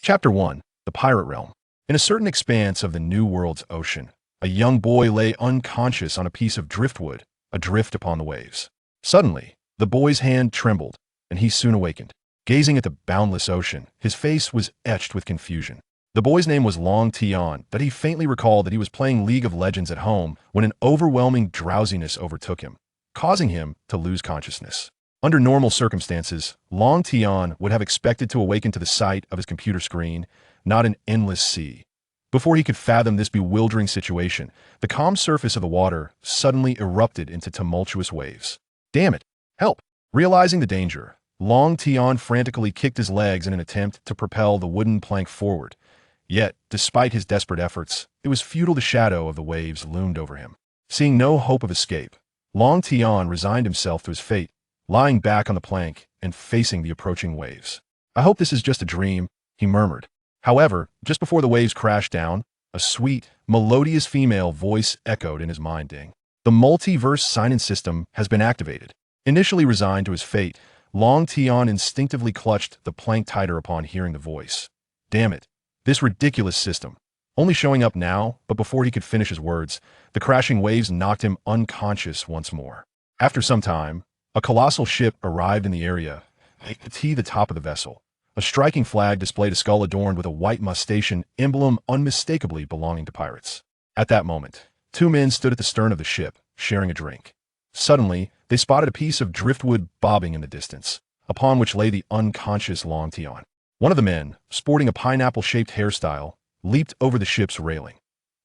Chapter 1. The Pirate Realm. In a certain expanse of the New World's ocean, a young boy lay unconscious on a piece of driftwood, adrift upon the waves. Suddenly, the boy's hand trembled, and he soon awakened. Gazing at the boundless ocean, his face was etched with confusion. The boy's name was Long Tian, but he faintly recalled that he was playing League of Legends at home when an overwhelming drowsiness overtook him, causing him to lose consciousness. Under normal circumstances, Long Tian would have expected to awaken to the sight of his computer screen, not an endless sea. Before he could fathom this bewildering situation, the calm surface of the water suddenly erupted into tumultuous waves. Damn it! Help! Realizing the danger, Long Tian frantically kicked his legs in an attempt to propel the wooden plank forward. Yet, despite his desperate efforts, it was futile. The shadow of the waves loomed over him. Seeing no hope of escape, Long Tian resigned himself to his fate, lying back on the plank and facing the approaching waves. "I hope this is just a dream," he murmured. However, just before the waves crashed down, a sweet, melodious female voice echoed in his mind. "Ding. The multiverse sign-in system has been activated." Initially resigned to his fate, Long Tian instinctively clutched the plank tighter upon hearing the voice. Damn it. This ridiculous system. Only showing up now, but before he could finish his words, the crashing waves knocked him unconscious once more. After some time, a colossal ship arrived in the area. At the top of the vessel, a striking flag displayed a skull adorned with a white mustache emblem unmistakably belonging to pirates. At that moment, two men stood at the stern of the ship, sharing a drink. Suddenly, they spotted a piece of driftwood bobbing in the distance, upon which lay the unconscious Long Tian. One of the men, sporting a pineapple-shaped hairstyle, leaped over the ship's railing.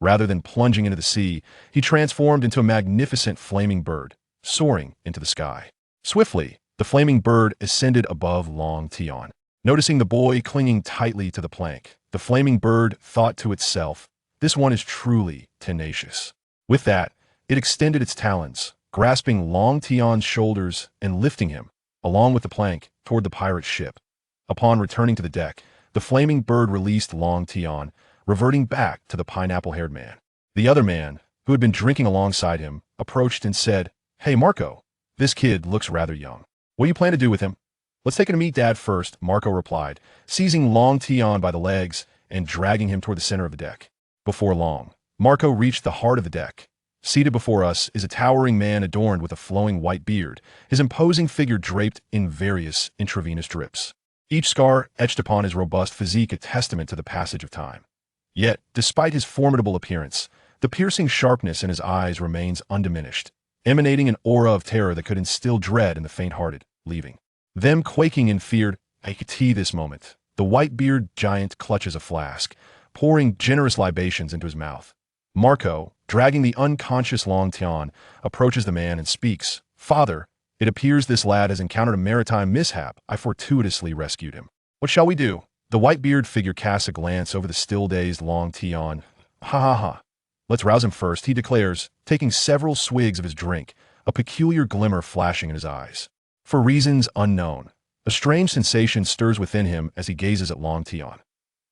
Rather than plunging into the sea, he transformed into a magnificent flaming bird, soaring into the sky. Swiftly, the flaming bird ascended above Long Tian. Noticing the boy clinging tightly to the plank, the flaming bird thought to itself, "This one is truly tenacious." With that, it extended its talons, grasping Long Tian's shoulders and lifting him, along with the plank, toward the pirate ship. Upon returning to the deck, the flaming bird released Long Tian, reverting back to the pineapple-haired man. The other man, who had been drinking alongside him, approached and said, "Hey, Marco, this kid looks rather young. What do you plan to do with him?" "Let's take him to meet Dad first," Marco replied, seizing Long Tian by the legs and dragging him toward the center of the deck. Before long, Marco reached the heart of the deck. Seated before us is a towering man adorned with a flowing white beard, his imposing figure draped in various intravenous drips. Each scar etched upon his robust physique a testament to the passage of time. Yet, despite his formidable appearance, the piercing sharpness in his eyes remains undiminished, emanating an aura of terror that could instill dread in the faint-hearted, leaving them quaking in fear. At this moment, the Whitebeard giant clutches a flask, pouring generous libations into his mouth. Marco, dragging the unconscious Long Tian, approaches the man and speaks, "Father, it appears this lad has encountered a maritime mishap. I fortuitously rescued him. What shall we do?" The Whitebeard figure casts a glance over the still-dazed Long Tian. "Ha ha ha. Let's rouse him first," he declares, taking several swigs of his drink, a peculiar glimmer flashing in his eyes. For reasons unknown, a strange sensation stirs within him as he gazes at Long Tian.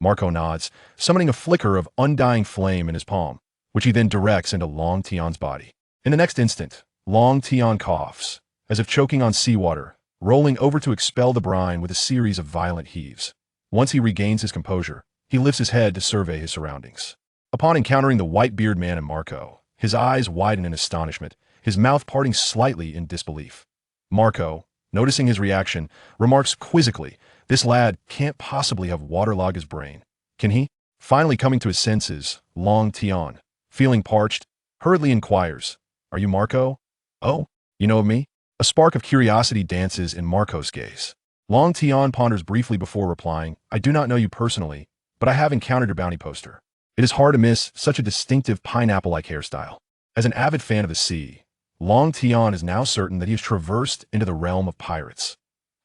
Marco nods, summoning a flicker of undying flame in his palm, which he then directs into Long Tian's body. In the next instant, Long Tian coughs, as if choking on seawater, rolling over to expel the brine with a series of violent heaves. Once he regains his composure, he lifts his head to survey his surroundings. Upon encountering the Whitebeard man and Marco, his eyes widen in astonishment, his mouth parting slightly in disbelief. Marco, noticing his reaction, remarks quizzically, "This lad can't possibly have waterlogged his brain. Can he?" Finally coming to his senses, Long Tian, feeling parched, hurriedly inquires, "Are you Marco?" "Oh, you know of me?" A spark of curiosity dances in Marco's gaze. Long Tian ponders briefly before replying, "I do not know you personally, but I have encountered your bounty poster. It is hard to miss such a distinctive pineapple-like hairstyle." As an avid fan of the sea, Long Tian is now certain that he has traversed into the realm of pirates.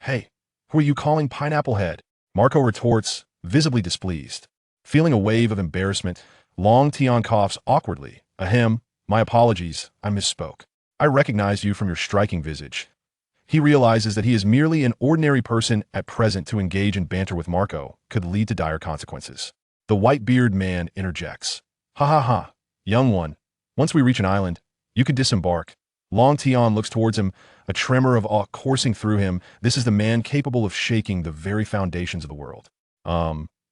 "Hey, who are you calling Pineapple Head?" Marco retorts, visibly displeased. Feeling a wave of embarrassment, Long Tian coughs awkwardly. "Ahem, my apologies, I misspoke. I recognize you from your striking visage." He realizes that he is merely an ordinary person at present. To engage in banter with Marco could lead to dire consequences. The Whitebeard man interjects, "Ha ha ha, young one, once we reach an island, you can disembark." Long Tian looks towards him, a tremor of awe coursing through him. This is the man capable of shaking the very foundations of the world.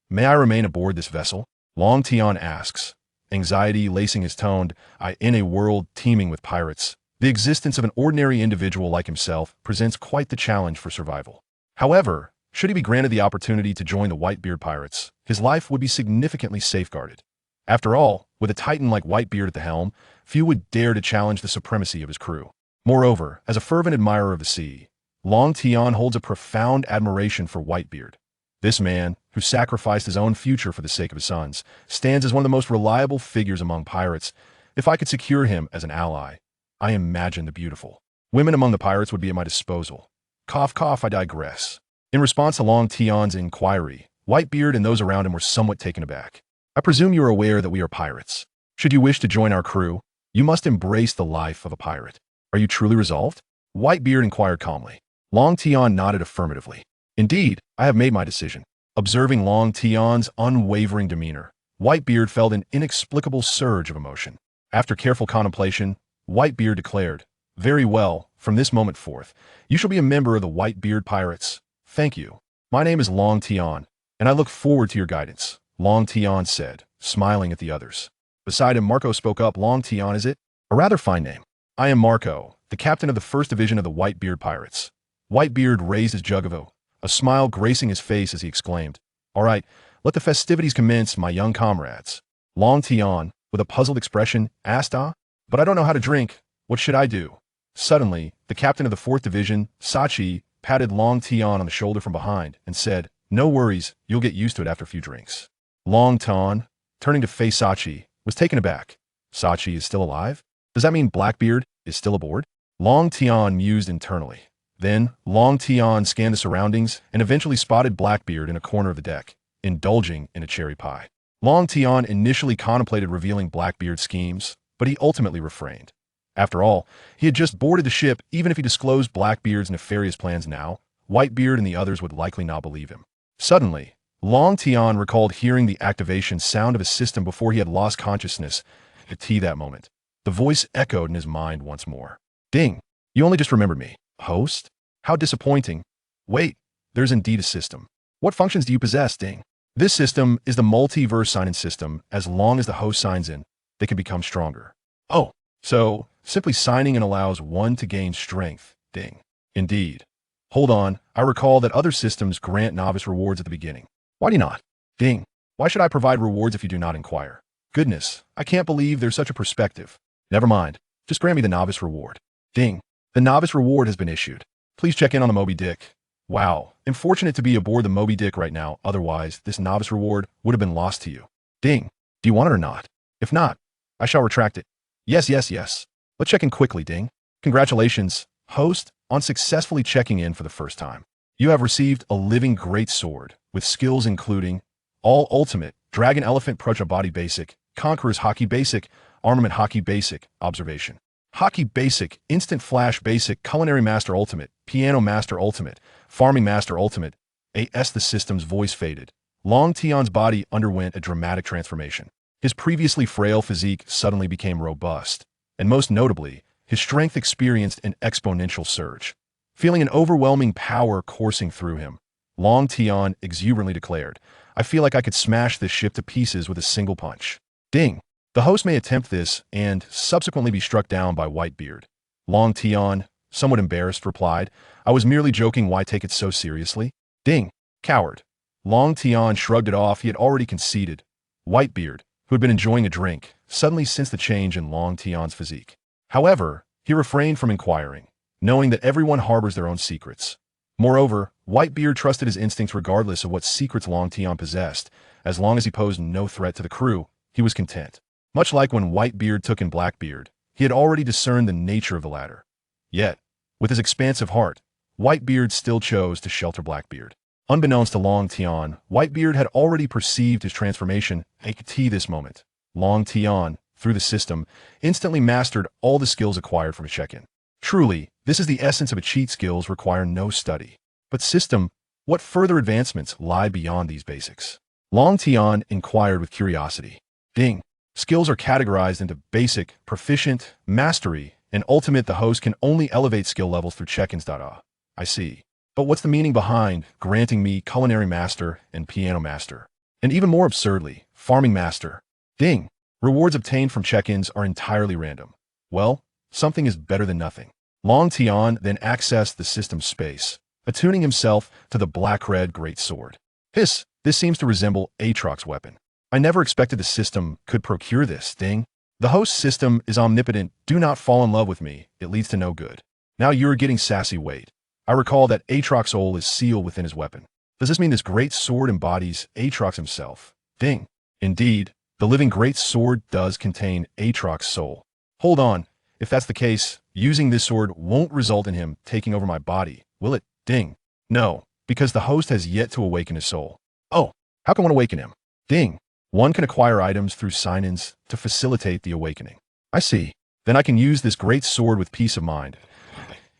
May I remain aboard this vessel? Long Tian asks, anxiety lacing his tone. In a world teeming with pirates, the existence of an ordinary individual like himself presents quite the challenge for survival. However, should he be granted the opportunity to join the Whitebeard pirates, his life would be significantly safeguarded. After all, with a titan like Whitebeard at the helm, few would dare to challenge the supremacy of his crew. Moreover, as a fervent admirer of the sea, Long Tian holds a profound admiration for Whitebeard. This man, who sacrificed his own future for the sake of his sons, stands as one of the most reliable figures among pirates. If I could secure him as an ally, I imagine the beautiful women among the pirates would be at my disposal. Cough, cough, I digress. In response to Long Tian's inquiry, Whitebeard and those around him were somewhat taken aback. I presume you are aware that we are pirates. Should you wish to join our crew, you must embrace the life of a pirate. Are you truly resolved? Whitebeard inquired calmly. Long Tian nodded affirmatively. Indeed, I have made my decision. Observing Long Tian's unwavering demeanor, Whitebeard felt an inexplicable surge of emotion. After careful contemplation, Whitebeard declared, "Very well, from this moment forth, you shall be a member of the Whitebeard Pirates. Thank you. My name is Long Tian, and I look forward to your guidance," Long Tian said, smiling at the others. Beside him, Marco spoke up. "Long Tian, is it? A rather fine name. I am Marco, the captain of the first division of the Whitebeard Pirates." Whitebeard raised his jug of ale, a smile gracing his face as he exclaimed, "All right, let the festivities commence, my young comrades." Long Tian, with a puzzled expression, asked, "But I don't know how to drink. What should I do?" Suddenly, the captain of the 4th Division, Sachi, patted Long Tian on the shoulder from behind and said, "No worries, you'll get used to it after a few drinks." Long Tian, turning to face Sachi, was taken aback. Sachi is still alive? Does that mean Blackbeard is still aboard? Long Tian mused internally. Then, Long Tian scanned the surroundings and eventually spotted Blackbeard in a corner of the deck, indulging in a cherry pie. Long Tian initially contemplated revealing Blackbeard's schemes, but he ultimately refrained. After all, he had just boarded the ship. Even if he disclosed Blackbeard's nefarious plans now, Whitebeard and the others would likely not believe him. Suddenly, Long Tian recalled hearing the activation sound of his system before he had lost consciousness. At that moment, the voice echoed in his mind once more. "Ding! You only just remembered me. Host? How disappointing. Wait, there's indeed a system. What functions do you possess, Ding?" This system is the multiverse sign-in system. As long as the host signs in, they can become stronger. Oh, so simply signing in allows one to gain strength, Ding. Indeed. Hold on, I recall that other systems grant novice rewards at the beginning. Why do you not? Ding. Why should I provide rewards if you do not inquire? Goodness, I can't believe there's such a perspective. Never mind, just grant me the novice reward. Ding. The novice reward has been issued. Please check in on the Moby Dick. Wow, I'm fortunate to be aboard the Moby Dick right now. Otherwise, this novice reward would have been lost to you. Ding. Do you want it or not? If not, I shall retract it. Yes, yes, yes. Let's check in quickly, Ding. Congratulations, host, on successfully checking in for the first time. You have received a living great sword with skills including All Ultimate, Dragon Elephant Prajna Body Basic, Conqueror's Hockey Basic, Armament Hockey Basic, Observation. Hockey Basic, Instant Flash Basic, Culinary Master Ultimate, Piano Master Ultimate, Farming Master Ultimate. The system's voice faded. Long Tian's body underwent a dramatic transformation. His previously frail physique suddenly became robust, and most notably, his strength experienced an exponential surge. Feeling an overwhelming power coursing through him, Long Tian exuberantly declared, "I feel like I could smash this ship to pieces with a single punch." Ding. The host may attempt this and subsequently be struck down by Whitebeard. Long Tian, somewhat embarrassed, replied, "I was merely joking. Why take it so seriously?" Ding. Coward. Long Tian shrugged it off. He had already conceded. Whitebeard, who had been enjoying a drink, suddenly sensed the change in Long Tian's physique. However, he refrained from inquiring, knowing that everyone harbors their own secrets. Moreover, Whitebeard trusted his instincts regardless of what secrets Long Tian possessed. As long as he posed no threat to the crew, he was content. Much like when Whitebeard took in Blackbeard, he had already discerned the nature of the latter. Yet, with his expansive heart, Whitebeard still chose to shelter Blackbeard. Unbeknownst to Long Tian, Whitebeard had already perceived his transformation. At this moment, Long Tian, through the system, instantly mastered all the skills acquired from a check-in. Truly, this is the essence of a cheat. Skills require no study. But system, what further advancements lie beyond these basics? Long Tian inquired with curiosity. Ding. Skills are categorized into basic, proficient, mastery, and ultimate. The host can only elevate skill levels through check-ins. I see. But what's the meaning behind granting me Culinary Master and Piano Master? And even more absurdly, farming master. Ding. Rewards obtained from check-ins are entirely random. Well, something is better than nothing. Long Tian then accessed the system's space, attuning himself to the black-red great sword. This seems to resemble Aatrox's weapon. I never expected the system could procure this, Ding. The host system is omnipotent. Do not fall in love with me. It leads to no good. Now you're getting sassy. Wait. I recall that Aatrox's soul is sealed within his weapon. Does this mean this great sword embodies Aatrox himself? Ding. Indeed, the living great sword does contain Aatrox's soul. Hold on. If that's the case, using this sword won't result in him taking over my body, will it? Ding. No, because the host has yet to awaken his soul. Oh, how can one awaken him? Ding. One can acquire items through sign-ins to facilitate the awakening. I see. Then I can use this great sword with peace of mind.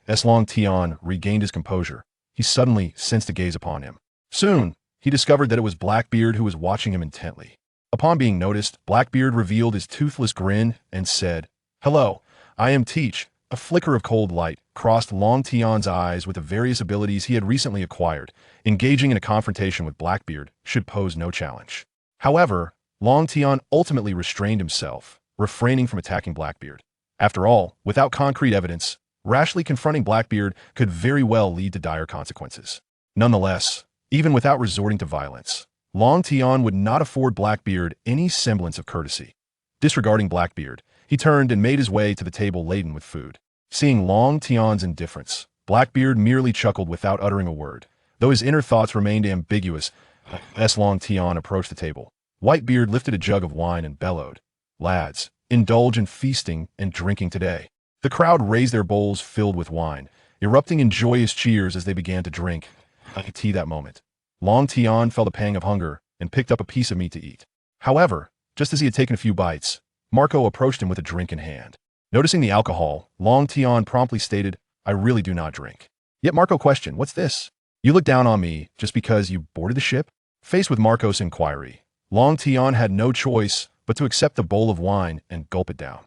As Long Tian regained his composure, he suddenly sensed a gaze upon him. Soon, he discovered that it was Blackbeard who was watching him intently. Upon being noticed, Blackbeard revealed his toothless grin and said, "Hello, I am Teach." A flicker of cold light crossed Long Tian's eyes with the various abilities he had recently acquired. Engaging in a confrontation with Blackbeard should pose no challenge. However, Long Tian ultimately restrained himself, refraining from attacking Blackbeard. After all, without concrete evidence, rashly confronting Blackbeard could very well lead to dire consequences. Nonetheless, even without resorting to violence, Long Tian would not afford Blackbeard any semblance of courtesy. Disregarding Blackbeard, he turned and made his way to the table laden with food. Seeing Long Tian's indifference, Blackbeard merely chuckled without uttering a word, though his inner thoughts remained ambiguous. As Long Tian approached the table, Whitebeard lifted a jug of wine and bellowed, "Lads, indulge in feasting and drinking today." The crowd raised their bowls filled with wine, erupting in joyous cheers as they began to drink. Tea that moment. Long Tian felt a pang of hunger and picked up a piece of meat to eat. However, just as he had taken a few bites, Marco approached him with a drink in hand. Noticing the alcohol, Long Tian promptly stated, "I really do not drink." Yet Marco questioned, "What's this? You look down on me just because you boarded the ship?" Faced with Marco's inquiry, Long Tian had no choice but to accept the bowl of wine and gulp it down.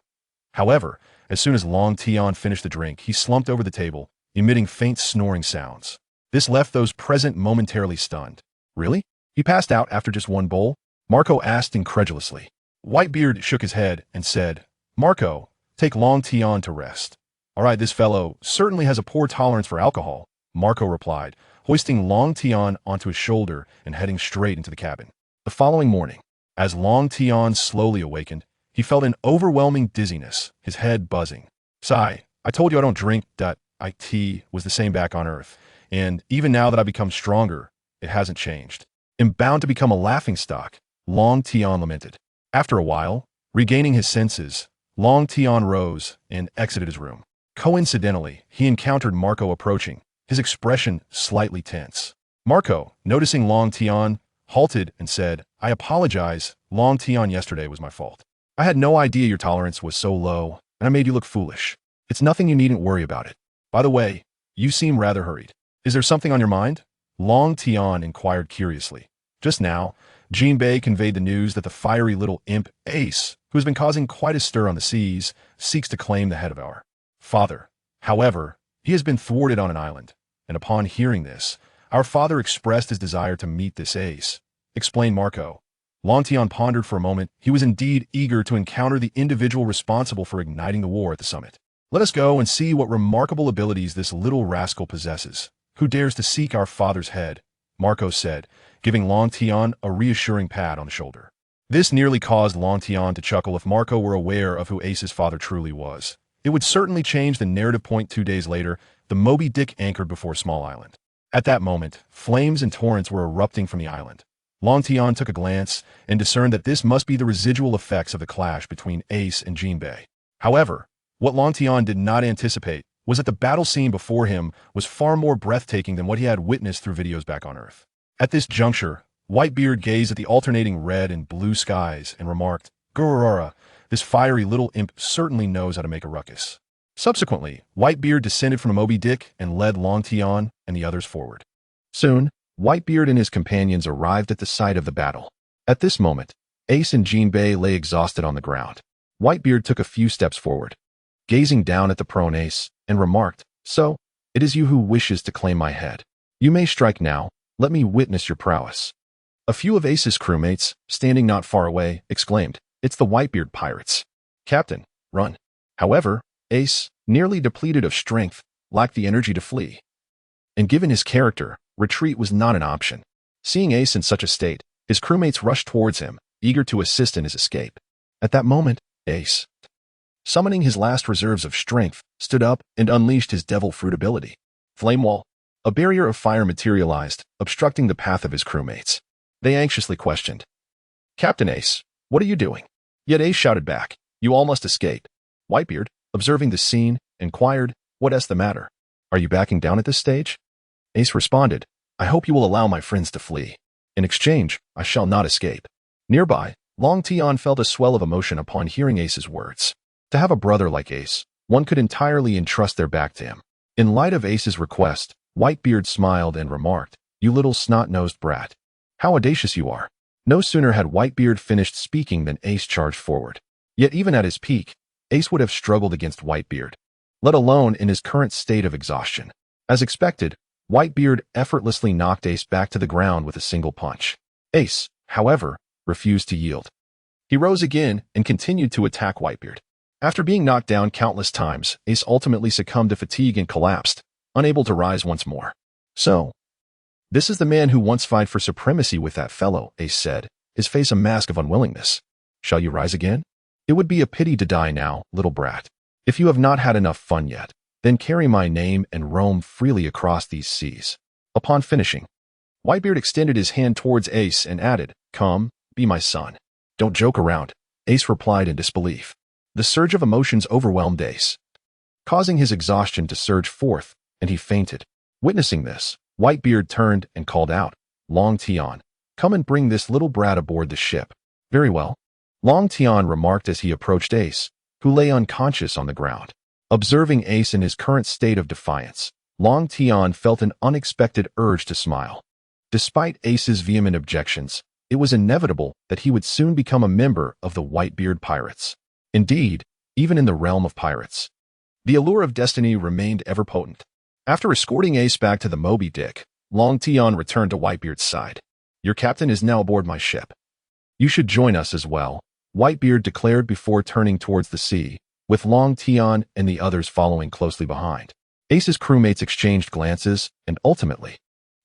However, as soon as Long Tian finished the drink, he slumped over the table, emitting faint snoring sounds. This left those present momentarily stunned. "Really? He passed out after just one bowl?" Marco asked incredulously. Whitebeard shook his head and said, "Marco, take Long Tian to rest." "All right, this fellow certainly has a poor tolerance for alcohol," Marco replied, hoisting Long Tian onto his shoulder and heading straight into the cabin. The following morning, as Long Tian slowly awakened, he felt an overwhelming dizziness, his head buzzing. "Sigh, I told you I don't drink. It was the same back on Earth. And even now that I've become stronger, it hasn't changed. I'm bound to become a laughingstock," Long Tian lamented. After a while, regaining his senses, Long Tian rose and exited his room. Coincidentally, he encountered Marco approaching, his expression slightly tense. Marco, noticing Long Tian, halted and said, "I apologize, Long Tian, yesterday was my fault. I had no idea your tolerance was so low, and I made you look foolish. It's nothing, you needn't worry about it. By the way, you seem rather hurried. Is there something on your mind?" Long Tian inquired curiously. Just now, Jinbei conveyed the news that the fiery little imp, Ace, who has been causing quite a stir on the seas, seeks to claim the head of our father. However, he has been thwarted on an island, and upon hearing this, our father expressed his desire to meet this Ace, explained Marco. Long Tian pondered for a moment. He was indeed eager to encounter the individual responsible for igniting the war at the summit. "Let us go and see what remarkable abilities this little rascal possesses. Who dares to seek our father's head?" Marco said, giving Long Tian a reassuring pat on the shoulder. This nearly caused Long Tian to chuckle. If Marco were aware of who Ace's father truly was, it would certainly change the narrative point. 2 days later, the Moby Dick anchored before a small island. At that moment, flames and torrents were erupting from the island. Long Tian took a glance and discerned that this must be the residual effects of the clash between Ace and Jinbei. However, what Long Tian did not anticipate was that the battle scene before him was far more breathtaking than what he had witnessed through videos back on Earth. At this juncture, Whitebeard gazed at the alternating red and blue skies and remarked, "Gururara, this fiery little imp certainly knows how to make a ruckus." Subsequently, Whitebeard descended from a Moby Dick and led Long Tian and the others forward. Soon, Whitebeard and his companions arrived at the site of the battle. At this moment, Ace and Jinbei lay exhausted on the ground. Whitebeard took a few steps forward, gazing down at the prone Ace, and remarked, "So, it is you who wishes to claim my head. You may strike now. Let me witness your prowess." A few of Ace's crewmates, standing not far away, exclaimed, "It's the Whitebeard pirates. Captain, run." However, Ace, nearly depleted of strength, lacked the energy to flee. And given his character, retreat was not an option. Seeing Ace in such a state, his crewmates rushed towards him, eager to assist in his escape. At that moment, Ace, summoning his last reserves of strength, stood up and unleashed his devil fruit ability. Flame Wall. A barrier of fire materialized, obstructing the path of his crewmates. They anxiously questioned, "Captain Ace, what are you doing?" Yet Ace shouted back, "You all must escape." Whitebeard, observing the scene, inquired, "What's the matter? Are you backing down at this stage?" Ace responded, "I hope you will allow my friends to flee. In exchange, I shall not escape." Nearby, Long Tian felt a swell of emotion upon hearing Ace's words. To have a brother like Ace, one could entirely entrust their back to him. In light of Ace's request, Whitebeard smiled and remarked, "You little snot-nosed brat. How audacious you are." No sooner had Whitebeard finished speaking than Ace charged forward. Yet even at his peak, Ace would have struggled against Whitebeard, let alone in his current state of exhaustion. As expected, Whitebeard effortlessly knocked Ace back to the ground with a single punch. Ace, however, refused to yield. He rose again and continued to attack Whitebeard. After being knocked down countless times, Ace ultimately succumbed to fatigue and collapsed, unable to rise once more. "So, this is the man who once fought for supremacy with that fellow," Ace said, his face a mask of unwillingness. "Shall you rise again? It would be a pity to die now, little brat. If you have not had enough fun yet, then carry my name and roam freely across these seas." Upon finishing, Whitebeard extended his hand towards Ace and added, "Come, be my son. Don't joke around." Ace replied in disbelief. The surge of emotions overwhelmed Ace, causing his exhaustion to surge forth, and he fainted. Witnessing this, Whitebeard turned and called out, "Long Tian, come and bring this little brat aboard the ship." "Very well," Long Tian remarked as he approached Ace, who lay unconscious on the ground. Observing Ace in his current state of defiance, Long Tian felt an unexpected urge to smile. Despite Ace's vehement objections, it was inevitable that he would soon become a member of the Whitebeard pirates. Indeed, even in the realm of pirates, the allure of destiny remained ever potent. After escorting Ace back to the Moby Dick, Long Tian returned to Whitebeard's side. "Your captain is now aboard my ship. You should join us as well," Whitebeard declared before turning towards the sea, with Long Tian and the others following closely behind. Ace's crewmates exchanged glances and ultimately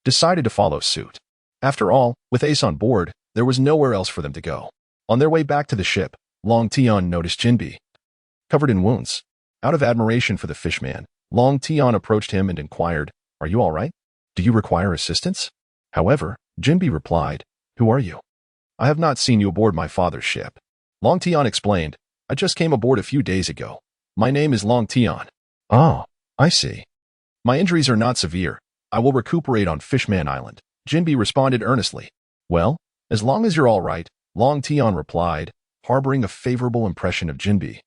decided to follow suit. After all, with Ace on board, there was nowhere else for them to go. On their way back to the ship, Long Tian noticed Jinbe, covered in wounds. Out of admiration for the fishman, Long Tian approached him and inquired, "Are you all right? Do you require assistance?" However, Jinbe replied, "Who are you? I have not seen you aboard my father's ship." Long Tian explained, "I just came aboard a few days ago. My name is Long Tian." "Oh, I see. My injuries are not severe. I will recuperate on Fishman Island," Jinbe responded earnestly. "Well, as long as you're all right," Long Tian replied, harboring a favorable impression of Jinbe,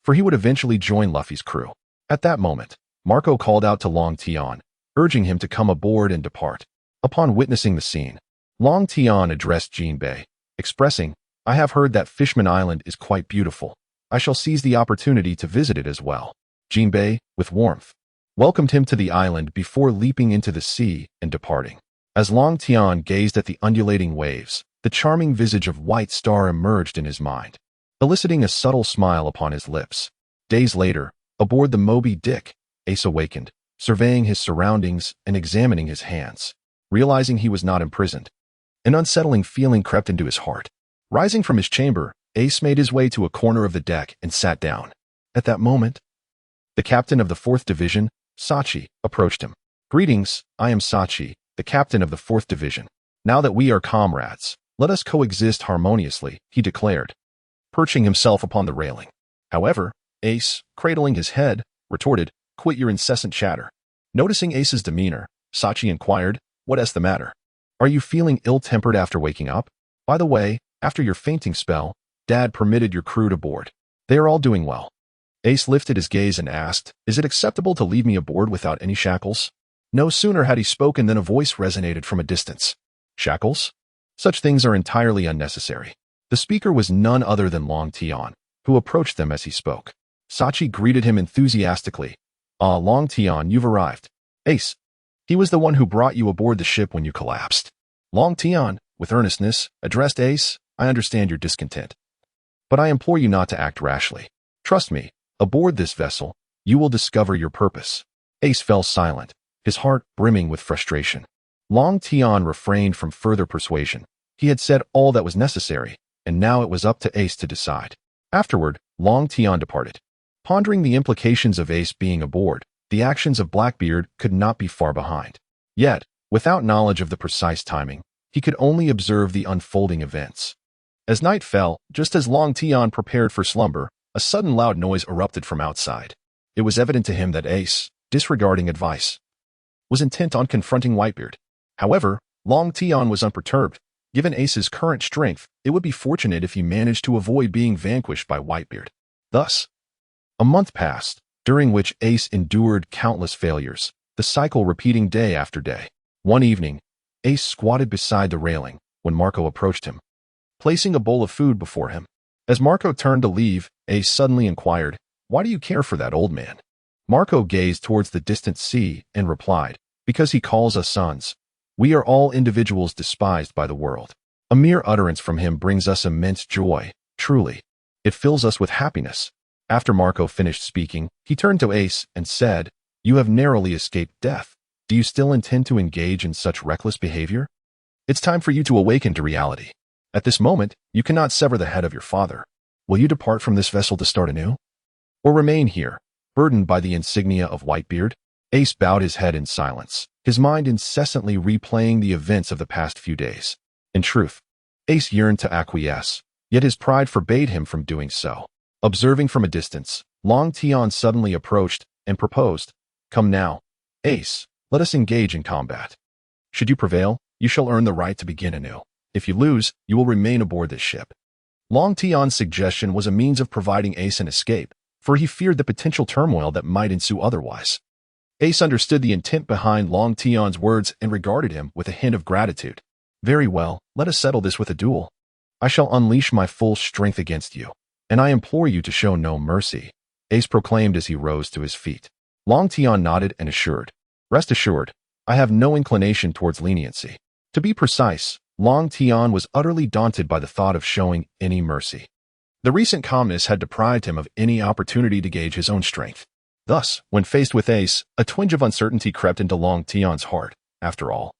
for he would eventually join Luffy's crew. At that moment, Marco called out to Long Tian, urging him to come aboard and depart. Upon witnessing the scene, Long Tian addressed Jinbe, expressing, "I have heard that Fishman Island is quite beautiful. I shall seize the opportunity to visit it as well." Jinbe, with warmth, welcomed him to the island before leaping into the sea and departing. As Long Tian gazed at the undulating waves, the charming visage of White Star emerged in his mind, eliciting a subtle smile upon his lips. Days later, aboard the Moby Dick, Ace awakened, surveying his surroundings and examining his hands. Realizing he was not imprisoned, an unsettling feeling crept into his heart. Rising from his chamber, Ace made his way to a corner of the deck and sat down. At that moment, the captain of the 4th Division, Sachi, approached him. "Greetings, I am Sachi, the captain of the 4th Division. Now that we are comrades, let us coexist harmoniously," he declared, perching himself upon the railing. However, Ace, cradling his head, retorted, "Quit your incessant chatter." Noticing Ace's demeanor, Sachi inquired, "What's the matter? Are you feeling ill-tempered after waking up? By the way, after your fainting spell, Dad permitted your crew to board. They are all doing well." Ace lifted his gaze and asked, "Is it acceptable to leave me aboard without any shackles?" No sooner had he spoken than a voice resonated from a distance. "Shackles? Such things are entirely unnecessary." The speaker was none other than Long Tian, who approached them as he spoke. Sachi greeted him enthusiastically. "Ah, Long Tian, you've arrived. Ace, he was the one who brought you aboard the ship when you collapsed." Long Tian, with earnestness, addressed Ace, I understand your discontent. But I implore you not to act rashly. Trust me, aboard this vessel, you will discover your purpose. Ace fell silent, his heart brimming with frustration. Long Tian refrained from further persuasion. He had said all that was necessary, and now it was up to Ace to decide. Afterward, Long Tian departed. Pondering the implications of Ace being aboard, the actions of Blackbeard could not be far behind. Yet, without knowledge of the precise timing, he could only observe the unfolding events. As night fell, just as Long Tian prepared for slumber, a sudden loud noise erupted from outside. It was evident to him that Ace, disregarding advice, was intent on confronting Whitebeard. However, Long Tian was unperturbed. Given Ace's current strength, it would be fortunate if he managed to avoid being vanquished by Whitebeard. Thus, a month passed, during which Ace endured countless failures, the cycle repeating day after day. One evening, Ace squatted beside the railing when Marco approached him, placing a bowl of food before him. As Marco turned to leave, Ace suddenly inquired, "Why do you care for that old man?" Marco gazed towards the distant sea and replied, "Because he calls us sons. We are all individuals despised by the world." A mere utterance from him brings us immense joy, truly. It fills us with happiness. After Marco finished speaking, he turned to Ace and said, "You have narrowly escaped death. Do you still intend to engage in such reckless behavior? It's time for you to awaken to reality. At this moment, you cannot sever the head of your father. Will you depart from this vessel to start anew? Or remain here, burdened by the insignia of Whitebeard?" Ace bowed his head in silence, his mind incessantly replaying the events of the past few days. In truth, Ace yearned to acquiesce, yet his pride forbade him from doing so. Observing from a distance, Long Tian suddenly approached and proposed, "Come now, Ace, let us engage in combat. Should you prevail, you shall earn the right to begin anew. If you lose, you will remain aboard this ship." Long Tian's suggestion was a means of providing Ace an escape, for he feared the potential turmoil that might ensue otherwise. Ace understood the intent behind Long Tian's words and regarded him with a hint of gratitude. "Very well, let us settle this with a duel. I shall unleash my full strength against you, and I implore you to show no mercy," Ace proclaimed as he rose to his feet. Long Tian nodded and assured, "Rest assured, I have no inclination towards leniency." To be precise, Long Tian was utterly daunted by the thought of showing any mercy. The recent calmness had deprived him of any opportunity to gauge his own strength. Thus, when faced with Ace, a twinge of uncertainty crept into Long Tian's heart. After all,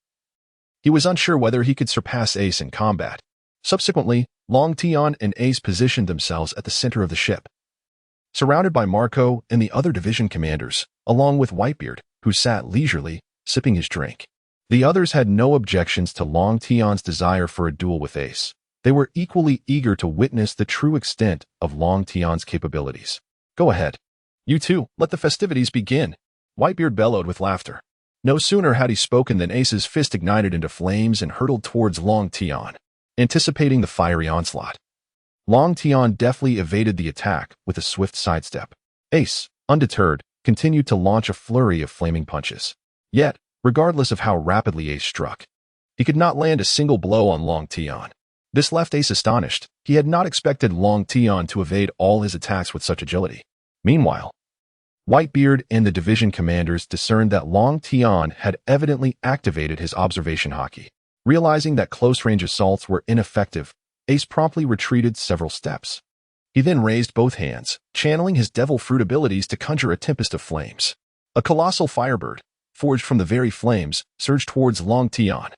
he was unsure whether he could surpass Ace in combat. Subsequently, Long Tian and Ace positioned themselves at the center of the ship, surrounded by Marco and the other division commanders, along with Whitebeard, who sat leisurely, sipping his drink. The others had no objections to Long Tian's desire for a duel with Ace. They were equally eager to witness the true extent of Long Tian's capabilities. "Go ahead. You two, let the festivities begin," Whitebeard bellowed with laughter. No sooner had he spoken than Ace's fist ignited into flames and hurtled towards Long Tian, anticipating the fiery onslaught. Long Tian deftly evaded the attack with a swift sidestep. Ace, undeterred, continued to launch a flurry of flaming punches. Yet, regardless of how rapidly Ace struck, he could not land a single blow on Long Tian. This left Ace astonished. He had not expected Long Tian to evade all his attacks with such agility. Meanwhile, Whitebeard and the division commanders discerned that Long Tian had evidently activated his observation haki. Realizing that close-range assaults were ineffective, Ace promptly retreated several steps. He then raised both hands, channeling his devil fruit abilities to conjure a tempest of flames. A colossal firebird, forged from the very flames, surged towards Long Tian.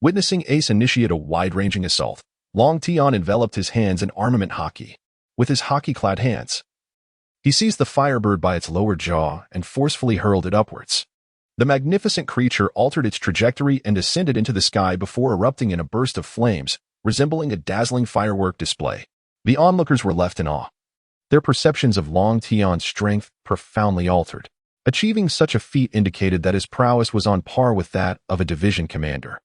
Witnessing Ace initiate a wide-ranging assault, Long Tian enveloped his hands in armament haki. With his haki-clad hands, he seized the firebird by its lower jaw and forcefully hurled it upwards. The magnificent creature altered its trajectory and ascended into the sky before erupting in a burst of flames, resembling a dazzling firework display. The onlookers were left in awe, their perceptions of Long Tian's strength profoundly altered. Achieving such a feat indicated that his prowess was on par with that of a division commander.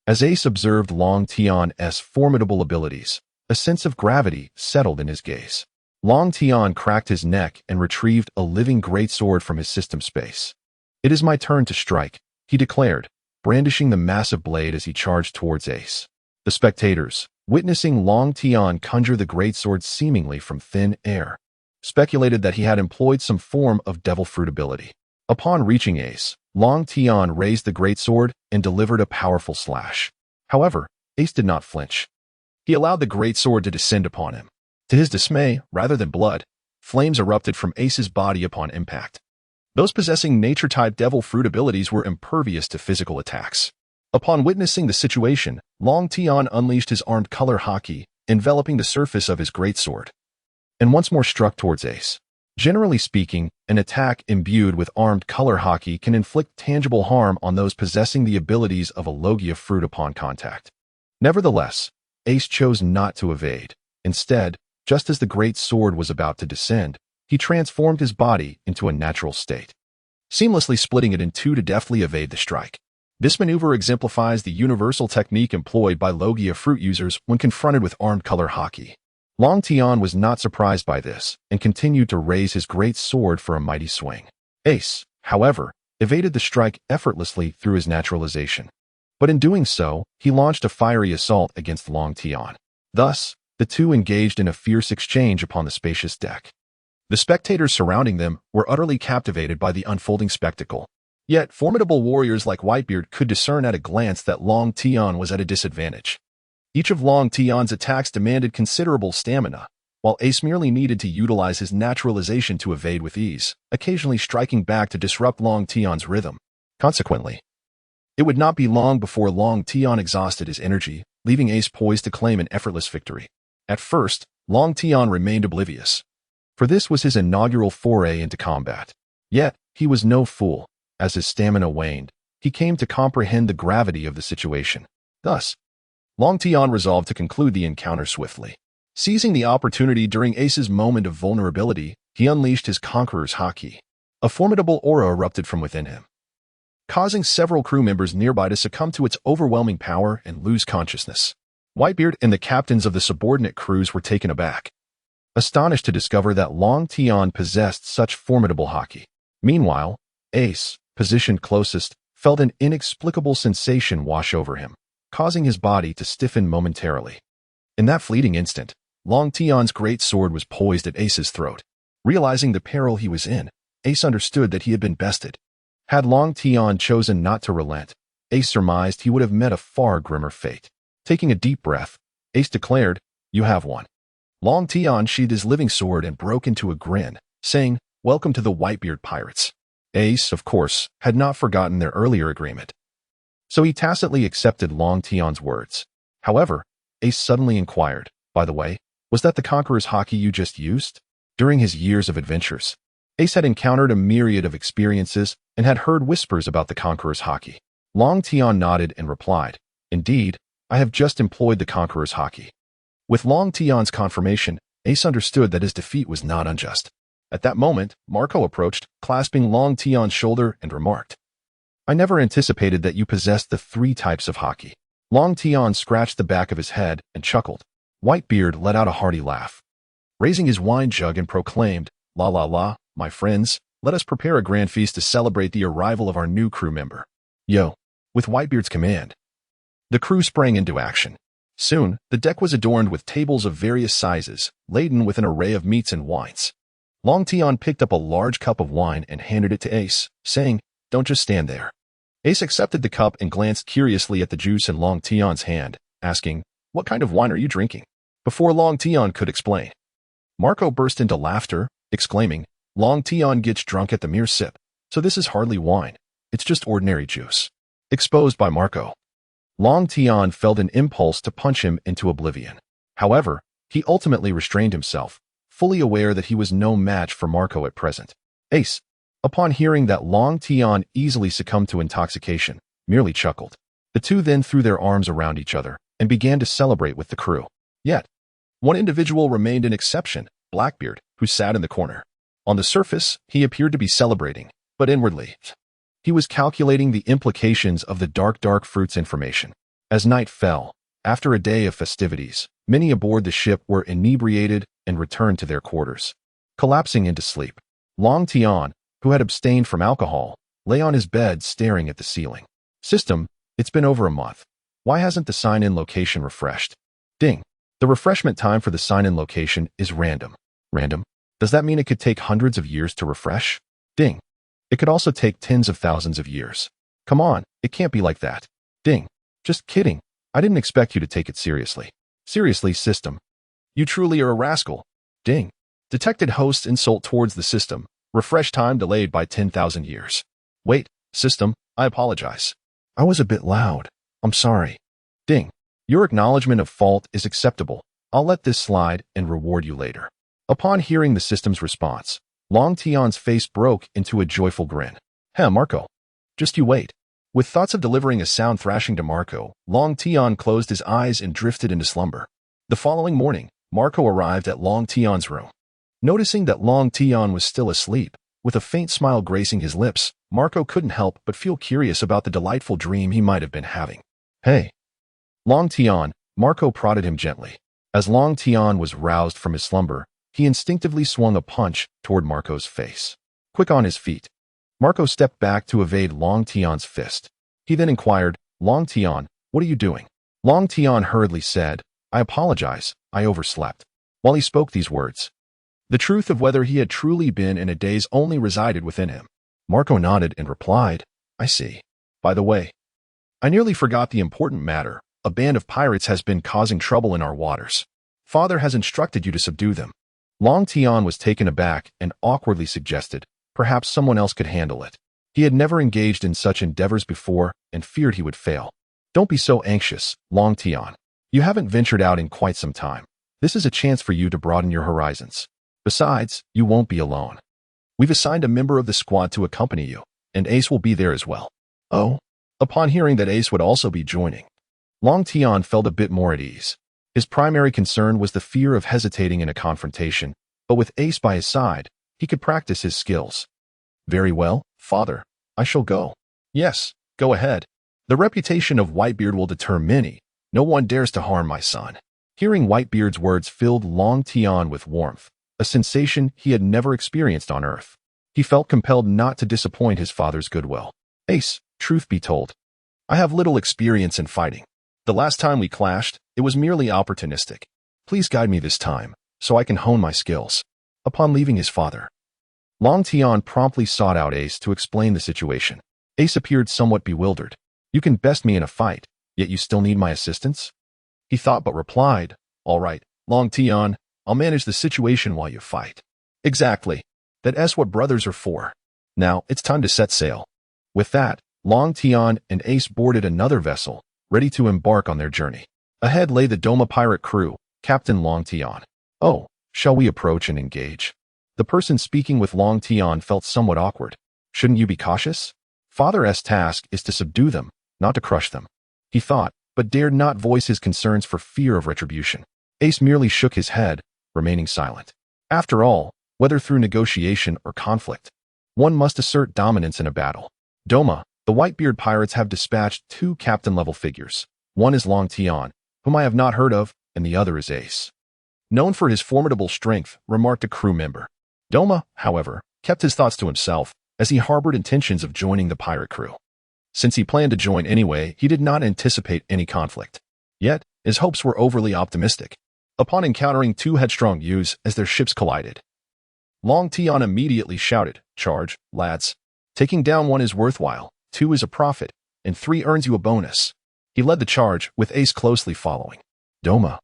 As Ace observed Long Tian's formidable abilities, a sense of gravity settled in his gaze. Long Tian cracked his neck and retrieved a living greatsword from his system space. "It is my turn to strike," he declared, brandishing the massive blade as he charged towards Ace. The spectators, witnessing Long Tian conjure the greatsword seemingly from thin air, speculated that he had employed some form of devil fruit ability. Upon reaching Ace, Long Tian raised the greatsword and delivered a powerful slash. However, Ace did not flinch. He allowed the greatsword to descend upon him. To his dismay, rather than blood, flames erupted from Ace's body upon impact. Those possessing nature-type devil fruit abilities were impervious to physical attacks. Upon witnessing the situation, Long Tian unleashed his armed color haki, enveloping the surface of his greatsword, and once more struck towards Ace. Generally speaking, an attack imbued with armed color haki can inflict tangible harm on those possessing the abilities of a Logia fruit upon contact. Nevertheless, Ace chose not to evade. Instead, just as the great sword was about to descend, he transformed his body into a natural state, seamlessly splitting it in two to deftly evade the strike. This maneuver exemplifies the universal technique employed by Logia fruit users when confronted with armed color haki. Long Tian was not surprised by this and continued to raise his great sword for a mighty swing. Ace, however, evaded the strike effortlessly through his naturalization. But in doing so, he launched a fiery assault against Long Tian. Thus, the two engaged in a fierce exchange upon the spacious deck. The spectators surrounding them were utterly captivated by the unfolding spectacle. Yet, formidable warriors like Whitebeard could discern at a glance that Long Tian was at a disadvantage. Each of Long Tian's attacks demanded considerable stamina, while Ace merely needed to utilize his naturalization to evade with ease, occasionally striking back to disrupt Long Tian's rhythm. Consequently, it would not be long before Long Tian exhausted his energy, leaving Ace poised to claim an effortless victory. At first, Long Tian remained oblivious, for this was his inaugural foray into combat. Yet, he was no fool. As his stamina waned, he came to comprehend the gravity of the situation. Thus, Long Tian resolved to conclude the encounter swiftly. Seizing the opportunity during Ace's moment of vulnerability, he unleashed his Conqueror's Haki. A formidable aura erupted from within him, causing several crew members nearby to succumb to its overwhelming power and lose consciousness. Whitebeard and the captains of the subordinate crews were taken aback, astonished to discover that Long Tian possessed such formidable haki. Meanwhile, Ace, positioned closest, felt an inexplicable sensation wash over him, causing his body to stiffen momentarily. In that fleeting instant, Long Tian's great sword was poised at Ace's throat. Realizing the peril he was in, Ace understood that he had been bested. Had Long Tian chosen not to relent, Ace surmised he would have met a far grimmer fate. Taking a deep breath, Ace declared, "You have won." Long Tian sheathed his living sword and broke into a grin, saying, "Welcome to the Whitebeard pirates." Ace, of course, had not forgotten their earlier agreement, so he tacitly accepted Long Tian's words. However, Ace suddenly inquired, "By the way, was that the Conqueror's haki you just used?" During his years of adventures, Ace had encountered a myriad of experiences and had heard whispers about the Conqueror's haki. Long Tian nodded and replied, "Indeed, I have just employed the Conqueror's haki." With Long Tian's confirmation, Ace understood that his defeat was not unjust. At that moment, Marco approached, clasping Long Tian's shoulder, and remarked, "I never anticipated that you possessed the 3 types of haki." Long Tian scratched the back of his head and chuckled. Whitebeard let out a hearty laugh, raising his wine jug and proclaimed, "La la la, my friends, let us prepare a grand feast to celebrate the arrival of our new crew member." Yo! With Whitebeard's command, the crew sprang into action. Soon, the deck was adorned with tables of various sizes, laden with an array of meats and wines. Long Tian picked up a large cup of wine and handed it to Ace, saying, "Don't just stand there." Ace accepted the cup and glanced curiously at the juice in Long Tian's hand, asking, "What kind of wine are you drinking?" Before Long Tian could explain, Marco burst into laughter, exclaiming, "Long Tian gets drunk at the mere sip, so this is hardly wine, it's just ordinary juice." Exposed by Marco, Long Tian felt an impulse to punch him into oblivion. However, he ultimately restrained himself, fully aware that he was no match for Marco at present. Ace, upon hearing that Long Tian easily succumbed to intoxication, merely chuckled. The two then threw their arms around each other and began to celebrate with the crew. Yet, one individual remained an exception, Blackbeard, who sat in the corner. On the surface, he appeared to be celebrating, but inwardly, he was calculating the implications of the dark fruit's information. As night fell, after a day of festivities, many aboard the ship were inebriated and returned to their quarters. Collapsing into sleep, Long Tian, who had abstained from alcohol, lay on his bed staring at the ceiling. "System, it's been over a month. Why hasn't the sign-in location refreshed?" Ding. The refreshment time for the sign-in location is random. Random? Does that mean it could take hundreds of years to refresh? Ding. It could also take tens of thousands of years. Come on, it can't be like that. Ding. Just kidding. I didn't expect you to take it seriously. Seriously, system. You truly are a rascal. Ding. Detected host's insult towards the system. Refresh time delayed by 10,000 years. Wait, system, I apologize. I was a bit loud. I'm sorry. Ding. Your acknowledgement of fault is acceptable. I'll let this slide and reward you later. Upon hearing the system's response, Long Tian's face broke into a joyful grin. Heh, Marco. Just you wait. With thoughts of delivering a sound thrashing to Marco, Long Tian closed his eyes and drifted into slumber. The following morning, Marco arrived at Long Tian's room. Noticing that Long Tian was still asleep, with a faint smile gracing his lips, Marco couldn't help but feel curious about the delightful dream he might have been having. Hey. Long Tian, Marco prodded him gently. As Long Tian was roused from his slumber, he instinctively swung a punch toward Marco's face. Quick on his feet, Marco stepped back to evade Long Tian's fist. He then inquired, Long Tian, what are you doing? Long Tian hurriedly said, I apologize, I overslept. While he spoke these words, the truth of whether he had truly been in a daze only resided within him. Marco nodded and replied, I see. By the way, I nearly forgot the important matter. A band of pirates has been causing trouble in our waters. Father has instructed you to subdue them. Long Tian was taken aback and awkwardly suggested, perhaps someone else could handle it. He had never engaged in such endeavors before and feared he would fail. Don't be so anxious, Long Tian. You haven't ventured out in quite some time. This is a chance for you to broaden your horizons. Besides, you won't be alone. We've assigned a member of the squad to accompany you, and Ace will be there as well. Oh? Upon hearing that Ace would also be joining, Long Tian felt a bit more at ease. His primary concern was the fear of hesitating in a confrontation, but with Ace by his side, he could practice his skills. Very well, father. I shall go. Yes, go ahead. The reputation of Whitebeard will deter many. No one dares to harm my son. Hearing Whitebeard's words filled Long Tian with warmth, a sensation he had never experienced on Earth. He felt compelled not to disappoint his father's goodwill. Ace, truth be told, I have little experience in fighting. The last time we clashed, it was merely opportunistic. Please guide me this time, so I can hone my skills. Upon leaving his father, Long Tian promptly sought out Ace to explain the situation. Ace appeared somewhat bewildered. You can best me in a fight, yet you still need my assistance? He thought but replied, All right, Long Tian, I'll manage the situation while you fight. Exactly. That's what brothers are for. Now, it's time to set sail. With that, Long Tian and Ace boarded another vessel, ready to embark on their journey. Ahead lay the Doma pirate crew, Captain Long Tian. Oh, shall we approach and engage? The person speaking with Long Tian felt somewhat awkward. Shouldn't you be cautious? Father's task is to subdue them, not to crush them. He thought, but dared not voice his concerns for fear of retribution. Ace merely shook his head, remaining silent. After all, whether through negotiation or conflict, one must assert dominance in a battle. Doma, the Whitebeard pirates have dispatched 2 captain-level figures. One is Long Tian, whom I have not heard of, and the other is Ace. Known for his formidable strength, remarked a crew member. Doma, however, kept his thoughts to himself, as he harbored intentions of joining the pirate crew. Since he planned to join anyway, he did not anticipate any conflict. Yet, his hopes were overly optimistic. Upon encountering 2 headstrong youths as their ships collided, Long Tian immediately shouted, Charge, lads. Taking down 1 is worthwhile, 2 is a profit, and 3 earns you a bonus. He led the charge, with Ace closely following. Doma,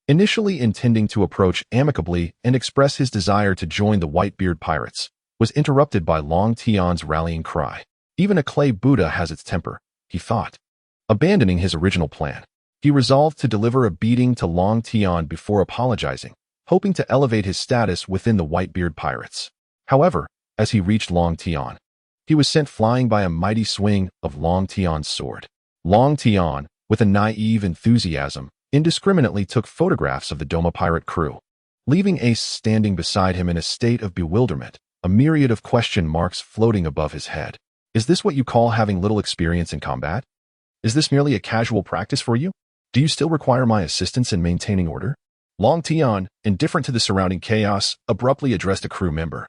initially intending to approach amicably and express his desire to join the Whitebeard pirates, was interrupted by Long Tian's rallying cry. Even a clay Buddha has its temper, he thought. Abandoning his original plan, he resolved to deliver a beating to Long Tian before apologizing, hoping to elevate his status within the Whitebeard pirates. However, as he reached Long Tian, he was sent flying by a mighty swing of Long Tian's sword. Long Tian, with a naive enthusiasm, indiscriminately took photographs of the Doma pirate crew, leaving Ace standing beside him in a state of bewilderment, a myriad of question marks floating above his head. Is this what you call having little experience in combat? Is this merely a casual practice for you? Do you still require my assistance in maintaining order? Long Tian, indifferent to the surrounding chaos, abruptly addressed a crew member,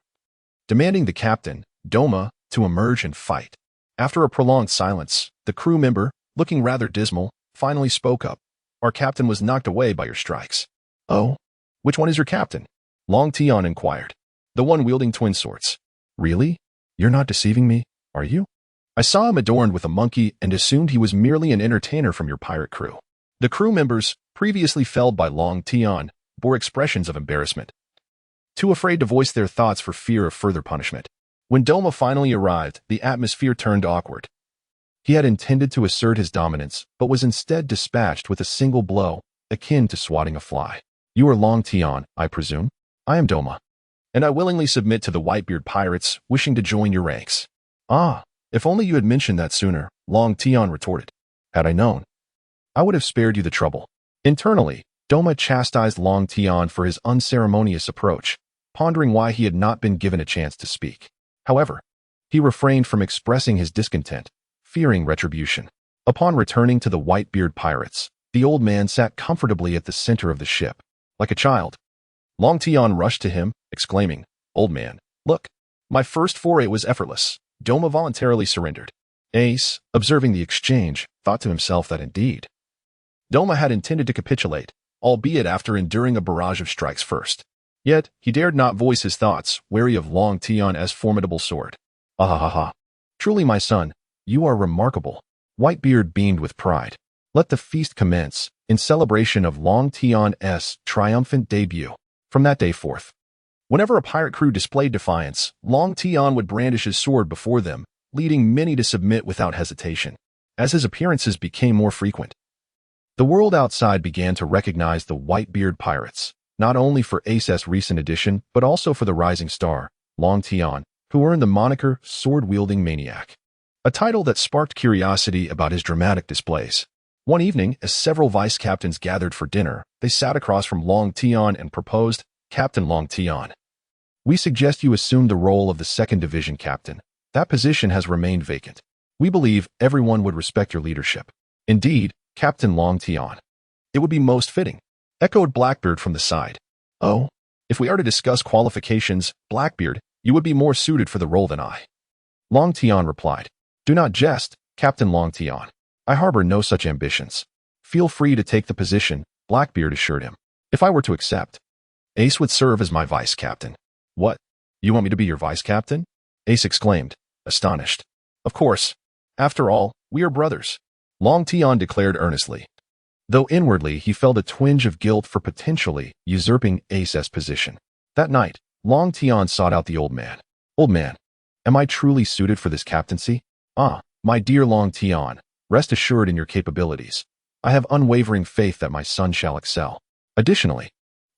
demanding the captain, Doma, to emerge and fight. After a prolonged silence, the crew member, looking rather dismal, finally spoke up. Our captain was knocked away by your strikes. Oh? Which one is your captain? Long Tian inquired. The one wielding twin swords. Really? You're not deceiving me, are you? I saw him adorned with a monkey and assumed he was merely an entertainer from your pirate crew. The crew members, previously felled by Long Tian, bore expressions of embarrassment, too afraid to voice their thoughts for fear of further punishment. When Doma finally arrived, the atmosphere turned awkward. He had intended to assert his dominance, but was instead dispatched with a single blow, akin to swatting a fly. You are Long Tian, I presume? I am Doma, and I willingly submit to the Whitebeard pirates, wishing to join your ranks. Ah, if only you had mentioned that sooner, Long Tian retorted. Had I known, I would have spared you the trouble. Internally, Doma chastised Long Tian for his unceremonious approach, pondering why he had not been given a chance to speak. However, he refrained from expressing his discontent, fearing retribution. Upon returning to the Whitebeard pirates, the old man sat comfortably at the center of the ship, like a child. Long Tian rushed to him, exclaiming, Old man, look, my first foray was effortless. Doma voluntarily surrendered. Ace, observing the exchange, thought to himself that indeed Doma had intended to capitulate, albeit after enduring a barrage of strikes first. Yet, he dared not voice his thoughts, wary of Long Tian's formidable sword. Ahahaha. Truly, my son, you are remarkable. Whitebeard beamed with pride. Let the feast commence, in celebration of Long Tian's triumphant debut. From that day forth, whenever a pirate crew displayed defiance, Long Tian would brandish his sword before them, leading many to submit without hesitation. As his appearances became more frequent, the world outside began to recognize the Whitebeard pirates, not only for Ace's recent addition, but also for the rising star, Long Tian, who earned the moniker Sword-Wielding Maniac, a title that sparked curiosity about his dramatic displays. One evening, as several vice captains gathered for dinner, they sat across from Long Tian and proposed, Captain Long Tian, we suggest you assume the role of the 2nd Division captain. That position has remained vacant. We believe everyone would respect your leadership. Indeed, Captain Long Tian. It would be most fitting, echoed Blackbeard from the side. Oh, if we are to discuss qualifications, Blackbeard, you would be more suited for the role than I. Long Tian replied. Do not jest, Captain Long Tian. I harbor no such ambitions. Feel free to take the position, Blackbeard assured him. If I were to accept, Ace would serve as my vice captain. What? You want me to be your vice captain? Ace exclaimed, astonished. Of course. After all, we are brothers, Long Tian declared earnestly, though inwardly he felt a twinge of guilt for potentially usurping Ace's position. That night, Long Tian sought out the old man. Old man, am I truly suited for this captaincy? Ah, my dear Long Tian, rest assured in your capabilities. I have unwavering faith that my son shall excel. Additionally,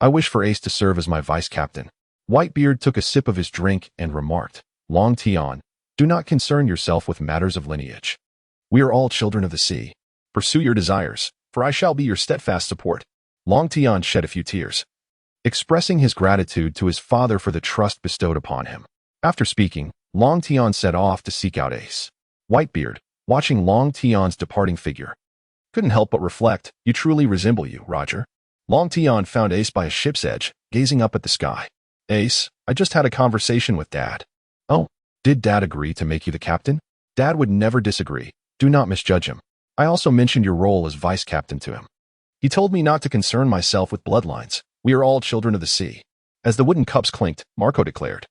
I wish for Ace to serve as my vice captain. Whitebeard took a sip of his drink and remarked, Long Tian, do not concern yourself with matters of lineage. We are all children of the sea. Pursue your desires, for I shall be your steadfast support. Long Tian shed a few tears, expressing his gratitude to his father for the trust bestowed upon him. After speaking, Long Tian set off to seek out Ace. Whitebeard, watching Long Tian's departing figure, couldn't help but reflect, you truly resemble you, Roger. Long Tian found Ace by a ship's edge, gazing up at the sky. Ace, I just had a conversation with Dad. Oh, did Dad agree to make you the captain? Dad would never disagree. Do not misjudge him. I also mentioned your role as vice captain to him. He told me not to concern myself with bloodlines. We are all children of the sea. As the wooden cups clinked, Marco declared.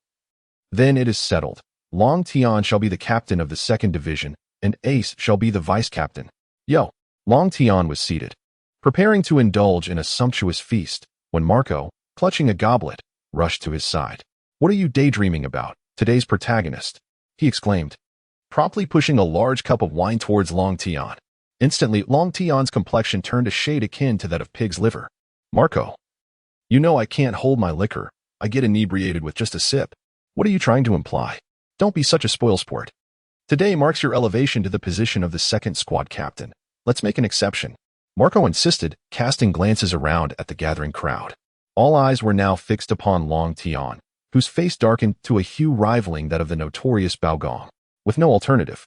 Then it is settled. Long Tian shall be the captain of the 2nd Division, and Ace shall be the vice captain. Yo! Long Tian was seated, preparing to indulge in a sumptuous feast, when Marco, clutching a goblet, rushed to his side. What are you daydreaming about, today's protagonist? He exclaimed, promptly pushing a large cup of wine towards Long Tian. Instantly, Long Tian's complexion turned a shade akin to that of pig's liver. Marco, you know I can't hold my liquor. I get inebriated with just a sip. What are you trying to imply? Don't be such a spoilsport. Today marks your elevation to the position of the 2nd squad captain. Let's make an exception. Marco insisted, casting glances around at the gathering crowd. All eyes were now fixed upon Long Tian, whose face darkened to a hue rivaling that of the notorious Baogong. With no alternative,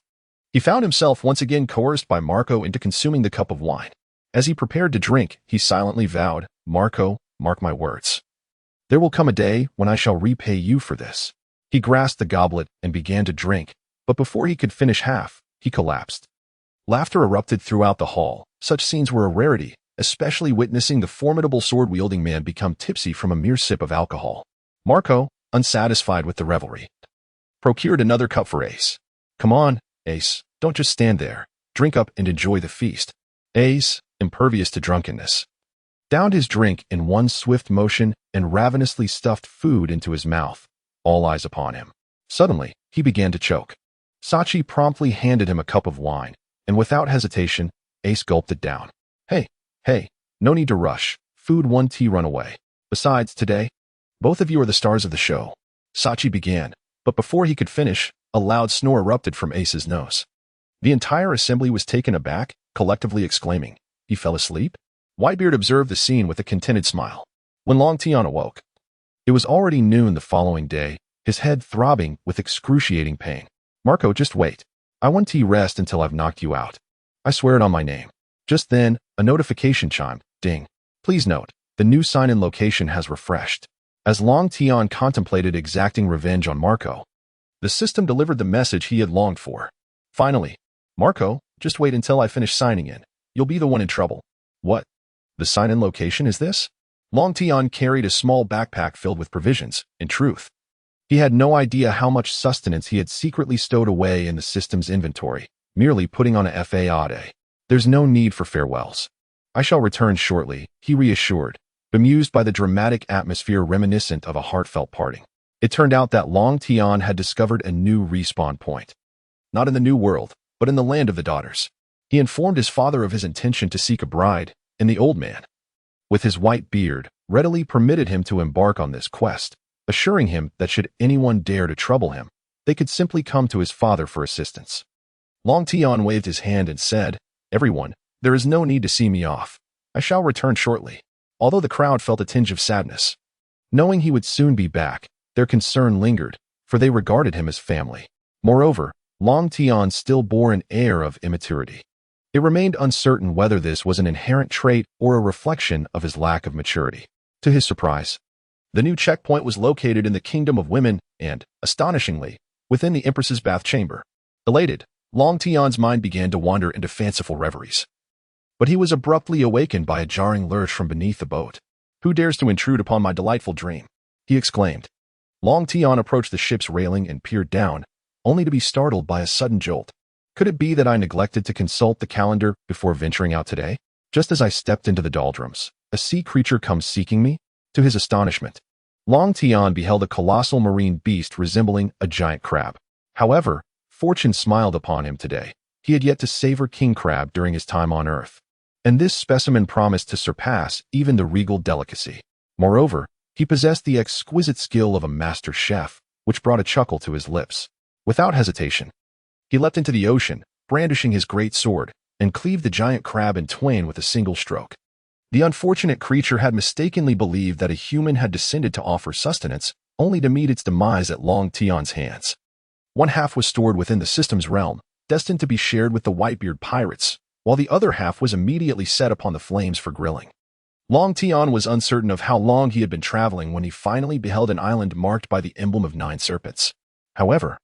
he found himself once again coerced by Marco into consuming the cup of wine. As he prepared to drink, he silently vowed, Marco, mark my words. There will come a day when I shall repay you for this. He grasped the goblet and began to drink, but before he could finish half, he collapsed. Laughter erupted throughout the hall. Such scenes were a rarity, especially witnessing the formidable sword-wielding man become tipsy from a mere sip of alcohol. Marco, unsatisfied with the revelry, procured another cup for Ace. Come on, Ace, don't just stand there. Drink up and enjoy the feast. Ace, impervious to drunkenness, downed his drink in one swift motion and ravenously stuffed food into his mouth, all eyes upon him. Suddenly, he began to choke. Sachi promptly handed him a cup of wine, and without hesitation, Ace gulped it down. Hey, no need to rush. Food 1 tea run away. Besides, today, both of you are the stars of the show. Sachi began, but before he could finish, a loud snore erupted from Ace's nose. The entire assembly was taken aback, collectively exclaiming, "He fell asleep?" Whitebeard observed the scene with a contented smile. When Long Tian awoke, it was already noon the following day, his head throbbing with excruciating pain. "Marco, just wait. I want tea rest until I've knocked you out. I swear it on my name." Just then, a notification chimed. Ding. Please note, the new sign-in location has refreshed. As Long Tian contemplated exacting revenge on Marco, the system delivered the message he had longed for. Finally, "Marco, just wait until I finish signing in. You'll be the one in trouble." "What? The sign-in location is this?" Long Tian carried a small backpack filled with provisions. In truth, he had no idea how much sustenance he had secretly stowed away in the system's inventory, merely putting on a FAAD. "There's no need for farewells. I shall return shortly," he reassured, bemused by the dramatic atmosphere reminiscent of a heartfelt parting. It turned out that Long Tian had discovered a new respawn point. Not in the New World, but in the Land of the Daughters. He informed his father of his intention to seek a bride, and the old man, with his white beard, readily permitted him to embark on this quest, assuring him that should anyone dare to trouble him, they could simply come to his father for assistance. Long Tian waved his hand and said, "Everyone, there is no need to see me off. I shall return shortly." Although the crowd felt a tinge of sadness, knowing he would soon be back, their concern lingered, for they regarded him as family. Moreover, Long Tian still bore an air of immaturity. It remained uncertain whether this was an inherent trait or a reflection of his lack of maturity. To his surprise, the new checkpoint was located in the Kingdom of Women and, astonishingly, within the Empress's bath chamber. Elated, Long Tian's mind began to wander into fanciful reveries. But he was abruptly awakened by a jarring lurch from beneath the boat. "Who dares to intrude upon my delightful dream?" he exclaimed. Long Tian approached the ship's railing and peered down, only to be startled by a sudden jolt. "Could it be that I neglected to consult the calendar before venturing out today? Just as I stepped into the doldrums, a sea creature comes seeking me?" To his astonishment, Long Tian beheld a colossal marine beast resembling a giant crab. However, fortune smiled upon him today. He had yet to savor king crab during his time on Earth, and this specimen promised to surpass even the regal delicacy. Moreover, he possessed the exquisite skill of a master chef, which brought a chuckle to his lips. Without hesitation, he leapt into the ocean, brandishing his great sword, and cleaved the giant crab in twain with a single stroke. The unfortunate creature had mistakenly believed that a human had descended to offer sustenance, only to meet its demise at Long Tian's hands. One half was stored within the system's realm, destined to be shared with the Whitebeard pirates, while the other half was immediately set upon the flames for grilling. Long Tian was uncertain of how long he had been traveling when he finally beheld an island marked by the emblem of 9 serpents. However,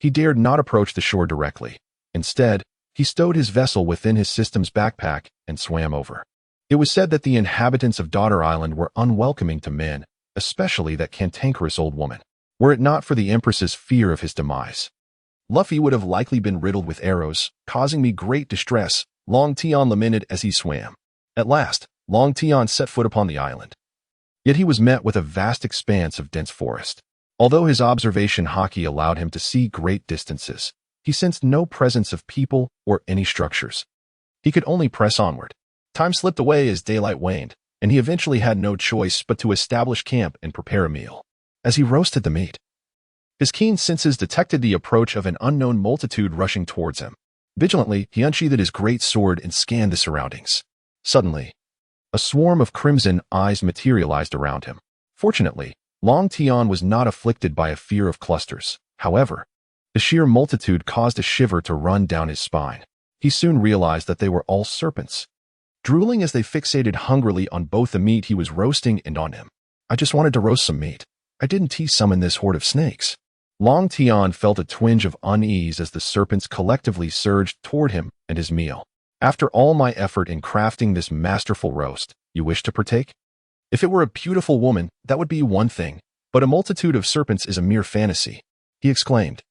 he dared not approach the shore directly. Instead, he stowed his vessel within his system's backpack and swam over. It was said that the inhabitants of Daughter Island were unwelcoming to men, especially that cantankerous old woman. Were it not for the Empress's fear of his demise, Luffy would have likely been riddled with arrows, causing me great distress, Long Tian lamented as he swam. At last, Long Tian set foot upon the island. Yet he was met with a vast expanse of dense forest. Although his observation haki allowed him to see great distances, he sensed no presence of people or any structures. He could only press onward. Time slipped away as daylight waned, and he eventually had no choice but to establish camp and prepare a meal. As he roasted the meat, his keen senses detected the approach of an unknown multitude rushing towards him. Vigilantly, he unsheathed his great sword and scanned the surroundings. Suddenly, a swarm of crimson eyes materialized around him. Fortunately, Long Tian was not afflicted by a fear of clusters. However, the sheer multitude caused a shiver to run down his spine. He soon realized that they were all serpents, drooling as they fixated hungrily on both the meat he was roasting and on him. "I just wanted to roast some meat. I didn't summon this horde of snakes." Long Tian felt a twinge of unease as the serpents collectively surged toward him and his meal. "After all my effort in crafting this masterful roast, you wish to partake? If it were a beautiful woman, that would be one thing, but a multitude of serpents is a mere fantasy," he exclaimed,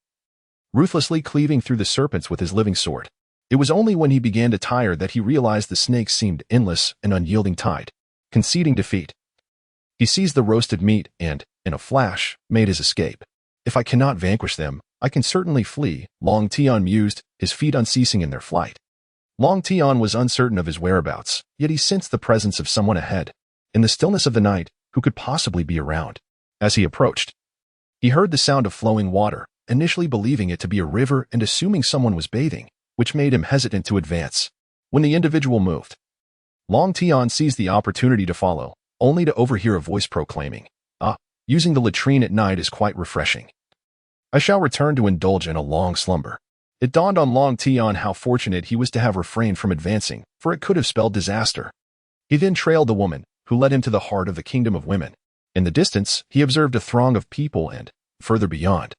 ruthlessly cleaving through the serpents with his living sword. It was only when he began to tire that he realized the snakes seemed endless and unyielding tide. Conceding defeat, he seized the roasted meat and, in a flash, made his escape. If I cannot vanquish them, I can certainly flee, Long Tian mused, his feet unceasing in their flight. Long Tian was uncertain of his whereabouts, yet he sensed the presence of someone ahead. In the stillness of the night, who could possibly be around? As he approached, he heard the sound of flowing water, initially believing it to be a river and assuming someone was bathing, which made him hesitant to advance. When the individual moved, Long Tian seized the opportunity to follow, only to overhear a voice proclaiming, using the latrine at night is quite refreshing. I shall return to indulge in a long slumber. It dawned on Long Tian how fortunate he was to have refrained from advancing, for it could have spelled disaster. He then trailed the woman, who led him to the heart of the kingdom of women. In the distance, he observed a throng of people and, further beyond,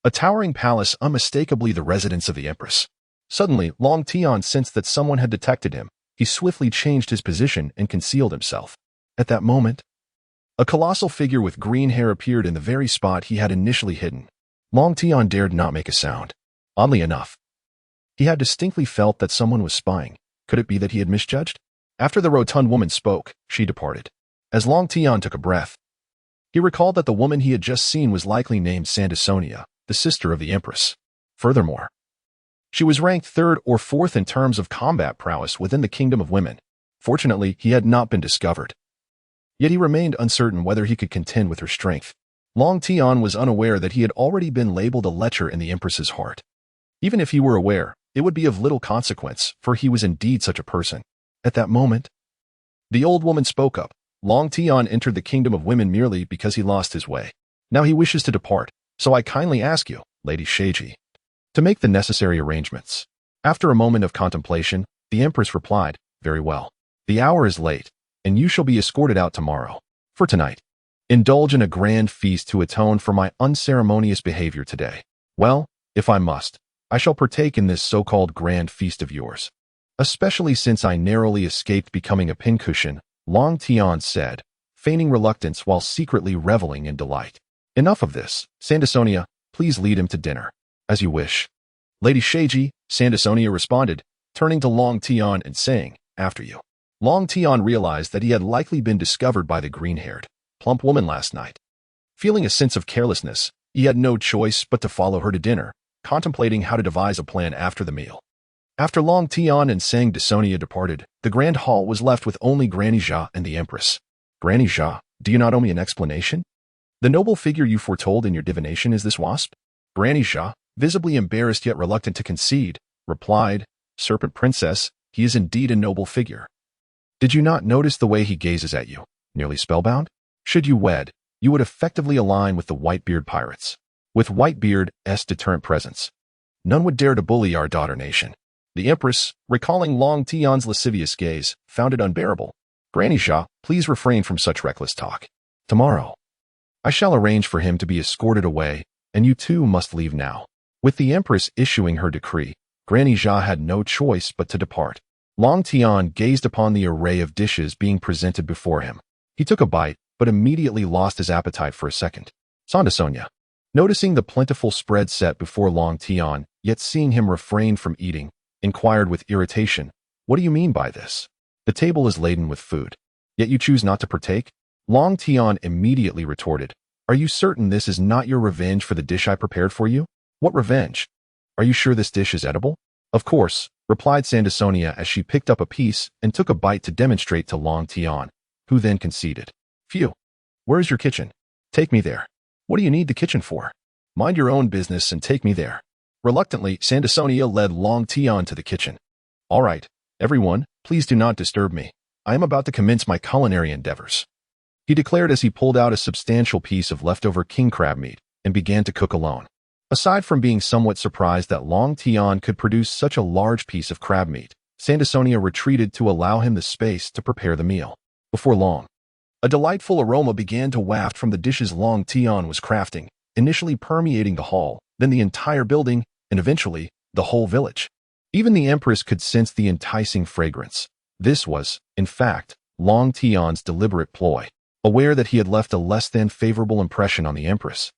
a towering palace unmistakably the residence of the Empress. Suddenly, Long Tian sensed that someone had detected him. He swiftly changed his position and concealed himself. At that moment, a colossal figure with green hair appeared in the very spot he had initially hidden. Long Tian dared not make a sound. Oddly enough, he had distinctly felt that someone was spying. Could it be that he had misjudged? After the rotund woman spoke, she departed. As Long Tian took a breath, he recalled that the woman he had just seen was likely named Sandasonia, the sister of the Empress. Furthermore, she was ranked 3rd or 4th in terms of combat prowess within the kingdom of women. Fortunately, he had not been discovered. Yet he remained uncertain whether he could contend with her strength. Long Tian was unaware that he had already been labeled a lecher in the Empress's heart. Even if he were aware, it would be of little consequence, for he was indeed such a person. At that moment, the old woman spoke up. Long Tian entered the kingdom of women merely because he lost his way. Now he wishes to depart, so I kindly ask you, Lady Sheiji, to make the necessary arrangements. After a moment of contemplation, the Empress replied, very well. The hour is late, and you shall be escorted out tomorrow. For tonight, indulge in a grand feast to atone for my unceremonious behavior today. Well, if I must, I shall partake in this so-called grand feast of yours. Especially since I narrowly escaped becoming a pincushion, Long Tian said, feigning reluctance while secretly reveling in delight. Enough of this, Sandasonia, please lead him to dinner. As you wish. Lady Sheiji, Sandasonia responded, turning to Long Tian and saying, after you. Long Tian realized that he had likely been discovered by the green-haired, plump woman last night. Feeling a sense of carelessness, he had no choice but to follow her to dinner, contemplating how to devise a plan after the meal. After Long Tian and Sandasonia departed, the grand hall was left with only Granny Jia and the Empress. Granny Jia, do you not owe me an explanation? The noble figure you foretold in your divination is this wasp? Granny Jia, visibly embarrassed yet reluctant to concede, replied, Serpent Princess, he is indeed a noble figure. Did you not notice the way he gazes at you, nearly spellbound? Should you wed, you would effectively align with the Whitebeard pirates. With Whitebeard's deterrent presence, none would dare to bully our daughter nation. The Empress, recalling Long Tian's lascivious gaze, found it unbearable. Granny Jia, please refrain from such reckless talk. Tomorrow, I shall arrange for him to be escorted away, and you too must leave now. With the Empress issuing her decree, Granny Jia had no choice but to depart. Long Tian gazed upon the array of dishes being presented before him. He took a bite, but immediately lost his appetite for a second. Sandasonia, noticing the plentiful spread set before Long Tian, yet seeing him refrain from eating, inquired with irritation, what do you mean by this? The table is laden with food, yet you choose not to partake? Long Tian immediately retorted, are you certain this is not your revenge for the dish I prepared for you? What revenge? Are you sure this dish is edible? Of course, replied Sandasonia as she picked up a piece and took a bite to demonstrate to Long Tian, who then conceded. Phew, where is your kitchen? Take me there. What do you need the kitchen for? Mind your own business and take me there. Reluctantly, Sandasonia led Long Tian to the kitchen. All right, everyone, please do not disturb me. I am about to commence my culinary endeavors, he declared as he pulled out a substantial piece of leftover king crab meat and began to cook alone. Aside from being somewhat surprised that Long Tian could produce such a large piece of crab meat, Sandasonia retreated to allow him the space to prepare the meal. Before long, a delightful aroma began to waft from the dishes Long Tian was crafting, initially permeating the hall, then the entire building, and eventually, the whole village. Even the Empress could sense the enticing fragrance. This was, in fact, Long Tian's deliberate ploy. Aware that he had left a less than favorable impression on the Empress,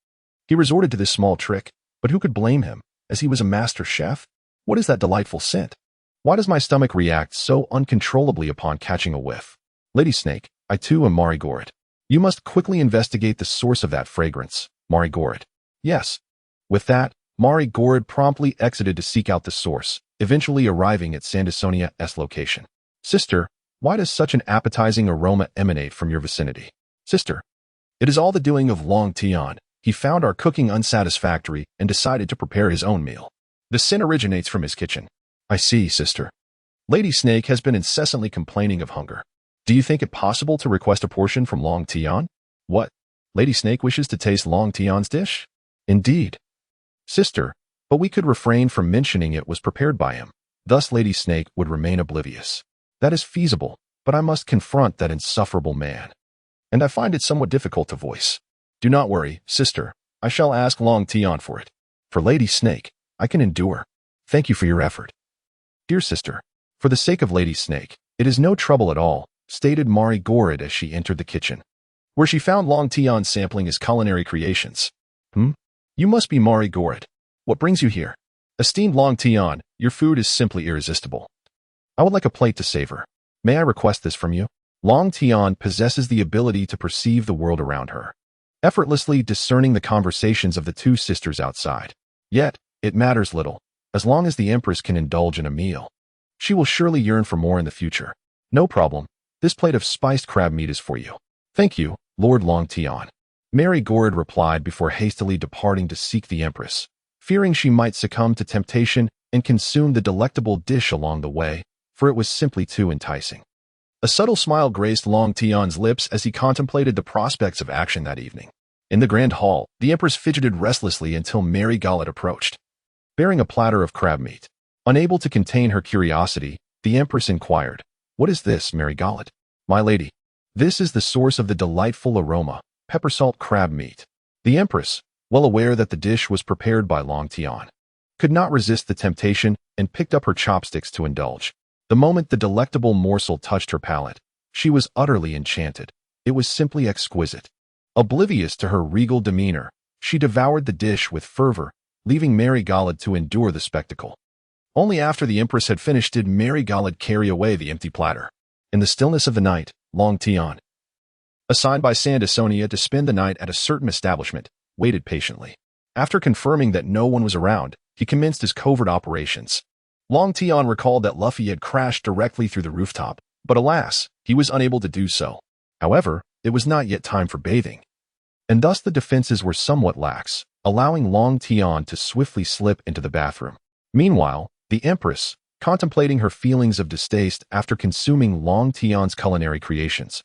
he resorted to this small trick, but who could blame him, as he was a master chef? What is that delightful scent? Why does my stomach react so uncontrollably upon catching a whiff? Lady Snake, I too am Marineford. You must quickly investigate the source of that fragrance, Marineford. Yes. With that, Marineford promptly exited to seek out the source, eventually arriving at Sandisonia's location. Sister, why does such an appetizing aroma emanate from your vicinity? Sister, it is all the doing of Long Tian. He found our cooking unsatisfactory and decided to prepare his own meal. The sin originates from his kitchen. I see, sister. Lady Snake has been incessantly complaining of hunger. Do you think it possible to request a portion from Long Tian? What? Lady Snake wishes to taste Long Tian's dish? Indeed. Sister, but we could refrain from mentioning it was prepared by him. Thus Lady Snake would remain oblivious. That is feasible, but I must confront that insufferable man. And I find it somewhat difficult to voice. Do not worry, sister. I shall ask Long Tian for it. For Lady Snake, I can endure. Thank you for your effort. Dear sister, for the sake of Lady Snake, it is no trouble at all, stated Marineford as she entered the kitchen, where she found Long Tian sampling his culinary creations. You must be Marineford. What brings you here? Esteemed Long Tian, your food is simply irresistible. I would like a plate to savor. May I request this from you? Long Tian possesses the ability to perceive the world around her, effortlessly discerning the conversations of the two sisters outside. Yet, it matters little. As long as the Empress can indulge in a meal, she will surely yearn for more in the future. No problem. This plate of spiced crab meat is for you. Thank you, Lord Long Tian. Marineford replied before hastily departing to seek the Empress, fearing she might succumb to temptation and consume the delectable dish along the way, for it was simply too enticing. A subtle smile graced Long Tian's lips as he contemplated the prospects of action that evening. In the grand hall, the Empress fidgeted restlessly until Marineford approached, bearing a platter of crab meat. Unable to contain her curiosity, the Empress inquired, "What is this, Marineford?" "My lady, this is the source of the delightful aroma, pepper salt crab meat." The Empress, well aware that the dish was prepared by Long Tian, could not resist the temptation and picked up her chopsticks to indulge. The moment the delectable morsel touched her palate, she was utterly enchanted. It was simply exquisite. Oblivious to her regal demeanor, she devoured the dish with fervor, leaving Marineford to endure the spectacle. Only after the Empress had finished did Marineford carry away the empty platter. In the stillness of the night, Long Tian, assigned by Sandisonia to spend the night at a certain establishment, waited patiently. After confirming that no one was around, he commenced his covert operations. Long Tian recalled that Luffy had crashed directly through the rooftop, but alas, he was unable to do so. However, it was not yet time for bathing, and thus the defenses were somewhat lax, allowing Long Tian to swiftly slip into the bathroom. Meanwhile, the Empress, contemplating her feelings of distaste after consuming Long Tian's culinary creations,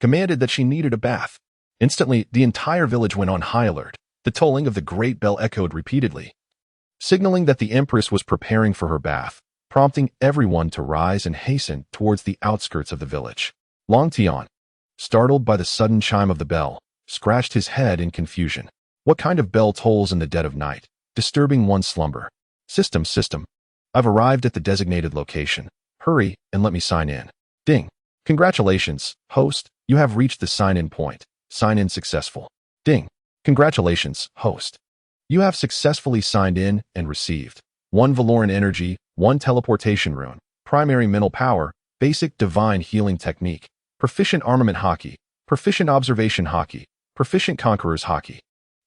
commanded that she needed a bath. Instantly, the entire village went on high alert. The tolling of the great bell echoed repeatedly, signaling that the Empress was preparing for her bath, prompting everyone to rise and hasten towards the outskirts of the village. Long Tian, startled by the sudden chime of the bell, scratched his head in confusion. What kind of bell tolls in the dead of night, disturbing one's slumber? System. I've arrived at the designated location. Hurry and let me sign in. Ding. Congratulations, host. You have reached the sign-in point. Sign-in successful. Ding. Congratulations, host. You have successfully signed in and received 1 Valoran energy, 1 teleportation rune, primary mental power, basic divine healing technique, proficient armament hockey, proficient observation hockey, proficient conqueror's hockey,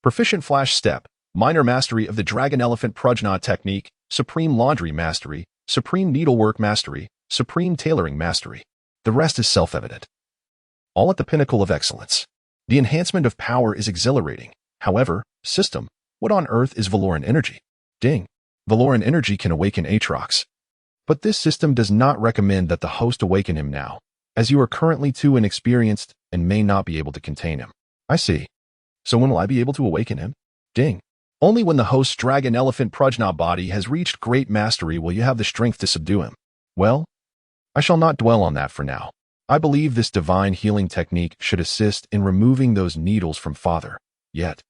proficient flash step, minor mastery of the dragon elephant prajna technique, supreme laundry mastery, supreme needlework mastery, supreme tailoring mastery. The rest is self-evident. All at the pinnacle of excellence. The enhancement of power is exhilarating. However, system, what on earth is Valoran energy? Ding. Valoran energy can awaken Aatrox. But this system does not recommend that the host awaken him now, as you are currently too inexperienced and may not be able to contain him. I see. So when will I be able to awaken him? Ding. Only when the host's dragon elephant prajna body has reached great mastery will you have the strength to subdue him. Well, I shall not dwell on that for now. I believe this divine healing technique should assist in removing those needles from father. Yet,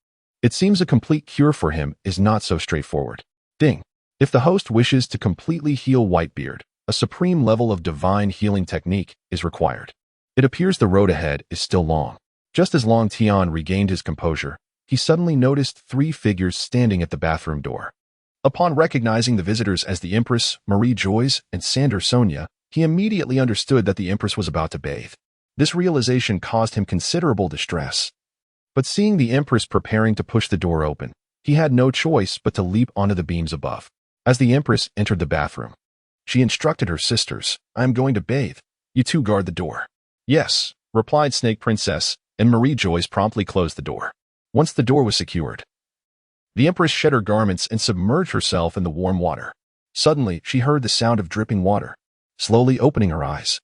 it seems a complete cure for him is not so straightforward. Ding. If the host wishes to completely heal Whitebeard, a supreme level of divine healing technique is required. It appears the road ahead is still long. Just as Long Tian regained his composure, he suddenly noticed 3 figures standing at the bathroom door. Upon recognizing the visitors as the Empress, Mariejois, and Sander Sonia, he immediately understood that the Empress was about to bathe. This realization caused him considerable distress. But seeing the Empress preparing to push the door open, he had no choice but to leap onto the beams above. As the Empress entered the bathroom, she instructed her sisters, "I am going to bathe. You two guard the door." "Yes," replied Snake Princess, and Mariejois promptly closed the door. Once the door was secured, the Empress shed her garments and submerged herself in the warm water. Suddenly, she heard the sound of dripping water. Slowly opening her eyes,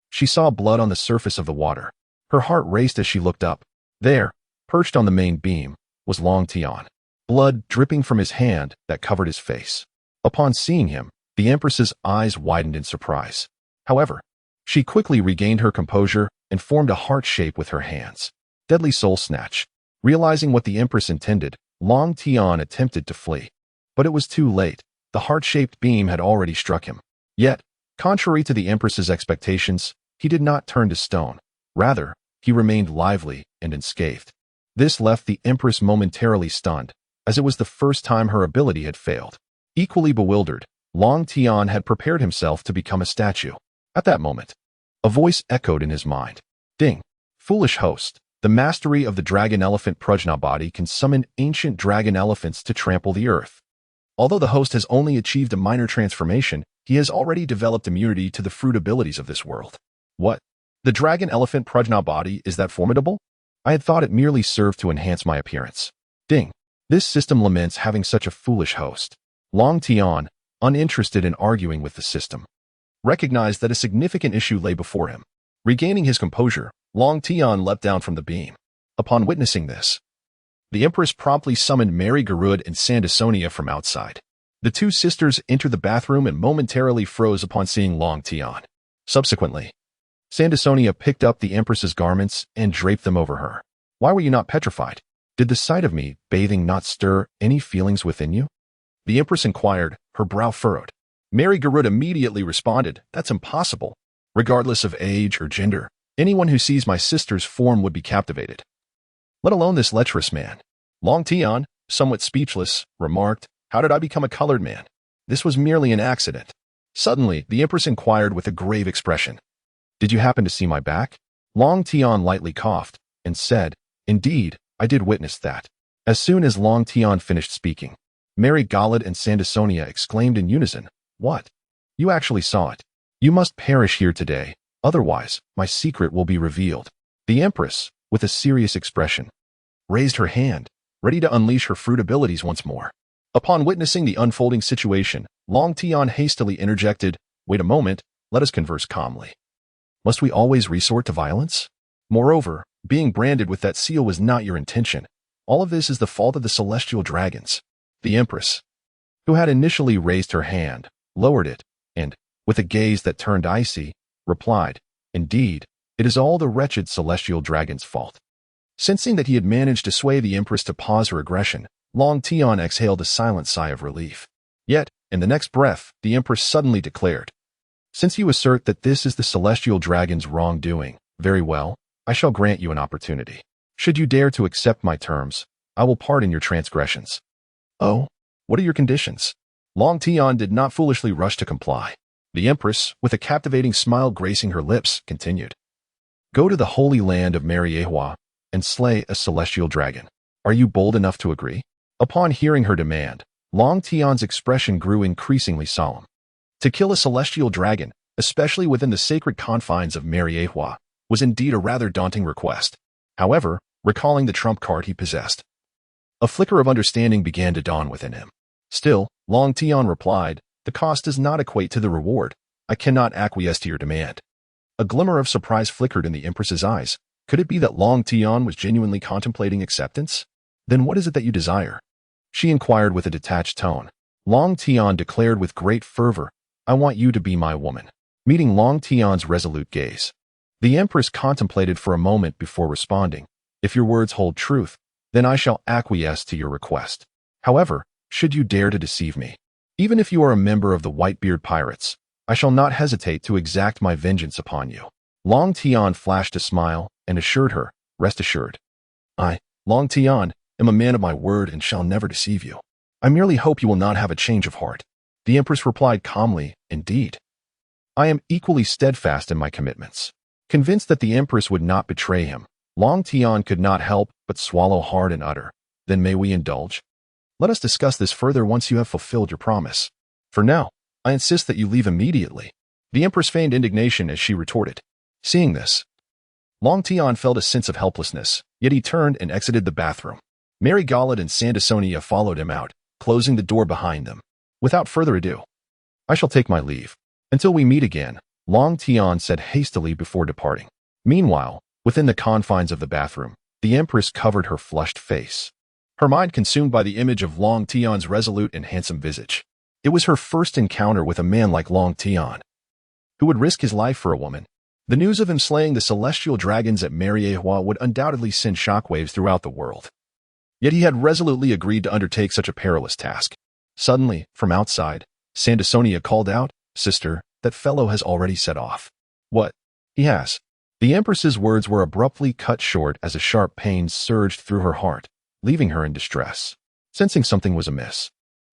she saw blood on the surface of the water. Her heart raced as she looked up. There, perched on the main beam, was Long Tian, blood dripping from his hand that covered his face. Upon seeing him, the Empress's eyes widened in surprise. However, she quickly regained her composure and formed a heart shape with her hands. Deadly soul snatch. Realizing what the Empress intended, Long Tian attempted to flee. But it was too late. The heart-shaped beam had already struck him. Yet, contrary to the Empress's expectations, he did not turn to stone. Rather, he remained lively and unscathed. This left the Empress momentarily stunned, as it was the first time her ability had failed. Equally bewildered, Long Tian had prepared himself to become a statue. At that moment, a voice echoed in his mind. "Ding! Foolish host, the mastery of the dragon elephant Prajna body can summon ancient dragon elephants to trample the earth. Although the host has only achieved a minor transformation, he has already developed immunity to the fruit abilities of this world." "What? The dragon elephant Prajna body is that formidable? I had thought it merely served to enhance my appearance." Ding! This system laments having such a foolish host. Long Tian, uninterested in arguing with the system, recognized that a significant issue lay before him. Regaining his composure, Long Tian leapt down from the beam. Upon witnessing this, the Empress promptly summoned Mary Garud and Sandasonia from outside. The two sisters entered the bathroom and momentarily froze upon seeing Long Tian. Subsequently, Sandasonia picked up the Empress's garments and draped them over her. "Why were you not petrified? Did the sight of me bathing not stir any feelings within you?" the Empress inquired, her brow furrowed. Mary Garud immediately responded, "That's impossible. Regardless of age or gender, anyone who sees my sister's form would be captivated. Let alone this lecherous man." Long Tian, somewhat speechless, remarked, "How did I become a colored man? This was merely an accident." Suddenly, the Empress inquired with a grave expression, "Did you happen to see my back?" Long Tian lightly coughed and said, "Indeed, I did witness that." As soon as Long Tian finished speaking, Mary Garud and Sandasonia exclaimed in unison, "What? You actually saw it? You must perish here today, otherwise my secret will be revealed." The Empress, with a serious expression, raised her hand, ready to unleash her fruit abilities once more. Upon witnessing the unfolding situation, Long Tian hastily interjected, "Wait a moment, let us converse calmly. Must we always resort to violence? Moreover, being branded with that seal was not your intention. All of this is the fault of the celestial dragons." The Empress, who had initially raised her hand, lowered it, and, with a gaze that turned icy, replied, "Indeed, it is all the wretched celestial dragon's fault." Sensing that he had managed to sway the Empress to pause her aggression, Long Tian exhaled a silent sigh of relief. Yet, in the next breath, the Empress suddenly declared, "Since you assert that this is the celestial dragon's wrongdoing, very well, I shall grant you an opportunity. Should you dare to accept my terms, I will pardon your transgressions." "Oh, what are your conditions?" Long Tian did not foolishly rush to comply. The Empress, with a captivating smile gracing her lips, continued, "Go to the holy land of Mariejois and slay a celestial dragon. Are you bold enough to agree?" Upon hearing her demand, Long Tian's expression grew increasingly solemn. To kill a celestial dragon, especially within the sacred confines of Mariejois, was indeed a rather daunting request. However, recalling the trump card he possessed, a flicker of understanding began to dawn within him. Still, Long Tian replied, "The cost does not equate to the reward. I cannot acquiesce to your demand." A glimmer of surprise flickered in the Empress's eyes. Could it be that Long Tian was genuinely contemplating acceptance? "Then what is it that you desire?" she inquired with a detached tone. Long Tian declared with great fervor, "I want you to be my woman." Meeting Long Tian's resolute gaze, the Empress contemplated for a moment before responding, "If your words hold truth, then I shall acquiesce to your request. However, should you dare to deceive me, even if you are a member of the Whitebeard pirates, I shall not hesitate to exact my vengeance upon you." Long Tian flashed a smile and assured her, "Rest assured. I, Long Tian, am a man of my word and shall never deceive you." I merely hope you will not have a change of heart. The Empress replied calmly, indeed. I am equally steadfast in my commitments. Convinced that the Empress would not betray him, Long Tian could not help but swallow hard and utter. Then may we indulge? Let us discuss this further once you have fulfilled your promise. For now, I insist that you leave immediately. The Empress feigned indignation as she retorted. Seeing this, Long Tian felt a sense of helplessness, yet he turned and exited the bathroom. Marigold and Sandasonia followed him out, closing the door behind them. Without further ado, I shall take my leave. Until we meet again, Long Tian said hastily before departing. Meanwhile, within the confines of the bathroom, the Empress covered her flushed face, her mind consumed by the image of Long Tian's resolute and handsome visage. It was her first encounter with a man like Long Tian, who would risk his life for a woman. The news of him slaying the celestial dragons at Mariejois would undoubtedly send shockwaves throughout the world. Yet he had resolutely agreed to undertake such a perilous task. Suddenly, from outside, Sandasonia called out, Sister, that fellow has already set off. What? He has. The Empress's words were abruptly cut short as a sharp pain surged through her heart, leaving her in distress. Sensing something was amiss,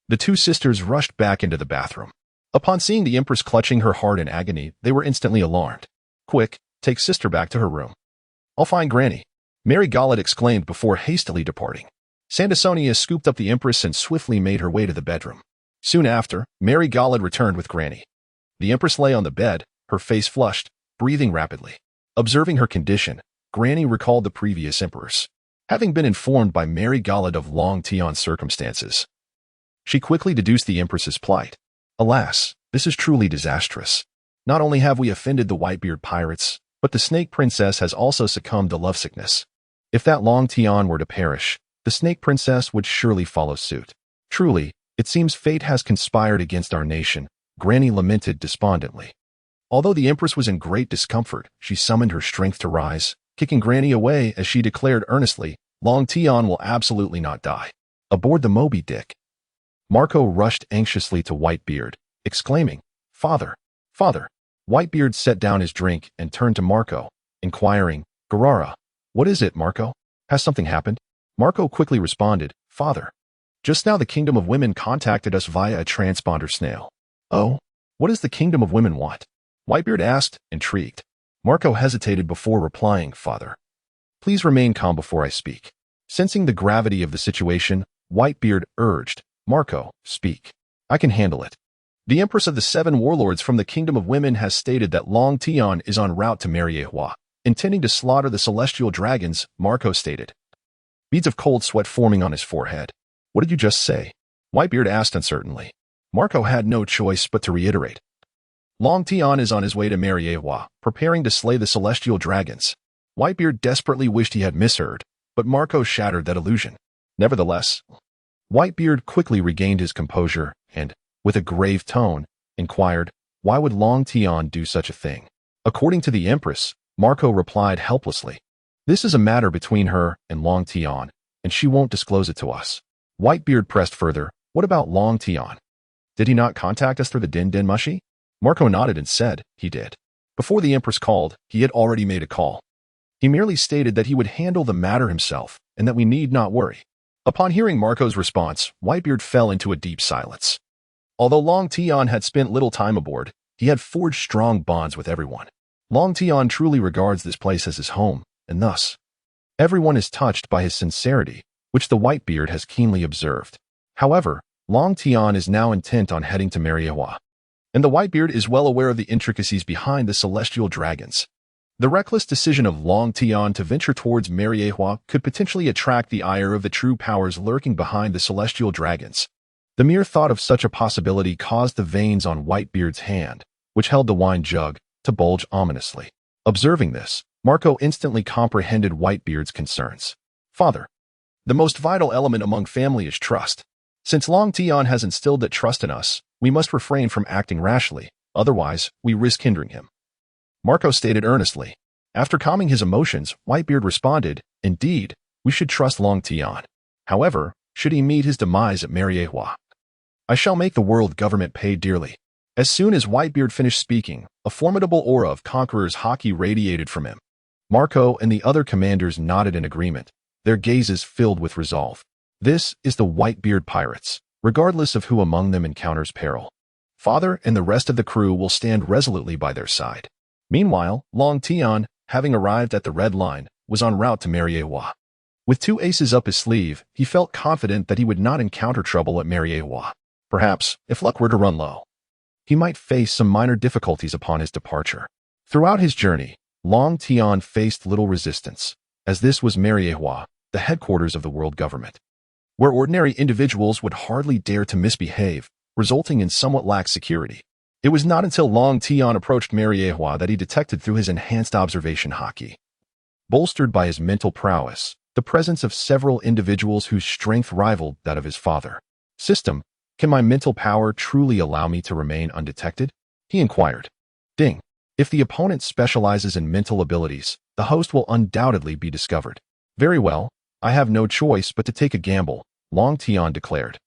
the two sisters rushed back into the bathroom. Upon seeing the Empress clutching her heart in agony, they were instantly alarmed. Quick, take Sister back to her room. I'll find Granny, Marigold exclaimed before hastily departing. Sandasonia scooped up the Empress and swiftly made her way to the bedroom. Soon after, Marigold returned with Granny. The Empress lay on the bed, her face flushed, breathing rapidly. Observing her condition, Granny recalled the previous Empress. Having been informed by Marigold of Long Tian's circumstances, she quickly deduced the Empress's plight. Alas, this is truly disastrous. Not only have we offended the Whitebeard pirates, but the Snake Princess has also succumbed to lovesickness. If that Long Tian were to perish, the Snake Princess would surely follow suit. Truly, it seems fate has conspired against our nation, Granny lamented despondently. Although the Empress was in great discomfort, she summoned her strength to rise, kicking Granny away as she declared earnestly, Long Tian will absolutely not die. Aboard the Moby Dick, Marco rushed anxiously to Whitebeard, exclaiming, Father, Father. Whitebeard set down his drink and turned to Marco, inquiring, Garara, what is it, Marco? Has something happened? Marco quickly responded, Father. Just now the Kingdom of Women contacted us via a transponder snail. Oh, what does the Kingdom of Women want? Whitebeard asked, intrigued. Marco hesitated before replying, Father. Please remain calm before I speak. Sensing the gravity of the situation, Whitebeard urged, Marco, speak. I can handle it. The Empress of the Seven Warlords from the Kingdom of Women has stated that Long Tian is en route to Mariejois, intending to slaughter the celestial dragons, Marco stated. Beads of cold sweat forming on his forehead. What did you just say? Whitebeard asked uncertainly. Marco had no choice but to reiterate. Long Tian is on his way to Mariejois, preparing to slay the celestial dragons. Whitebeard desperately wished he had misheard, but Marco shattered that illusion. Nevertheless, Whitebeard quickly regained his composure and, with a grave tone, inquired, why would Long Tian do such a thing? According to the Empress, Marco replied helplessly, this is a matter between her and Long Tian, and she won't disclose it to us. Whitebeard pressed further, what about Long Tian? Did he not contact us through the Din Din Mushi? Marco nodded and said, he did. Before the Empress called, he had already made a call. He merely stated that he would handle the matter himself, and that we need not worry. Upon hearing Marco's response, Whitebeard fell into a deep silence. Although Long Tian had spent little time aboard, he had forged strong bonds with everyone. Long Tian truly regards this place as his home, and thus, everyone is touched by his sincerity, which the Whitebeard has keenly observed. However, Long Tian is now intent on heading to Mariejois, and the Whitebeard is well aware of the intricacies behind the celestial dragons. The reckless decision of Long Tian to venture towards Mariejois could potentially attract the ire of the true powers lurking behind the celestial dragons. The mere thought of such a possibility caused the veins on Whitebeard's hand, which held the wine jug, to bulge ominously. Observing this, Marco instantly comprehended Whitebeard's concerns. Father, the most vital element among family is trust. Since Long Tian has instilled that trust in us, we must refrain from acting rashly, otherwise we risk hindering him. Marco stated earnestly. After calming his emotions, Whitebeard responded, indeed, we should trust Long Tian. However, should he meet his demise at Mariejois, I shall make the world government pay dearly. As soon as Whitebeard finished speaking, a formidable aura of conqueror's haki radiated from him. Marco and the other commanders nodded in agreement, their gazes filled with resolve. This is the Whitebeard pirates, regardless of who among them encounters peril. Father and the rest of the crew will stand resolutely by their side. Meanwhile, Long Tian, having arrived at the Red Line, was en route to Mariejois. With 2 aces up his sleeve, he felt confident that he would not encounter trouble at Mariejois. Perhaps, if luck were to run low, he might face some minor difficulties upon his departure. Throughout his journey, Long Tian faced little resistance, as this was Mariejois, the headquarters of the world government, where ordinary individuals would hardly dare to misbehave, resulting in somewhat lax security. It was not until Long Tian approached Mariejois that he detected through his enhanced observation haki, bolstered by his mental prowess, the presence of several individuals whose strength rivaled that of his father. System, can my mental power truly allow me to remain undetected? He inquired. Ding. If the opponent specializes in mental abilities, the host will undoubtedly be discovered. Very well, I have no choice but to take a gamble, Long Tian declared.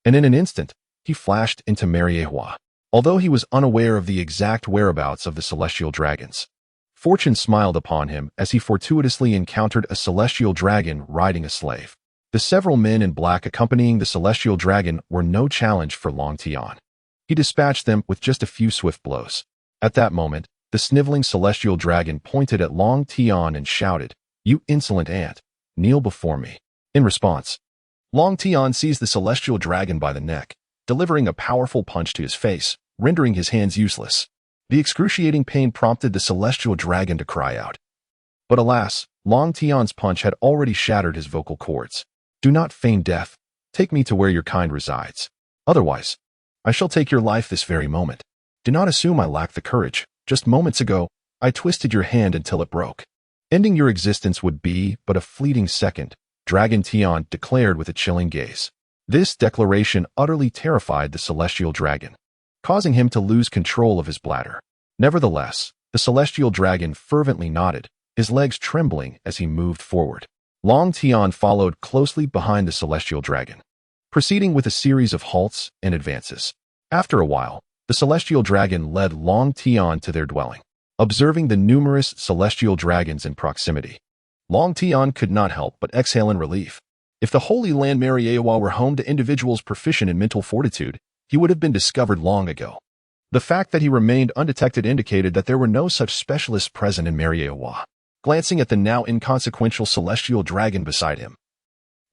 And in an instant, he flashed into Mariejois. Although he was unaware of the exact whereabouts of the celestial dragons, fortune smiled upon him as he fortuitously encountered a celestial dragon riding a slave. The several men in black accompanying the celestial dragon were no challenge for Long Tian. He dispatched them with just a few swift blows. At that moment, the sniveling celestial dragon pointed at Long Tian and shouted, "You insolent ant, kneel before me." In response, Long Tian seized the celestial dragon by the neck, delivering a powerful punch to his face, rendering his hands useless. The excruciating pain prompted the celestial dragon to cry out. But alas, Long Tian's punch had already shattered his vocal cords. Do not feign death. Take me to where your kind resides. Otherwise, I shall take your life this very moment. Do not assume I lack the courage. Just moments ago, I twisted your hand until it broke. Ending your existence would be but a fleeting second, Dragon Tian declared with a chilling gaze. This declaration utterly terrified the celestial dragon, causing him to lose control of his bladder. Nevertheless, the celestial dragon fervently nodded, his legs trembling as he moved forward. Long Tian followed closely behind the celestial dragon, proceeding with a series of halts and advances. After a while, the celestial dragon led Long Tian to their dwelling. Observing the numerous celestial dragons in proximity, Long Tian could not help but exhale in relief. If the Holy Land Mariejois were home to individuals proficient in mental fortitude, he would have been discovered long ago. The fact that he remained undetected indicated that there were no such specialists present in Mariejois. Glancing at the now inconsequential celestial dragon beside him,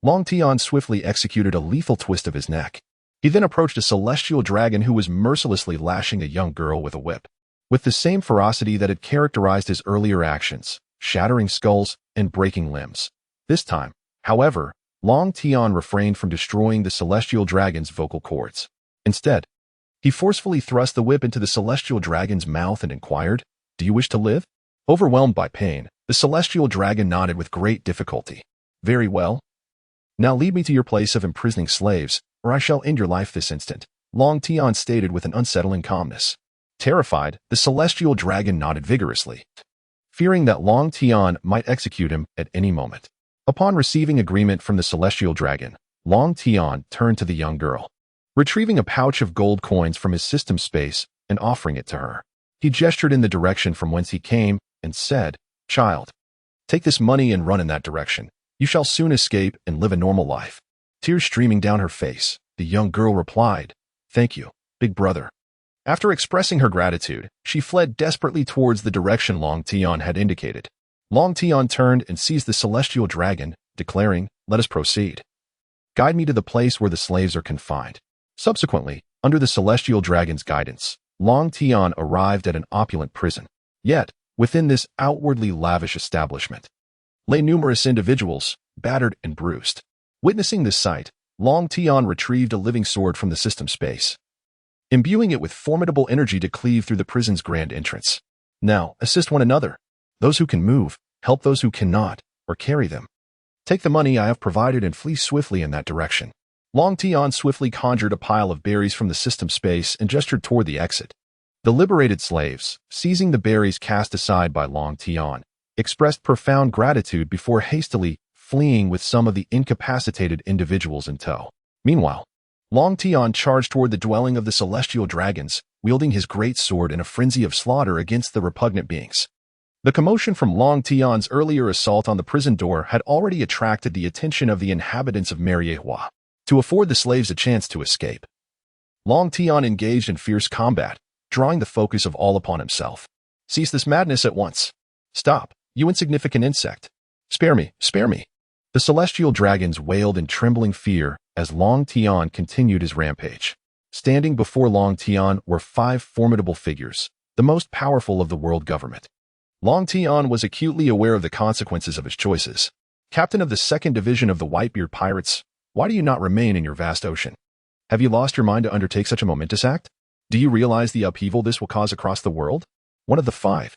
Long Tian swiftly executed a lethal twist of his neck. He then approached a celestial dragon who was mercilessly lashing a young girl with a whip, with the same ferocity that had characterized his earlier actions, shattering skulls and breaking limbs. This time, however, Long Tian refrained from destroying the celestial dragon's vocal cords. Instead, he forcefully thrust the whip into the celestial dragon's mouth and inquired, "Do you wish to live?" Overwhelmed by pain, the celestial dragon nodded with great difficulty. "Very well. Now lead me to your place of imprisoning slaves, or I shall end your life this instant," Long Tian stated with an unsettling calmness. Terrified, the celestial dragon nodded vigorously, fearing that Long Tian might execute him at any moment. Upon receiving agreement from the celestial dragon, Long Tian turned to the young girl, retrieving a pouch of gold coins from his system space and offering it to her. He gestured in the direction from whence he came and said, "Child, take this money and run in that direction. You shall soon escape and live a normal life." Tears streaming down her face, the young girl replied, "Thank you, big brother." After expressing her gratitude, she fled desperately towards the direction Long Tian had indicated. Long Tian turned and seized the celestial dragon, declaring, "Let us proceed. Guide me to the place where the slaves are confined." Subsequently, under the celestial dragon's guidance, Long Tian arrived at an opulent prison. Yet, within this outwardly lavish establishment, lay numerous individuals, battered and bruised. Witnessing this sight, Long Tian retrieved a living sword from the system space, imbuing it with formidable energy to cleave through the prison's grand entrance. "Now, assist one another. Those who can move, help those who cannot, or carry them. Take the money I have provided and flee swiftly in that direction." Long Tian swiftly conjured a pile of berries from the system space and gestured toward the exit. The liberated slaves, seizing the berries cast aside by Long Tian, expressed profound gratitude before hastily fleeing with some of the incapacitated individuals in tow. Meanwhile, Long Tian charged toward the dwelling of the celestial dragons, wielding his great sword in a frenzy of slaughter against the repugnant beings. The commotion from Long Tian's earlier assault on the prison door had already attracted the attention of the inhabitants of Mariejois. to afford the slaves a chance to escape. Long Tian engaged in fierce combat, drawing the focus of all upon himself. Cease this madness at once. Stop, you insignificant insect. Spare me, spare me. The celestial dragons wailed in trembling fear as Long Tian continued his rampage. Standing before Long Tian were 5 formidable figures, the most powerful of the world government. Long Tian was acutely aware of the consequences of his choices. Captain of the 2nd Division of the Whitebeard Pirates, why do you not remain in your vast ocean? Have you lost your mind to undertake such a momentous act? Do you realize the upheaval this will cause across the world? One of the 5.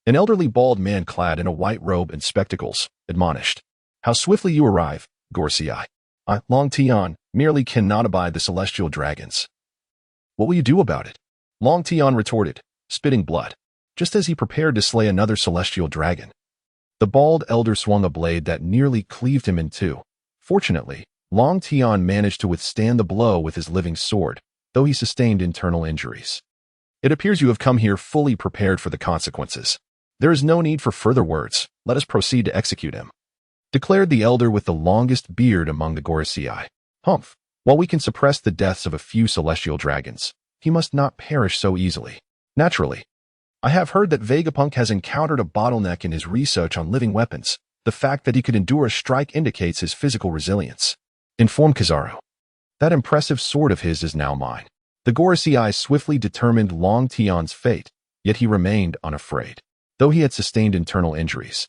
An elderly bald man clad in a white robe and spectacles, admonished. How swiftly you arrive, Gorosei. I, Long Tian, merely cannot abide the celestial dragons. What will you do about it? Long Tian retorted, spitting blood, just as he prepared to slay another celestial dragon. The bald elder swung a blade that nearly cleaved him in two. Fortunately, Long Tian managed to withstand the blow with his living sword, though he sustained internal injuries. It appears you have come here fully prepared for the consequences. There is no need for further words. Let us proceed to execute him, declared the elder with the longest beard among the Gorosei. Humph, while we can suppress the deaths of a few celestial dragons, he must not perish so easily. Naturally. I have heard that Vegapunk has encountered a bottleneck in his research on living weapons. The fact that he could endure a strike indicates his physical resilience. Inform Kizaru. That impressive sword of his is now mine. The Gorosei swiftly determined Long Tian's fate, yet he remained unafraid, though he had sustained internal injuries.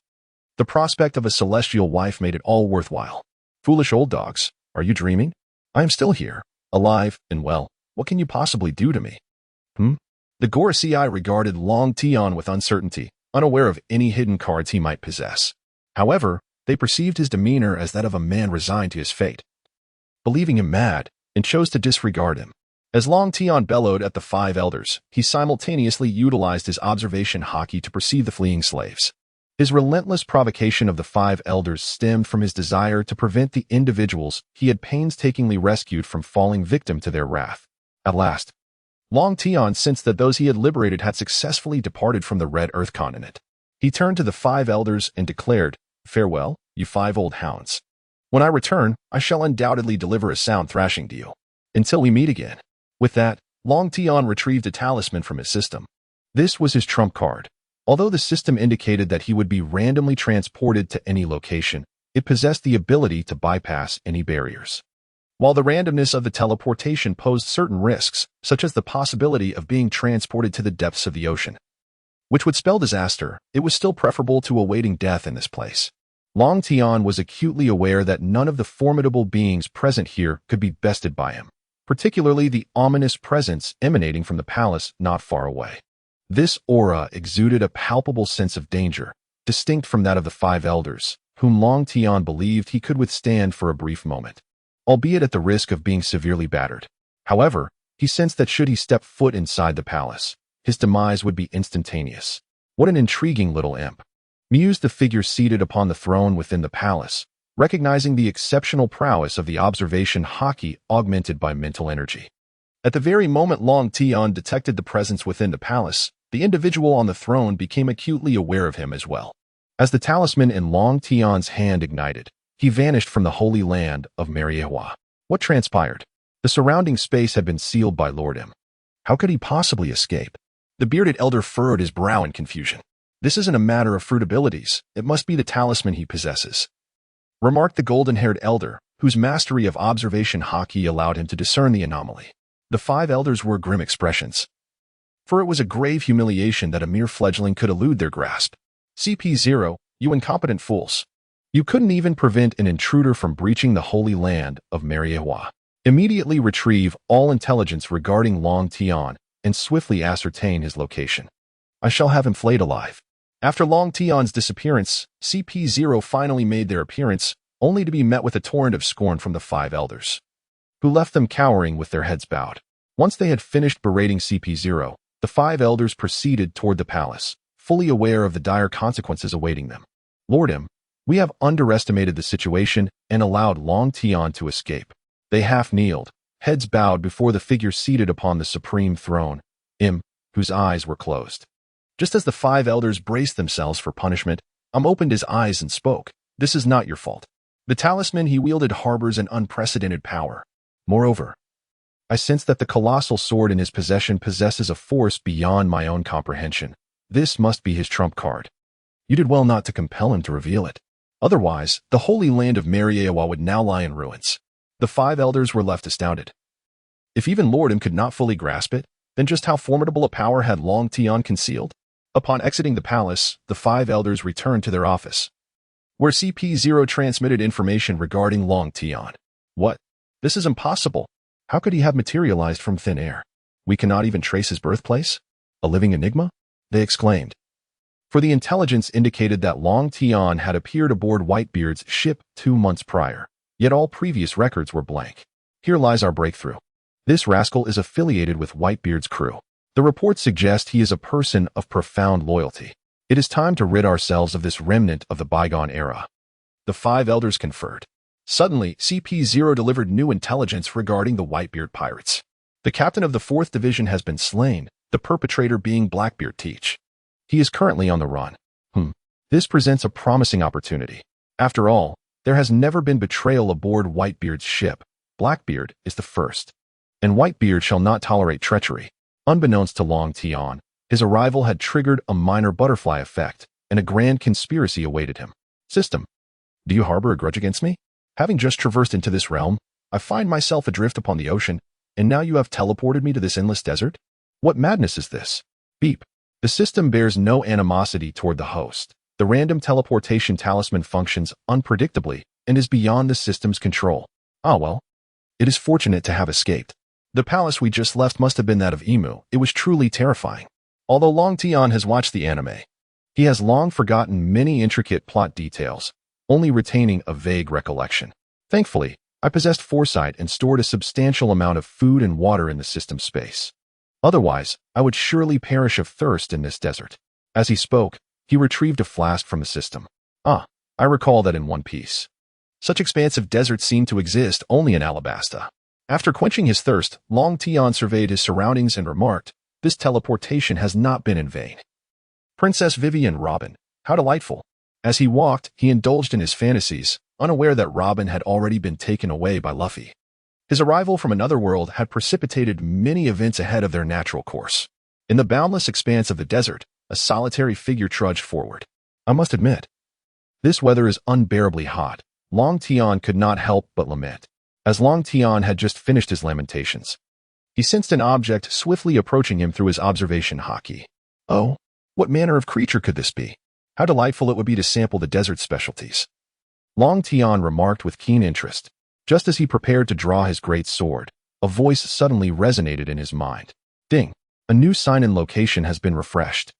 The prospect of a celestial wife made it all worthwhile. Foolish old dogs, are you dreaming? I am still here, alive and well. What can you possibly do to me? The Gorosei regarded Long Tian with uncertainty, unaware of any hidden cards he might possess. However, they perceived his demeanor as that of a man resigned to his fate, believing him mad, and chose to disregard him. As Long Tian bellowed at the 5 elders, he simultaneously utilized his observation haki to perceive the fleeing slaves. His relentless provocation of the 5 elders stemmed from his desire to prevent the individuals he had painstakingly rescued from falling victim to their wrath. At last, Long Tian sensed that those he had liberated had successfully departed from the Red Earth continent. He turned to the 5 elders and declared, Farewell, you 5 old hounds. When I return, I shall undoubtedly deliver a sound thrashing to you. Until we meet again. With that, Long Tian retrieved a talisman from his system. This was his trump card. Although the system indicated that he would be randomly transported to any location, it possessed the ability to bypass any barriers. While the randomness of the teleportation posed certain risks, such as the possibility of being transported to the depths of the ocean, which would spell disaster, it was still preferable to awaiting death in this place. Long Tian was acutely aware that none of the formidable beings present here could be bested by him, particularly the ominous presence emanating from the palace not far away. This aura exuded a palpable sense of danger, distinct from that of the 5 elders, whom Long Tian believed he could withstand for a brief moment, albeit at the risk of being severely battered. However, he sensed that should he step foot inside the palace, his demise would be instantaneous. What an intriguing little imp, mused the figure seated upon the throne within the palace, recognizing the exceptional prowess of the observation haki augmented by mental energy. At the very moment Long Tian detected the presence within the palace, the individual on the throne became acutely aware of him as well. As the talisman in Long Tian's hand ignited, he vanished from the holy land of Mariejois. What transpired? The surrounding space had been sealed by Lord M. How could he possibly escape? The bearded elder furrowed his brow in confusion. This isn't a matter of fruit abilities, it must be the talisman he possesses, remarked the golden-haired elder, whose mastery of observation haki allowed him to discern the anomaly. The 5 elders wore grim expressions, for it was a grave humiliation that a mere fledgling could elude their grasp. CP0, you incompetent fools. You couldn't even prevent an intruder from breaching the holy land of Mariejois. Immediately retrieve all intelligence regarding Long Tian and swiftly ascertain his location. I shall have him flayed alive. After Long Tian's disappearance, CP0 finally made their appearance, only to be met with a torrent of scorn from the 5 elders, who left them cowering with their heads bowed. Once they had finished berating CP0, the 5 elders proceeded toward the palace, fully aware of the dire consequences awaiting them. Lord M, we have underestimated the situation and allowed Long Tian to escape. They half-kneeled, heads bowed before the figure seated upon the supreme throne, M, whose eyes were closed. Just as the 5 elders braced themselves for punishment, opened his eyes and spoke. This is not your fault. The talisman he wielded harbors an unprecedented power. Moreover, I sense that the colossal sword in his possession possesses a force beyond my own comprehension. This must be his trump card. You did well not to compel him to reveal it. Otherwise, the holy land of Mariejois would now lie in ruins. The 5 elders were left astounded. If even Lordum could not fully grasp it, then just how formidable a power had Long Tian concealed? Upon exiting the palace, the 5 elders returned to their office, where CP0 transmitted information regarding Long Tian. What? This is impossible. How could he have materialized from thin air? We cannot even trace his birthplace? A living enigma? They exclaimed. For the intelligence indicated that Long Tian had appeared aboard Whitebeard's ship 2 months prior, yet all previous records were blank. Here lies our breakthrough. This rascal is affiliated with Whitebeard's crew. The reports suggest he is a person of profound loyalty. It is time to rid ourselves of this remnant of the bygone era. The 5 elders conferred. Suddenly, CP0 delivered new intelligence regarding the Whitebeard pirates. The captain of the 4th Division has been slain, the perpetrator being Blackbeard Teach. He is currently on the run. This presents a promising opportunity. After all, there has never been betrayal aboard Whitebeard's ship. Blackbeard is the first. And Whitebeard shall not tolerate treachery. Unbeknownst to Long Tian, his arrival had triggered a minor butterfly effect, and a grand conspiracy awaited him. System, do you harbor a grudge against me? Having just traversed into this realm, I find myself adrift upon the ocean, and now you have teleported me to this endless desert? What madness is this? Beep. The system bears no animosity toward the host. The random teleportation talisman functions unpredictably and is beyond the system's control. Ah well. It is fortunate to have escaped. The palace we just left must have been that of Emu. It was truly terrifying. Although Long Tian has watched the anime, he has long forgotten many intricate plot details, only retaining a vague recollection. Thankfully, I possessed foresight and stored a substantial amount of food and water in the system space. Otherwise, I would surely perish of thirst in this desert. As he spoke, he retrieved a flask from the system. I recall that in One Piece. Such expansive deserts seem to exist only in Alabasta. After quenching his thirst, Long Tian surveyed his surroundings and remarked, "This teleportation has not been in vain." Princess Vivi and Robin, how delightful. As he walked, he indulged in his fantasies, unaware that Robin had already been taken away by Luffy. His arrival from another world had precipitated many events ahead of their natural course. In the boundless expanse of the desert, a solitary figure trudged forward. I must admit, this weather is unbearably hot. Long Tian could not help but lament. As Long Tian had just finished his lamentations, he sensed an object swiftly approaching him through his observation haki. Oh, what manner of creature could this be? How delightful it would be to sample the desert specialties. Long Tian remarked with keen interest. Just as he prepared to draw his great sword, a voice suddenly resonated in his mind. Ding. A new sign-in location has been refreshed.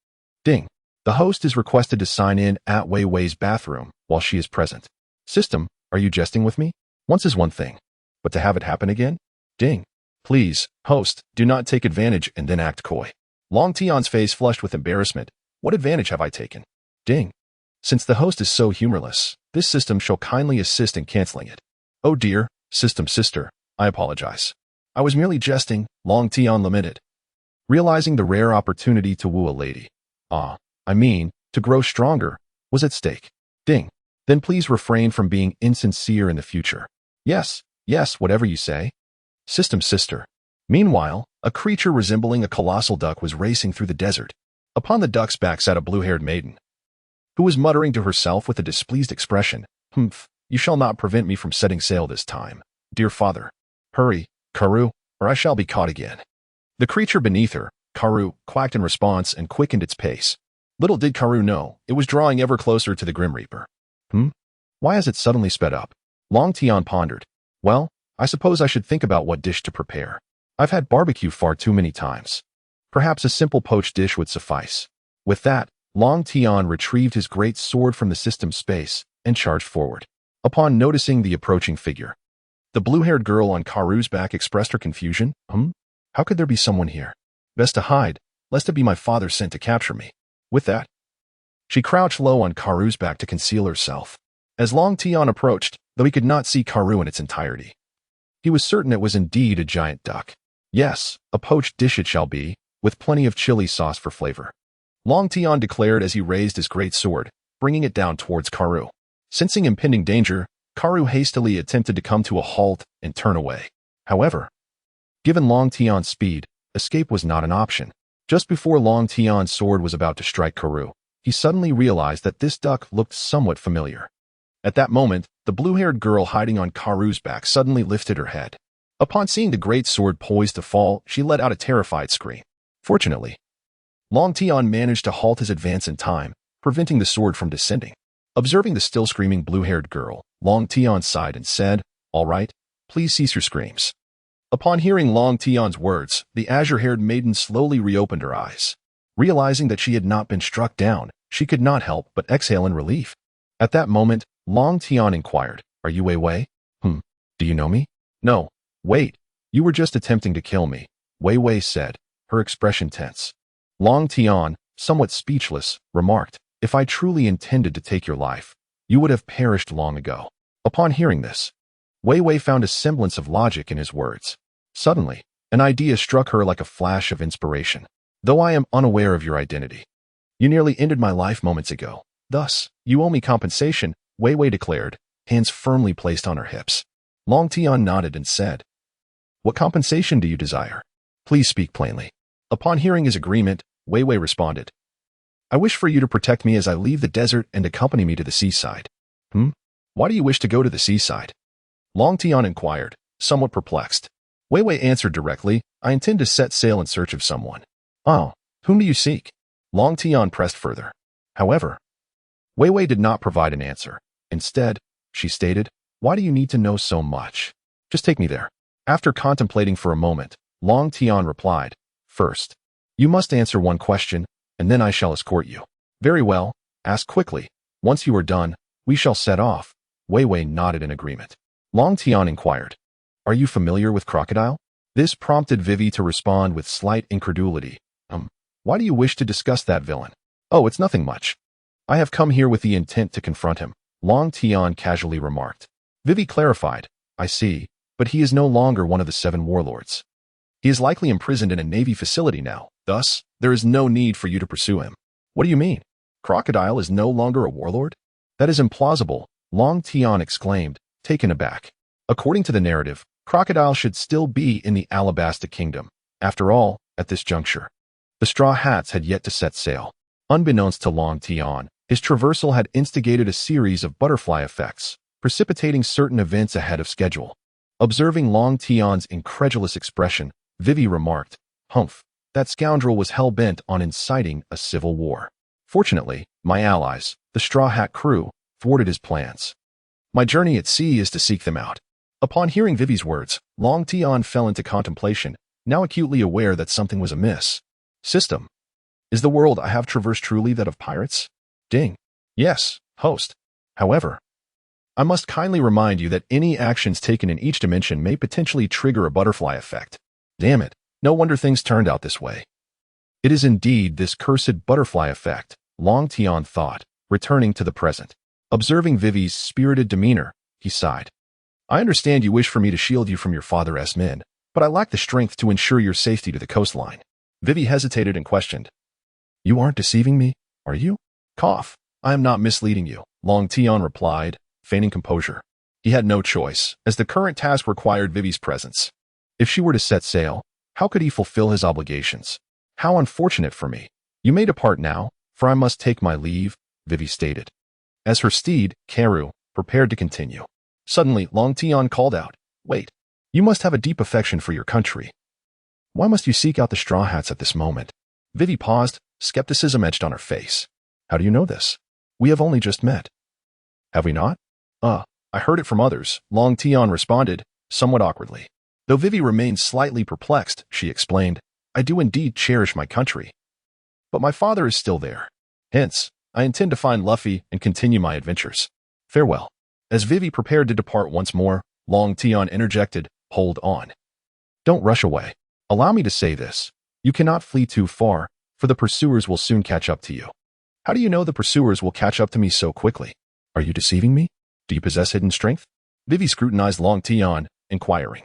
Ding. The host is requested to sign in at Wei Wei's bathroom while she is present. System, are you jesting with me? Once is one thing, but to have it happen again? Ding. Please, host, do not take advantage and then act coy. Long Tian's face flushed with embarrassment. What advantage have I taken? Ding. Since the host is so humorless, this system shall kindly assist in canceling it. Oh dear, system sister, I apologize. I was merely jesting, Long Tian lamented. Realizing the rare opportunity to woo a lady, to grow stronger, was at stake. Ding. Then please refrain from being insincere in the future. Yes, whatever you say. System sister. Meanwhile, a creature resembling a colossal duck was racing through the desert. Upon the duck's back sat a blue-haired maiden, who was muttering to herself with a displeased expression. You shall not prevent me from setting sail this time. Dear father. Hurry, Karu, or I shall be caught again. The creature beneath her, Karu, quacked in response and quickened its pace. Little did Karu know, it was drawing ever closer to the Grim Reaper. Why has it suddenly sped up? Long Tian pondered. Well, I suppose I should think about what dish to prepare. I've had barbecue far too many times. Perhaps a simple poached dish would suffice. With that, Long Tian retrieved his great sword from the system space and charged forward. Upon noticing the approaching figure, the blue-haired girl on Karu's back expressed her confusion. How could there be someone here? Best to hide, lest it be my father sent to capture me. With that, she crouched low on Karu's back to conceal herself. As Long Tian approached, though he could not see Karu in its entirety, he was certain it was indeed a giant duck. Yes, a poached dish it shall be, with plenty of chili sauce for flavor. Long Tian declared as he raised his great sword, bringing it down towards Karu. Sensing impending danger, Karu hastily attempted to come to a halt and turn away. However, given Long Tian's speed, escape was not an option. Just before Long Tian's sword was about to strike Karu, he suddenly realized that this duck looked somewhat familiar. At that moment, the blue-haired girl hiding on Karu's back suddenly lifted her head. Upon seeing the great sword poised to fall, she let out a terrified scream. Fortunately, Long Tian managed to halt his advance in time, preventing the sword from descending. Observing the still screaming blue-haired girl, Long Tian sighed and said, "All right, please cease your screams." Upon hearing Long Tian's words, the azure-haired maiden slowly reopened her eyes. Realizing that she had not been struck down, she could not help but exhale in relief. At that moment, Long Tian inquired, "Are you Wei Wei?" Do you know me?" "No. Wait. You were just attempting to kill me," Wei Wei said, her expression tense. Long Tian, somewhat speechless, remarked, "If I truly intended to take your life, you would have perished long ago." Upon hearing this, Wei Wei found a semblance of logic in his words. Suddenly, an idea struck her like a flash of inspiration. "Though I am unaware of your identity, you nearly ended my life moments ago. Thus, you owe me compensation," Wei Wei declared, hands firmly placed on her hips. Long Tian nodded and said, "What compensation do you desire? Please speak plainly." Upon hearing his agreement, Wei Wei responded, "I wish for you to protect me as I leave the desert and accompany me to the seaside." Why do you wish to go to the seaside?" Long Tian inquired, somewhat perplexed. Wei Wei answered directly, "I intend to set sail in search of someone." "Oh, whom do you seek?" Long Tian pressed further. However, Wei Wei did not provide an answer. Instead, she stated, "Why do you need to know so much? Just take me there." After contemplating for a moment, Long Tian replied, "First, you must answer one question, and then I shall escort you." "Very well, ask quickly. Once you are done, we shall set off." Wei Wei nodded in agreement. Long Tian inquired, "Are you familiar with crocodile?" This prompted Vivi to respond with slight incredulity. Why do you wish to discuss that villain?" "Oh, it's nothing much. I have come here with the intent to confront him," Long Tian casually remarked. Vivi clarified, "I see, but he is no longer one of the 7 warlords. He is likely imprisoned in a navy facility now, thus, there is no need for you to pursue him." "What do you mean? Crocodile is no longer a warlord?" "That is implausible," Long Tian exclaimed, taken aback. According to the narrative, Crocodile should still be in the Alabasta Kingdom. After all, at this juncture, the Straw Hats had yet to set sail. Unbeknownst to Long Tian, his traversal had instigated a series of butterfly effects, precipitating certain events ahead of schedule. Observing Long Tian's incredulous expression, Vivi remarked, "Humph, that scoundrel was hell-bent on inciting a civil war. Fortunately, my allies, the Straw Hat crew, thwarted his plans. My journey at sea is to seek them out." Upon hearing Vivi's words, Long Tian fell into contemplation, now acutely aware that something was amiss. "System. Is the world I have traversed truly that of pirates?" "Ding. Yes, host. However, I must kindly remind you that any actions taken in each dimension may potentially trigger a butterfly effect." "Damn it, no wonder things turned out this way." "It is indeed this cursed butterfly effect," Long Tian thought, returning to the present. Observing Vivi's spirited demeanor, he sighed. "I understand you wish for me to shield you from your father's men, but I lack the strength to ensure your safety to the coastline." Vivi hesitated and questioned, "You aren't deceiving me, are you?" "Cough. I am not misleading you," Long Tian replied, feigning composure. He had no choice, as the current task required Vivi's presence. If she were to set sail, how could he fulfill his obligations? "How unfortunate for me. You may depart now, for I must take my leave," Vivi stated, as her steed, Karu, prepared to continue. Suddenly, Long Tian called out, "Wait. You must have a deep affection for your country. Why must you seek out the Straw Hats at this moment?" Vivi paused, skepticism etched on her face. "How do you know this? We have only just met." "Have we not?" I heard it from others," Long Tian responded, somewhat awkwardly. Though Vivi remained slightly perplexed, she explained, "I do indeed cherish my country. But my father is still there. Hence, I intend to find Luffy and continue my adventures. Farewell." As Vivi prepared to depart once more, Long Tian interjected, "Hold on. Don't rush away. Allow me to say this. You cannot flee too far, for the pursuers will soon catch up to you." "How do you know the pursuers will catch up to me so quickly? Are you deceiving me? Do you possess hidden strength?" Vivi scrutinized Long Tian, inquiring.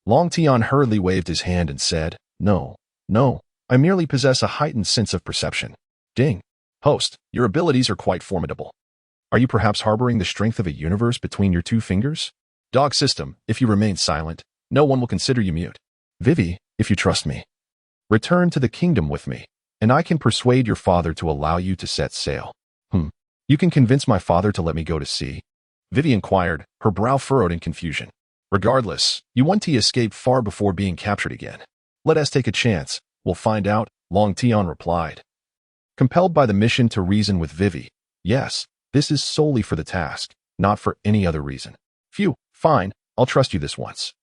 Long Tian hurriedly waved his hand and said, No, I merely possess a heightened sense of perception." "Ding. Host, your abilities are quite formidable. Are you perhaps harboring the strength of a universe between your two fingers? Dog system, if you remain silent, no one will consider you mute. Vivi, if you trust me, return to the kingdom with me, and I can persuade your father to allow you to set sail. You can convince my father to let me go to sea? Vivi inquired, her brow furrowed in confusion. Regardless, you want to escape far before being captured again. Let us take a chance. We'll find out, Long Tian replied. Compelled by the mission to reason with Vivi, yes, this is solely for the task, not for any other reason. Phew, fine, I'll trust you this once.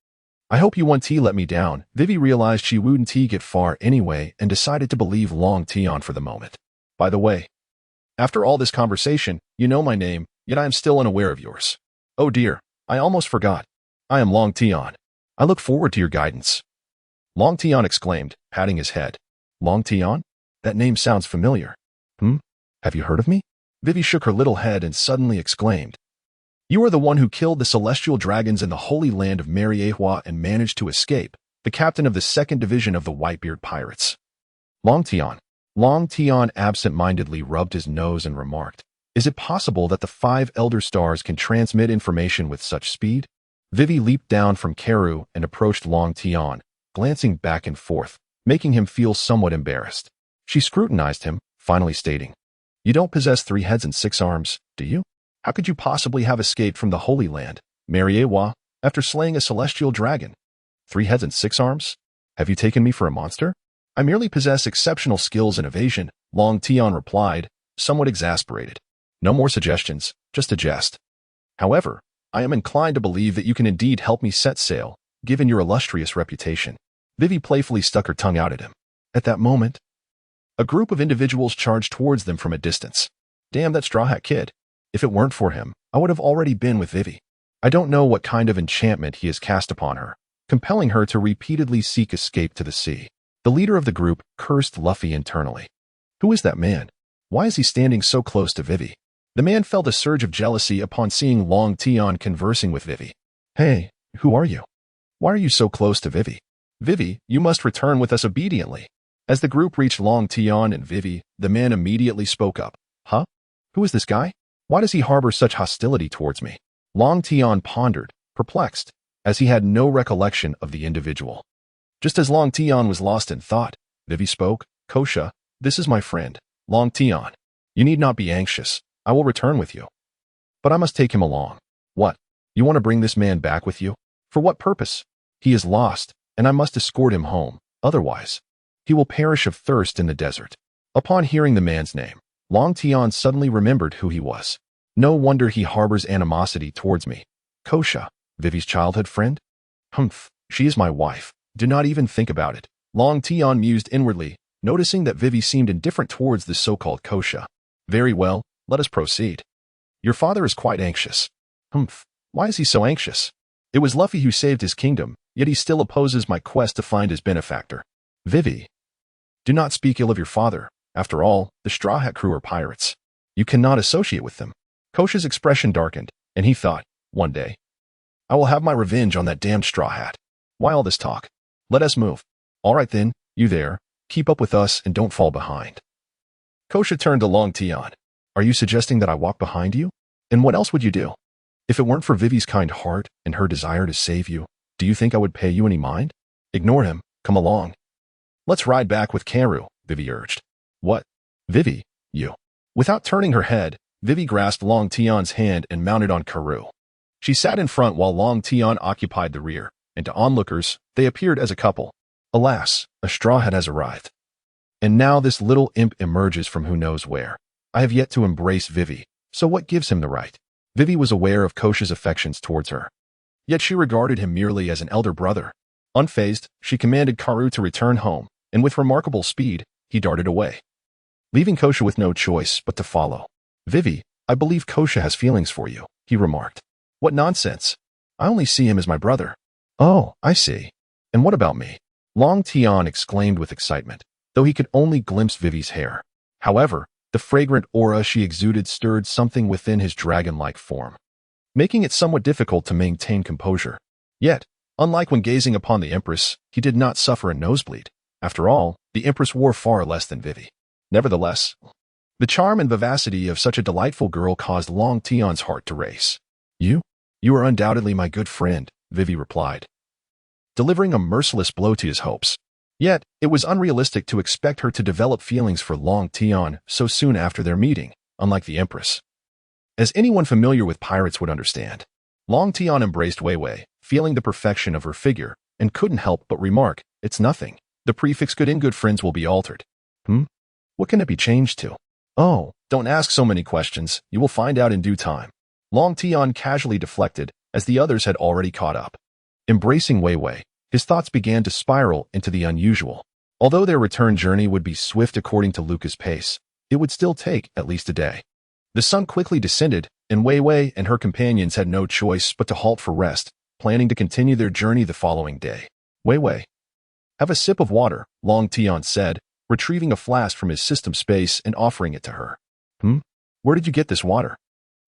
I hope you won't let me down. Vivi realized she wouldn't get far anyway and decided to believe Long Tian for the moment. By the way, after all this conversation, you know my name, yet I am still unaware of yours. Oh dear, I almost forgot. I am Long Tian. I look forward to your guidance. Long Tian exclaimed, patting his head. Long Tian? That name sounds familiar. Have you heard of me? Vivi shook her little head and suddenly exclaimed. You are the one who killed the celestial dragons in the holy land of Mariejois and managed to escape, the captain of the 2nd Division of the Whitebeard pirates. Long Tian. Long Tian absent-mindedly rubbed his nose and remarked, is it possible that the 5 Elder Stars can transmit information with such speed? Vivi leaped down from Karu and approached Long Tian, glancing back and forth, making him feel somewhat embarrassed. She scrutinized him, finally stating, You don't possess 3 heads and 6 arms, do you? How could you possibly have escaped from the Holy Land, Mariejois, after slaying a celestial dragon? 3 heads and 6 arms? Have you taken me for a monster? I merely possess exceptional skills in evasion, Long Tian replied, somewhat exasperated. No more suggestions, just a jest. However, I am inclined to believe that you can indeed help me set sail, given your illustrious reputation. Vivi playfully stuck her tongue out at him. At that moment, a group of individuals charged towards them from a distance. Damn that Straw Hat Kid. If it weren't for him, I would have already been with Vivi. I don't know what kind of enchantment he has cast upon her, compelling her to repeatedly seek escape to the sea. The leader of the group cursed Luffy internally. Who is that man? Why is he standing so close to Vivi? The man felt a surge of jealousy upon seeing Long Tian conversing with Vivi. Hey, who are you? Why are you so close to Vivi? Vivi, you must return with us obediently. As the group reached Long Tian and Vivi, the man immediately spoke up. Huh? Who is this guy? Why does he harbor such hostility towards me? Long Tian pondered, perplexed, as he had no recollection of the individual. Just as Long Tian was lost in thought, Vivi spoke. Kosa, this is my friend, Long Tian. You need not be anxious. I will return with you. But I must take him along. What? You want to bring this man back with you? For what purpose? He is lost, and I must escort him home. Otherwise, he will perish of thirst in the desert. Upon hearing the man's name, Long Tian suddenly remembered who he was. No wonder he harbors animosity towards me. Kosa, Vivi's childhood friend? She is my wife. Do not even think about it. Long Tian mused inwardly, noticing that Vivi seemed indifferent towards the so-called Kosa. Very well, let us proceed. Your father is quite anxious. Why is he so anxious? It was Luffy who saved his kingdom, yet he still opposes my quest to find his benefactor. Vivi, do not speak ill of your father. After all, the Straw Hat crew are pirates. You cannot associate with them. Kosa's expression darkened, and he thought, one day, I will have my revenge on that damned Straw Hat. Why all this talk? Let us move. All right then, you there, keep up with us and don't fall behind. Kosa turned to Long Tian. Are you suggesting that I walk behind you? And what else would you do? If it weren't for Vivi's kind heart and her desire to save you, do you think I would pay you any mind? Ignore him, come along. Let's ride back with Karu, Vivi urged. What? Vivi, you. Without turning her head, Vivi grasped Long Tian's hand and mounted on Karu. She sat in front while Long Tian occupied the rear, and to onlookers, they appeared as a couple. Alas, a Straw Hat has arrived. And now this little imp emerges from who knows where. I have yet to embrace Vivi, so what gives him the right? Vivi was aware of Kosa's affections towards her. Yet she regarded him merely as an elder brother. Unfazed, she commanded Karu to return home, and with remarkable speed, he darted away, leaving Kosa with no choice but to follow. Vivi, I believe Kosa has feelings for you, he remarked. What nonsense. I only see him as my brother. Oh, I see. And what about me? Long Tian exclaimed with excitement, though he could only glimpse Vivi's hair. However, the fragrant aura she exuded stirred something within his dragon-like form, making it somewhat difficult to maintain composure. Yet, unlike when gazing upon the Empress, he did not suffer a nosebleed. After all, the Empress wore far less than Vivi. Nevertheless, The charm and vivacity of such a delightful girl caused Long Tian's heart to race. You? You are undoubtedly my good friend, Vivi replied, delivering a merciless blow to his hopes. Yet, it was unrealistic to expect her to develop feelings for Long Tian so soon after their meeting, unlike the Empress. As anyone familiar with pirates would understand, Long Tian embraced Wei Wei, feeling the perfection of her figure, and couldn't help but remark, "It's nothing. The prefix good in good friends will be altered." What can it be changed to? Oh, don't ask so many questions. You will find out in due time. Long Tian casually deflected, as the others had already caught up. Embracing Wei Wei, his thoughts began to spiral into the unusual. Although their return journey would be swift according to Luca's pace, it would still take at least a day. The sun quickly descended, and Wei Wei and her companions had no choice but to halt for rest, planning to continue their journey the following day. Wei Wei, have a sip of water, Long Tian said, retrieving a flask from his system space and offering it to her. Where did you get this water?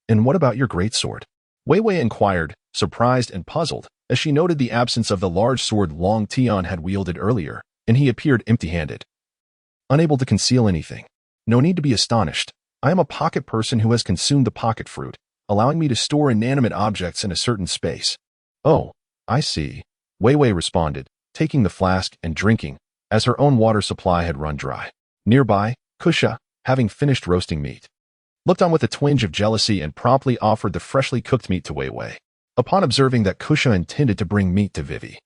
And what about your greatsword? Wei Wei inquired, surprised and puzzled, as she noted the absence of the large sword Long Tian had wielded earlier, and he appeared empty-handed. Unable to conceal anything. No need to be astonished. I am a pocket person who has consumed the pocket fruit, allowing me to store inanimate objects in a certain space. Oh, I see, Wei Wei responded, taking the flask and drinking, as her own water supply had run dry. Nearby, Kosa, having finished roasting meat, looked on with a twinge of jealousy and promptly offered the freshly cooked meat to Wei Wei. Upon observing that Kosa intended to bring meat to Vivi,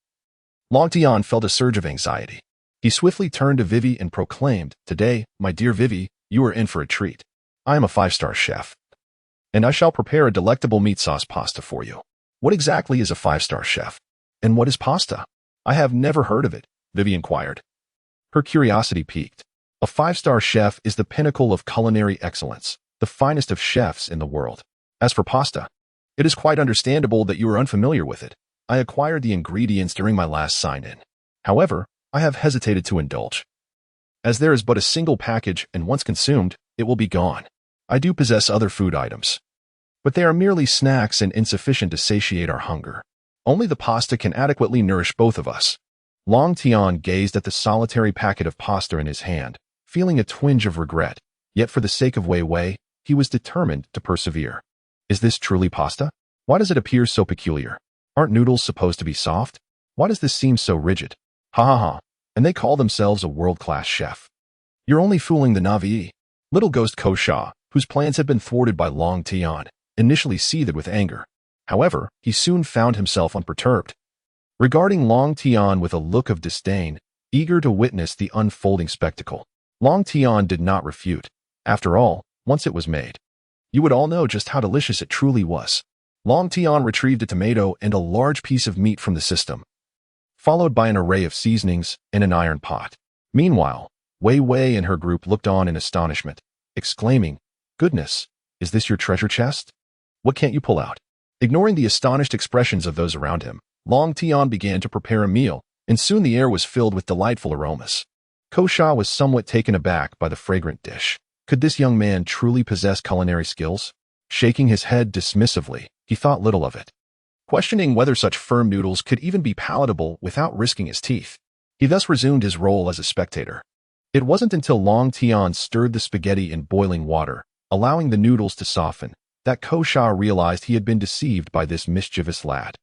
Long Tian felt a surge of anxiety. He swiftly turned to Vivi and proclaimed, "Today, my dear Vivi, you are in for a treat. I am a 5-star chef, and I shall prepare a delectable meat sauce pasta for you." What exactly is a 5-star chef? And what is pasta? I have never heard of it, Vivi inquired. Her curiosity piqued. A 5-star chef is the pinnacle of culinary excellence, the finest of chefs in the world. As for pasta, it is quite understandable that you are unfamiliar with it. I acquired the ingredients during my last sign-in. However, I have hesitated to indulge, as there is but a single package and once consumed, it will be gone. I do possess other food items, but they are merely snacks and insufficient to satiate our hunger. Only the pasta can adequately nourish both of us. Long Tian gazed at the solitary packet of pasta in his hand, feeling a twinge of regret, yet for the sake of Wei Wei, he was determined to persevere. Is this truly pasta? Why does it appear so peculiar? Aren't noodles supposed to be soft? Why does this seem so rigid? Ha ha ha, and they call themselves a world-class chef. You're only fooling the Navi. Little ghost Kosa, whose plans had been thwarted by Long Tian, initially seethed with anger. However, he soon found himself unperturbed, regarding Long Tian with a look of disdain, eager to witness the unfolding spectacle. Long Tian did not refute. After all, once it was made, you would all know just how delicious it truly was. Long Tian retrieved a tomato and a large piece of meat from the system, followed by an array of seasonings in an iron pot. Meanwhile, Wei Wei and her group looked on in astonishment, exclaiming, "Goodness, is this your treasure chest? What can't you pull out?" Ignoring the astonished expressions of those around him, Long Tian began to prepare a meal, and soon the air was filled with delightful aromas. Kosa was somewhat taken aback by the fragrant dish. Could this young man truly possess culinary skills? Shaking his head dismissively, he thought little of it, questioning whether such firm noodles could even be palatable without risking his teeth. He thus resumed his role as a spectator. It wasn't until Long Tian stirred the spaghetti in boiling water, allowing the noodles to soften, that Kosa realized he had been deceived by this mischievous lad.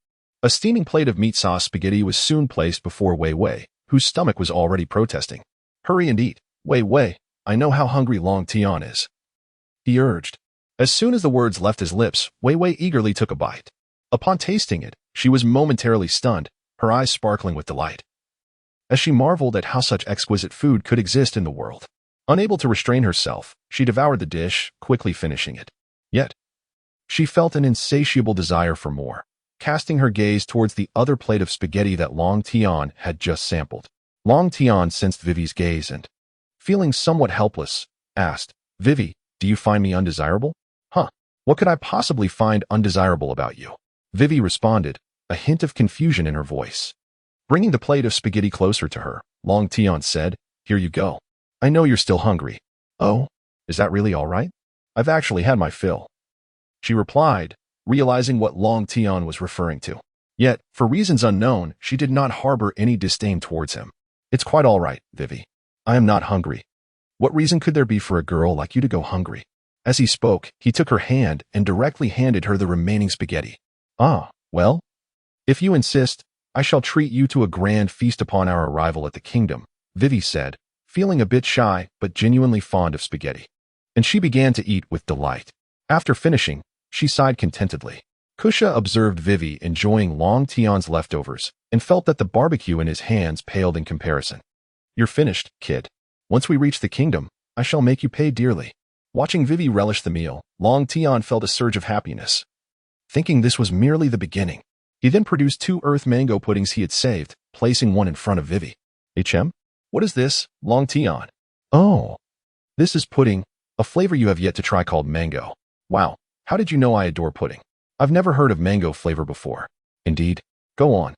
A steaming plate of meat sauce spaghetti was soon placed before Wei Wei, whose stomach was already protesting. "Hurry and eat, Wei Wei. I know how hungry Long Tian is," he urged. As soon as the words left his lips, Wei Wei eagerly took a bite. Upon tasting it, she was momentarily stunned, her eyes sparkling with delight, as she marveled at how such exquisite food could exist in the world. Unable to restrain herself, she devoured the dish, quickly finishing it. Yet, she felt an insatiable desire for more, casting her gaze towards the other plate of spaghetti that Long Tian had just sampled. Long Tian sensed Vivi's gaze and, feeling somewhat helpless, asked, "Vivi, do you find me undesirable?" "Huh, what could I possibly find undesirable about you?" Vivi responded, a hint of confusion in her voice. Bringing the plate of spaghetti closer to her, Long Tian said, "Here you go. I know you're still hungry." "Oh, is that really all right? I've actually had my fill," she replied, realizing what Long Tian was referring to. Yet, for reasons unknown, she did not harbor any disdain towards him. "It's quite all right, Vivi. I am not hungry." What reason could there be for a girl like you to go hungry? As he spoke, he took her hand and directly handed her the remaining spaghetti. Ah, well, if you insist, I shall treat you to a grand feast upon our arrival at the kingdom, Vivi said, feeling a bit shy but genuinely fond of spaghetti. And she began to eat with delight. After finishing, she sighed contentedly. Kosa observed Vivi enjoying Long Tian's leftovers and felt that the barbecue in his hands paled in comparison. You're finished, kid. Once we reach the kingdom, I shall make you pay dearly. Watching Vivi relish the meal, Long Tian felt a surge of happiness. Thinking this was merely the beginning, he then produced 2 earth mango puddings he had saved, placing one in front of Vivi. HM? What is this, Long Tian? Oh, this is pudding, a flavor you have yet to try called mango. Wow, how did you know I adore pudding? I've never heard of mango flavor before. Indeed. Go on.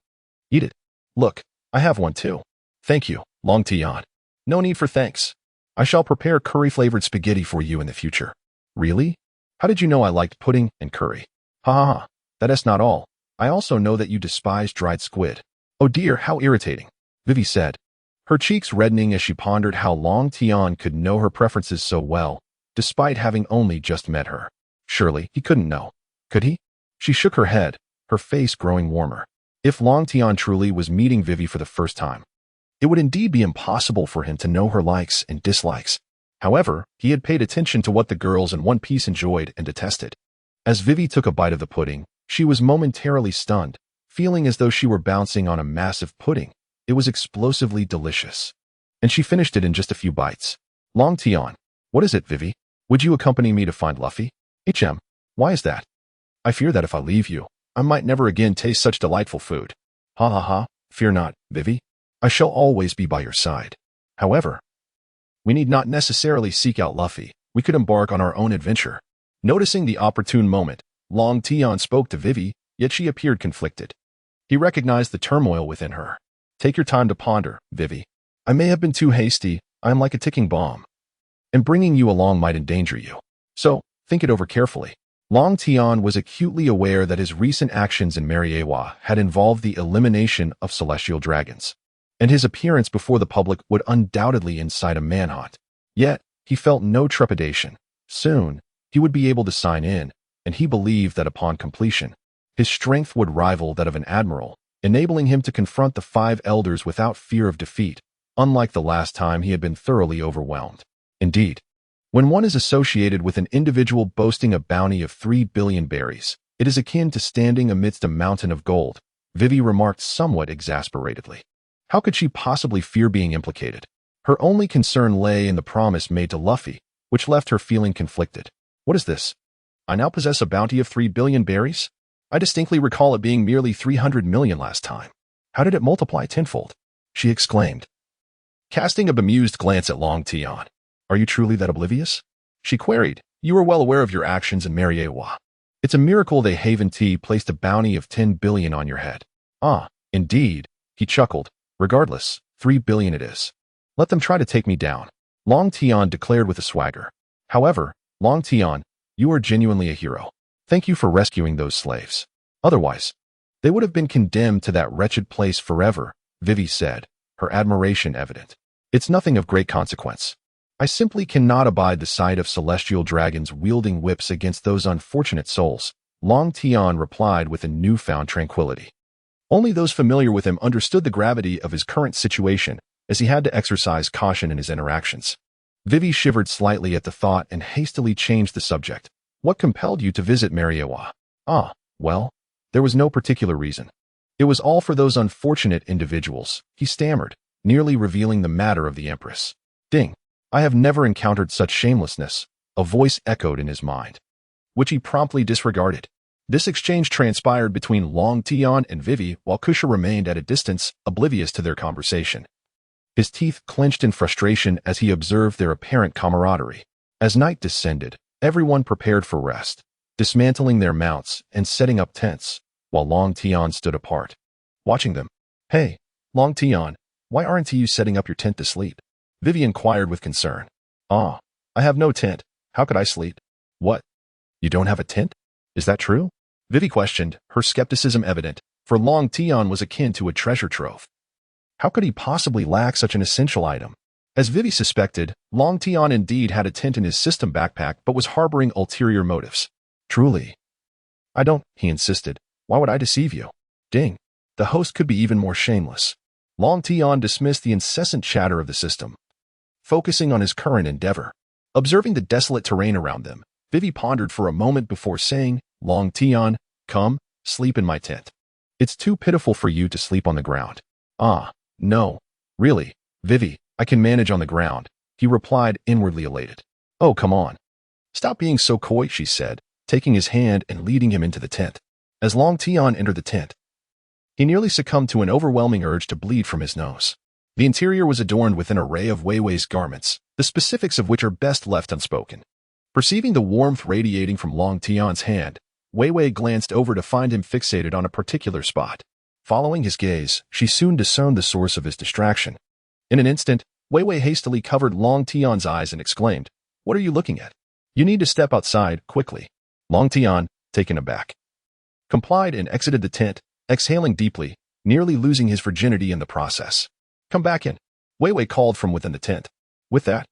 Eat it. Look, I have one too. Thank you, Long Tian. No need for thanks. I shall prepare curry-flavored spaghetti for you in the future. Really? How did you know I liked pudding and curry? Ha ha ha. That is not all. I also know that you despise dried squid. Oh dear, how irritating, Vivi said, her cheeks reddening as she pondered how Long Tian could know her preferences so well, despite having only just met her. Surely, he couldn't know. Could he? She shook her head, her face growing warmer. If Long Tian truly was meeting Vivi for the first time, it would indeed be impossible for him to know her likes and dislikes. However, he had paid attention to what the girls in One Piece enjoyed and detested. As Vivi took a bite of the pudding, she was momentarily stunned, feeling as though she were bouncing on a massive pudding. It was explosively delicious. And she finished it in just a few bites. Long Tian, what is it, Vivi? Would you accompany me to find Luffy? HM, why is that? I fear that if I leave you, I might never again taste such delightful food. Ha ha ha, fear not, Vivi. I shall always be by your side. However, we need not necessarily seek out Luffy. We could embark on our own adventure. Noticing the opportune moment, Long Tian spoke to Vivi, yet she appeared conflicted. He recognized the turmoil within her. Take your time to ponder, Vivi. I may have been too hasty. I am like a ticking bomb. And bringing you along might endanger you. So, think it over carefully. Long Tian was acutely aware that his recent actions in Mariejois had involved the elimination of celestial dragons, and his appearance before the public would undoubtedly incite a manhunt. Yet, he felt no trepidation. Soon, he would be able to sign in, and he believed that upon completion, his strength would rival that of an admiral, enabling him to confront the 5 elders without fear of defeat, unlike the last time he had been thoroughly overwhelmed. Indeed, when one is associated with an individual boasting a bounty of 3 billion berries, it is akin to standing amidst a mountain of gold, Vivi remarked somewhat exasperatedly. How could she possibly fear being implicated? Her only concern lay in the promise made to Luffy, which left her feeling conflicted. What is this? I now possess a bounty of 3 billion berries? I distinctly recall it being merely 300 million last time. How did it multiply tenfold? She exclaimed, casting a bemused glance at Long Tian. Are you truly that oblivious? She queried. You are well aware of your actions in Mariejois. It's a miracle they Haven Tea placed a bounty of 10 billion on your head. Ah, indeed, he chuckled. Regardless, 3 billion it is. Let them try to take me down, Long Tian declared with a swagger. However, Long Tian, you are genuinely a hero. Thank you for rescuing those slaves. Otherwise, they would have been condemned to that wretched place forever, Vivi said, her admiration evident. It's nothing of great consequence. I simply cannot abide the sight of celestial dragons wielding whips against those unfortunate souls, Long Tian replied with a newfound tranquility. Only those familiar with him understood the gravity of his current situation, as he had to exercise caution in his interactions. Vivi shivered slightly at the thought and hastily changed the subject. What compelled you to visit Mariejois? Ah, well, there was no particular reason. It was all for those unfortunate individuals, he stammered, nearly revealing the matter of the Empress. Ding. I have never encountered such shamelessness, a voice echoed in his mind, which he promptly disregarded. This exchange transpired between Long Tian and Vivi while Kosa remained at a distance, oblivious to their conversation. His teeth clenched in frustration as he observed their apparent camaraderie. As night descended, everyone prepared for rest, dismantling their mounts and setting up tents, while Long Tian stood apart, watching them. Hey, Long Tian, why aren't you setting up your tent to sleep? Vivi inquired with concern. Ah, I have no tent. How could I sleep? What? You don't have a tent? Is that true? Vivi questioned, her skepticism evident, for Long Tian was akin to a treasure trove. How could he possibly lack such an essential item? As Vivi suspected, Long Tian indeed had a tent in his system backpack but was harboring ulterior motives. Truly. I don't, he insisted. Why would I deceive you? Ding. The host could be even more shameless. Long Tian dismissed the incessant chatter of the system, focusing on his current endeavor. Observing the desolate terrain around them, Vivi pondered for a moment before saying, Long Tian, come, sleep in my tent. It's too pitiful for you to sleep on the ground. Ah, no. Really, Vivi, I can manage on the ground, he replied, inwardly elated. Oh, come on. Stop being so coy, she said, taking his hand and leading him into the tent. As Long Tian entered the tent, he nearly succumbed to an overwhelming urge to bleed from his nose. The interior was adorned with an array of Weiwei's garments, the specifics of which are best left unspoken. Perceiving the warmth radiating from Long Tian's hand, Weiwei glanced over to find him fixated on a particular spot. Following his gaze, she soon discerned the source of his distraction. In an instant, Weiwei hastily covered Long Tian's eyes and exclaimed, What are you looking at? You need to step outside, quickly. Long Tian, taken aback, complied and exited the tent, exhaling deeply, nearly losing his virginity in the process. Come back in, Weiwei called from within the tent. With that,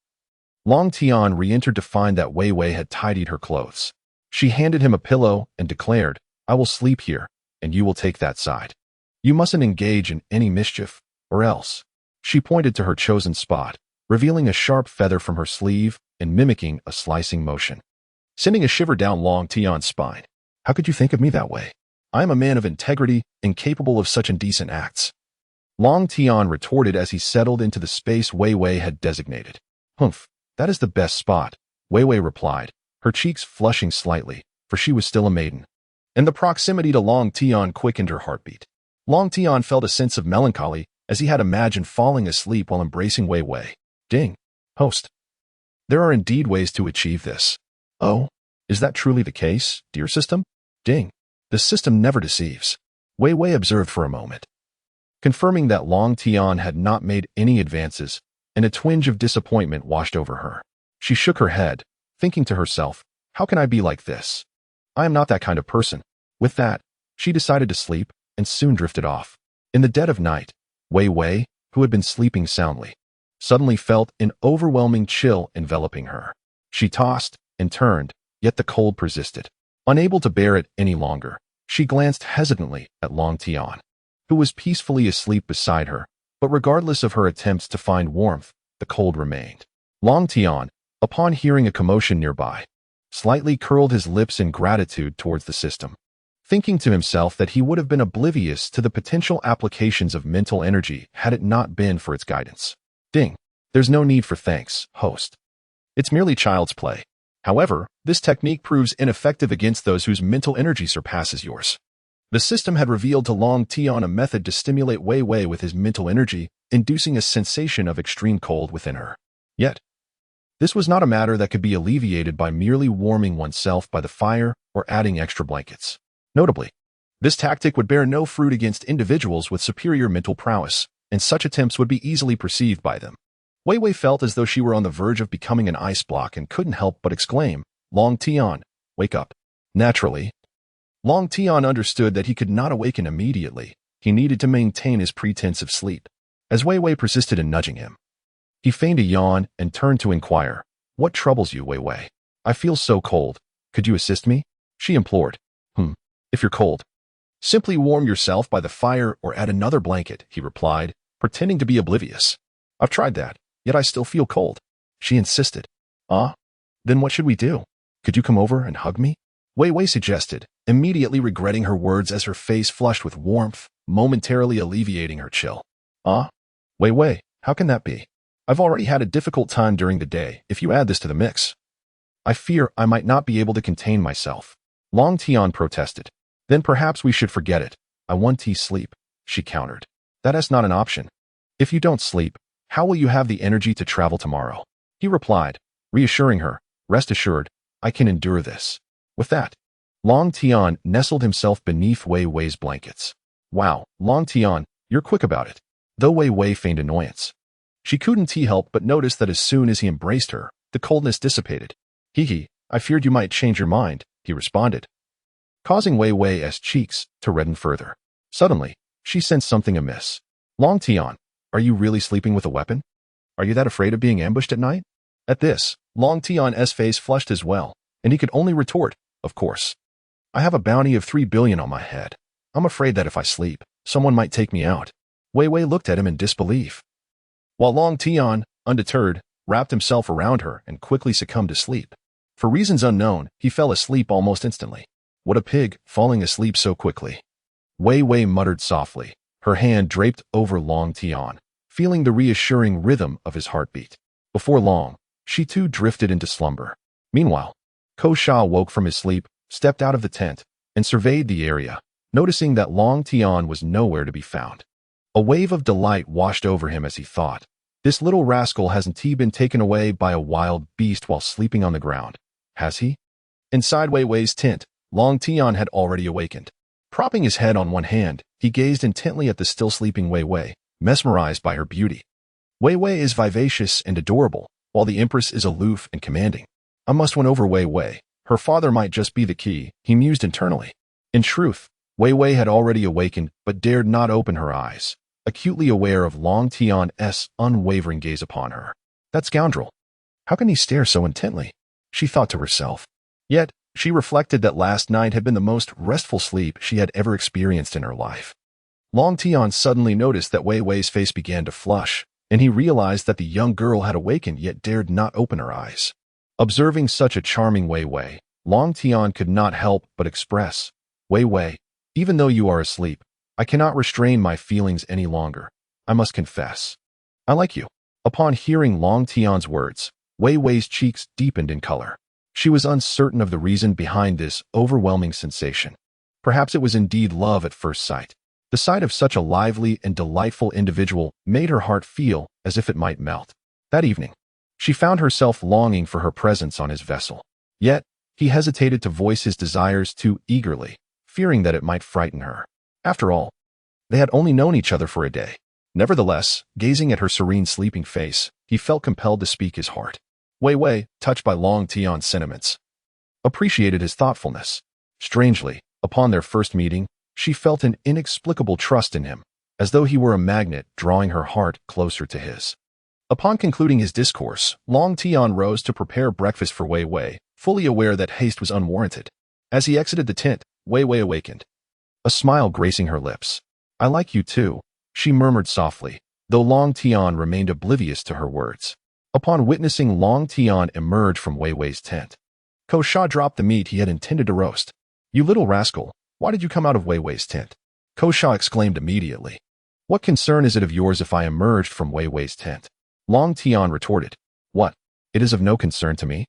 Long Tian re-entered to find that Weiwei had tidied her clothes. She handed him a pillow and declared, I will sleep here, and you will take that side. You mustn't engage in any mischief, or else. She pointed to her chosen spot, revealing a sharp feather from her sleeve and mimicking a slicing motion, sending a shiver down Long Tian's spine. How could you think of me that way? I am a man of integrity, incapable of such indecent acts. Long Tian retorted as he settled into the space Weiwei had designated. Humph, that is the best spot, Weiwei replied, her cheeks flushing slightly, for she was still a maiden. And the proximity to Long Tian quickened her heartbeat. Long Tian felt a sense of melancholy as he had imagined falling asleep while embracing Weiwei. Ding. Host. There are indeed ways to achieve this. Oh, is that truly the case, dear system? Ding. The system never deceives. Weiwei observed for a moment, confirming that Long Tian had not made any advances, and a twinge of disappointment washed over her. She shook her head, thinking to herself, how can I be like this? I am not that kind of person. With that, she decided to sleep, and soon drifted off. In the dead of night, Weiwei, who had been sleeping soundly, suddenly felt an overwhelming chill enveloping her. She tossed and turned, yet the cold persisted. Unable to bear it any longer, she glanced hesitantly at Long Tian, who was peacefully asleep beside her, but regardless of her attempts to find warmth, the cold remained. Long Tian, upon hearing a commotion nearby, slightly curled his lips in gratitude towards the system, thinking to himself that he would have been oblivious to the potential applications of mental energy had it not been for its guidance. Ding. There's no need for thanks, host. It's merely child's play. However, this technique proves ineffective against those whose mental energy surpasses yours. The system had revealed to Long Tian a method to stimulate Weiwei with his mental energy, inducing a sensation of extreme cold within her. Yet, this was not a matter that could be alleviated by merely warming oneself by the fire or adding extra blankets. Notably, this tactic would bear no fruit against individuals with superior mental prowess, and such attempts would be easily perceived by them. Weiwei felt as though she were on the verge of becoming an ice block and couldn't help but exclaim, Long Tian, wake up. Naturally, Long Tian understood that he could not awaken immediately. He needed to maintain his pretense of sleep. As Weiwei persisted in nudging him, he feigned a yawn and turned to inquire, What troubles you, Weiwei? I feel so cold. Could you assist me? She implored. If you're cold, simply warm yourself by the fire or add another blanket, he replied, pretending to be oblivious. I've tried that, yet I still feel cold. She insisted. Then what should we do? Could you come over and hug me? Weiwei suggested, immediately regretting her words as her face flushed with warmth, momentarily alleviating her chill. Weiwei, how can that be? I've already had a difficult time during the day if you add this to the mix. I fear I might not be able to contain myself. Long Tian protested. Then perhaps we should forget it. I want to sleep, she countered. That is not an option. If you don't sleep, how will you have the energy to travel tomorrow? He replied, reassuring her, rest assured, I can endure this. With that, Long Tian nestled himself beneath Weiwei's blankets. Wow, Long Tian, you're quick about it. Though Weiwei feigned annoyance, she couldn't help but notice that as soon as he embraced her, the coldness dissipated. I feared you might change your mind, he responded, causing Weiwei's cheeks to redden further. Suddenly, she sensed something amiss. Long Tian, are you really sleeping with a weapon? Are you that afraid of being ambushed at night? At this, Long Tian's face flushed as well, and he could only retort, of course. I have a bounty of 3 billion on my head. I'm afraid that if I sleep, someone might take me out. Wei Wei looked at him in disbelief, while Long Tian, undeterred, wrapped himself around her and quickly succumbed to sleep. For reasons unknown, he fell asleep almost instantly. What a pig, falling asleep so quickly. Wei Wei muttered softly, her hand draped over Long Tian, feeling the reassuring rhythm of his heartbeat. Before long, she too drifted into slumber. Meanwhile, Kosa woke from his sleep, stepped out of the tent, and surveyed the area, noticing that Long Tian was nowhere to be found. A wave of delight washed over him as he thought, this little rascal hasn't he been taken away by a wild beast while sleeping on the ground, has he? Inside Wei Wei's tent, Long Tian had already awakened. Propping his head on one hand, he gazed intently at the still sleeping Wei Wei, mesmerized by her beauty. Wei Wei is vivacious and adorable, while the Empress is aloof and commanding. I must win over Wei Wei. Her father might just be the key, he mused internally. In truth, Wei Wei had already awakened but dared not open her eyes, acutely aware of Long Tian's unwavering gaze upon her. That scoundrel. How can he stare so intently? She thought to herself. Yet, she reflected that last night had been the most restful sleep she had ever experienced in her life. Long Tian suddenly noticed that Wei Wei's face began to flush, and he realized that the young girl had awakened yet dared not open her eyes. Observing such a charming Wei Wei, Long Tian could not help but express, Wei Wei, even though you are asleep, I cannot restrain my feelings any longer. I must confess. I like you. Upon hearing Long Tian's words, Wei Wei's cheeks deepened in color. She was uncertain of the reason behind this overwhelming sensation. Perhaps it was indeed love at first sight. The sight of such a lively and delightful individual made her heart feel as if it might melt. That evening, she found herself longing for her presence on his vessel. Yet, he hesitated to voice his desires too eagerly, fearing that it might frighten her. After all, they had only known each other for a day. Nevertheless, gazing at her serene sleeping face, he felt compelled to speak his heart. Wei Wei, touched by Long Tian's sentiments, appreciated his thoughtfulness. Strangely, upon their first meeting, she felt an inexplicable trust in him, as though he were a magnet drawing her heart closer to his. Upon concluding his discourse, Long Tian rose to prepare breakfast for Wei Wei, fully aware that haste was unwarranted. As he exited the tent, Wei Wei awakened, a smile gracing her lips. I like you too, she murmured softly, though Long Tian remained oblivious to her words. Upon witnessing Long Tian emerge from Wei Wei's tent, Kosa dropped the meat he had intended to roast. You little rascal, why did you come out of Wei Wei's tent? Kosa exclaimed immediately. What concern is it of yours if I emerged from Wei Wei's tent? Long Tian retorted. What? It is of no concern to me.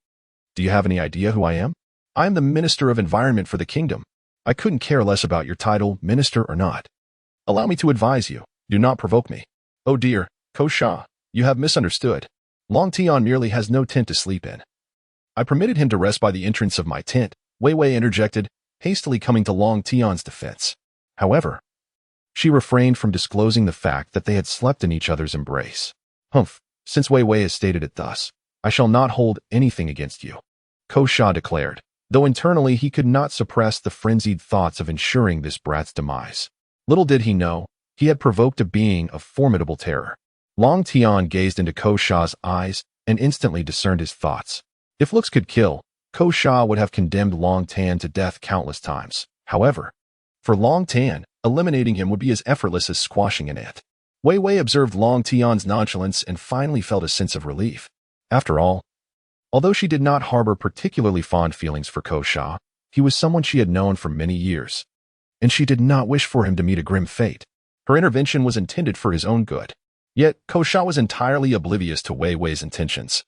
Do you have any idea who I am? I am the Minister of Environment for the kingdom. I couldn't care less about your title, minister or not. Allow me to advise you. Do not provoke me. Oh dear, Kosa, you have misunderstood. Long Tian merely has no tent to sleep in. I permitted him to rest by the entrance of my tent, Wei Wei interjected, hastily coming to Long Tian's defense. However, she refrained from disclosing the fact that they had slept in each other's embrace. Humph, since Wei Wei has stated it thus, I shall not hold anything against you, Kosa declared, though internally he could not suppress the frenzied thoughts of ensuring this brat's demise. Little did he know, he had provoked a being of formidable terror. Long Tian gazed into Kosa's eyes and instantly discerned his thoughts. If looks could kill, Kosa would have condemned Long Tian to death countless times. However, for Long Tian, eliminating him would be as effortless as squashing an ant. Wei Wei observed Long Tian's nonchalance and finally felt a sense of relief. After all, although she did not harbor particularly fond feelings for Kosa, he was someone she had known for many years, and she did not wish for him to meet a grim fate. Her intervention was intended for his own good. Yet, Kosa was entirely oblivious to Wei Wei's intentions.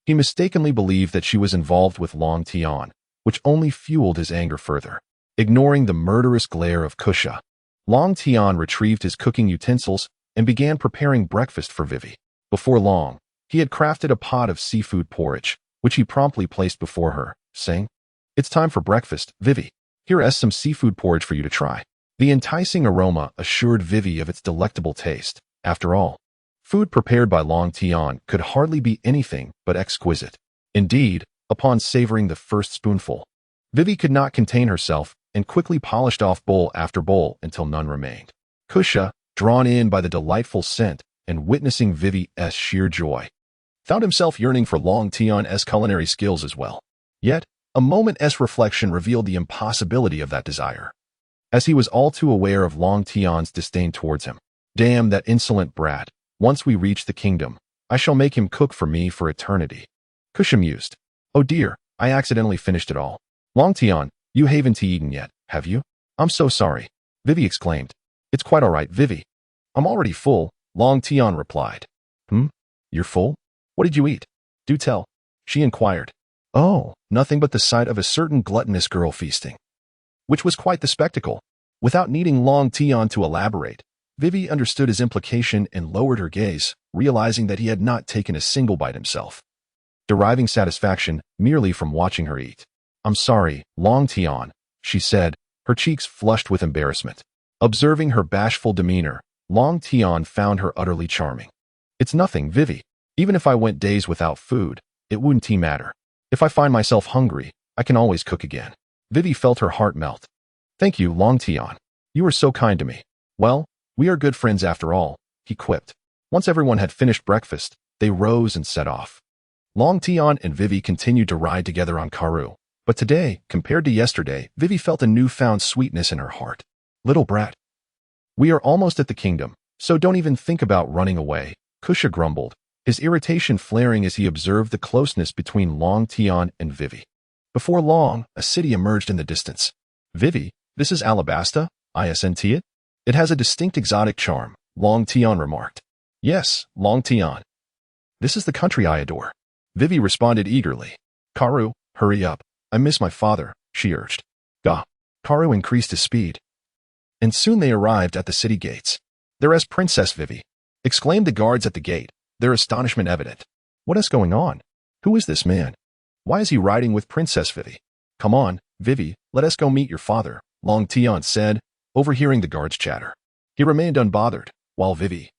He mistakenly believed that she was involved with Long Tian, which only fueled his anger further. Ignoring the murderous glare of Kosa, Long Tian retrieved his cooking utensils and began preparing breakfast for Vivi. Before long, he had crafted a pot of seafood porridge, which he promptly placed before her, saying, It's time for breakfast, Vivi. Here is some seafood porridge for you to try. The enticing aroma assured Vivi of its delectable taste. After all, food prepared by Long Tian could hardly be anything but exquisite. Indeed, upon savoring the first spoonful, Vivi could not contain herself and quickly polished off bowl after bowl until none remained. Kosa, drawn in by the delightful scent and witnessing Vivi's sheer joy, found himself yearning for Long Tian's culinary skills as well. Yet, a moment's reflection revealed the impossibility of that desire, as he was all too aware of Long Tian's disdain towards him. Damn that insolent brat. Once we reach the kingdom, I shall make him cook for me for eternity. Kush mused. Oh dear, I accidentally finished it all. Long Tian, you haven't eaten yet, have you? I'm so sorry. Vivi exclaimed. It's quite all right, Vivi. I'm already full, Long Tian replied. You're full? What did you eat? Do tell, she inquired. Oh, nothing but the sight of a certain gluttonous girl feasting, which was quite the spectacle. Without needing Long Tian to elaborate, Vivi understood his implication and lowered her gaze, realizing that he had not taken a single bite himself, deriving satisfaction merely from watching her eat. I'm sorry, Long Tian, she said, her cheeks flushed with embarrassment. Observing her bashful demeanor, Long Tian found her utterly charming. It's nothing, Vivi. Even if I went days without food, it wouldn't matter. If I find myself hungry, I can always cook again. Vivi felt her heart melt. Thank you, Long Tian. You are so kind to me. Well, we are good friends after all, he quipped. Once everyone had finished breakfast, they rose and set off. Long Tian and Vivi continued to ride together on Karoo, but today, compared to yesterday, Vivi felt a newfound sweetness in her heart. Little brat. We are almost at the kingdom, so don't even think about running away, Kusha grumbled, his irritation flaring as he observed the closeness between Long Tian and Vivi. Before long, a city emerged in the distance. Vivi, this is Alabasta, isn't it? It has a distinct exotic charm, Long Tian remarked. Yes, Long Tian. This is the country I adore. Vivi responded eagerly. Karoo, hurry up. I miss my father, she urged. Gah. Karoo increased his speed. And soon they arrived at the city gates. There's Princess Vivi, exclaimed the guards at the gate, their astonishment evident. What is going on? Who is this man? Why is he riding with Princess Vivi? Come on, Vivi, let us go meet your father, Long Tian said, overhearing the guards' chatter. He remained unbothered, while Vivi,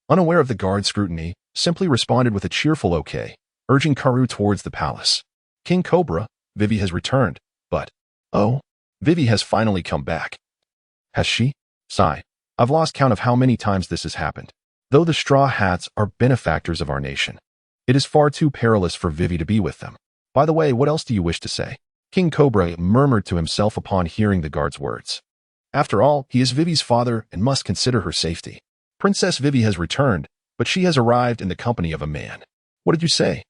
unaware of the guards' scrutiny, simply responded with a cheerful okay, urging Karoo towards the palace. King Cobra, Vivi has returned, but, oh, Vivi has finally come back. Has she? Sigh. I've lost count of how many times this has happened. Though the Straw Hats are benefactors of our nation, it is far too perilous for Vivi to be with them. By the way, what else do you wish to say? King Cobra murmured to himself upon hearing the guard's words. After all, he is Vivi's father and must consider her safety. Princess Vivi has returned, but she has arrived in the company of a man. What did you say?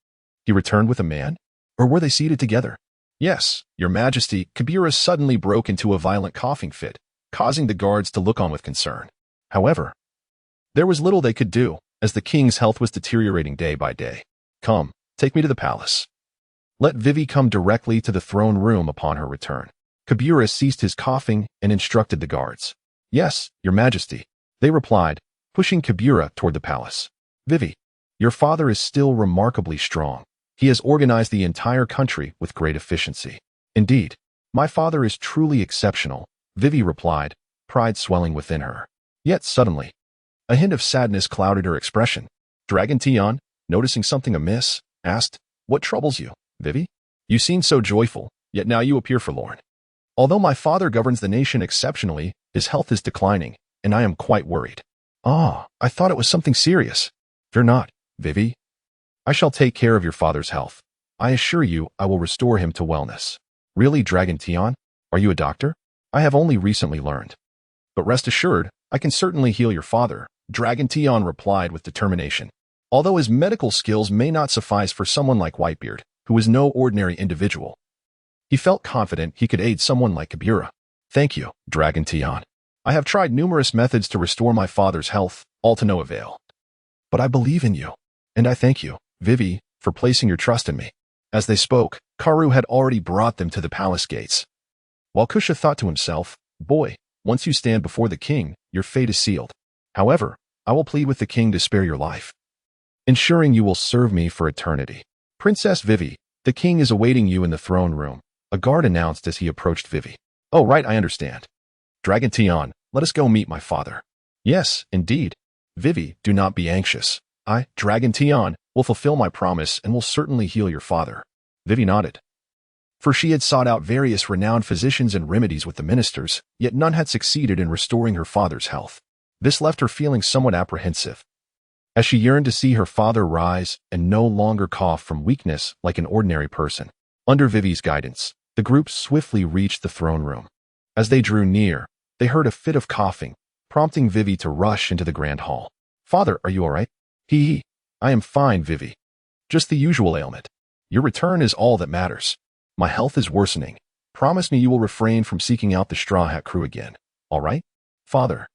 He returned with a man? Or were they seated together? Yes, your majesty. Kabira suddenly broke into a violent coughing fit, causing the guards to look on with concern. However, there was little they could do, as the king's health was deteriorating day by day. Come, take me to the palace. Let Vivi come directly to the throne room upon her return. Kabira ceased his coughing and instructed the guards. Yes, your majesty, they replied, pushing Kabira toward the palace. Vivi, your father is still remarkably strong. He has organized the entire country with great efficiency. Indeed, my father is truly exceptional, Vivi replied, pride swelling within her. Yet suddenly, a hint of sadness clouded her expression. Dragon Tian, noticing something amiss, asked, What troubles you, Vivi? You seem so joyful, yet now you appear forlorn. Although my father governs the nation exceptionally, his health is declining, and I am quite worried. Ah, I thought it was something serious. Fear not, Vivi. I shall take care of your father's health. I assure you I will restore him to wellness. Really, Dragon Tian? Are you a doctor? I have only recently learned. But rest assured, I can certainly heal your father, Dragon Tian replied with determination. Although his medical skills may not suffice for someone like Whitebeard, who is no ordinary individual, he felt confident he could aid someone like Kabira. Thank you, Dragon Tian. I have tried numerous methods to restore my father's health, all to no avail. But I believe in you, and I thank you, Vivi, for placing your trust in me. As they spoke, Karoo had already brought them to the palace gates. While Kusha thought to himself, Boy, once you stand before the king, your fate is sealed. However, I will plead with the king to spare your life, ensuring you will serve me for eternity. Princess Vivi, the king is awaiting you in the throne room, a guard announced as he approached Vivi. Oh, right, I understand. Dragon Tian, let us go meet my father. Yes, indeed. Vivi, do not be anxious. I, Dragon Tian, will fulfill my promise and will certainly heal your father. Vivi nodded. For she had sought out various renowned physicians and remedies with the ministers, yet none had succeeded in restoring her father's health. This left her feeling somewhat apprehensive. as she yearned to see her father rise and no longer cough from weakness like an ordinary person. Under Vivi's guidance, the group swiftly reached the throne room. As they drew near, they heard a fit of coughing, prompting Vivi to rush into the grand hall. "Father, are you all right?" I am fine, Vivi. Just the usual ailment. Your return is all that matters. My health is worsening. Promise me you will refrain from seeking out the Straw Hat crew again. All right? Father.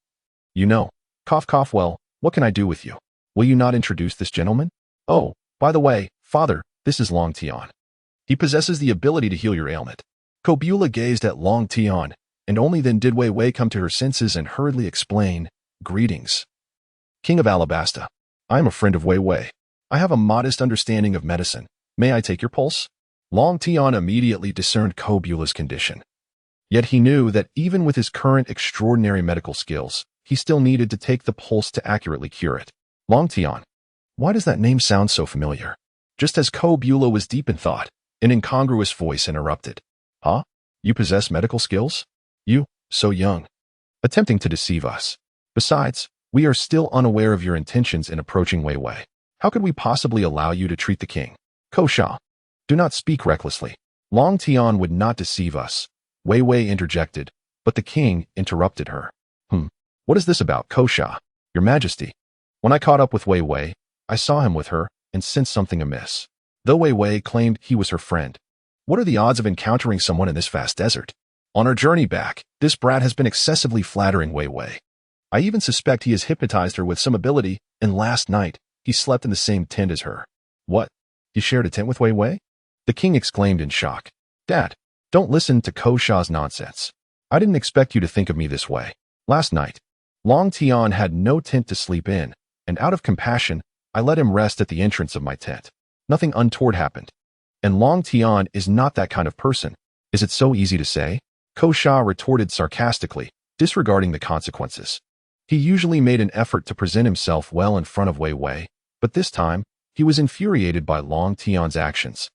You know. Cough, cough. Well, what can I do with you? Will you not introduce this gentleman? Oh, by the way, Father, this is Long Tian. He possesses the ability to heal your ailment. Kobula gazed at Long Tian, and only then did Wei Wei come to her senses and hurriedly explain, "Greetings. King of Alabasta. I am a friend of Wei Wei. I have a modest understanding of medicine. May I take your pulse?" Long Tian immediately discerned Kobula's condition. Yet he knew that even with his current extraordinary medical skills, he still needed to take the pulse to accurately cure it. Long Tian. Why does that name sound so familiar? Just as Kobula was deep in thought, an incongruous voice interrupted. Huh? You possess medical skills? You, so young. Attempting to deceive us. Besides, we are still unaware of your intentions in approaching Wei Wei. How could we possibly allow you to treat the king? Kosa. Do not speak recklessly. Long Tian would not deceive us. Wei Wei interjected, but the king interrupted her. What is this about, Kosa? Your Majesty. When I caught up with Wei Wei, I saw him with her and sensed something amiss. Though Wei Wei claimed he was her friend. What are the odds of encountering someone in this vast desert? On our journey back, this brat has been excessively flattering Wei Wei. I even suspect he has hypnotized her with some ability, and last night, he slept in the same tent as her. What? You shared a tent with Wei Wei? The king exclaimed in shock. Dad, don't listen to Kosa's nonsense. I didn't expect you to think of me this way. Last night, Long Tian had no tent to sleep in, and out of compassion, I let him rest at the entrance of my tent. Nothing untoward happened. And Long Tian is not that kind of person. Is it so easy to say? Kosa retorted sarcastically, disregarding the consequences. He usually made an effort to present himself well in front of Wei Wei, but this time, he was infuriated by Long Tian's actions,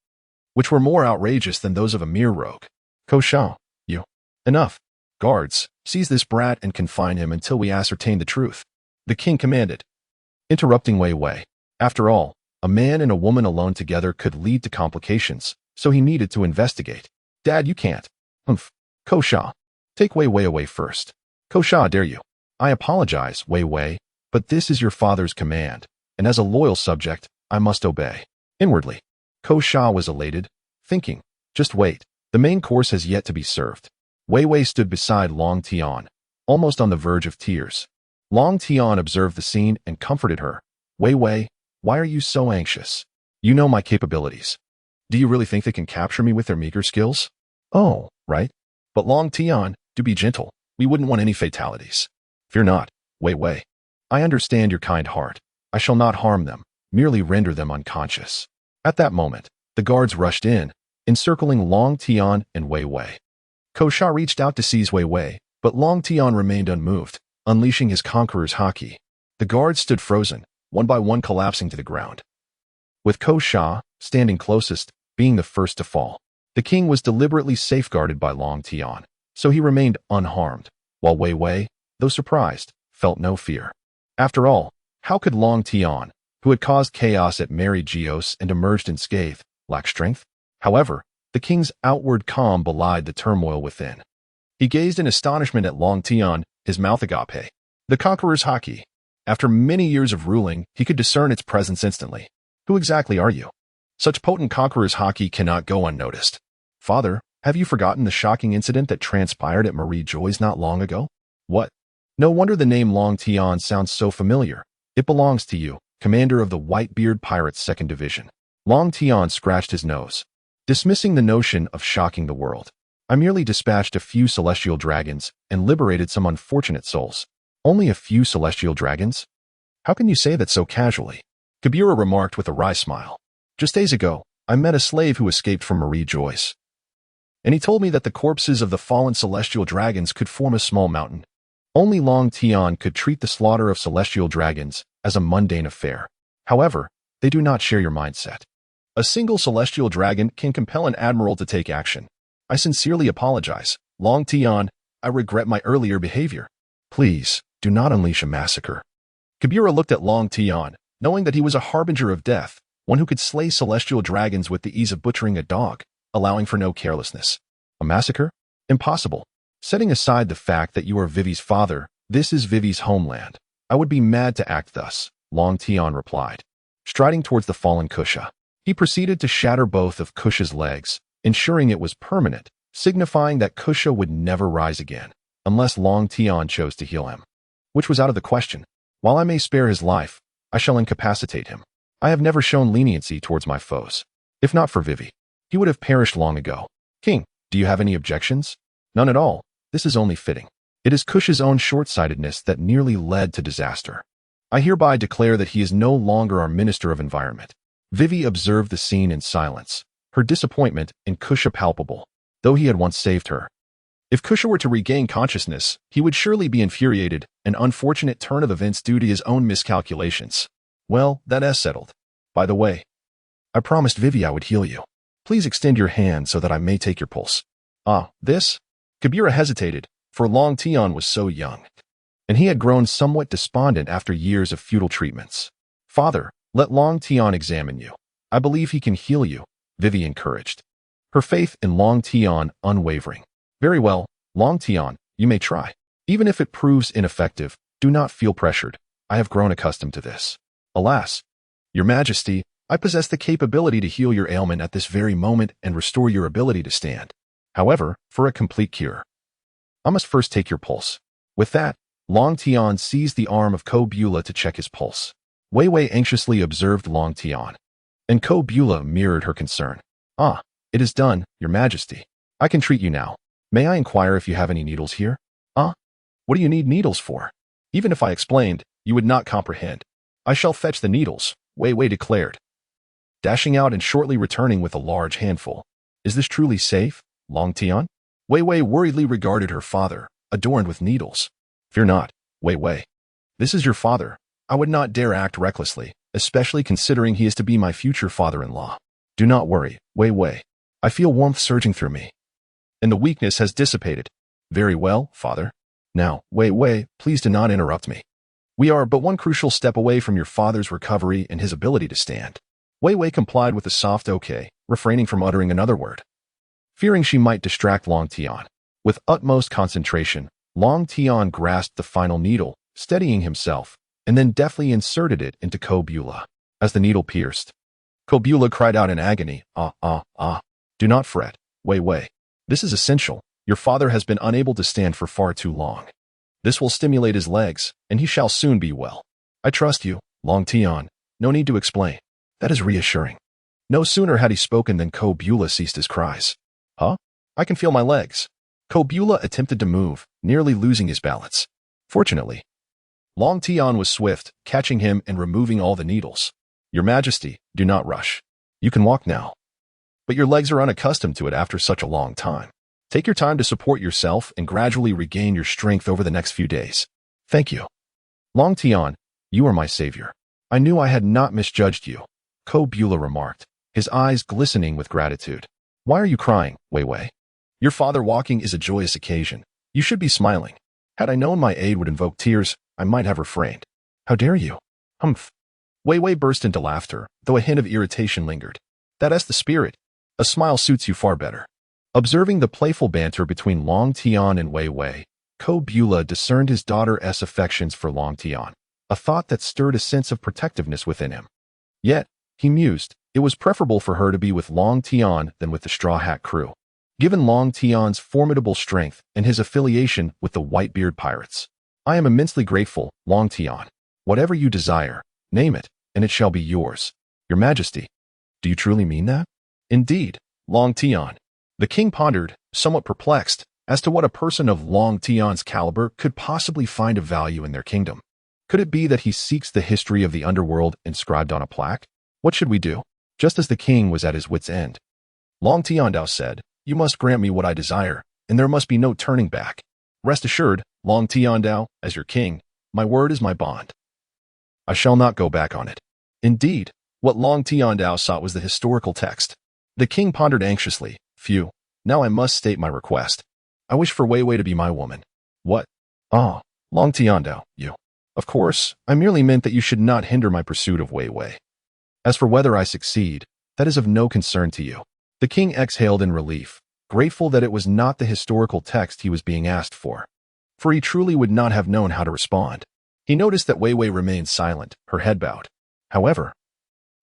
which were more outrageous than those of a mere rogue. Kosa, you. Enough. Guards, seize this brat and confine him until we ascertain the truth. The king commanded. Interrupting Wei Wei. After all, a man and a woman alone together could lead to complications, so he needed to investigate. Dad, you can't. Kosa. Take Wei Wei away first. Kosa, dare you. I apologize, Wei Wei, but this is your father's command, and as a loyal subject, I must obey. Inwardly, Kosa was elated, thinking, just wait, the main course has yet to be served. Wei Wei stood beside Long Tian, almost on the verge of tears. Long Tian observed the scene and comforted her. Wei Wei, why are you so anxious? You know my capabilities. Do you really think they can capture me with their meager skills? Oh, right. But Long Tian, do be gentle. We wouldn't want any fatalities. Fear not, Wei Wei. I understand your kind heart. I shall not harm them, merely render them unconscious. At that moment, the guards rushed in, encircling Long Tian and Wei Wei. Kosa reached out to seize Wei Wei, but Long Tian remained unmoved, unleashing his conqueror's haki. The guards stood frozen, one by one collapsing to the ground. With Kosa, standing closest, being the first to fall. The king was deliberately safeguarded by Long Tian, so he remained unharmed, while Wei Wei, though surprised, felt no fear. After all, how could Long Tian, who had caused chaos at Mariejois and emerged unscathed, lack strength? However, the king's outward calm belied the turmoil within. He gazed in astonishment at Long Tian, his mouth agape. The conqueror's haki. After many years of ruling, he could discern its presence instantly. Who exactly are you? Such potent conqueror's haki cannot go unnoticed. Father, have you forgotten the shocking incident that transpired at Mariejois not long ago? What? No wonder the name Long Tian sounds so familiar. It belongs to you, commander of the Whitebeard Pirates 2nd Division. Long Tian scratched his nose, dismissing the notion of shocking the world. I merely dispatched a few celestial dragons and liberated some unfortunate souls. Only a few celestial dragons? How can you say that so casually? Kabira remarked with a wry smile. Just days ago, I met a slave who escaped from Mariejois, and he told me that the corpses of the fallen celestial dragons could form a small mountain. Only Long Tian could treat the slaughter of celestial dragons as a mundane affair. However, they do not share your mindset. A single celestial dragon can compel an admiral to take action. I sincerely apologize, Long Tian. I regret my earlier behavior. Please, do not unleash a massacre. Kabira looked at Long Tian, knowing that he was a harbinger of death, one who could slay celestial dragons with the ease of butchering a dog, allowing for no carelessness. A massacre? Impossible. Setting aside the fact that you are Vivi's father, this is Vivi's homeland. I would be mad to act thus, Long Tian replied. Striding towards the fallen Kusha, he proceeded to shatter both of Kusha's legs, ensuring it was permanent, signifying that Kusha would never rise again, unless Long Tian chose to heal him. Which was out of the question. While I may spare his life, I shall incapacitate him. I have never shown leniency towards my foes. If not for Vivi, he would have perished long ago. King, do you have any objections? None at all. This is only fitting. It is Kusha's own short-sightedness that nearly led to disaster. I hereby declare that he is no longer our Minister of Environment. Vivi observed the scene in silence, her disappointment in Kusha palpable, though he had once saved her. If Kusha were to regain consciousness, he would surely be infuriated, an unfortunate turn of events due to his own miscalculations. Well, that is settled. By the way, I promised Vivi I would heal you. Please extend your hand so that I may take your pulse. Ah, this? Kabira hesitated, for Long Tian was so young, and he had grown somewhat despondent after years of futile treatments. Father, let Long Tian examine you. I believe he can heal you, Vivi encouraged, her faith in Long Tian unwavering. Very well, Long Tian, you may try. Even if it proves ineffective, do not feel pressured. I have grown accustomed to this. Alas, Your Majesty, I possess the capability to heal your ailment at this very moment and restore your ability to stand. However, for a complete cure, I must first take your pulse. With that, Long Tian seized the arm of Ko Bula to check his pulse. Wei Wei anxiously observed Long Tian, and Ko Bula mirrored her concern. Ah, it is done, Your Majesty. I can treat you now. May I inquire if you have any needles here? What do you need needles for? Even if I explained, you would not comprehend. I shall fetch the needles, Wei Wei declared, dashing out and shortly returning with a large handful. Is this truly safe, Long Tian? Wei Wei worriedly regarded her father, adorned with needles. Fear not, Wei Wei. This is your father. I would not dare act recklessly, especially considering he is to be my future father-in-law. Do not worry, Wei Wei. I feel warmth surging through me, and the weakness has dissipated. Very well, father. Now, Wei Wei, please do not interrupt me. We are but one crucial step away from your father's recovery and his ability to stand. Wei Wei complied with a soft okay, refraining from uttering another word, fearing she might distract Long Tian. With utmost concentration, Long Tian grasped the final needle, steadying himself, and then deftly inserted it into Ko Bula. As the needle pierced, Ko Bula cried out in agony, ah. Do not fret, Wei Wei. This is essential. Your father has been unable to stand for far too long. This will stimulate his legs, and he shall soon be well. I trust you, Long Tian. No need to explain. That is reassuring. No sooner had he spoken than Ko Bula ceased his cries. Huh? I can feel my legs. Ko Bula attempted to move, nearly losing his balance. Fortunately, Long Tian was swift, catching him and removing all the needles. Your Majesty, do not rush. You can walk now. But your legs are unaccustomed to it after such a long time. Take your time to support yourself and gradually regain your strength over the next few days. Thank you. Long Tian, you are my savior. I knew I had not misjudged you, Ko Bula remarked, his eyes glistening with gratitude. Why are you crying, Wei Wei? Your father walking is a joyous occasion. You should be smiling. Had I known my aid would invoke tears, I might have refrained. How dare you? Humph. Wei Wei burst into laughter, though a hint of irritation lingered. That's the spirit. A smile suits you far better. Observing the playful banter between Long Tian and Wei Wei, Ko Bula discerned his daughter's affections for Long Tian, a thought that stirred a sense of protectiveness within him. Yet, he mused, it was preferable for her to be with Long Tian than with the Straw Hat crew, given Long Tian's formidable strength and his affiliation with the Whitebeard pirates. I am immensely grateful, Long Tian. Whatever you desire, name it, and it shall be yours. Your Majesty, do you truly mean that? Indeed, Long Tian. The king pondered, somewhat perplexed, as to what a person of Long Tian's caliber could possibly find of value in their kingdom. Could it be that he seeks the history of the underworld inscribed on a plaque? What should we do? Just as the king was at his wit's end, Long Tiandao said, You must grant me what I desire, and there must be no turning back. Rest assured, Long Tiandao, as your king, my word is my bond. I shall not go back on it. Indeed, what Long Tiandao sought was the historical text. The king pondered anxiously. Phew, now I must state my request. I wish for Wei Wei to be my woman. What? Ah, Long Tiandao, you. Of course, I merely meant that you should not hinder my pursuit of Wei Wei. As for whether I succeed, that is of no concern to you. The king exhaled in relief, grateful that it was not the historical text he was being asked for he truly would not have known how to respond. He noticed that Wei Wei remained silent, her head bowed. However,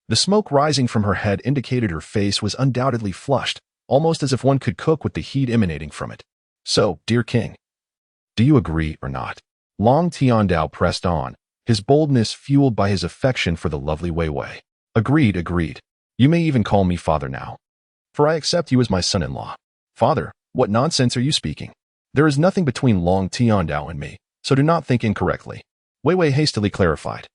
the smoke rising from her head indicated her face was undoubtedly flushed, almost as if one could cook with the heat emanating from it. So, dear king, do you agree or not? Long Tian pressed on, his boldness fueled by his affection for the lovely Wei Wei. Agreed, agreed. You may even call me father now, for I accept you as my son-in-law. Father, what nonsense are you speaking? There is nothing between Long Tian and me, so do not think incorrectly. Wei Wei hastily clarified,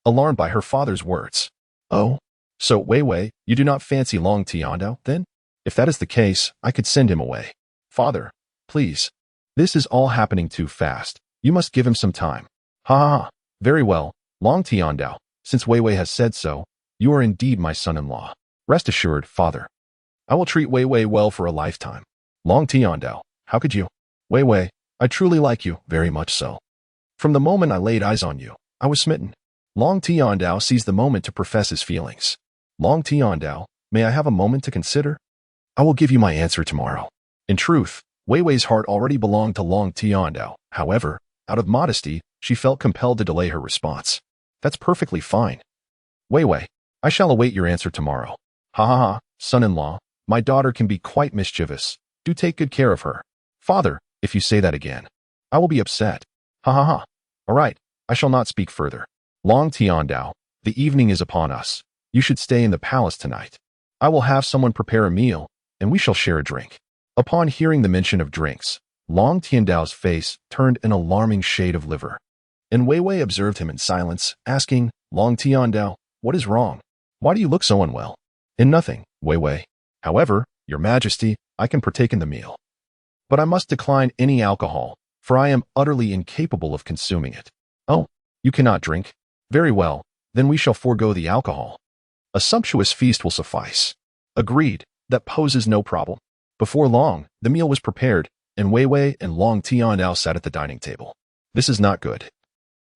alarmed by her father's words. Oh, so Wei Wei, you do not fancy Long Tian then? If that is the case, I could send him away. Father, please. This is all happening too fast. You must give him some time. Ha ha ha. Very well, Long Tian, since Wei Wei has said so, you are indeed my son-in-law. Rest assured, father. I will treat Wei Wei well for a lifetime. Long Tian, how could you? Wei Wei, I truly like you, very much so. From the moment I laid eyes on you, I was smitten. Long Tian seized the moment to profess his feelings. Long Tian, may I have a moment to consider? I will give you my answer tomorrow. In truth, Wei Wei's heart already belonged to Long Tian. However, out of modesty, she felt compelled to delay her response. That's perfectly fine. Wei Wei, I shall await your answer tomorrow. Ha ha ha, son-in-law, my daughter can be quite mischievous. Do take good care of her. Father, if you say that again, I will be upset. Ha ha ha. All right, I shall not speak further. Long Tian, the evening is upon us. You should stay in the palace tonight. I will have someone prepare a meal, and we shall share a drink. Upon hearing the mention of drinks, Long Tian's face turned an alarming shade of liver. And Wei Wei observed him in silence, asking, Long Tian, what is wrong? Why do you look so unwell? In nothing, Wei Wei. However, your majesty, I can partake in the meal. But I must decline any alcohol, for I am utterly incapable of consuming it. Oh, you cannot drink? Very well, then we shall forego the alcohol. A sumptuous feast will suffice. Agreed, that poses no problem. Before long, the meal was prepared, and Wei Wei and Long Tian sat at the dining table. This is not good.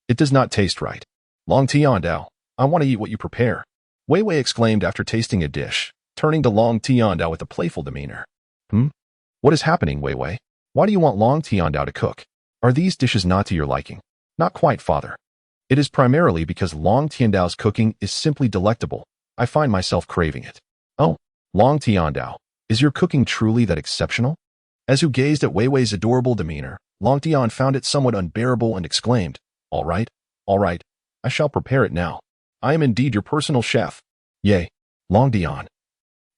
It does not taste right. Long Tian, I want to eat what you prepare. Wei Wei exclaimed after tasting a dish, turning to Long Tian with a playful demeanor. What is happening, Wei Wei? Why do you want Long Tian to cook? Are these dishes not to your liking? Not quite, father. It is primarily because Long Tian's cooking is simply delectable. I find myself craving it. Oh, Long Tian, is your cooking truly that exceptional? As Hu gazed at Wei Wei's adorable demeanor, Long Tian found it somewhat unbearable and exclaimed, all right, I shall prepare it now. I am indeed your personal chef. Yay, Long Tian.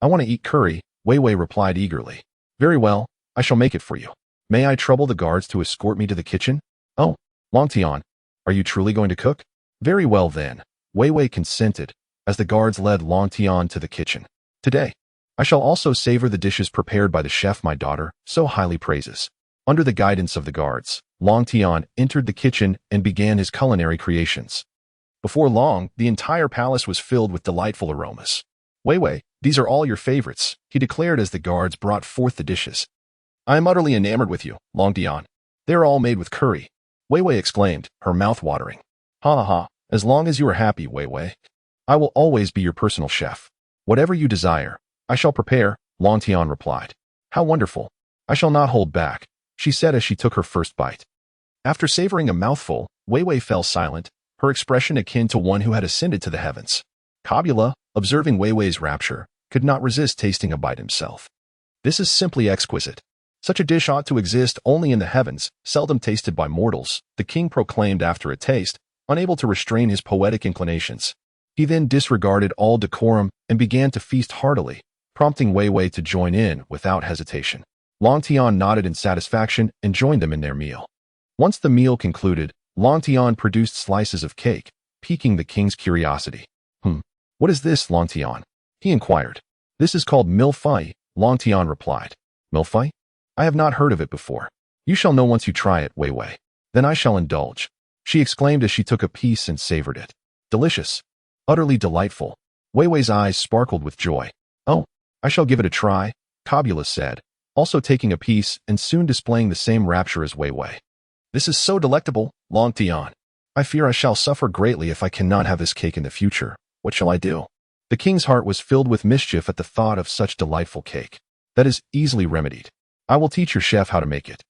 I want to eat curry, Wei Wei replied eagerly. Very well, I shall make it for you. May I trouble the guards to escort me to the kitchen? Oh, Long Tian, are you truly going to cook? Very well then, Wei Wei consented, as the guards led Long Tian to the kitchen. Today, I shall also savor the dishes prepared by the chef my daughter so highly praises. Under the guidance of the guards, Long Tian entered the kitchen and began his culinary creations. Before long, the entire palace was filled with delightful aromas. Wei Wei, these are all your favorites, he declared as the guards brought forth the dishes. I am utterly enamored with you, Long Tian. They are all made with curry. Wei Wei exclaimed, her mouth watering. Ha ha ha, as long as you are happy, Wei Wei. I will always be your personal chef. Whatever you desire, I shall prepare, Long Tian replied. How wonderful. I shall not hold back, she said as she took her first bite. After savoring a mouthful, Wei Wei fell silent, her expression akin to one who had ascended to the heavens. Kabula, observing Wei Wei's rapture, could not resist tasting a bite himself. This is simply exquisite. Such a dish ought to exist only in the heavens, seldom tasted by mortals, the king proclaimed after a taste, unable to restrain his poetic inclinations. He then disregarded all decorum and began to feast heartily, prompting Wei Wei to join in without hesitation. Long Tian nodded in satisfaction and joined them in their meal. Once the meal concluded, Long Tian produced slices of cake, piquing the king's curiosity. What is this, Long Tian? He inquired. This is called milfai, Long Tian replied. Milfai? I have not heard of it before. You shall know once you try it, Wei Wei. Then I shall indulge, she exclaimed as she took a piece and savored it. Delicious. Utterly delightful. Wei Wei's eyes sparkled with joy. Oh, I shall give it a try, Kabula said, also taking a piece and soon displaying the same rapture as Wei Wei. This is so delectable, Long Tian. I fear I shall suffer greatly if I cannot have this cake in the future. What shall I do? The king's heart was filled with mischief at the thought of such delightful cake. That is easily remedied. I will teach your chef how to make it.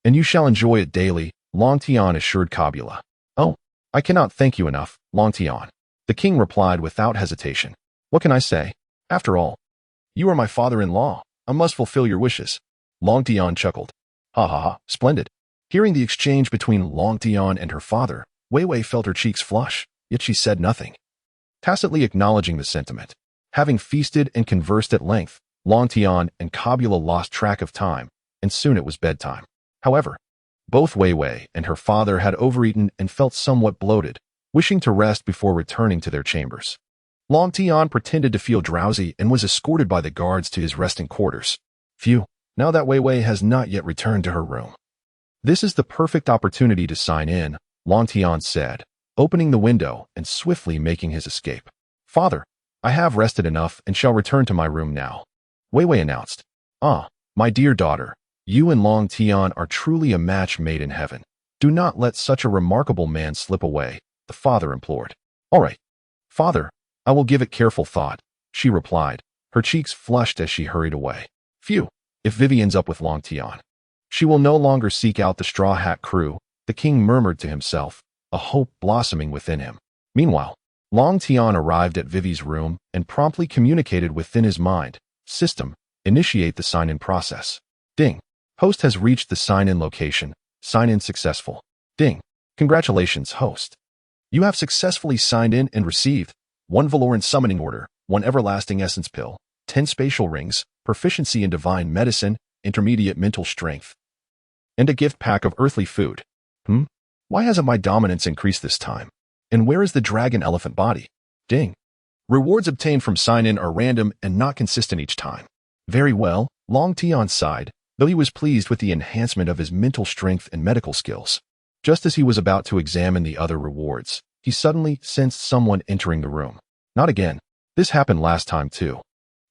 And you shall enjoy it daily, Long Tian assured Kabula. Oh, I cannot thank you enough, Long Tian. The king replied without hesitation. What can I say? After all, you are my father-in-law. I must fulfill your wishes. Long Tian chuckled. Ha ha ha, splendid. Hearing the exchange between Long Tian and her father, Wei Wei felt her cheeks flush, yet she said nothing, tacitly acknowledging the sentiment. Having feasted and conversed at length, Long Tian and Kabula lost track of time, and soon it was bedtime. However, both Wei Wei and her father had overeaten and felt somewhat bloated, wishing to rest before returning to their chambers. Long Tian pretended to feel drowsy and was escorted by the guards to his resting quarters. Phew, now that Wei Wei has not yet returned to her room. This is the perfect opportunity to sign in, Long Tian said, opening the window and swiftly making his escape. Father, I have rested enough and shall return to my room now, Wei Wei announced. Ah, my dear daughter, you and Long Tian are truly a match made in heaven. Do not let such a remarkable man slip away, the father implored. All right, father, I will give it careful thought, she replied, her cheeks flushed as she hurried away. Phew, if Vivi ends up with Long Tian, she will no longer seek out the Straw Hat crew, the king murmured to himself, a hope blossoming within him. Meanwhile, Long Tian arrived at Vivi's room and promptly communicated within his mind. System, initiate the sign-in process. Ding. Host has reached the sign-in location. Sign-in successful. Ding. Congratulations, host. You have successfully signed in and received 1 Valoran summoning order, 1 everlasting essence pill, 10 spatial rings, proficiency in divine medicine, intermediate mental strength, and a gift pack of earthly food. Why hasn't my dominance increased this time? And where is the dragon elephant body? Ding. Rewards obtained from sign-in are random and not consistent each time. Very well, Long Tian sighed, though he was pleased with the enhancement of his mental strength and medical skills. Just as he was about to examine the other rewards, he suddenly sensed someone entering the room. Not again. This happened last time too.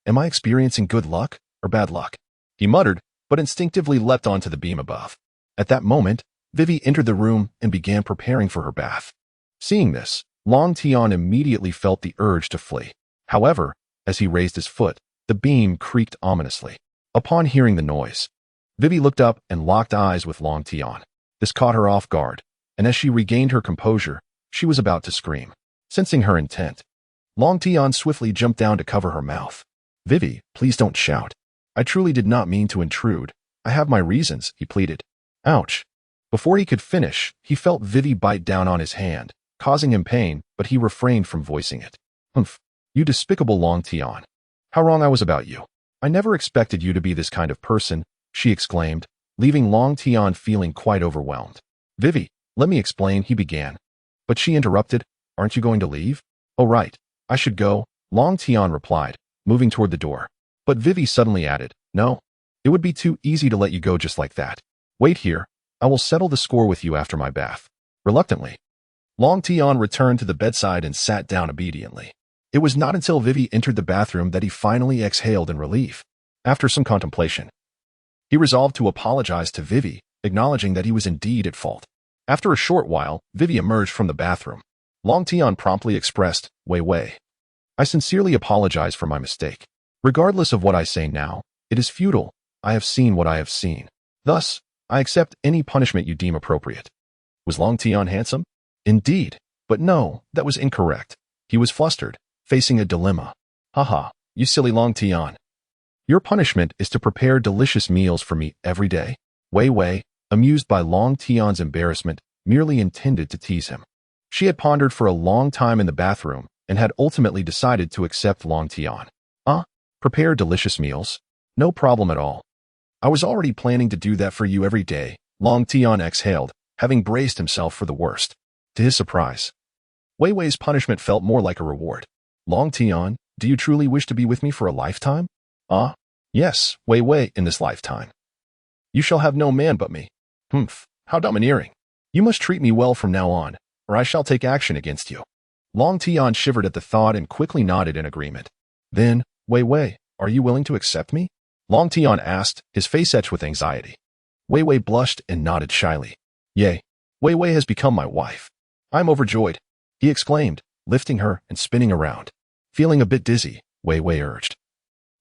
Am I experiencing good luck or bad luck? He muttered, but instinctively leapt onto the beam above. At that moment, Vivi entered the room and began preparing for her bath. Seeing this, Long Tian immediately felt the urge to flee. However, as he raised his foot, the beam creaked ominously. Upon hearing the noise, Vivi looked up and locked eyes with Long Tian. This caught her off guard, and as she regained her composure, she was about to scream. Sensing her intent, Long Tian swiftly jumped down to cover her mouth. Vivi, please don't shout. I truly did not mean to intrude. I have my reasons, he pleaded. Ouch. Before he could finish, he felt Vivi bite down on his hand, causing him pain, but he refrained from voicing it. Humph, you despicable Long Tian. How wrong I was about you. I never expected you to be this kind of person, she exclaimed, leaving Long Tian feeling quite overwhelmed. Vivi, let me explain, he began. But she interrupted, aren't you going to leave? Oh right, I should go, Long Tian replied, moving toward the door. But Vivi suddenly added, no, it would be too easy to let you go just like that. Wait here, I will settle the score with you after my bath. Reluctantly, Long Tian returned to the bedside and sat down obediently. It was not until Vivi entered the bathroom that he finally exhaled in relief. After some contemplation, he resolved to apologize to Vivi, acknowledging that he was indeed at fault. After a short while, Vivi emerged from the bathroom. Long Tian promptly expressed, Wei Wei, I sincerely apologize for my mistake. Regardless of what I say now, it is futile. I have seen what I have seen. Thus, I accept any punishment you deem appropriate. Was Long Tian handsome? Indeed, but no, that was incorrect. He was flustered, facing a dilemma. Haha, you silly Long Tian. Your punishment is to prepare delicious meals for me every day. Wei Wei, amused by Long Tian's embarrassment, merely intended to tease him. She had pondered for a long time in the bathroom and had ultimately decided to accept Long Tian. Prepare delicious meals? No problem at all. I was already planning to do that for you every day, Long Tian exhaled, having braced himself for the worst. To his surprise, Wei Wei's punishment felt more like a reward. Long Tian, do you truly wish to be with me for a lifetime? Yes, Wei Wei, in this lifetime. You shall have no man but me. Humph, how domineering. You must treat me well from now on, or I shall take action against you. Long Tian shivered at the thought and quickly nodded in agreement. Then, Wei Wei, are you willing to accept me? Long Tian asked, his face etched with anxiety. Wei Wei blushed and nodded shyly. Yea, Wei Wei has become my wife. I'm overjoyed, he exclaimed, lifting her and spinning around. Feeling a bit dizzy, Wei Wei urged.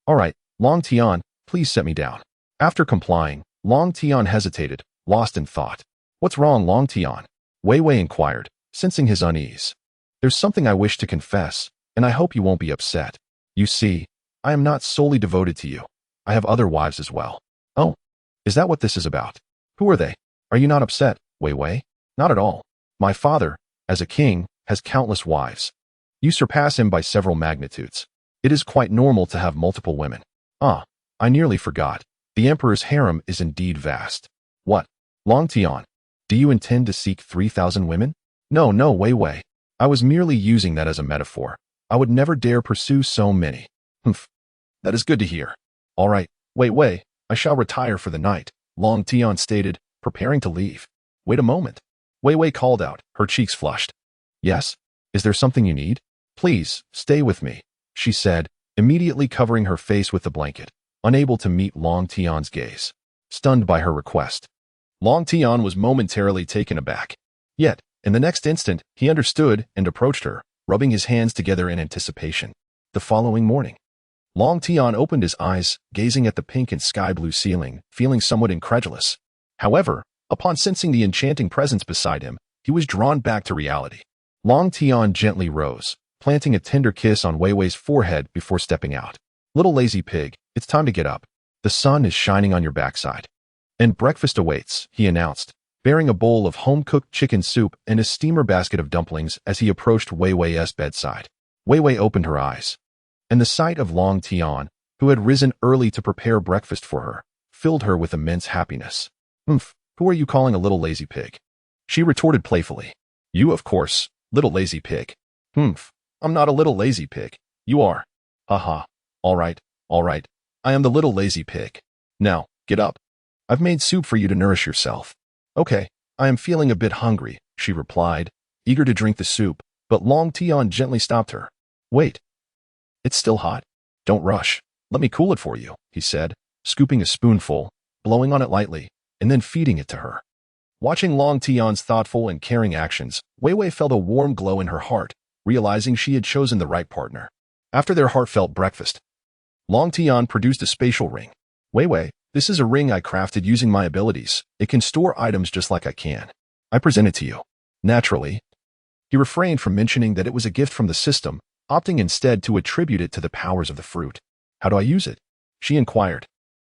All right, Long Tian, please set me down. After complying, Long Tian hesitated, lost in thought. What's wrong, Long Tian? Wei Wei inquired, sensing his unease. There's something I wish to confess, and I hope you won't be upset. You see, I am not solely devoted to you. I have other wives as well. Oh, is that what this is about? Who are they? Are you not upset, Wei Wei? Not at all. My father, as a king, has countless wives. You surpass him by several magnitudes. It is quite normal to have multiple women. Ah, I nearly forgot. The emperor's harem is indeed vast. What? Long Tian, do you intend to seek 3,000 women? No, Wei Wei. I was merely using that as a metaphor. I would never dare pursue so many. Humph. That is good to hear. All right, Wei Wei, I shall retire for the night, Long Tian stated, preparing to leave. Wait a moment. Wei Wei called out, her cheeks flushed. Yes? Is there something you need? Please, stay with me, she said, immediately covering her face with the blanket, unable to meet Long Tian's gaze. Stunned by her request. Long Tian was momentarily taken aback. Yet, in the next instant, he understood and approached her, rubbing his hands together in anticipation. The following morning, Long Tian opened his eyes, gazing at the pink and sky-blue ceiling, feeling somewhat incredulous. However, upon sensing the enchanting presence beside him, he was drawn back to reality. Long Tian gently rose, planting a tender kiss on Wei Wei's forehead before stepping out. Little lazy pig, it's time to get up. The sun is shining on your backside. And breakfast awaits, he announced, bearing a bowl of home-cooked chicken soup and a steamer basket of dumplings as he approached Wei Wei's bedside. Wei Wei opened her eyes, and the sight of Long Tian, who had risen early to prepare breakfast for her, filled her with immense happiness. Humph, who are you calling a little lazy pig? She retorted playfully. You, of course, little lazy pig. Humph, I'm not a little lazy pig. You are. Haha. All right. I am the little lazy pig. Now, get up. I've made soup for you to nourish yourself. Okay, I am feeling a bit hungry, she replied, eager to drink the soup, but Long Tian gently stopped her. Wait. It's still hot. Don't rush. Let me cool it for you, he said, scooping a spoonful, blowing on it lightly, and then feeding it to her. Watching Long Tian's thoughtful and caring actions, Wei Wei felt a warm glow in her heart, realizing she had chosen the right partner. After their heartfelt breakfast, Long Tian produced a spatial ring. Wei Wei, this is a ring I crafted using my abilities. It can store items just like I can. I present it to you. Naturally, he refrained from mentioning that it was a gift from the system, opting instead to attribute it to the powers of the fruit. How do I use it? She inquired.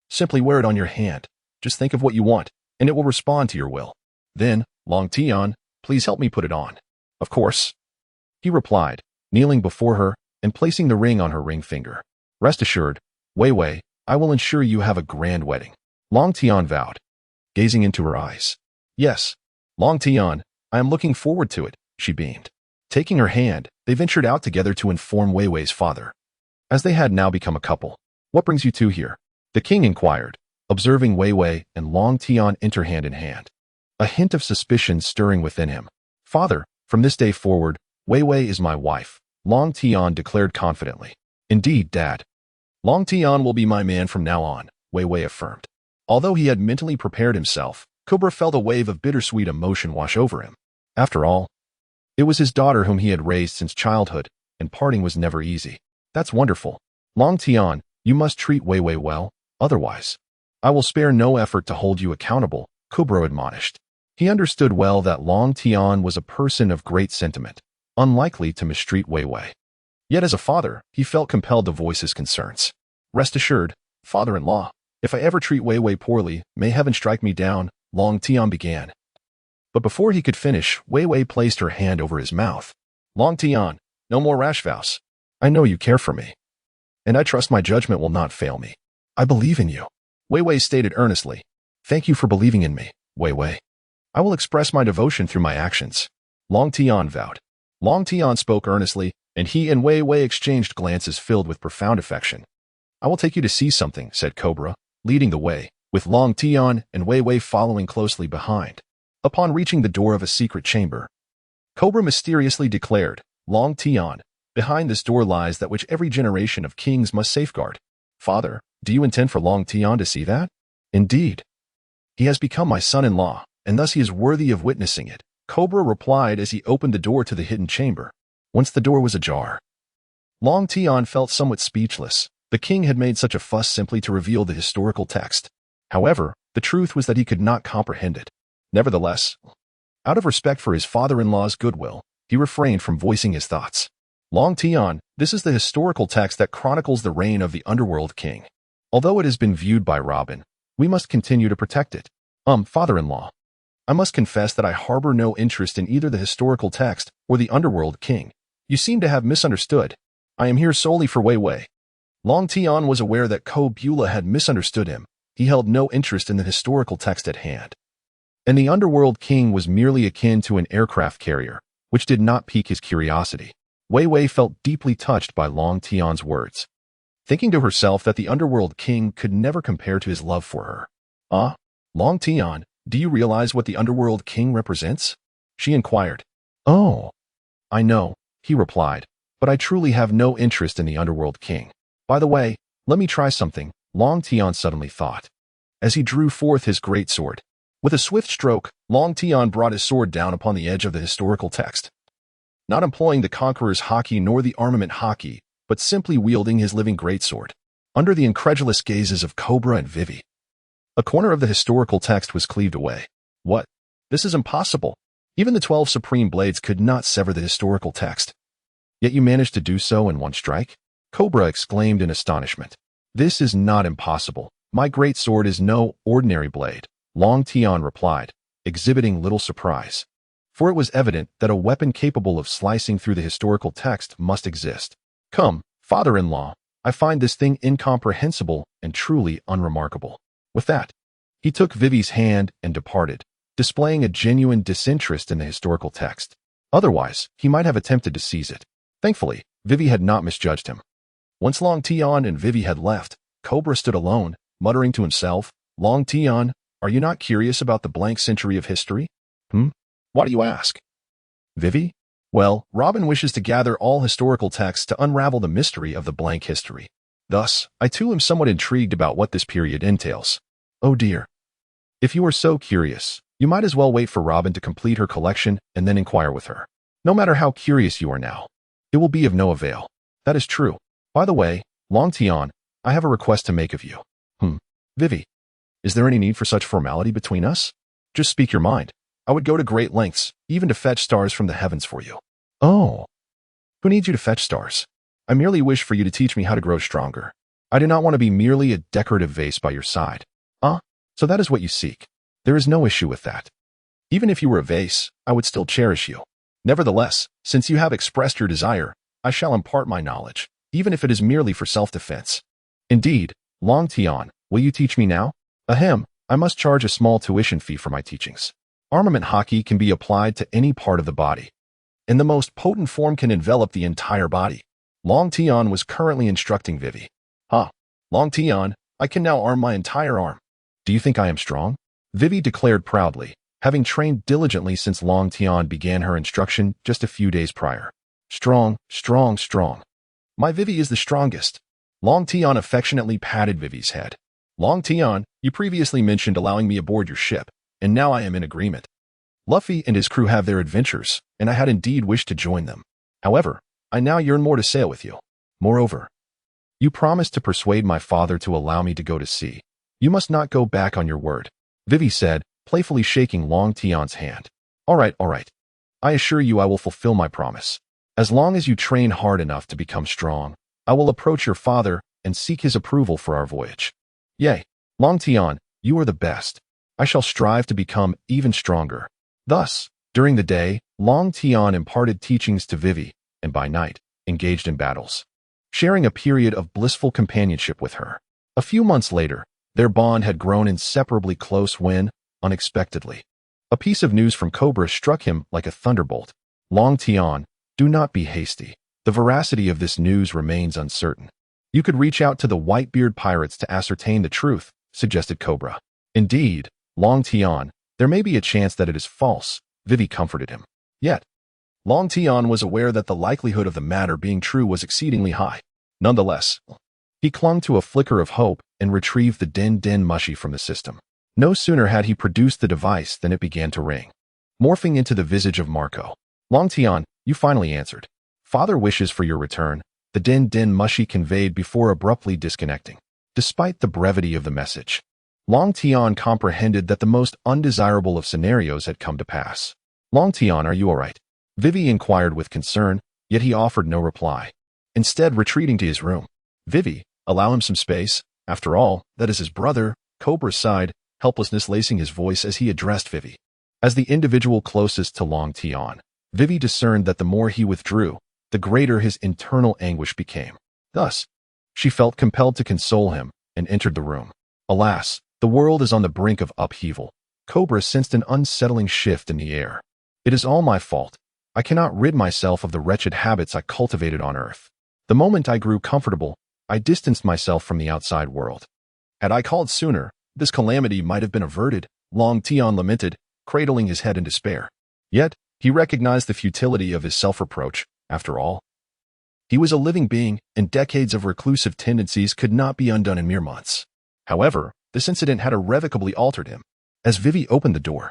Simply wear it on your hand. Just think of what you want, and it will respond to your will. Then, Long Tian, please help me put it on. Of course, he replied, kneeling before her and placing the ring on her ring finger. Rest assured, Wei Wei, I will ensure you have a grand wedding. Long Tian vowed, gazing into her eyes. Yes, Long Tian, I am looking forward to it, she beamed. Taking her hand, they ventured out together to inform Wei Wei's father. As they had now become a couple, what brings you two here? The king inquired, observing Wei Wei and Long Tian enter hand in hand. A hint of suspicion stirring within him. Father, from this day forward, Wei Wei is my wife, Long Tian declared confidently. Indeed, Dad. Long Tian will be my man from now on, Wei Wei affirmed. Although he had mentally prepared himself, Cobra felt a wave of bittersweet emotion wash over him. After all, it was his daughter whom he had raised since childhood, and parting was never easy. That's wonderful. Long Tian, you must treat Wei Wei well, otherwise I will spare no effort to hold you accountable, Cobra admonished. He understood well that Long Tian was a person of great sentiment, unlikely to mistreat Wei Wei. Yet as a father, he felt compelled to voice his concerns. Rest assured, father-in-law, if I ever treat Wei Wei poorly, may heaven strike me down, Long Tian began. But before he could finish, Wei Wei placed her hand over his mouth. Long Tian, no more rash vows. I know you care for me, and I trust my judgment will not fail me. I believe in you, Wei Wei stated earnestly. Thank you for believing in me, Wei Wei. I will express my devotion through my actions, Long Tian vowed. Long Tian spoke earnestly, and he and Wei Wei exchanged glances filled with profound affection. I will take you to see something, said Cobra, leading the way, with Long Tian and Wei Wei following closely behind. Upon reaching the door of a secret chamber, Cobra mysteriously declared, Long Tian, behind this door lies that which every generation of kings must safeguard. Father, do you intend for Long Tian to see that? Indeed. He has become my son-in-law, and thus he is worthy of witnessing it, Cobra replied as he opened the door to the hidden chamber. Once the door was ajar, Long Tian felt somewhat speechless. The king had made such a fuss simply to reveal the historical text. However, the truth was that he could not comprehend it. Nevertheless, out of respect for his father-in-law's goodwill, he refrained from voicing his thoughts. Long Tian, this is the historical text that chronicles the reign of the underworld king. Although it has been viewed by Robin, we must continue to protect it. Father-in-law, I must confess that I harbor no interest in either the historical text or the underworld king. You seem to have misunderstood. I am here solely for Wei Wei. Long Tian was aware that Ko Beulah had misunderstood him. He held no interest in the historical text at hand. And the underworld king was merely akin to an aircraft carrier, which did not pique his curiosity. Wei Wei felt deeply touched by Long Tian's words, thinking to herself that the underworld king could never compare to his love for her. Long Tian, do you realize what the underworld king represents? She inquired. Oh, I know, he replied, but I truly have no interest in the underworld king. By the way, let me try something, Long Tian suddenly thought, as he drew forth his greatsword. With a swift stroke, Long Tian brought his sword down upon the edge of the historical text, not employing the conqueror's haki nor the armament haki, but simply wielding his living greatsword. Under the incredulous gazes of Cobra and Vivi, a corner of the historical text was cleaved away. What? This is impossible. Even the 12 supreme blades could not sever the historical text. Yet you managed to do so in one strike? Cobra exclaimed in astonishment. This is not impossible. My greatsword is no ordinary blade, Long Tian replied, exhibiting little surprise. For it was evident that a weapon capable of slicing through the historical text must exist. Come, father-in-law, I find this thing incomprehensible and truly unremarkable. With that, he took Vivi's hand and departed, displaying a genuine disinterest in the historical text. Otherwise, he might have attempted to seize it. Thankfully, Vivi had not misjudged him. Once Long Tian and Vivi had left, Cobra stood alone, muttering to himself, Long Tian, are you not curious about the blank century of history? Why do you ask? Vivi? Well, Robin wishes to gather all historical texts to unravel the mystery of the blank history. Thus, I too am somewhat intrigued about what this period entails. Oh dear. If you are so curious, you might as well wait for Robin to complete her collection and then inquire with her. No matter how curious you are now, it will be of no avail. That is true. By the way, Long Tian, I have a request to make of you. Vivi, is there any need for such formality between us? Just speak your mind. I would go to great lengths, even to fetch stars from the heavens for you. Oh. Who needs you to fetch stars? I merely wish for you to teach me how to grow stronger. I do not want to be merely a decorative vase by your side. So that is what you seek. There is no issue with that. Even if you were a vase, I would still cherish you. Nevertheless, since you have expressed your desire, I shall impart my knowledge, even if it is merely for self-defense. Indeed, Long Tian, will you teach me now? I must charge a small tuition fee for my teachings. Armament haki can be applied to any part of the body, and the most potent form can envelop the entire body. Long Tian was currently instructing Vivi. Long Tian, I can now arm my entire arm. Do you think I am strong? Vivi declared proudly, having trained diligently since Long Tian began her instruction just a few days prior. Strong, strong, strong. My Vivi is the strongest. Long Tian affectionately patted Vivi's head. Long Tian, you previously mentioned allowing me aboard your ship, and now I am in agreement. Luffy and his crew have their adventures, and I had indeed wished to join them. However, I now yearn more to sail with you. Moreover, you promised to persuade my father to allow me to go to sea. You must not go back on your word, Vivi said, playfully shaking Long Tian's hand. All right. I assure you I will fulfill my promise. As long as you train hard enough to become strong, I will approach your father and seek his approval for our voyage. Yay, Long Tian, you are the best. I shall strive to become even stronger. Thus, during the day, Long Tian imparted teachings to Vivi, and by night, engaged in battles, sharing a period of blissful companionship with her. A few months later, their bond had grown inseparably close when, unexpectedly, a piece of news from Cobra struck him like a thunderbolt. Long Tian, do not be hasty. The veracity of this news remains uncertain. You could reach out to the Whitebeard pirates to ascertain the truth, suggested Cobra. Indeed, Long Tian, there may be a chance that it is false, Vivi comforted him. Yet, Long Tian was aware that the likelihood of the matter being true was exceedingly high. Nonetheless, he clung to a flicker of hope and retrieved the Den Den Mushi from the system. No sooner had he produced the device than it began to ring. morphing into the visage of Marco. Long Tian, you finally answered. Father wishes for your return, the din mushy conveyed before abruptly disconnecting. Despite the brevity of the message, Long Tian comprehended that the most undesirable of scenarios had come to pass. Long Tian, are you all right? Vivi inquired with concern, yet he offered no reply, instead retreating to his room. Vivi, allow him some space. After all, that is his brother. Cobra sighed, helplessness lacing his voice as he addressed Vivi. As the individual closest to Long Tian, Vivi discerned that the more he withdrew, the greater his internal anguish became. Thus, she felt compelled to console him and entered the room. Alas, the world is on the brink of upheaval. Cobra sensed an unsettling shift in the air. It is all my fault. I cannot rid myself of the wretched habits I cultivated on Earth. The moment I grew comfortable, I distanced myself from the outside world. Had I called sooner, this calamity might have been averted, Long Tian lamented, cradling his head in despair. Yet, he recognized the futility of his self-reproach. After all, he was a living being, and decades of reclusive tendencies could not be undone in mere months. However, this incident had irrevocably altered him. As Vivi opened the door,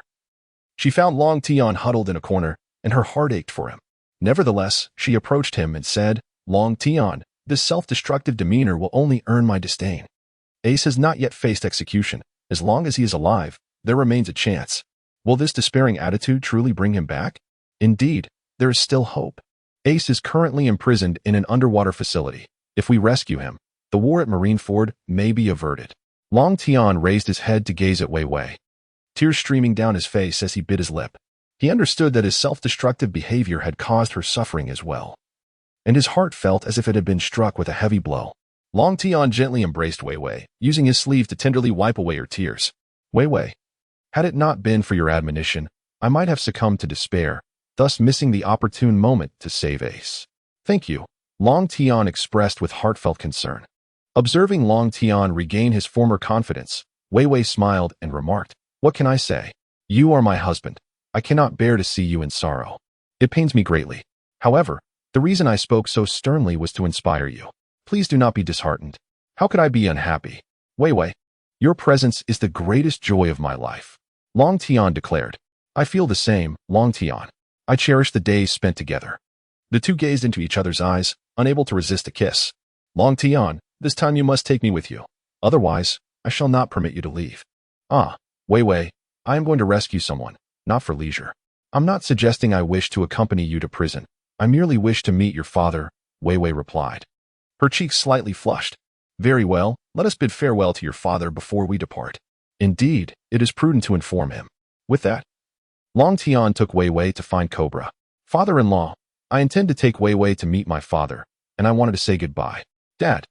she found Long Tian huddled in a corner, and her heart ached for him. Nevertheless, she approached him and said, Long Tian, this self-destructive demeanor will only earn my disdain. Ace has not yet faced execution. As long as he is alive, there remains a chance. Will this despairing attitude truly bring him back? Indeed, there is still hope. Ace is currently imprisoned in an underwater facility. If we rescue him, the war at Marineford may be averted. Long Tian raised his head to gaze at Wei Wei, tears streaming down his face as he bit his lip. He understood that his self-destructive behavior had caused her suffering as well, and his heart felt as if it had been struck with a heavy blow. Long Tian gently embraced Wei Wei, using his sleeve to tenderly wipe away her tears. Wei Wei, had it not been for your admonition, I might have succumbed to despair, thus missing the opportune moment to save Ace. Thank you, Long Tian expressed with heartfelt concern. Observing Long Tian regain his former confidence, Wei Wei smiled and remarked, What can I say? You are my husband. I cannot bear to see you in sorrow. It pains me greatly. However, the reason I spoke so sternly was to inspire you. Please do not be disheartened. How could I be unhappy? Wei Wei, your presence is the greatest joy of my life. Long Tian declared. I feel the same, Long Tian. I cherish the days spent together. The two gazed into each other's eyes, unable to resist a kiss. Long Tian, this time you must take me with you. Otherwise, I shall not permit you to leave. Ah, Wei Wei, I am going to rescue someone, not for leisure. I'm not suggesting I wish to accompany you to prison. I merely wish to meet your father, Wei Wei replied. Her cheeks slightly flushed. Very well, let us bid farewell to your father before we depart. Indeed, it is prudent to inform him. With that, Long Tian took Wei Wei to find Cobra. Father-in-law, I intend to take Wei Wei to meet my father, and I wanted to say goodbye. Dad,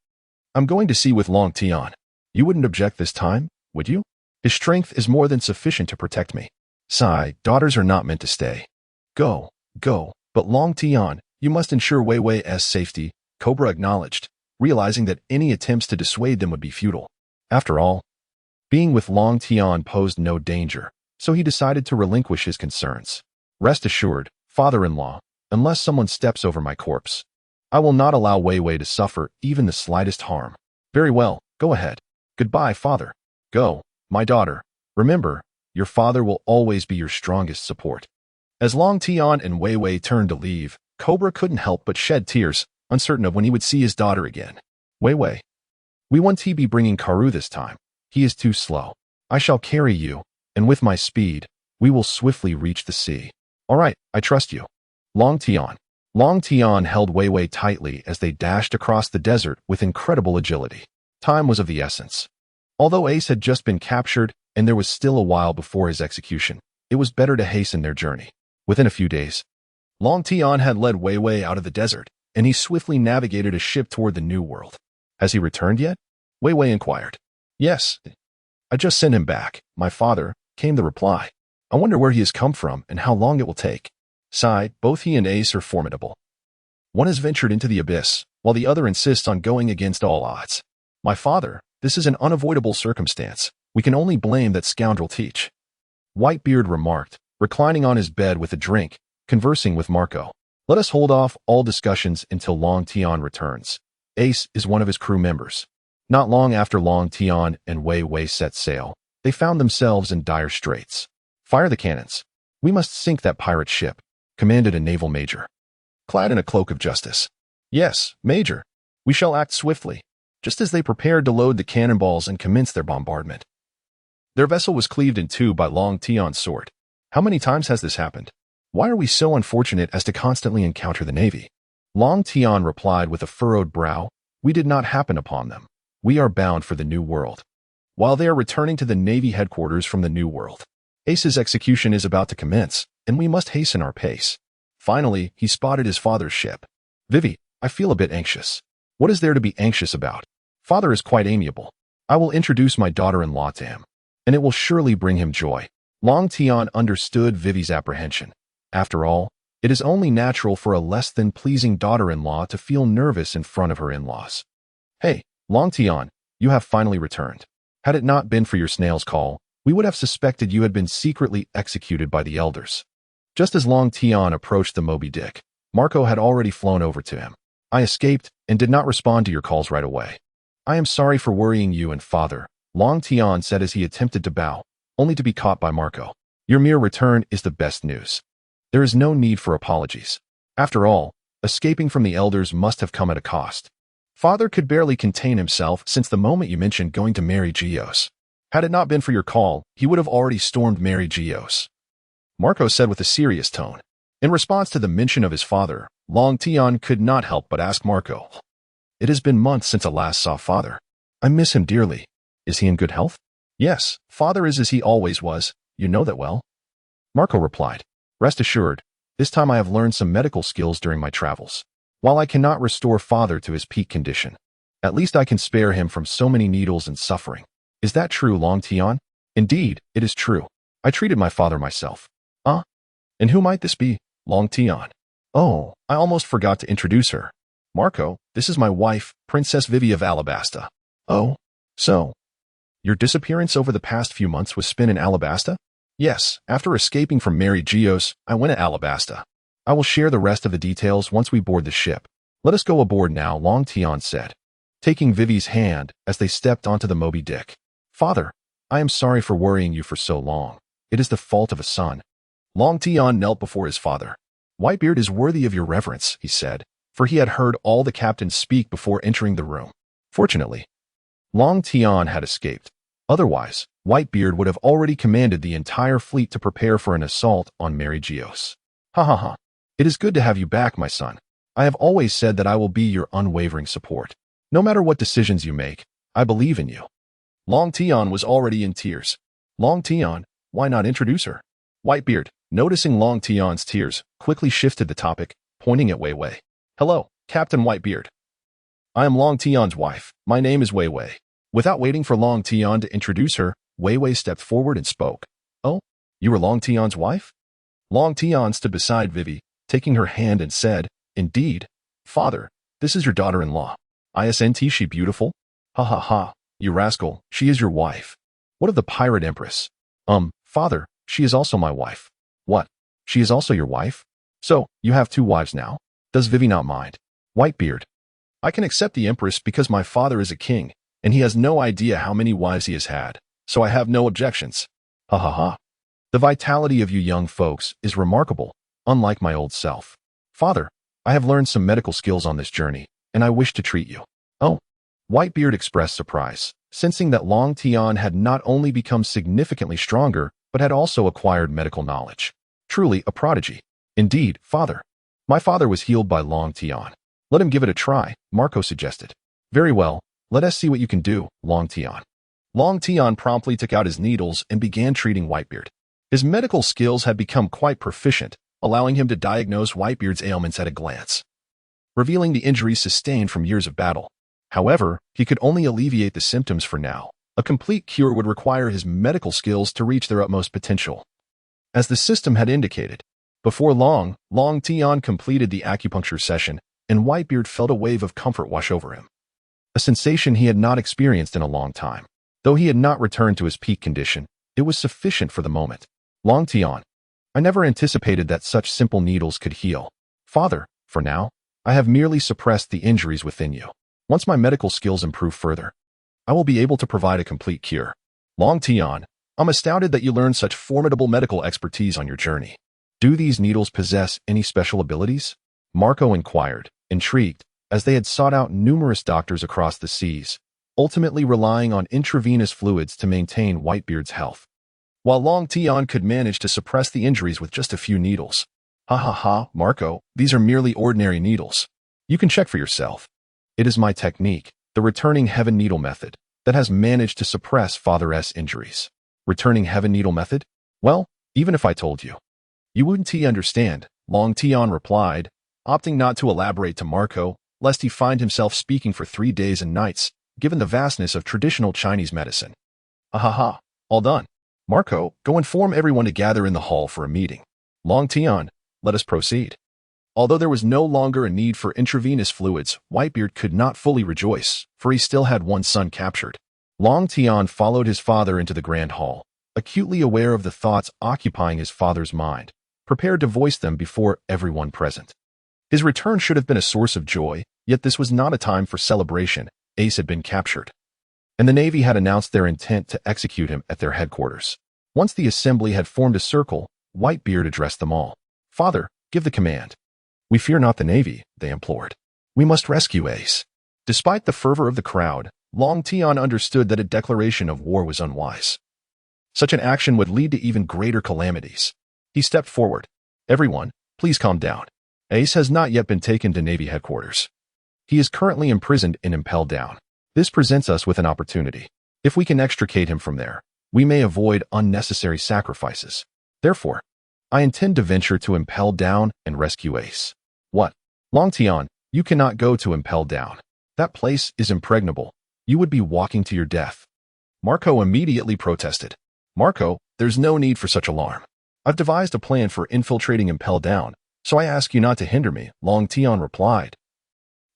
I'm going to see with Long Tian. You wouldn't object this time, would you? His strength is more than sufficient to protect me. Sigh, daughters are not meant to stay. Go, but Long Tian, you must ensure Wei Wei's safety, Cobra acknowledged, realizing that any attempts to dissuade them would be futile. After all, being with Long Tian posed no danger, so he decided to relinquish his concerns. Rest assured, father-in-law, unless someone steps over my corpse, I will not allow Wei Wei to suffer even the slightest harm. Very well, go ahead. Goodbye, father. Go, my daughter. Remember, your father will always be your strongest support. As Long Tian and Wei Wei turned to leave, Cobra couldn't help but shed tears, uncertain of when he would see his daughter again. Wei Wei, we won't be bringing Karu this time. He is too slow. I shall carry you, and with my speed, we will swiftly reach the sea. All right, I trust you. Long Tian. Long Tian held Wei Wei tightly as they dashed across the desert with incredible agility. Time was of the essence. Although Ace had just been captured, and there was still a while before his execution, it was better to hasten their journey. Within a few days, Long Tian had led Wei Wei out of the desert, and he swiftly navigated a ship toward the New World. Has he returned yet? Wei Wei inquired. Yes. I just sent him back, my father, came the reply. I wonder where he has come from and how long it will take. Sighed, both he and Ace are formidable. One has ventured into the abyss, while the other insists on going against all odds. My father, this is an unavoidable circumstance. We can only blame that scoundrel Teach. Whitebeard remarked, reclining on his bed with a drink, conversing with Marco. Let us hold off all discussions until Long Tian returns. Ace is one of his crew members. Not long after Long Tian and Wei Wei set sail, they found themselves in dire straits. Fire the cannons. We must sink that pirate ship, commanded a naval major, clad in a cloak of justice. Yes, Major. We shall act swiftly, just as they prepared to load the cannonballs and commence their bombardment. Their vessel was cleaved in two by Long Tian's sword. How many times has this happened? Why are we so unfortunate as to constantly encounter the Navy? Long Tian replied with a furrowed brow, we did not happen upon them. We are bound for the New World. While they are returning to the Navy headquarters from the New World, Ace's execution is about to commence, and we must hasten our pace. Finally, he spotted his father's ship. Vivi, I feel a bit anxious. What is there to be anxious about? Father is quite amiable. I will introduce my daughter-in-law to him, and it will surely bring him joy. Long Tian understood Vivi's apprehension. After all, it is only natural for a less than pleasing daughter-in-law to feel nervous in front of her in-laws. Hey, Long Tian, you have finally returned. Had it not been for your snail's call, we would have suspected you had been secretly executed by the elders. Just as Long Tian approached the Moby Dick, Marco had already flown over to him. I escaped and did not respond to your calls right away. I am sorry for worrying you and father, Long Tian said as he attempted to bow, only to be caught by Marco. Your mere return is the best news. There is no need for apologies. After all, escaping from the elders must have come at a cost. Father could barely contain himself since the moment you mentioned going to Mariejois. Had it not been for your call, he would have already stormed Mariejois. Marco said with a serious tone. In response to the mention of his father, Long Tian could not help but ask Marco. It has been months since I last saw father. I miss him dearly. Is he in good health? Yes, father is as he always was. You know that well. Marco replied. Rest assured, this time I have learned some medical skills during my travels. While I cannot restore father to his peak condition, at least I can spare him from so many needles and suffering. Is that true, Long Tian? Indeed, it is true. I treated my father myself. And who might this be? Long Tian. Oh, I almost forgot to introduce her. Marco, this is my wife, Princess Vivi of Alabasta. Oh, so. Your disappearance over the past few months was spent in Alabasta? Yes, after escaping from Mariejois, I went to Alabasta. I will share the rest of the details once we board the ship. Let us go aboard now, Long Tian said, taking Vivi's hand as they stepped onto the Moby Dick. Father, I am sorry for worrying you for so long. It is the fault of a son. Long Tian knelt before his father. Whitebeard is worthy of your reverence, he said, for he had heard all the captains speak before entering the room. Fortunately, Long Tian had escaped. Otherwise, Whitebeard would have already commanded the entire fleet to prepare for an assault on Mariejois. Ha ha ha. It is good to have you back, my son. I have always said that I will be your unwavering support. No matter what decisions you make, I believe in you. Long Tian was already in tears. Long Tian, why not introduce her? Whitebeard, noticing Long Tian's tears, quickly shifted the topic, pointing at Wei Wei. Hello, Captain Whitebeard. I am Long Tian's wife. My name is Wei Wei. Without waiting for Long Tian to introduce her, Wei Wei stepped forward and spoke. Oh, you were Long Tian's wife? Long Tian stood beside Vivi, taking her hand and said, Indeed. Father, this is your daughter-in-law. Isn't she beautiful? Ha ha ha, you rascal, she is your wife. What of the pirate Empress? Father, she is also my wife. What? She is also your wife? So, you have two wives now? Does Vivi not mind? Whitebeard. I can accept the Empress because my father is a king, and he has no idea how many wives he has had, so I have no objections. Ha ha ha. The vitality of you young folks is remarkable, unlike my old self. Father, I have learned some medical skills on this journey, and I wish to treat you. Oh. Whitebeard expressed surprise, sensing that Long Tian had not only become significantly stronger, but had also acquired medical knowledge. Truly a prodigy. Indeed, father. My father was healed by Long Tian. Let him give it a try, Marco suggested. Very well, let us see what you can do, Long Tian. Long Tian promptly took out his needles and began treating Whitebeard. His medical skills had become quite proficient, allowing him to diagnose Whitebeard's ailments at a glance, revealing the injuries sustained from years of battle. However, he could only alleviate the symptoms for now. A complete cure would require his medical skills to reach their utmost potential. As the system had indicated, before long, Long Tian completed the acupuncture session, and Whitebeard felt a wave of comfort wash over him. A sensation he had not experienced in a long time. Though he had not returned to his peak condition, it was sufficient for the moment. Long Tian, I never anticipated that such simple needles could heal. Father, for now, I have merely suppressed the injuries within you. Once my medical skills improve further, I will be able to provide a complete cure. Long Tian, I'm astounded that you learned such formidable medical expertise on your journey. Do these needles possess any special abilities? Marco inquired, intrigued, as they had sought out numerous doctors across the seas, ultimately relying on intravenous fluids to maintain Whitebeard's health. While Long Tian could manage to suppress the injuries with just a few needles. Ha ha ha, Marco, these are merely ordinary needles. You can check for yourself. It is my technique, the returning heaven needle method, that has managed to suppress Father's injuries. Returning heaven needle method? Well, even if I told you, you wouldn't understand, Long Tian replied, opting not to elaborate to Marco, lest he find himself speaking for 3 days and nights, given the vastness of traditional Chinese medicine. Ha, all done. Marco, go inform everyone to gather in the hall for a meeting. Long Tian, let us proceed. Although there was no longer a need for intravenous fluids, Whitebeard could not fully rejoice, for he still had one son captured. Long Tian followed his father into the grand hall, acutely aware of the thoughts occupying his father's mind, prepared to voice them before everyone present. His return should have been a source of joy, yet this was not a time for celebration. Ace had been captured, and the Navy had announced their intent to execute him at their headquarters. Once the assembly had formed a circle, Whitebeard addressed them all. Father, give the command. We fear not the Navy, they implored. We must rescue Ace. Despite the fervor of the crowd, Long Tian understood that a declaration of war was unwise. Such an action would lead to even greater calamities. He stepped forward. Everyone, please calm down. Ace has not yet been taken to Navy headquarters. He is currently imprisoned in Impel Down. This presents us with an opportunity. If we can extricate him from there, we may avoid unnecessary sacrifices. Therefore, I intend to venture to Impel Down and rescue Ace. What? Long Tian, you cannot go to Impel Down. That place is impregnable. You would be walking to your death. Marco immediately protested. Marco, there's no need for such alarm. I've devised a plan for infiltrating Impel Down, so I ask you not to hinder me, Long Tian replied,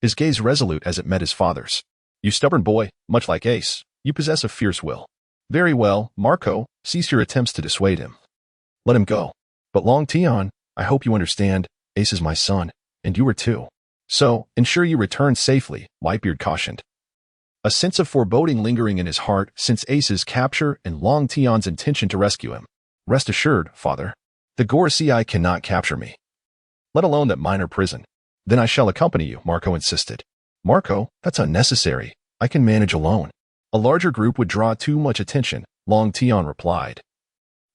his gaze resolute as it met his father's. You stubborn boy, much like Ace, you possess a fierce will. Very well, Marco, cease your attempts to dissuade him. Let him go. But Long Tian, I hope you understand, Ace is my son, and you are too. So, ensure you return safely, Whitebeard cautioned. A sense of foreboding lingering in his heart since Ace's capture and Long Tian's intention to rescue him. Rest assured, father, the Gorosei cannot capture me, let alone that minor prison. Then I shall accompany you, Marco insisted. Marco, that's unnecessary. I can manage alone. A larger group would draw too much attention, Long Tian replied.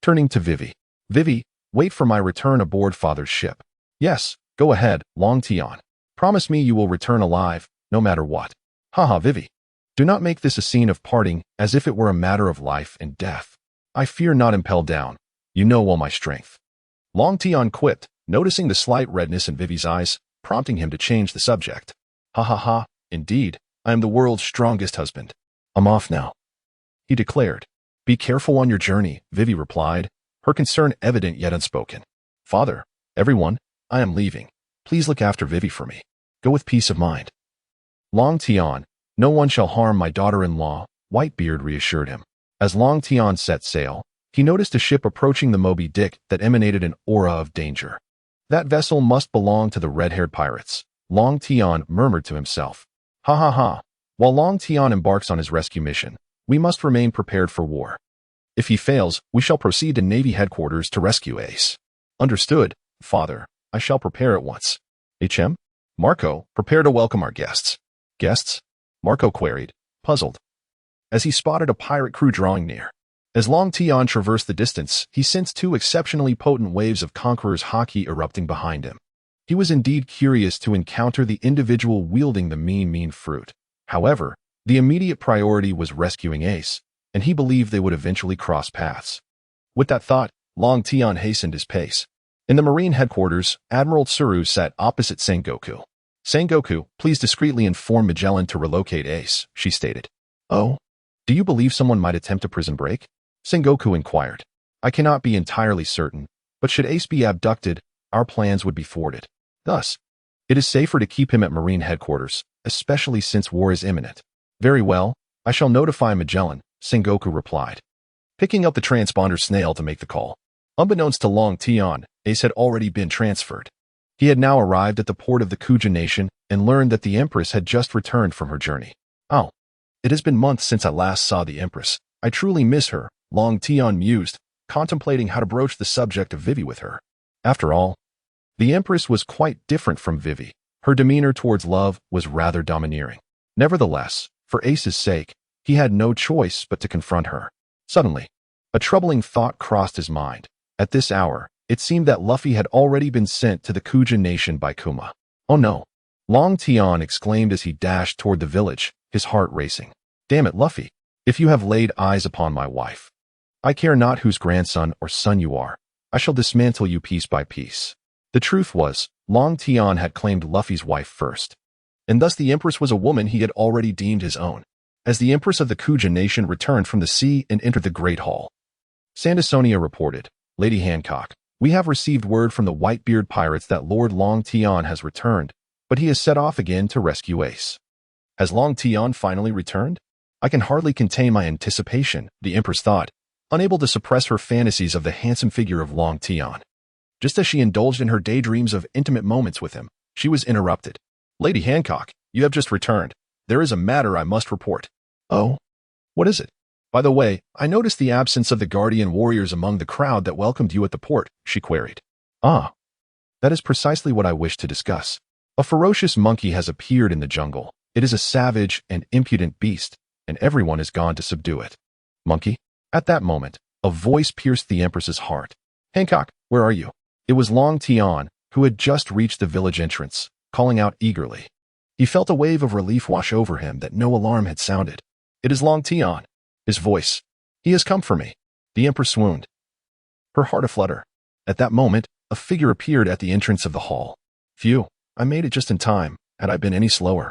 Turning to Vivi. Vivi, wait for my return aboard father's ship. Yes, go ahead, Long Tian. Promise me you will return alive, no matter what. Haha, Vivi. Do not make this a scene of parting as if it were a matter of life and death. I fear not Impel Down. You know all my strength. Long Tian quipped, noticing the slight redness in Vivi's eyes, prompting him to change the subject. Ha ha ha, indeed, I am the world's strongest husband. I'm off now, he declared. Be careful on your journey, Vivi replied, her concern evident yet unspoken. Father, everyone, I am leaving. Please look after Vivi for me. Go with peace of mind. Long Tian, no one shall harm my daughter-in-law, Whitebeard reassured him. As Long Tian set sail, he noticed a ship approaching the Moby Dick that emanated an aura of danger. That vessel must belong to the red-haired pirates, Long Tian murmured to himself. Ha ha ha. While Long Tian embarks on his rescue mission, we must remain prepared for war. If he fails, we shall proceed to Navy headquarters to rescue Ace. Understood, father. I shall prepare at once. HM? Marco, prepare to welcome our guests. Guests? Marco queried, puzzled, as he spotted a pirate crew drawing near. As Long Tian traversed the distance, he sensed 2 exceptionally potent waves of Conqueror's haki erupting behind him. He was indeed curious to encounter the individual wielding the mean fruit. However, the immediate priority was rescuing Ace, and he believed they would eventually cross paths. With that thought, Long Tian hastened his pace. In the Marine headquarters, Admiral Tsuru sat opposite Sengoku. Sengoku, please discreetly inform Magellan to relocate Ace, she stated. Oh? Do you believe someone might attempt a prison break? Sengoku inquired. I cannot be entirely certain, but should Ace be abducted, our plans would be thwarted. Thus, it is safer to keep him at Marine headquarters, especially since war is imminent. Very well, I shall notify Magellan, Sengoku replied, picking up the transponder snail to make the call. Unbeknownst to Long Tian, Ace had already been transferred. He had now arrived at the port of the Kuja nation and learned that the Empress had just returned from her journey. Oh, it has been months since I last saw the Empress. I truly miss her, Long Tian mused, contemplating how to broach the subject of Vivi with her. After all, the Empress was quite different from Vivi. Her demeanor towards love was rather domineering. Nevertheless, for Ace's sake, he had no choice but to confront her. Suddenly, a troubling thought crossed his mind. At this hour, it seemed that Luffy had already been sent to the Kuja nation by Kuma. Oh no! Long Tian exclaimed as he dashed toward the village, his heart racing. Damn it, Luffy! If you have laid eyes upon my wife, I care not whose grandson or son you are, I shall dismantle you piece by piece. The truth was, Long Tian had claimed Luffy's wife first, and thus the Empress was a woman he had already deemed his own. As the Empress of the Kuja nation returned from the sea and entered the Great Hall, Sandasonia reported, Lady Hancock, we have received word from the Whitebeard pirates that Lord Long Tian has returned, but he has set off again to rescue Ace. Has Long Tian finally returned? I can hardly contain my anticipation, the Empress thought, unable to suppress her fantasies of the handsome figure of Long Tian. Just as she indulged in her daydreams of intimate moments with him, she was interrupted. Lady Hancock, you have just returned. There is a matter I must report. Oh? What is it? By the way, I noticed the absence of the guardian warriors among the crowd that welcomed you at the port, she queried. Ah. That is precisely what I wish to discuss. A ferocious monkey has appeared in the jungle. It is a savage and impudent beast, and everyone is gone to subdue it. Monkey? At that moment, a voice pierced the Empress's heart. Hancock, where are you? It was Long Tian, who had just reached the village entrance, calling out eagerly. He felt a wave of relief wash over him that no alarm had sounded. It is Long Tian. His voice. He has come for me. The Empress swooned, her heart aflutter. At that moment, a figure appeared at the entrance of the hall. Phew, I made it just in time. Had I been any slower,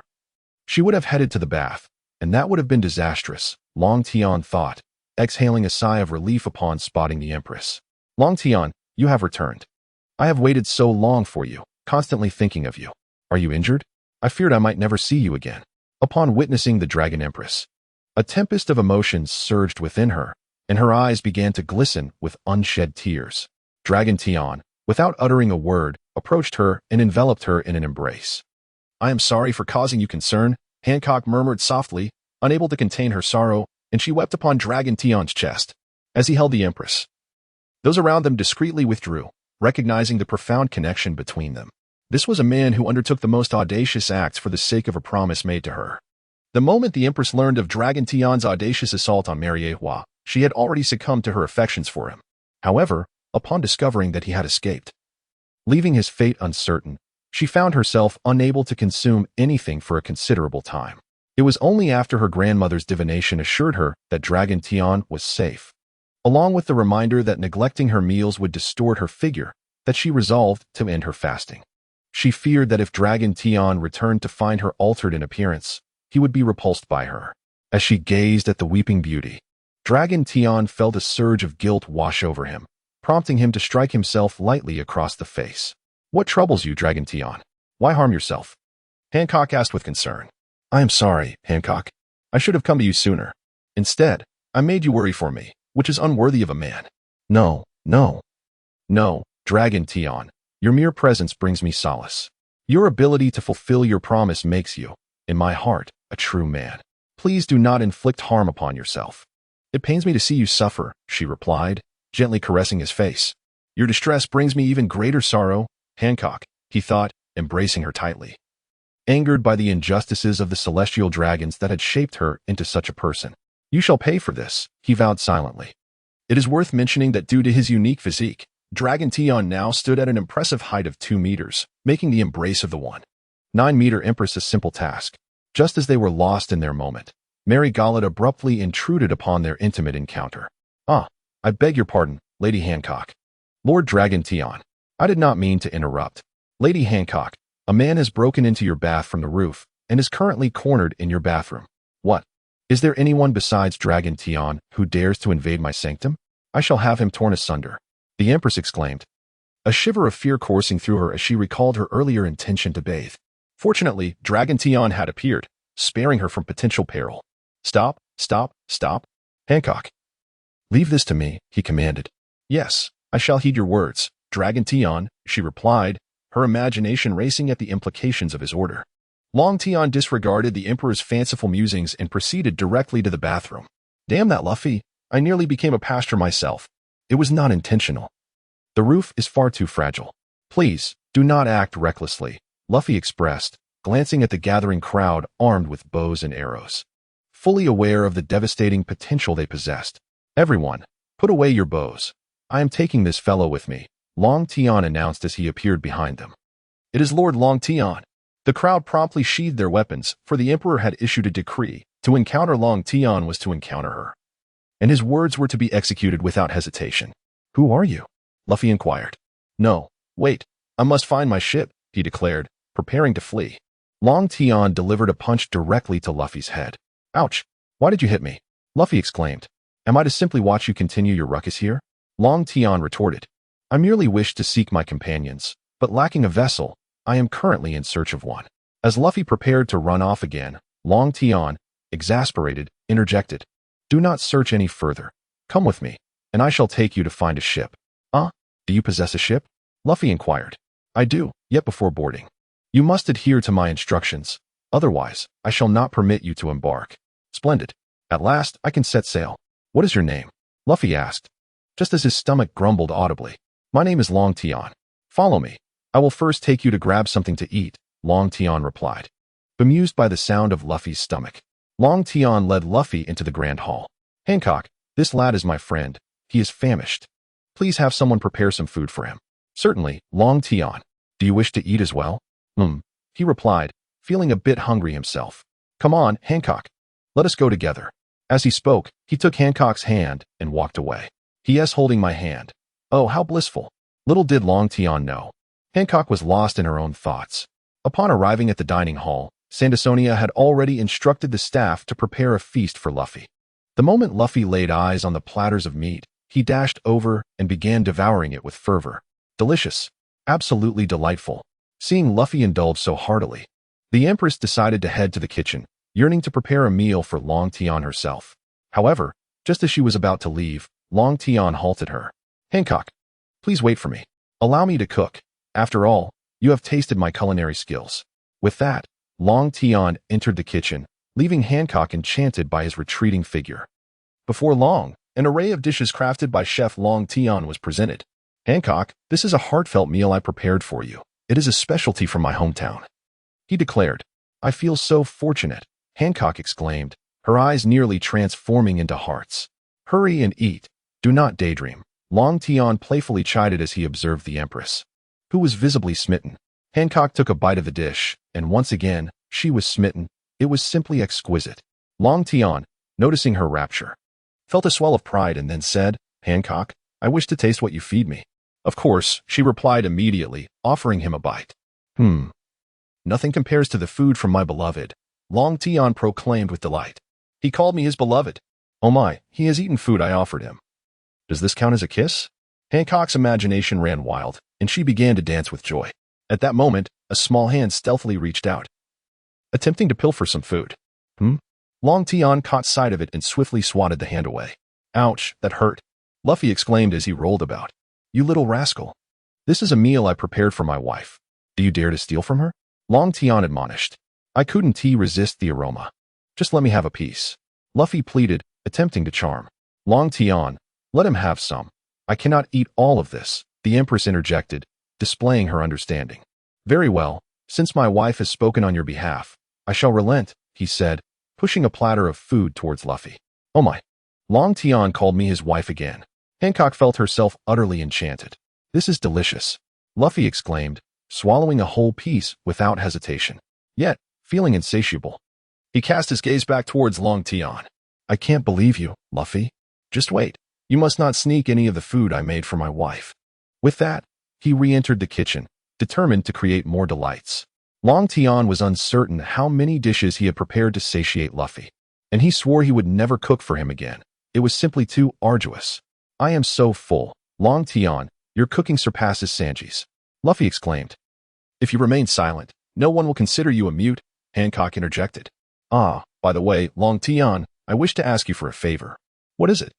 she would have headed to the bath, and that would have been disastrous, Long Tian thought, exhaling a sigh of relief upon spotting the Empress. Long Tian, you have returned. I have waited so long for you, constantly thinking of you. Are you injured? I feared I might never see you again. Upon witnessing the Dragon Empress, a tempest of emotions surged within her, and her eyes began to glisten with unshed tears. Dragon Tian, without uttering a word, approached her and enveloped her in an embrace. I am sorry for causing you concern, Hancock murmured softly, unable to contain her sorrow, and she wept upon Dragon Tian's chest. As he held the Empress, those around them discreetly withdrew, recognizing the profound connection between them. This was a man who undertook the most audacious acts for the sake of a promise made to her. The moment the Empress learned of Dragon Tian's audacious assault on Mariejois, she had already succumbed to her affections for him. However, upon discovering that he had escaped, leaving his fate uncertain, she found herself unable to consume anything for a considerable time. It was only after her grandmother's divination assured her that Dragon Tian was safe, along with the reminder that neglecting her meals would distort her figure, that she resolved to end her fasting. She feared that if Dragon Tian returned to find her altered in appearance, he would be repulsed by her. As she gazed at the weeping beauty, Dragon Tian felt a surge of guilt wash over him, prompting him to strike himself lightly across the face. What troubles you, Dragon Tian? Why harm yourself? Hancock asked with concern. I am sorry, Hancock. I should have come to you sooner. Instead, I made you worry for me, which is unworthy of a man. No, Dragon Tian. Your mere presence brings me solace. Your ability to fulfill your promise makes you, in my heart, a true man. Please do not inflict harm upon yourself. It pains me to see you suffer, she replied, gently caressing his face. Your distress brings me even greater sorrow, Hancock, he thought, embracing her tightly. Angered by the injustices of the celestial dragons that had shaped her into such a person. You shall pay for this, he vowed silently. It is worth mentioning that due to his unique physique, Dragon Tian now stood at an impressive height of 2 meters, making the embrace of the 1.9-meter Empress a simple task. Just as they were lost in their moment, Mary Gallet abruptly intruded upon their intimate encounter. Ah, I beg your pardon, Lady Hancock. Lord Dragon Tian. I did not mean to interrupt. Lady Hancock, a man has broken into your bath from the roof and is currently cornered in your bathroom. What? Is there anyone besides Dragon Tian who dares to invade my sanctum? I shall have him torn asunder, the Empress exclaimed, a shiver of fear coursing through her as she recalled her earlier intention to bathe. Fortunately, Dragon Tian had appeared, sparing her from potential peril. Stop. Hancock. Leave this to me, he commanded. Yes, I shall heed your words, Dragon Tian, she replied, her imagination racing at the implications of his order. Long Tian disregarded the Emperor's fanciful musings and proceeded directly to the bathroom. Damn that Luffy, I nearly became a pastor myself. It was not intentional. The roof is far too fragile. Please, do not act recklessly, Luffy expressed, glancing at the gathering crowd armed with bows and arrows. Fully aware of the devastating potential they possessed. Everyone, put away your bows. I am taking this fellow with me, Long Tian announced as he appeared behind them. It is Lord Long Tian. The crowd promptly sheathed their weapons, for the Emperor had issued a decree. To encounter Long Tian was to encounter her. And his words were to be executed without hesitation. Who are you? Luffy inquired. No, wait, I must find my ship, he declared, preparing to flee. Long Tian delivered a punch directly to Luffy's head. Ouch, why did you hit me? Luffy exclaimed. Am I to simply watch you continue your ruckus here? Long Tian retorted. I merely wish to seek my companions, but lacking a vessel, I am currently in search of one. As Luffy prepared to run off again, Long Tian, exasperated, interjected. Do not search any further. Come with me, and I shall take you to find a ship. Do you possess a ship? Luffy inquired. I do, yet before boarding. You must adhere to my instructions, otherwise I shall not permit you to embark. Splendid. At last I can set sail. What is your name? Luffy asked, just as his stomach grumbled audibly. My name is Long Tian. Follow me. I will first take you to grab something to eat, Long Tian replied. Bemused by the sound of Luffy's stomach, Long Tian led Luffy into the grand hall. Hancock, this lad is my friend. He is famished. Please have someone prepare some food for him. Certainly, Long Tian. Do you wish to eat as well? He replied, feeling a bit hungry himself. Come on, Hancock. Let us go together. As he spoke, he took Hancock's hand and walked away. He holding my hand. Oh, how blissful. Little did Long Tian know. Hancock was lost in her own thoughts. Upon arriving at the dining hall, Sandersonia had already instructed the staff to prepare a feast for Luffy. The moment Luffy laid eyes on the platters of meat, he dashed over and began devouring it with fervor. Delicious. Absolutely delightful. Seeing Luffy indulge so heartily, the Empress decided to head to the kitchen, yearning to prepare a meal for Long Tian herself. However, just as she was about to leave, Long Tian halted her. Hancock, please wait for me. Allow me to cook. After all, you have tasted my culinary skills. With that, Long Tian entered the kitchen, leaving Hancock enchanted by his retreating figure. Before long, an array of dishes crafted by Chef Long Tian was presented. Hancock, this is a heartfelt meal I prepared for you. It is a specialty from my hometown. He declared. I feel so fortunate, Hancock exclaimed, her eyes nearly transforming into hearts. Hurry and eat. Do not daydream. Long Tian playfully chided as he observed the Empress, who was visibly smitten. Hancock took a bite of the dish, and once again, she was smitten. It was simply exquisite. Long Tian, noticing her rapture, felt a swell of pride and then said, Hancock, I wish to taste what you feed me. Of course, she replied immediately, offering him a bite. Nothing compares to the food from my beloved, Long Tian proclaimed with delight. He called me his beloved. Oh my, he has eaten food I offered him. Does this count as a kiss? Hancock's imagination ran wild, and she began to dance with joy. At that moment, a small hand stealthily reached out, attempting to pilfer some food. Long Tian caught sight of it and swiftly swatted the hand away. Ouch, that hurt. Luffy exclaimed as he rolled about. You little rascal. This is a meal I prepared for my wife. Do you dare to steal from her? Long Tian admonished. I couldn't resist the aroma. Just let me have a piece. Luffy pleaded, attempting to charm. Long Tian, let him have some. I cannot eat all of this, the Empress interjected, displaying her understanding. Very well, since my wife has spoken on your behalf, I shall relent, he said, pushing a platter of food towards Luffy. Oh my. Long Tian called me his wife again. Hancock felt herself utterly enchanted. This is delicious, Luffy exclaimed, swallowing a whole piece without hesitation. Yet, feeling insatiable, he cast his gaze back towards Long Tian. I can't believe you, Luffy. Just wait. You must not sneak any of the food I made for my wife. With that, he re-entered the kitchen, determined to create more delights. Long Tian was uncertain how many dishes he had prepared to satiate Luffy, and he swore he would never cook for him again. It was simply too arduous. I am so full. Long Tian, your cooking surpasses Sanji's, Luffy exclaimed. If you remain silent, no one will consider you a mute, Hancock interjected. By the way, Long Tian, I wish to ask you for a favor. What is it?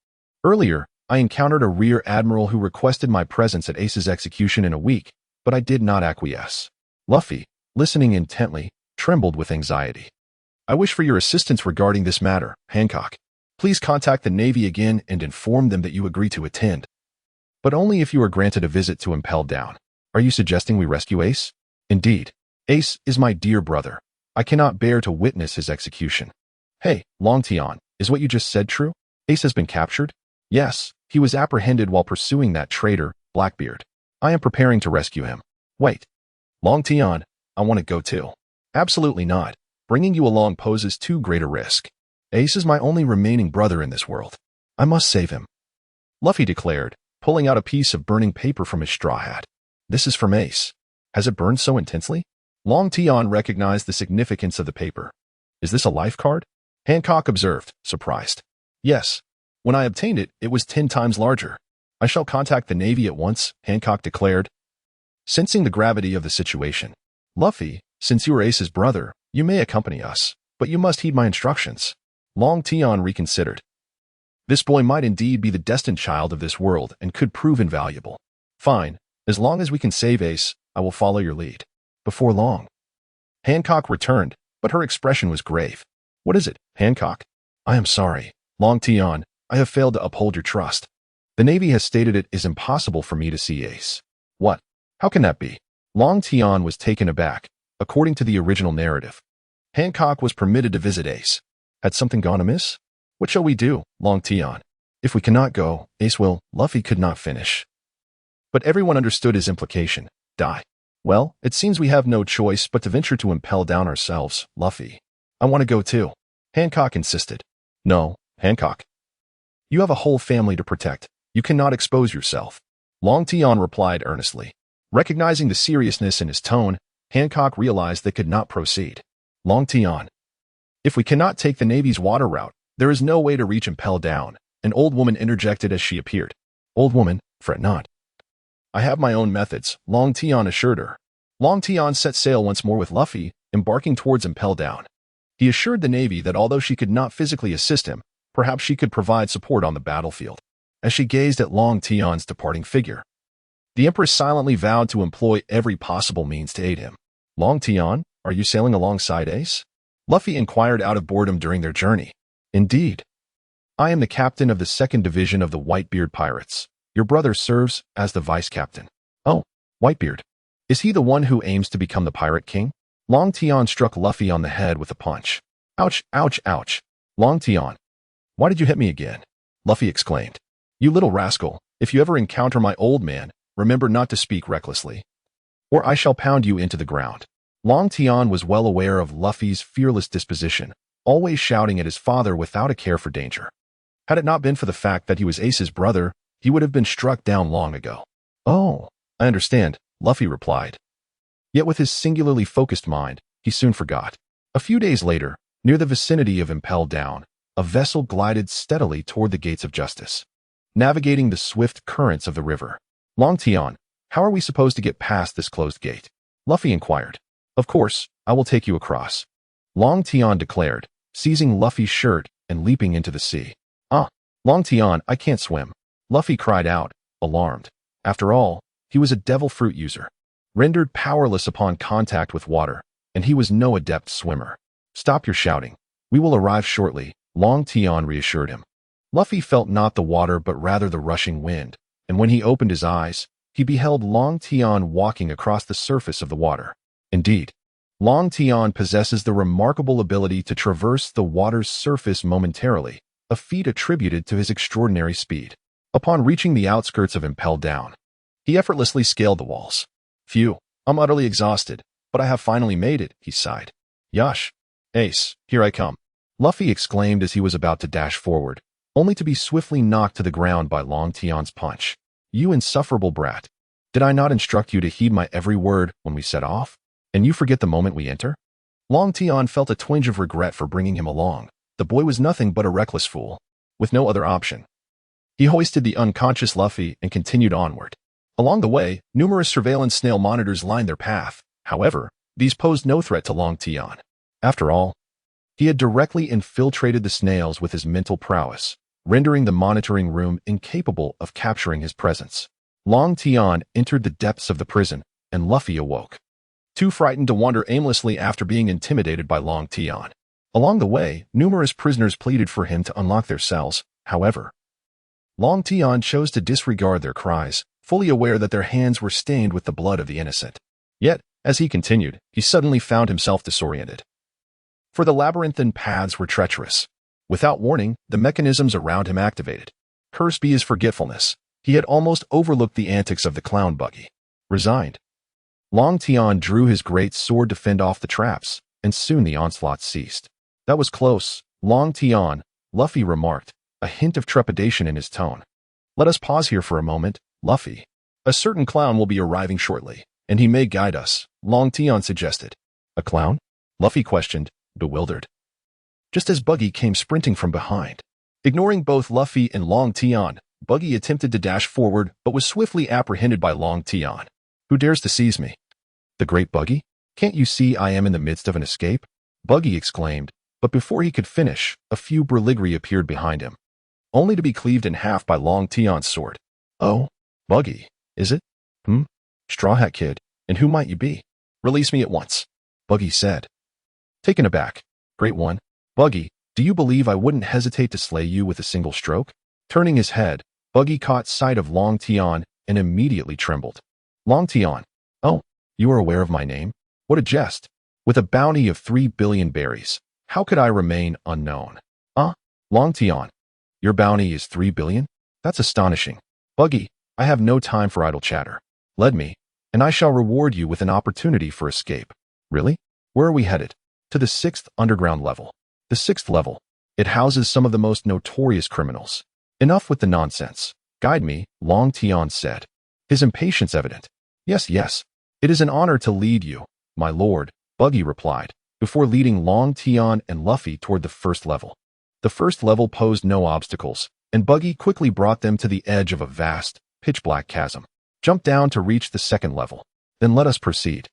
Earlier, I encountered a rear admiral who requested my presence at Ace's execution in a week, but I did not acquiesce. Luffy, listening intently, trembled with anxiety. I wish for your assistance regarding this matter, Hancock. Please contact the Navy again and inform them that you agree to attend. But only if you are granted a visit to Impel Down. Are you suggesting we rescue Ace? Indeed. Ace is my dear brother. I cannot bear to witness his execution. Hey, Long Tian, is what you just said true? Ace has been captured? Yes, he was apprehended while pursuing that traitor, Blackbeard. I am preparing to rescue him. Wait. Long Tian, I want to go too. Absolutely not. Bringing you along poses too great a risk. Ace is my only remaining brother in this world. I must save him. Luffy declared, pulling out a piece of burning paper from his straw hat. This is from Ace. Has it burned so intensely? Long Tian recognized the significance of the paper. Is this a life card? Hancock observed, surprised. Yes. When I obtained it, it was 10 times larger. I shall contact the Navy at once, Hancock declared. Sensing the gravity of the situation, Luffy, since you are Ace's brother, you may accompany us, but you must heed my instructions. Long Tian reconsidered. This boy might indeed be the destined child of this world and could prove invaluable. Fine, as long as we can save Ace, I will follow your lead. Before long. Hancock returned, but her expression was grave. What is it, Hancock? I am sorry, Long Tian, I have failed to uphold your trust. The Navy has stated it is impossible for me to see Ace. What? How can that be? Long Tian was taken aback. According to the original narrative, Hancock was permitted to visit Ace. Had something gone amiss? What shall we do, Long Tian? If we cannot go, Ace will. Luffy could not finish. But everyone understood his implication. Die. Well, it seems we have no choice but to venture to Impel Down ourselves, Luffy. I want to go too. Hancock insisted. No, Hancock. You have a whole family to protect. You cannot expose yourself. Long Tian replied earnestly. Recognizing the seriousness in his tone, Hancock realized they could not proceed. Long Tian. If we cannot take the Navy's water route, there is no way to reach Impel Down, an old woman interjected as she appeared. Old woman, fret not. I have my own methods, Long Tian assured her. Long Tian set sail once more with Luffy, embarking towards Impel Down. He assured the Navy that although she could not physically assist him, perhaps she could provide support on the battlefield. As she gazed at Long Tian's departing figure, the Empress silently vowed to employ every possible means to aid him. Long Tian, are you sailing alongside Ace? Luffy inquired out of boredom during their journey. Indeed. I am the captain of the 2nd Division of the Whitebeard Pirates. Your brother serves as the vice-captain. Oh, Whitebeard. Is he the one who aims to become the Pirate King? Long Tian struck Luffy on the head with a punch. Ouch, ouch, ouch. Long Tian. Why did you hit me again? Luffy exclaimed. You little rascal, if you ever encounter my old man, remember not to speak recklessly, or I shall pound you into the ground. Long Tian was well aware of Luffy's fearless disposition, always shouting at his father without a care for danger. Had it not been for the fact that he was Ace's brother, he would have been struck down long ago. Oh, I understand, Luffy replied. Yet with his singularly focused mind, he soon forgot. A few days later, near the vicinity of Impel Down, a vessel glided steadily toward the gates of justice, navigating the swift currents of the river. Long Tian, how are we supposed to get past this closed gate? Luffy inquired. Of course, I will take you across. Long Tian declared, seizing Luffy's shirt and leaping into the sea. Ah, Long Tian, I can't swim. Luffy cried out, alarmed. After all, he was a devil fruit user, rendered powerless upon contact with water, and he was no adept swimmer. Stop your shouting. We will arrive shortly, Long Tian reassured him. Luffy felt not the water but rather the rushing wind, and when he opened his eyes, he beheld Long Tian walking across the surface of the water. Indeed, Long Tian possesses the remarkable ability to traverse the water's surface momentarily, a feat attributed to his extraordinary speed. Upon reaching the outskirts of Impel Down, he effortlessly scaled the walls. Phew, I'm utterly exhausted, but I have finally made it, he sighed. Yosh! Ace, here I come. Luffy exclaimed as he was about to dash forward, only to be swiftly knocked to the ground by Long Tian's punch. You insufferable brat. Did I not instruct you to heed my every word when we set off? And you forget the moment we enter? Long Tian felt a twinge of regret for bringing him along. The boy was nothing but a reckless fool, with no other option. He hoisted the unconscious Luffy and continued onward. Along the way, numerous surveillance snail monitors lined their path. However, these posed no threat to Long Tian. After all, he had directly infiltrated the snails with his mental prowess, rendering the monitoring room incapable of capturing his presence. Long Tian entered the depths of the prison, and Luffy awoke, too frightened to wander aimlessly after being intimidated by Long Tian. Along the way, numerous prisoners pleaded for him to unlock their cells. However, Long Tian chose to disregard their cries, fully aware that their hands were stained with the blood of the innocent. Yet, as he continued, he suddenly found himself disoriented. For the labyrinthine paths were treacherous. Without warning, the mechanisms around him activated. Cursed be his forgetfulness. He had almost overlooked the antics of the clown buggy. Resigned, Long Tian drew his great sword to fend off the traps, and soon the onslaught ceased. That was close, Long Tian, Luffy remarked, a hint of trepidation in his tone. Let us pause here for a moment, Luffy. A certain clown will be arriving shortly, and he may guide us, Long Tian suggested. A clown? Luffy questioned, bewildered. Just as Buggy came sprinting from behind. Ignoring both Luffy and Long Tian, Buggy attempted to dash forward but was swiftly apprehended by Long Tian. Who dares to seize me? The great Buggy? Can't you see I am in the midst of an escape? Buggy exclaimed, but before he could finish, a few Berligri appeared behind him, only to be cleaved in half by Long Tian's sword. Oh, Buggy, is it? Straw Hat Kid, and who might you be? Release me at once, Buggy said. Taken aback, Great One, Buggy, do you believe I wouldn't hesitate to slay you with a single stroke? Turning his head, Buggy caught sight of Long Tian and immediately trembled. Long Tian, oh, you are aware of my name? What a jest! With a bounty of 3 billion berries, how could I remain unknown? Long Tian, your bounty is 3 billion? That's astonishing. Buggy, I have no time for idle chatter. Lead me, and I shall reward you with an opportunity for escape. Really? Where are we headed? To the 6th underground level. The 6th level. It houses some of the most notorious criminals. Enough with the nonsense. Guide me, Long Tian said, his impatience evident. Yes, it is an honor to lead you, my lord, Buggy replied, before leading Long Tian and Luffy toward the 1st level. The 1st level posed no obstacles, and Buggy quickly brought them to the edge of a vast, pitch-black chasm. Jump down to reach the 2nd level. Then let us proceed,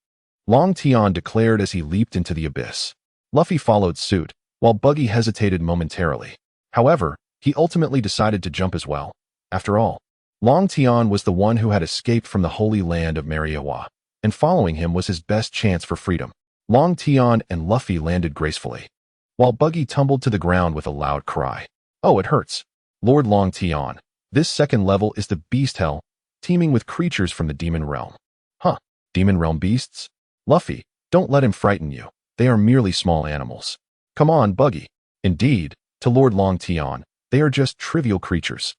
Long Tian declared as he leaped into the abyss. Luffy followed suit, while Buggy hesitated momentarily. However, he ultimately decided to jump as well. After all, Long Tian was the one who had escaped from the holy land of Mariejois, and following him was his best chance for freedom. Long Tian and Luffy landed gracefully, while Buggy tumbled to the ground with a loud cry. Oh, it hurts. Lord Long Tian, this 2nd level is the Beast Hell, teeming with creatures from the Demon Realm. Demon Realm beasts? Luffy, don't let him frighten you. They are merely small animals. Come on, Buggy. Indeed, to Lord Long Tian, they are just trivial creatures.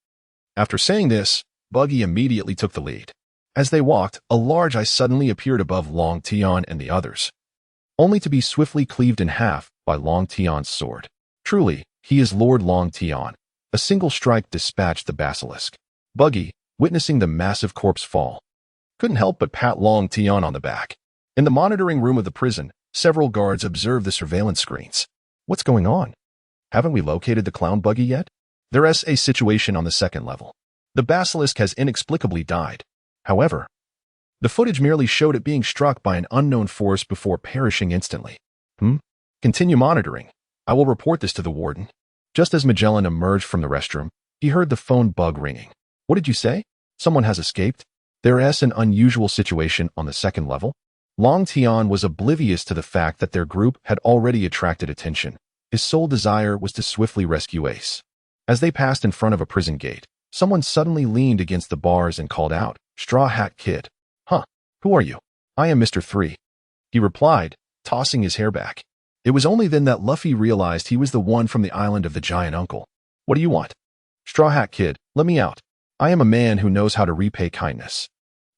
After saying this, Buggy immediately took the lead. As they walked, a large eye suddenly appeared above Long Tian and the others, only to be swiftly cleaved in half by Long Tian's sword. Truly, he is Lord Long Tian. A single strike dispatched the basilisk. Buggy, witnessing the massive corpse fall, couldn't help but pat Long Tian on the back. In the monitoring room of the prison, several guards observed the surveillance screens. What's going on? Haven't we located the clown Buggy yet? There is a situation on the 2nd level. The basilisk has inexplicably died. However, the footage merely showed it being struck by an unknown force before perishing instantly. Continue monitoring. I will report this to the warden. Just as Magellan emerged from the restroom, he heard the phone bug ringing. What did you say? Someone has escaped? There is an unusual situation on the 2nd level. Long Tian was oblivious to the fact that their group had already attracted attention. His sole desire was to swiftly rescue Ace. As they passed in front of a prison gate, someone suddenly leaned against the bars and called out, Straw Hat Kid. Who are you? I am Mr. 3. He replied, tossing his hair back. It was only then that Luffy realized he was the one from the island of the giant uncle. What do you want? Straw Hat Kid, let me out. I am a man who knows how to repay kindness.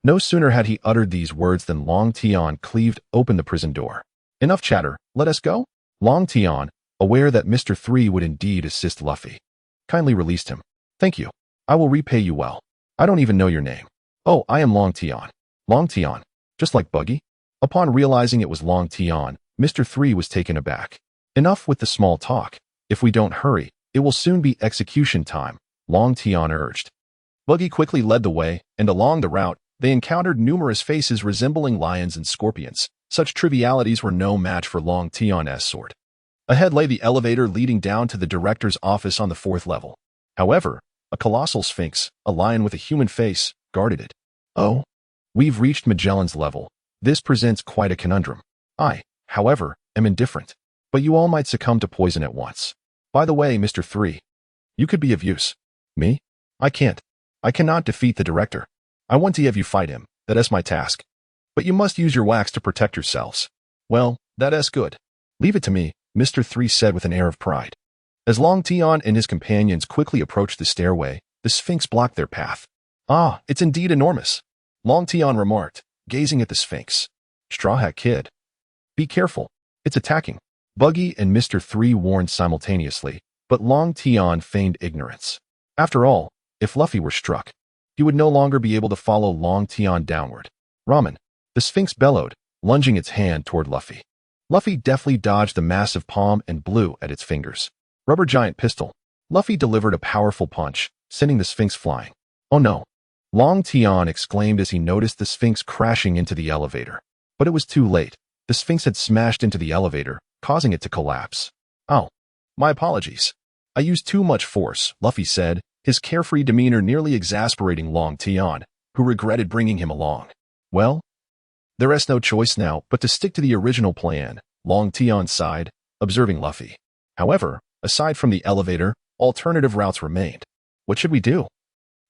No sooner had he uttered these words than Long Tian cleaved open the prison door. Enough chatter, let us go? Long Tian, aware that Mr. 3 would indeed assist Luffy, kindly released him. Thank you. I will repay you well. I don't even know your name. Oh, I am Long Tian. Long Tian, just like Buggy? Upon realizing it was Long Tian, Mr. 3 was taken aback. Enough with the small talk. If we don't hurry, it will soon be execution time, Long Tian urged. Buggy quickly led the way, and along the route, they encountered numerous faces resembling lions and scorpions. Such trivialities were no match for Long Tian's sword. Ahead lay the elevator leading down to the director's office on the 4th level. However, a colossal sphinx, a lion with a human face, guarded it. Oh, we've reached Magellan's level. This presents quite a conundrum. I, however, am indifferent. but you all might succumb to poison at once. By the way, Mr. 3, you could be of use. Me? I can't. I cannot defeat the director. I want to have you fight him. That is my task. But you must use your wax to protect yourselves. Well, that is good. Leave it to me, Mr. 3 said with an air of pride. As Long Tian and his companions quickly approached the stairway, the Sphinx blocked their path. Ah, it's indeed enormous, Long Tian remarked, gazing at the Sphinx. Straw Hat Kid. Be careful. It's attacking. Buggy and Mr. 3 warned simultaneously, but Long Tian feigned ignorance. After all, if Luffy were struck, he would no longer be able to follow Long Tian downward. Ramen. The Sphinx bellowed, lunging its hand toward Luffy. Luffy deftly dodged the massive palm and blew at its fingers. Rubber giant pistol. Luffy delivered a powerful punch, sending the Sphinx flying. Oh no! Long Tian exclaimed as he noticed the Sphinx crashing into the elevator. But it was too late. The Sphinx had smashed into the elevator, causing it to collapse. Oh. My apologies. I used too much force, Luffy said, his carefree demeanor nearly exasperating Long Tian, who regretted bringing him along. Well, there is no choice now but to stick to the original plan, Long Tian sighed, observing Luffy. However, aside from the elevator, alternative routes remained. What should we do?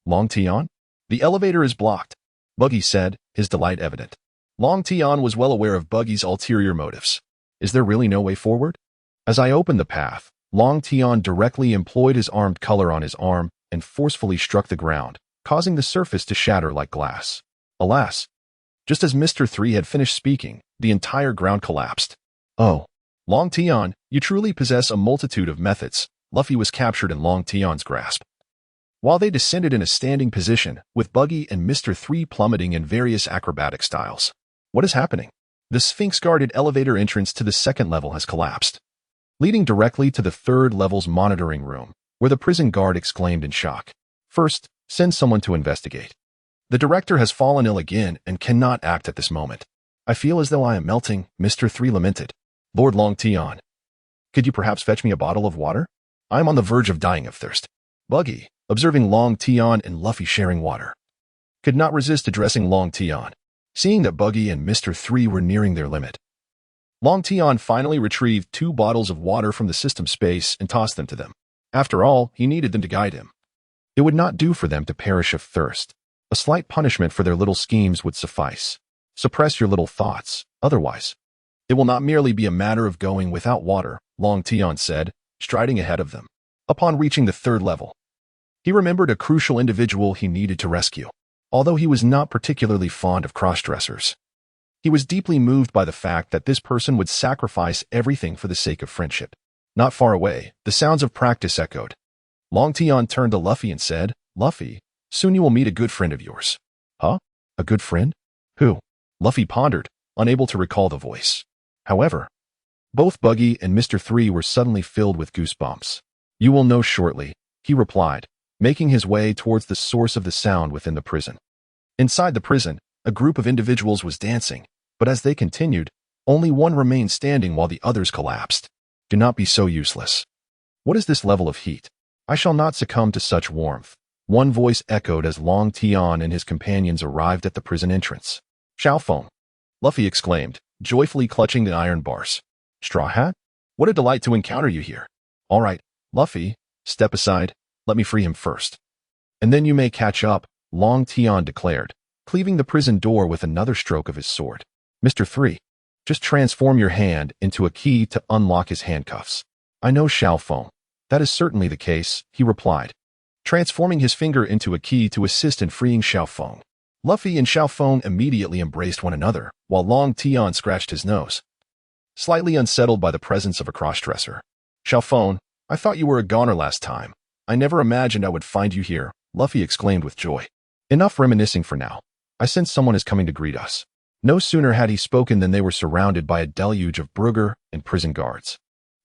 Long Tian? The elevator is blocked, Buggy said, his delight evident. Long Tian was well aware of Buggy's ulterior motives. Is there really no way forward? As I opened the path, Long Tian directly employed his armed color on his arm and forcefully struck the ground, causing the surface to shatter like glass. Alas! Just as Mr. 3 had finished speaking, the entire ground collapsed. Oh, Long Tian, you truly possess a multitude of methods. Luffy was captured in Long Tian's grasp. While they descended in a standing position, with Buggy and Mr. 3 plummeting in various acrobatic styles. What is happening? The Sphinx-guarded elevator entrance to the second level has collapsed, leading directly to the third level's monitoring room, where the prison guard exclaimed in shock. First, send someone to investigate. The director has fallen ill again and cannot act at this moment. I feel as though I am melting, Mr. 3 lamented. Lord Long Tian, could you perhaps fetch me a bottle of water? I am on the verge of dying of thirst. Buggy, observing Long Tian and Luffy sharing water, could not resist addressing Long Tian, seeing that Buggy and Mr. 3 were nearing their limit. Long Tian finally retrieved 2 bottles of water from the system space and tossed them to them. After all, he needed them to guide him. It would not do for them to perish of thirst. A slight punishment for their little schemes would suffice. Suppress your little thoughts, otherwise. It will not merely be a matter of going without water, Long Tian said, striding ahead of them. Upon reaching the third level, he remembered a crucial individual he needed to rescue. Although he was not particularly fond of cross-dressers, he was deeply moved by the fact that this person would sacrifice everything for the sake of friendship. Not far away, the sounds of practice echoed. Long Tian turned to Luffy and said, Luffy, soon you will meet a good friend of yours. Huh? A good friend? Who? Luffy pondered, unable to recall the voice. However, both Buggy and Mr. 3 were suddenly filled with goosebumps. You will know shortly, he replied, making his way towards the source of the sound within the prison. Inside the prison, a group of individuals was dancing, but as they continued, only one remained standing while the others collapsed. Do not be so useless. What is this level of heat? I shall not succumb to such warmth. One voice echoed as Long Tian and his companions arrived at the prison entrance. Xiaofeng, Luffy exclaimed, joyfully clutching the iron bars. Straw Hat? What a delight to encounter you here. All right, Luffy, step aside. Let me free him first. And then you may catch up, Long Tian declared, cleaving the prison door with another stroke of his sword. Mr. 3, just transform your hand into a key to unlock his handcuffs. I know, Xiaofeng. That is certainly the case, he replied, transforming his finger into a key to assist in freeing Xiaofeng. Luffy and Xiaofeng immediately embraced one another, while Long Tian scratched his nose, slightly unsettled by the presence of a crossdresser. Xiaofeng, I thought you were a goner last time. I never imagined I would find you here, Luffy exclaimed with joy. Enough reminiscing for now. I sense someone is coming to greet us. No sooner had he spoken than they were surrounded by a deluge of Brugger and prison guards.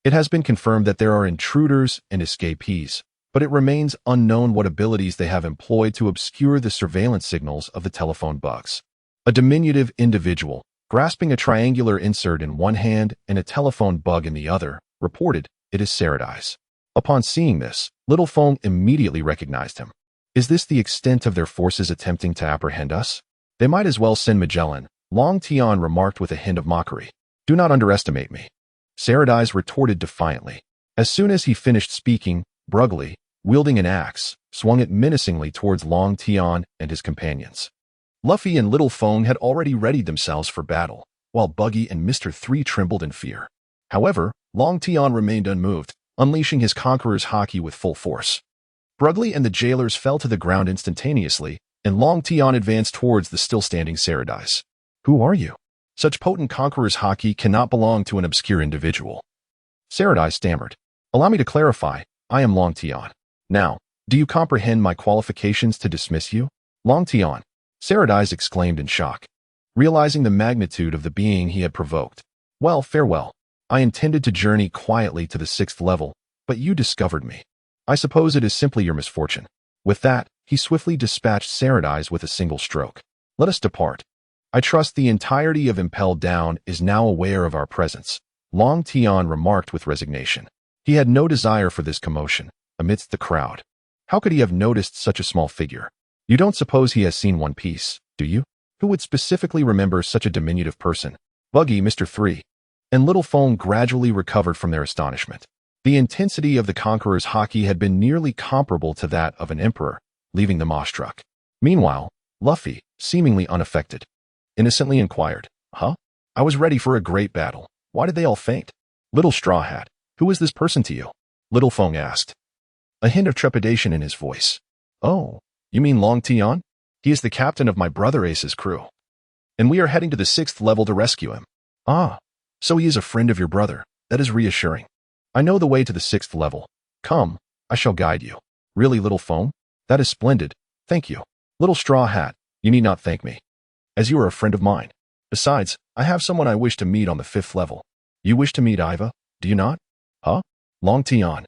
It has been confirmed that there are intruders and escapees, but it remains unknown what abilities they have employed to obscure the surveillance signals of the telephone bugs. A diminutive individual, grasping a triangular insert in one hand and a telephone bug in the other, reported, it is Saradice. Upon seeing this, Little Feng immediately recognized him. Is this the extent of their forces attempting to apprehend us? They might as well send Magellan, Long Tian remarked with a hint of mockery. Do not underestimate me. Saradais retorted defiantly. As soon as he finished speaking, Brugly, wielding an axe, swung it menacingly towards Long Tian and his companions. Luffy and Little Phone had already readied themselves for battle, while Buggy and Mr. 3 trembled in fear. However, Long Tian remained unmoved, unleashing his Conqueror's Haki with full force. Brugly and the jailers fell to the ground instantaneously, and Long Tian advanced towards the still-standing Saradais. Who are you? Such potent Conqueror's Haki cannot belong to an obscure individual. Saradais stammered. Allow me to clarify, I am Long Tian. Now, do you comprehend my qualifications to dismiss you? Long Tian, Saradais exclaimed in shock, realizing the magnitude of the being he had provoked. Well, farewell. I intended to journey quietly to the 6th level, but you discovered me. I suppose it is simply your misfortune. With that, he swiftly dispatched Saradais with a single stroke. Let us depart. I trust the entirety of Impel Down is now aware of our presence, Long Tian remarked with resignation. He had no desire for this commotion, amidst the crowd. How could he have noticed such a small figure? You don't suppose he has seen One Piece, do you? Who would specifically remember such a diminutive person? Buggy, Mr. 3, and Little Phone gradually recovered from their astonishment. The intensity of the Conqueror's Haki had been nearly comparable to that of an emperor, leaving them awestruck. Meanwhile, Luffy, seemingly unaffected, innocently inquired, Huh? I was ready for a great battle. Why did they all faint? Little Straw Hat, who is this person to you? Little Phone asked, a hint of trepidation in his voice. Oh, you mean Long Tian? He is the captain of my brother Ace's crew. And we are heading to the 6th level to rescue him. Ah, so he is a friend of your brother. That is reassuring. I know the way to the 6th level. Come, I shall guide you. Really, Little Phone? That is splendid. Thank you. Little Straw Hat, you need not thank me, as you are a friend of mine. Besides, I have someone I wish to meet on the 5th level. You wish to meet Iva, do you not? Huh? Long Tian.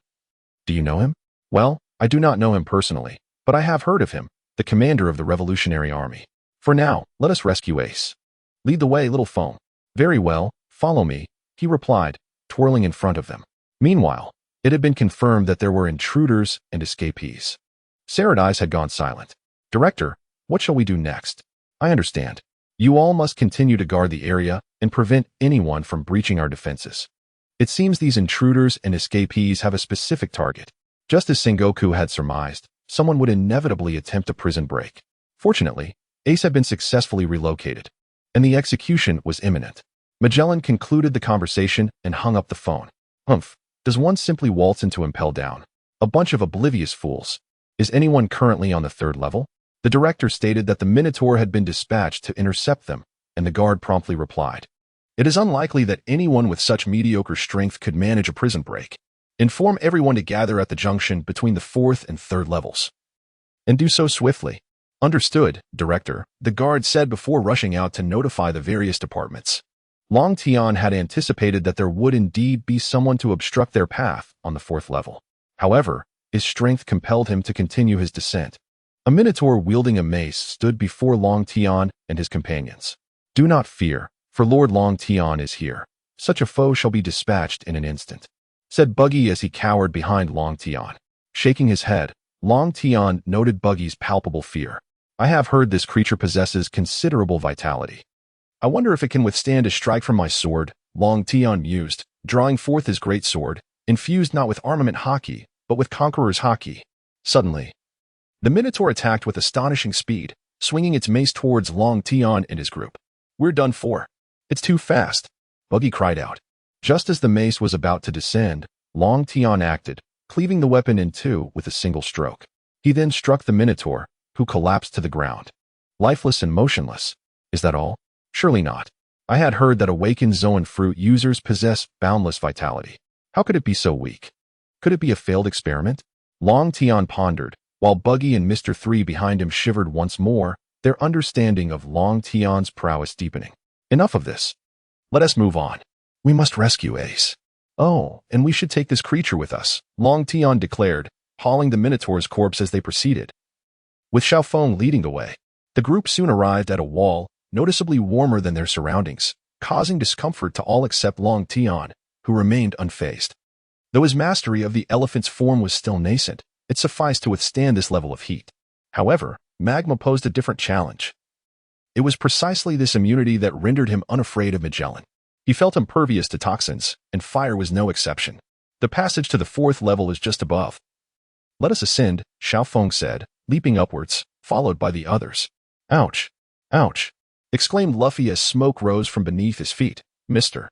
Do you know him? Well, I do not know him personally, but I have heard of him, the commander of the Revolutionary Army. For now, let us rescue Ace. Lead the way, Little Phone. Very well, follow me, he replied, twirling in front of them. Meanwhile, it had been confirmed that there were intruders and escapees. Saradais had gone silent. Director, what shall we do next? I understand. You all must continue to guard the area and prevent anyone from breaching our defenses. It seems these intruders and escapees have a specific target. Just as Sengoku had surmised, someone would inevitably attempt a prison break. Fortunately, Ace had been successfully relocated, and the execution was imminent. Magellan concluded the conversation and hung up the phone. Humph, does one simply waltz into Impel Down? A bunch of oblivious fools. Is anyone currently on the 3rd level? The director stated that the Minotaur had been dispatched to intercept them, and the guard promptly replied, It is unlikely that anyone with such mediocre strength could manage a prison break. Inform everyone to gather at the junction between the 4th and 3rd levels. And do so swiftly. Understood, Director, the guard said before rushing out to notify the various departments. Long Tian had anticipated that there would indeed be someone to obstruct their path on the 4th level. However, his strength compelled him to continue his descent. A Minotaur wielding a mace stood before Long Tian and his companions. Do not fear, for Lord Long Tian is here. Such a foe shall be dispatched in an instant, said Buggy as he cowered behind Long Tian. Shaking his head, Long Tian noted Buggy's palpable fear. I have heard this creature possesses considerable vitality. I wonder if it can withstand a strike from my sword, Long Tian mused, drawing forth his great sword, infused not with armament haki, but with Conqueror's Haki. Suddenly, the Minotaur attacked with astonishing speed, swinging its mace towards Long Tian and his group. We're done for. It's too fast, Buggy cried out. Just as the mace was about to descend, Long Tian acted, cleaving the weapon in two with a single stroke. He then struck the Minotaur, who collapsed to the ground. Lifeless and motionless. Is that all? Surely not. I had heard that awakened Zoan fruit users possess boundless vitality. How could it be so weak? Could it be a failed experiment? Long Tian pondered, while Buggy and Mr. 3 behind him shivered once more, their understanding of Long Tian's prowess deepening. Enough of this. Let us move on. We must rescue Ace. Oh, and we should take this creature with us, Long Tian declared, hauling the Minotaur's corpse as they proceeded. With Xiaofeng leading the way, the group soon arrived at a wall, noticeably warmer than their surroundings, causing discomfort to all except Long Tian, who remained unfazed. Though his mastery of the elephant's form was still nascent, it sufficed to withstand this level of heat. However, Magma posed a different challenge. It was precisely this immunity that rendered him unafraid of Magellan. He felt impervious to toxins, and fire was no exception. The passage to the 4th level is just above. Let us ascend, Xiaofeng said, leaping upwards, followed by the others. Ouch! Ouch! Exclaimed Luffy as smoke rose from beneath his feet. Mr.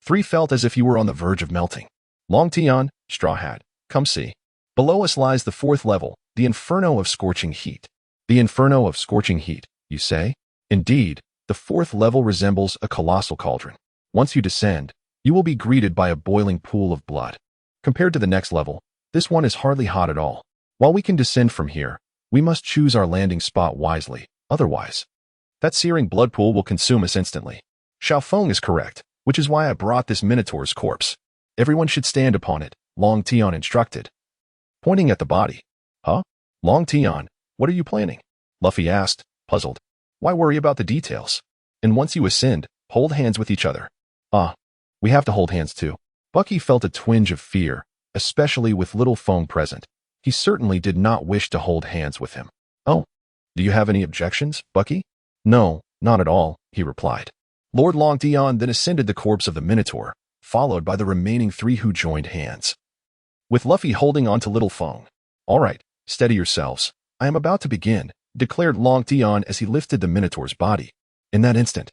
3 felt as if he were on the verge of melting. Long Tian, Straw Hat, come see. Below us lies the 4th level, the Inferno of Scorching Heat. The Inferno of Scorching Heat, you say? Indeed, the 4th level resembles a colossal cauldron. Once you descend, you will be greeted by a boiling pool of blood. Compared to the next level, this one is hardly hot at all. While we can descend from here, we must choose our landing spot wisely, otherwise, that searing blood pool will consume us instantly. Xiaofeng is correct, which is why I brought this Minotaur's corpse. Everyone should stand upon it, Long Tian instructed. Pointing at the body. Huh? Long Tian, what are you planning? Luffy asked, puzzled. Why worry about the details? And once you ascend, hold hands with each other. We have to hold hands too. Bucky felt a twinge of fear, especially with Little Feng present. He certainly did not wish to hold hands with him. Oh, do you have any objections, Bucky? No, not at all, he replied. Lord Long Tian then ascended the corpse of the Minotaur, followed by the remaining 3 who joined hands. With Luffy holding on to Little Feng. All right, steady yourselves. I am about to begin, declared Long Tian as he lifted the Minotaur's body. In that instant,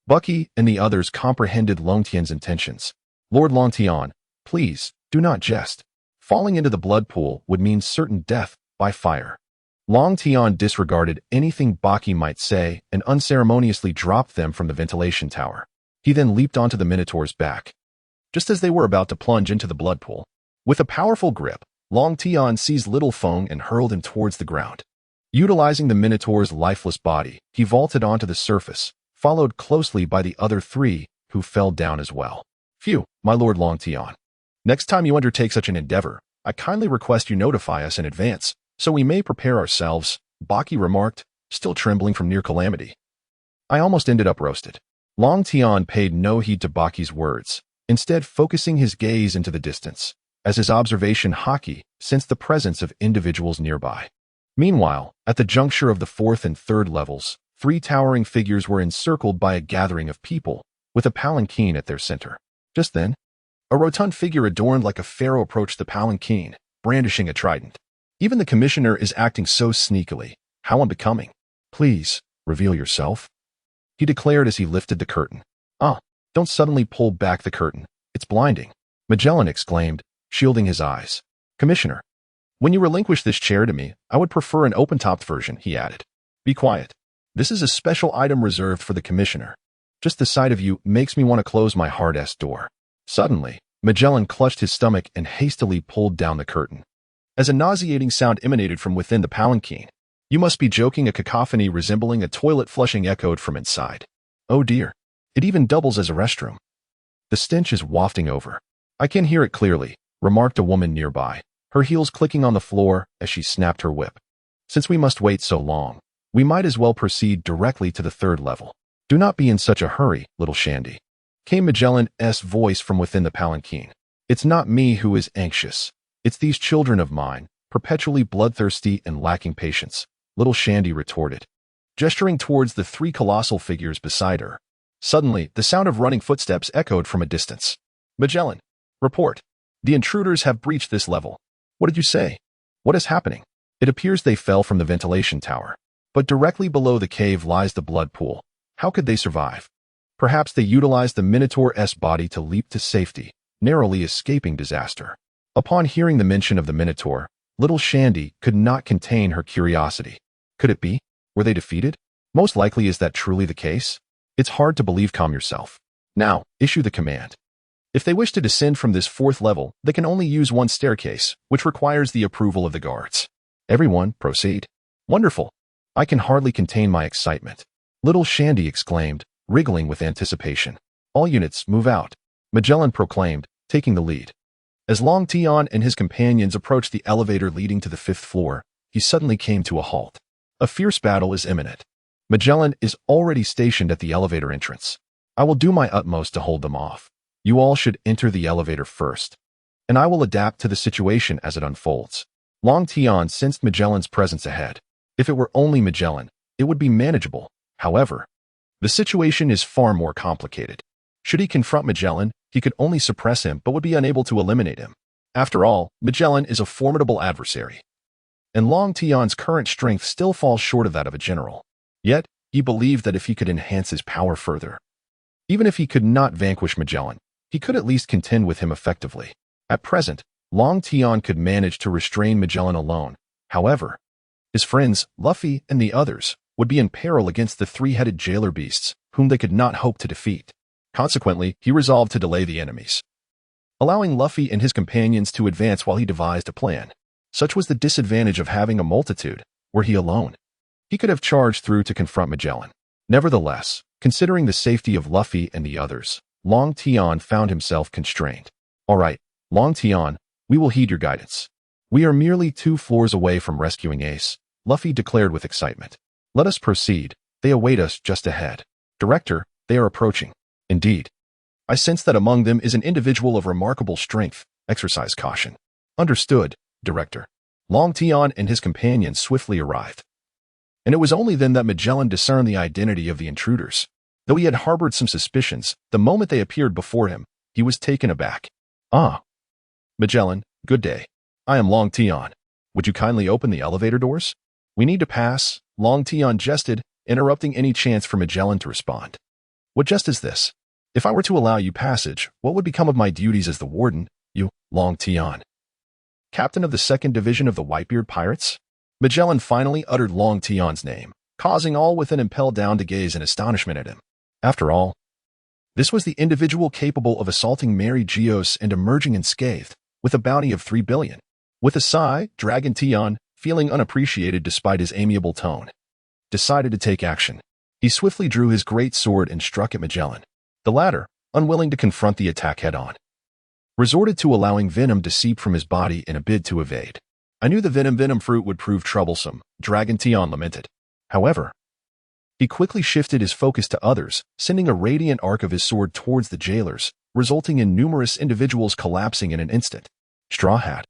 Bucky and the others comprehended Long Tian's intentions. Lord Long Tian, please, do not jest. Falling into the blood pool would mean certain death by fire. Long Tian disregarded anything Bucky might say and unceremoniously dropped them from the ventilation tower. He then leaped onto the Minotaur's back. Just as they were about to plunge into the blood pool, with a powerful grip, Long Tian seized Little Feng and hurled him towards the ground. Utilizing the Minotaur's lifeless body, he vaulted onto the surface, followed closely by the other 3, who fell down as well. Phew, my Lord Long Tian. Next time you undertake such an endeavor, I kindly request you notify us in advance, so we may prepare ourselves, Bucky remarked, still trembling from near calamity. I almost ended up roasted. Long Tian paid no heed to Bucky's words, instead focusing his gaze into the distance, as his observation Haki sensed the presence of individuals nearby. Meanwhile, at the juncture of the 4th and 3rd levels, 3 towering figures were encircled by a gathering of people, with a palanquin at their center. Just then, a rotund figure adorned like a pharaoh approached the palanquin, brandishing a trident. Even the commissioner is acting so sneakily. How unbecoming. Please, reveal yourself, he declared as he lifted the curtain. Don't suddenly pull back the curtain. It's blinding, Magellan exclaimed, shielding his eyes. Commissioner, when you relinquish this chair to me, I would prefer an open-topped version, he added. Be quiet. This is a special item reserved for the commissioner. Just the sight of you makes me want to close my hard-ass door. Suddenly, Magellan clutched his stomach and hastily pulled down the curtain. As a nauseating sound emanated from within the palanquin. You must be joking, a cacophony resembling a toilet flushing echoed from inside. Oh dear. It even doubles as a restroom. The stench is wafting over. I can hear it clearly, remarked a woman nearby, her heels clicking on the floor as she snapped her whip. Since we must wait so long, we might as well proceed directly to the 3rd level. Do not be in such a hurry, little Shandy, came Magellan's voice from within the palanquin. It's not me who is anxious. It's these children of mine, perpetually bloodthirsty and lacking patience, little Shandy retorted, gesturing towards the 3 colossal figures beside her. Suddenly, the sound of running footsteps echoed from a distance. Magellan, report. The intruders have breached this level. What did you say? What is happening? It appears they fell from the ventilation tower. But directly below the cave lies the blood pool. How could they survive? Perhaps they utilized the Minotaur's body to leap to safety, narrowly escaping disaster. Upon hearing the mention of the Minotaur, little Shandy could not contain her curiosity. Could it be? Were they defeated? Most likely. Is that truly the case? It's hard to believe. Calm yourself. Now, issue the command. If they wish to descend from this 4th level, they can only use one staircase, which requires the approval of the guards. Everyone, proceed. Wonderful. I can hardly contain my excitement, little Shandy exclaimed, wriggling with anticipation. All units, move out, Magellan proclaimed, taking the lead. As Long Tian and his companions approached the elevator leading to the 5th floor, he suddenly came to a halt. A fierce battle is imminent. Magellan is already stationed at the elevator entrance. I will do my utmost to hold them off. You all should enter the elevator first, and I will adapt to the situation as it unfolds. Long Tian sensed Magellan's presence ahead. If it were only Magellan, it would be manageable. However, the situation is far more complicated. Should he confront Magellan, he could only suppress him but would be unable to eliminate him. After all, Magellan is a formidable adversary, and Long Tian's current strength still falls short of that of a general. Yet, he believed that if he could enhance his power further, even if he could not vanquish Magellan, he could at least contend with him effectively. At present, Long Tian could manage to restrain Magellan alone. However, his friends, Luffy and the others, would be in peril against the three-headed jailer beasts, whom they could not hope to defeat. Consequently, he resolved to delay the enemies, allowing Luffy and his companions to advance while he devised a plan. Such was the disadvantage of having a multitude. Were he alone, he could have charged through to confront Magellan. Nevertheless, considering the safety of Luffy and the others, Long Tian found himself constrained. All right, Long Tian, we will heed your guidance. We are merely 2 floors away from rescuing Ace, Luffy declared with excitement. Let us proceed. They await us just ahead. Director, they are approaching. Indeed. I sense that among them is an individual of remarkable strength. Exercise caution. Understood, Director. Long Tian and his companions swiftly arrived. And it was only then that Magellan discerned the identity of the intruders. Though he had harbored some suspicions, the moment they appeared before him, he was taken aback. Ah. Magellan, good day. I am Long Tian. Would you kindly open the elevator doors? We need to pass, Long Tian jested, interrupting any chance for Magellan to respond. What jest is this? If I were to allow you passage, what would become of my duties as the warden, you, Long Tian? Captain of the 2nd Division of the Whitebeard Pirates? Magellan finally uttered Long Tian's name, causing all within Impel down to gaze in astonishment at him. After all, this was the individual capable of assaulting Mariejois and emerging unscathed, with a bounty of 3 billion. With a sigh, Dragon Tian, feeling unappreciated despite his amiable tone, decided to take action. He swiftly drew his great sword and struck at Magellan. The latter, unwilling to confront the attack head-on, resorted to allowing venom to seep from his body in a bid to evade. I knew the venom fruit would prove troublesome, Dragon Tian lamented. However, he quickly shifted his focus to others, sending a radiant arc of his sword towards the jailers, resulting in numerous individuals collapsing in an instant. Straw Hat.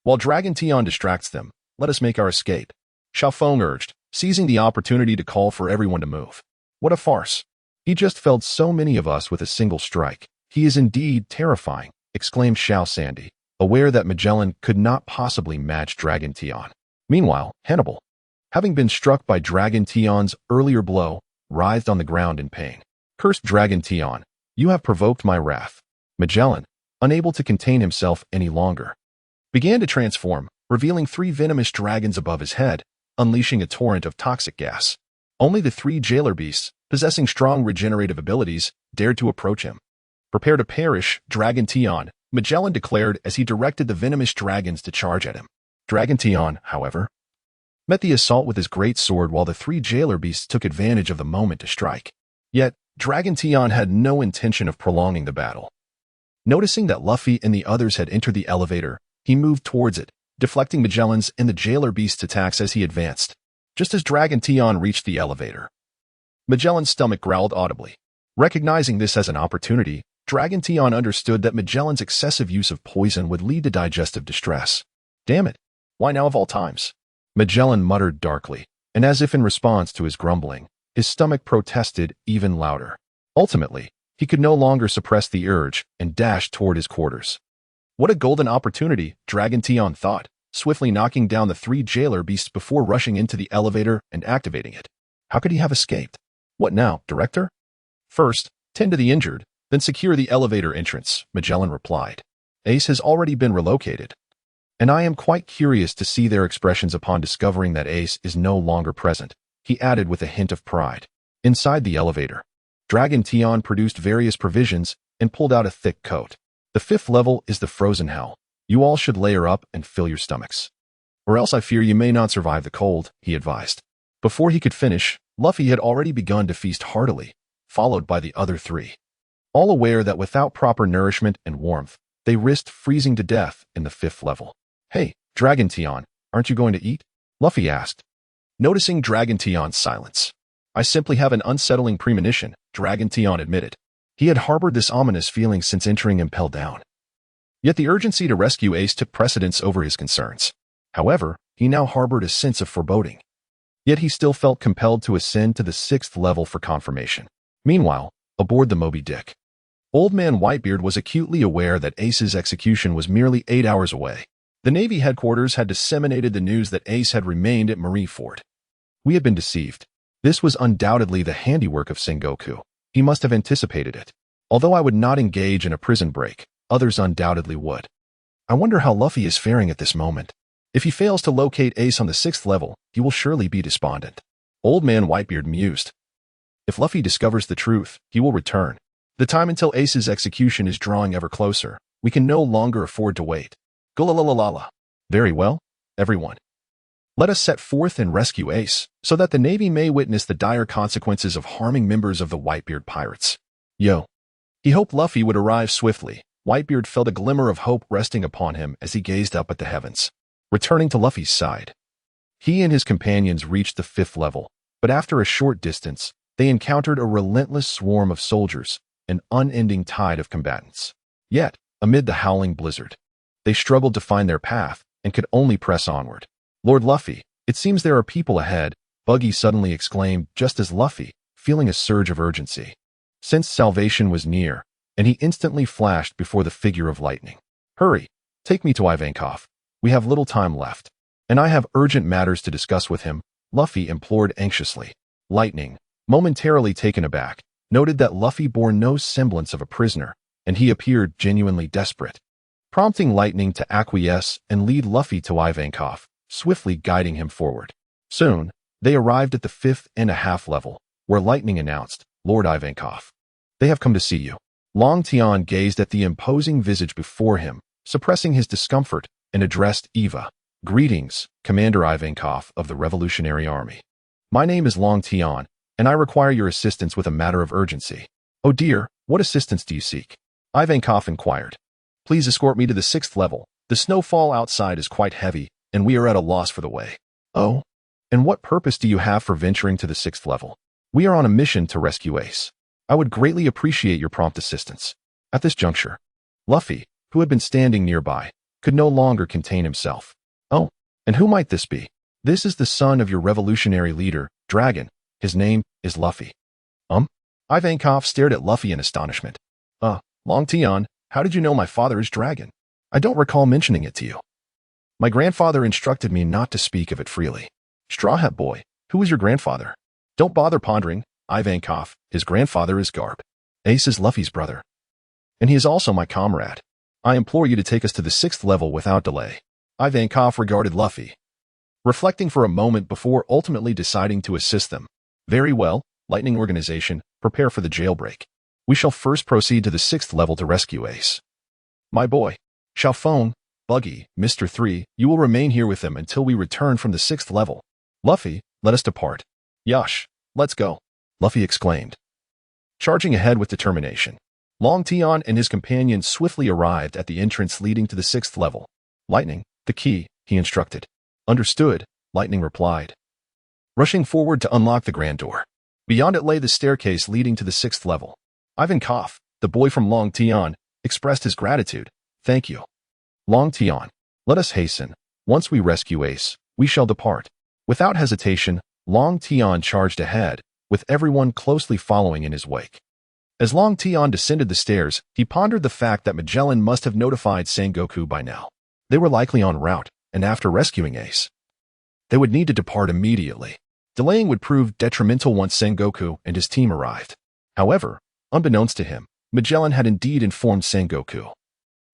While Dragon Tian distracts them, let us make our escape, Xiaofeng urged, seizing the opportunity to call for everyone to move. What a farce. He just felled so many of us with a single strike. He is indeed terrifying, exclaimed Xiao Sandy, aware that Magellan could not possibly match Dragon Tian. Meanwhile, Hannibal, having been struck by Dragon Tian's earlier blow, writhed on the ground in pain. Cursed Dragon Tian, you have provoked my wrath. Magellan, unable to contain himself any longer, began to transform, revealing 3 venomous dragons above his head, unleashing a torrent of toxic gas. Only the 3 jailer beasts, possessing strong regenerative abilities, dared to approach him. Prepare to perish, Dragon Tian, Magellan declared as he directed the venomous dragons to charge at him. Dragon Tian, however, met the assault with his great sword while the 3 jailer beasts took advantage of the moment to strike. Yet, Dragon Tian had no intention of prolonging the battle. Noticing that Luffy and the others had entered the elevator, he moved towards it, deflecting Magellan's and the jailer beast's attacks as he advanced. Just as Dragon Tian reached the elevator, Magellan's stomach growled audibly. Recognizing this as an opportunity, Dragon Tian understood that Magellan's excessive use of poison would lead to digestive distress. Damn it! Why now of all times? Magellan muttered darkly, and as if in response to his grumbling, his stomach protested even louder. Ultimately, he could no longer suppress the urge and dashed toward his quarters. What a golden opportunity, Dragon Tian thought, swiftly knocking down the 3 jailer beasts before rushing into the elevator and activating it. How could he have escaped? What now, Director? First, tend to the injured, then secure the elevator entrance, Magellan replied. Ace has already been relocated, and I am quite curious to see their expressions upon discovering that Ace is no longer present, he added with a hint of pride. Inside the elevator, Dragon Tian produced various provisions and pulled out a thick coat. The 5th level is the frozen hell. You all should layer up and fill your stomachs, or else I fear you may not survive the cold, he advised. Before he could finish, Luffy had already begun to feast heartily, followed by the other 3. All aware that without proper nourishment and warmth, they risked freezing to death in the 5th level. Hey, Dragon Tian, aren't you going to eat? Luffy asked, noticing Dragon Tian's silence. I simply have an unsettling premonition, Dragon Tian admitted. He had harbored this ominous feeling since entering Impel down. Yet the urgency to rescue Ace took precedence over his concerns. However, he now harbored a sense of foreboding. Yet he still felt compelled to ascend to the 6th level for confirmation. Meanwhile, aboard the Moby Dick, Old Man Whitebeard was acutely aware that Ace's execution was merely 8 hours away. The Navy headquarters had disseminated the news that Ace had remained at Marineford. We had been deceived. This was undoubtedly the handiwork of Sengoku. He must have anticipated it. Although I would not engage in a prison break, others undoubtedly would. I wonder how Luffy is faring at this moment. If he fails to locate Ace on the 6th level, he will surely be despondent. Old Man Whitebeard mused. If Luffy discovers the truth, he will return. The time until Ace's execution is drawing ever closer. We can no longer afford to wait. Gulalalala. Very well, everyone. Let us set forth and rescue Ace, so that the Navy may witness the dire consequences of harming members of the Whitebeard pirates. Yo. He hoped Luffy would arrive swiftly. Whitebeard felt a glimmer of hope resting upon him as he gazed up at the heavens. Returning to Luffy's side, he and his companions reached the 5th level, but after a short distance, they encountered a relentless swarm of soldiers, an unending tide of combatants. Yet, amid the howling blizzard, they struggled to find their path and could only press onward. Lord Luffy, it seems there are people ahead, Buggy suddenly exclaimed just as Luffy, feeling a surge of urgency, sensed salvation was near, and he instantly flashed before the figure of lightning. Hurry, take me to Ivankov. We have little time left, and I have urgent matters to discuss with him, Luffy implored anxiously. Lightning, momentarily taken aback, noted that Luffy bore no semblance of a prisoner, and he appeared genuinely desperate, prompting Lightning to acquiesce and lead Luffy to Ivankov, swiftly guiding him forward. Soon, they arrived at the 5.5 level, where Lightning announced, Lord Ivankov. They have come to see you. Long Tian gazed at the imposing visage before him, suppressing his discomfort, and addressed Eva. Greetings, Commander Ivankov of the Revolutionary Army. My name is Long Tian, and I require your assistance with a matter of urgency. Oh dear, what assistance do you seek? Ivankov inquired. Please escort me to the 6th level. The snowfall outside is quite heavy, and we are at a loss for the way. Oh? And what purpose do you have for venturing to the 6th level? We are on a mission to rescue Ace. I would greatly appreciate your prompt assistance. At this juncture, Luffy, who had been standing nearby, could no longer contain himself. Oh, and who might this be? This is the son of your revolutionary leader, Dragon. His name is Luffy. Ivankov stared at Luffy in astonishment. Long Tian, how did you know my father is Dragon? I don't recall mentioning it to you. My grandfather instructed me not to speak of it freely. Straw Hat Boy, who is your grandfather? Don't bother pondering, Ivankov. His grandfather is Garb. Ace is Luffy's brother. And he is also my comrade. I implore you to take us to the 6th level without delay. Ivankov regarded Luffy, reflecting for a moment before ultimately deciding to assist them. Very well, Lightning Organization, prepare for the jailbreak. We shall first proceed to the 6th level to rescue Ace. My boy, Xiaofeng, Buggy, Mr. 3, you will remain here with them until we return from the 6th level. Luffy, let us depart. Yosh, let's go, Luffy exclaimed, charging ahead with determination. Long Tian and his companions swiftly arrived at the entrance leading to the 6th level. Lightning, the key, he instructed. Understood, Lightning replied, rushing forward to unlock the grand door. Beyond it lay the staircase leading to the 6th level. Ivankov, the boy from Long Tian, expressed his gratitude. Thank you. Long Tian, let us hasten. Once we rescue Ace, we shall depart. Without hesitation, Long Tian charged ahead, with everyone closely following in his wake. As Long Tian descended the stairs, he pondered the fact that Magellan must have notified Sengoku by now. They were likely en route, and after rescuing Ace, they would need to depart immediately. Delaying would prove detrimental once Sengoku and his team arrived. However, unbeknownst to him, Magellan had indeed informed Sengoku.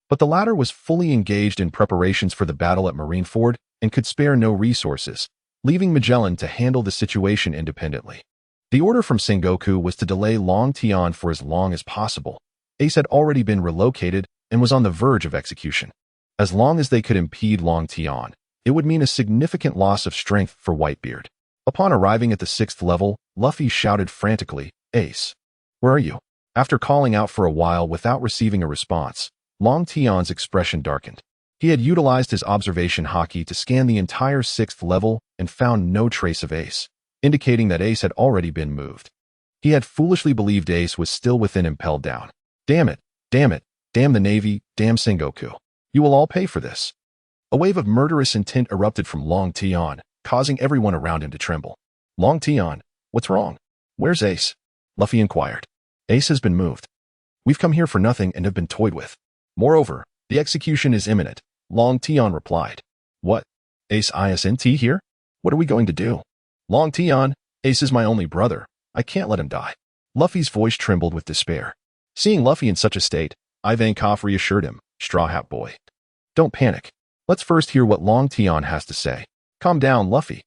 But the latter was fully engaged in preparations for the battle at Marineford and could spare no resources, leaving Magellan to handle the situation independently. The order from Sengoku was to delay Long Tian for as long as possible. Ace had already been relocated and was on the verge of execution. As long as they could impede Long Tian, it would mean a significant loss of strength for Whitebeard. Upon arriving at the 6th level, Luffy shouted frantically, Ace, where are you? After calling out for a while without receiving a response, Long Tian's expression darkened. He had utilized his observation haki to scan the entire 6th level and found no trace of Ace, indicating that Ace had already been moved. He had foolishly believed Ace was still within Impel down. Damn it, damn the Navy, damn Sengoku. You will all pay for this. A wave of murderous intent erupted from Long Tian, causing everyone around him to tremble. Long Tian, what's wrong? Where's Ace? Luffy inquired. Ace has been moved. We've come here for nothing and have been toyed with. Moreover, the execution is imminent, Long Tian replied. What? Ace isn't here? What are we going to do? Long Tian, Ace is my only brother. I can't let him die. Luffy's voice trembled with despair. Seeing Luffy in such a state, Ivankov reassured him, Straw Hat Boy. Don't panic. Let's first hear what Long Tian has to say. Calm down, Luffy.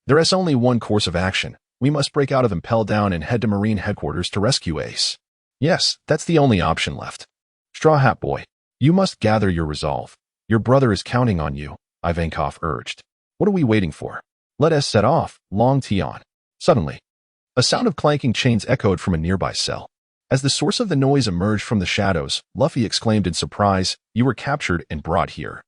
There is only one course of action. We must break out of Impel Down and head to Marine headquarters to rescue Ace. Yes, that's the only option left. Straw Hat Boy, you must gather your resolve. Your brother is counting on you, Ivankov urged. What are we waiting for? Let us set off, Long Tian. Suddenly, a sound of clanking chains echoed from a nearby cell. As the source of the noise emerged from the shadows, Luffy exclaimed in surprise, You were captured and brought here.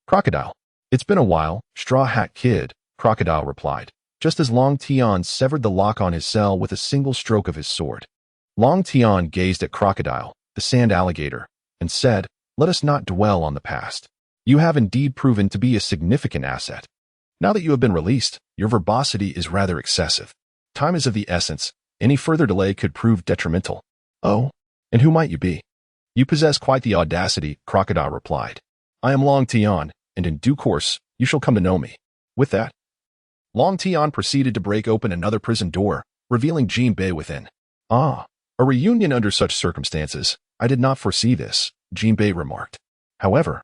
Crocodile. It's been a while, Straw Hat Kid, Crocodile replied, just as Long Tian severed the lock on his cell with a single stroke of his sword. Long Tian gazed at Crocodile, the sand alligator, and said, Let us not dwell on the past. You have indeed proven to be a significant asset. Now that you have been released, your verbosity is rather excessive. Time is of the essence. Any further delay could prove detrimental. Oh, and who might you be? You possess quite the audacity, Crocodile replied. I am Long Tian, and in due course, you shall come to know me. With that, Long Tian proceeded to break open another prison door, revealing Jinbei within. Ah, a reunion under such circumstances. I did not foresee this, Jinbei remarked. However,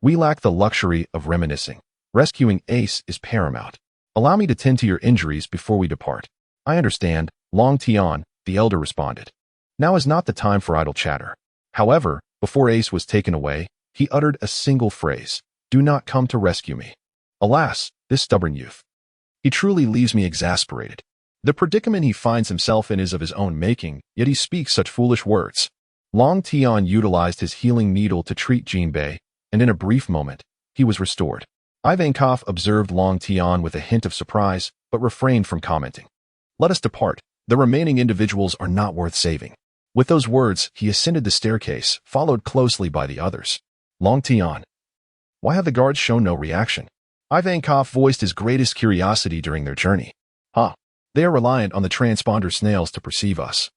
we lack the luxury of reminiscing. Rescuing Ace is paramount. Allow me to tend to your injuries before we depart. I understand, Long Tian, the elder responded. Now is not the time for idle chatter. However, before Ace was taken away, he uttered a single phrase. Do not come to rescue me. Alas, this stubborn youth. He truly leaves me exasperated. The predicament he finds himself in is of his own making, yet he speaks such foolish words. Long Tian utilized his healing needle to treat Jinbei, and in a brief moment, he was restored. Ivankov observed Long Tian with a hint of surprise, but refrained from commenting. Let us depart. The remaining individuals are not worth saving. With those words, he ascended the staircase, followed closely by the others. Long Tian. Why have the guards shown no reaction? Ivankov voiced his greatest curiosity during their journey. They are reliant on the transponder snails to perceive us,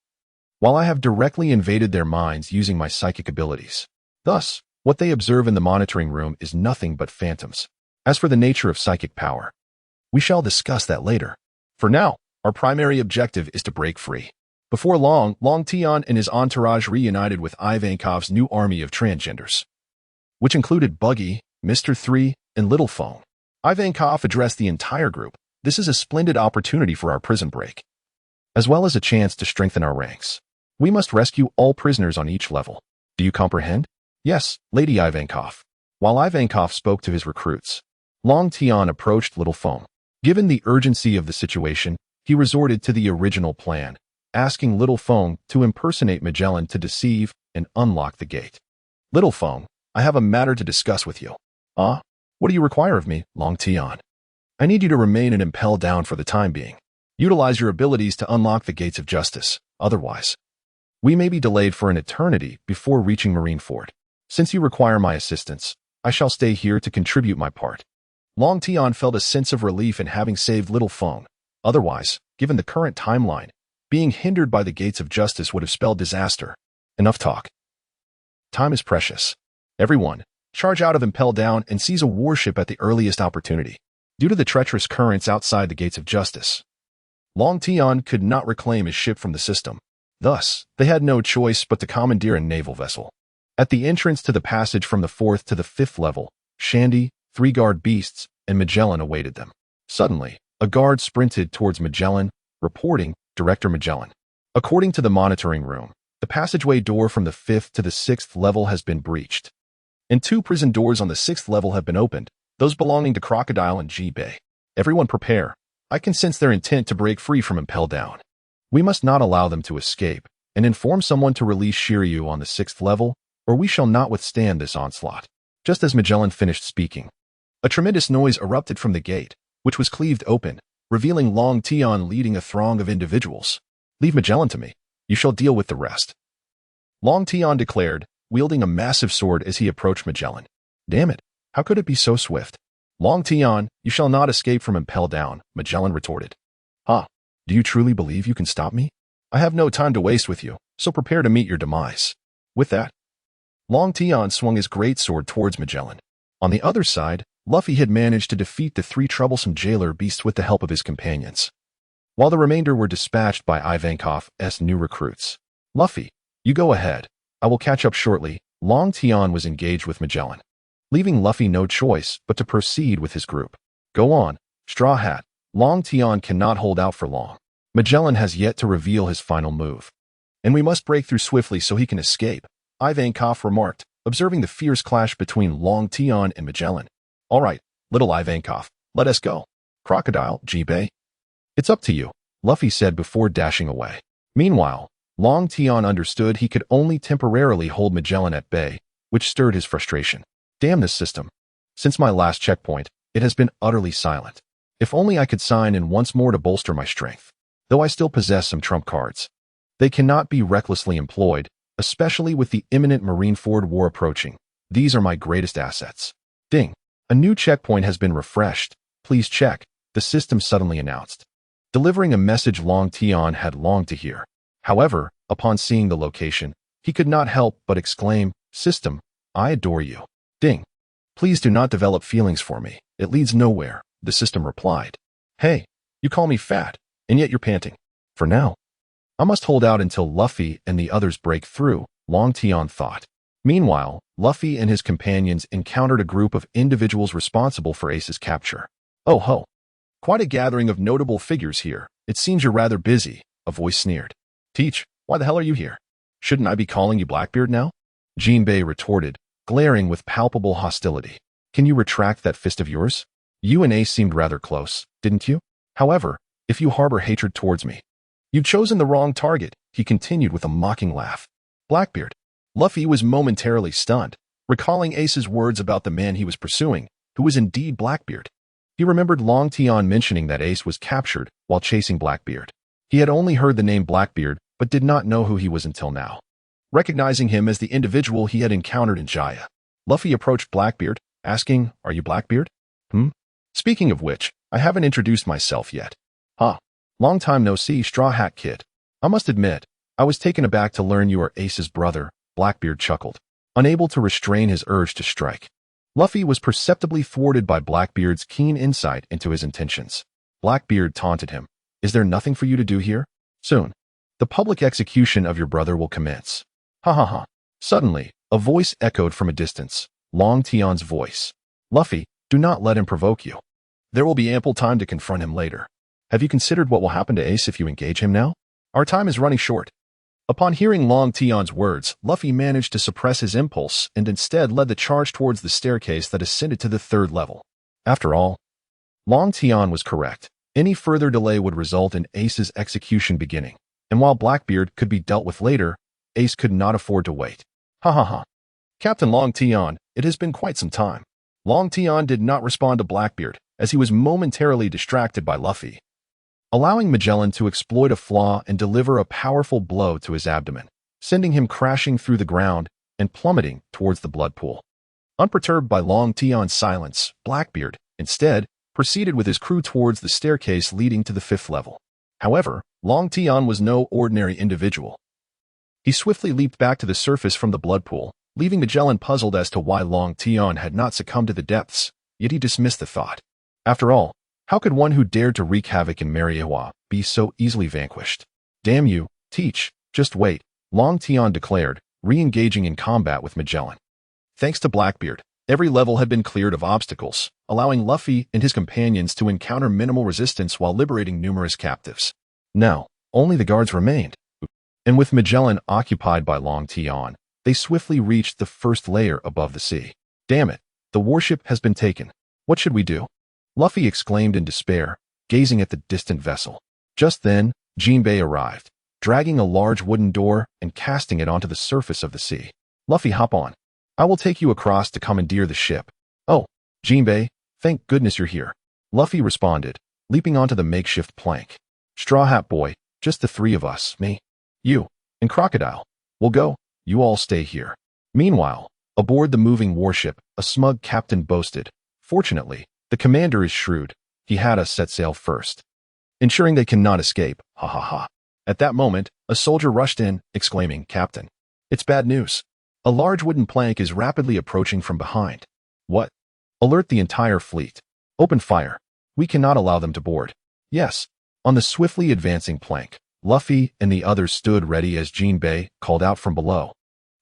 while I have directly invaded their minds using my psychic abilities. Thus, what they observe in the monitoring room is nothing but phantoms. As for the nature of psychic power, we shall discuss that later. For now, our primary objective is to break free. Before long, Long Tian and his entourage reunited with Ivankov's new army of transgenders, which included Buggy, Mr. 3, and Little Phone. Ivankov addressed the entire group. This is a splendid opportunity for our prison break, as well as a chance to strengthen our ranks. We must rescue all prisoners on each level. Do you comprehend? Yes, Lady Ivankov. While Ivankov spoke to his recruits, Long Tian approached Little Phone. Given the urgency of the situation, he resorted to the original plan, asking Little Phone to impersonate Magellan to deceive and unlock the gate. Little Phone, I have a matter to discuss with you. What do you require of me, Long Tian? I need you to remain in Impel Down for the time being. Utilize your abilities to unlock the gates of justice. Otherwise, we may be delayed for an eternity before reaching Marineford. Since you require my assistance, I shall stay here to contribute my part. Long Tian felt a sense of relief in having saved Little Phone. Otherwise, given the current timeline, being hindered by the gates of justice would have spelled disaster. Enough talk. Time is precious. Everyone, charge out of Impel Down and seize a warship at the earliest opportunity. Due to the treacherous currents outside the gates of justice, Long Tian could not reclaim his ship from the system. Thus, they had no choice but to commandeer a naval vessel. At the entrance to the passage from the 4th to the 5th level, Shandy, 3 guard beasts, and Magellan awaited them. Suddenly, a guard sprinted towards Magellan, reporting, Director Magellan. According to the monitoring room, the passageway door from the 5th to the 6th level has been breached, and 2 prison doors on the 6th level have been opened, those belonging to Crocodile and Jinbei. Everyone prepare. I can sense their intent to break free from Impel Down. We must not allow them to escape, and inform someone to release Shiryu on the 6th level, or we shall not withstand this onslaught. Just as Magellan finished speaking, a tremendous noise erupted from the gate, which was cleaved open, revealing Long Tian leading a throng of individuals. Leave Magellan to me. You shall deal with the rest. Long Tian declared, wielding a massive sword as he approached Magellan. Damn it. How could it be so swift? Long Tian, you shall not escape from Impel Down, Magellan retorted. Do you truly believe you can stop me? I have no time to waste with you. so prepare to meet your demise. With that, Long Tian swung his greatsword towards Magellan. On the other side, Luffy had managed to defeat the 3 troublesome jailer beasts with the help of his companions, while the remainder were dispatched by Ivankov's new recruits. Luffy, you go ahead. I will catch up shortly. Long Tian was engaged with Magellan, leaving Luffy no choice but to proceed with his group. Go on, Straw Hat. Long Tian cannot hold out for long. Magellan has yet to reveal his final move, and we must break through swiftly so he can escape, Ivankov remarked, observing the fierce clash between Long Tian and Magellan. All right, little Ivankov, let us go. Crocodile, Jinbei. It's up to you, Luffy said before dashing away. Meanwhile, Long Tian understood he could only temporarily hold Magellan at bay, which stirred his frustration. Damn this system. Since my last checkpoint, it has been utterly silent. If only I could sign in once more to bolster my strength. Though I still possess some trump cards, they cannot be recklessly employed, especially with the imminent Marineford war approaching. These are my greatest assets. Ding. A new checkpoint has been refreshed. Please check, the system suddenly announced, delivering a message Long Tian had longed to hear. However, upon seeing the location, he could not help but exclaim, System, I adore you. Ding. Please do not develop feelings for me. It leads nowhere, the system replied. Hey, you call me fat, and yet you're panting. For now, I must hold out until Luffy and the others break through, Long Tian thought. Meanwhile, Luffy and his companions encountered a group of individuals responsible for Ace's capture. Oh ho. Quite a gathering of notable figures here. It seems you're rather busy, a voice sneered. Teach, why the hell are you here? Shouldn't I be calling you Blackbeard now? Jinbei retorted, glaring with palpable hostility. Can you retract that fist of yours? You and Ace seemed rather close, didn't you? However, if you harbor hatred towards me, you've chosen the wrong target, he continued with a mocking laugh. Blackbeard. Luffy was momentarily stunned, recalling Ace's words about the man he was pursuing, who was indeed Blackbeard. He remembered Long Tian mentioning that Ace was captured while chasing Blackbeard. He had only heard the name Blackbeard, but did not know who he was until now. Recognizing him as the individual he had encountered in Jaya, Luffy approached Blackbeard, asking, Are you Blackbeard? Speaking of which, I haven't introduced myself yet. Long time no see, Straw Hat Kid. I must admit, I was taken aback to learn you are Ace's brother, Blackbeard chuckled, unable to restrain his urge to strike. Luffy was perceptibly thwarted by Blackbeard's keen insight into his intentions. Blackbeard taunted him. Is there nothing for you to do here? Soon, the public execution of your brother will commence. Ha ha ha. Suddenly, a voice echoed from a distance, Long Tian's voice. Luffy, do not let him provoke you. There will be ample time to confront him later. Have you considered what will happen to Ace if you engage him now? Our time is running short. Upon hearing Long Tian's words, Luffy managed to suppress his impulse and instead led the charge towards the staircase that ascended to the 3rd level. After all, Long Tian was correct. Any further delay would result in Ace's execution beginning, and while Blackbeard could be dealt with later, Ace could not afford to wait. Ha ha ha. Captain Long Tian, it has been quite some time. Long Tian did not respond to Blackbeard, as he was momentarily distracted by Luffy, allowing Magellan to exploit a flaw and deliver a powerful blow to his abdomen, sending him crashing through the ground and plummeting towards the blood pool. Unperturbed by Long Tian's silence, Blackbeard, instead, proceeded with his crew towards the staircase leading to the 5th level. However, Long Tian was no ordinary individual. He swiftly leaped back to the surface from the blood pool, leaving Magellan puzzled as to why Long Tian had not succumbed to the depths, yet he dismissed the thought. After all, how could one who dared to wreak havoc in Mariejois be so easily vanquished? Damn you, Teach, just wait, Long Tian declared, re-engaging in combat with Magellan. Thanks to Blackbeard, every level had been cleared of obstacles, allowing Luffy and his companions to encounter minimal resistance while liberating numerous captives. Now, only the guards remained, and with Magellan occupied by Long Tian, they swiftly reached the 1st layer above the sea. Damn it, the warship has been taken. What should we do? Luffy exclaimed in despair, gazing at the distant vessel. Just then, Jinbei arrived, dragging a large wooden door and casting it onto the surface of the sea. Luffy, hop on. I will take you across to commandeer the ship. Oh, Jinbei, thank goodness you're here. Luffy responded, leaping onto the makeshift plank. Straw Hat Boy, just the 3 of us, me, you, and Crocodile. We'll go, you all stay here. Meanwhile, aboard the moving warship, a smug captain boasted, Fortunately, the commander is shrewd. He had us set sail first, ensuring they cannot escape. Ha ha ha. At that moment, a soldier rushed in, exclaiming, "Captain, it's bad news. A large wooden plank is rapidly approaching from behind." "What?" "Alert the entire fleet. Open fire. We cannot allow them to board." "Yes." On the swiftly advancing plank, Luffy and the others stood ready as Jinbei called out from below,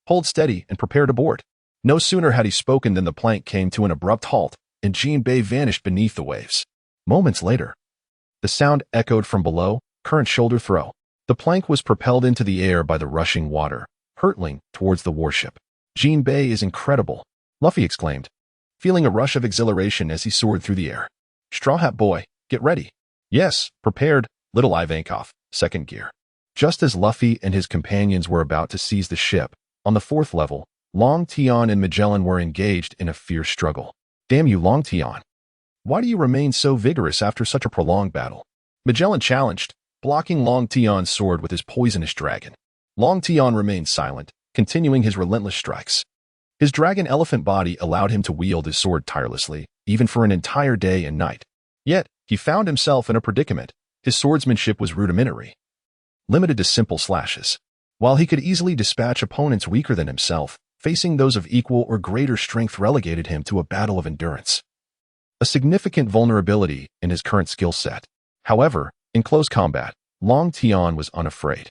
"Hold steady and prepare to board." No sooner had he spoken than the plank came to an abrupt halt, and Jinbei vanished beneath the waves. Moments later, the sound echoed from below, current shoulder throw. The plank was propelled into the air by the rushing water, hurtling towards the warship. "Jinbei is incredible," Luffy exclaimed, feeling a rush of exhilaration as he soared through the air. "Straw Hat Boy, get ready." "Yes, prepared, Little Ivankov, second gear." Just as Luffy and his companions were about to seize the ship, on the fourth level, Long Tian and Magellan were engaged in a fierce struggle. "Damn you, Long Tian. Why do you remain so vigorous after such a prolonged battle?" Magellan challenged, blocking Long Tian's sword with his poisonous dragon. Long Tian remained silent, continuing his relentless strikes. His dragon elephant body allowed him to wield his sword tirelessly, even for an entire day and night. Yet, he found himself in a predicament. His swordsmanship was rudimentary, limited to simple slashes. While he could easily dispatch opponents weaker than himself, facing those of equal or greater strength relegated him to a battle of endurance. A significant vulnerability in his current skill set. However, in close combat, Long Tian was unafraid.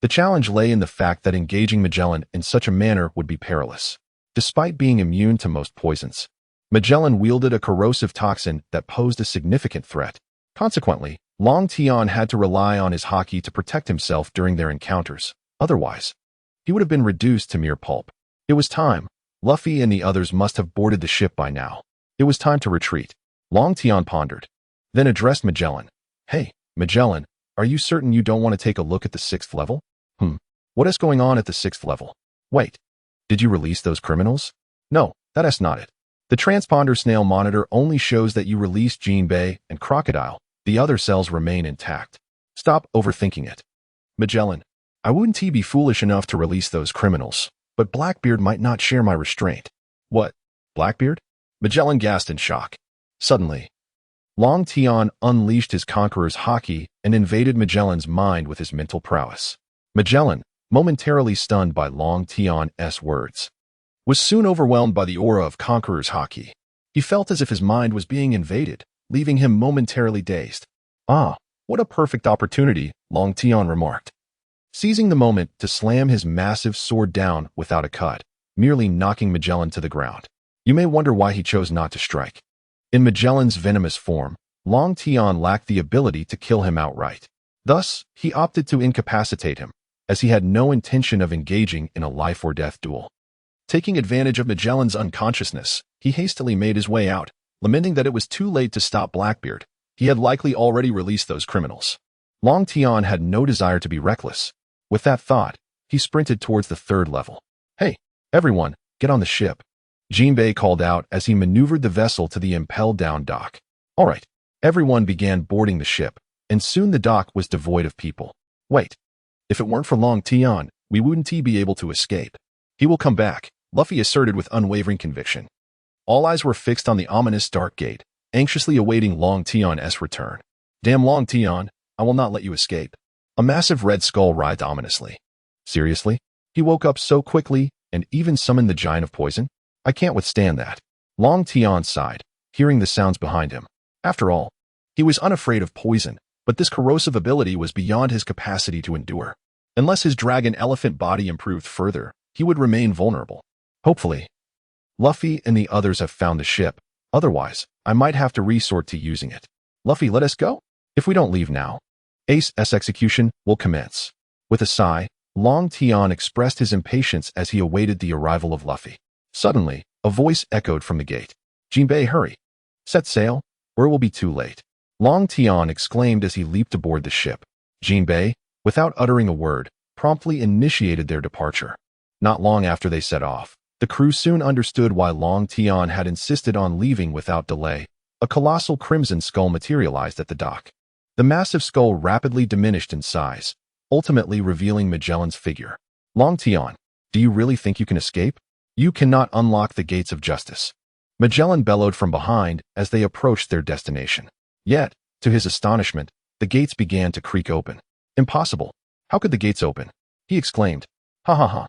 The challenge lay in the fact that engaging Magellan in such a manner would be perilous. Despite being immune to most poisons, Magellan wielded a corrosive toxin that posed a significant threat. Consequently, Long Tian had to rely on his haki to protect himself during their encounters. Otherwise, he would have been reduced to mere pulp. It was time. Luffy and the others must have boarded the ship by now. It was time to retreat. Long Tian pondered, then addressed Magellan. "Hey, Magellan, are you certain you don't want to take a look at the 6th level?" What is going on at the 6th level?" "Wait, did you release those criminals?" "No, that's not it. The transponder snail monitor only shows that you released Jinbei and Crocodile. The other cells remain intact." "Stop overthinking it. Magellan, I wouldn't be foolish enough to release those criminals, but Blackbeard might not share my restraint." "What? Blackbeard?" Magellan gasped in shock. Suddenly, Long Tian unleashed his conqueror's haki and invaded Magellan's mind with his mental prowess. Magellan, momentarily stunned by Long Tian's words, was soon overwhelmed by the aura of conqueror's haki. He felt as if his mind was being invaded, leaving him momentarily dazed. "Ah, what a perfect opportunity," Long Tian remarked, seizing the moment to slam his massive sword down without a cut, merely knocking Magellan to the ground. You may wonder why he chose not to strike. In Magellan's venomous form, Long Tian lacked the ability to kill him outright. Thus, he opted to incapacitate him, as he had no intention of engaging in a life-or-death duel. Taking advantage of Magellan's unconsciousness, he hastily made his way out, lamenting that it was too late to stop Blackbeard. He had likely already released those criminals. Long Tian had no desire to be reckless. With that thought, he sprinted towards the 3rd level. "Hey, everyone, get on the ship," Jinbei called out as he maneuvered the vessel to the Impel down dock. All right, everyone began boarding the ship, and soon the dock was devoid of people. "Wait, if it weren't for Long Tian, we wouldn't be able to escape." "He will come back," Luffy asserted with unwavering conviction. All eyes were fixed on the ominous dark gate, anxiously awaiting Long Tian's return. "Damn Long Tian, I will not let you escape." A massive red skull writhed ominously. "Seriously? He woke up so quickly and even summoned the giant of poison? I can't withstand that." Long Tian sighed, hearing the sounds behind him. After all, he was unafraid of poison, but this corrosive ability was beyond his capacity to endure. Unless his dragon elephant body improved further, he would remain vulnerable. Hopefully, Luffy and the others have found the ship. Otherwise, I might have to resort to using it. "Luffy, let us go. If we don't leave now, Ace's execution will commence." With a sigh, Long Tian expressed his impatience as he awaited the arrival of Luffy. Suddenly, a voice echoed from the gate. "Jinbei, hurry. Set sail, or it will be too late." Long Tian exclaimed as he leaped aboard the ship. Jinbei, without uttering a word, promptly initiated their departure. Not long after they set off, the crew soon understood why Long Tian had insisted on leaving without delay. A colossal crimson skull materialized at the dock. The massive skull rapidly diminished in size, ultimately revealing Magellan's figure. "Long Tian, do you really think you can escape? You cannot unlock the gates of justice," Magellan bellowed from behind as they approached their destination. Yet, to his astonishment, the gates began to creak open. "Impossible. How could the gates open? He exclaimed. Ha ha ha.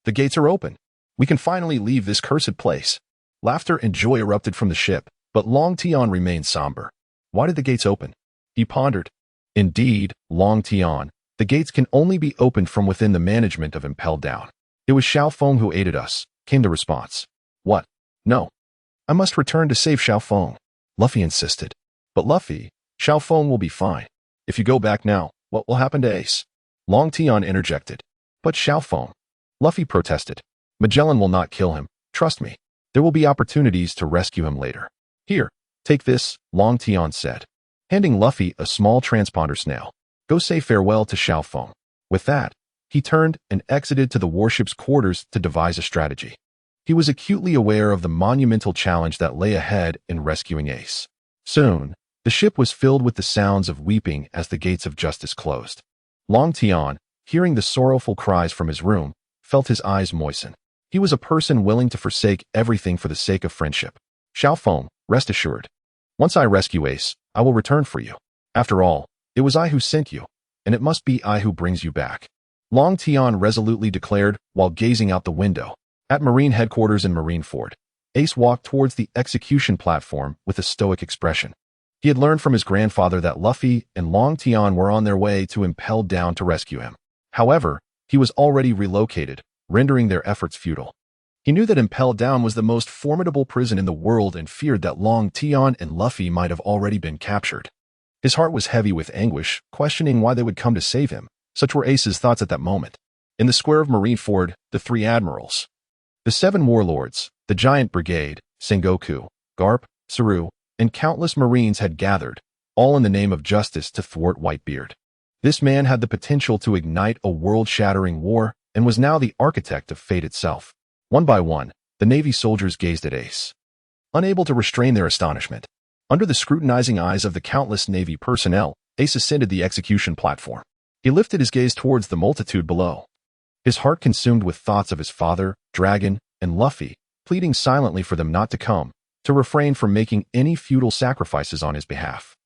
The gates are open. We can finally leave this cursed place. Laughter and joy erupted from the ship, but Long Tian remained somber. Why did the gates open? He pondered. Indeed, Long Tian, the gates can only be opened from within the management of Impel down. It was Xiaofeng who aided us, came the response. What? No. I must return to save Xiaofeng, Luffy insisted. But Luffy, Xiaofeng will be fine. If you go back now, what will happen to Ace? Long Tian interjected. But Xiaofeng, Luffy protested. Magellan will not kill him, trust me. There will be opportunities to rescue him later. Here, take this, Long Tian said, handing Luffy a small transponder snail. Go say farewell to Xiaofeng. With that, he turned and exited to the warship's quarters to devise a strategy. He was acutely aware of the monumental challenge that lay ahead in rescuing Ace. Soon, the ship was filled with the sounds of weeping as the gates of justice closed. Long Tian, hearing the sorrowful cries from his room, felt his eyes moisten. He was a person willing to forsake everything for the sake of friendship. Xiaofeng, rest assured. Once I rescue Ace, I will return for you. After all, it was I who sent you, and it must be I who brings you back. Long Tian resolutely declared while gazing out the window. At Marine headquarters in Marineford, Ace walked towards the execution platform with a stoic expression. He had learned from his grandfather that Luffy and Long Tian were on their way to Impel down to rescue him. However, he was already relocated, rendering their efforts futile. He knew that Impel Down was the most formidable prison in the world and feared that Long Tian and Luffy might have already been captured. His heart was heavy with anguish, questioning why they would come to save him. Such were Ace's thoughts at that moment. In the square of Marineford, the three admirals, the 7 warlords, the giant brigade, Sengoku, Garp, Saru, and countless marines had gathered, all in the name of justice to thwart Whitebeard. This man had the potential to ignite a world-shattering war and was now the architect of fate itself. One by one, the Navy soldiers gazed at Ace, unable to restrain their astonishment. Under the scrutinizing eyes of the countless Navy personnel, Ace ascended the execution platform. He lifted his gaze towards the multitude below, his heart consumed with thoughts of his father, Dragon, and Luffy, pleading silently for them not to come, to refrain from making any futile sacrifices on his behalf.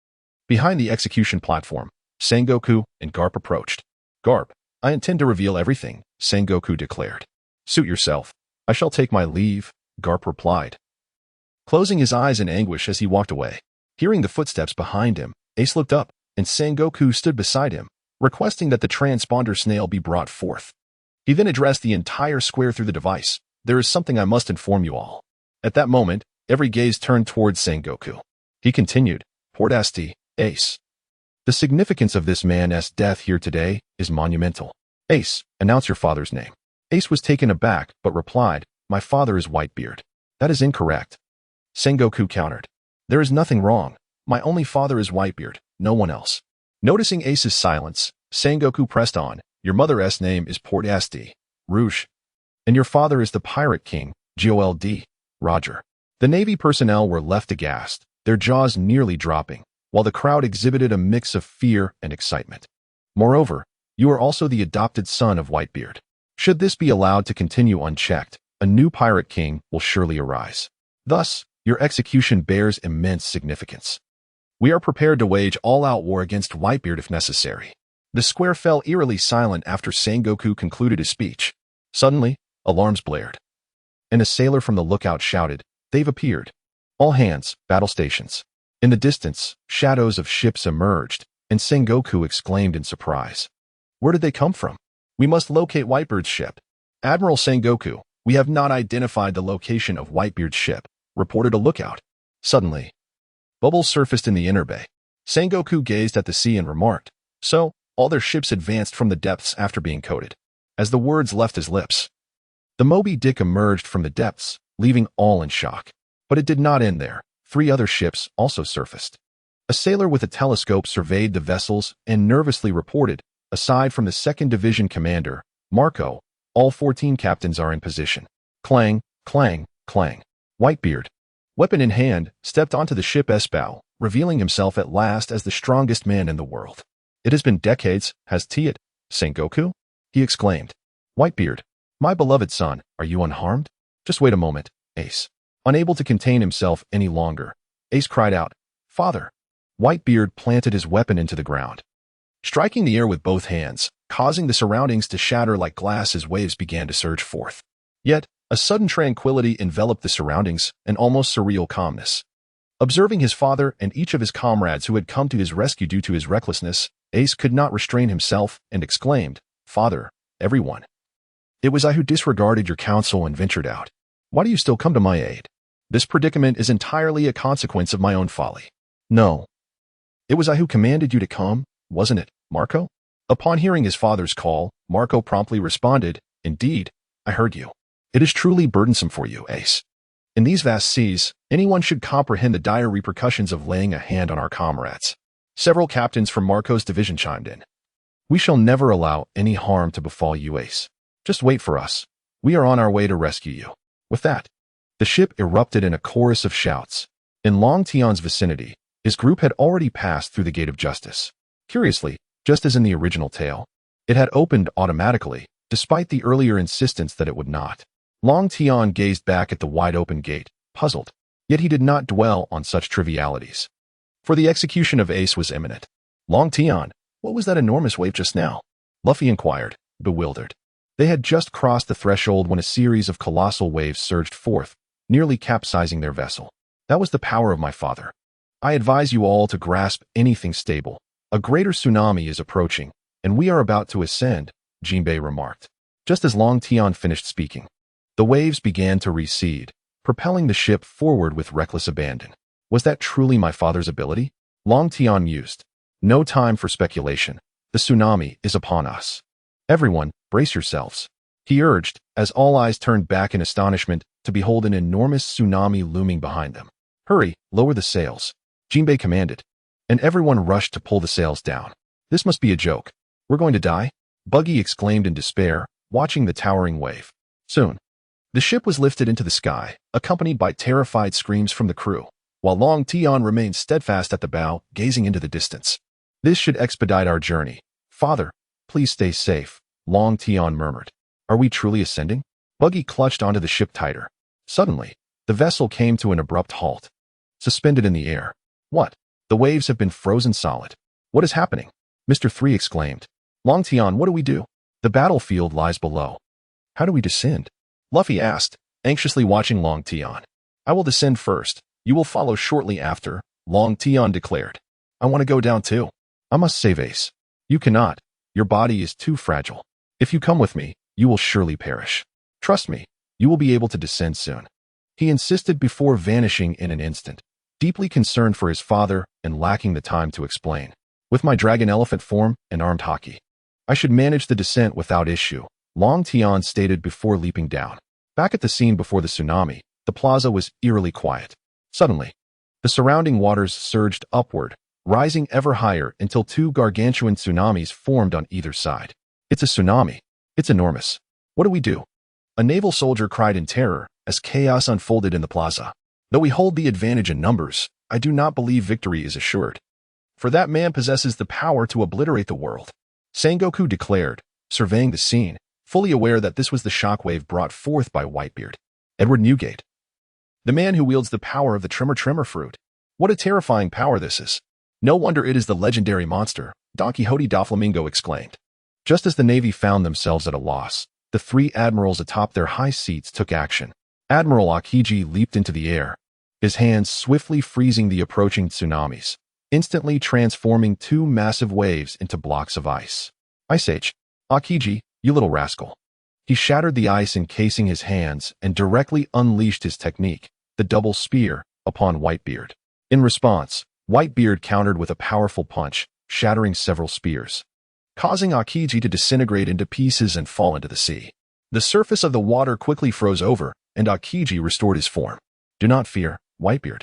Behind the execution platform, Sengoku and Garp approached. Garp, I intend to reveal everything, Sengoku declared. Suit yourself. I shall take my leave, Garp replied, closing his eyes in anguish as he walked away. Hearing the footsteps behind him, Ace looked up, and Sengoku stood beside him, requesting that the transponder snail be brought forth. He then addressed the entire square through the device. There is something I must inform you all. At that moment, every gaze turned towards Sengoku. He continued, Port Asti, Ace. The significance of this man's death here today is monumental. Ace, announce your father's name. Ace was taken aback, but replied, My father is Whitebeard. That is incorrect. Sengoku countered. There is nothing wrong. My only father is Whitebeard, no one else. Noticing Ace's silence, Sengoku pressed on, Your mother's name is Port Asti, Rouge. And your father is the Pirate King, Gold, Roger. The Navy personnel were left aghast, their jaws nearly dropping, while the crowd exhibited a mix of fear and excitement. Moreover, you are also the adopted son of Whitebeard. Should this be allowed to continue unchecked, a new Pirate King will surely arise. Thus, your execution bears immense significance. We are prepared to wage all-out war against Whitebeard if necessary. The square fell eerily silent after Sengoku concluded his speech. Suddenly, alarms blared, and a sailor from the lookout shouted, They've appeared. All hands, battle stations. In the distance, shadows of ships emerged, and Sengoku exclaimed in surprise. Where did they come from? We must locate Whitebeard's ship. Admiral Sengoku, we have not identified the location of Whitebeard's ship, reported a lookout. Suddenly, bubbles surfaced in the inner bay. Sengoku gazed at the sea and remarked, So, all their ships advanced from the depths after being coated. As the words left his lips, the Moby Dick emerged from the depths, leaving all in shock. But it did not end there. 3 other ships also surfaced. A sailor with a telescope surveyed the vessels and nervously reported, Aside from the 2nd Division commander, Marco, all 14 captains are in position. Clang, clang, clang. Whitebeard, weapon in hand, stepped onto the ship's bow, revealing himself at last as the strongest man in the world. It has been decades, has it, Sengoku? He exclaimed. Whitebeard, my beloved son, are you unharmed? Just wait a moment, Ace. Unable to contain himself any longer, Ace cried out, Father. Whitebeard planted his weapon into the ground. Striking the air with both hands, causing the surroundings to shatter like glass as waves began to surge forth. Yet, a sudden tranquility enveloped the surroundings, an almost surreal calmness. Observing his father and each of his comrades who had come to his rescue due to his recklessness, Ace could not restrain himself and exclaimed, "Father, everyone. It was I who disregarded your counsel and ventured out. Why do you still come to my aid? This predicament is entirely a consequence of my own folly." "No. It was I who commanded you to come, wasn't it, Marco?" Upon hearing his father's call, Marco promptly responded, "Indeed, I heard you. It is truly burdensome for you, Ace. In these vast seas, anyone should comprehend the dire repercussions of laying a hand on our comrades." Several captains from Marco's division chimed in. "We shall never allow any harm to befall you, Ace. Just wait for us. We are on our way to rescue you." With that, the ship erupted in a chorus of shouts. In Long Tian's vicinity, his group had already passed through the Gate of Justice. Curiously, just as in the original tale, it had opened automatically, despite the earlier insistence that it would not. Long Tian gazed back at the wide-open gate, puzzled, yet he did not dwell on such trivialities. For the execution of Ace was imminent. "Long Tian, what was that enormous wave just now?" Luffy inquired, bewildered. They had just crossed the threshold when a series of colossal waves surged forth, nearly capsizing their vessel. "That was the power of my father. I advise you all to grasp anything stable. A greater tsunami is approaching, and we are about to ascend," Jinbei remarked. Just as Long Tian finished speaking, the waves began to recede, propelling the ship forward with reckless abandon. Was that truly my father's ability? Long Tian mused. "No time for speculation. The tsunami is upon us. Everyone, brace yourselves," he urged, as all eyes turned back in astonishment to behold an enormous tsunami looming behind them. "Hurry, lower the sails," Jinbei commanded, and everyone rushed to pull the sails down. "This must be a joke. We're going to die?" Buggy exclaimed in despair, watching the towering wave. Soon, the ship was lifted into the sky, accompanied by terrified screams from the crew, while Long Tian remained steadfast at the bow, gazing into the distance. "This should expedite our journey. Father, please stay safe," Long Tian murmured. "Are we truly ascending?" Buggy clutched onto the ship tighter. Suddenly, the vessel came to an abrupt halt, suspended in the air. "What? The waves have been frozen solid. What is happening?" Mr. 3 exclaimed. "Long Tian, what do we do? The battlefield lies below. How do we descend?" Luffy asked, anxiously watching Long Tian. "I will descend first. You will follow shortly after," Long Tian declared. "I want to go down too. I must save Ace." "You cannot. Your body is too fragile. If you come with me, you will surely perish. Trust me, you will be able to descend soon," he insisted before vanishing in an instant, deeply concerned for his father and lacking the time to explain. "With my dragon elephant form and armed haki, I should manage the descent without issue," Long Tian stated before leaping down. Back at the scene before the tsunami, the plaza was eerily quiet. Suddenly, the surrounding waters surged upward, rising ever higher until two gargantuan tsunamis formed on either side. "It's a tsunami. It's enormous. What do we do?" A naval soldier cried in terror as chaos unfolded in the plaza. "Though we hold the advantage in numbers, I do not believe victory is assured. For that man possesses the power to obliterate the world," Sengoku declared, surveying the scene, fully aware that this was the shockwave brought forth by Whitebeard. "Edward Newgate, the man who wields the power of the Tremor fruit. What a terrifying power this is. No wonder it is the legendary monster," Don Quixote Doflamingo exclaimed. Just as the Navy found themselves at a loss, the three admirals atop their high seats took action. Admiral Akiji leaped into the air, his hands swiftly freezing the approaching tsunamis, instantly transforming two massive waves into blocks of ice. "Ice Age, Akiji, you little rascal." He shattered the ice encasing his hands and directly unleashed his technique, the double spear, upon Whitebeard. In response, Whitebeard countered with a powerful punch, shattering several spears, causing Akiji to disintegrate into pieces and fall into the sea. The surface of the water quickly froze over, and Akiji restored his form. "Do not fear, Whitebeard.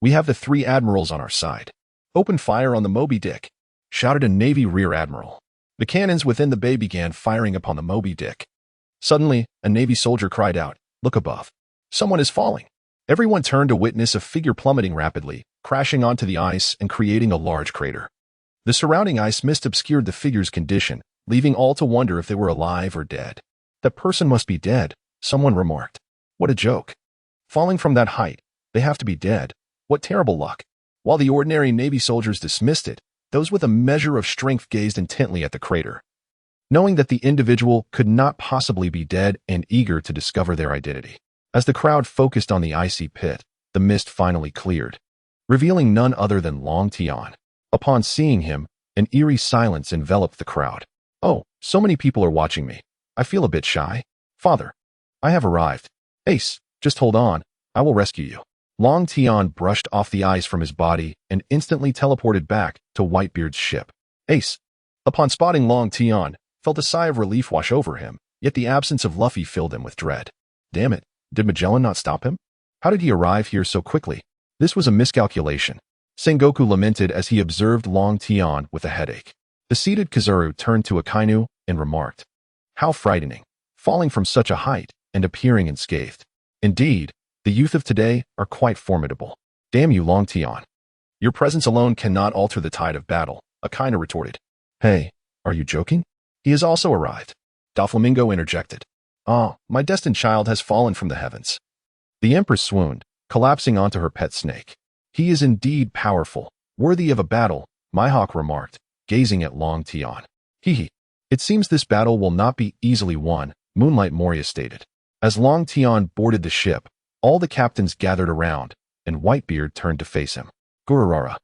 We have the three admirals on our side. Open fire on the Moby Dick," shouted a Navy rear admiral. The cannons within the bay began firing upon the Moby Dick. Suddenly, a Navy soldier cried out, "Look above. Someone is falling." Everyone turned to witness a figure plummeting rapidly, crashing onto the ice and creating a large crater. The surrounding ice mist obscured the figure's condition, leaving all to wonder if they were alive or dead. "That person must be dead," someone remarked. "What a joke. Falling from that height, they have to be dead. What terrible luck." While the ordinary Navy soldiers dismissed it, those with a measure of strength gazed intently at the crater. knowing that the individual could not possibly be dead and eager to discover their identity. As the crowd focused on the icy pit, the mist finally cleared, revealing none other than Long Tian. Upon seeing him, an eerie silence enveloped the crowd. "Oh, so many people are watching me. I feel a bit shy. Father, I have arrived. Ace, just hold on. I will rescue you." Long Tian brushed off the ice from his body and instantly teleported back to Whitebeard's ship. Ace, upon spotting Long Tian, felt a sigh of relief wash over him, yet the absence of Luffy filled him with dread. Damn it, did Magellan not stop him? How did he arrive here so quickly? This was a miscalculation. Sengoku lamented as he observed Long Tian with a headache. The seated Kizaru turned to Akainu and remarked, "How frightening, falling from such a height and appearing unscathed. Indeed, the youth of today are quite formidable. Damn you, Long Tian. Your presence alone cannot alter the tide of battle," Akainu retorted. "Hey, are you joking? He has also arrived." Doflamingo interjected. "Ah, my destined child has fallen from the heavens." The Empress swooned, collapsing onto her pet snake. "He is indeed powerful, worthy of a battle," Mihawk remarked, gazing at Long Tian. "Hee. It seems this battle will not be easily won," Moonlight Moria stated. As Long Tian boarded the ship, all the captains gathered around, and Whitebeard turned to face him. "Gururara,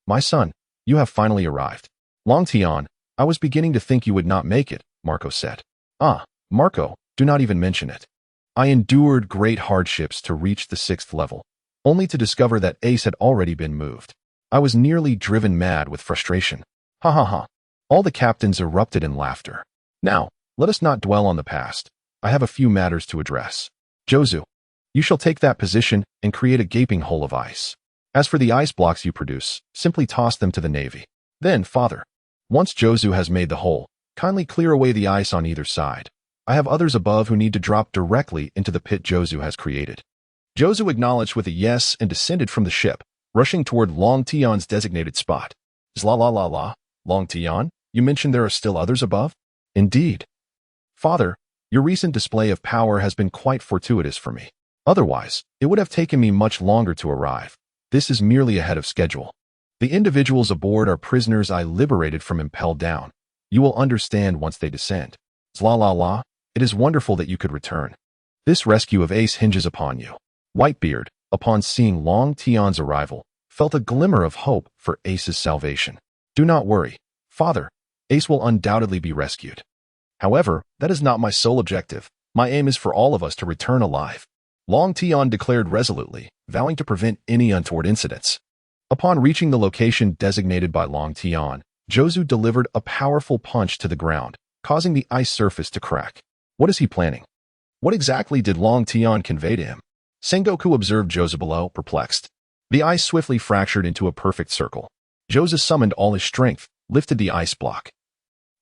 my son, you have finally arrived." "Long Tian, I was beginning to think you would not make it," Marco said. "Ah, Marco, do not even mention it. I endured great hardships to reach the 6th level, only to discover that Ace had already been moved. I was nearly driven mad with frustration." Ha ha ha. All the captains erupted in laughter. "Now, let us not dwell on the past. I have a few matters to address. Jozu, you shall take that position and create a gaping hole of ice. As for the ice blocks you produce, simply toss them to the Navy. Then, Father, once Jozu has made the hole, kindly clear away the ice on either side. I have others above who need to drop directly into the pit Jozu has created." Jozu acknowledged with a yes and descended from the ship, rushing toward Long Tian's designated spot. "Zla. Long Tian, you mentioned there are still others above?" "Indeed. Father, your recent display of power has been quite fortuitous for me. Otherwise, it would have taken me much longer to arrive. This is merely ahead of schedule. The individuals aboard are prisoners I liberated from Impel down. You will understand once they descend. Zla. It is wonderful that you could return. This rescue of Ace hinges upon you." Whitebeard, upon seeing Long Tian's arrival, felt a glimmer of hope for Ace's salvation. "Do not worry, Father. Ace will undoubtedly be rescued. However, that is not my sole objective. My aim is for all of us to return alive," Long Tian declared resolutely, vowing to prevent any untoward incidents. Upon reaching the location designated by Long Tian, Jozu delivered a powerful punch to the ground, causing the ice surface to crack. What is he planning? What exactly did Long Tian convey to him? Sengoku observed Jozu below, perplexed. The ice swiftly fractured into a perfect circle. Jozu summoned all his strength, lifted the ice block,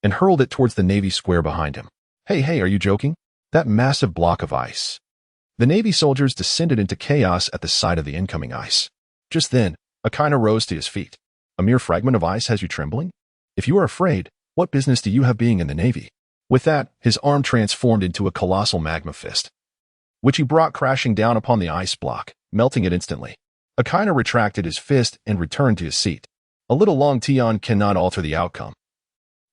and hurled it towards the Navy square behind him. Hey, are you joking? That massive block of ice. The Navy soldiers descended into chaos at the sight of the incoming ice. Just then, Akainu rose to his feet. "A mere fragment of ice has you trembling? If you are afraid, what business do you have being in the Navy?" With that, his arm transformed into a colossal magma fist, which he brought crashing down upon the ice block, melting it instantly. Akainu retracted his fist and returned to his seat. "A little Long Tian cannot alter the outcome.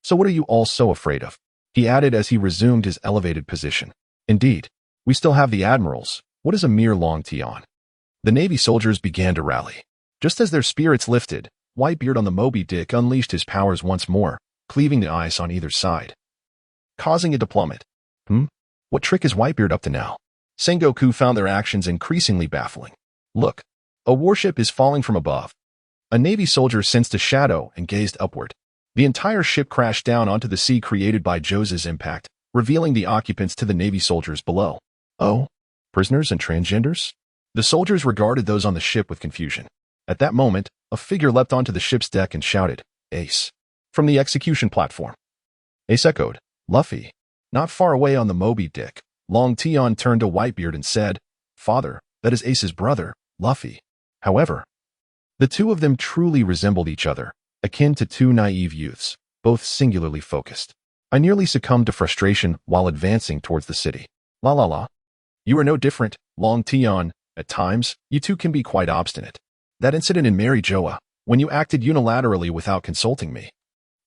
So what are you all so afraid of?" he added as he resumed his elevated position. "Indeed, we still have the admirals. What is a mere Long Tian?" The Navy soldiers began to rally. Just as their spirits lifted, Whitebeard on the Moby Dick unleashed his powers once more, cleaving the ice on either side, causing it to plummet. What trick is Whitebeard up to now? Sengoku found their actions increasingly baffling. "Look, a warship is falling from above." A Navy soldier sensed a shadow and gazed upward. The entire ship crashed down onto the sea created by Jozu's impact, revealing the occupants to the Navy soldiers below. "Oh, prisoners and transgenders?" The soldiers regarded those on the ship with confusion. At that moment, a figure leapt onto the ship's deck and shouted, "Ace!" from the execution platform. Ace echoed, "Luffy." Not far away on the Moby Dick, Long Tian turned to Whitebeard and said, "Father, that is Ace's brother, Luffy." However, the two of them truly resembled each other, akin to two naive youths, both singularly focused. I nearly succumbed to frustration while advancing towards the city. La. You are no different, Long Tian. At times, you two can be quite obstinate. That incident in Mariejois, when you acted unilaterally without consulting me.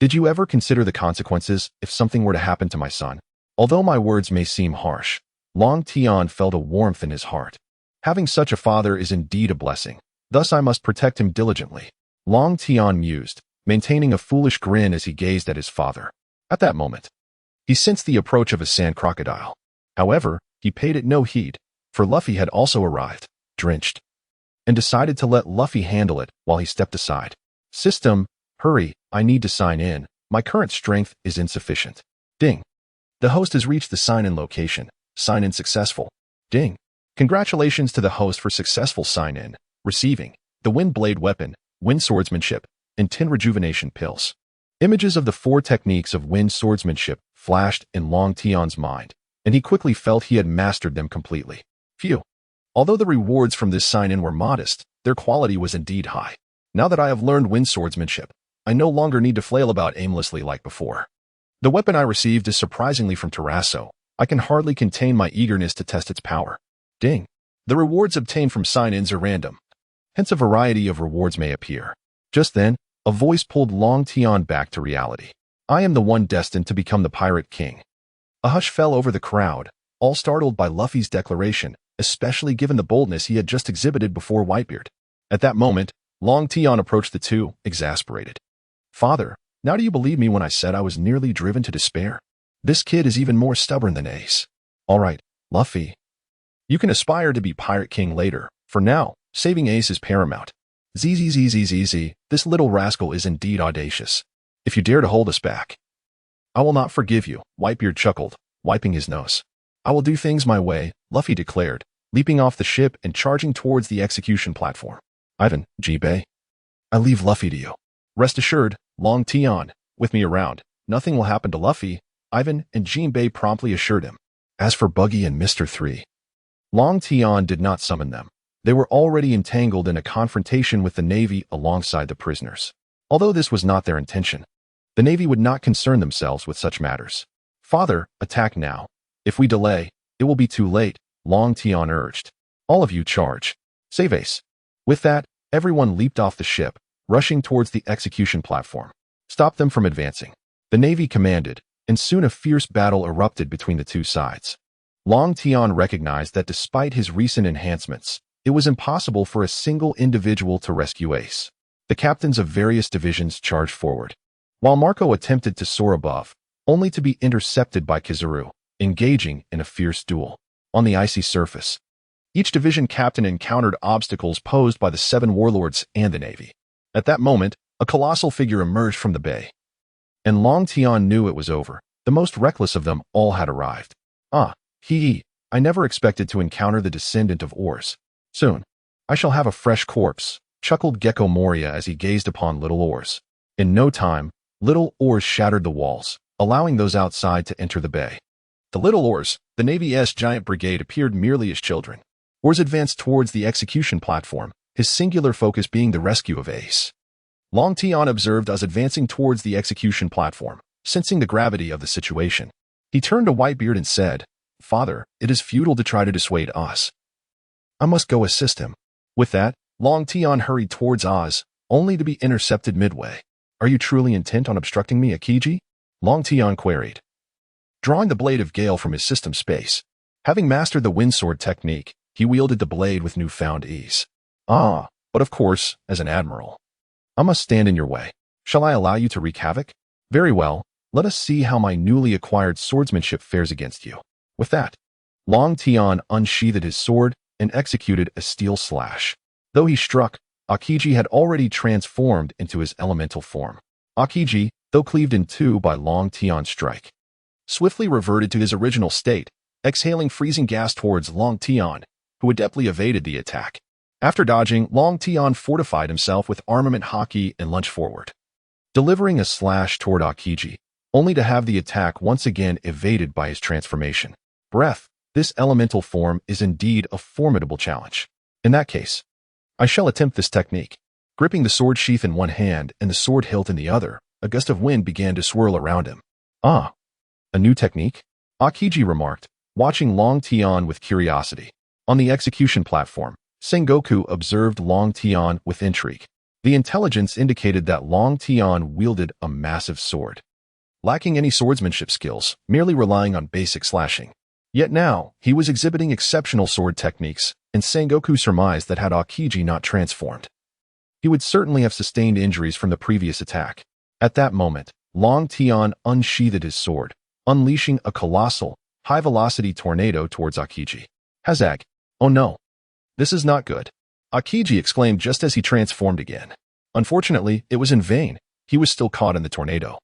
Did you ever consider the consequences if something were to happen to my son? Although my words may seem harsh, Long Tian felt a warmth in his heart. Having such a father is indeed a blessing. Thus I must protect him diligently. Long Tian mused, maintaining a foolish grin as he gazed at his father. At that moment, he sensed the approach of a sand crocodile. However, he paid it no heed, for Luffy had also arrived, drenched, and decided to let Luffy handle it while he stepped aside. System, hurry, I need to sign in. My current strength is insufficient. Ding. The host has reached the sign-in location. Sign-in successful. Ding. Congratulations to the host for successful sign-in. Receiving the Wind Blade Weapon, Wind Swordsmanship, and 10 Rejuvenation Pills. Images of the 4 techniques of wind swordsmanship flashed in Long Tian's mind, and he quickly felt he had mastered them completely. Phew. Although the rewards from this sign-in were modest, their quality was indeed high. Now that I have learned wind swordsmanship, I no longer need to flail about aimlessly like before. The weapon I received is surprisingly from Terrasso. I can hardly contain my eagerness to test its power. Ding. The rewards obtained from sign-ins are random. Hence a variety of rewards may appear. Just then, a voice pulled Long Tian back to reality. I am the one destined to become the Pirate King. A hush fell over the crowd, all startled by Luffy's declaration, especially given the boldness he had just exhibited before Whitebeard. At that moment, Long Tian approached the two, exasperated. Father, now do you believe me when I said I was nearly driven to despair? This kid is even more stubborn than Ace. All right, Luffy. You can aspire to be Pirate King later. For now, saving Ace is paramount. ZZZZZZ, this little rascal is indeed audacious. If you dare to hold us back, I will not forgive you, Whitebeard chuckled, wiping his nose. I will do things my way, Luffy declared, leaping off the ship and charging towards the execution platform. Ivan, Jinbei, I leave Luffy to you. Rest assured, Long Tian, with me around, nothing will happen to Luffy, Ivan and Jinbei promptly assured him. As for Buggy and Mr. 3, Long Tian did not summon them. They were already entangled in a confrontation with the Navy alongside the prisoners. Although this was not their intention, the Navy would not concern themselves with such matters. Father, attack now. If we delay, it will be too late, Long Tian urged. All of you charge. Save Ace. With that, everyone leaped off the ship, rushing towards the execution platform. Stop them from advancing. The Navy commanded, and soon a fierce battle erupted between the two sides. Long Tian recognized that despite his recent enhancements, it was impossible for a single individual to rescue Ace. The captains of various divisions charged forward, while Marco attempted to soar above, only to be intercepted by Kizaru, engaging in a fierce duel. On the icy surface, each division captain encountered obstacles posed by the 7 warlords and the Navy. At that moment, a colossal figure emerged from the bay, and Long Tian knew it was over. The most reckless of them all had arrived. I never expected to encounter the descendant of Oars. Soon, I shall have a fresh corpse, chuckled Gecko Moria as he gazed upon Little Oars. In no time, Little Oars shattered the walls, allowing those outside to enter the bay. The Little Oars, the Navy's giant brigade, appeared merely as children. Oars advanced towards the execution platform, his singular focus being the rescue of Ace. Long Tian observed us advancing towards the execution platform, sensing the gravity of the situation. He turned to Whitebeard and said, Father, it is futile to try to dissuade Oz. I must go assist him. With that, Long Tian hurried towards Oz, only to be intercepted midway. Are you truly intent on obstructing me, Akiji? Long Tian queried, drawing the blade of Gale from his system space. Having mastered the windsword technique, he wielded the blade with newfound ease. But of course, as an admiral, I must stand in your way. Shall I allow you to wreak havoc? Very well, let us see how my newly acquired swordsmanship fares against you. With that, Long Tian unsheathed his sword and executed a steel slash. Though he struck, Akiji had already transformed into his elemental form. Akiji, though cleaved in two by Long Tian's strike, swiftly reverted to his original state, exhaling freezing gas towards Long Tian, who adeptly evaded the attack. After dodging, Long Tian fortified himself with armament haki and lunged forward, delivering a slash toward Akiji, only to have the attack once again evaded by his transformation. Breath, this elemental form is indeed a formidable challenge. In that case, I shall attempt this technique. Gripping the sword sheath in one hand and the sword hilt in the other, a gust of wind began to swirl around him. A new technique? Akiji remarked, watching Long Tian with curiosity. On the execution platform, Sengoku observed Long Tian with intrigue. The intelligence indicated that Long Tian wielded a massive sword, lacking any swordsmanship skills, merely relying on basic slashing. Yet now, he was exhibiting exceptional sword techniques, and Sengoku surmised that had Aokiji not transformed, he would certainly have sustained injuries from the previous attack. At that moment, Long Tian unsheathed his sword, unleashing a colossal, high-velocity tornado towards Aokiji. Hazag. Oh no. This is not good. Aokiji exclaimed just as he transformed again. Unfortunately, it was in vain. He was still caught in the tornado,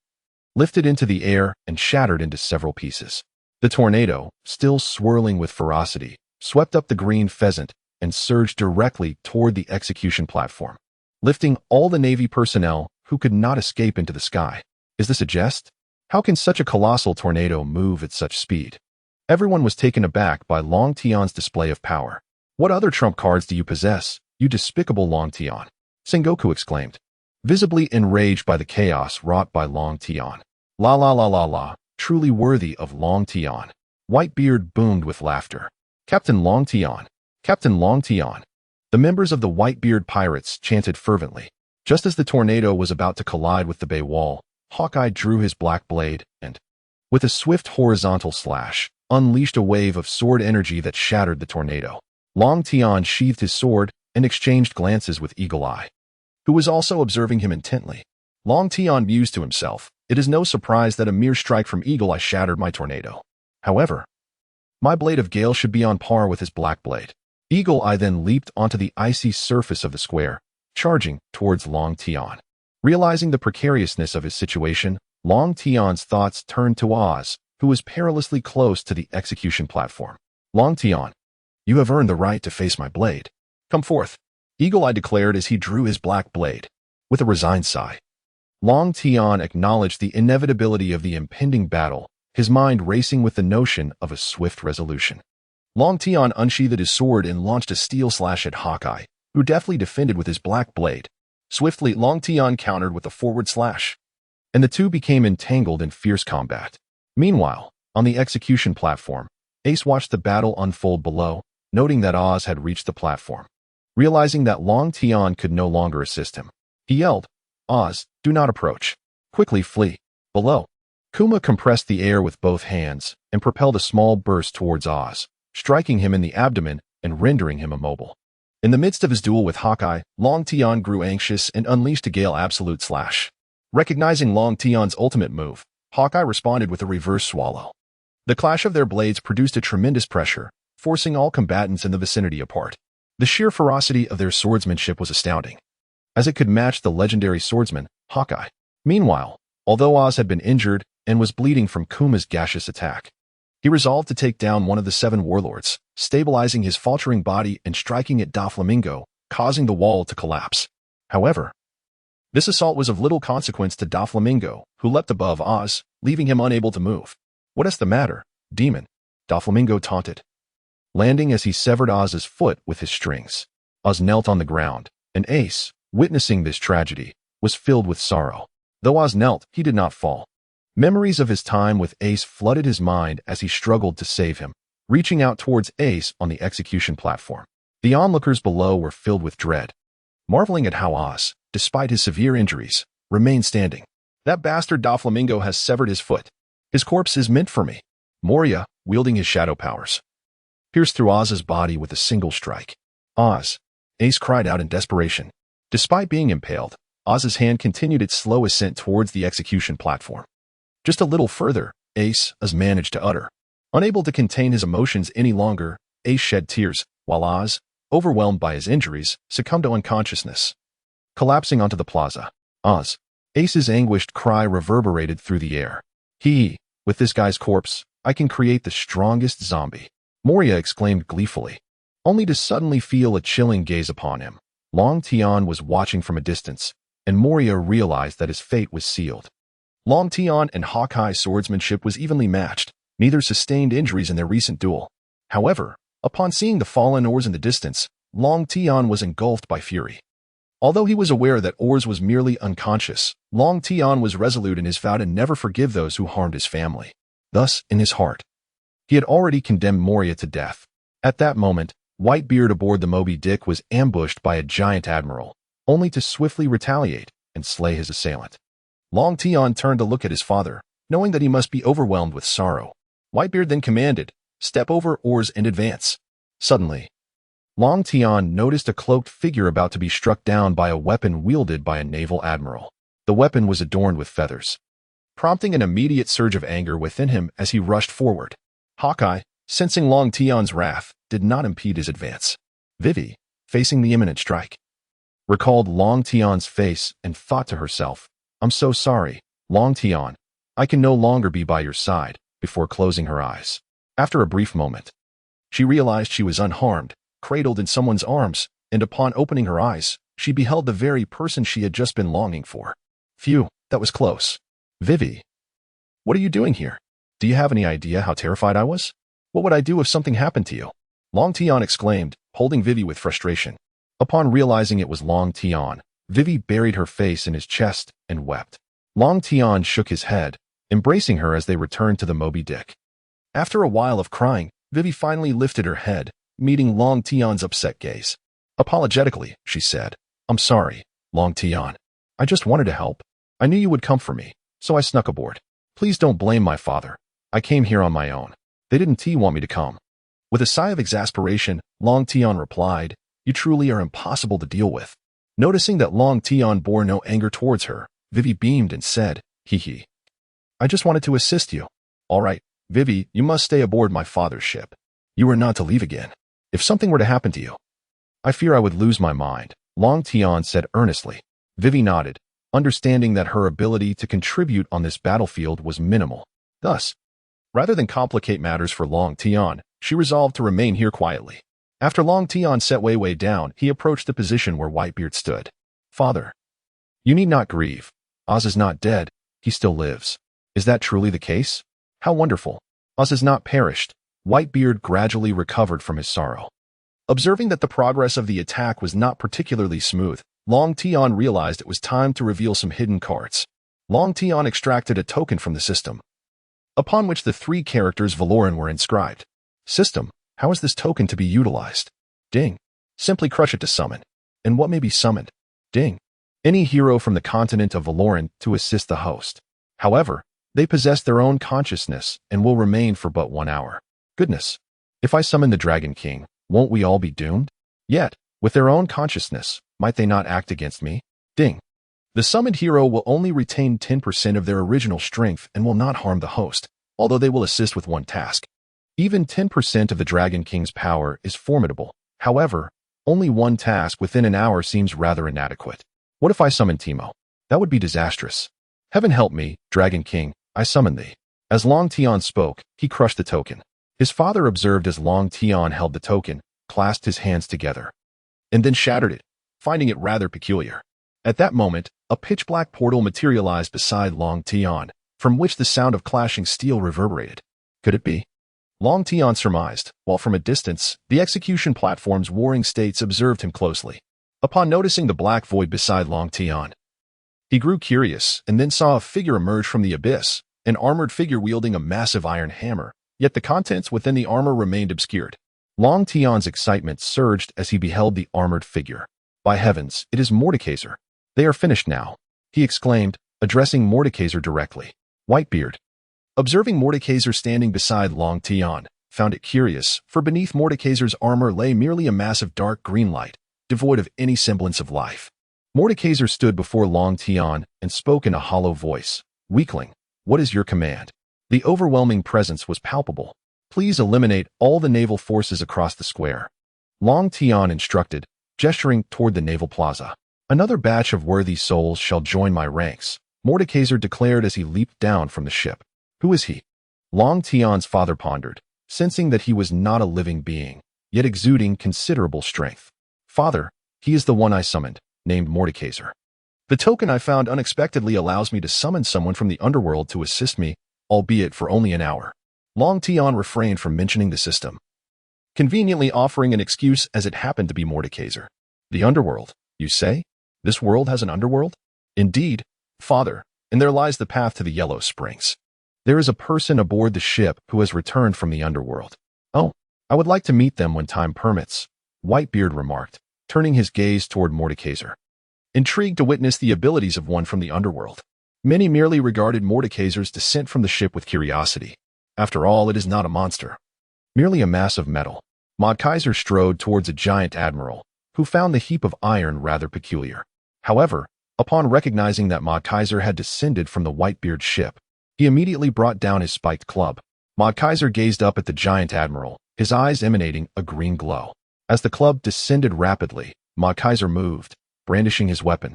lifted into the air and shattered into several pieces. The tornado, still swirling with ferocity, swept up the green pheasant and surged directly toward the execution platform, lifting all the Navy personnel who could not escape into the sky. Is this a jest? How can such a colossal tornado move at such speed? Everyone was taken aback by Long Tian's display of power. What other trump cards do you possess, you despicable Long Tian? Sengoku exclaimed, visibly enraged by the chaos wrought by Long Tian. La la la la la, truly worthy of Long Tian. Whitebeard boomed with laughter. Captain Long Tian, Captain Long Tian. The members of the Whitebeard pirates chanted fervently. Just as the tornado was about to collide with the bay wall, Hawkeye drew his black blade and, with a swift horizontal slash, unleashed a wave of sword energy that shattered the tornado. Long Tian sheathed his sword and exchanged glances with Eagle Eye, who was also observing him intently. Long Tian mused to himself, it is no surprise that a mere strike from Eagle Eye shattered my tornado. However, my blade of Gale should be on par with his black blade. Eagle Eye then leaped onto the icy surface of the square, charging towards Long Tian. Realizing the precariousness of his situation, Long Tian's thoughts turned to Oz, who was perilously close to the execution platform. Long Tian, you have earned the right to face my blade. Come forth, Eagle Eye declared as he drew his black blade. With a resigned sigh, Long Tian acknowledged the inevitability of the impending battle, his mind racing with the notion of a swift resolution. Long Tian unsheathed his sword and launched a steel slash at Hawkeye, who deftly defended with his black blade. Swiftly, Long Tian countered with a forward slash, and the two became entangled in fierce combat. Meanwhile, on the execution platform, Ace watched the battle unfold below, noting that Oz had reached the platform. Realizing that Long Tian could no longer assist him, he yelled, Oz, do not approach. Quickly flee. Below, Kuma compressed the air with both hands and propelled a small burst towards Oz, striking him in the abdomen and rendering him immobile. In the midst of his duel with Hawkeye, Long Tian grew anxious and unleashed a Gale Absolute Slash. Recognizing Long Tian's ultimate move, Hawkeye responded with a reverse swallow. The clash of their blades produced a tremendous pressure, forcing all combatants in the vicinity apart. The sheer ferocity of their swordsmanship was astounding, as it could match the legendary swordsman, Hawkeye. Meanwhile, although Oz had been injured and was bleeding from Kuma's gaseous attack, he resolved to take down one of the 7 warlords, stabilizing his faltering body and striking at Doflamingo, causing the wall to collapse. However, this assault was of little consequence to Doflamingo, who leapt above Oz, leaving him unable to move. What is the matter, demon? Doflamingo taunted, landing as he severed Oz's foot with his strings. Oz knelt on the ground, and Ace, witnessing this tragedy, was filled with sorrow. Though Oz knelt, he did not fall. Memories of his time with Ace flooded his mind as he struggled to save him, reaching out towards Ace on the execution platform. The onlookers below were filled with dread, marveling at how Oz, despite his severe injuries, remained standing. That bastard Doflamingo has severed his foot. His corpse is meant for me. Moria, wielding his shadow powers, pierced through Oz's body with a single strike. Oz, Ace cried out in desperation. Despite being impaled, Oz's hand continued its slow ascent towards the execution platform. Just a little further, Ace managed to utter. Unable to contain his emotions any longer, Ace shed tears, while Oz, overwhelmed by his injuries, succumbed to unconsciousness, collapsing onto the plaza. Oz, Ace's anguished cry reverberated through the air. With this guy's corpse, I can create the strongest zombie. Moria exclaimed gleefully, only to suddenly feel a chilling gaze upon him. Long Tian was watching from a distance, and Moria realized that his fate was sealed. Long Tian and Hawkeye's swordsmanship was evenly matched. Neither sustained injuries in their recent duel. However, upon seeing the fallen oars in the distance, Long Tian was engulfed by fury. Although he was aware that Oars was merely unconscious, Long Tian was resolute in his vow to never forgive those who harmed his family. Thus, in his heart, he had already condemned Moria to death. At that moment, Whitebeard aboard the Moby Dick was ambushed by a giant admiral, only to swiftly retaliate and slay his assailant. Long Tian turned to look at his father, knowing that he must be overwhelmed with sorrow. Whitebeard then commanded, "Step over oars and advance." Suddenly, Long Tian noticed a cloaked figure about to be struck down by a weapon wielded by a naval admiral. The weapon was adorned with feathers, prompting an immediate surge of anger within him as he rushed forward. Hawkeye, sensing Long Tian's wrath, did not impede his advance. Vivi, facing the imminent strike, recalled Long Tian's face and thought to herself, "I'm so sorry, Long Tian. I can no longer be by your side," before closing her eyes. After a brief moment, she realized she was unharmed, cradled in someone's arms, and upon opening her eyes, she beheld the very person she had just been longing for. Phew, that was close. Vivi, what are you doing here? Do you have any idea how terrified I was? What would I do if something happened to you? Long Tian exclaimed, holding Vivi with frustration. Upon realizing it was Long Tian, Vivi buried her face in his chest and wept. Long Tian shook his head, embracing her as they returned to the Moby Dick. After a while of crying, Vivi finally lifted her head, meeting Long Tian's upset gaze. Apologetically, she said, "I'm sorry, Long Tian. I just wanted to help. I knew you would come for me, so I snuck aboard. Please don't blame my father. I came here on my own. They didn't want me to come." With a sigh of exasperation, Long Tian replied, "You truly are impossible to deal with." Noticing that Long Tian bore no anger towards her, Vivi beamed and said, "Hee hee. I just wanted to assist you." "All right, Vivi, you must stay aboard my father's ship. You are not to leave again. If something were to happen to you, I fear I would lose my mind," Long Tian said earnestly. Vivi nodded, understanding that her ability to contribute on this battlefield was minimal. Thus, rather than complicate matters for Long Tian, she resolved to remain here quietly. After Long Tian set way down, he approached the position where Whitebeard stood. "Father, you need not grieve. Oz is not dead, he still lives." "Is that truly the case? How wonderful. Oz has not perished." Whitebeard gradually recovered from his sorrow. Observing that the progress of the attack was not particularly smooth, Long Tian realized it was time to reveal some hidden cards. Long Tian extracted a token from the system, upon which the 3 characters Valoran were inscribed. "System, how is this token to be utilized?" "Ding. Simply crush it to summon." "And what may be summoned?" "Ding. Any hero from the continent of Valoran to assist the host. However, they possess their own consciousness and will remain for but 1 hour." Goodness. If I summon the Dragon King, won't we all be doomed? Yet, with their own consciousness, might they not act against me? Ding. The summoned hero will only retain 10% of their original strength and will not harm the host, although they will assist with 1 task. Even 10% of the Dragon King's power is formidable. However, only 1 task within an hour seems rather inadequate. What if I summon Teemo? That would be disastrous. Heaven help me, Dragon King, I summon thee. As Long Tian spoke, he crushed the token. His father observed as Long Tian held the token, clasped his hands together, and then shattered it, finding it rather peculiar. At that moment, a pitch-black portal materialized beside Long Tian, from which the sound of clashing steel reverberated. Could it be? Long Tian surmised, while from a distance, the execution platform's warring states observed him closely. Upon noticing the black void beside Long Tian, he grew curious and then saw a figure emerge from the abyss, an armored figure wielding a massive iron hammer, yet the contents within the armor remained obscured. Long Tian's excitement surged as he beheld the armored figure. "By heavens, it is Mordekaiser. They are finished now," he exclaimed, addressing Mordekaiser directly. Whitebeard, observing Mordekaiser standing beside Long Tian, found it curious, for beneath Mordekaiser's armor lay merely a mass of dark green light, devoid of any semblance of life. Mordekaiser stood before Long Tian and spoke in a hollow voice. "Weakling, what is your command?" The overwhelming presence was palpable. "Please eliminate all the naval forces across the square," Long Tian instructed, gesturing toward the naval plaza. "Another batch of worthy souls shall join my ranks," Mordekaiser declared as he leaped down from the ship. "Who is he?" Long Tian's father pondered, sensing that he was not a living being, yet exuding considerable strength. "Father, he is the one I summoned," named Mordekaiser. "The token I found unexpectedly allows me to summon someone from the underworld to assist me, albeit for only an hour." Long Tian refrained from mentioning the system, conveniently offering an excuse as it happened to be Mordekaiser. "The underworld, you say? This world has an underworld?" "Indeed, father, and there lies the path to the Yellow Springs. There is a person aboard the ship who has returned from the underworld." "Oh, I would like to meet them when time permits," Whitebeard remarked, turning his gaze toward Mordekaiser. intrigued to witness the abilities of one from the underworld. Many merely regarded Mordekaiser's descent from the ship with curiosity. After all, it is not a monster, merely a mass of metal. Mordekaiser strode towards a giant admiral, who found the heap of iron rather peculiar. However, upon recognizing that Mordekaiser had descended from the Whitebeard ship, he immediately brought down his spiked club. Mordekaiser gazed up at the giant admiral, his eyes emanating a green glow. As the club descended rapidly, Mordekaiser moved, brandishing his weapon.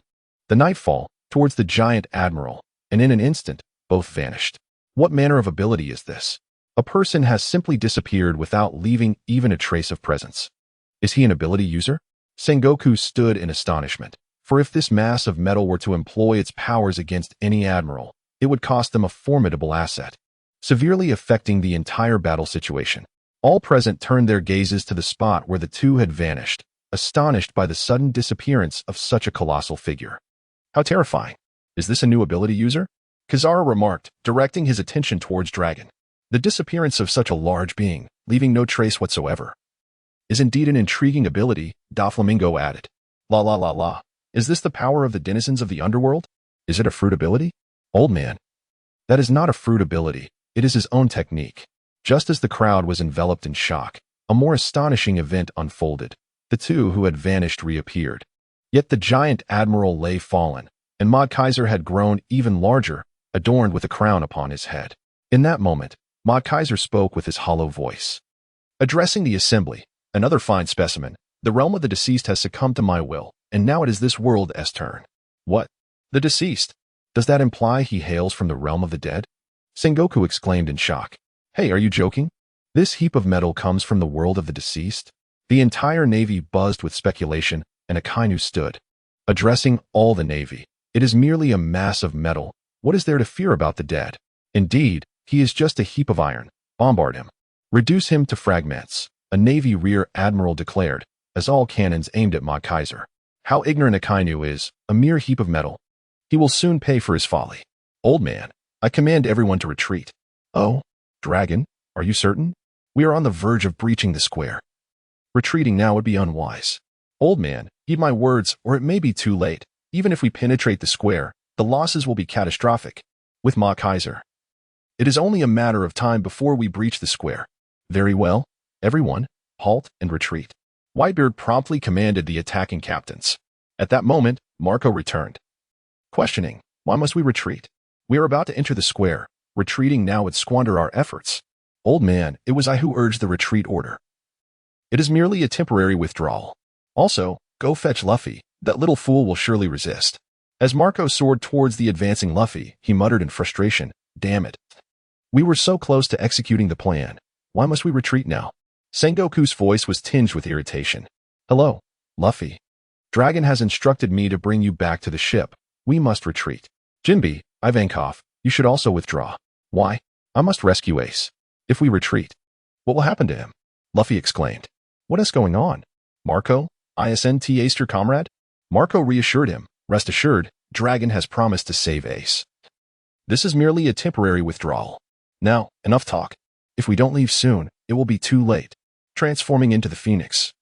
The nightfall, towards the giant admiral, and in an instant, both vanished. What manner of ability is this? A person has simply disappeared without leaving even a trace of presence. Is he an ability user? Sengoku stood in astonishment, for if this mass of metal were to employ its powers against any admiral, it would cost them a formidable asset, severely affecting the entire battle situation. All present turned their gazes to the spot where the two had vanished, astonished by the sudden disappearance of such a colossal figure. How terrifying. Is this a new ability user? Kazara remarked, directing his attention towards Dragon. The disappearance of such a large being, leaving no trace whatsoever, is indeed an intriguing ability, Doflamingo added. La la la la. Is this the power of the denizens of the underworld? Is it a fruit ability? Old man. That is not a fruit ability, it is his own technique. Just as the crowd was enveloped in shock, a more astonishing event unfolded. The two who had vanished reappeared. Yet the giant admiral lay fallen, and Mordekaiser had grown even larger, adorned with a crown upon his head. In that moment, Mordekaiser spoke with his hollow voice. Addressing the assembly, another fine specimen, the realm of the deceased has succumbed to my will, and now it is this world's turn. What? The deceased? Does that imply he hails from the realm of the dead? Sengoku exclaimed in shock. Hey, are you joking? This heap of metal comes from the world of the deceased? The entire navy buzzed with speculation, and Akainu stood, addressing all the navy. It is merely a mass of metal. What is there to fear about the dead? Indeed, he is just a heap of iron. Bombard him. Reduce him to fragments, a navy rear admiral declared, as all cannons aimed at Mordekaiser. How ignorant Akainu is, a mere heap of metal. He will soon pay for his folly. Old man, I command everyone to retreat. Oh, Dragon, are you certain? We are on the verge of breaching the square. Retreating now would be unwise. Old man, heed my words, or it may be too late. Even if we penetrate the square, the losses will be catastrophic. With Mordekaiser, it is only a matter of time before we breach the square. Very well, everyone, halt and retreat. Whitebeard promptly commanded the attacking captains. At that moment, Marco returned, questioning, why must we retreat? We are about to enter the square. Retreating now would squander our efforts. Old man, it was I who urged the retreat order. It is merely a temporary withdrawal. Also, go fetch Luffy. That little fool will surely resist. As Marco soared towards the advancing Luffy, he muttered in frustration, damn it. We were so close to executing the plan. Why must we retreat now? Sengoku's voice was tinged with irritation. Hello, Luffy. Dragon has instructed me to bring you back to the ship. We must retreat. Jinbe, Ivankov, you should also withdraw. Why? I must rescue Ace. If we retreat, what will happen to him? Luffy exclaimed. What is going on? Marco, isn't Ace your comrade? Marco reassured him. Rest assured, Dragon has promised to save Ace. This is merely a temporary withdrawal. Now, enough talk. If we don't leave soon, it will be too late. Transforming into the Phoenix.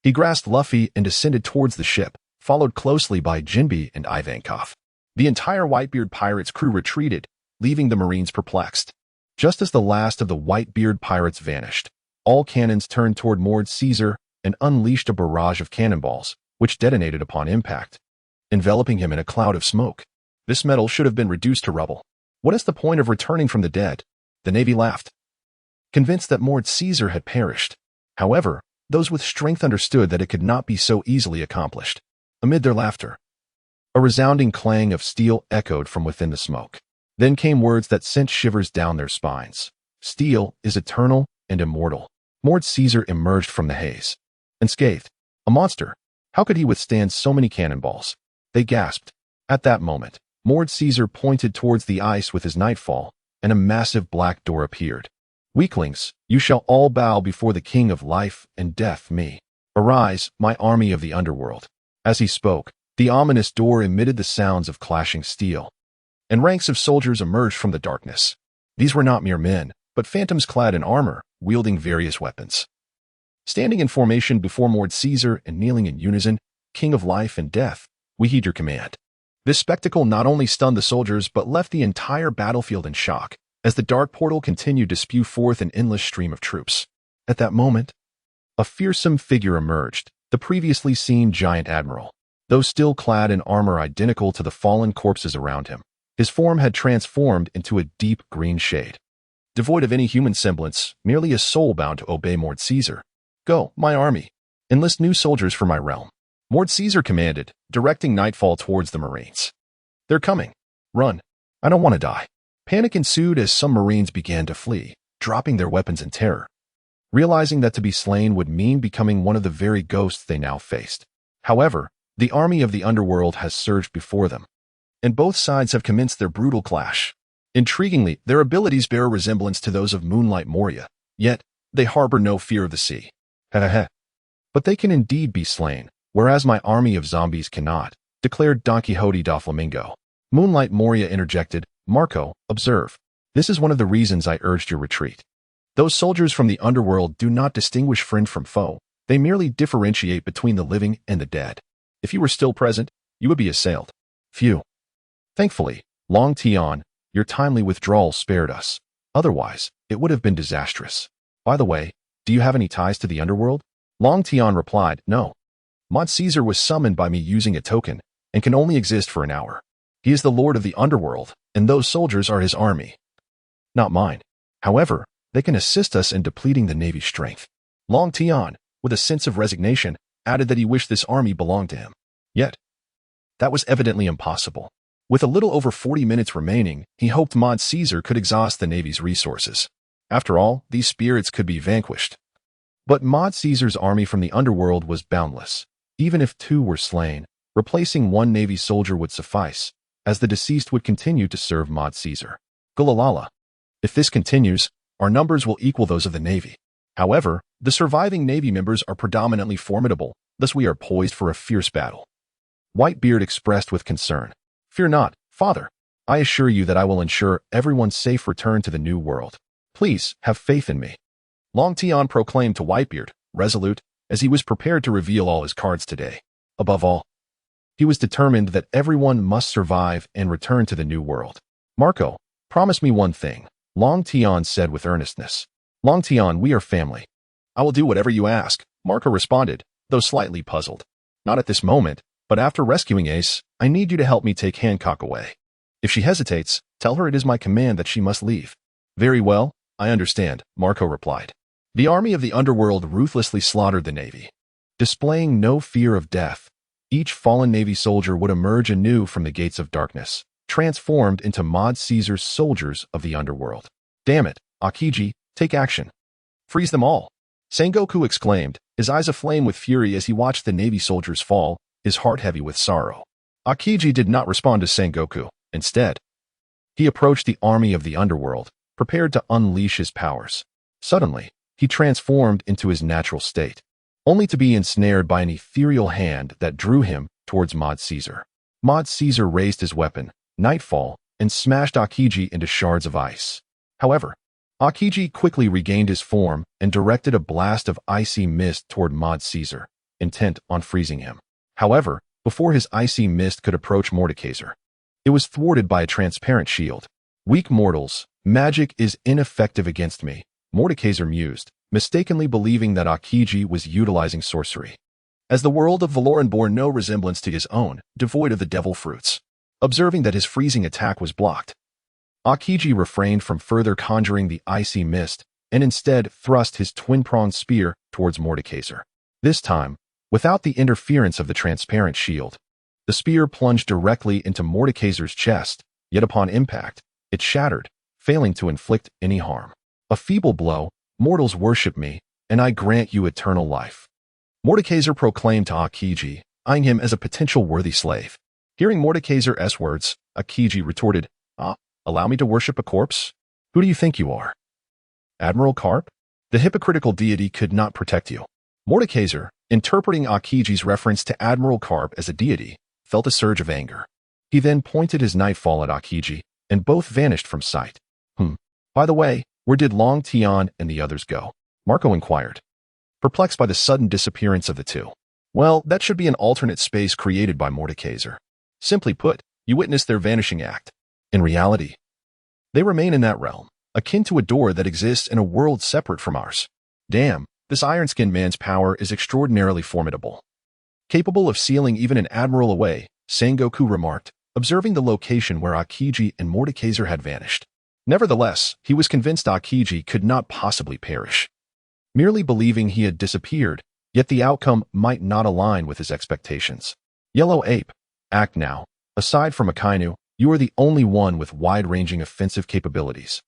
He grasped Luffy and descended towards the ship, followed closely by Jinbe and Ivankov. The entire Whitebeard pirates' crew retreated, leaving the Marines perplexed. Just as the last of the Whitebeard pirates vanished, all cannons turned toward Mord Caesar and unleashed a barrage of cannonballs, which detonated upon impact, enveloping him in a cloud of smoke. This metal should have been reduced to rubble. What is the point of returning from the dead? The navy laughed, convinced that Mord Caesar had perished. However, those with strength understood that it could not be so easily accomplished. Amid their laughter, a resounding clang of steel echoed from within the smoke. Then came words that sent shivers down their spines. Steel is eternal and immortal. Mord Caesar emerged from the haze, unscathed. A monster. How could he withstand so many cannonballs? They gasped. At that moment, Mord Caesar pointed towards the ice with his nightfall, and a massive black door appeared. Weaklings, you shall all bow before the king of life and death, me. Arise, my army of the underworld. As he spoke, the ominous door emitted the sounds of clashing steel, and ranks of soldiers emerged from the darkness. These were not mere men, but phantoms clad in armor, wielding various weapons. Standing in formation before Mord Caesar and kneeling in unison, king of life and death, We heed your command. This spectacle not only stunned the soldiers but left the entire battlefield in shock as the dark portal continued to spew forth an endless stream of troops. At that moment, a fearsome figure emerged, the previously seen giant admiral. Though still clad in armor identical to the fallen corpses around him, his form had transformed into a deep green shade. Devoid of any human semblance, merely a soul bound to obey Lord Caesar. Go, my army. Enlist new soldiers for my realm. Lord Caesar commanded, directing Nightfall towards the Marines. They're coming. Run. I don't want to die. Panic ensued as some Marines began to flee, dropping their weapons in terror, realizing that to be slain would mean becoming one of the very ghosts they now faced. However, the army of the underworld has surged before them, and both sides have commenced their brutal clash. Intriguingly, their abilities bear a resemblance to those of Moonlight Moria, yet they harbor no fear of the sea. But they can indeed be slain, whereas my army of zombies cannot, declared Don Quixote da Flamingo. Moonlight Moria interjected, Marco, observe. This is one of the reasons I urged your retreat. Those soldiers from the underworld do not distinguish friend from foe. They merely differentiate between the living and the dead. If you were still present, you would be assailed. Phew. Thankfully, Long Tian, your timely withdrawal spared us. Otherwise, it would have been disastrous. By the way, do you have any ties to the underworld? Long Tian replied, no. Lord Caesar was summoned by me using a token and can only exist for an hour. He is the lord of the underworld, and those soldiers are his army. Not mine. However, they can assist us in depleting the Navy's strength. Long Tian, with a sense of resignation, added that he wished this army belonged to him. Yet, that was evidently impossible. With a little over 40 minutes remaining, he hoped Lord Caesar could exhaust the Navy's resources. After all, these spirits could be vanquished. But Lord Caesar's army from the underworld was boundless. Even if 2 were slain, replacing 1 Navy soldier would suffice, as the deceased would continue to serve Lord Caesar. Gulalala. If this continues, our numbers will equal those of the Navy. However, the surviving Navy members are predominantly formidable, thus we are poised for a fierce battle. Whitebeard expressed with concern. Fear not, father. I assure you that I will ensure everyone's safe return to the new world. Please, have faith in me. Long Tian proclaimed to Whitebeard, resolute, as he was prepared to reveal all his cards today. Above all, he was determined that everyone must survive and return to the new world. Marco, promise me one thing, Long Tian said with earnestness. Long Tian, we are family. I will do whatever you ask, Marco responded, though slightly puzzled. Not at this moment, but after rescuing Ace, I need you to help me take Hancock away. If she hesitates, tell her it is my command that she must leave. Very well, I understand, Marco replied. The army of the underworld ruthlessly slaughtered the Navy. Displaying no fear of death, each fallen Navy soldier would emerge anew from the gates of darkness, transformed into Lord Caesar's soldiers of the underworld. Damn it, Akiji, take action. Freeze them all. Sengoku exclaimed, his eyes aflame with fury as he watched the Navy soldiers fall, his heart heavy with sorrow. Akiji did not respond to Sengoku. Instead, he approached the army of the underworld, prepared to unleash his powers. Suddenly, he transformed into his natural state, only to be ensnared by an ethereal hand that drew him towards Lord Caesar. Lord Caesar raised his weapon, Nightfall, and smashed Akiji into shards of ice. However, Akiji quickly regained his form and directed a blast of icy mist toward Lord Caesar, intent on freezing him. However, before his icy mist could approach Mordekaiser, it was thwarted by a transparent shield. Weak mortals, magic is ineffective against me, Mordekaiser mused, mistakenly believing that Akiji was utilizing sorcery. As the world of Valoran bore no resemblance to his own, devoid of the devil fruits. Observing that his freezing attack was blocked, Akiji refrained from further conjuring the icy mist and instead thrust his twin-pronged spear towards Mordekaiser. This time, without the interference of the transparent shield, the spear plunged directly into Mordekaiser's chest, yet upon impact, it shattered, failing to inflict any harm. A feeble blow, mortals worship me, and I grant you eternal life. Mordekaiser proclaimed to Akiji, eyeing him as a potential worthy slave. Hearing Mordekaiser's words, Akiji retorted, allow me to worship a corpse? Who do you think you are? Admiral Carp? The hypocritical deity could not protect you. Mordekaiser, interpreting Akiji's reference to Admiral Carp as a deity, felt a surge of anger. He then pointed his nightfall at Akiji, and both vanished from sight. By the way, where did Long Tian and the others go? Marco inquired, perplexed by the sudden disappearance of the two. Well, that should be an alternate space created by Mordekaiser. Simply put, you witness their vanishing act. In reality, they remain in that realm, akin to a door that exists in a world separate from ours. Damn, this iron-skinned man's power is extraordinarily formidable. Capable of sealing even an admiral away, Sengoku remarked, observing the location where Aokiji and Mordekaiser had vanished. Nevertheless, he was convinced Aokiji could not possibly perish. Merely believing he had disappeared, yet the outcome might not align with his expectations. Yellow Ape, act now. Aside from Akainu, you are the only one with wide-ranging offensive capabilities.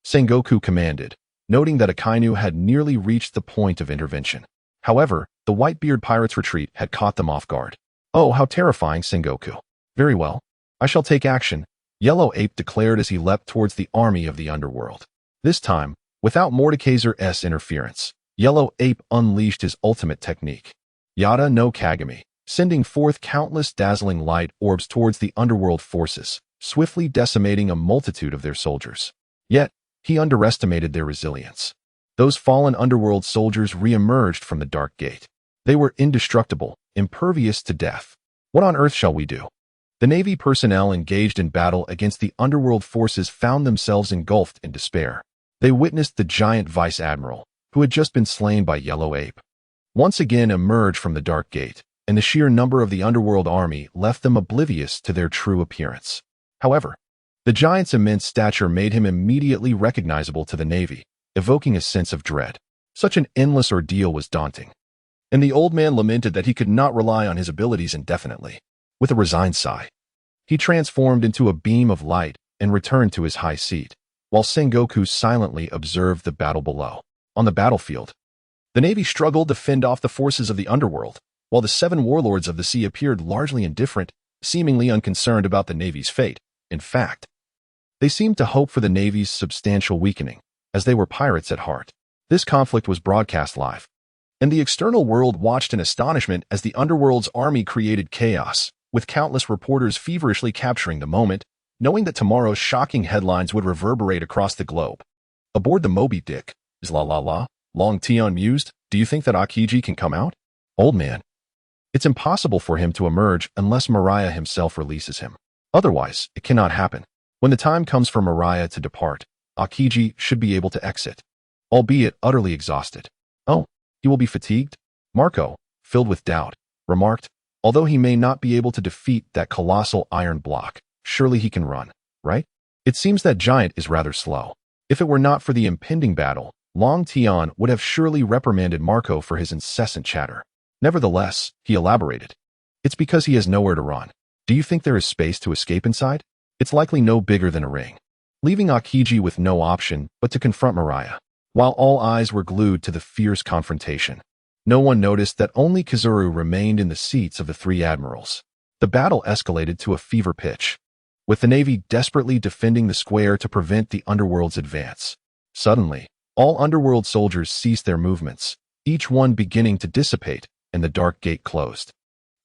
Sengoku commanded, noting that Akainu had nearly reached the point of intervention. However, the Whitebeard pirates' retreat had caught them off guard. Oh, how terrifying, Sengoku. Very well. I shall take action, Yellow Ape declared as he leapt towards the army of the underworld. This time, without Mordekaiser's interference, Yellow Ape unleashed his ultimate technique, Yada no Kagami, sending forth countless dazzling light orbs towards the underworld forces, swiftly decimating a multitude of their soldiers. Yet, he underestimated their resilience. Those fallen underworld soldiers re-emerged from the Dark Gate. They were indestructible, impervious to death. What on earth shall we do? The Navy personnel engaged in battle against the underworld forces found themselves engulfed in despair. They witnessed the giant Vice Admiral, who had just been slain by Yellow Ape, once again emerge from the Dark Gate, and the sheer number of the underworld army left them oblivious to their true appearance. However, the giant's immense stature made him immediately recognizable to the Navy, evoking a sense of dread. Such an endless ordeal was daunting, and the old man lamented that he could not rely on his abilities indefinitely. With a resigned sigh, he transformed into a beam of light and returned to his high seat, while Sengoku silently observed the battle below. On the battlefield, the Navy struggled to fend off the forces of the underworld, while the 7 warlords of the sea appeared largely indifferent, seemingly unconcerned about the Navy's fate. In fact, they seemed to hope for the Navy's substantial weakening, as they were pirates at heart. This conflict was broadcast live, and the external world watched in astonishment as the underworld's army created chaos, with countless reporters feverishly capturing the moment, knowing that tomorrow's shocking headlines would reverberate across the globe. Aboard the Moby Dick, is Long Tian mused, do you think that Aokiji can come out? Old man. It's impossible for him to emerge unless Mariah himself releases him. Otherwise, it cannot happen. When the time comes for Mariah to depart, Aokiji should be able to exit, albeit utterly exhausted. Oh, he will be fatigued? Marco, filled with doubt, remarked, although he may not be able to defeat that colossal iron block, surely he can run, right? It seems that giant is rather slow. If it were not for the impending battle, Long Tian would have surely reprimanded Marco for his incessant chatter. Nevertheless, he elaborated, it's because he has nowhere to run. Do you think there is space to escape inside? It's likely no bigger than a ring, leaving Aokiji with no option but to confront Mariah. While all eyes were glued to the fierce confrontation, no one noticed that only Kazuru remained in the seats of the 3 admirals. The battle escalated to a fever pitch, with the Navy desperately defending the square to prevent the underworld's advance. Suddenly, all underworld soldiers ceased their movements, each one beginning to dissipate, and the Dark Gate closed.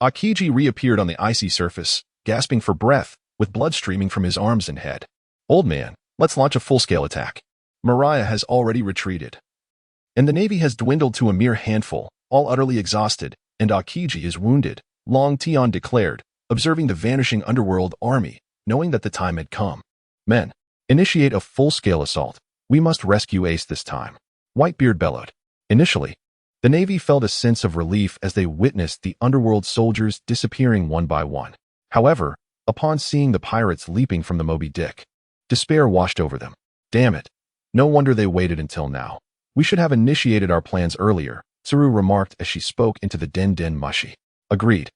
Aokiji reappeared on the icy surface, gasping for breath, with blood streaming from his arms and head. Old man, let's launch a full-scale attack. Mariah has already retreated, and the Navy has dwindled to a mere handful, all utterly exhausted, and Aokiji is wounded, Long Tian declared, observing the vanishing underworld army, knowing that the time had come. Men, initiate a full-scale assault. We must rescue Ace this time, Whitebeard bellowed. Initially, the Navy felt a sense of relief as they witnessed the underworld soldiers disappearing one by one. However, upon seeing the pirates leaping from the Moby Dick, despair washed over them. Damn it. No wonder they waited until now. We should have initiated our plans earlier, Tsuru remarked as she spoke into the Den Mushi. Agreed.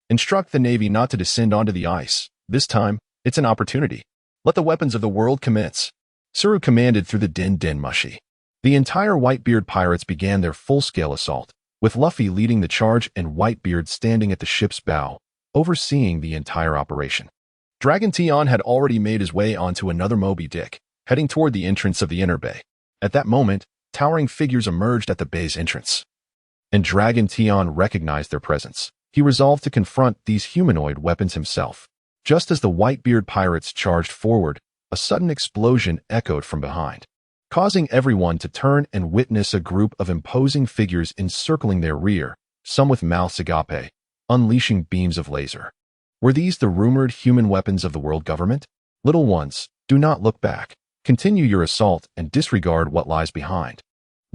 Instruct the Navy not to descend onto the ice. This time, it's an opportunity. Let the weapons of the world commence. Tsuru commanded through the Den Mushi. The entire Whitebeard pirates began their full-scale assault, with Luffy leading the charge and Whitebeard standing at the ship's bow, overseeing the entire operation. Dragon Tian had already made his way onto another Moby Dick, heading toward the entrance of the inner bay. At that moment, towering figures emerged at the bay's entrance, and Dragon Tian recognized their presence. He resolved to confront these humanoid weapons himself. Just as the Whitebeard pirates charged forward, a sudden explosion echoed from behind, causing everyone to turn and witness a group of imposing figures encircling their rear, some with mouths agape, unleashing beams of laser. Were these the rumored human weapons of the world government? Little ones, do not look back. Continue your assault and disregard what lies behind.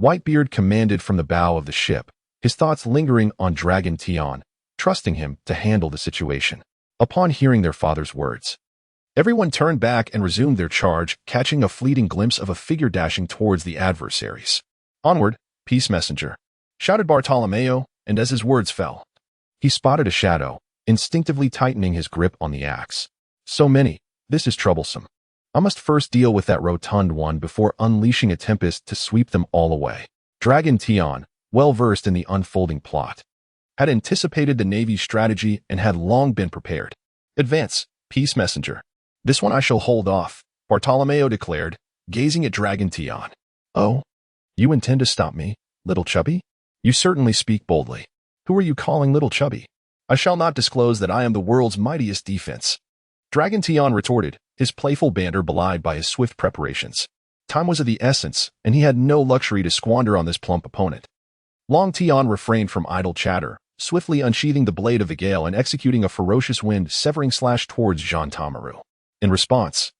Whitebeard commanded from the bow of the ship, his thoughts lingering on Dragon Tian, trusting him to handle the situation. Upon hearing their father's words, everyone turned back and resumed their charge, catching a fleeting glimpse of a figure dashing towards the adversaries. "Onward, peace messenger," shouted Bartolomeo, and as his words fell, he spotted a shadow, instinctively tightening his grip on the axe. "So many, this is troublesome. I must first deal with that rotund one before unleashing a tempest to sweep them all away." Dragon Tian, well-versed in the unfolding plot, had anticipated the Navy's strategy and had long been prepared. "Advance, peace messenger. This one I shall hold off," Bartolomeo declared, gazing at Dragon Tian. "Oh, you intend to stop me, little chubby? You certainly speak boldly. Who are you calling little chubby?" "I shall not disclose that I am the world's mightiest defense," Dragon Tian retorted, his playful banter belied by his swift preparations. Time was of the essence, and he had no luxury to squander on this plump opponent. Long Tian refrained from idle chatter, swiftly unsheathing the blade of the gale and executing a ferocious wind-severing slash towards Jean Tamaru. In response,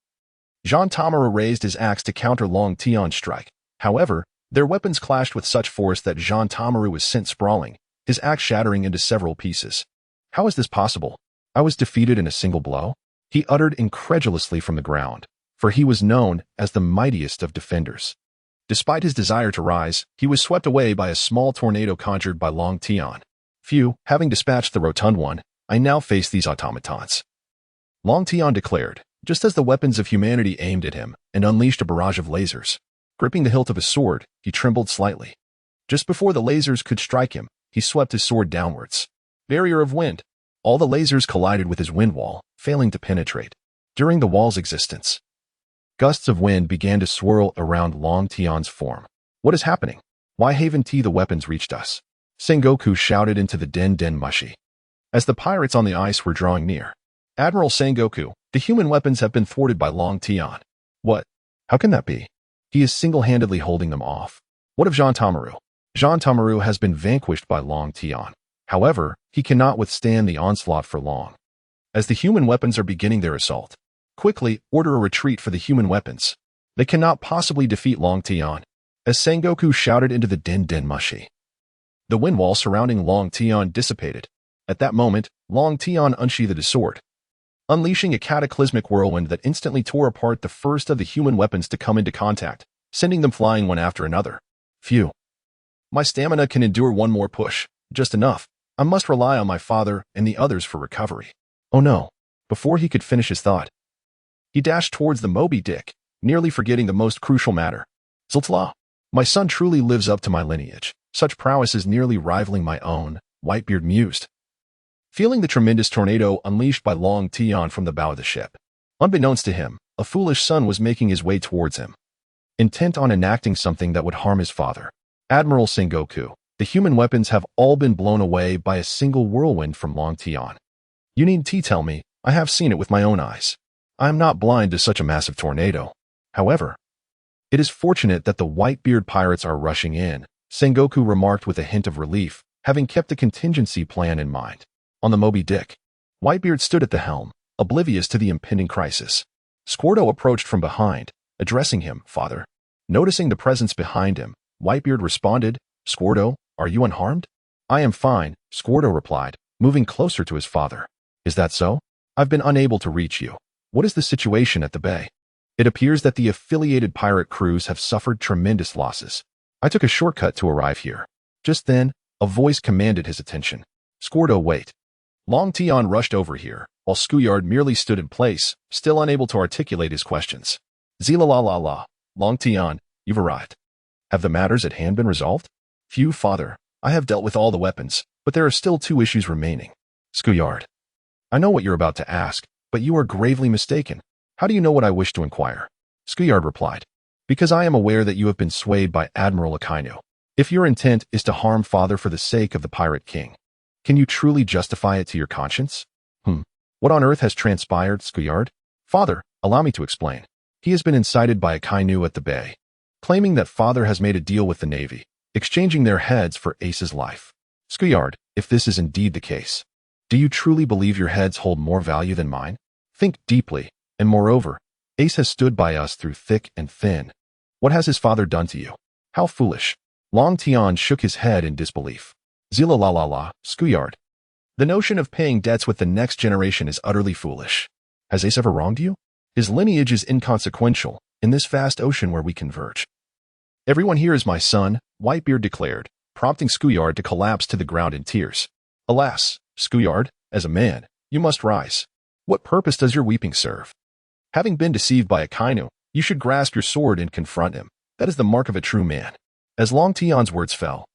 Jean Tamaru raised his axe to counter Long Tian's strike. However, their weapons clashed with such force that Jean Tamaru was sent sprawling, his axe shattering into several pieces. "How is this possible? I was defeated in a single blow?" he uttered incredulously from the ground, for he was known as the mightiest of defenders. Despite his desire to rise, he was swept away by a small tornado conjured by Long Tian. "Phew, having dispatched the rotund one, I now face these automatons," Long Tian declared, just as the weapons of humanity aimed at him and unleashed a barrage of lasers. Gripping the hilt of his sword, he trembled slightly. Just before the lasers could strike him, he swept his sword downwards. Barrier of wind. All the lasers collided with his wind wall, failing to penetrate. During the wall's existence, gusts of wind began to swirl around Long Tian's form. "What is happening? Why haven't the weapons reached us?" Sengoku shouted into the Den Mushi, as the pirates on the ice were drawing near. "Admiral Sengoku, the human weapons have been thwarted by Long Tian." "What? How can that be? He is single-handedly holding them off." "What of Jean Tamaru?" "Jean Tamaru has been vanquished by Long Tian. However, he cannot withstand the onslaught for long. As the human weapons are beginning their assault, quickly order a retreat for the human weapons. They cannot possibly defeat Long Tian." As Sengoku shouted into the Den Mushi, the wind wall surrounding Long Tian dissipated. At that moment, Long Tian unsheathed his sword, unleashing a cataclysmic whirlwind that instantly tore apart the first of the human weapons to come into contact, sending them flying one after another. "Phew. My stamina can endure one more push. Just enough. I must rely on my father and the others for recovery." "Oh no." Before he could finish his thought, he dashed towards the Moby Dick, nearly forgetting the most crucial matter. "Ziltla, my son truly lives up to my lineage. Such prowess is nearly rivaling my own," Whitebeard mused, feeling the tremendous tornado unleashed by Long Tian from the bow of the ship. Unbeknownst to him, a foolish son was making his way towards him, intent on enacting something that would harm his father. "Admiral Sengoku, the human weapons have all been blown away by a single whirlwind from Long Tian. You need to tell me, I have seen it with my own eyes. I am not blind to such a massive tornado. However, it is fortunate that the Whitebeard pirates are rushing in," Sengoku remarked with a hint of relief, having kept a contingency plan in mind. On the Moby Dick, Whitebeard stood at the helm, oblivious to the impending crisis. Squirto approached from behind, addressing him, "Father." Noticing the presence behind him, Whitebeard responded, "Squirto, are you unharmed?" "I am fine," Squirto replied, moving closer to his father. "Is that so? I've been unable to reach you. What is the situation at the bay?" "It appears that the affiliated pirate crews have suffered tremendous losses. I took a shortcut to arrive here." Just then, a voice commanded his attention. "Squirto, wait." Long Tian rushed over here, while Skuyard merely stood in place, still unable to articulate his questions. "Zila la la la, Long Tian, you've arrived. Have the matters at hand been resolved?" "Phew, father, I have dealt with all the weapons, but there are still 2 issues remaining." "Skuyard, I know what you're about to ask, but you are gravely mistaken. How do you know what I wish to inquire?" Skuyard replied, "Because I am aware that you have been swayed by Admiral Akainu. If your intent is to harm father for the sake of the Pirate King, can you truly justify it to your conscience?" What on earth has transpired, Skuyard?" "Father, allow me to explain. He has been incited by Akainu at the bay, claiming that father has made a deal with the Navy, exchanging their heads for Ace's life." Skuyard, if this is indeed the case, do you truly believe your heads hold more value than mine? Think deeply, and moreover, Ace has stood by us through thick and thin. What has his father done to you? How foolish. Long Tian shook his head in disbelief. Zila la la la, Skuyard. The notion of paying debts with the next generation is utterly foolish. Has Ace ever wronged you? His lineage is inconsequential in this vast ocean where we converge. Everyone here is my son, Whitebeard declared, prompting Skuyard to collapse to the ground in tears. Alas, Skuyard, as a man, you must rise. What purpose does your weeping serve? Having been deceived by a Kainu, you should grasp your sword and confront him. That is the mark of a true man. As Long Tian's words fell,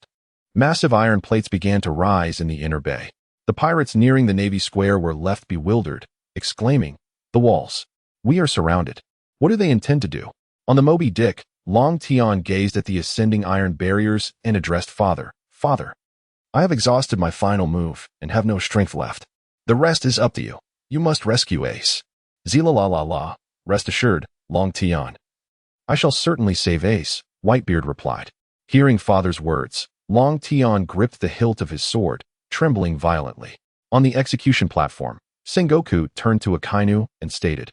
massive iron plates began to rise in the inner bay. The pirates nearing the Navy Square were left bewildered, exclaiming, "The walls! We are surrounded. What do they intend to do?" On the Moby Dick, Long Tian gazed at the ascending iron barriers and addressed Father. "Father, I have exhausted my final move and have no strength left. The rest is up to you. You must rescue Ace." Zila la la la, rest assured, Long Tian. I shall certainly save Ace, Whitebeard replied. Hearing Father's words, Long Tian gripped the hilt of his sword, trembling violently. On the execution platform, Sengoku turned to Akainu and stated,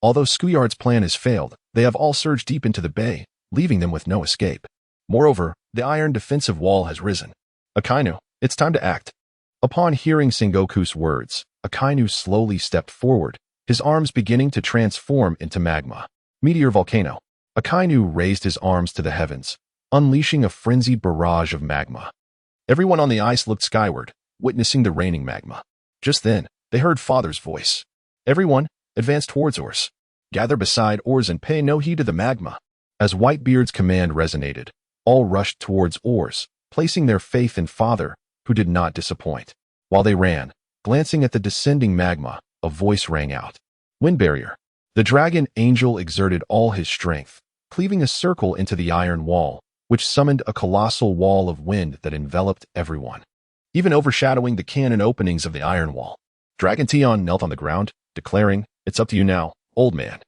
"Although Skuyard's plan has failed, they have all surged deep into the bay, leaving them with no escape. Moreover, the iron defensive wall has risen. Akainu, it's time to act." Upon hearing Sengoku's words, Akainu slowly stepped forward, his arms beginning to transform into magma. Meteor volcano. Akainu raised his arms to the heavens, unleashing a frenzied barrage of magma. Everyone on the ice looked skyward, witnessing the raining magma. Just then, they heard Father's voice. "Everyone, advance towards oars. Gather beside oars and pay no heed to the magma." As Whitebeard's command resonated, all rushed towards oars, placing their faith in Father, who did not disappoint. While they ran, glancing at the descending magma, a voice rang out. "Wind barrier." The dragon angel exerted all his strength, cleaving a circle into the iron wall, which summoned a colossal wall of wind that enveloped everyone, even overshadowing the cannon openings of the iron wall. Dragon Tian knelt on the ground, declaring, "It's up to you now, old man.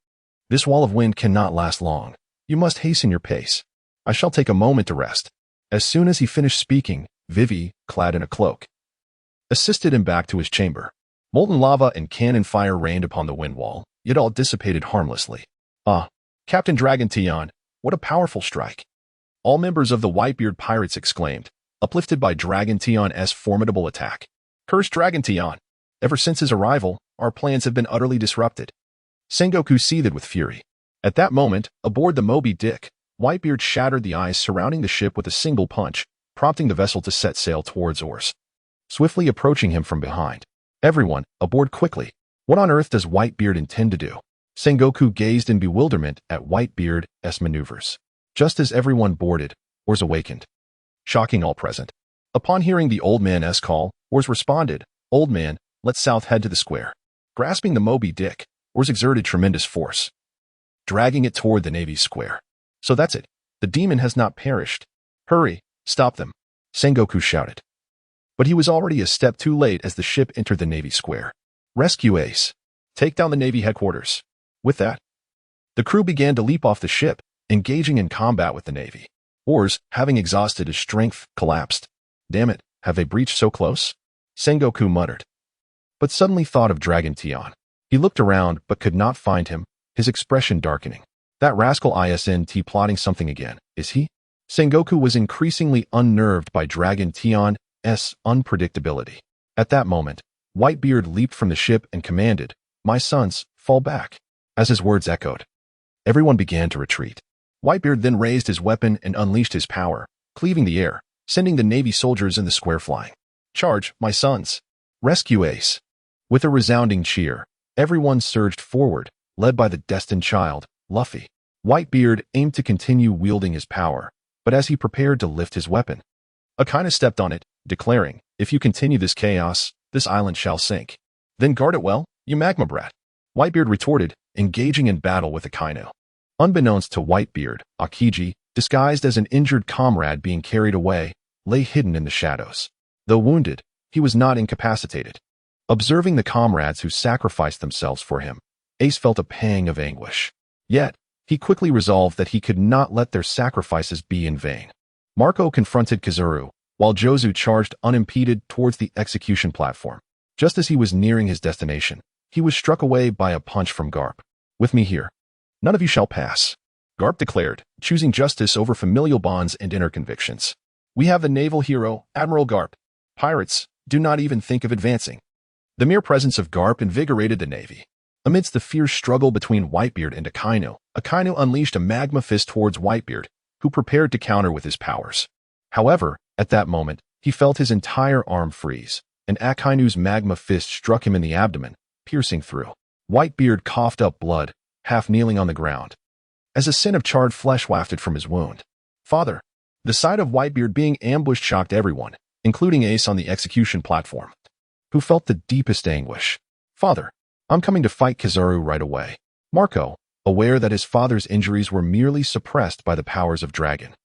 This wall of wind cannot last long. You must hasten your pace. I shall take a moment to rest." As soon as he finished speaking, Vivi, clad in a cloak, assisted him back to his chamber. Molten lava and cannon fire rained upon the wind wall, yet all dissipated harmlessly. "Ah, Captain Dragon Tian, what a powerful strike!" All members of the Whitebeard pirates exclaimed, uplifted by Dragon Tian's formidable attack. "Curse Dragon Tian! Ever since his arrival, our plans have been utterly disrupted." Sengoku seethed with fury. At that moment, aboard the Moby Dick, Whitebeard shattered the ice surrounding the ship with a single punch, prompting the vessel to set sail towards oars, swiftly approaching him from behind. "Everyone, aboard quickly. What on earth does Whitebeard intend to do?" Sengoku gazed in bewilderment at Whitebeard's maneuvers. Just as everyone boarded, oars awakened, shocking all present. Upon hearing the old man's call, oars responded, "Old man, let's south head to the square." Grasping the Moby Dick, oars exerted tremendous force, dragging it toward the Navy Square. "So that's it. The demon has not perished. Hurry, stop them," Sengoku shouted. But he was already a step too late as the ship entered the Navy Square. "Rescue Ace. Take down the Navy headquarters." With that, the crew began to leap off the ship, engaging in combat with the Navy. Oars, having exhausted his strength, collapsed. "Damn it, have they breached so close?" Sengoku muttered, but suddenly thought of Dragon Tian. He looked around but could not find him, his expression darkening. "That rascal isn't plotting something again, is he?" Sengoku was increasingly unnerved by Dragon Tian's unpredictability. At that moment, Whitebeard leaped from the ship and commanded, "My sons, fall back." As his words echoed, everyone began to retreat. Whitebeard then raised his weapon and unleashed his power, cleaving the air, sending the Navy soldiers in the square flying. "Charge, my sons! Rescue Ace!" With a resounding cheer, everyone surged forward, led by the destined child, Luffy. Whitebeard aimed to continue wielding his power, but as he prepared to lift his weapon, Akainu stepped on it, declaring, "If you continue this chaos, this island shall sink. Then guard it well, you magma brat." Whitebeard retorted, engaging in battle with Akainu. Unbeknownst to Whitebeard, Akiji, disguised as an injured comrade being carried away, lay hidden in the shadows. Though wounded, he was not incapacitated. Observing the comrades who sacrificed themselves for him, Ace felt a pang of anguish. Yet, he quickly resolved that he could not let their sacrifices be in vain. Marco confronted Kazuru, while Jozu charged unimpeded towards the execution platform. Just as he was nearing his destination, he was struck away by a punch from Garp. "With me here, none of you shall pass," Garp declared, choosing justice over familial bonds and inner convictions. "We have the naval hero, Admiral Garp. Pirates, do not even think of advancing." The mere presence of Garp invigorated the Navy. Amidst the fierce struggle between Whitebeard and Akainu unleashed a magma fist towards Whitebeard, who prepared to counter with his powers. However, at that moment, he felt his entire arm freeze, and Akainu's magma fist struck him in the abdomen, piercing through. Whitebeard coughed up blood, half kneeling on the ground, as a scent of charred flesh wafted from his wound. "Father." The sight of Whitebeard being ambushed shocked everyone, including Ace on the execution platform, who felt the deepest anguish. "Father, I'm coming to fight Kizaru right away." Marco, aware that his father's injuries were merely suppressed by the powers of Dragon,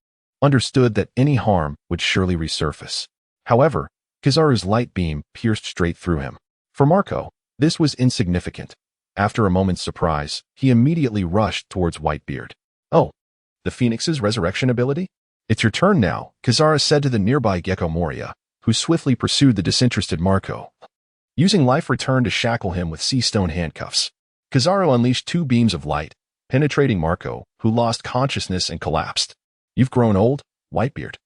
understood that any harm would surely resurface. However, Kizaru's light beam pierced straight through him. For Marco, this was insignificant. After a moment's surprise, he immediately rushed towards Whitebeard. "Oh, the Phoenix's resurrection ability? It's your turn now," Kizaru said to the nearby Gecko Moria, who swiftly pursued the disinterested Marco, using life return to shackle him with sea stone handcuffs. Kizaru unleashed 2 beams of light, penetrating Marco, who lost consciousness and collapsed. "You've grown old, Whitebeard,"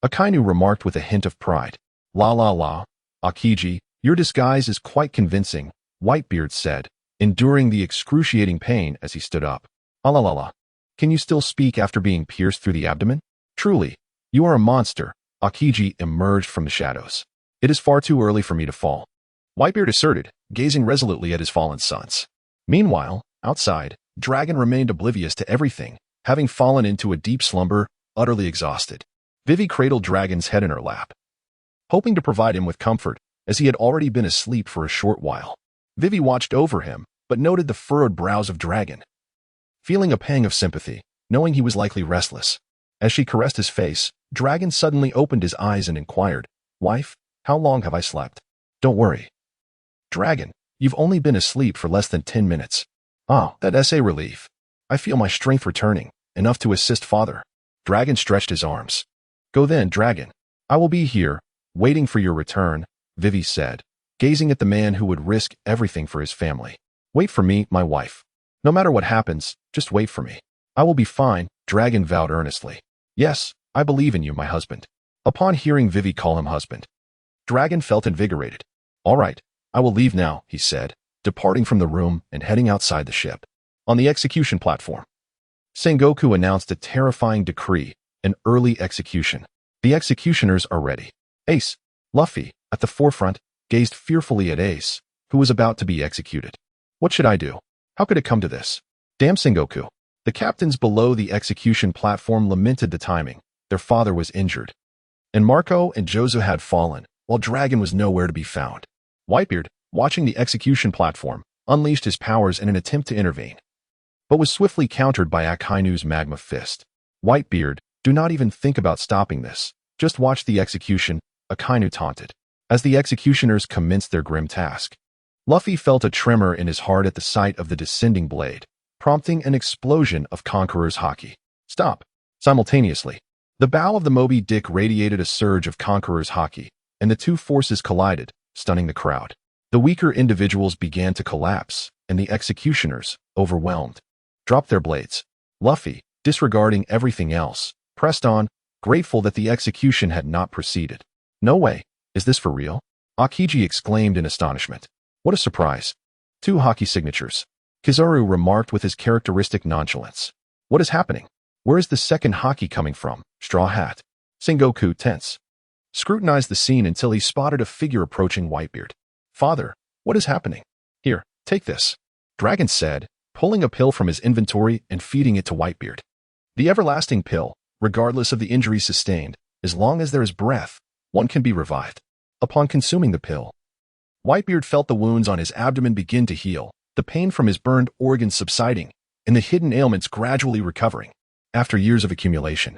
Akainu remarked with a hint of pride. "La la la, Akiji, your disguise is quite convincing," Whitebeard said, enduring the excruciating pain as he stood up. "Alalala, can you still speak after being pierced through the abdomen? Truly, you are a monster." Akiji emerged from the shadows. "It is far too early for me to fall," Whitebeard asserted, gazing resolutely at his fallen sons. Meanwhile, outside, Dragon remained oblivious to everything, having fallen into a deep slumber, utterly exhausted. Vivi cradled Dragon's head in her lap, hoping to provide him with comfort, as he had already been asleep for a short while. Vivi watched over him, but noted the furrowed brows of Dragon, feeling a pang of sympathy, knowing he was likely restless. As she caressed his face, Dragon suddenly opened his eyes and inquired, "Wife, how long have I slept?" "Don't worry, Dragon, you've only been asleep for less than 10 minutes. Ah, that's a relief. I feel my strength returning, enough to assist father." Dragon stretched his arms. "Go then, Dragon. I will be here, waiting for your return," Vivi said, gazing at the man who would risk everything for his family. "Wait for me, my wife. No matter what happens, just wait for me." "I will be fine," Dragon vowed earnestly. "Yes, I believe in you, my husband." Upon hearing Vivi call him husband, Dragon felt invigorated. "All right, I will leave now," he said, departing from the room and heading outside the ship. On the execution platform, Sengoku announced a terrifying decree: an early execution. "The executioners are ready." Ace, Luffy, at the forefront, gazed fearfully at Ace, who was about to be executed. "What should I do? How could it come to this? Damn Sengoku." The captains below the execution platform lamented the timing. Their father was injured, and Marco and Jozu had fallen, while Dragon was nowhere to be found. Whitebeard, watching the execution platform, unleashed his powers in an attempt to intervene, but was swiftly countered by Akainu's magma fist. "Whitebeard, do not even think about stopping this. Just watch the execution," Akainu taunted, as the executioners commenced their grim task. Luffy felt a tremor in his heart at the sight of the descending blade, prompting an explosion of Conqueror's haki. "Stop!" Simultaneously, the bow of the Moby Dick radiated a surge of Conqueror's haki, and the two forces collided, stunning the crowd. The weaker individuals began to collapse, and the executioners, overwhelmed, dropped their blades. Luffy, disregarding everything else, pressed on, grateful that the execution had not proceeded. "No way, is this for real?" Akiji exclaimed in astonishment. "What a surprise. 2 haki signatures," Kizaru remarked with his characteristic nonchalance. "What is happening? Where is the second haki coming from?" Straw Hat, Sengoku, tense, scrutinized the scene until he spotted a figure approaching Whitebeard. "Father, what is happening?" "Here, take this," Dragon said, pulling a pill from his inventory and feeding it to Whitebeard. The everlasting pill, regardless of the injuries sustained, as long as there is breath, one can be revived. Upon consuming the pill, Whitebeard felt the wounds on his abdomen begin to heal, the pain from his burned organs subsiding, and the hidden ailments gradually recovering. After years of accumulation,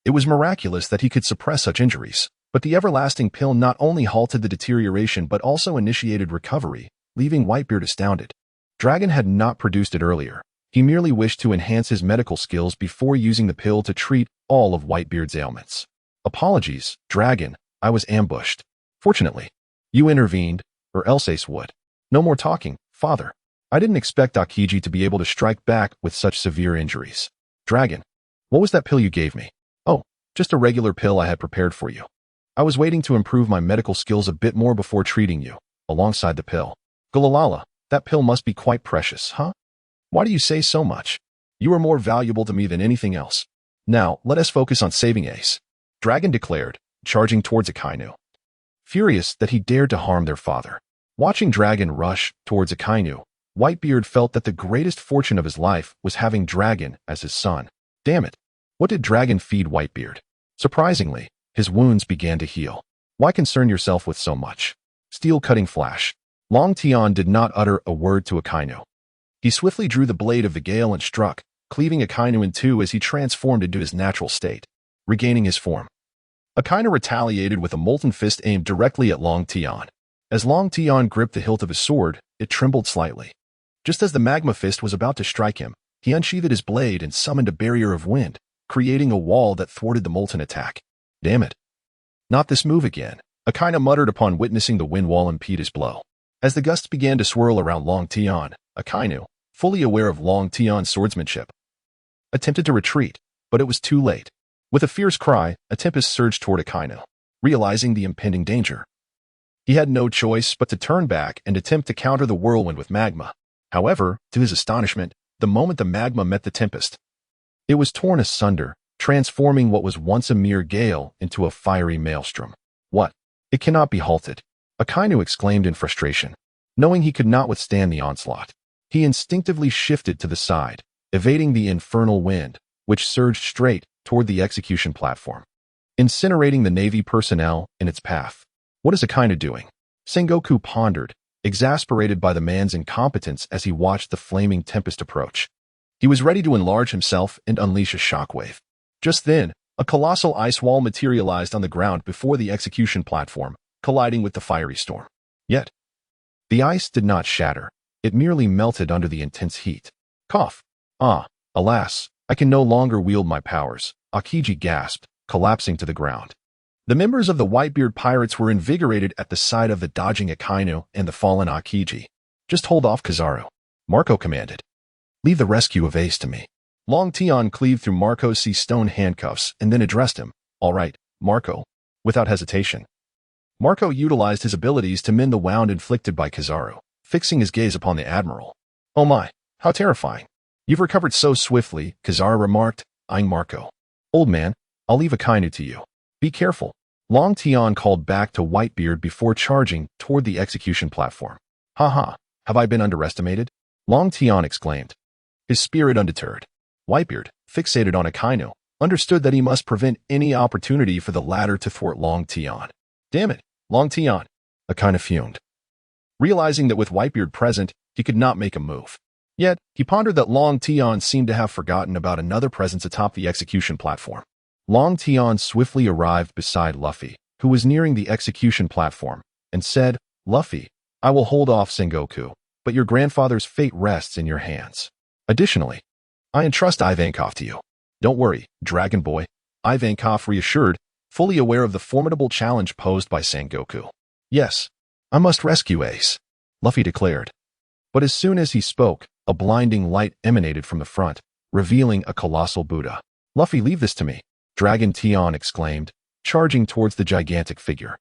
it was miraculous that he could suppress such injuries, but the everlasting pill not only halted the deterioration but also initiated recovery, leaving Whitebeard astounded. Dragon had not produced it earlier. He merely wished to enhance his medical skills before using the pill to treat all of Whitebeard's ailments. Apologies, Dragon, I was ambushed. Fortunately, you intervened, or else Ace would. No more talking, father. I didn't expect Akiji to be able to strike back with such severe injuries. Dragon, what was that pill you gave me? Oh, just a regular pill I had prepared for you. I was waiting to improve my medical skills a bit more before treating you, alongside the pill. Gulalala, that pill must be quite precious, huh? Why do you say so much? You are more valuable to me than anything else. Now, let us focus on saving Ace, Dragon declared, charging towards Akainu. Furious that he dared to harm their father. Watching Dragon rush towards Akainu, Whitebeard felt that the greatest fortune of his life was having Dragon as his son. Damn it. What did Dragon feed Whitebeard? Surprisingly, his wounds began to heal. Why concern yourself with so much? Steel-cutting flash. Long Tian did not utter a word to Akainu. He swiftly drew the blade of the gale and struck, cleaving Akainu in two as he transformed into his natural state, regaining his form. Akainu retaliated with a molten fist aimed directly at Long Tian. As Long Tian gripped the hilt of his sword, it trembled slightly. Just as the magma fist was about to strike him, he unsheathed his blade and summoned a barrier of wind, creating a wall that thwarted the molten attack. Damn it. Not this move again, Akainu muttered upon witnessing the wind wall impede his blow. As the gusts began to swirl around Long Tian, Akainu, fully aware of Long Tian's swordsmanship, attempted to retreat, but it was too late. With a fierce cry, a tempest surged toward Akainu. Realizing the impending danger, he had no choice but to turn back and attempt to counter the whirlwind with magma. However, to his astonishment, the moment the magma met the tempest, it was torn asunder, transforming what was once a mere gale into a fiery maelstrom. What? It cannot be halted, Akainu exclaimed in frustration. Knowing he could not withstand the onslaught, he instinctively shifted to the side, evading the infernal wind, which surged straight toward the execution platform, incinerating the Navy personnel in its path. What is Akainu doing? Sengoku pondered, exasperated by the man's incompetence as he watched the flaming tempest approach. He was ready to enlarge himself and unleash a shockwave. Just then, a colossal ice wall materialized on the ground before the execution platform, colliding with the fiery storm. Yet, the ice did not shatter. It merely melted under the intense heat. Cough. Ah, alas, I can no longer wield my powers, Akiji gasped, collapsing to the ground. The members of the Whitebeard pirates were invigorated at the sight of the dodging Akainu and the fallen Akiji. Just hold off, Kizaru, Marco commanded. Leave the rescue of Ace to me. Long Tian cleaved through Marco's stone handcuffs and then addressed him. All right, Marco, without hesitation. Marco utilized his abilities to mend the wound inflicted by Kizaru, fixing his gaze upon the Admiral. Oh my, how terrifying. You've recovered so swiftly, Kizaru remarked, eyeing Marco. Old man, I'll leave Akainu to you. Be careful. Long Tian called back to Whitebeard before charging toward the execution platform. Ha, have I been underestimated? Long Tian exclaimed, his spirit undeterred. Whitebeard, fixated on Akainu, understood that he must prevent any opportunity for the latter to thwart Long Tian. Damn it, Long Tian, Akainu fumed. Realizing that with Whitebeard present, he could not make a move. Yet, he pondered that Long Tian seemed to have forgotten about another presence atop the execution platform. Long Tian swiftly arrived beside Luffy, who was nearing the execution platform, and said, Luffy, I will hold off Sengoku, but your grandfather's fate rests in your hands. Additionally, I entrust Ivankov to you. Don't worry, Dragon Boy, Ivankov reassured, fully aware of the formidable challenge posed by Sengoku. Yes, I must rescue Ace, Luffy declared. But as soon as he spoke, a blinding light emanated from the front, revealing a colossal Buddha. Luffy, leave this to me, Dragon Tian exclaimed, charging towards the gigantic figure.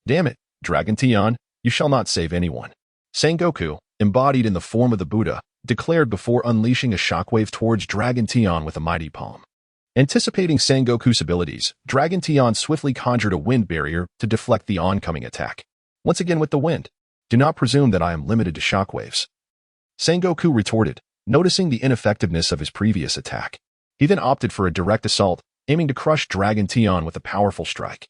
Damn it, Dragon Tian, you shall not save anyone. Sengoku, embodied in the form of the Buddha, declared before unleashing a shockwave towards Dragon Tian with a mighty palm. Anticipating Sengoku's abilities, Dragon Tian swiftly conjured a wind barrier to deflect the oncoming attack. Once again with the wind. Do not presume that I am limited to shockwaves, Sengoku retorted, noticing the ineffectiveness of his previous attack. He then opted for a direct assault, aiming to crush Dragon Tian with a powerful strike.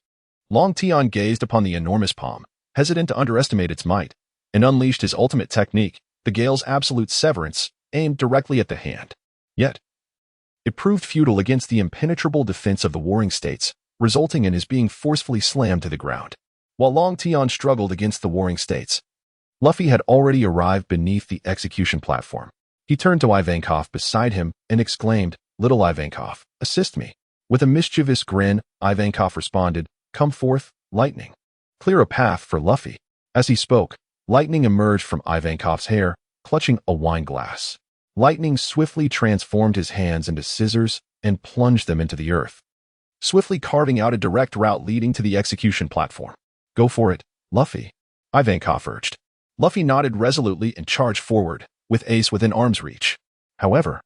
Long Tian gazed upon the enormous palm, hesitant to underestimate its might, and unleashed his ultimate technique, the Gale's absolute severance, aimed directly at the hand. Yet, it proved futile against the impenetrable defense of the warring states, resulting in his being forcefully slammed to the ground. While Long Tian struggled against the warring states, Luffy had already arrived beneath the execution platform. He turned to Ivankov beside him and exclaimed, Little Ivankov, assist me. With a mischievous grin, Ivankov responded, "Come forth, lightning. Clear a path for Luffy." As he spoke, lightning emerged from Ivankov's hair, clutching a wine glass. Lightning swiftly transformed his hands into scissors and plunged them into the earth, swiftly carving out a direct route leading to the execution platform. "Go for it, Luffy," Ivankov urged. Luffy nodded resolutely and charged forward, with Ace within arm's reach. However,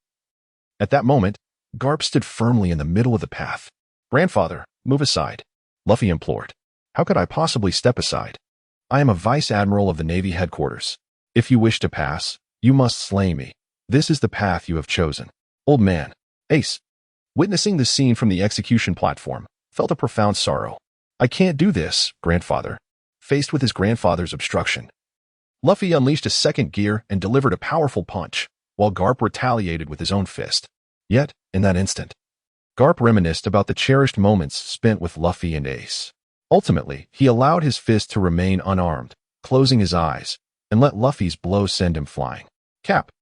at that moment, Garp stood firmly in the middle of the path. "Grandfather, move aside," Luffy implored. "How could I possibly step aside? I am a Vice Admiral of the Navy headquarters. If you wish to pass, you must slay me. This is the path you have chosen." Old man, Ace, witnessing the scene from the execution platform, felt a profound sorrow. "I can't do this, grandfather." Faced with his grandfather's obstruction, Luffy unleashed a second gear and delivered a powerful punch, while Garp retaliated with his own fist. Yet, in that instant, Garp reminisced about the cherished moments spent with Luffy and Ace. Ultimately, he allowed his fist to remain unarmed, closing his eyes, and let Luffy's blow send him flying. Cap.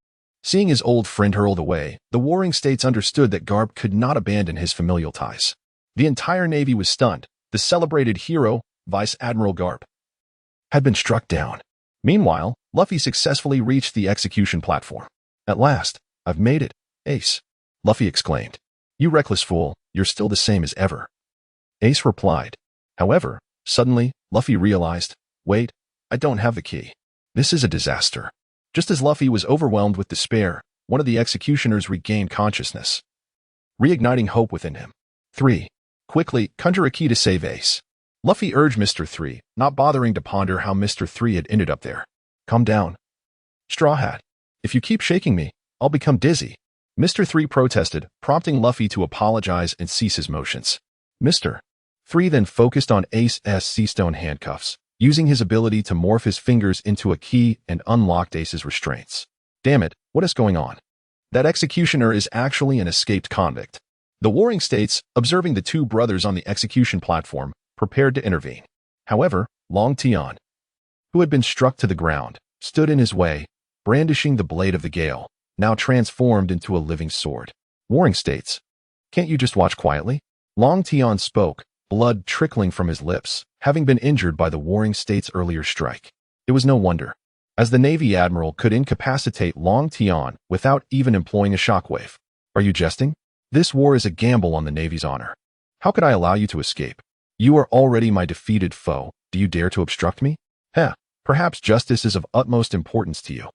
Seeing his old friend hurled away, the warring states understood that Garp could not abandon his familial ties. The entire Navy was stunned. The celebrated hero, Vice Admiral Garp, had been struck down. Meanwhile, Luffy successfully reached the execution platform. "At last, I've made it, Ace," Luffy exclaimed. "You reckless fool, you're still the same as ever," Ace replied. However, suddenly, Luffy realized, "Wait, I don't have the key. This is a disaster." Just as Luffy was overwhelmed with despair, one of the executioners regained consciousness, reigniting hope within him. 3. Quickly, conjure a key to save Ace. Luffy urged Mr. 3, not bothering to ponder how Mr. 3 had ended up there. "Calm down, Straw Hat. If you keep shaking me, I'll become dizzy," Mr. 3 protested, prompting Luffy to apologize and cease his motions. Mr. 3 then focused on Ace's sea-stone handcuffs, using his ability to morph his fingers into a key and unlocked Ace's restraints. "Damn it, what is going on? That executioner is actually an escaped convict." The warring states, observing the two brothers on the execution platform, prepared to intervene. However, Long Tian, who had been struck to the ground, stood in his way, brandishing the blade of the Gale, now transformed into a living sword. "Warring states, can't you just watch quietly?" Long Tian spoke, blood trickling from his lips, having been injured by the warring states' earlier strike. It was no wonder, as the Navy Admiral could incapacitate Long Tian without even employing a shockwave. "Are you jesting? This war is a gamble on the Navy's honor. How could I allow you to escape? You are already my defeated foe. Do you dare to obstruct me? Perhaps justice is of utmost importance to you.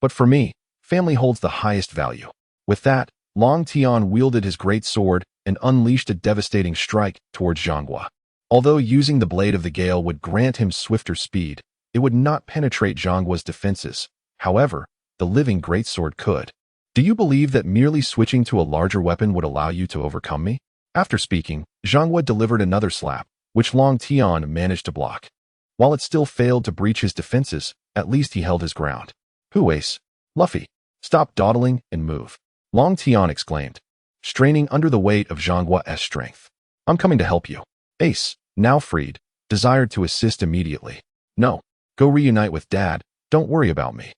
But for me, family holds the highest value." With that, Long Tian wielded his great sword and unleashed a devastating strike towards Zhanghua. Although using the blade of the Gale would grant him swifter speed, it would not penetrate Zhanghua's defenses. However, the living greatsword could. "Do you believe that merely switching to a larger weapon would allow you to overcome me?" After speaking, Zhanghua delivered another slap, which Long Tian managed to block. While it still failed to breach his defenses, at least he held his ground. "Who, Ace? Luffy, stop dawdling and move," Long Tian exclaimed, straining under the weight of Zhanghua's strength. "I'm coming to help you." Ace, now freed, desired to assist immediately. "No, go reunite with Dad, don't worry about me.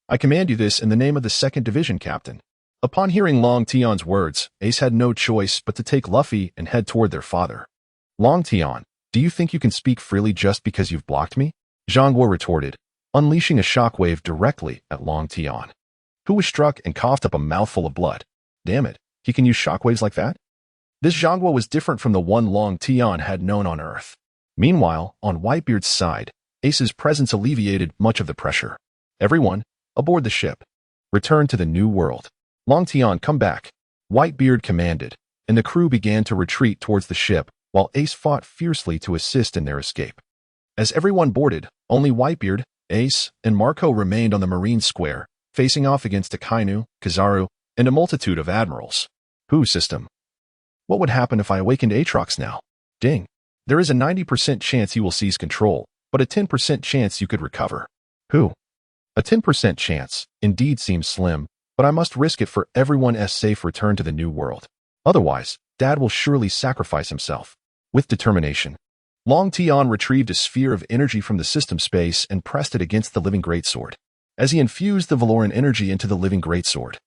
I command you this in the name of the 2nd Division, Captain." Upon hearing Long Tian's words, Ace had no choice but to take Luffy and head toward their father. "Long Tian, do you think you can speak freely just because you've blocked me?" Zhanghua retorted, unleashing a shockwave directly at Long Tian, who was struck and coughed up a mouthful of blood. Damn it, he can use shockwaves like that? This Zhanghua was different from the one Long Tian had known on Earth. Meanwhile, on Whitebeard's side, Ace's presence alleviated much of the pressure. "Everyone, aboard the ship. Return to the New World. Long Tian, come back," Whitebeard commanded, and the crew began to retreat towards the ship while Ace fought fiercely to assist in their escape. As everyone boarded, only Whitebeard, Ace, and Marco remained on the Marine Square, facing off against Akainu, Kizaru, and a multitude of admirals. "Who system? What would happen if I awakened Aatrox now? Ding. There is a 90% chance you will seize control, but a 10% chance you could recover. Who? A 10% chance indeed seems slim, but I must risk it for everyone's safe return to the New World. Otherwise, Dad will surely sacrifice himself." With determination, Long Tian retrieved a sphere of energy from the system space and pressed it against the living greatsword. As he infused the Valoran energy into the living greatsword,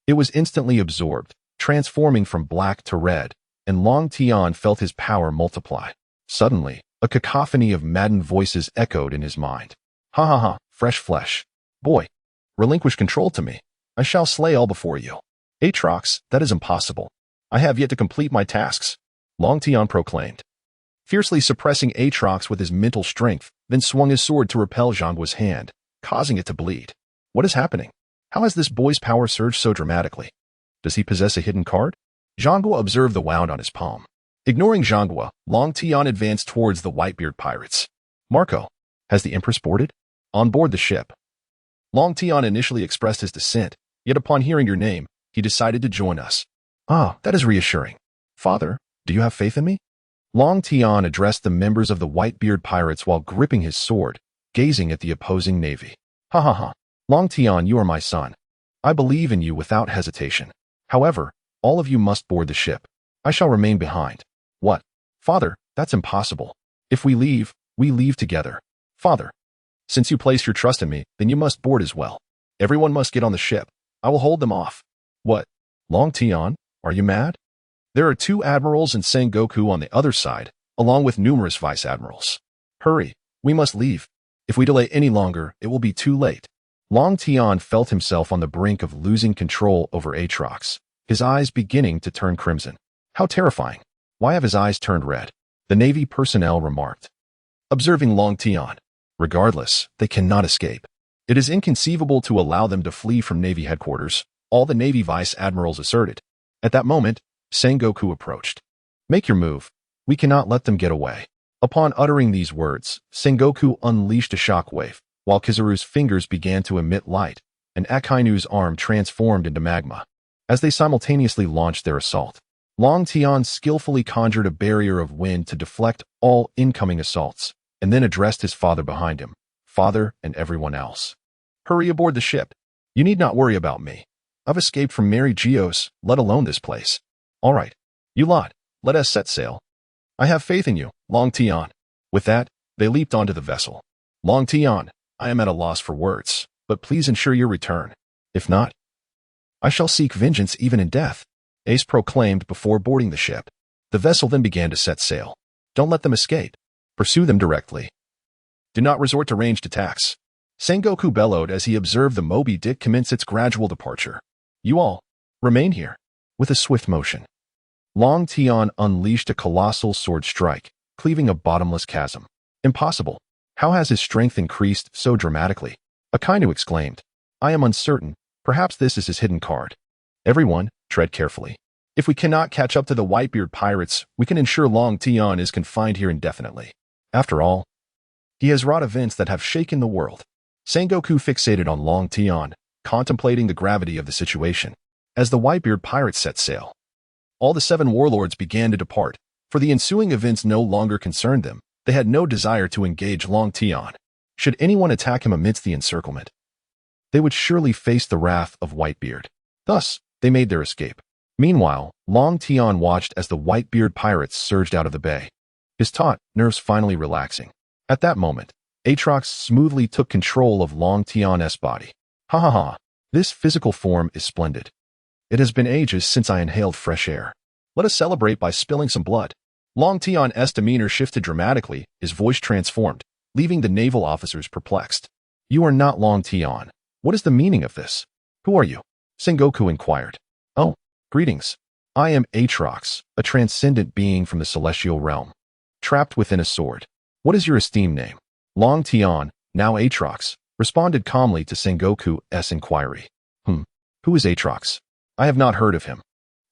it was instantly absorbed, transforming from black to red, and Long Tian felt his power multiply. Suddenly, a cacophony of maddened voices echoed in his mind. Ha ha ha, fresh flesh. Boy, relinquish control to me. I shall slay all before you. Aatrox, that is impossible. I have yet to complete my tasks, Long Tian proclaimed. Fiercely suppressing Aatrox with his mental strength, then swung his sword to repel Zhangguo's hand, causing it to bleed. What is happening? How has this boy's power surged so dramatically? Does he possess a hidden card? Zhangguo observed the wound on his palm. Ignoring Zhangguo, Long Tian advanced towards the Whitebeard pirates. Marco, has the Empress boarded? On board the ship. Long Tian initially expressed his dissent, yet upon hearing your name, he decided to join us. Ah, that is reassuring. Father, do you have faith in me? Long Tian addressed the members of the Whitebeard pirates while gripping his sword, gazing at the opposing navy. Ha ha ha. Long Tian, you are my son. I believe in you without hesitation. However, all of you must board the ship. I shall remain behind. What? Father, that's impossible. If we leave together. Father, since you placed your trust in me, then you must board as well. Everyone must get on the ship. I will hold them off. What? Long Tian, are you mad? There are 2 admirals and Sengoku on the other side, along with numerous vice-admirals. Hurry, we must leave. If we delay any longer, it will be too late. Long Tian felt himself on the brink of losing control over Aatrox, his eyes beginning to turn crimson. How terrifying. Why have his eyes turned red? The Navy personnel remarked. Observing Long Tian. Regardless, they cannot escape. It is inconceivable to allow them to flee from Navy headquarters, all the Navy vice-admirals asserted. At that moment, Sengoku approached. Make your move. We cannot let them get away. Upon uttering these words, Sengoku unleashed a shockwave, while Kizaru's fingers began to emit light, and Akainu's arm transformed into magma. As they simultaneously launched their assault, Long Tian skillfully conjured a barrier of wind to deflect all incoming assaults, and then addressed his father behind him. Father and everyone else. Hurry aboard the ship. You need not worry about me. I've escaped from Mariejois, let alone this place. All right, you lot, let us set sail. I have faith in you, Long Tian. With that, they leaped onto the vessel. Long Tian, I am at a loss for words, but please ensure your return. If not, I shall seek vengeance even in death, Ace proclaimed before boarding the ship. The vessel then began to set sail. Don't let them escape. Pursue them directly. Do not resort to ranged attacks. Sengoku bellowed as he observed the Moby Dick commence its gradual departure. You all, remain here. With a swift motion, Long Tian unleashed a colossal sword strike, cleaving a bottomless chasm. Impossible. How has his strength increased so dramatically? Akainu exclaimed. I am uncertain. Perhaps this is his hidden card. Everyone, tread carefully. If we cannot catch up to the Whitebeard pirates, we can ensure Long Tian is confined here indefinitely. After all, he has wrought events that have shaken the world. Sengoku fixated on Long Tian, contemplating the gravity of the situation. As the Whitebeard pirates set sail, all the 7 warlords began to depart, for the ensuing events no longer concerned them. They had no desire to engage Long Tian. Should anyone attack him amidst the encirclement, they would surely face the wrath of Whitebeard. Thus, they made their escape. Meanwhile, Long Tian watched as the Whitebeard pirates surged out of the bay, his taut nerves finally relaxing. At that moment, Aatrox smoothly took control of Long Tian's body. Ha ha ha, this physical form is splendid. It has been ages since I inhaled fresh air. Let us celebrate by spilling some blood. Long Tian's demeanor shifted dramatically, his voice transformed, leaving the naval officers perplexed. You are not Long Tian. What is the meaning of this? Who are you? Sengoku inquired. Oh, greetings. I am Aatrox, a transcendent being from the celestial realm, trapped within a sword. What is your esteemed name? Long Tian, now Aatrox, responded calmly to Sengoku's inquiry. Who is Aatrox? I have not heard of him.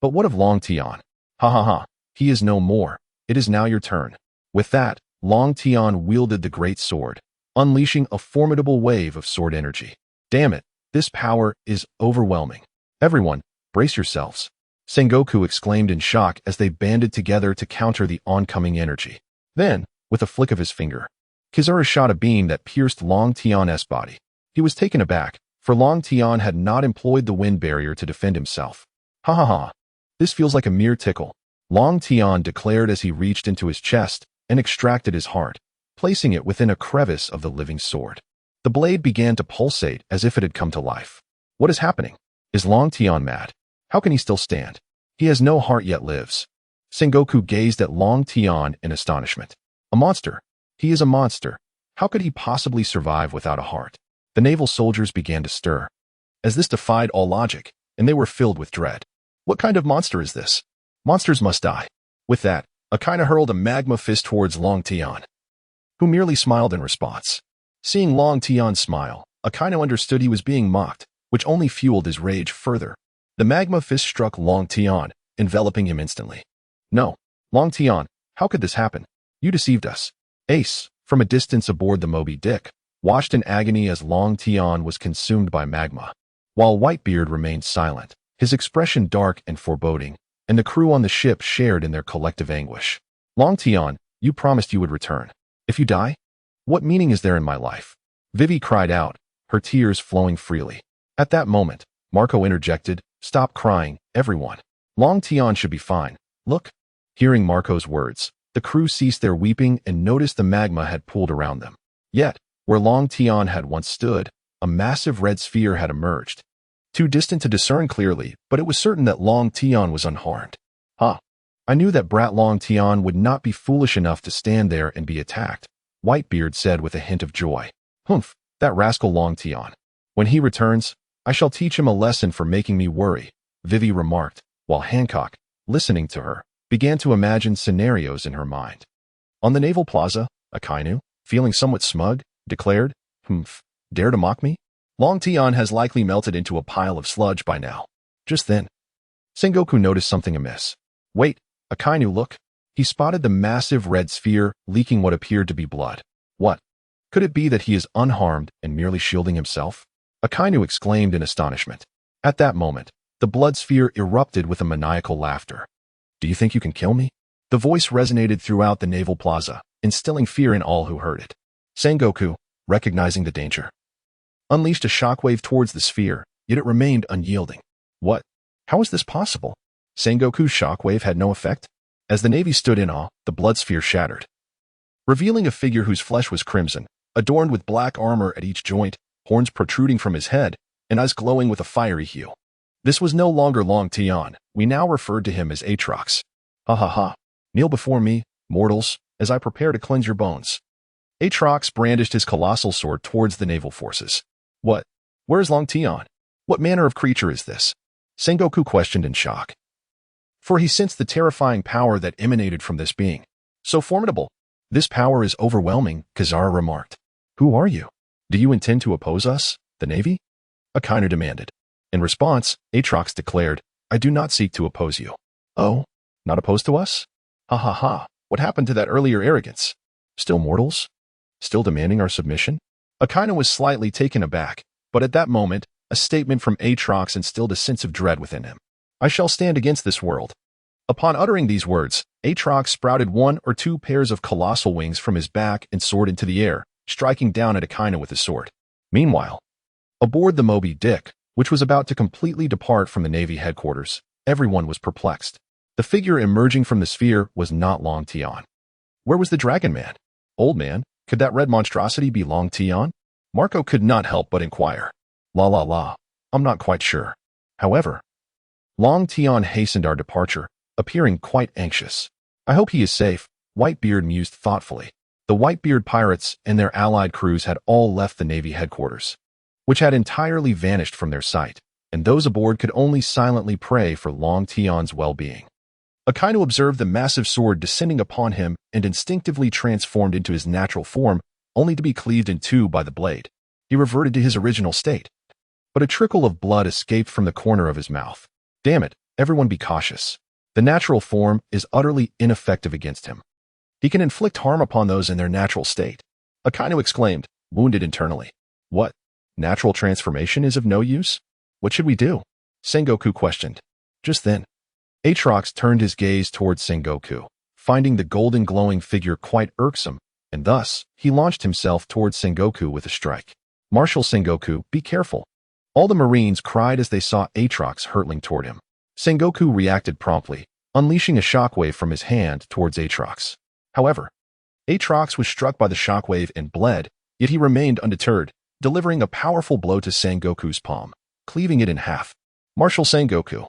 But what of Long Tian? Ha ha ha, he is no more. It is now your turn. With that, Long Tian wielded the great sword, unleashing a formidable wave of sword energy. Damn it, this power is overwhelming. Everyone, brace yourselves. Sengoku exclaimed in shock as they banded together to counter the oncoming energy. Then, with a flick of his finger, Kizaru shot a beam that pierced Long Tian's body. He was taken aback, for Long Tian had not employed the wind barrier to defend himself. Ha ha ha, this feels like a mere tickle, Long Tian declared as he reached into his chest and extracted his heart, placing it within a crevice of the living sword. The blade began to pulsate as if it had come to life. What is happening? Is Long Tian mad? How can he still stand? He has no heart yet lives. Sengoku gazed at Long Tian in astonishment. A monster. He is a monster. How could he possibly survive without a heart? The naval soldiers began to stir, as this defied all logic, and they were filled with dread. What kind of monster is this? Monsters must die. With that, Akaina hurled a magma fist towards Long Tian, who merely smiled in response. Seeing Long Tian smile, Akaina understood he was being mocked, which only fueled his rage further. The magma fist struck Long Tian, enveloping him instantly. No, Long Tian, how could this happen? You deceived us. Ace, from a distance aboard the Moby Dick, watched in agony as Long Tian was consumed by magma, while Whitebeard remained silent, his expression dark and foreboding, and the crew on the ship shared in their collective anguish. Long Tian, you promised you would return. If you die, what meaning is there in my life? Vivi cried out, her tears flowing freely. At that moment, Marco interjected, stop crying, everyone. Long Tian should be fine. Look. Hearing Marco's words, the crew ceased their weeping and noticed the magma had pooled around them. Yet, where Long Tian had once stood, a massive red sphere had emerged. Too distant to discern clearly, but it was certain that Long Tian was unharmed. I knew that brat Long Tian would not be foolish enough to stand there and be attacked, Whitebeard said with a hint of joy. Humph, that rascal Long Tian. When he returns, I shall teach him a lesson for making me worry, Vivi remarked, while Hancock, listening to her, began to imagine scenarios in her mind. On the naval plaza, Akainu, feeling somewhat smug, declared, dare to mock me? Long Tian has likely melted into a pile of sludge by now. Just then, Sengoku noticed something amiss. Wait, Akainu, look. He spotted the massive red sphere leaking what appeared to be blood. What? Could it be that he is unharmed and merely shielding himself? Akainu exclaimed in astonishment. At that moment, the blood sphere erupted with a maniacal laughter. Do you think you can kill me? The voice resonated throughout the naval plaza, instilling fear in all who heard it. Sengoku, recognizing the danger, unleashed a shockwave towards the sphere, yet it remained unyielding. What? How is this possible? Sengoku's shockwave had no effect? As the Navy stood in awe, the blood sphere shattered, revealing a figure whose flesh was crimson, adorned with black armor at each joint, horns protruding from his head, and eyes glowing with a fiery hue. This was no longer Long Tian. We now referred to him as Aatrox. Ha ha ha. Kneel before me, mortals, as I prepare to cleanse your bones. Aatrox brandished his colossal sword towards the naval forces. What? Where is Long Tian? What manner of creature is this? Sengoku questioned in shock, for he sensed the terrifying power that emanated from this being. So formidable. This power is overwhelming, Kazara remarked. Who are you? Do you intend to oppose us, the Navy? Akainu demanded. In response, Aatrox declared, I do not seek to oppose you. Oh, not opposed to us? Ha ha ha. What happened to that earlier arrogance? Still mortals? Still demanding our submission? Akainu was slightly taken aback, but at that moment, a statement from Aatrox instilled a sense of dread within him. I shall stand against this world. Upon uttering these words, Aatrox sprouted 1 or 2 pairs of colossal wings from his back and soared into the air, striking down at Akainu with his sword. Meanwhile, aboard the Moby Dick, which was about to completely depart from the Navy headquarters, everyone was perplexed. The figure emerging from the sphere was not Long Tian. Where was the Dragon Man? Old man, could that red monstrosity be Long Tian? Marco could not help but inquire. La, I'm not quite sure. However, Long Tian hastened our departure, appearing quite anxious. I hope he is safe, Whitebeard mused thoughtfully. The Whitebeard pirates and their allied crews had all left the Navy headquarters, which had entirely vanished from their sight, and those aboard could only silently pray for Long Tian's well-being. Akainu observed the massive sword descending upon him and instinctively transformed into his natural form, only to be cleaved in two by the blade. He reverted to his original state, but a trickle of blood escaped from the corner of his mouth. Damn it, everyone be cautious. The natural form is utterly ineffective against him. He can inflict harm upon those in their natural state. Akainu exclaimed, wounded internally. What? Natural transformation is of no use? What should we do? Sengoku questioned. Just then, Aatrox turned his gaze towards Sengoku, finding the golden glowing figure quite irksome, and thus, he launched himself towards Sengoku with a strike. Marshal Sengoku, be careful. All the Marines cried as they saw Aatrox hurtling toward him. Sengoku reacted promptly, unleashing a shockwave from his hand towards Aatrox. However, Aatrox was struck by the shockwave and bled, yet he remained undeterred, delivering a powerful blow to Sengoku's palm, cleaving it in half. Marshal Sengoku,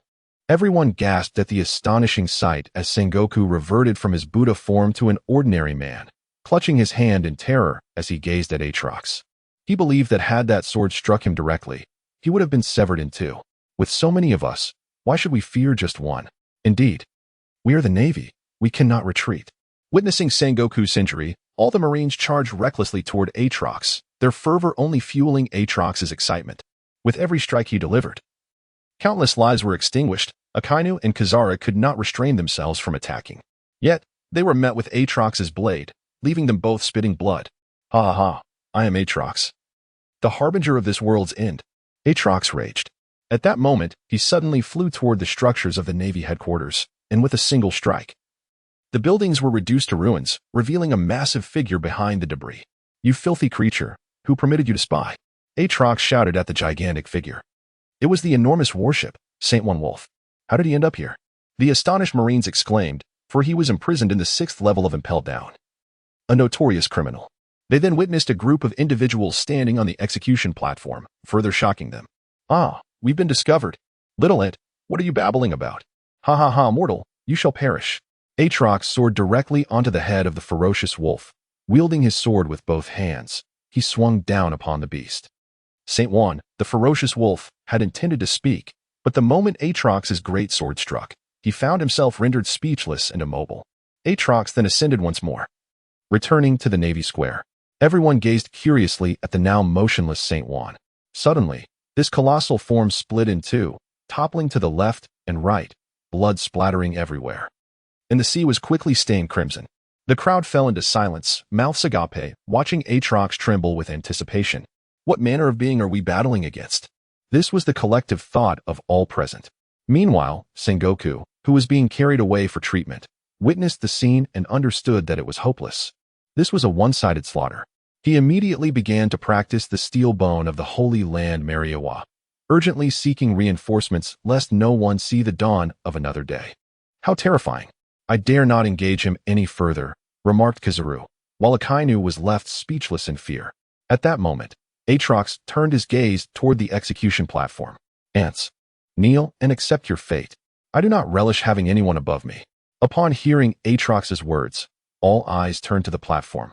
Everyone gasped at the astonishing sight as Sengoku reverted from his Buddha form to an ordinary man, clutching his hand in terror as he gazed at Aatrox. He believed that had that sword struck him directly, he would have been severed in two. With so many of us, why should we fear just one? Indeed, we are the Navy. We cannot retreat. Witnessing Sengoku's injury, all the Marines charged recklessly toward Aatrox, their fervor only fueling Aatrox's excitement. With every strike he delivered, countless lives were extinguished. Akainu and Kazara could not restrain themselves from attacking. Yet, they were met with Aatrox's blade, leaving them both spitting blood. Ha ha ha, I am Aatrox, the harbinger of this world's end. Aatrox raged. At that moment, he suddenly flew toward the structures of the Navy headquarters, and with a single strike, the buildings were reduced to ruins, revealing a massive figure behind the debris. You filthy creature, who permitted you to spy? Aatrox shouted at the gigantic figure. It was the enormous warship, Saint One Wolf. How did he end up here? The astonished Marines exclaimed, for he was imprisoned in the 6th level of Impel down. A notorious criminal. They then witnessed a group of individuals standing on the execution platform, further shocking them. Ah, we've been discovered. Little Ant, what are you babbling about? Ha ha ha, mortal, you shall perish. Aatrox soared directly onto the head of the ferocious wolf. Wielding his sword with both hands, he swung down upon the beast. Saint One, the ferocious wolf, had intended to speak, but the moment Aatrox's great sword struck, he found himself rendered speechless and immobile. Aatrox then ascended once more. Returning to the Navy Square, everyone gazed curiously at the now motionless Saint One. Suddenly, this colossal form split in two, toppling to the left and right, blood splattering everywhere. And the sea was quickly stained crimson. The crowd fell into silence, mouths agape, watching Aatrox tremble with anticipation. What manner of being are we battling against? This was the collective thought of all present. Meanwhile, Sengoku, who was being carried away for treatment, witnessed the scene and understood that it was hopeless. This was a one-sided slaughter. He immediately began to practice the steel bone of the Holy Land Mariejois, urgently seeking reinforcements lest no one see the dawn of another day. How terrifying! I dare not engage him any further, remarked Kizaru, while Akainu was left speechless in fear. At that moment, Aatrox turned his gaze toward the execution platform. Ants, kneel and accept your fate. I do not relish having anyone above me. Upon hearing Aatrox's words, all eyes turned to the platform,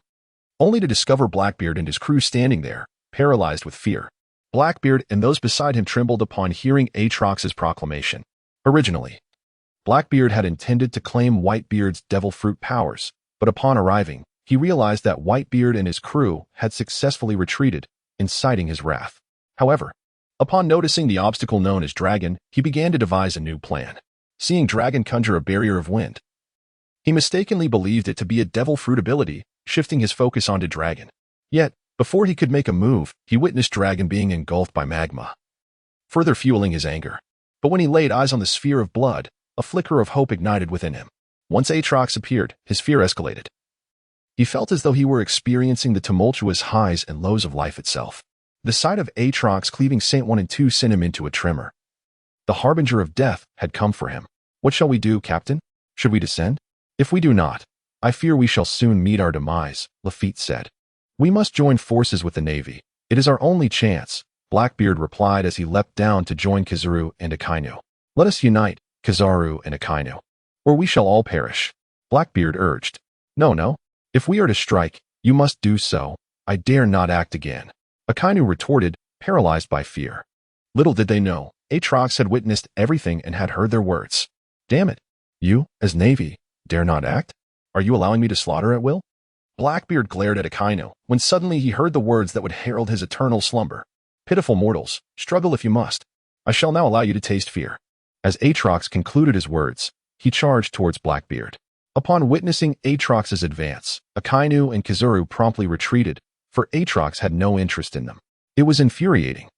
only to discover Blackbeard and his crew standing there, paralyzed with fear. Blackbeard and those beside him trembled upon hearing Aatrox's proclamation. Originally, Blackbeard had intended to claim Whitebeard's devil fruit powers, but upon arriving, he realized that Whitebeard and his crew had successfully retreated, inciting his wrath. However, upon noticing the obstacle known as Dragon, he began to devise a new plan. Seeing Dragon conjure a barrier of wind, he mistakenly believed it to be a devil fruit ability, shifting his focus onto Dragon. Yet, before he could make a move, he witnessed Dragon being engulfed by magma, further fueling his anger. But when he laid eyes on the sphere of blood, a flicker of hope ignited within him. Once Aatrox appeared, his fear escalated. He felt as though he were experiencing the tumultuous highs and lows of life itself. The sight of Aatrox cleaving Saint One and Two sent him into a tremor. The harbinger of death had come for him. What shall we do, Captain? Should we descend? If we do not, I fear we shall soon meet our demise, Lafitte said. We must join forces with the Navy. It is our only chance, Blackbeard replied as he leapt down to join Kizaru and Akainu. Let us unite, Kizaru and Akainu, or we shall all perish. Blackbeard urged. No. If we are to strike, you must do so. I dare not act again. Akainu retorted, paralyzed by fear. Little did they know, Aatrox had witnessed everything and had heard their words. Damn it. You, as Navy, dare not act? Are you allowing me to slaughter at will? Blackbeard glared at Akainu, when suddenly he heard the words that would herald his eternal slumber. Pitiful mortals, struggle if you must. I shall now allow you to taste fear. As Aatrox concluded his words, he charged towards Blackbeard. Upon witnessing Aatrox's advance, Akainu and Kizaru promptly retreated, for Aatrox had no interest in them. It was infuriating.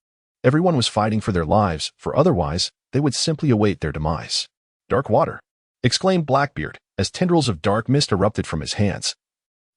Everyone was fighting for their lives, for otherwise, they would simply await their demise. Dark water, exclaimed Blackbeard, as tendrils of dark mist erupted from his hands,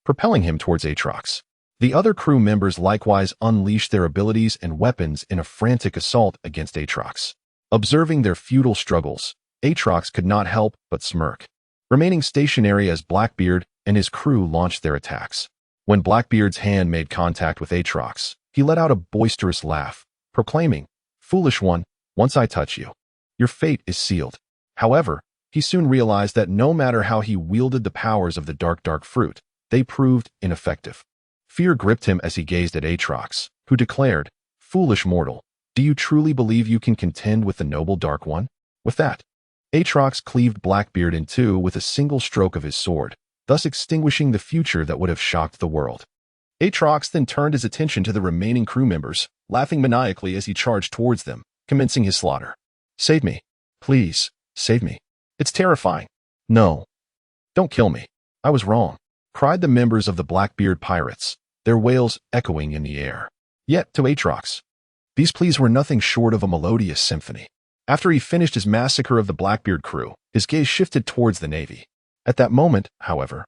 propelling him towards Aatrox. The other crew members likewise unleashed their abilities and weapons in a frantic assault against Aatrox. Observing their futile struggles, Aatrox could not help but smirk, remaining stationary as Blackbeard and his crew launched their attacks. When Blackbeard's hand made contact with Aatrox, he let out a boisterous laugh, proclaiming, Foolish one, once I touch you, your fate is sealed. However, he soon realized that no matter how he wielded the powers of the dark fruit, they proved ineffective. Fear gripped him as he gazed at Aatrox, who declared, "Foolish mortal, do you truly believe you can contend with the noble Dark One?" With that, Aatrox cleaved Blackbeard in two with a single stroke of his sword, thus extinguishing the future that would have shocked the world. Aatrox then turned his attention to the remaining crew members, laughing maniacally as he charged towards them, commencing his slaughter. "Save me. Please, save me. It's terrifying. No. Don't kill me. I was wrong," cried the members of the Blackbeard pirates, their wails echoing in the air. Yet, to Aatrox, these pleas were nothing short of a melodious symphony. After he finished his massacre of the Blackbeard crew, his gaze shifted towards the Navy. At that moment, however,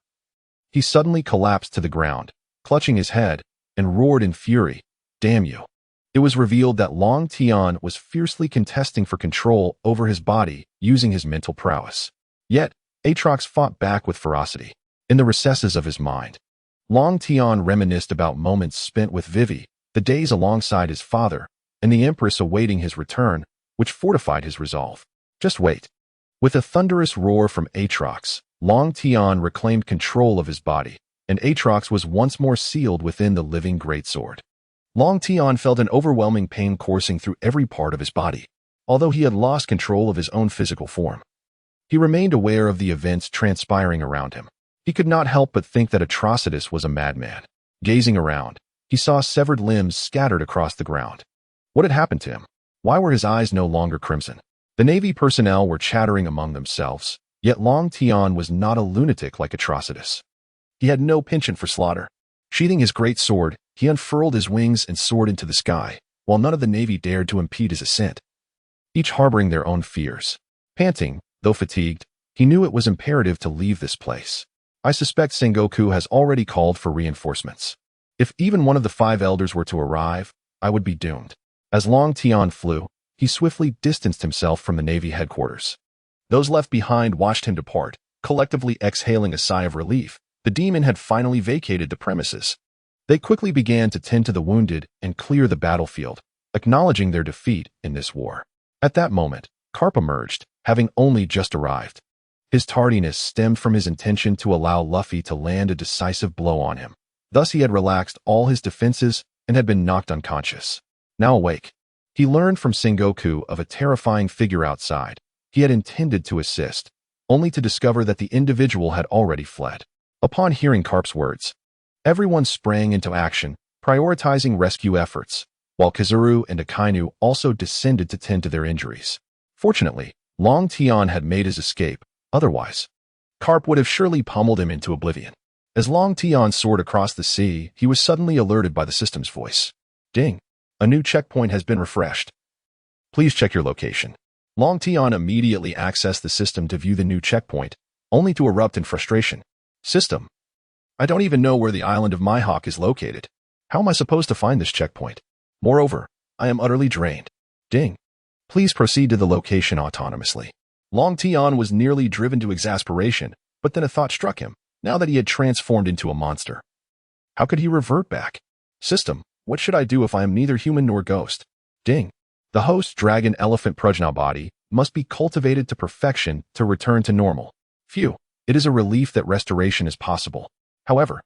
he suddenly collapsed to the ground, clutching his head, and roared in fury, "Damn you." It was revealed that Long Tian was fiercely contesting for control over his body using his mental prowess. Yet, Aatrox fought back with ferocity. In the recesses of his mind, Long Tian reminisced about moments spent with Vivi, the days alongside his father, and the Empress awaiting his return, which fortified his resolve. Just wait. With a thunderous roar from Aatrox, Long Tian reclaimed control of his body, and Aatrox was once more sealed within the living greatsword. Long Tian felt an overwhelming pain coursing through every part of his body. Although he had lost control of his own physical form, he remained aware of the events transpiring around him. He could not help but think that Atrocitus was a madman. Gazing around, he saw severed limbs scattered across the ground. What had happened to him? Why were his eyes no longer crimson? The Navy personnel were chattering among themselves, yet Long Tian was not a lunatic like Atrocitus. He had no penchant for slaughter. Sheathing his great sword, he unfurled his wings and soared into the sky, while none of the Navy dared to impede his ascent, each harboring their own fears. Panting, though fatigued, he knew it was imperative to leave this place. "I suspect Sengoku has already called for reinforcements. If even one of the 5 elders were to arrive, I would be doomed." As Long Tian flew, he swiftly distanced himself from the Navy headquarters. Those left behind watched him depart, collectively exhaling a sigh of relief. The demon had finally vacated the premises. They quickly began to tend to the wounded and clear the battlefield, acknowledging their defeat in this war. At that moment, Carp emerged, having only just arrived. His tardiness stemmed from his intention to allow Luffy to land a decisive blow on him. Thus he had relaxed all his defenses and had been knocked unconscious. Now awake, he learned from Sengoku of a terrifying figure outside. He had intended to assist, only to discover that the individual had already fled. Upon hearing Carp's words, everyone sprang into action, prioritizing rescue efforts, while Kizuru and Akainu also descended to tend to their injuries. Fortunately, Long Tian had made his escape. Otherwise, Carp would have surely pummeled him into oblivion. As Long Tian soared across the sea, he was suddenly alerted by the system's voice. "Ding! A new checkpoint has been refreshed. Please check your location." Long Tian immediately accessed the system to view the new checkpoint, only to erupt in frustration. "System, I don't even know where the island of Mihawk is located. How am I supposed to find this checkpoint? Moreover, I am utterly drained. Ding. Please proceed to the location autonomously." Long Tian was nearly driven to exasperation, but then a thought struck him, now that he had transformed into a monster. How could he revert back? "System, what should I do if I am neither human nor ghost?" Ding. The host dragon elephant prajna body must be cultivated to perfection to return to normal. Phew, it is a relief that restoration is possible. However,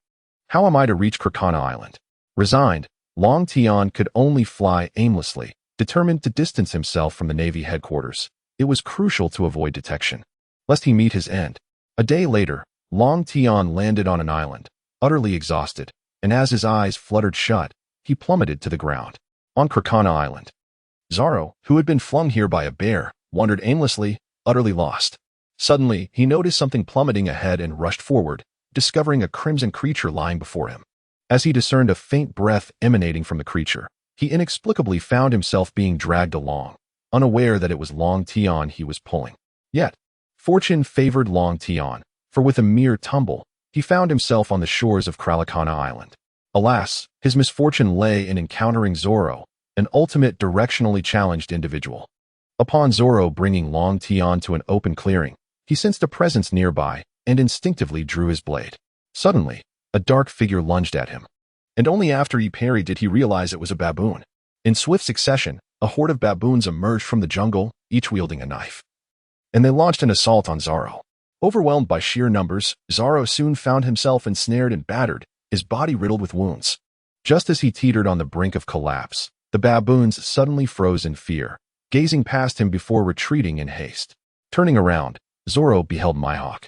how am I to reach Krakana Island? Resigned, Long Tian could only fly aimlessly, determined to distance himself from the Navy headquarters. It was crucial to avoid detection, lest he meet his end. A day later, Long Tian landed on an island, utterly exhausted, and as his eyes fluttered shut, he plummeted to the ground. On Krakana Island, Zoro, who had been flung here by a bear, wandered aimlessly, utterly lost. Suddenly, he noticed something plummeting ahead and rushed forward, discovering a crimson creature lying before him. As he discerned a faint breath emanating from the creature, he inexplicably found himself being dragged along, unaware that it was Long Tian he was pulling. Yet, fortune favored Long Tian, for with a mere tumble, he found himself on the shores of Kralakana Island. Alas, his misfortune lay in encountering Zoro, an ultimate directionally challenged individual. Upon Zoro bringing Long Tian to an open clearing, he sensed a presence nearby and instinctively drew his blade. Suddenly, a dark figure lunged at him, and only after he parried did he realize it was a baboon. In swift succession, a horde of baboons emerged from the jungle, each wielding a knife. and they launched an assault on Zoro. Overwhelmed by sheer numbers, Zoro soon found himself ensnared and battered, his body riddled with wounds. Just as he teetered on the brink of collapse, the baboons suddenly froze in fear, gazing past him before retreating in haste. Turning around, Zoro beheld Mihawk,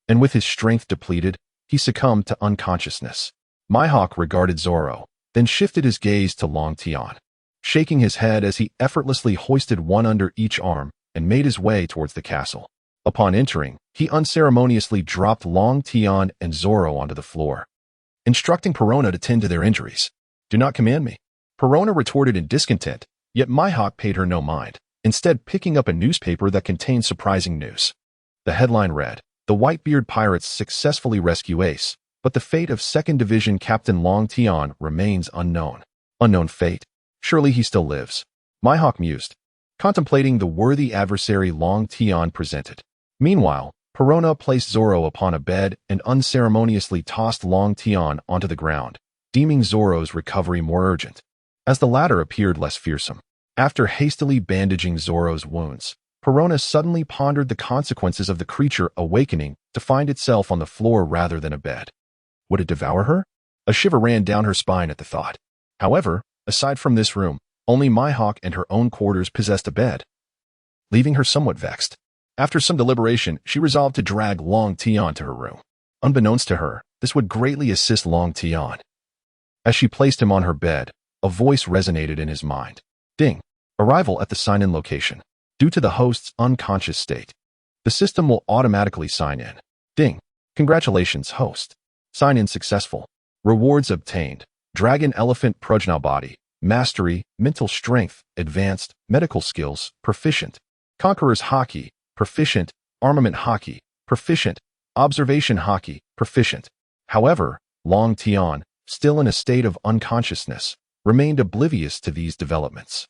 and with his strength depleted, he succumbed to unconsciousness. Mihawk regarded Zoro, then shifted his gaze to Long Tian, shaking his head as he effortlessly hoisted one under each arm and made his way towards the castle. Upon entering, he unceremoniously dropped Long Tian and Zoro onto the floor, instructing Perona to tend to their injuries. "Do not command me," Perona retorted in discontent, yet Mihawk paid her no mind, instead picking up a newspaper that contained surprising news. The headline read, "The Whitebeard pirates successfully rescue Ace, but the fate of 2nd Division Captain Long Tian remains unknown." Unknown fate? Surely he still lives. Mihawk mused, contemplating the worthy adversary Long Tian presented. Meanwhile, Perona placed Zoro upon a bed and unceremoniously tossed Long Tian onto the ground, deeming Zoro's recovery more urgent, as the latter appeared less fearsome. After hastily bandaging Zoro's wounds, Perona suddenly pondered the consequences of the creature awakening to find itself on the floor rather than a bed. Would it devour her? A shiver ran down her spine at the thought. However, aside from this room, only Mihawk and her own quarters possessed a bed, leaving her somewhat vexed. After some deliberation, she resolved to drag Long Tian to her room. Unbeknownst to her, this would greatly assist Long Tian. As she placed him on her bed, a voice resonated in his mind. Ding. Arrival at the sign-in location. Due to the host's unconscious state, the system will automatically sign in. Ding. Congratulations, host. Sign-in successful. Rewards obtained. Dragon Elephant Prajna Body. Mastery, Mental Strength, Advanced, Medical Skills, Proficient. Conqueror's Haki, Proficient. Armament Haki, Proficient. Observation Haki, Proficient. However, Long Tian, still in a state of unconsciousness, remained oblivious to these developments.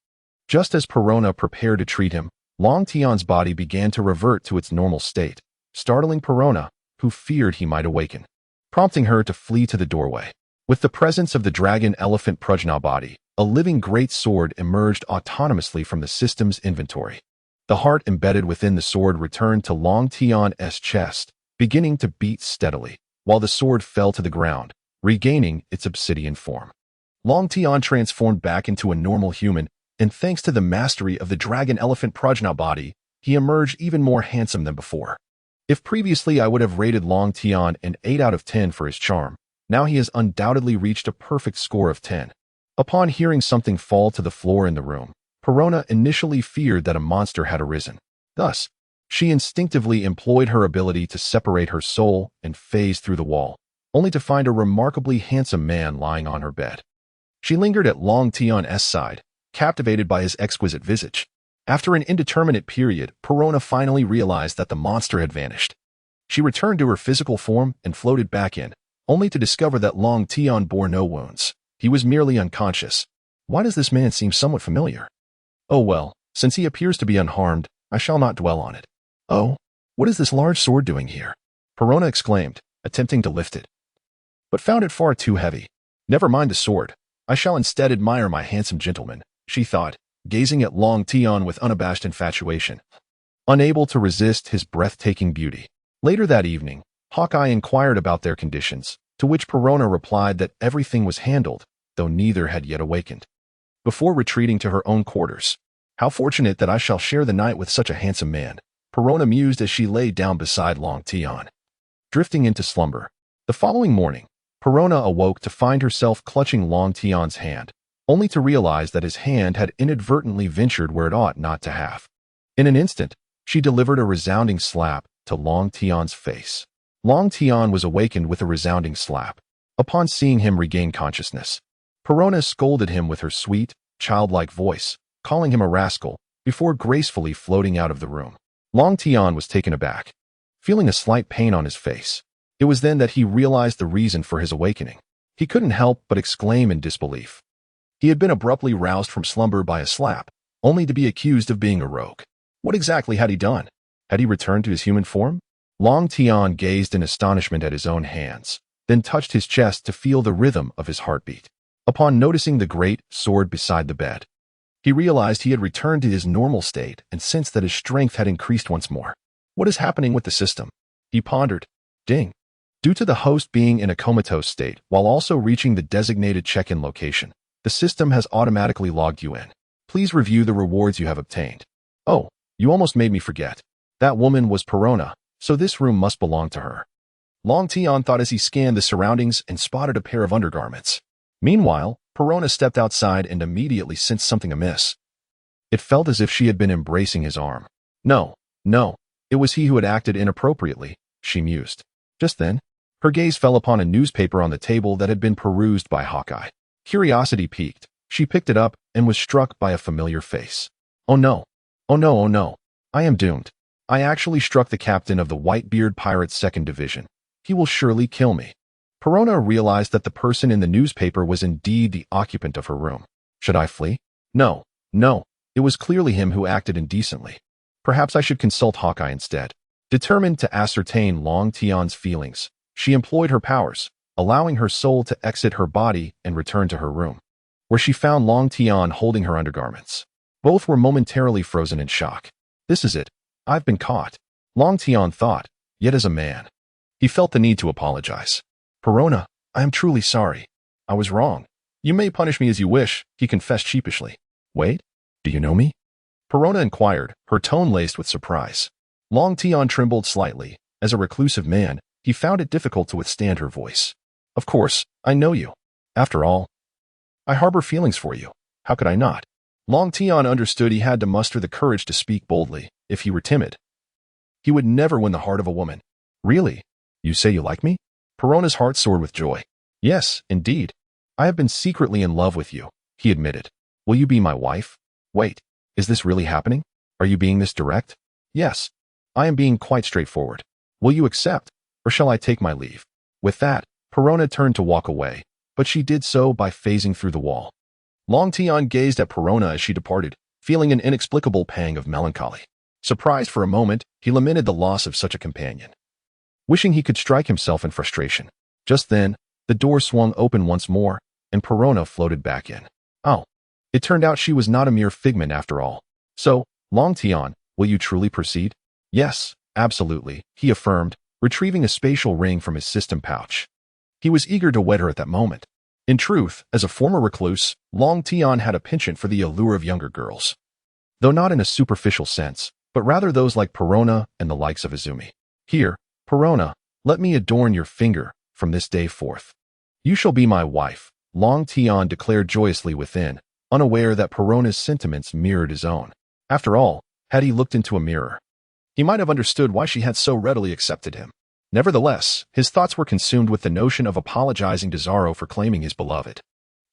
Just as Perona prepared to treat him, Long Tian's body began to revert to its normal state, startling Perona, who feared he might awaken, prompting her to flee to the doorway. With the presence of the Dragon Elephant Prajna Body, a living great sword emerged autonomously from the system's inventory. The heart embedded within the sword returned to Long Tian's chest, beginning to beat steadily, while the sword fell to the ground, regaining its obsidian form. Long Tian transformed back into a normal human, and thanks to the mastery of the Dragon Elephant Prajna Body, he emerged even more handsome than before. If previously I would have rated Long Tian an 8 out of 10 for his charm, now he has undoubtedly reached a perfect score of 10. Upon hearing something fall to the floor in the room, Perona initially feared that a monster had arisen. Thus, she instinctively employed her ability to separate her soul and phase through the wall, only to find a remarkably handsome man lying on her bed. She lingered at Long Tian's side, captivated by his exquisite visage. After an indeterminate period, Perona finally realized that the monster had vanished. She returned to her physical form and floated back in, only to discover that Long Tian bore no wounds. He was merely unconscious. Why does this man seem somewhat familiar? Oh well, since he appears to be unharmed, I shall not dwell on it. Oh, what is this large sword doing here? Perona exclaimed, attempting to lift it, but found it far too heavy. Never mind the sword. I shall instead admire my handsome gentleman, she thought, gazing at Long Tian with unabashed infatuation, unable to resist his breathtaking beauty. Later that evening, Hawkeye inquired about their conditions, to which Perona replied that everything was handled, though neither had yet awakened. Before retreating to her own quarters, "How fortunate that I shall share the night with such a handsome man," Perona mused as she lay down beside Long Tian, drifting into slumber. The following morning, Perona awoke to find herself clutching Long Tian's hand, only to realize that his hand had inadvertently ventured where it ought not to have. In an instant, she delivered a resounding slap to Long Tian's face. Long Tian was awakened with a resounding slap. Upon seeing him regain consciousness, Perona scolded him with her sweet, childlike voice, calling him a rascal, before gracefully floating out of the room. Long Tian was taken aback, feeling a slight pain on his face. It was then that he realized the reason for his awakening. He couldn't help but exclaim in disbelief. He had been abruptly roused from slumber by a slap, only to be accused of being a rogue. What exactly had he done? Had he returned to his human form? Long Tian gazed in astonishment at his own hands, then touched his chest to feel the rhythm of his heartbeat. Upon noticing the great sword beside the bed, He realized he had returned to his normal state and sensed that his strength had increased once more. What is happening with the system? He pondered. Ding. Due to the host being in a comatose state while also reaching the designated check-in location, the system has automatically logged you in. Please review the rewards you have obtained. Oh, you almost made me forget. That woman was Perona, so this room must belong to her. Long Tian thought as he scanned the surroundings and spotted a pair of undergarments. Meanwhile, Perona stepped outside and immediately sensed something amiss. It felt as if she had been embracing his arm. No, it was he who had acted inappropriately, she mused. Just then, her gaze fell upon a newspaper on the table that had been perused by Hawkeye. Curiosity piqued. She picked it up and was struck by a familiar face. Oh no. I am doomed. I actually struck the captain of the Whitebeard Pirates' 2nd Division. He will surely kill me. Perona realized that the person in the newspaper was indeed the occupant of her room. Should I flee? No. It was clearly him who acted indecently. Perhaps I should consult Hawkeye instead. Determined to ascertain Long Tian's feelings, she employed her powers, allowing her soul to exit her body and return to her room, where she found Long Tian holding her undergarments. Both were momentarily frozen in shock. This is it. I've been caught. Long Tian thought, yet as a man, he felt the need to apologize. Perona, I am truly sorry. I was wrong. You may punish me as you wish, he confessed sheepishly. Wait, do you know me? Perona inquired, her tone laced with surprise. Long Tian trembled slightly. As a reclusive man, he found it difficult to withstand her voice. Of course, I know you. After all, I harbor feelings for you. How could I not? Long Tian understood he had to muster the courage to speak boldly. If he were timid, he would never win the heart of a woman. Really? You say you like me? Perona's heart soared with joy. Yes, indeed. I have been secretly in love with you, he admitted. Will you be my wife? Wait, is this really happening? Are you being this direct? Yes, I am being quite straightforward. Will you accept, or shall I take my leave? With that, Perona turned to walk away, but she did so by phasing through the wall. Long Tian gazed at Perona as she departed, feeling an inexplicable pang of melancholy. Surprised for a moment, he lamented the loss of such a companion, wishing he could strike himself in frustration. Just then, the door swung open once more, and Perona floated back in. Oh, it turned out she was not a mere figment after all. So, Long Tian, will you truly proceed? Yes, absolutely, he affirmed, retrieving a spatial ring from his system pouch. He was eager to wed her at that moment. In truth, as a former recluse, Long Tian had a penchant for the allure of younger girls, though not in a superficial sense, but rather those like Perona and the likes of Izumi. Here, Perona, let me adorn your finger from this day forth. You shall be my wife, Long Tian declared joyously within, unaware that Perona's sentiments mirrored his own. After all, had he looked into a mirror, he might have understood why she had so readily accepted him. Nevertheless, his thoughts were consumed with the notion of apologizing to Zaro for claiming his beloved.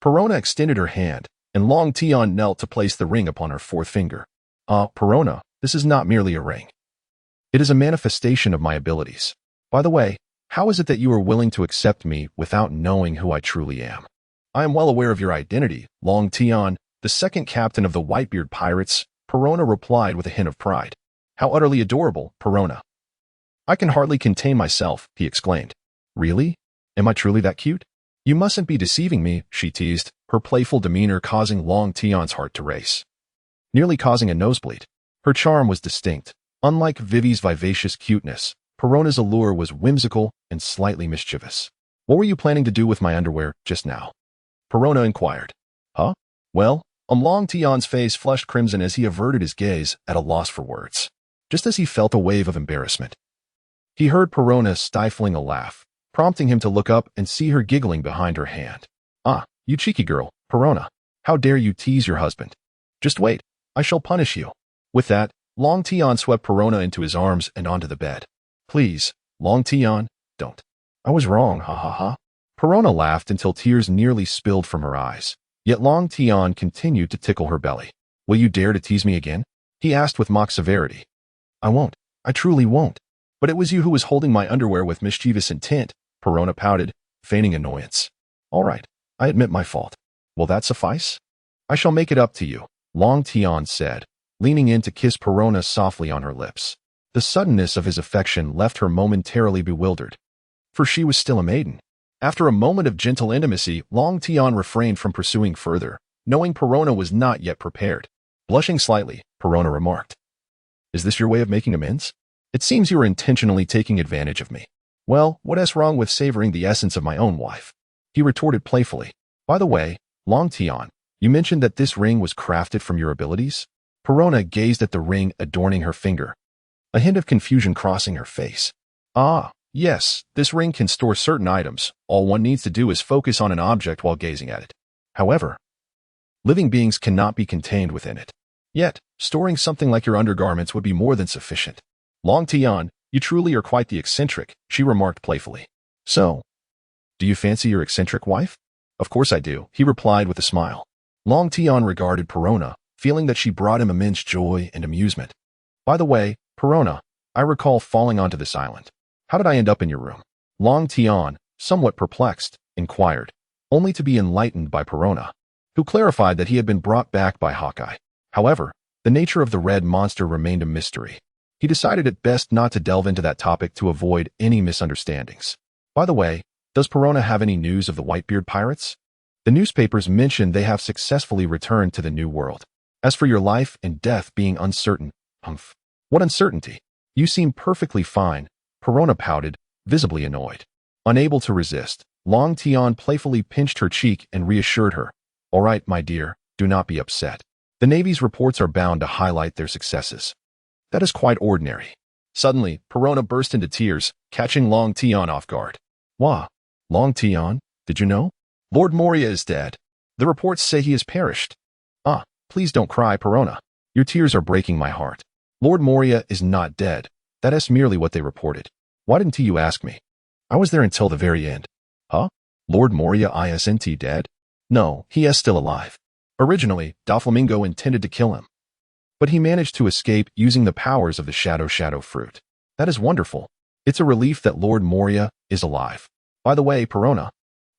Perona extended her hand, and Long Tian knelt to place the ring upon her 4th finger. Perona, this is not merely a ring. It is a manifestation of my abilities. By the way, how is it that you are willing to accept me without knowing who I truly am? I am well aware of your identity, Long Tian, the 2nd captain of the Whitebeard Pirates, Perona replied with a hint of pride. How utterly adorable, Perona. I can hardly contain myself, he exclaimed. Really? Am I truly that cute? You mustn't be deceiving me, she teased, her playful demeanor causing Long Tian's heart to race, nearly causing a nosebleed. Her charm was distinct. Unlike Vivi's vivacious cuteness, Perona's allure was whimsical and slightly mischievous. What were you planning to do with my underwear just now? Perona inquired. Huh? Well, Long Tian's face flushed crimson as he averted his gaze at a loss for words. Just as he felt a wave of embarrassment, he heard Perona stifling a laugh, prompting him to look up and see her giggling behind her hand. Ah, you cheeky girl, Perona. How dare you tease your husband? Just wait, I shall punish you. With that, Long Tian swept Perona into his arms and onto the bed. Please, Long Tian, don't. I was wrong, ha ha ha. Perona laughed until tears nearly spilled from her eyes. Yet Long Tian continued to tickle her belly. Will you dare to tease me again? He asked with mock severity. I won't. I truly won't. But it was you who was holding my underwear with mischievous intent, Perona pouted, feigning annoyance. All right, I admit my fault. Will that suffice? I shall make it up to you, Long Tian said, leaning in to kiss Perona softly on her lips. The suddenness of his affection left her momentarily bewildered, for she was still a maiden. After a moment of gentle intimacy, Long Tian refrained from pursuing further, knowing Perona was not yet prepared. Blushing slightly, Perona remarked, "Is this your way of making amends? It seems you are intentionally taking advantage of me." "Well, what is wrong with savoring the essence of my own wife?" he retorted playfully. "By the way, Long Tian, you mentioned that this ring was crafted from your abilities?" Perona gazed at the ring adorning her finger, a hint of confusion crossing her face. "Ah, yes, this ring can store certain items. All one needs to do is focus on an object while gazing at it. However, living beings cannot be contained within it. Yet, storing something like your undergarments would be more than sufficient." "Long Tian, you truly are quite the eccentric," she remarked playfully. "So, do you fancy your eccentric wife?" "Of course I do," he replied with a smile. Long Tian regarded Perona, feeling that she brought him immense joy and amusement. "By the way, Perona, I recall falling onto this island. How did I end up in your room?" Long Tian, somewhat perplexed, inquired, only to be enlightened by Perona, who clarified that he had been brought back by Hawkeye. However, the nature of the red monster remained a mystery. He decided it best not to delve into that topic to avoid any misunderstandings. "By the way, does Perona have any news of the Whitebeard pirates? The newspapers mention they have successfully returned to the New World. As for your life and death being uncertain, humph. What uncertainty? You seem perfectly fine." Perona pouted, visibly annoyed. Unable to resist, Long Tian playfully pinched her cheek and reassured her, "All right, my dear, do not be upset. The Navy's reports are bound to highlight their successes. That is quite ordinary." Suddenly, Perona burst into tears, catching Long Tian off guard. "Wah, Long Tian, did you know? Lord Moria is dead. The reports say he has perished." "Ah, please don't cry, Perona. Your tears are breaking my heart. Lord Moria is not dead. That is merely what they reported. Why didn't you ask me? I was there until the very end." "Huh? Lord Moria isn't dead?" "No, he is still alive. Originally, Doflamingo intended to kill him, but he managed to escape using the powers of the Shadow Fruit. That is wonderful. It's a relief that Lord Moria is alive. By the way, Perona,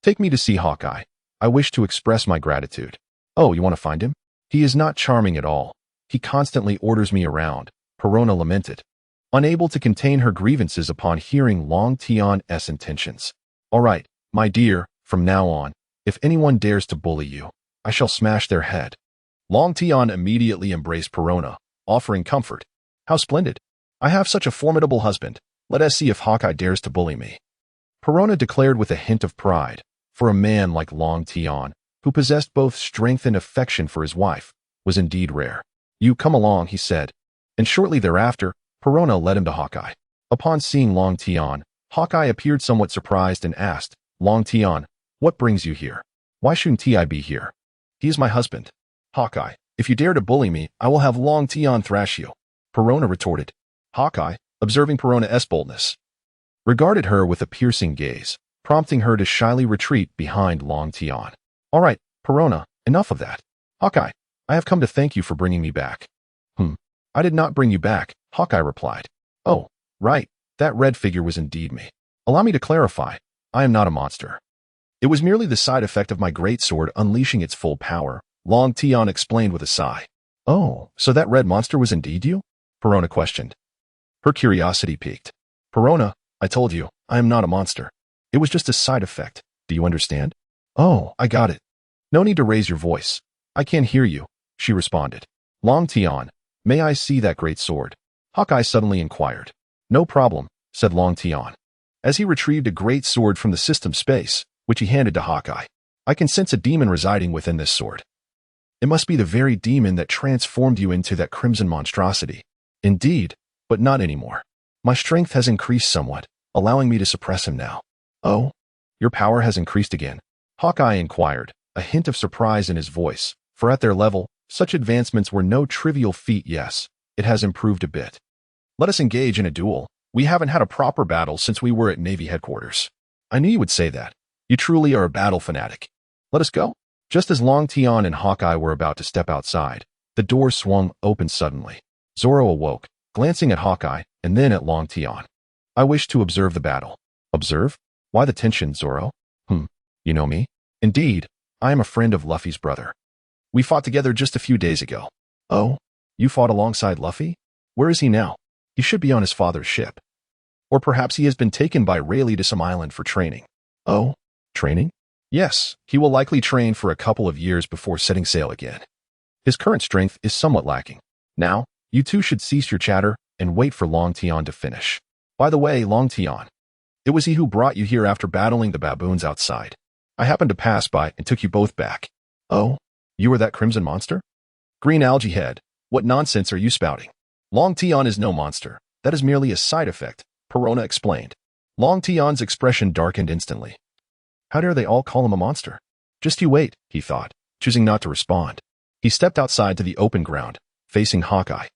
take me to see Hawkeye. I wish to express my gratitude." "Oh, you want to find him? He is not charming at all. He constantly orders me around," Perona lamented, unable to contain her grievances upon hearing Long Tian's intentions. "All right, my dear, from now on, if anyone dares to bully you, I shall smash their head." Long Tian immediately embraced Perona, offering comfort. "How splendid. I have such a formidable husband. Let us see if Hawkeye dares to bully me." Perona declared with a hint of pride, for a man like Long Tian, who possessed both strength and affection for his wife, was indeed rare. "You come along," he said, and shortly thereafter, Perona led him to Hawkeye. Upon seeing Long Tian, Hawkeye appeared somewhat surprised and asked, "Long Tian, what brings you here? Why shouldn't I be here?" "He is my husband." "Hawkeye, if you dare to bully me, I will have Long Tian thrash you," Perona retorted. Hawkeye, observing Perona's boldness, regarded her with a piercing gaze, prompting her to shyly retreat behind Long Tian. "All right, Perona, enough of that. Hawkeye, I have come to thank you for bringing me back." "I did not bring you back," Hawkeye replied. "Oh, right, that red figure was indeed me. Allow me to clarify, I am not a monster. It was merely the side effect of my great sword unleashing its full power," Long Tian explained with a sigh. "Oh, so that red monster was indeed you?" Perona questioned. Her curiosity piqued. "Perona, I told you, I am not a monster. It was just a side effect. Do you understand?" "Oh, I got it. No need to raise your voice. I can't hear you," she responded. "Long Tian, may I see that great sword?" Hawkeye suddenly inquired. "No problem," said Long Tian, as he retrieved a great sword from the system space, which he handed to Hawkeye. "I can sense a demon residing within this sword. It must be the very demon that transformed you into that crimson monstrosity." "Indeed, but not anymore. My strength has increased somewhat, allowing me to suppress him now." "Oh, your power has increased again?" Hawkeye inquired, a hint of surprise in his voice, for at their level, such advancements were no trivial feat. "Yes, it has improved a bit." "Let us engage in a duel. We haven't had a proper battle since we were at Navy headquarters." "I knew you would say that. You truly are a battle fanatic. Let us go." Just as Long Tian and Hawkeye were about to step outside, the door swung open suddenly. Zoro awoke, glancing at Hawkeye and then at Long Tian. "I wish to observe the battle." "Observe? Why the tension, Zoro?" You know me?" "Indeed, I am a friend of Luffy's brother. We fought together just a few days ago." "Oh, you fought alongside Luffy? Where is he now?" "He should be on his father's ship. Or perhaps he has been taken by Rayleigh to some island for training." "Oh, training? Yes, he will likely train for a couple of years before setting sail again. His current strength is somewhat lacking. Now, you two should cease your chatter and wait for Long Tian to finish. By the way, Long Tian, it was he who brought you here after battling the baboons outside. I happened to pass by and took you both back. Oh, you were that crimson monster? Green algae head, what nonsense are you spouting? Long Tian is no monster. That is merely a side effect, Perona explained. Long Tian's expression darkened instantly. How dare they all call him a monster? Just you wait, he thought, choosing not to respond. He stepped outside to the open ground, facing Hawkeye.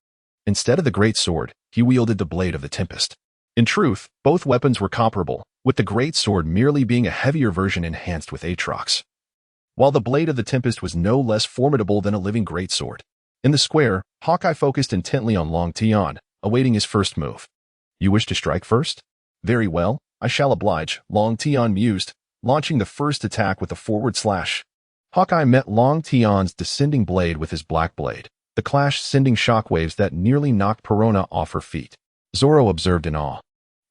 Instead of the great sword, he wielded the blade of the Tempest. In truth, both weapons were comparable, with the great sword merely being a heavier version enhanced with Aatrox, while the blade of the Tempest was no less formidable than a living greatsword. In the square, Hawkeye focused intently on Long Tian, awaiting his first move. You wish to strike first? Very well, I shall oblige, Long Tian mused, launching the first attack with a forward slash. Hawkeye met Long Tian's descending blade with his black blade, the clash sending shockwaves that nearly knocked Perona off her feet. Zoro observed in awe.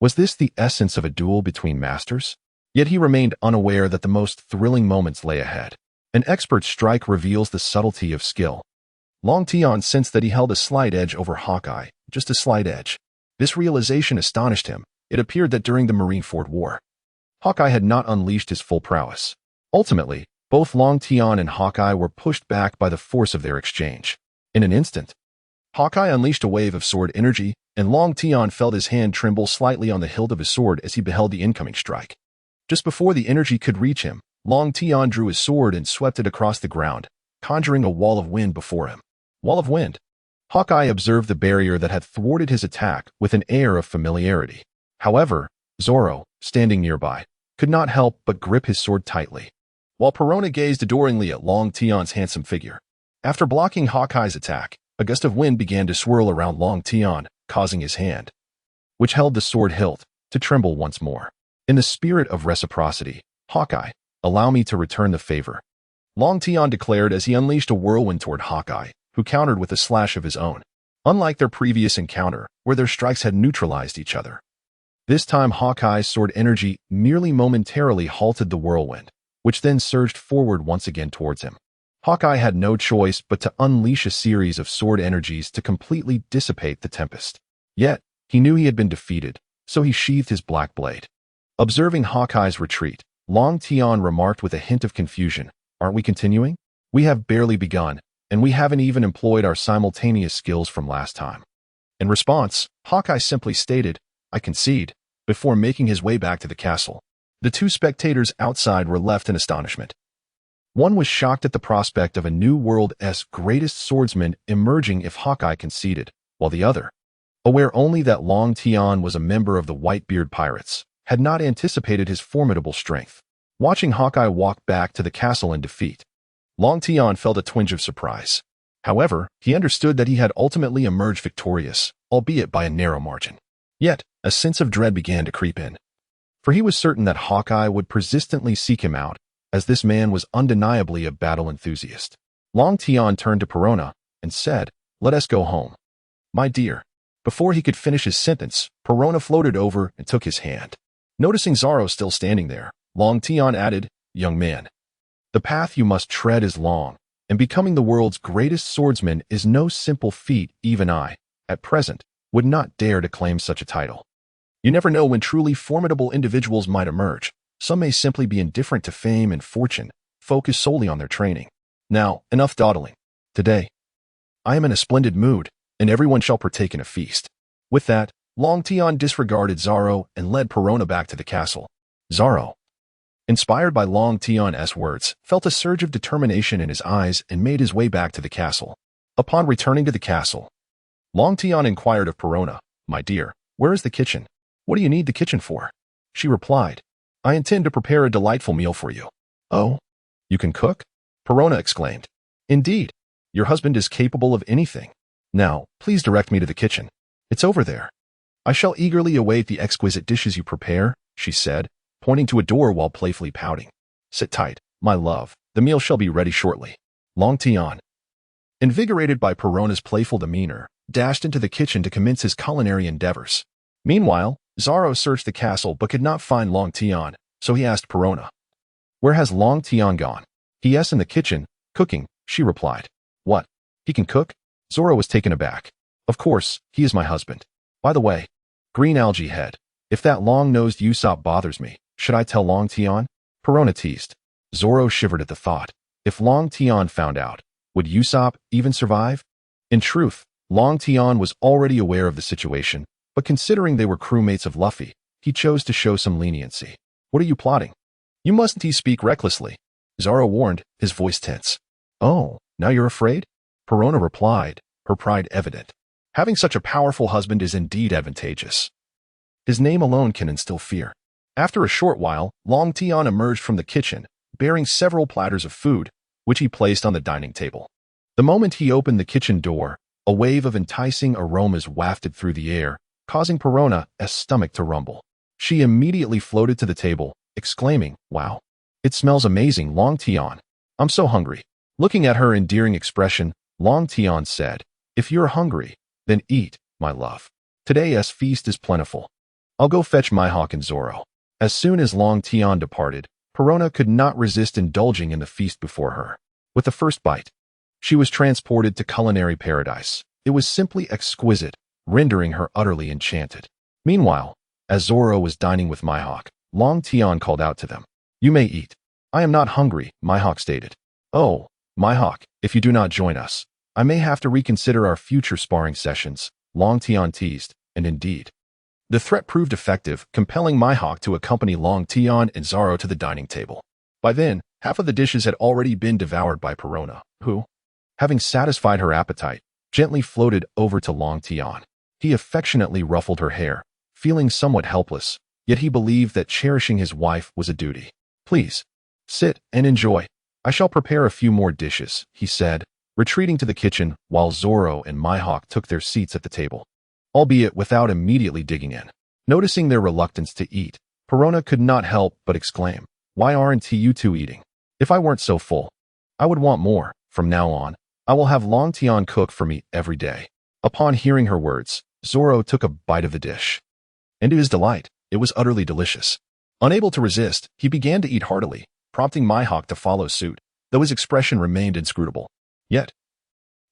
Was this the essence of a duel between masters? Yet he remained unaware that the most thrilling moments lay ahead. An expert strike reveals the subtlety of skill. Long Tian sensed that he held a slight edge over Hawkeye, just a slight edge. This realization astonished him. It appeared that during the Marineford War, Hawkeye had not unleashed his full prowess. Ultimately, both Long Tian and Hawkeye were pushed back by the force of their exchange. In an instant, Hawkeye unleashed a wave of sword energy, and Long Tian felt his hand tremble slightly on the hilt of his sword as he beheld the incoming strike. Just before the energy could reach him, Long Tian drew his sword and swept it across the ground, conjuring a wall of wind before him. Wall of wind. Hawkeye observed the barrier that had thwarted his attack with an air of familiarity. However, Zoro, standing nearby, could not help but grip his sword tightly, while Perona gazed adoringly at Long Tian's handsome figure. After blocking Hawkeye's attack, a gust of wind began to swirl around Long Tian, causing his hand, which held the sword hilt, to tremble once more. In the spirit of reciprocity, Hawkeye, allow me to return the favor, Long Tian declared as he unleashed a whirlwind toward Hawkeye, who countered with a slash of his own. Unlike their previous encounter, where their strikes had neutralized each other, this time Hawkeye's sword energy merely momentarily halted the whirlwind, which then surged forward once again towards him. Hawkeye had no choice but to unleash a series of sword energies to completely dissipate the tempest. Yet, he knew he had been defeated, so he sheathed his black blade. Observing Hawkeye's retreat, Long Tian remarked with a hint of confusion, "Aren't we continuing? We have barely begun, and we haven't even employed our simultaneous skills from last time." In response, Hawkeye simply stated, "I concede," before making his way back to the castle. The two spectators outside were left in astonishment. One was shocked at the prospect of a New World's greatest swordsman emerging if Hawkeye conceded, while the other, aware only that Long Tian was a member of the Whitebeard pirates, had not anticipated his formidable strength. Watching Hawkeye walk back to the castle in defeat, Long Tian felt a twinge of surprise. However, he understood that he had ultimately emerged victorious, albeit by a narrow margin. Yet, a sense of dread began to creep in, for he was certain that Hawkeye would persistently seek him out, as this man was undeniably a battle enthusiast. Long Tian turned to Perona and said, "Let us go home." "My dear." Before he could finish his sentence, Perona floated over and took his hand. Noticing Zoro still standing there, Long Tian added, "Young man, the path you must tread is long, and becoming the world's greatest swordsman is no simple feat. Even I, at present, would not dare to claim such a title. You never know when truly formidable individuals might emerge. Some may simply be indifferent to fame and fortune, focused solely on their training. Now, enough dawdling. Today, I am in a splendid mood, and everyone shall partake in a feast." With that, Long Tian disregarded Zoro and led Perona back to the castle. Zoro, inspired by Long Tian's words, felt a surge of determination in his eyes and made his way back to the castle. Upon returning to the castle, Long Tian inquired of Perona, "My dear, where is the kitchen? What do you need the kitchen for?" She replied, "I intend to prepare a delightful meal for you." "Oh, you can cook?" Perona exclaimed. "Indeed, your husband is capable of anything. Now, please direct me to the kitchen. It's over there." "I shall eagerly await the exquisite dishes you prepare," she said, pointing to a door while playfully pouting. "Sit tight, my love. The meal shall be ready shortly." Long Tian, invigorated by Perona's playful demeanor, dashed into the kitchen to commence his culinary endeavors. Meanwhile, Zoro searched the castle but could not find Long Tian, so he asked Perona, Where has Long Tian gone? He is in the kitchen, cooking, she replied. What? He can cook? Zoro was taken aback. Of course, he is my husband. By the way, green algae head, if that long-nosed Usopp bothers me, should I tell Long Tian? Perona teased. Zoro shivered at the thought. If Long Tian found out, would Usopp even survive? In truth, Long Tian was already aware of the situation, but considering they were crewmates of Luffy, he chose to show some leniency. What are you plotting? You mustn't speak recklessly, Zoro warned, his voice tense. Oh, now you're afraid? Perona replied, her pride evident. Having such a powerful husband is indeed advantageous. His name alone can instill fear. After a short while, Long Tian emerged from the kitchen, bearing several platters of food, which he placed on the dining table. The moment he opened the kitchen door, a wave of enticing aromas wafted through the air, causing Perona's stomach to rumble. She immediately floated to the table, exclaiming, Wow! It smells amazing, Long Tian. I'm so hungry. Looking at her endearing expression, Long Tian said, If you're hungry, then eat, my love. Today's feast is plentiful. I'll go fetch Mihawk and Zoro. As soon as Long Tian departed, Perona could not resist indulging in the feast before her. With the first bite, she was transported to culinary paradise. It was simply exquisite, rendering her utterly enchanted. Meanwhile, as Zoro was dining with Mihawk, Long Tian called out to them. You may eat. I am not hungry, Mihawk stated. Oh, Mihawk, if you do not join us, I may have to reconsider our future sparring sessions, Long Tian teased, and indeed. The threat proved effective, compelling Mihawk to accompany Long Tian and Zoro to the dining table. By then, half of the dishes had already been devoured by Perona, who, having satisfied her appetite, gently floated over to Long Tian. He affectionately ruffled her hair, feeling somewhat helpless, yet he believed that cherishing his wife was a duty. Please, sit and enjoy. I shall prepare a few more dishes, he said, retreating to the kitchen while Zoro and Mihawk took their seats at the table, albeit without immediately digging in. Noticing their reluctance to eat, Perona could not help but exclaim, Why aren't you two eating? If I weren't so full, I would want more. From now on, I will have Long Tian cook for me every day. Upon hearing her words, Zoro took a bite of the dish. And to his delight, it was utterly delicious. Unable to resist, he began to eat heartily, prompting Mihawk to follow suit, though his expression remained inscrutable. Yet,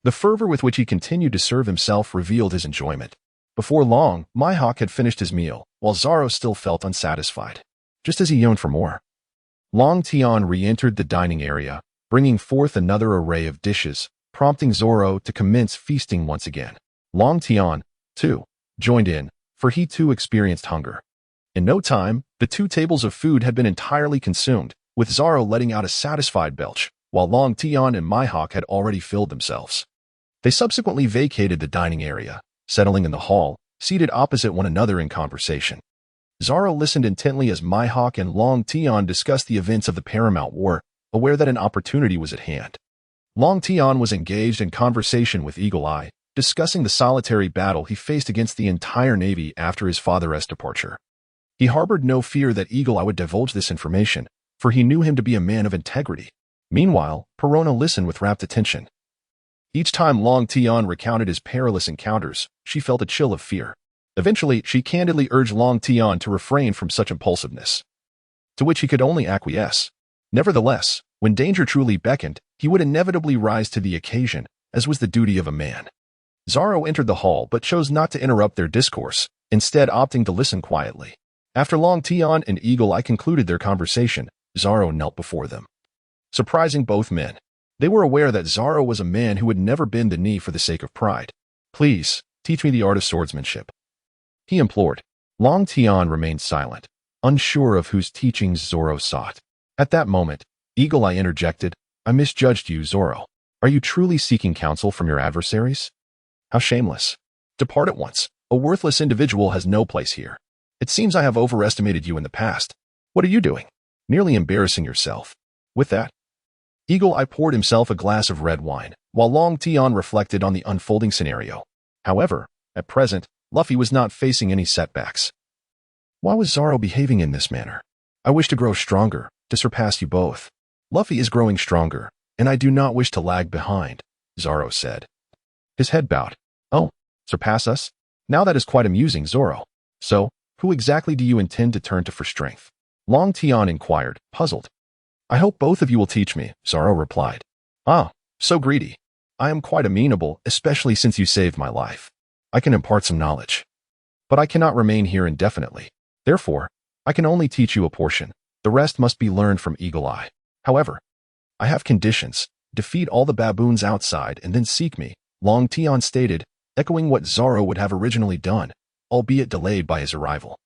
the fervor with which he continued to serve himself revealed his enjoyment. Before long, Mihawk had finished his meal, while Zoro still felt unsatisfied, just as he yearned for more. Long Tian re-entered the dining area, bringing forth another array of dishes, prompting Zoro to commence feasting once again. Long Tian, too, joined in, for he too experienced hunger. In no time, the 2 tables of food had been entirely consumed, with Zoro letting out a satisfied belch, while Long Tian and Mihawk had already filled themselves. They subsequently vacated the dining area, settling in the hall, seated opposite one another in conversation. Zoro listened intently as Mihawk and Long Tian discussed the events of the Paramount War, aware that an opportunity was at hand. Long Tian was engaged in conversation with Eagle Eye, discussing the solitary battle he faced against the entire Navy after his father's departure. He harbored no fear that Eagle Eye would divulge this information, for he knew him to be a man of integrity. Meanwhile, Perona listened with rapt attention. Each time Long Tian recounted his perilous encounters, she felt a chill of fear. Eventually, she candidly urged Long Tian to refrain from such impulsiveness, to which he could only acquiesce. Nevertheless, when danger truly beckoned, he would inevitably rise to the occasion, as was the duty of a man. Zoro entered the hall but chose not to interrupt their discourse, instead opting to listen quietly. After Long Tian and Eagle Eye concluded their conversation, Zoro knelt before them. Surprising both men, they were aware that Zoro was a man who would never bend the knee for the sake of pride. Please, teach me the art of swordsmanship, he implored. Long Tian remained silent, unsure of whose teachings Zoro sought. At that moment, Eagle Eye interjected, I misjudged you, Zoro. Are you truly seeking counsel from your adversaries? How shameless. Depart at once. A worthless individual has no place here. It seems I have overestimated you in the past. What are you doing? Nearly embarrassing yourself. With that, Eagle Eye poured himself a glass of red wine, while Long Tian reflected on the unfolding scenario. However, at present, Luffy was not facing any setbacks. Why was Zoro behaving in this manner? I wish to grow stronger, to surpass you both. Luffy is growing stronger, and I do not wish to lag behind, Zoro said. His head bowed. Oh, surpass us? Now that is quite amusing, Zoro. So, who exactly do you intend to turn to for strength? Long Tian inquired, puzzled. I hope both of you will teach me, Zoro replied. Ah, so greedy. I am quite amenable, especially since you saved my life. I can impart some knowledge. But I cannot remain here indefinitely. Therefore, I can only teach you a portion. The rest must be learned from Eagle Eye. However, I have conditions. Defeat all the baboons outside and then seek me, Long Tian stated, echoing what Zoro would have originally done, albeit delayed by his arrival.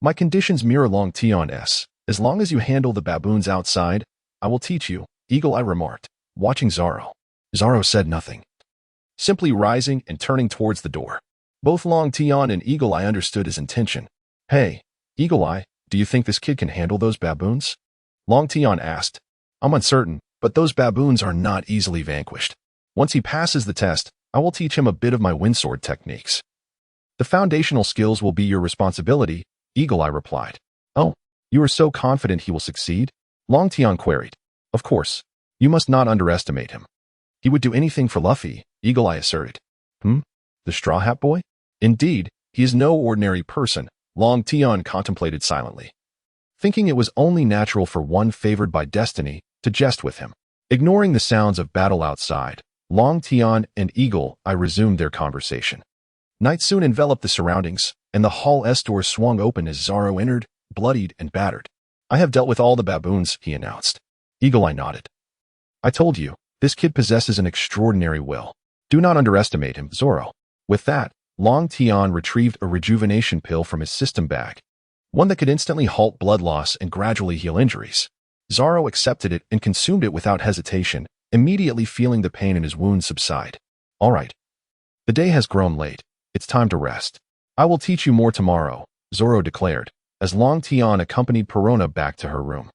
My conditions mirror Long Tian's. As long as you handle the baboons outside, I will teach you, Eagle Eye remarked, watching Zoro. Zoro said nothing, simply rising and turning towards the door. Both Long Tian and Eagle Eye understood his intention. Hey, Eagle Eye, do you think this kid can handle those baboons? Long Tian asked. I'm uncertain, but those baboons are not easily vanquished. Once he passes the test, I will teach him a bit of my windsword techniques. The foundational skills will be your responsibility, Eagle Eye replied. Oh, you are so confident he will succeed? Long Tian queried. Of course, you must not underestimate him. He would do anything for Luffy, Eagle Eye asserted. The Straw Hat Boy? Indeed, he is no ordinary person, Long Tian contemplated silently, thinking it was only natural for one favored by destiny to jest with him. Ignoring the sounds of battle outside, Long Tian and Eagle Eye resumed their conversation. Night soon enveloped the surroundings, and the Hall-S door swung open as Zoro entered, bloodied and battered. I have dealt with all the baboons, he announced. Eagle Eye nodded. I told you, this kid possesses an extraordinary will. Do not underestimate him, Zoro. With that, Long Tian retrieved a rejuvenation pill from his system bag, one that could instantly halt blood loss and gradually heal injuries. Zoro accepted it and consumed it without hesitation, immediately feeling the pain in his wounds subside. All right. The day has grown late. It's time to rest. I will teach you more tomorrow, Zoro declared, as Long Tian accompanied Perona back to her room.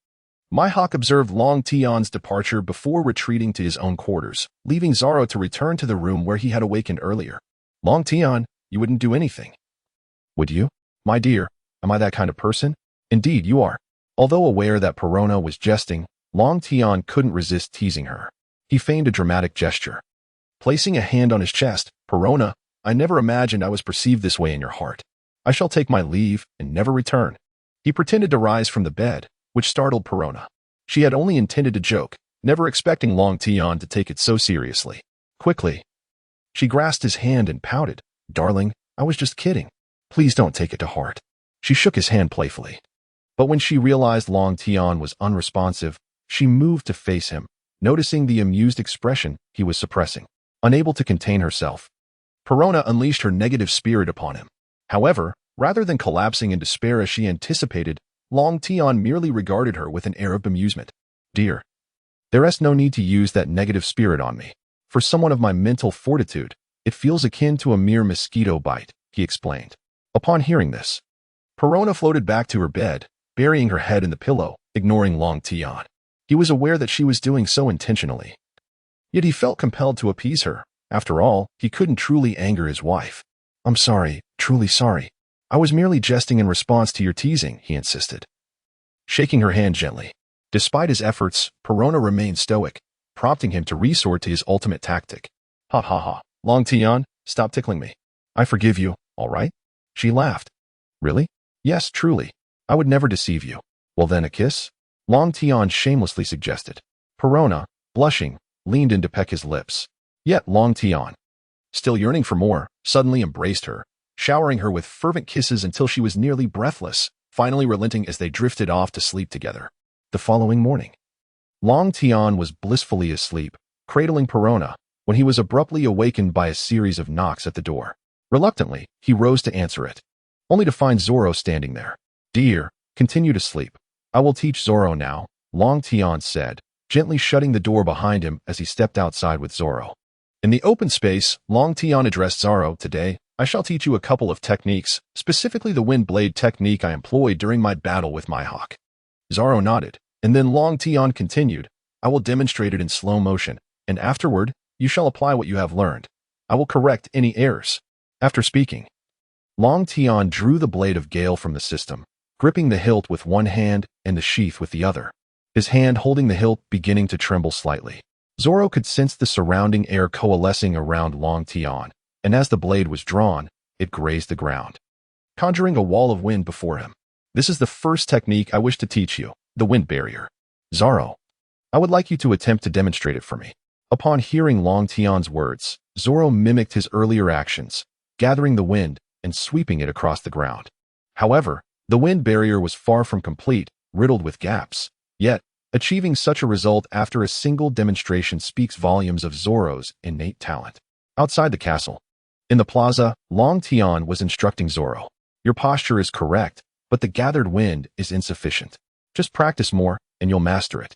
Mihawk observed Long Tian's departure before retreating to his own quarters, leaving Zoro to return to the room where he had awakened earlier. Long Tian, you wouldn't do anything. Would you? My dear, am I that kind of person? Indeed, you are. Although aware that Perona was jesting, Long Tian couldn't resist teasing her. He feigned a dramatic gesture. Placing a hand on his chest, Perona, I never imagined I was perceived this way in your heart. I shall take my leave and never return. He pretended to rise from the bed, which startled Perona. She had only intended to joke, never expecting Long Tian to take it so seriously. Quickly, she grasped his hand and pouted. Darling, I was just kidding. Please don't take it to heart. She shook his hand playfully. But when she realized Long Tian was unresponsive, she moved to face him, noticing the amused expression he was suppressing. Unable to contain herself, Perona unleashed her negative spirit upon him. However, rather than collapsing in despair as she anticipated, Long Tian merely regarded her with an air of bemusement. Dear, there is no need to use that negative spirit on me. For someone of my mental fortitude, it feels akin to a mere mosquito bite, he explained. Upon hearing this, Perona floated back to her bed, burying her head in the pillow, ignoring Long Tian. He was aware that she was doing so intentionally. Yet he felt compelled to appease her. After all, he couldn't truly anger his wife. I'm sorry, truly sorry. I was merely jesting in response to your teasing, he insisted, shaking her hand gently. Despite his efforts, Perona remained stoic, prompting him to resort to his ultimate tactic. Ha ha ha. Long Tian, stop tickling me. I forgive you, all right? She laughed. Really? Yes, truly. I would never deceive you. Well then, a kiss? Long Tian shamelessly suggested. Perona, blushing, leaned in to peck his lips. Yet Long Tian, still yearning for more, suddenly embraced her, showering her with fervent kisses until she was nearly breathless, finally relenting as they drifted off to sleep together. The following morning, Long Tian was blissfully asleep, cradling Perona, when he was abruptly awakened by a series of knocks at the door. Reluctantly, he rose to answer it, only to find Zoro standing there. Dear, continue to sleep. I will teach Zoro now, Long Tian said, gently shutting the door behind him as he stepped outside with Zoro. In the open space, Long Tian addressed Zoro. Today, I shall teach you a couple of techniques, specifically the wind blade technique I employed during my battle with Mihawk. Zoro nodded, and then Long Tian continued, I will demonstrate it in slow motion, and afterward, you shall apply what you have learned. I will correct any errors. After speaking, Long Tian drew the blade of Gale from the system, gripping the hilt with one hand and the sheath with the other, his hand holding the hilt beginning to tremble slightly. Zoro could sense the surrounding air coalescing around Long Tian, and as the blade was drawn, it grazed the ground, conjuring a wall of wind before him. This is the first technique I wish to teach you, the wind barrier. Zoro, I would like you to attempt to demonstrate it for me. Upon hearing Long Tian's words, Zoro mimicked his earlier actions, gathering the wind and sweeping it across the ground. However, the wind barrier was far from complete, riddled with gaps. Yet, achieving such a result after a single demonstration speaks volumes of Zoro's innate talent. Outside the castle, in the plaza, Long Tian was instructing Zoro. Your posture is correct, but the gathered wind is insufficient. Just practice more, and you'll master it.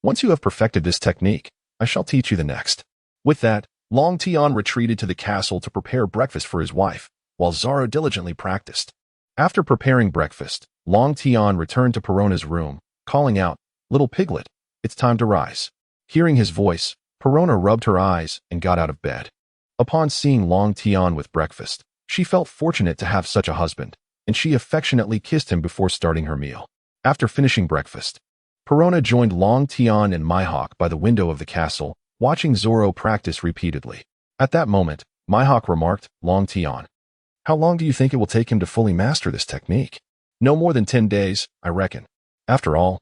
Once you have perfected this technique, I shall teach you the next. With that, Long Tian retreated to the castle to prepare breakfast for his wife, while Zoro diligently practiced. After preparing breakfast, Long Tian returned to Perona's room, calling out, "Little piglet, it's time to rise." Hearing his voice, Perona rubbed her eyes and got out of bed. Upon seeing Long Tian with breakfast, she felt fortunate to have such a husband, and she affectionately kissed him before starting her meal. After finishing breakfast, Perona joined Long Tian and Mihawk by the window of the castle, watching Zoro practice repeatedly. At that moment, Mihawk remarked, "Long Tian, how long do you think it will take him to fully master this technique?" "No more than 10 days, I reckon. After all,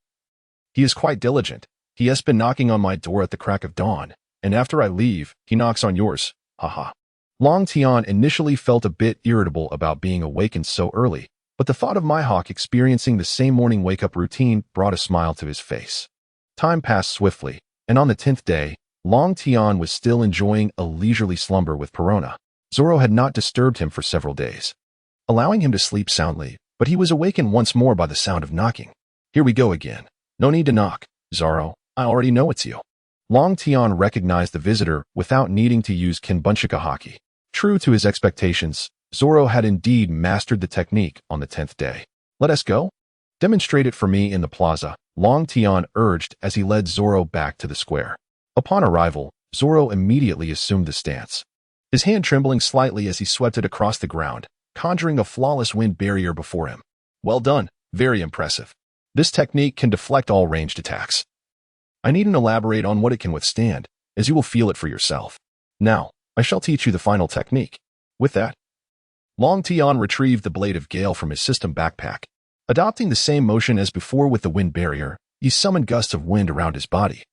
he is quite diligent. He has been knocking on my door at the crack of dawn, and after I leave, he knocks on yours. Haha." Long Tian initially felt a bit irritable about being awakened so early, but the thought of Mihawk experiencing the same morning wake-up routine brought a smile to his face. Time passed swiftly, and on the 10th day, Long Tian was still enjoying a leisurely slumber with Perona. Zoro had not disturbed him for several days, allowing him to sleep soundly, but he was awakened once more by the sound of knocking. "Here we go again. No need to knock, Zoro. I already know it's you." Long Tian recognized the visitor without needing to use Kinbunshika Haki. True to his expectations, Zoro had indeed mastered the technique on the 10th day. "Let us go? Demonstrate it for me in the plaza," Long Tian urged as he led Zoro back to the square. Upon arrival, Zoro immediately assumed the stance, his hand trembling slightly as he swept it across the ground, conjuring a flawless wind barrier before him. "Well done, very impressive. This technique can deflect all ranged attacks. I needn't elaborate on what it can withstand, as you will feel it for yourself. Now, I shall teach you the final technique." With that, Long Tian retrieved the Blade of Gale from his system backpack. Adopting the same motion as before with the wind barrier, he summoned gusts of wind around his body,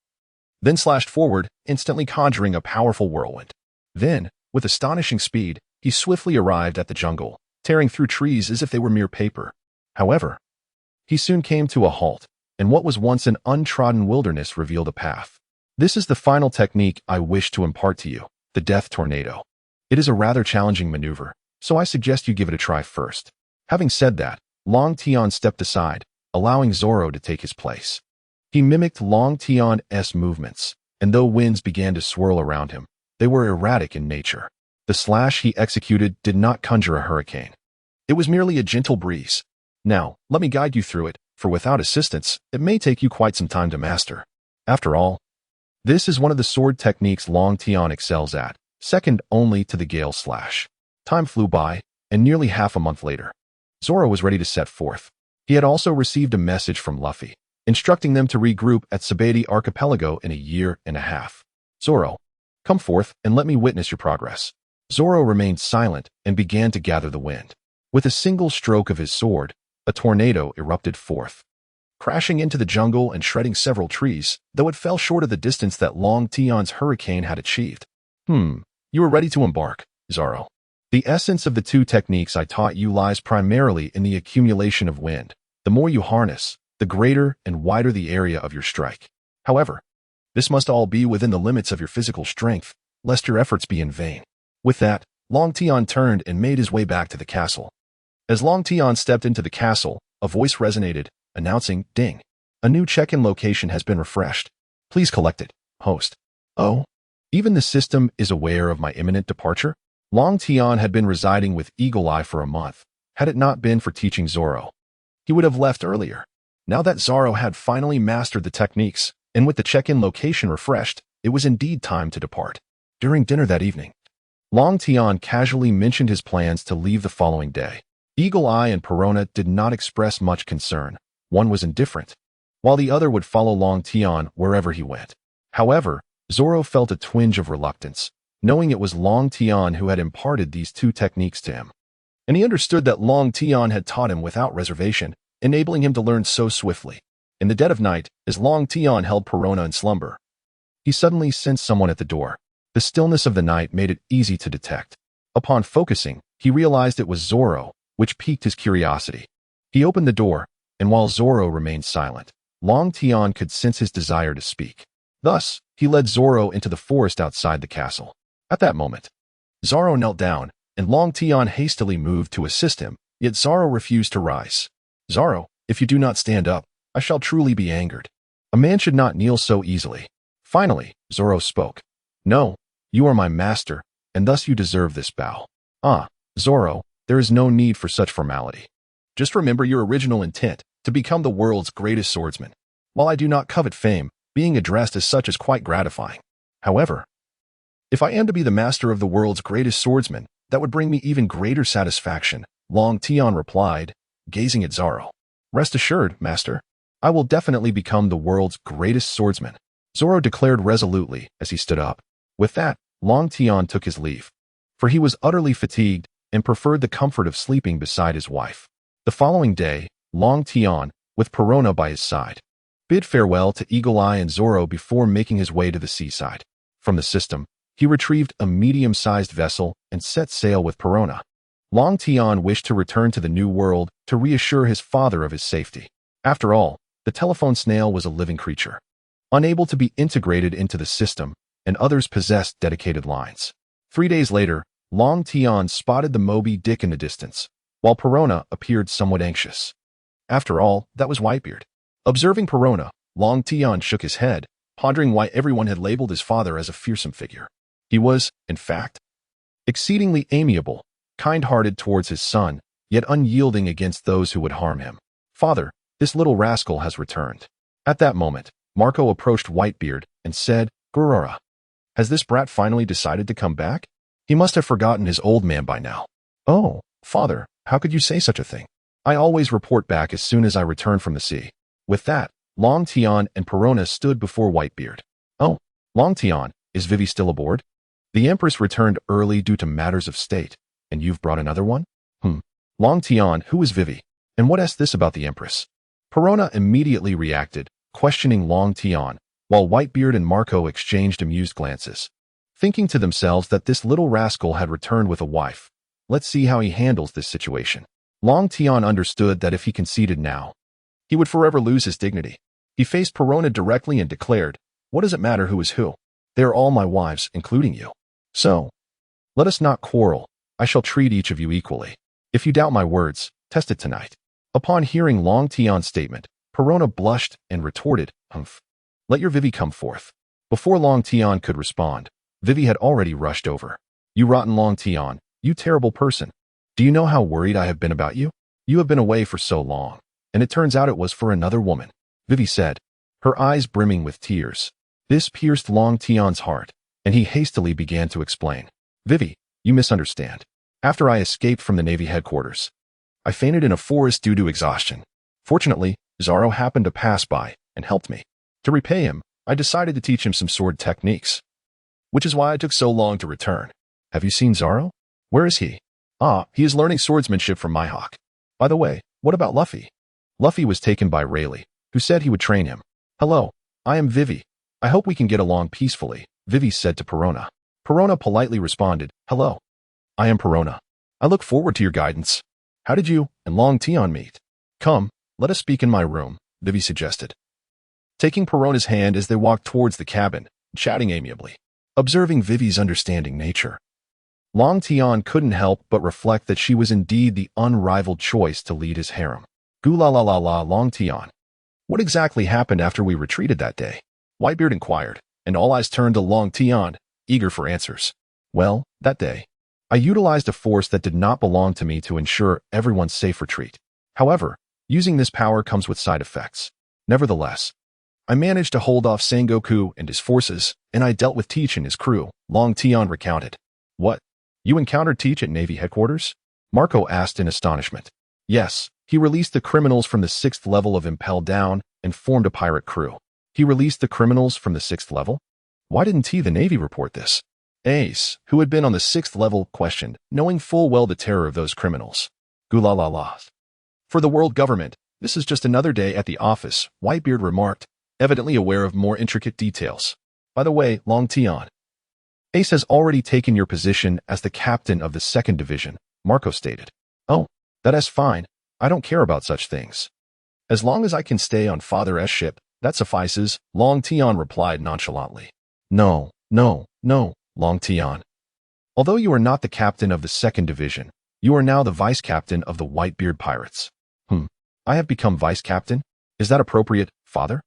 then slashed forward, instantly conjuring a powerful whirlwind. Then, with astonishing speed, he swiftly arrived at the jungle, tearing through trees as if they were mere paper. However, he soon came to a halt, and what was once an untrodden wilderness revealed a path. "This is the final technique I wish to impart to you, the Death Tornado. It is a rather challenging maneuver, so I suggest you give it a try first." Having said that, Long Tian stepped aside, allowing Zoro to take his place. He mimicked Long Tian's movements, and though winds began to swirl around him, they were erratic in nature. The slash he executed did not conjure a hurricane. It was merely a gentle breeze. Now, let me guide you through it, for without assistance, it may take you quite some time to master. After all, this is one of the sword techniques Long Tian excels at, second only to the Gale Slash. Time flew by, and nearly half a month later, Zoro was ready to set forth. He had also received a message from Luffy, instructing them to regroup at Sabati Archipelago in a year and a half. "Zoro, come forth and let me witness your progress." Zoro remained silent and began to gather the wind. With a single stroke of his sword, a tornado erupted forth, crashing into the jungle and shredding several trees, though it fell short of the distance that Long Tian's hurricane had achieved. You are ready to embark, Zoro. The essence of the two techniques I taught you lies primarily in the accumulation of wind. The more you harness, the greater and wider the area of your strike. However, this must all be within the limits of your physical strength, lest your efforts be in vain. With that, Long Tian turned and made his way back to the castle. As Long Tian stepped into the castle, a voice resonated, announcing, "Ding! A new check-in location has been refreshed. Please collect it, host." "Oh, even the system is aware of my imminent departure?" Long Tian had been residing with Eagle Eye for a month. Had it not been for teaching Zoro, he would have left earlier. Now that Zoro had finally mastered the techniques, and with the check-in location refreshed, it was indeed time to depart. During dinner that evening, Long Tian casually mentioned his plans to leave the following day. Eagle Eye and Perona did not express much concern. One was indifferent, while the other would follow Long Tian wherever he went. However, Zoro felt a twinge of reluctance, knowing it was Long Tian who had imparted these two techniques to him. And he understood that Long Tian had taught him without reservation, enabling him to learn so swiftly. In the dead of night, as Long Tian held Perona in slumber, he suddenly sensed someone at the door. The stillness of the night made it easy to detect. Upon focusing, he realized it was Zoro, which piqued his curiosity. He opened the door, and while Zoro remained silent, Long Tian could sense his desire to speak. Thus, he led Zoro into the forest outside the castle. At that moment, Zoro knelt down, and Long Tian hastily moved to assist him, yet Zoro refused to rise. "Zoro, if you do not stand up, I shall truly be angered. A man should not kneel so easily." Finally, Zoro spoke. "No, you are my master, and thus you deserve this bow." "Ah, Zoro, there is no need for such formality. Just remember your original intent, to become the world's greatest swordsman. While I do not covet fame, being addressed as such is quite gratifying. However, if I am to be the master of the world's greatest swordsman, that would bring me even greater satisfaction," Long Tian replied, gazing at Zoro. "Rest assured, master, I will definitely become the world's greatest swordsman," Zoro declared resolutely as he stood up. With that, Long Tian took his leave, for he was utterly fatigued and preferred the comfort of sleeping beside his wife. The following day, Long Tian, with Perona by his side, bid farewell to Eagle Eye and Zoro before making his way to the seaside. From the system, he retrieved a medium-sized vessel and set sail with Perona. Long Tian wished to return to the New World to reassure his father of his safety. After all, the telephone snail was a living creature, unable to be integrated into the system, and others possessed dedicated lines. 3 days later, Long Tian spotted the Moby Dick in the distance, while Perona appeared somewhat anxious. After all, that was Whitebeard. Observing Perona, Long Tian shook his head, pondering why everyone had labeled his father as a fearsome figure. He was, in fact, exceedingly amiable, kind-hearted towards his son, yet unyielding against those who would harm him. "Father, this little rascal has returned." At that moment, Marco approached Whitebeard and said, "Gurura, has this brat finally decided to come back? He must have forgotten his old man by now." "Oh, father, how could you say such a thing? I always report back as soon as I return from the sea." With that, Long Tian and Perona stood before Whitebeard. "Oh, Long Tian, is Vivi still aboard? The Empress returned early due to matters of state, and you've brought another one?" Long Tian, who is Vivi? And what is this about the Empress?" Perona immediately reacted, questioning Long Tian, while Whitebeard and Marco exchanged amused glances, thinking to themselves that this little rascal had returned with a wife. Let's see how he handles this situation. Long Tian understood that if he conceded now, he would forever lose his dignity. He faced Perona directly and declared, "What does it matter who is who? They are all my wives, including you. So, let us not quarrel. I shall treat each of you equally. If you doubt my words, test it tonight." Upon hearing Long Tian's statement, Perona blushed and retorted, "Humph. Let your Vivi come forth." Before Long Tian could respond, Vivi had already rushed over. "You rotten Long Tian, you terrible person. Do you know how worried I have been about you? You have been away for so long, and it turns out it was for another woman," Vivi said, her eyes brimming with tears. This pierced Long Tian's heart, and he hastily began to explain. "Vivi, you misunderstand. After I escaped from the Navy headquarters, I fainted in a forest due to exhaustion. Fortunately, Zoro happened to pass by and helped me. To repay him, I decided to teach him some sword techniques, which is why I took so long to return." "Have you seen Zoro? Where is he?" "Ah, he is learning swordsmanship from Mihawk. By the way, what about Luffy?" "Luffy was taken by Rayleigh, who said he would train him." "Hello, I am Vivi. I hope we can get along peacefully," Vivi said to Perona. Perona politely responded, "Hello, I am Perona. I look forward to your guidance. How did you and Long Tian meet?" "Come, let us speak in my room," Vivi suggested, taking Perona's hand as they walked towards the cabin, chatting amiably. Observing Vivi's understanding nature, Long Tian couldn't help but reflect that she was indeed the unrivaled choice to lead his harem. "Goo-la-la-la-la, Long Tian. What exactly happened after we retreated that day?" Whitebeard inquired, and all eyes turned to Long Tian, eager for answers. "Well, that day, I utilized a force that did not belong to me to ensure everyone's safe retreat. However, using this power comes with side effects. Nevertheless, I managed to hold off Sengoku and his forces, and I dealt with Teach and his crew," Long Tian recounted. "What? You encountered Teach at Navy headquarters?" Marco asked in astonishment. "Yes, he released the criminals from the 6th level of Impel down and formed a pirate crew." "He released the criminals from the 6th level? Why didn't the Navy report this?" Ace, who had been on the 6th level, questioned, knowing full well the terror of those criminals. "Goo-la-la-la. For the world government, This is just another day at the office, Whitebeard remarked, evidently aware of more intricate details. By the way, Long Tian. Ace has already taken your position as the captain of the 2nd Division, Marco stated. Oh, that is fine. I don't care about such things. As long as I can stay on Father's ship, that suffices, Long Tian replied nonchalantly. No, Long Tian. Although you are not the captain of the 2nd Division, you are now the vice-captain of the Whitebeard Pirates. I have become vice-captain? Is that appropriate, father?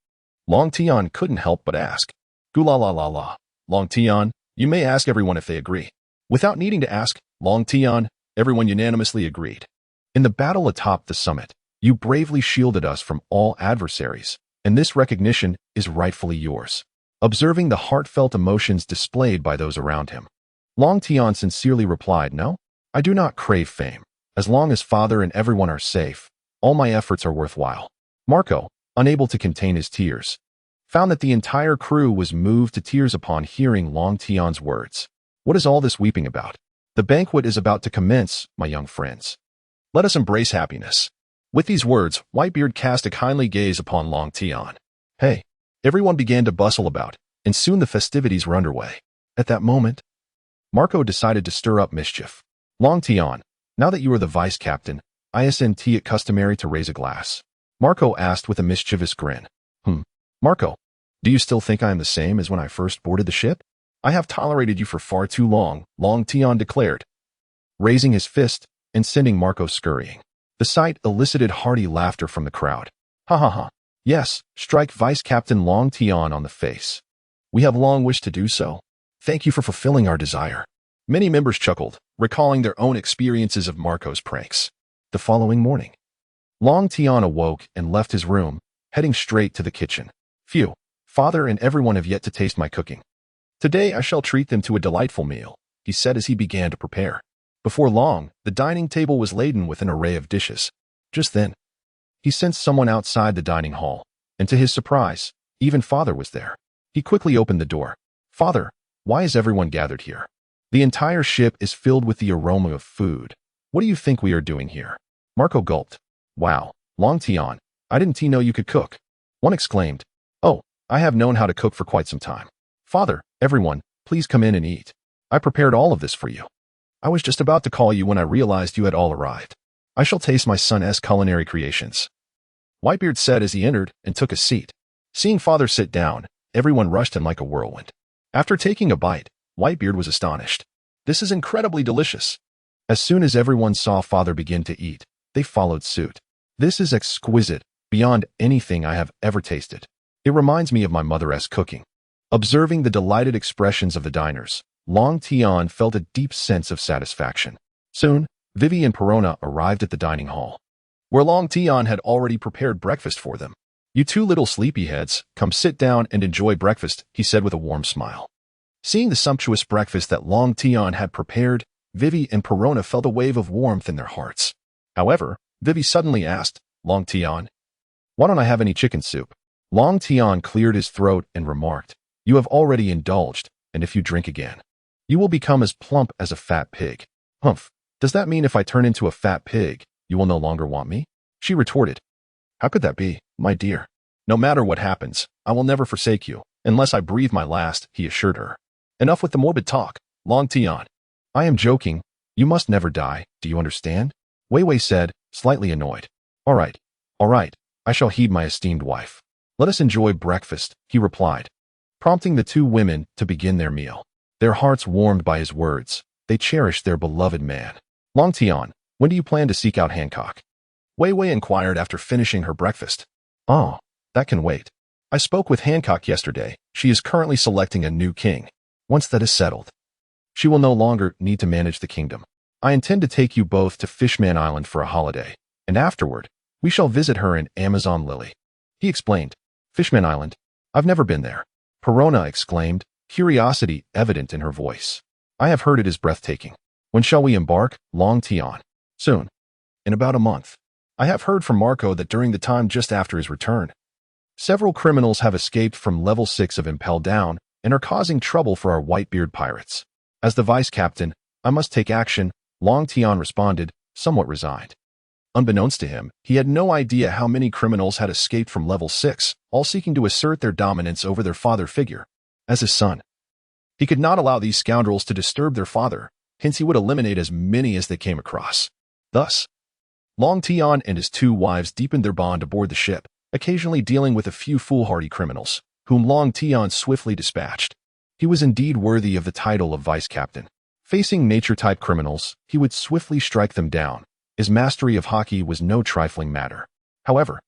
Long Tian couldn't help but ask. Gula. Long Tian, you may ask everyone if they agree. Without needing to ask, Long Tian, everyone unanimously agreed. In the battle atop the summit, you bravely shielded us from all adversaries, and this recognition is rightfully yours. Observing the heartfelt emotions displayed by those around him, Long Tian sincerely replied, No, I do not crave fame. As long as father and everyone are safe, all my efforts are worthwhile. Marco, unable to contain his tears, found that the entire crew was moved to tears upon hearing Long Tian's words. What is all this weeping about? The banquet is about to commence, my young friends. Let us embrace happiness. With these words, Whitebeard cast a kindly gaze upon Long Tian. Hey, everyone began to bustle about, and soon the festivities were underway. At that moment, Marco decided to stir up mischief. Long Tian, now that you are the vice-captain, isn't it customary to raise a glass? Marco asked with a mischievous grin. Marco, do you still think I am the same as when I first boarded the ship? I have tolerated you for far too long, Long Tian declared, raising his fist and sending Marco scurrying. The sight elicited hearty laughter from the crowd. Ha. Yes, strike Vice-Captain Long Tian on the face. We have long wished to do so. Thank you for fulfilling our desire. Many members chuckled, recalling their own experiences of Marco's pranks. The following morning, Long Tian awoke and left his room, heading straight to the kitchen. Phew, father and everyone have yet to taste my cooking. Today I shall treat them to a delightful meal, he said as he began to prepare. Before long, the dining table was laden with an array of dishes. Just then, he sensed someone outside the dining hall, and to his surprise, even father was there. He quickly opened the door. Father, why is everyone gathered here? The entire ship is filled with the aroma of food. What do you think we are doing here? Marco gulped. Wow, Long Tian, I didn't know you could cook. One exclaimed. Oh, I have known how to cook for quite some time. Father, everyone, please come in and eat. I prepared all of this for you. I was just about to call you when I realized you had all arrived. I shall taste my son's culinary creations. Whitebeard said as he entered and took a seat. Seeing father sit down, everyone rushed him like a whirlwind. After taking a bite, Whitebeard was astonished. This is incredibly delicious. As soon as everyone saw father begin to eat, they followed suit. This is exquisite, beyond anything I have ever tasted. It reminds me of my mother's cooking. Observing the delighted expressions of the diners, Long Tian felt a deep sense of satisfaction. Soon, Vivi and Perona arrived at the dining hall, where Long Tian had already prepared breakfast for them. You two little sleepyheads, come sit down and enjoy breakfast, he said with a warm smile. Seeing the sumptuous breakfast that Long Tian had prepared, Vivi and Perona felt a wave of warmth in their hearts. However, Vivi suddenly asked, Long Tian, why don't I have any chicken soup? Long Tian cleared his throat and remarked, You have already indulged, and if you drink again, you will become as plump as a fat pig. Humph, does that mean if I turn into a fat pig, you will no longer want me? She retorted. How could that be, my dear? No matter what happens, I will never forsake you, unless I breathe my last, he assured her. Enough with the morbid talk, Long Tian. I am joking. You must never die, do you understand? Wei Wei said, slightly annoyed. All right, I shall heed my esteemed wife. Let us enjoy breakfast, he replied, prompting the two women to begin their meal. Their hearts warmed by his words. They cherished their beloved man. Long Tian, when do you plan to seek out Hancock? Wei Wei inquired after finishing her breakfast. Oh, that can wait. I spoke with Hancock yesterday. She is currently selecting a new king. Once that is settled, she will no longer need to manage the kingdom. I intend to take you both to Fishman Island for a holiday, and afterward, we shall visit her in Amazon Lily. He explained. Fishman Island? I've never been there. Perona exclaimed, curiosity evident in her voice. I have heard it is breathtaking. When shall we embark, Long Tian? Soon. In about a month. I have heard from Marco that during the time just after his return, several criminals have escaped from level 6 of Impel down and are causing trouble for our Whitebeard pirates. As the vice captain, I must take action, Long Tian responded, somewhat resigned. Unbeknownst to him, he had no idea how many criminals had escaped from level 6, all seeking to assert their dominance over their father figure. As his son, he could not allow these scoundrels to disturb their father, hence he would eliminate as many as they came across. Thus, Long Tian and his 2 wives deepened their bond aboard the ship, occasionally dealing with a few foolhardy criminals, whom Long Tian swiftly dispatched. He was indeed worthy of the title of vice captain. Facing nature-type criminals, he would swiftly strike them down. His mastery of Haki was no trifling matter. However,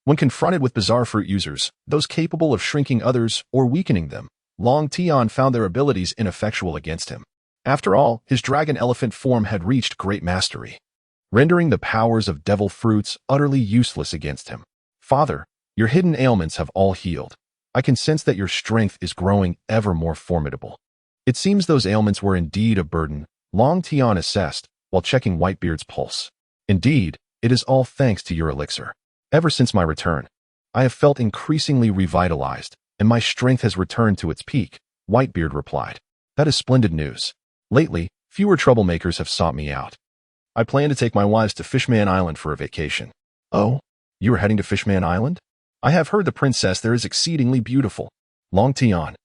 when confronted with bizarre fruit users, those capable of shrinking others or weakening them, Long Tian found their abilities ineffectual against him. After all, his dragon elephant form had reached great mastery, rendering the powers of devil fruits utterly useless against him. Father, your hidden ailments have all healed. I can sense that your strength is growing ever more formidable. It seems those ailments were indeed a burden, Long Tian assessed, while checking Whitebeard's pulse. Indeed, it is all thanks to your elixir. Ever since my return, I have felt increasingly revitalized, and my strength has returned to its peak, Whitebeard replied. That is splendid news. Lately, fewer troublemakers have sought me out. I plan to take my wives to Fishman Island for a vacation. Oh, you are heading to Fishman Island? I have heard the princess there is exceedingly beautiful. Long Tian.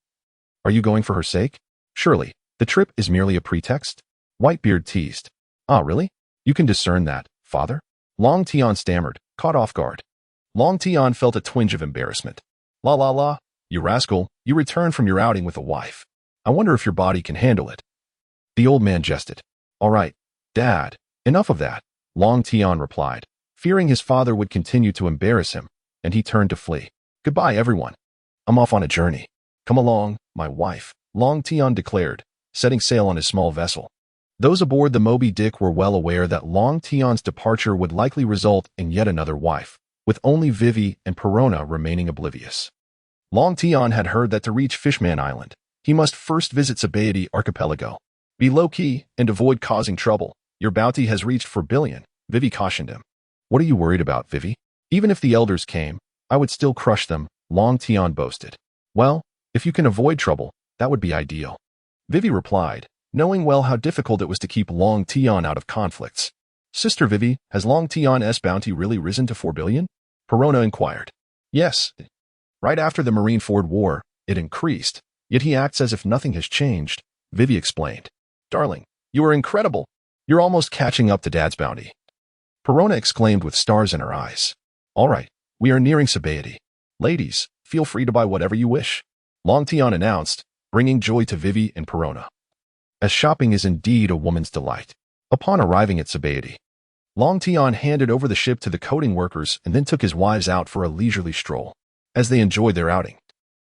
Are you going for her sake? Surely, the trip is merely a pretext? Whitebeard teased. Ah, really? You can discern that, father? Long Tian stammered, caught off guard. Long Tian felt a twinge of embarrassment. La la la, you rascal, you returned from your outing with a wife. I wonder if your body can handle it. The old man jested. All right, Dad, enough of that, Long Tian replied, fearing his father would continue to embarrass him, and he turned to flee. Goodbye, everyone. I'm off on a journey. Come along, my wife, Long Tian declared, setting sail on his small vessel. Those aboard the Moby Dick were well aware that Long Tian's departure would likely result in yet another wife, with only Vivi and Perona remaining oblivious. Long Tian had heard that to reach Fishman Island, he must first visit Celebratory Archipelago. Be low-key and avoid causing trouble. Your bounty has reached 4 billion, Vivi cautioned him. What are you worried about, Vivi? Even if the elders came, I would still crush them, Long Tian boasted. Well, if you can avoid trouble, that would be ideal. Vivi replied, knowing well how difficult it was to keep Long Tian out of conflicts. Sister Vivi, has Long Tian's bounty really risen to 4 billion? Perona inquired. Yes. Right after the Marineford War, it increased, yet he acts as if nothing has changed, Vivi explained. Darling, you are incredible. You're almost catching up to Dad's bounty. Perona exclaimed with stars in her eyes. All right, we are nearing Celebratory. Ladies, feel free to buy whatever you wish, Long Tian announced, bringing joy to Vivi and Perona. As shopping is indeed a woman's delight. Upon arriving at Celebratory, Long Tian handed over the ship to the coding workers and then took his wives out for a leisurely stroll. As they enjoyed their outing,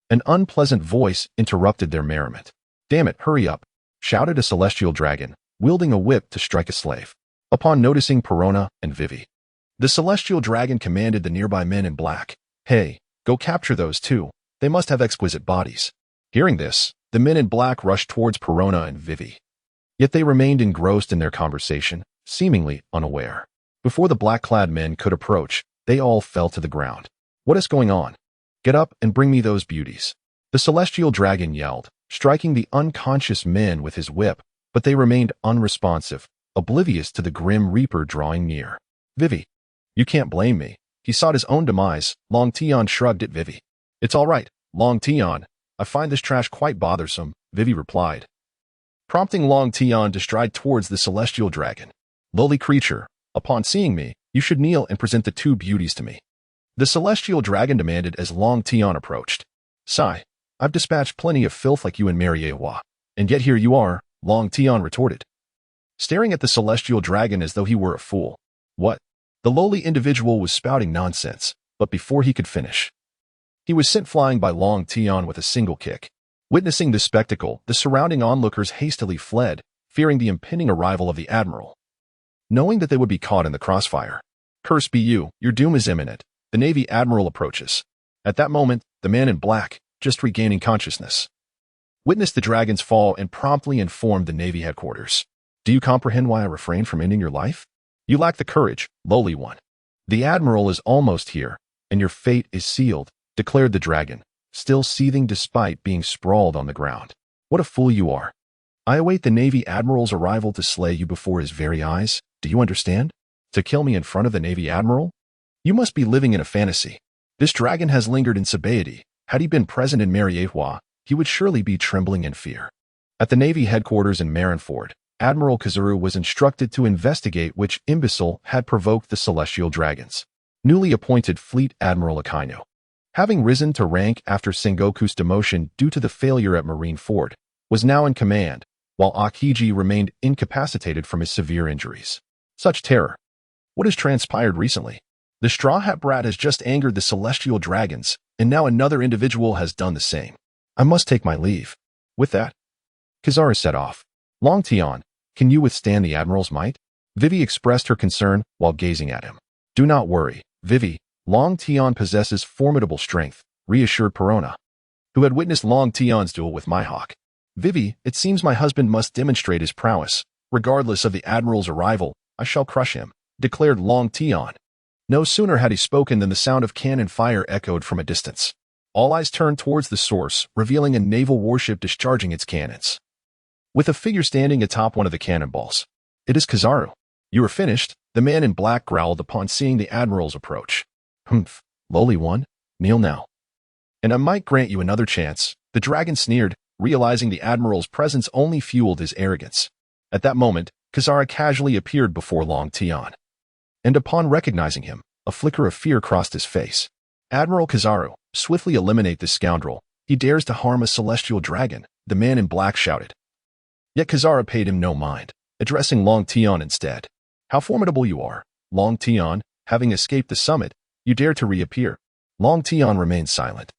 an unpleasant voice interrupted their merriment. Damn it, hurry up, shouted a celestial dragon, wielding a whip to strike a slave. Upon noticing Perona and Vivi, the celestial dragon commanded the nearby men in black, Hey, go capture those two. They must have exquisite bodies. Hearing this, the men in black rushed towards Perona and Vivi. Yet they remained engrossed in their conversation, seemingly unaware. Before the black-clad men could approach, they all fell to the ground. What is going on? Get up and bring me those beauties. The celestial dragon yelled, striking the unconscious men with his whip, but they remained unresponsive, oblivious to the grim reaper drawing near. Vivi, you can't blame me. He sought his own demise, Long Tian shrugged at Vivi. It's all right, Long Tian. I find this trash quite bothersome, Vivi replied, prompting Long Tian to stride towards the celestial dragon. Lowly creature, upon seeing me, you should kneel and present the two beauties to me. The celestial dragon demanded as Long Tian approached. Sigh, I've dispatched plenty of filth like you in Mariejois, and yet here you are, Long Tian retorted, staring at the celestial dragon as though he were a fool. What? The lowly individual was spouting nonsense, but before he could finish, he was sent flying by Long Tian with a single kick. Witnessing this spectacle, the surrounding onlookers hastily fled, fearing the impending arrival of the admiral, knowing that they would be caught in the crossfire. Curse be you, your doom is imminent. The Navy Admiral approaches. At that moment, the man in black, just regaining consciousness, witnessed the dragon's fall and promptly informed the Navy headquarters. Do you comprehend why I refrained from ending your life? You lack the courage, lowly one. The Admiral is almost here, and your fate is sealed, declared the dragon, still seething despite being sprawled on the ground. What a fool you are. I await the Navy Admiral's arrival to slay you before his very eyes. Do you understand? To kill me in front of the Navy Admiral? You must be living in a fantasy. This dragon has lingered in Sabaody. Had he been present in Mariejois, he would surely be trembling in fear. At the Navy headquarters in Marineford, Admiral Kizaru was instructed to investigate which imbecile had provoked the celestial dragons. Newly appointed Fleet Admiral Akainu, having risen to rank after Sengoku's demotion due to the failure at Marineford, was now in command, while Akiji remained incapacitated from his severe injuries. Such terror. What has transpired recently? The Straw Hat Brat has just angered the celestial dragons, and now another individual has done the same. I must take my leave. With that, Kizaru set off. Long Tian, can you withstand the Admiral's might? Vivi expressed her concern while gazing at him. Do not worry, Vivi. Long Tian possesses formidable strength, reassured Perona, who had witnessed Long Tian's duel with Mihawk. Vivi, it seems my husband must demonstrate his prowess. Regardless of the Admiral's arrival, I shall crush him, declared Long Tian. No sooner had he spoken than the sound of cannon fire echoed from a distance. All eyes turned towards the source, revealing a naval warship discharging its cannons, with a figure standing atop one of the cannonballs. It is Kizaru. You are finished, the man in black growled upon seeing the Admiral's approach. Humph, lowly one, kneel now. And I might grant you another chance, the dragon sneered, realizing the Admiral's presence only fueled his arrogance. At that moment, Kizaru casually appeared before Long Tian, and upon recognizing him, a flicker of fear crossed his face. Admiral Kizaru, swiftly eliminate this scoundrel. He dares to harm a celestial dragon, the man in black shouted. Yet Kizaru paid him no mind, addressing Long Tian instead. How formidable you are, Long Tian, having escaped the summit, you dare to reappear. Long Tian remained silent,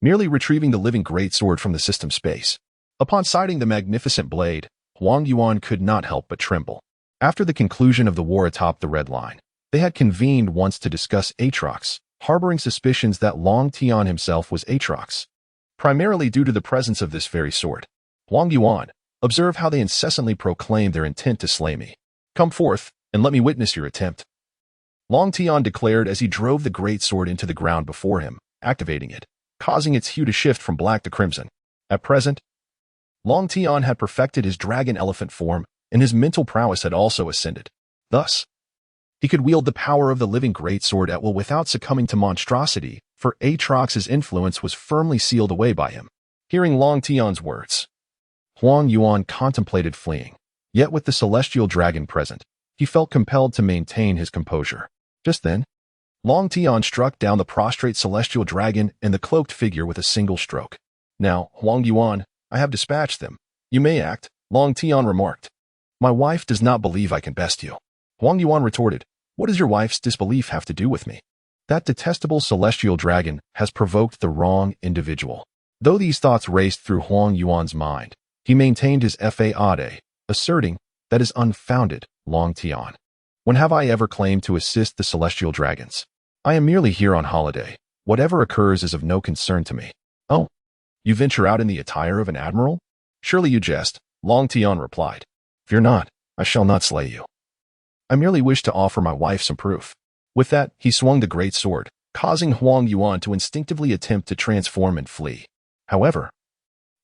merely retrieving the living greatsword from the system space. Upon sighting the magnificent blade, Huang Yuan could not help but tremble. After the conclusion of the war atop the Red Line, they had convened once to discuss Aatrox, harboring suspicions that Long Tian himself was Aatrox, primarily due to the presence of this very sword. Huang Yuan, observe how they incessantly proclaim their intent to slay me. Come forth, and let me witness your attempt. Long Tian declared as he drove the greatsword into the ground before him, activating it, causing its hue to shift from black to crimson. At present, Long Tian had perfected his dragon elephant form, and his mental prowess had also ascended. Thus, he could wield the power of the living greatsword at will without succumbing to monstrosity, for Aatrox's influence was firmly sealed away by him. Hearing Long Tian's words, Huang Yuan contemplated fleeing. Yet with the celestial dragon present, he felt compelled to maintain his composure. Just then, Long Tian struck down the prostrate celestial dragon and the cloaked figure with a single stroke. Now, Huang Yuan, I have dispatched them. You may act, Long Tian remarked. My wife does not believe I can best you. Huang Yuan retorted, what does your wife's disbelief have to do with me? That detestable celestial dragon has provoked the wrong individual. Though these thoughts raced through Huang Yuan's mind, he maintained his fade, asserting, that is unfounded, Long Tian. When have I ever claimed to assist the celestial dragons? I am merely here on holiday. Whatever occurs is of no concern to me. Oh, you venture out in the attire of an admiral? Surely you jest, Long Tian replied. Fear not, I shall not slay you. I merely wish to offer my wife some proof. With that, he swung the great sword, causing Huang Yuan to instinctively attempt to transform and flee. However,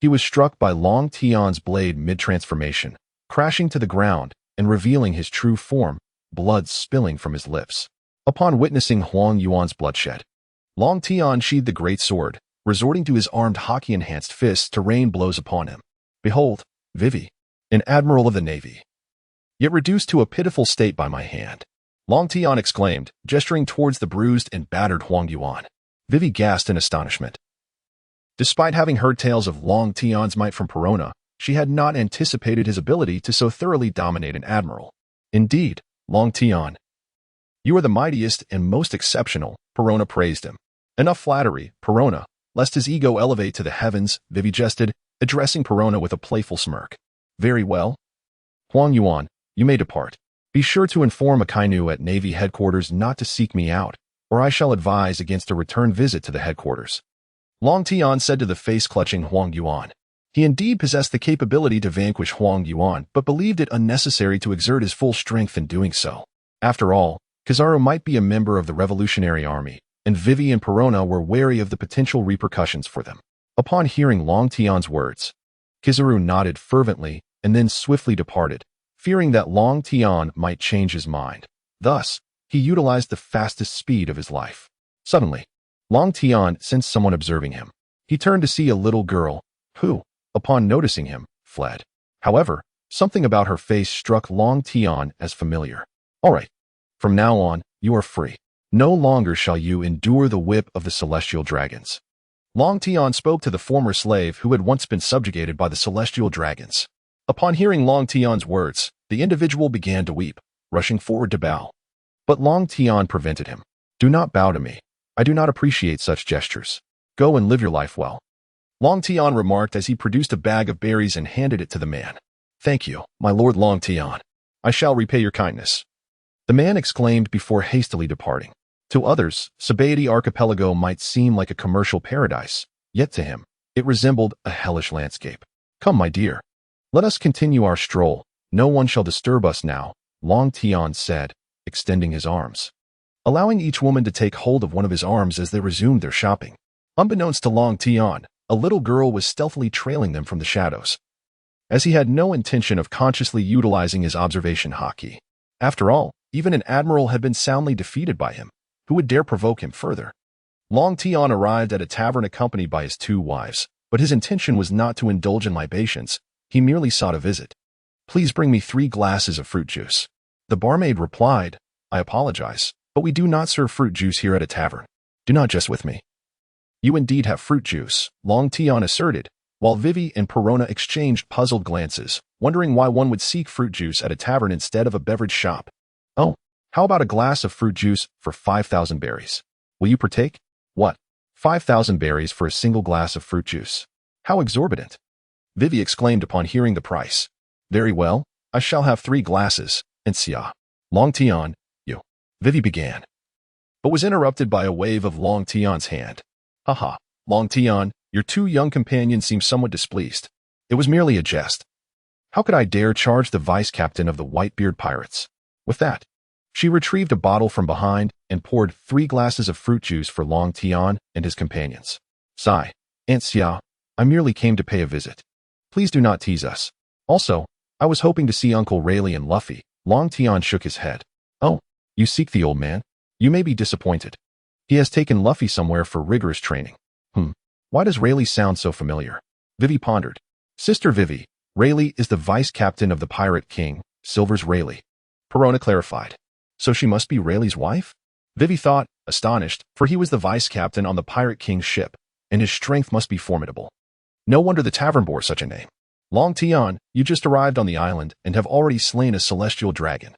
he was struck by Long Tian's blade mid-transformation, crashing to the ground and revealing his true form, blood spilling from his lips. Upon witnessing Huang Yuan's bloodshed, Long Tian sheathed the great sword, resorting to his armed hockey-enhanced fists to rain blows upon him. Behold, Vivi, an admiral of the Navy, yet reduced to a pitiful state by my hand. Long Tian exclaimed, gesturing towards the bruised and battered Huang Yuan. Vivi gasped in astonishment. Despite having heard tales of Long Tian's might from Perona, she had not anticipated his ability to so thoroughly dominate an admiral. Indeed, Long Tian, you are the mightiest and most exceptional, Perona praised him. Enough flattery, Perona, lest his ego elevate to the heavens, Vivi jested, addressing Perona with a playful smirk. Very well. Huang Yuan, you may depart. Be sure to inform Akainu at Navy headquarters not to seek me out, or I shall advise against a return visit to the headquarters. Long Tian said to the face-clutching Huang Yuan. He indeed possessed the capability to vanquish Huang Yuan, but believed it unnecessary to exert his full strength in doing so. After all, Kizaru might be a member of the Revolutionary Army, and Vivi and Perona were wary of the potential repercussions for them. Upon hearing Long Tian's words, Kizaru nodded fervently and then swiftly departed, fearing that Long Tian might change his mind. Thus, he utilized the fastest speed of his life. Suddenly, Long Tian sensed someone observing him. He turned to see a little girl, who, upon noticing him, fled. However, something about her face struck Long Tian as familiar. All right, from now on, you are free. No longer shall you endure the whip of the celestial dragons. Long Tian spoke to the former slave who had once been subjugated by the celestial dragons. Upon hearing Long Tian's words, the individual began to weep, rushing forward to bow. But Long Tian prevented him. Do not bow to me. I do not appreciate such gestures. Go and live your life well. Long Tian remarked as he produced a bag of berries and handed it to the man. Thank you, my lord Long Tian. I shall repay your kindness. The man exclaimed before hastily departing. To others, Sabaody Archipelago might seem like a commercial paradise, yet to him, it resembled a hellish landscape. Come, my dear. Let us continue our stroll. No one shall disturb us now, Long Tian said, extending his arms, allowing each woman to take hold of one of his arms as they resumed their shopping. Unbeknownst to Long Tian, a little girl was stealthily trailing them from the shadows, as he had no intention of consciously utilizing his observation haki. After all, even an admiral had been soundly defeated by him. Who would dare provoke him further? Long Tian arrived at a tavern accompanied by his 2 wives, but his intention was not to indulge in libations. He merely sought a visit. Please bring me 3 glasses of fruit juice. The barmaid replied, I apologize, but we do not serve fruit juice here at a tavern. Do not jest with me. You indeed have fruit juice, Long Tian asserted, while Vivi and Perona exchanged puzzled glances, wondering why one would seek fruit juice at a tavern instead of a beverage shop. Oh, how about a glass of fruit juice for 5,000 berries? Will you partake? What? 5,000 berries for a single glass of fruit juice? How exorbitant! Vivi exclaimed upon hearing the price. Very well, I shall have 3 glasses, and Xia. Long Tian, you. Vivi began, but was interrupted by a wave of Long Tian's hand. Haha, Long Tian, your 2 young companions seem somewhat displeased. It was merely a jest. How could I dare charge the vice captain of the Whitebeard pirates? With that, she retrieved a bottle from behind and poured 3 glasses of fruit juice for Long Tian and his companions. Sigh, Aunt Xia, I merely came to pay a visit. Please do not tease us. Also, I was hoping to see Uncle Rayleigh and Luffy. Long Tian shook his head. Oh, you seek the old man? You may be disappointed. He has taken Luffy somewhere for rigorous training. Why does Rayleigh sound so familiar? Vivi pondered. Sister Vivi, Rayleigh is the vice captain of the Pirate King, Silver's Rayleigh. Perona clarified. So she must be Rayleigh's wife? Vivi thought, astonished, for he was the vice captain on the Pirate King's ship, and his strength must be formidable. No wonder the tavern bore such a name. Long Tian, you just arrived on the island and have already slain a celestial dragon.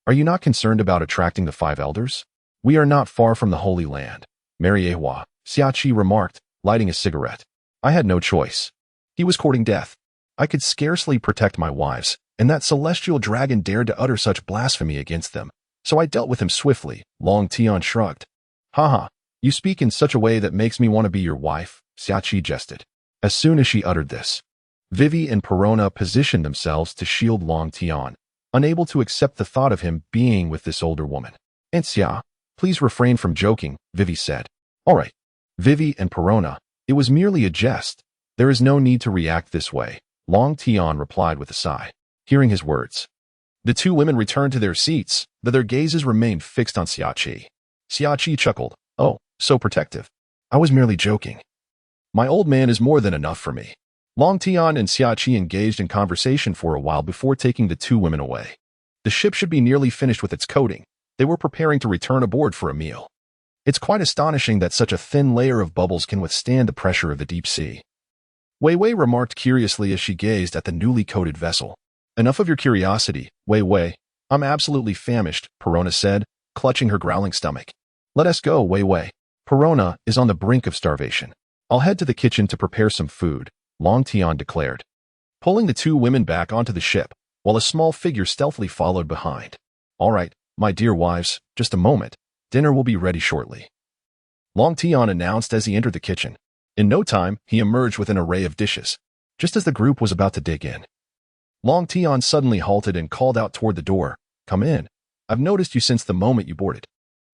Are you not concerned about attracting the 5 elders? We are not far from the Holy Land, Mariejois, Xiachi remarked, lighting a cigarette. I had no choice. He was courting death. I could scarcely protect my wives, and that celestial dragon dared to utter such blasphemy against them. So I dealt with him swiftly, Long Tian shrugged. Haha, you speak in such a way that makes me want to be your wife, Xiachi jested. As soon as she uttered this, Vivi and Perona positioned themselves to shield Long Tian, unable to accept the thought of him being with this older woman. Aunt Xia, please refrain from joking, Vivi said. All right, Vivi and Perona, it was merely a jest. There is no need to react this way, Long Tian replied with a sigh. Hearing his words, the 2 women returned to their seats, but their gazes remained fixed on Xiachi. Xiachi chuckled. Oh, so protective. I was merely joking. My old man is more than enough for me. Long Tian and Xiachi engaged in conversation for a while before taking the 2 women away. The ship should be nearly finished with its coating. They were preparing to return aboard for a meal. It's quite astonishing that such a thin layer of bubbles can withstand the pressure of the deep sea. Wei Wei remarked curiously as she gazed at the newly coated vessel. Enough of your curiosity, Wei Wei. I'm absolutely famished, Perona said, clutching her growling stomach. Let us go, Wei Wei. Perona is on the brink of starvation. I'll head to the kitchen to prepare some food, Long Tian declared, pulling the 2 women back onto the ship, while a small figure stealthily followed behind. All right, my dear wives, just a moment. Dinner will be ready shortly, Long Tian announced as he entered the kitchen. In no time, he emerged with an array of dishes. Just as the group was about to dig in, Long Tian suddenly halted and called out toward the door. Come in. I've noticed you since the moment you boarded.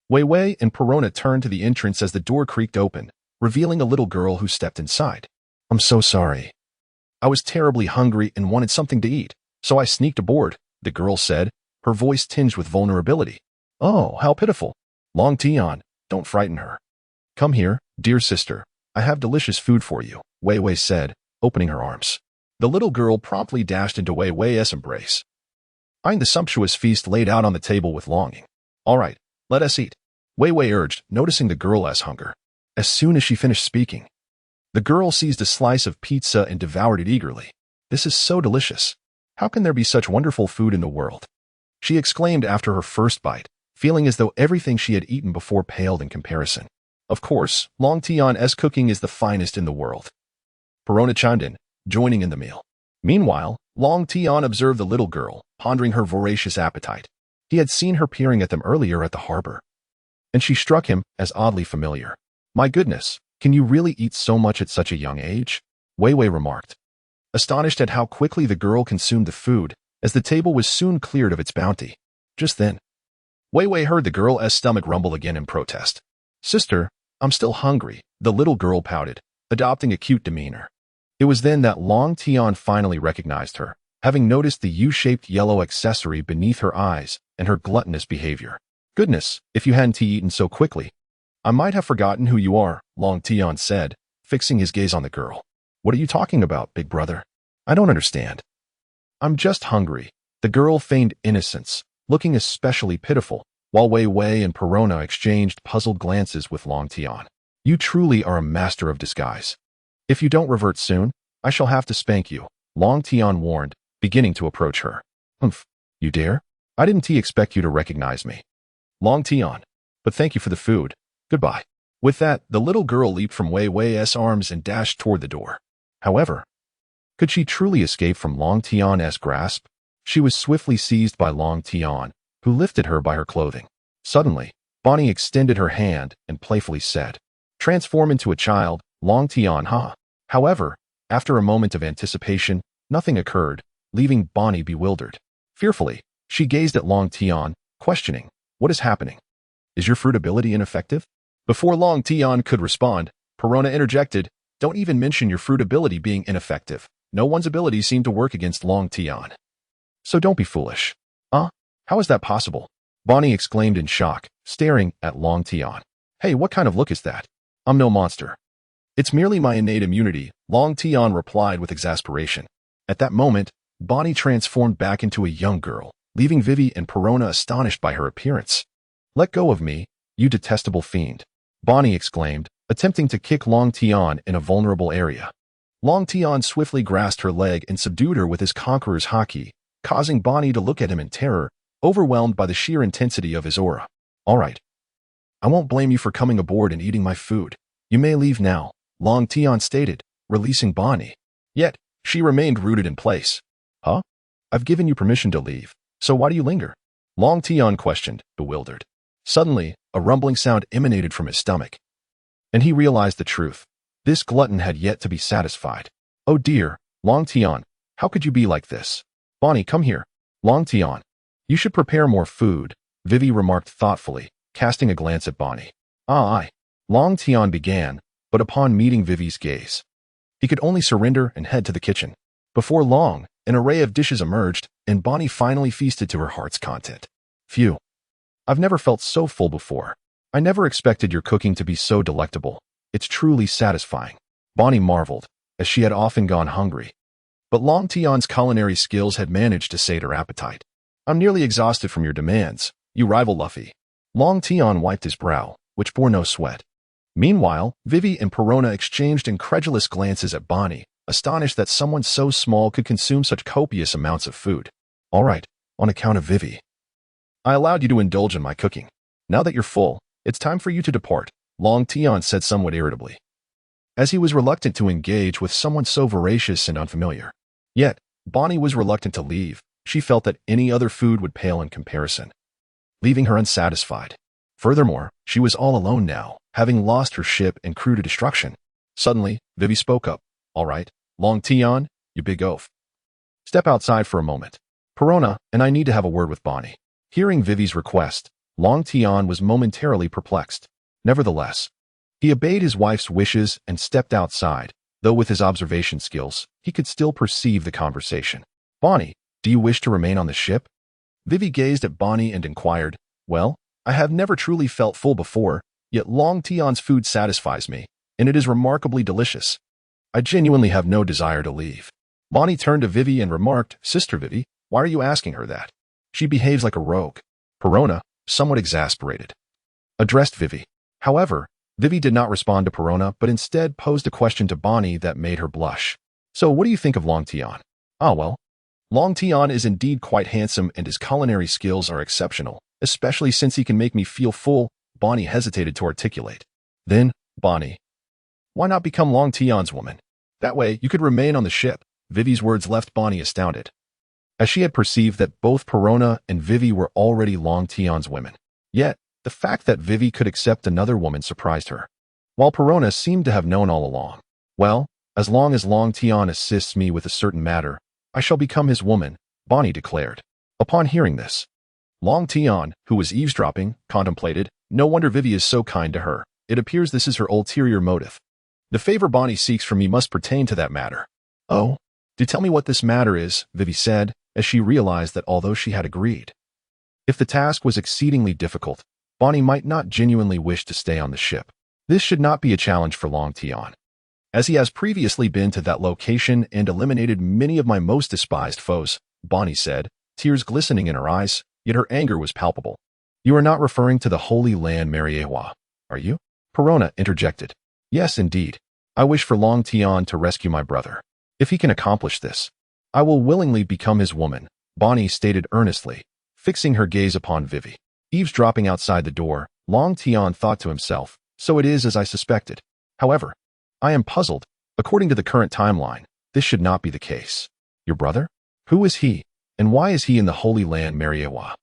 Wei Wei and Perona turned to the entrance as the door creaked open, revealing a little girl who stepped inside. I'm so sorry. I was terribly hungry and wanted something to eat, so I sneaked aboard, the girl said, her voice tinged with vulnerability. Oh, how pitiful. Long Tian, don't frighten her. Come here, dear sister. I have delicious food for you, Wei Wei said, opening her arms. The little girl promptly dashed into Wei Wei's embrace, eyeing the sumptuous feast laid out on the table with longing. All right, let us eat, Wei Wei urged, noticing the girl's hunger. As soon as she finished speaking, the girl seized a slice of pizza and devoured it eagerly. This is so delicious. How can there be such wonderful food in the world? She exclaimed after her first bite, feeling as though everything she had eaten before paled in comparison. Of course, Long Tian's cooking is the finest in the world. Perona chimed in, joining in the meal. Meanwhile, Long Tian observed the little girl, pondering her voracious appetite. He had seen her peering at them earlier at the harbor, and she struck him as oddly familiar. My goodness, can you really eat so much at such a young age? Wei Wei remarked, astonished at how quickly the girl consumed the food, as the table was soon cleared of its bounty. Just then, Wei Wei heard the girl's stomach rumble again in protest. Sister, I'm still hungry, the little girl pouted, adopting a cute demeanor. It was then that Long Tian finally recognized her, having noticed the U-shaped yellow accessory beneath her eyes and her gluttonous behavior. Goodness, if you hadn't eaten so quickly, I might have forgotten who you are, Long Tian said, fixing his gaze on the girl. What are you talking about, big brother? I don't understand. I'm just hungry. The girl feigned innocence, looking especially pitiful, while Wei Wei and Perona exchanged puzzled glances with Long Tian. You truly are a master of disguise. If you don't revert soon, I shall have to spank you, Long Tian warned, beginning to approach her. Humph, you dare? I didn't expect you to recognize me. Long Tian, but thank you for the food. Goodbye. With that, the little girl leaped from Wei Wei's arms and dashed toward the door. However, could she truly escape from Long Tian's grasp? She was swiftly seized by Long Tian, who lifted her by her clothing. Suddenly, Bonnie extended her hand and playfully said, Transform into a child, Long Tian, ha. However, after a moment of anticipation, nothing occurred, leaving Bonnie bewildered. Fearfully, she gazed at Long Tian, questioning, what is happening? Is your fruit ability ineffective? Before Long Tian could respond, Perona interjected, don't even mention your fruit ability being ineffective. No one's ability seemed to work against Long Tian. So don't be foolish. How is that possible? Bonnie exclaimed in shock, staring at Long Tian. Hey, what kind of look is that? I'm no monster. It's merely my innate immunity, Long Tian replied with exasperation. At that moment, Bonnie transformed back into a young girl, leaving Vivi and Perona astonished by her appearance. Let go of me, you detestable fiend, Bonnie exclaimed, attempting to kick Long Tian in a vulnerable area. Long Tian swiftly grasped her leg and subdued her with his conqueror's haki, causing Bonnie to look at him in terror, overwhelmed by the sheer intensity of his aura. All right. I won't blame you for coming aboard and eating my food. You may leave now, Long Tian stated, releasing Bonnie. Yet, she remained rooted in place. Huh? I've given you permission to leave, so why do you linger? Long Tian questioned, bewildered. Suddenly, a rumbling sound emanated from his stomach, and he realized the truth. This glutton had yet to be satisfied. Oh dear, Long Tian, how could you be like this? Bonnie, come here. Long Tian, you should prepare more food, Vivi remarked thoughtfully, casting a glance at Bonnie. Aye. Long Tian began, but upon meeting Vivi's gaze, he could only surrender and head to the kitchen. Before long, an array of dishes emerged, and Bonnie finally feasted to her heart's content. Phew. I've never felt so full before. I never expected your cooking to be so delectable. It's truly satisfying. Bonnie marveled, as she had often gone hungry. But Long Tian's culinary skills had managed to sate her appetite. I'm nearly exhausted from your demands, you rival Luffy. Long Tian wiped his brow, which bore no sweat. Meanwhile, Vivi and Perona exchanged incredulous glances at Bonnie, astonished that someone so small could consume such copious amounts of food. All right, on account of Vivi, I allowed you to indulge in my cooking. Now that you're full, it's time for you to depart, Long Tian said somewhat irritably, as he was reluctant to engage with someone so voracious and unfamiliar. Yet, Bonnie was reluctant to leave. She felt that any other food would pale in comparison, leaving her unsatisfied. Furthermore, she was all alone now, having lost her ship and crew to destruction. Suddenly, Vivi spoke up. All right, Long Tian, you big oaf. Step outside for a moment. Perona and I need to have a word with Bonnie. Hearing Vivi's request, Long Tian was momentarily perplexed. Nevertheless, he obeyed his wife's wishes and stepped outside, though with his observation skills, he could still perceive the conversation. Bonnie, do you wish to remain on the ship? Vivi gazed at Bonnie and inquired, well, I have never truly felt full before, yet Long Tian's food satisfies me, and it is remarkably delicious. I genuinely have no desire to leave. Bonnie turned to Vivi and remarked, Sister Vivi, why are you asking her that? She behaves like a rogue. Perona, somewhat exasperated, addressed Vivi. However, Vivi did not respond to Perona, but instead posed a question to Bonnie that made her blush. So what do you think of Long Tian? Ah well, Long Tian is indeed quite handsome and his culinary skills are exceptional, especially since he can make me feel full, Bonnie hesitated to articulate. Then, Bonnie, why not become Long Tian's woman? That way, you could remain on the ship. Vivi's words left Bonnie astounded, as she had perceived that both Perona and Vivi were already Long Tian's women. Yet, the fact that Vivi could accept another woman surprised her, while Perona seemed to have known all along. Well, as long as Long Tian assists me with a certain matter, I shall become his woman, Bonnie declared. Upon hearing this, Long Tian, who was eavesdropping, contemplated, no wonder Vivi is so kind to her. It appears this is her ulterior motive. The favor Bonnie seeks from me must pertain to that matter. Oh, do tell me what this matter is, Vivi said, as she realized that although she had agreed, if the task was exceedingly difficult, Bonnie might not genuinely wish to stay on the ship. This should not be a challenge for Long Tian, as he has previously been to that location and eliminated many of my most despised foes, Bonnie said, tears glistening in her eyes, yet her anger was palpable. You are not referring to the Holy Land Mariejois, are you? Perona interjected. Yes, indeed. I wish for Long Tian to rescue my brother. If he can accomplish this, I will willingly become his woman, Bonnie stated earnestly, fixing her gaze upon Vivi. Eavesdropping outside the door, Long Tian thought to himself, so it is as I suspected. However, I am puzzled. According to the current timeline, this should not be the case. Your brother? Who is he, and why is he in the Holy Land Mariejois?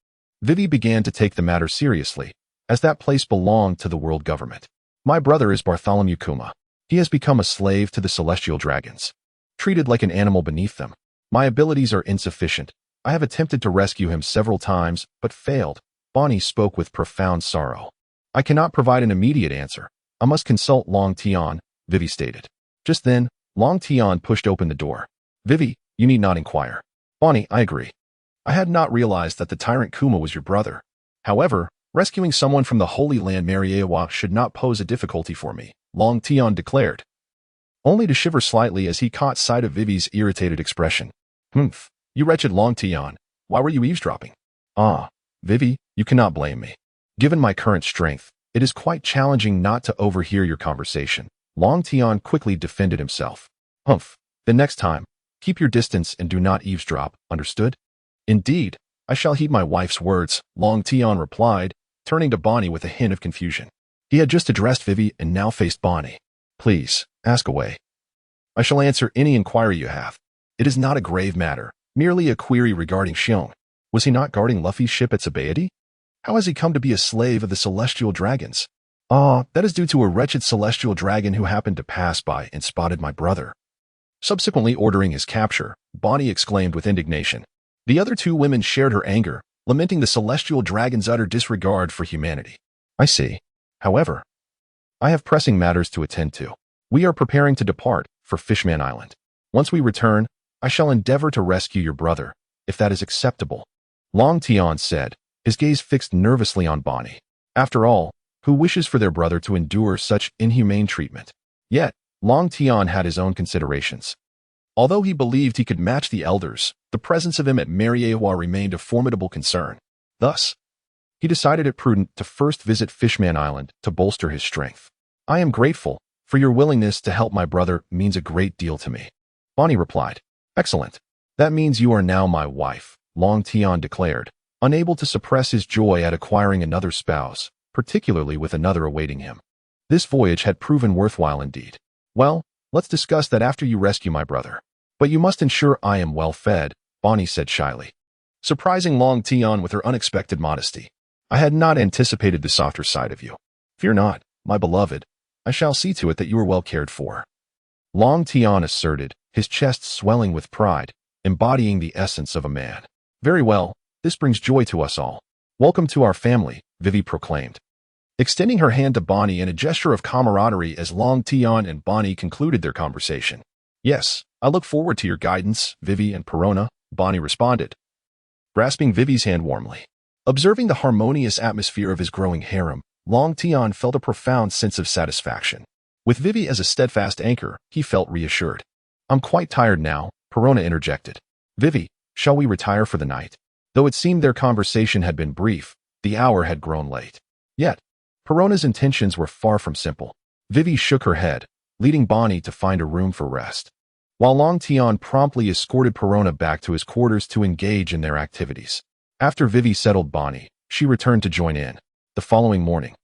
Vivi began to take the matter seriously, as that place belonged to the world government. My brother is Bartholomew Kuma. He has become a slave to the celestial dragons, treated like an animal beneath them. My abilities are insufficient. I have attempted to rescue him several times, but failed. Bonnie spoke with profound sorrow. I cannot provide an immediate answer. I must consult Long Tian, Vivi stated. Just then, Long Tian pushed open the door. Vivi, you need not inquire. Bonnie, I agree. I had not realized that the tyrant Kuma was your brother. However, rescuing someone from the Holy Land Mariejois should not pose a difficulty for me, Long Tian declared, only to shiver slightly as he caught sight of Vivi's irritated expression. Humph, you wretched Long Tian, why were you eavesdropping? Ah, Vivi, you cannot blame me. Given my current strength, it is quite challenging not to overhear your conversation. Long Tian quickly defended himself. Humph, then next time, keep your distance and do not eavesdrop, understood? Indeed, I shall heed my wife's words, Long Tian replied, turning to Bonnie with a hint of confusion. He had just addressed Vivi and now faced Bonnie. Please, ask away. I shall answer any inquiry you have. It is not a grave matter, merely a query regarding Xiong. Was he not guarding Luffy's ship at Sabaody? How has he come to be a slave of the celestial dragons? Ah, that is due to a wretched celestial dragon who happened to pass by and spotted my brother. Subsequently ordering his capture, Bonnie exclaimed with indignation. The other two women shared her anger, lamenting the celestial dragon's utter disregard for humanity. I see. However, I have pressing matters to attend to. We are preparing to depart for Fishman Island. Once we return, I shall endeavor to rescue your brother, if that is acceptable. Long Tian said, his gaze fixed nervously on Bonnie. After all, who wishes for their brother to endure such inhumane treatment? Yet, Long Tian had his own considerations. Although he believed he could match the elders, the presence of him at Mariejois remained a formidable concern. Thus, he decided it prudent to first visit Fishman Island to bolster his strength. I am grateful, for your willingness to help my brother means a great deal to me. Bonnie replied. Excellent. That means you are now my wife, Long Tian declared, unable to suppress his joy at acquiring another spouse, particularly with another awaiting him. This voyage had proven worthwhile indeed. Well, let's discuss that after you rescue my brother. But you must ensure I am well fed, Bonnie said shyly, surprising Long Tian with her unexpected modesty. I had not anticipated the softer side of you. Fear not, my beloved. I shall see to it that you are well cared for. Long Tian asserted, his chest swelling with pride, embodying the essence of a man. Very well, this brings joy to us all. Welcome to our family, Vivi proclaimed, extending her hand to Bonnie in a gesture of camaraderie as Long Tian and Bonnie concluded their conversation. Yes, I look forward to your guidance, Vivi and Perona, Bonnie responded, grasping Vivi's hand warmly. Observing the harmonious atmosphere of his growing harem, Long Tian felt a profound sense of satisfaction. With Vivi as a steadfast anchor, he felt reassured. I'm quite tired now, Perona interjected. Vivi, shall we retire for the night? Though it seemed their conversation had been brief, the hour had grown late. Yet, Perona's intentions were far from simple. Vivi shook her head, leading Bonnie to find a room for rest, while Long Tian promptly escorted Perona back to his quarters to engage in their activities. After Vivi settled Bonnie, she returned to join in. The following morning,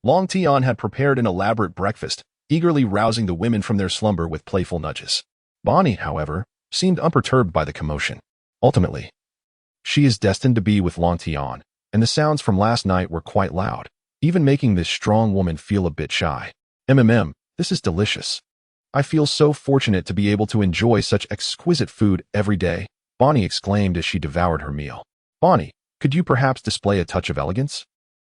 Long Tian had prepared an elaborate breakfast, eagerly rousing the women from their slumber with playful nudges. Bonnie, however, seemed unperturbed by the commotion. Ultimately, she is destined to be with Long Tian, and the sounds from last night were quite loud, even making this strong woman feel a bit shy. This is delicious. I feel so fortunate to be able to enjoy such exquisite food every day, Bonnie exclaimed as she devoured her meal. Bonnie, could you perhaps display a touch of elegance?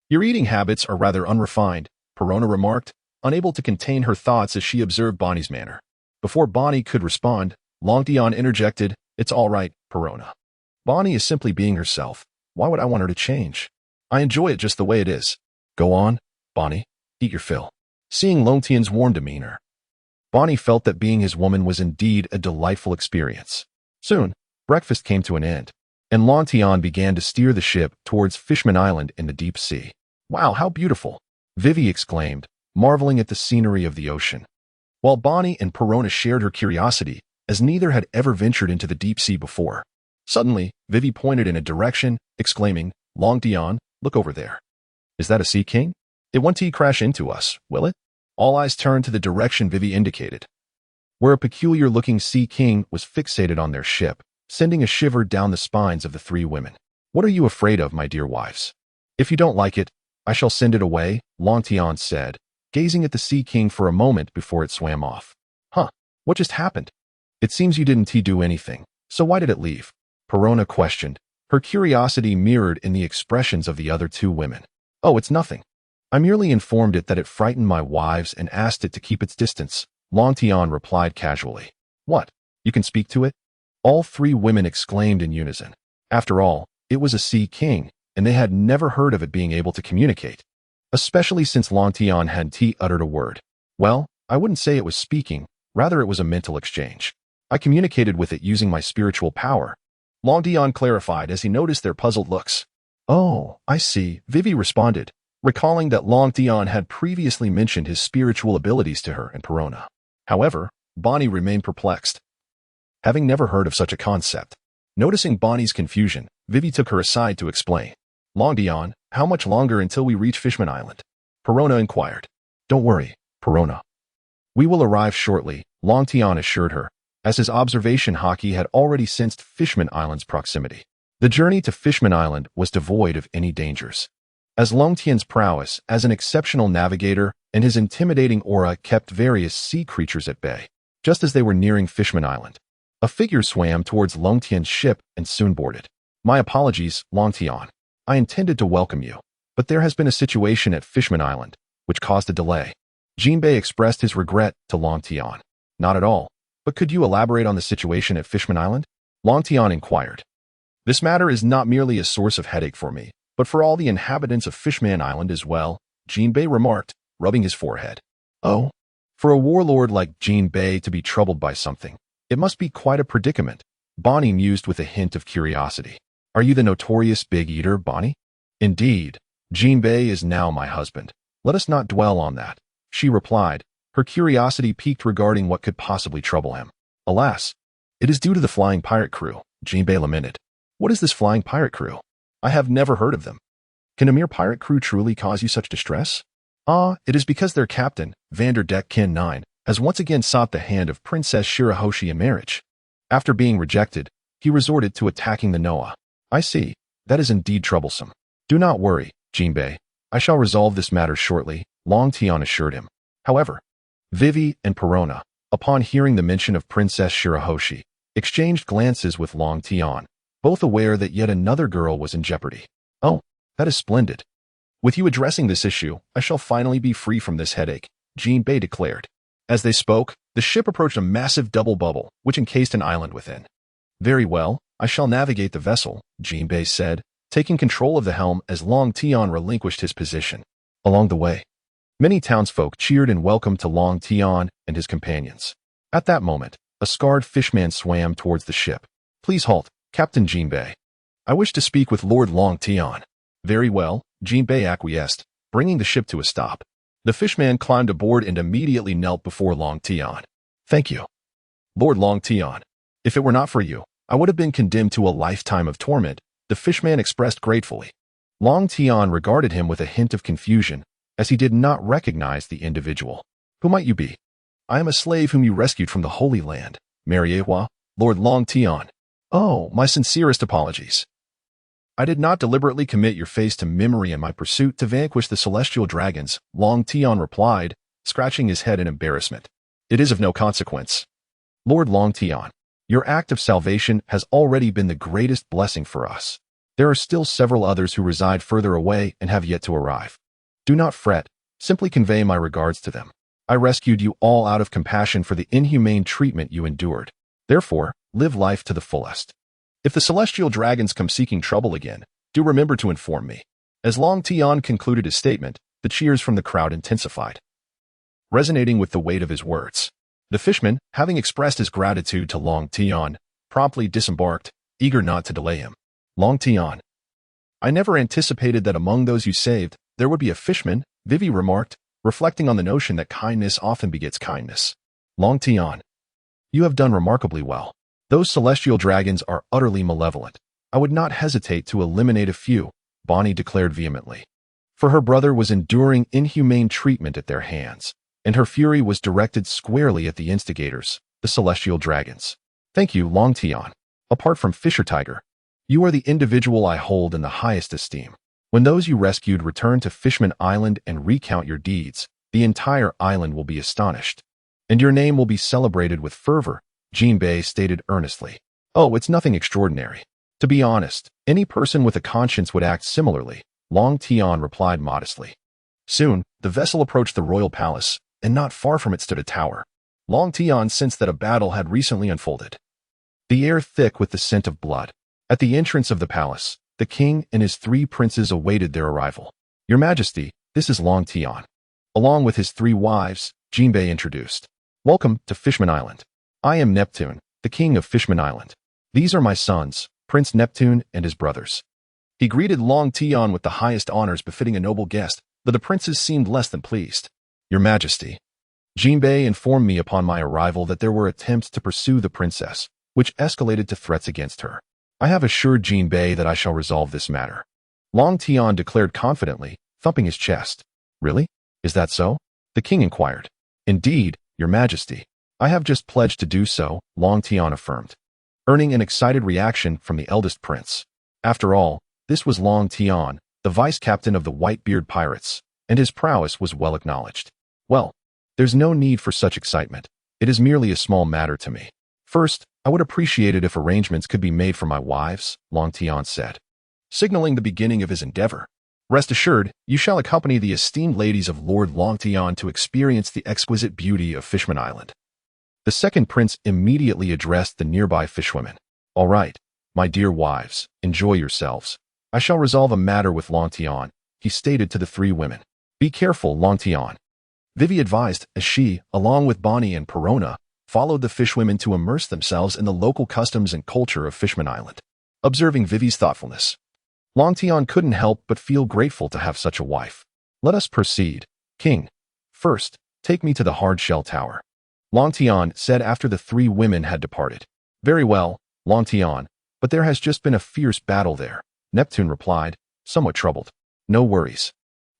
Your eating habits are rather unrefined, Perona remarked, unable to contain her thoughts as she observed Bonnie's manner. Before Bonnie could respond, Long Tian interjected, It's all right, Perona. Bonnie is simply being herself. Why would I want her to change? I enjoy it just the way it is. Go on, Bonnie, eat your fill. Seeing Long Tian's warm demeanor, Bonnie felt that being his woman was indeed a delightful experience. Soon, breakfast came to an end, and Long Tian began to steer the ship towards Fishman Island in the deep sea. Wow, how beautiful! Vivi exclaimed, marveling at the scenery of the ocean. While Bonnie and Perona shared her curiosity, as neither had ever ventured into the deep sea before. Suddenly, Vivi pointed in a direction, exclaiming, Long Tian, look over there. Is that a sea king? It won't crash into us, will it? All eyes turned to the direction Vivi indicated, where a peculiar-looking sea king was fixated on their ship, sending a shiver down the spines of the three women. What are you afraid of, my dear wives? If you don't like it, I shall send it away, Long Tian said, gazing at the sea king for a moment before it swam off. Huh, what just happened? It seems you didn't do anything, so why did it leave? Perona questioned, her curiosity mirrored in the expressions of the other two women. Oh, it's nothing. I merely informed it that it frightened my wives and asked it to keep its distance, Long Tian replied casually. What? You can speak to it? All three women exclaimed in unison. After all, it was a sea king, and they had never heard of it being able to communicate. Especially since Long Tian hadn't uttered a word. Well, I wouldn't say it was speaking, rather it was a mental exchange. I communicated with it using my spiritual power, Long Tian clarified as he noticed their puzzled looks. Oh, I see, Vivi responded, recalling that Long Tian had previously mentioned his spiritual abilities to her and Perona. However, Bonnie remained perplexed, having never heard of such a concept. Noticing Bonnie's confusion, Vivi took her aside to explain. Long Tian, how much longer until we reach Fishman Island? Perona inquired. Don't worry, Perona. We will arrive shortly, Long Tian assured her, as his observation hockey had already sensed Fishman Island's proximity. The journey to Fishman Island was devoid of any dangers, as Long Tian's prowess as an exceptional navigator and his intimidating aura kept various sea creatures at bay. Just as they were nearing Fishman Island, a figure swam towards Long Tian's ship and soon boarded. My apologies, Long Tian. I intended to welcome you, but there has been a situation at Fishman Island, which caused a delay. Jinbei expressed his regret to Long Tian. Not at all, but could you elaborate on the situation at Fishman Island? Long Tian inquired. This matter is not merely a source of headache for me, but for all the inhabitants of Fishman Island as well, Jinbei remarked, rubbing his forehead. Oh, for a warlord like Jinbei to be troubled by something, it must be quite a predicament, Bonnie mused with a hint of curiosity. Are you the notorious Big Eater, Bonnie? Indeed, Jinbei is now my husband. Let us not dwell on that, she replied, her curiosity piqued regarding what could possibly trouble him. Alas, it is due to the flying pirate crew, Jinbei lamented. What is this flying pirate crew? I have never heard of them. Can a mere pirate crew truly cause you such distress? Ah, it is because their captain, Vanderdeck Ken 9, has once again sought the hand of Princess Shirahoshi in marriage. After being rejected, he resorted to attacking the Noah. I see, that is indeed troublesome. Do not worry, Jinbei. I shall resolve this matter shortly, Long Tian assured him. However, Vivi and Perona, upon hearing the mention of Princess Shirahoshi, exchanged glances with Long Tian, both aware that yet another girl was in jeopardy. Oh, that is splendid. With you addressing this issue, I shall finally be free from this headache, Jinbei declared. As they spoke, the ship approached a massive double bubble, which encased an island within. Very well, I shall navigate the vessel, Jinbei said, taking control of the helm as Long Tian relinquished his position. Along the way, many townsfolk cheered in welcome to Long Tian and his companions. At that moment, a scarred fishman swam towards the ship. Please halt, Captain Jinbei. I wish to speak with Lord Long Tian. Very well, Jinbei acquiesced, bringing the ship to a stop. The fishman climbed aboard and immediately knelt before Long Tian. Thank you, Lord Long Tian. If it were not for you, I would have been condemned to a lifetime of torment, the fishman expressed gratefully. Long Tian regarded him with a hint of confusion, as he did not recognize the individual. Who might you be? I am a slave whom you rescued from the Holy Land, Mariejois, Lord Long Tian. Oh, my sincerest apologies. I did not deliberately commit your face to memory in my pursuit to vanquish the celestial dragons, Long Tian replied, scratching his head in embarrassment. It is of no consequence. Lord Long Tian, your act of salvation has already been the greatest blessing for us. There are still several others who reside further away and have yet to arrive. Do not fret, simply convey my regards to them. I rescued you all out of compassion for the inhumane treatment you endured. Therefore, live life to the fullest. If the celestial dragons come seeking trouble again, do remember to inform me. As Long Tian concluded his statement, the cheers from the crowd intensified, resonating with the weight of his words. The fishman, having expressed his gratitude to Long Tian, promptly disembarked, eager not to delay him. Long Tian. I never anticipated that among those you saved, there would be a fishman, Vivi remarked, reflecting on the notion that kindness often begets kindness. Long Tian. You have done remarkably well. Those celestial dragons are utterly malevolent. I would not hesitate to eliminate a few, Bonnie declared vehemently. For her brother was enduring inhumane treatment at their hands, and her fury was directed squarely at the instigators, the celestial dragons. Thank you, Long Tian. Apart from Fisher Tiger, you are the individual I hold in the highest esteem. When those you rescued return to Fishman Island and recount your deeds, the entire island will be astonished. And your name will be celebrated with fervor, Jinbei stated earnestly. Oh, it's nothing extraordinary. To be honest, any person with a conscience would act similarly, Long Tian replied modestly. Soon, the vessel approached the royal palace, and not far from it stood a tower. Long Tian sensed that a battle had recently unfolded. The air thick with the scent of blood. At the entrance of the palace, the king and his 3 princes awaited their arrival. Your Majesty, this is Long Tian. Along with his 3 wives, Jinbei introduced. Welcome to Fishman Island. I am Neptune, the king of Fishman Island. These are my sons, Prince Neptune and his brothers. He greeted Long Tian with the highest honors befitting a noble guest, but the princes seemed less than pleased. Your Majesty. Jinbei informed me upon my arrival that there were attempts to pursue the princess, which escalated to threats against her. I have assured Jinbei that I shall resolve this matter. Long Tian declared confidently, thumping his chest. Really? Is that so? The king inquired. Indeed, Your Majesty. I have just pledged to do so, Long Tian affirmed, earning an excited reaction from the eldest prince. After all, this was Long Tian, the vice-captain of the Whitebeard pirates, and his prowess was well acknowledged. Well, there's no need for such excitement. It is merely a small matter to me. First, I would appreciate it if arrangements could be made for my wives, Long Tian said, signaling the beginning of his endeavor. Rest assured, you shall accompany the esteemed ladies of Lord Long Tian to experience the exquisite beauty of Fishman Island. The second prince immediately addressed the nearby fishwomen. All right, my dear wives, enjoy yourselves. I shall resolve a matter with Long Tian, he stated to the 3 women. Be careful, Long Tian. Vivi advised as she, along with Bonnie and Perona, followed the fishwomen to immerse themselves in the local customs and culture of Fishman Island. Observing Vivi's thoughtfulness, Long Tian couldn't help but feel grateful to have such a wife. Let us proceed, King. First, take me to the hard-shell tower, Long Tian said after the 3 women had departed. Very well, Long Tian, but there has just been a fierce battle there, Neptune replied, somewhat troubled. No worries.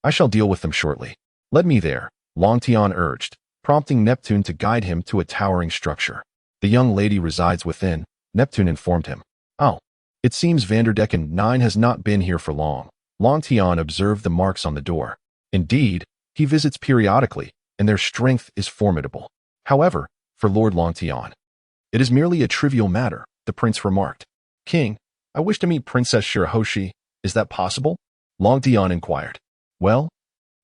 I shall deal with them shortly. Let me there, Long Tian urged, prompting Neptune to guide him to a towering structure. The young lady resides within, Neptune informed him. Oh, it seems Vanderdecken 9 has not been here for long. Long Tian observed the marks on the door. Indeed, he visits periodically, and their strength is formidable. However, for Lord Long Tian, it is merely a trivial matter, the prince remarked. King, I wish to meet Princess Shirahoshi. Is that possible? Long Tian inquired. Well,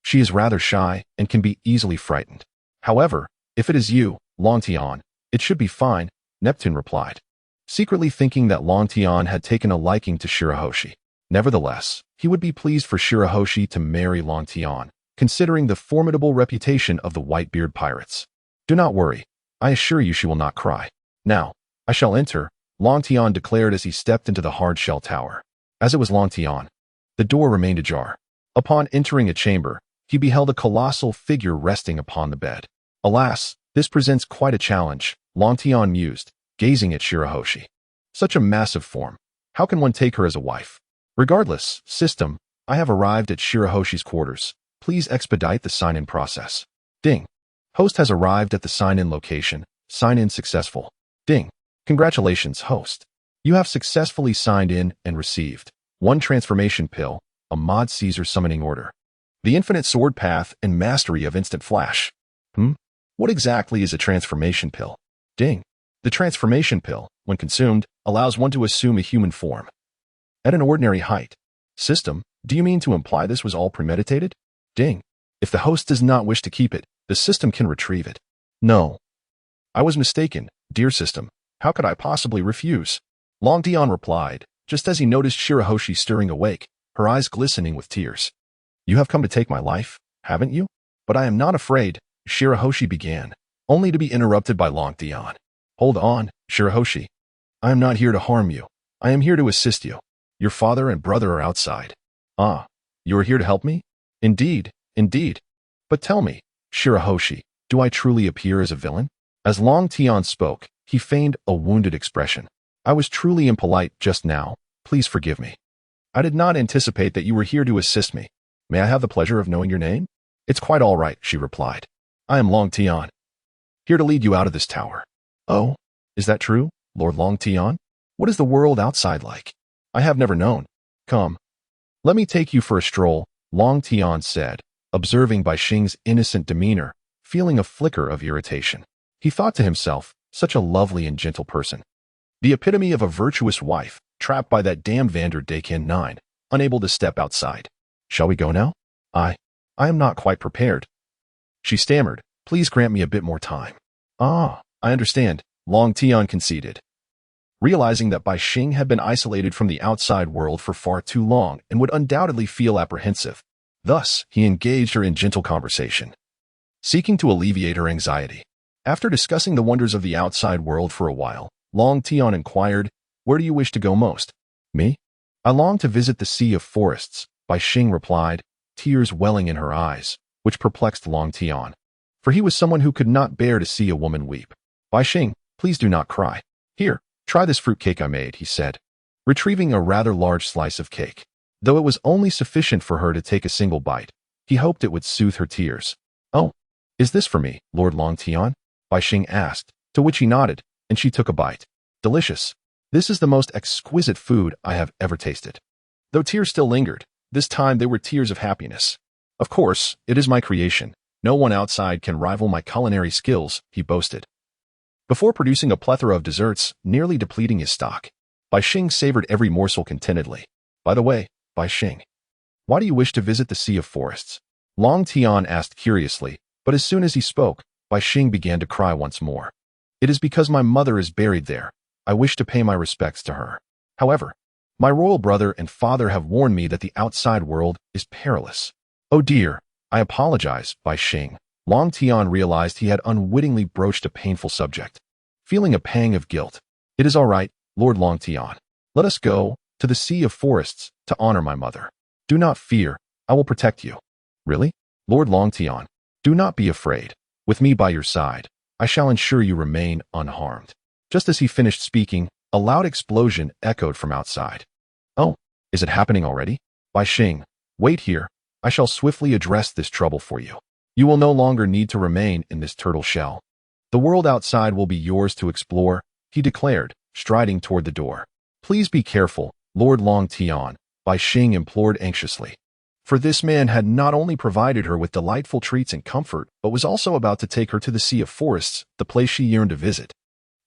she is rather shy and can be easily frightened. However, if it is you, Long Tian, it should be fine, Neptune replied, secretly thinking that Long Tian had taken a liking to Shirahoshi. Nevertheless, he would be pleased for Shirahoshi to marry Long Tian, considering the formidable reputation of the Whitebeard pirates. Do not worry. I assure you she will not cry. Now, I shall enter, Long Tian declared as he stepped into the hard-shell tower. As it was Long Tian, the door remained ajar. Upon entering a chamber, he beheld a colossal figure resting upon the bed. Alas, this presents quite a challenge, Long Tian mused, gazing at Shirahoshi. Such a massive form. How can one take her as a wife? Regardless, system, I have arrived at Shirahoshi's quarters. Please expedite the sign-in process. Ding. Host has arrived at the sign-in location. Sign-in successful. Ding. Congratulations, host. You have successfully signed in and received 1 transformation pill, a Mod Caesar summoning order, the infinite sword path, and mastery of instant flash. What exactly is a transformation pill? Ding. The transformation pill, when consumed, allows one to assume a human form at an ordinary height. System, do you mean to imply this was all premeditated? Ding. If the host does not wish to keep it, the system can retrieve it. No. I was mistaken, dear system. How could I possibly refuse? Long Tian replied, just as he noticed Shirahoshi stirring awake, her eyes glistening with tears. You have come to take my life, haven't you? But I am not afraid, Shirahoshi began, only to be interrupted by Long Tian. Hold on, Shirahoshi. I am not here to harm you. I am here to assist you. Your father and brother are outside. Ah, you are here to help me? Indeed, indeed. But tell me, Shirahoshi, do I truly appear as a villain? As Long Tian spoke, he feigned a wounded expression. I was truly impolite just now. Please forgive me. I did not anticipate that you were here to assist me. May I have the pleasure of knowing your name? It's quite all right, she replied. I am Long Tian, here to lead you out of this tower. Oh, is that true, Lord Long Tian? What is the world outside like? I have never known. Come. Let me take you for a stroll, Long Tian said, observing Bai Xing's innocent demeanor, feeling a flicker of irritation. He thought to himself, such a lovely and gentle person. The epitome of a virtuous wife, trapped by that damned Vander Dakin 9, unable to step outside. Shall we go now? I am not quite prepared. She stammered, please grant me a bit more time. Ah, I understand, Long Tian conceded. Realizing that Bai Xing had been isolated from the outside world for far too long and would undoubtedly feel apprehensive. Thus, he engaged her in gentle conversation, seeking to alleviate her anxiety. After discussing the wonders of the outside world for a while, Long Tian inquired, where do you wish to go most? Me? I long to visit the Sea of Forests, Bai Xing replied, tears welling in her eyes, which perplexed Long Tian. For he was someone who could not bear to see a woman weep. Bai Xing, please do not cry. Here, try this fruit cake I made, he said, retrieving a rather large slice of cake. Though it was only sufficient for her to take a single bite, he hoped it would soothe her tears. Oh, is this for me, Lord Long Tian? Bai Xing asked, to which he nodded, and she took a bite. Delicious. This is the most exquisite food I have ever tasted. Though tears still lingered, this time they were tears of happiness. Of course, it is my creation. No one outside can rival my culinary skills, he boasted. Before producing a plethora of desserts, nearly depleting his stock, Bai Xing savored every morsel contentedly. By the way, Bai Xing, why do you wish to visit the Sea of Forests? Long Tian asked curiously, but as soon as he spoke, Bai Xing began to cry once more. It is because my mother is buried there. I wish to pay my respects to her. However, my royal brother and father have warned me that the outside world is perilous. Oh dear, I apologize, Bai Xing. Long Tian realized he had unwittingly broached a painful subject. Feeling a pang of guilt. It is all right, Lord Long Tian. Let us go to the Sea of Forests to honor my mother. Do not fear, I will protect you. Really? Lord Long Tian, do not be afraid. With me by your side, I shall ensure you remain unharmed. Just as he finished speaking, a loud explosion echoed from outside. Oh, is it happening already? Bai Xing, wait here. I shall swiftly address this trouble for you. You will no longer need to remain in this turtle shell. The world outside will be yours to explore, he declared, striding toward the door. Please be careful, Lord Long Tian, Bai Xing implored anxiously. For this man had not only provided her with delightful treats and comfort, but was also about to take her to the Sea of Forests, the place she yearned to visit.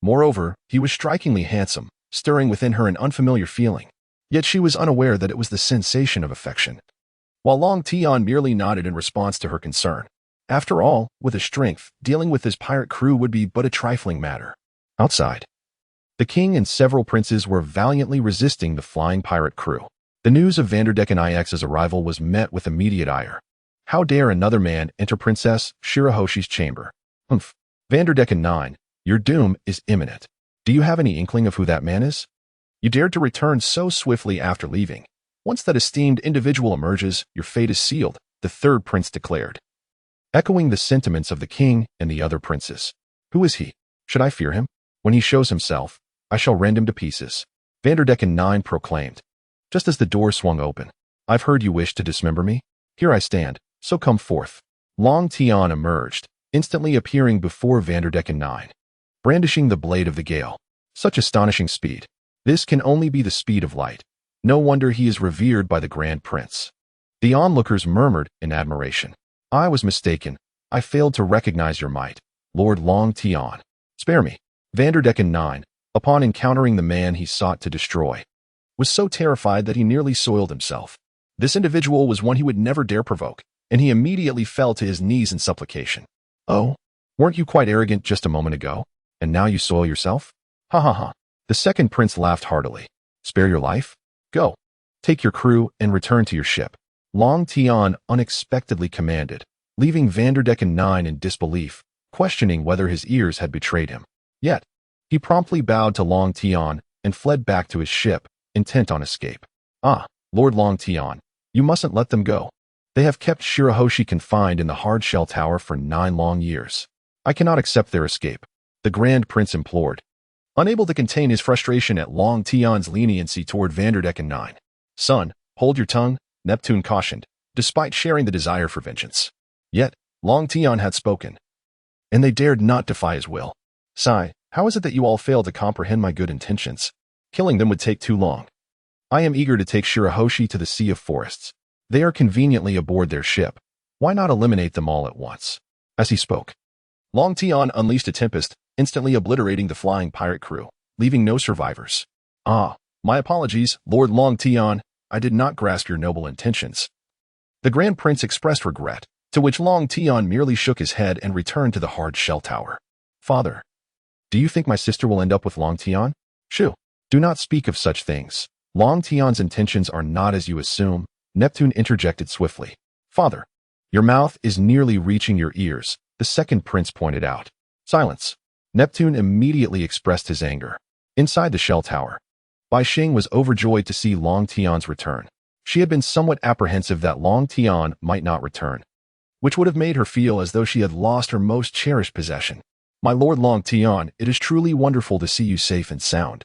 Moreover, he was strikingly handsome, stirring within her an unfamiliar feeling. Yet she was unaware that it was the sensation of affection. While Long Tian merely nodded in response to her concern. After all, with his strength, dealing with his pirate crew would be but a trifling matter. Outside, the king and several princes were valiantly resisting the flying pirate crew. The news of Vanderdecken IX's arrival was met with immediate ire. How dare another man enter Princess Shirahoshi's chamber? Humph. Vanderdecken 9, your doom is imminent. Do you have any inkling of who that man is? You dared to return so swiftly after leaving. Once that esteemed individual emerges, your fate is sealed, the third prince declared, echoing the sentiments of the king and the other princes. Who is he? Should I fear him? When he shows himself, I shall rend him to pieces. Vanderdecken 9 proclaimed. Just as the door swung open, I've heard you wish to dismember me. Here I stand, so come forth. Long Tian emerged, instantly appearing before Vanderdecken 9, brandishing the blade of the gale. Such astonishing speed. This can only be the speed of light. No wonder he is revered by the Grand Prince. The onlookers murmured in admiration. I was mistaken. I failed to recognize your might, Lord Long Tian. Spare me. Vanderdecken 9, upon encountering the man he sought to destroy, was so terrified that he nearly soiled himself. This individual was one he would never dare provoke, and he immediately fell to his knees in supplication. Oh, weren't you quite arrogant just a moment ago, and now you soil yourself? Ha ha ha. The second prince laughed heartily. Spare your life? Go. Take your crew and return to your ship. Long Tian unexpectedly commanded, leaving Vanderdecken 9 in disbelief, questioning whether his ears had betrayed him. Yet, he promptly bowed to Long Tian and fled back to his ship, intent on escape. Ah, Lord Long Tian, you mustn't let them go. They have kept Shirahoshi confined in the hard shell tower for 9 long years. I cannot accept their escape, the Grand Prince implored, unable to contain his frustration at Long Tian's leniency toward Vanderdecken 9. Son, hold your tongue, Neptune cautioned, despite sharing the desire for vengeance. Yet, Long Tian had spoken, and they dared not defy his will. Sigh, how is it that you all fail to comprehend my good intentions? Killing them would take too long. I am eager to take Shirahoshi to the Sea of Forests. They are conveniently aboard their ship. Why not eliminate them all at once? As he spoke, Long Tian unleashed a tempest, instantly obliterating the flying pirate crew, leaving no survivors. Ah, my apologies, Lord Long Tian. I did not grasp your noble intentions. The Grand Prince expressed regret, to which Long Tian merely shook his head and returned to the hard shell tower. Father, do you think my sister will end up with Long Tian? Shoo, do not speak of such things. Long Tian's intentions are not as you assume, Neptune interjected swiftly. Father, your mouth is nearly reaching your ears, the second prince pointed out. Silence. Neptune immediately expressed his anger. Inside the shell tower, Bai Xing was overjoyed to see Long Tian's return. She had been somewhat apprehensive that Long Tian might not return, which would have made her feel as though she had lost her most cherished possession. My Lord Long Tian, it is truly wonderful to see you safe and sound.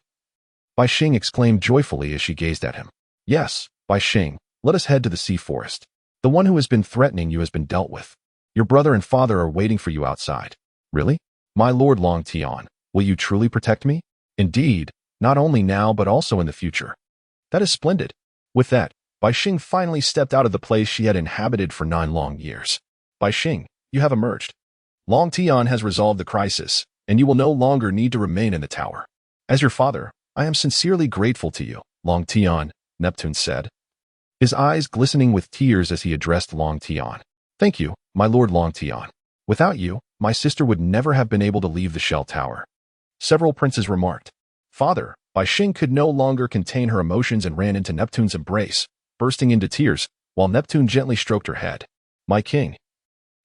Bai Xing exclaimed joyfully as she gazed at him. Yes, Bai Xing, let us head to the sea forest. The one who has been threatening you has been dealt with. Your brother and father are waiting for you outside. Really? My Lord Long Tian, will you truly protect me? Indeed, not only now but also in the future. That is splendid. With that, Bai Xing finally stepped out of the place she had inhabited for 9 long years. Bai Xing, you have emerged. Long Tian has resolved the crisis, and you will no longer need to remain in the tower. As your father, I am sincerely grateful to you, Long Tian, Neptune said, his eyes glistening with tears as he addressed Long Tian. Thank you, my Lord Long Tian. Without you, my sister would never have been able to leave the shell tower. Several princes remarked. Father, Bai Xing could no longer contain her emotions and ran into Neptune's embrace, bursting into tears, while Neptune gently stroked her head. My king,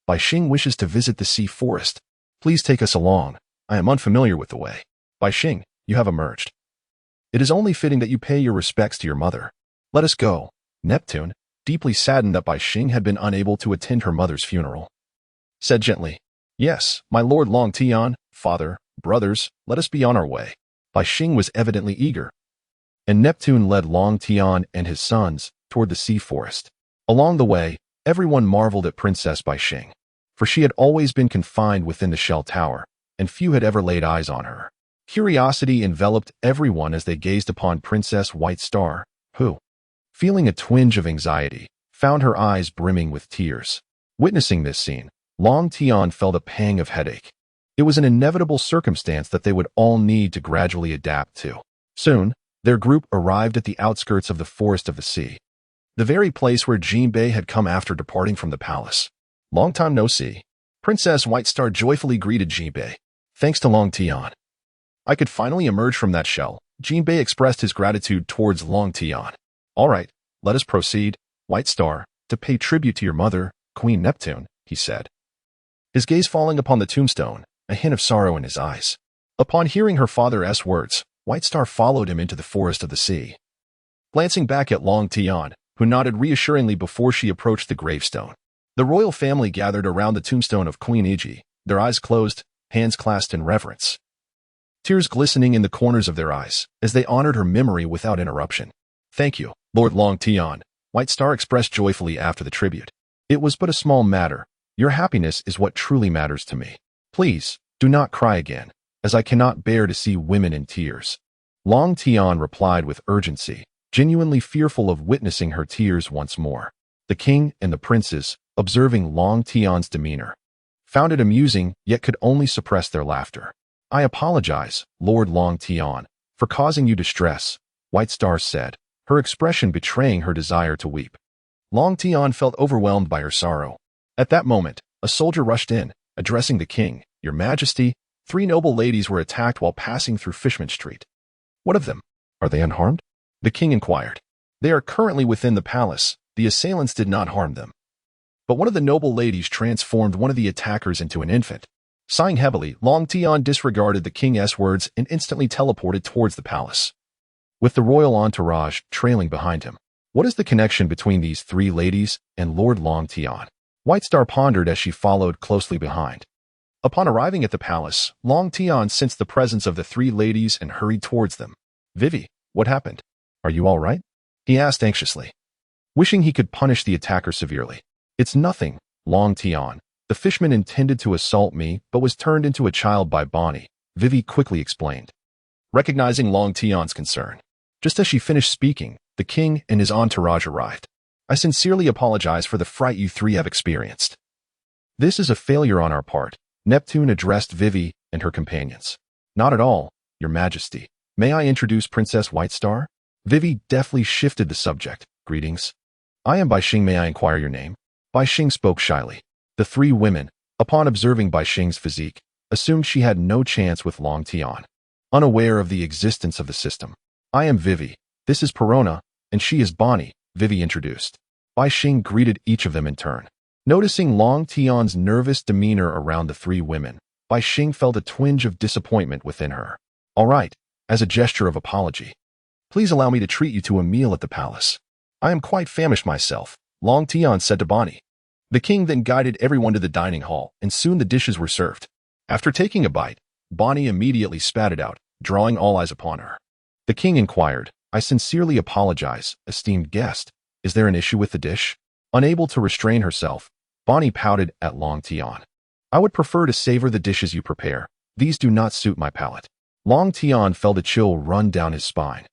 Bai Xing wishes to visit the sea forest. Please take us along. I am unfamiliar with the way. Bai Xing, you have emerged. It is only fitting that you pay your respects to your mother. Let us go. Neptune, deeply saddened that Bai Xing had been unable to attend her mother's funeral, said gently, Yes, my Lord Long Tian, father, brothers, let us be on our way. Bai Xing was evidently eager, and Neptune led Long Tian and his sons toward the sea forest. Along the way, everyone marveled at Princess Bai Xing, for she had always been confined within the shell tower, and few had ever laid eyes on her. Curiosity enveloped everyone as they gazed upon Princess White Star, who, feeling a twinge of anxiety, found her eyes brimming with tears. Witnessing this scene, Long Tian felt a pang of headache. It was an inevitable circumstance that they would all need to gradually adapt to. Soon, their group arrived at the outskirts of the Forest of the Sea, the very place where Jinbei had come after departing from the palace. Long time no see. Princess White Star joyfully greeted Jinbei. Thanks to Long Tian, I could finally emerge from that shell. Jinbei expressed his gratitude towards Long Tian. All right, Let us proceed, White Star, to pay tribute to your mother, Queen Neptune, he said. His gaze falling upon the tombstone, a hint of sorrow in his eyes. Upon hearing her father's words, White Star followed him into the forest of the sea. Glancing back at Long Tian, who nodded reassuringly before she approached the gravestone. The royal family gathered around the tombstone of Queen Iji, their eyes closed, hands clasped in reverence. Tears glistening in the corners of their eyes, as they honored her memory without interruption. Thank you, Lord Long Tian, White Star expressed joyfully after the tribute. It was but a small matter. Your happiness is what truly matters to me. Please, do not cry again, as I cannot bear to see women in tears. Long Tian replied with urgency, genuinely fearful of witnessing her tears once more. The king and the princes, observing Long Tian's demeanor, found it amusing, yet could only suppress their laughter. I apologize, Lord Long Tian, for causing you distress, White Star said, her expression betraying her desire to weep. Long Tian felt overwhelmed by her sorrow. At that moment, a soldier rushed in, addressing the king. Your Majesty, 3 noble ladies were attacked while passing through Fishman Street. What of them? Are they unharmed? The king inquired. They are currently within the palace. The assailants did not harm them. But one of the noble ladies transformed one of the attackers into an infant. Sighing heavily, Long Tian disregarded the king's words and instantly teleported towards the palace, with the royal entourage trailing behind him. What is the connection between these 3 ladies and Lord Long Tian? White Star pondered as she followed closely behind. Upon arriving at the palace, Long Tian sensed the presence of the 3 ladies and hurried towards them. Vivi, what happened? Are you all right? He asked anxiously, wishing he could punish the attacker severely. It's nothing, Long Tian. The fishman intended to assault me, but was turned into a child by Bonnie, Vivi quickly explained, recognizing Long Tian's concern. Just as she finished speaking, the king and his entourage arrived. I sincerely apologize for the fright you 3 have experienced. This is a failure on our part, Neptune addressed Vivi and her companions. Not at all, Your Majesty. May I introduce Princess White Star? Vivi deftly shifted the subject. Greetings. I am Bai Xing. May I inquire your name? Bai Xing spoke shyly. The 3 women, upon observing Bai Xing's physique, assumed she had no chance with Long Tian, unaware of the existence of the system. I am Vivi. This is Perona, and she is Bonnie, Vivi introduced. Bai Xing greeted each of them in turn. Noticing Long Tian's nervous demeanor around the 3 women, Bai Xing felt a twinge of disappointment within her. All right, as a gesture of apology, please allow me to treat you to a meal at the palace. I am quite famished myself, Long Tian said to Bonnie. The king then guided everyone to the dining hall, and soon the dishes were served. After taking a bite, Bonnie immediately spat it out, drawing all eyes upon her. The king inquired, I sincerely apologize, esteemed guest. Is there an issue with the dish? Unable to restrain herself, Bonnie pouted at Long Tian. I would prefer to savor the dishes you prepare. These do not suit my palate. Long Tian felt a chill run down his spine,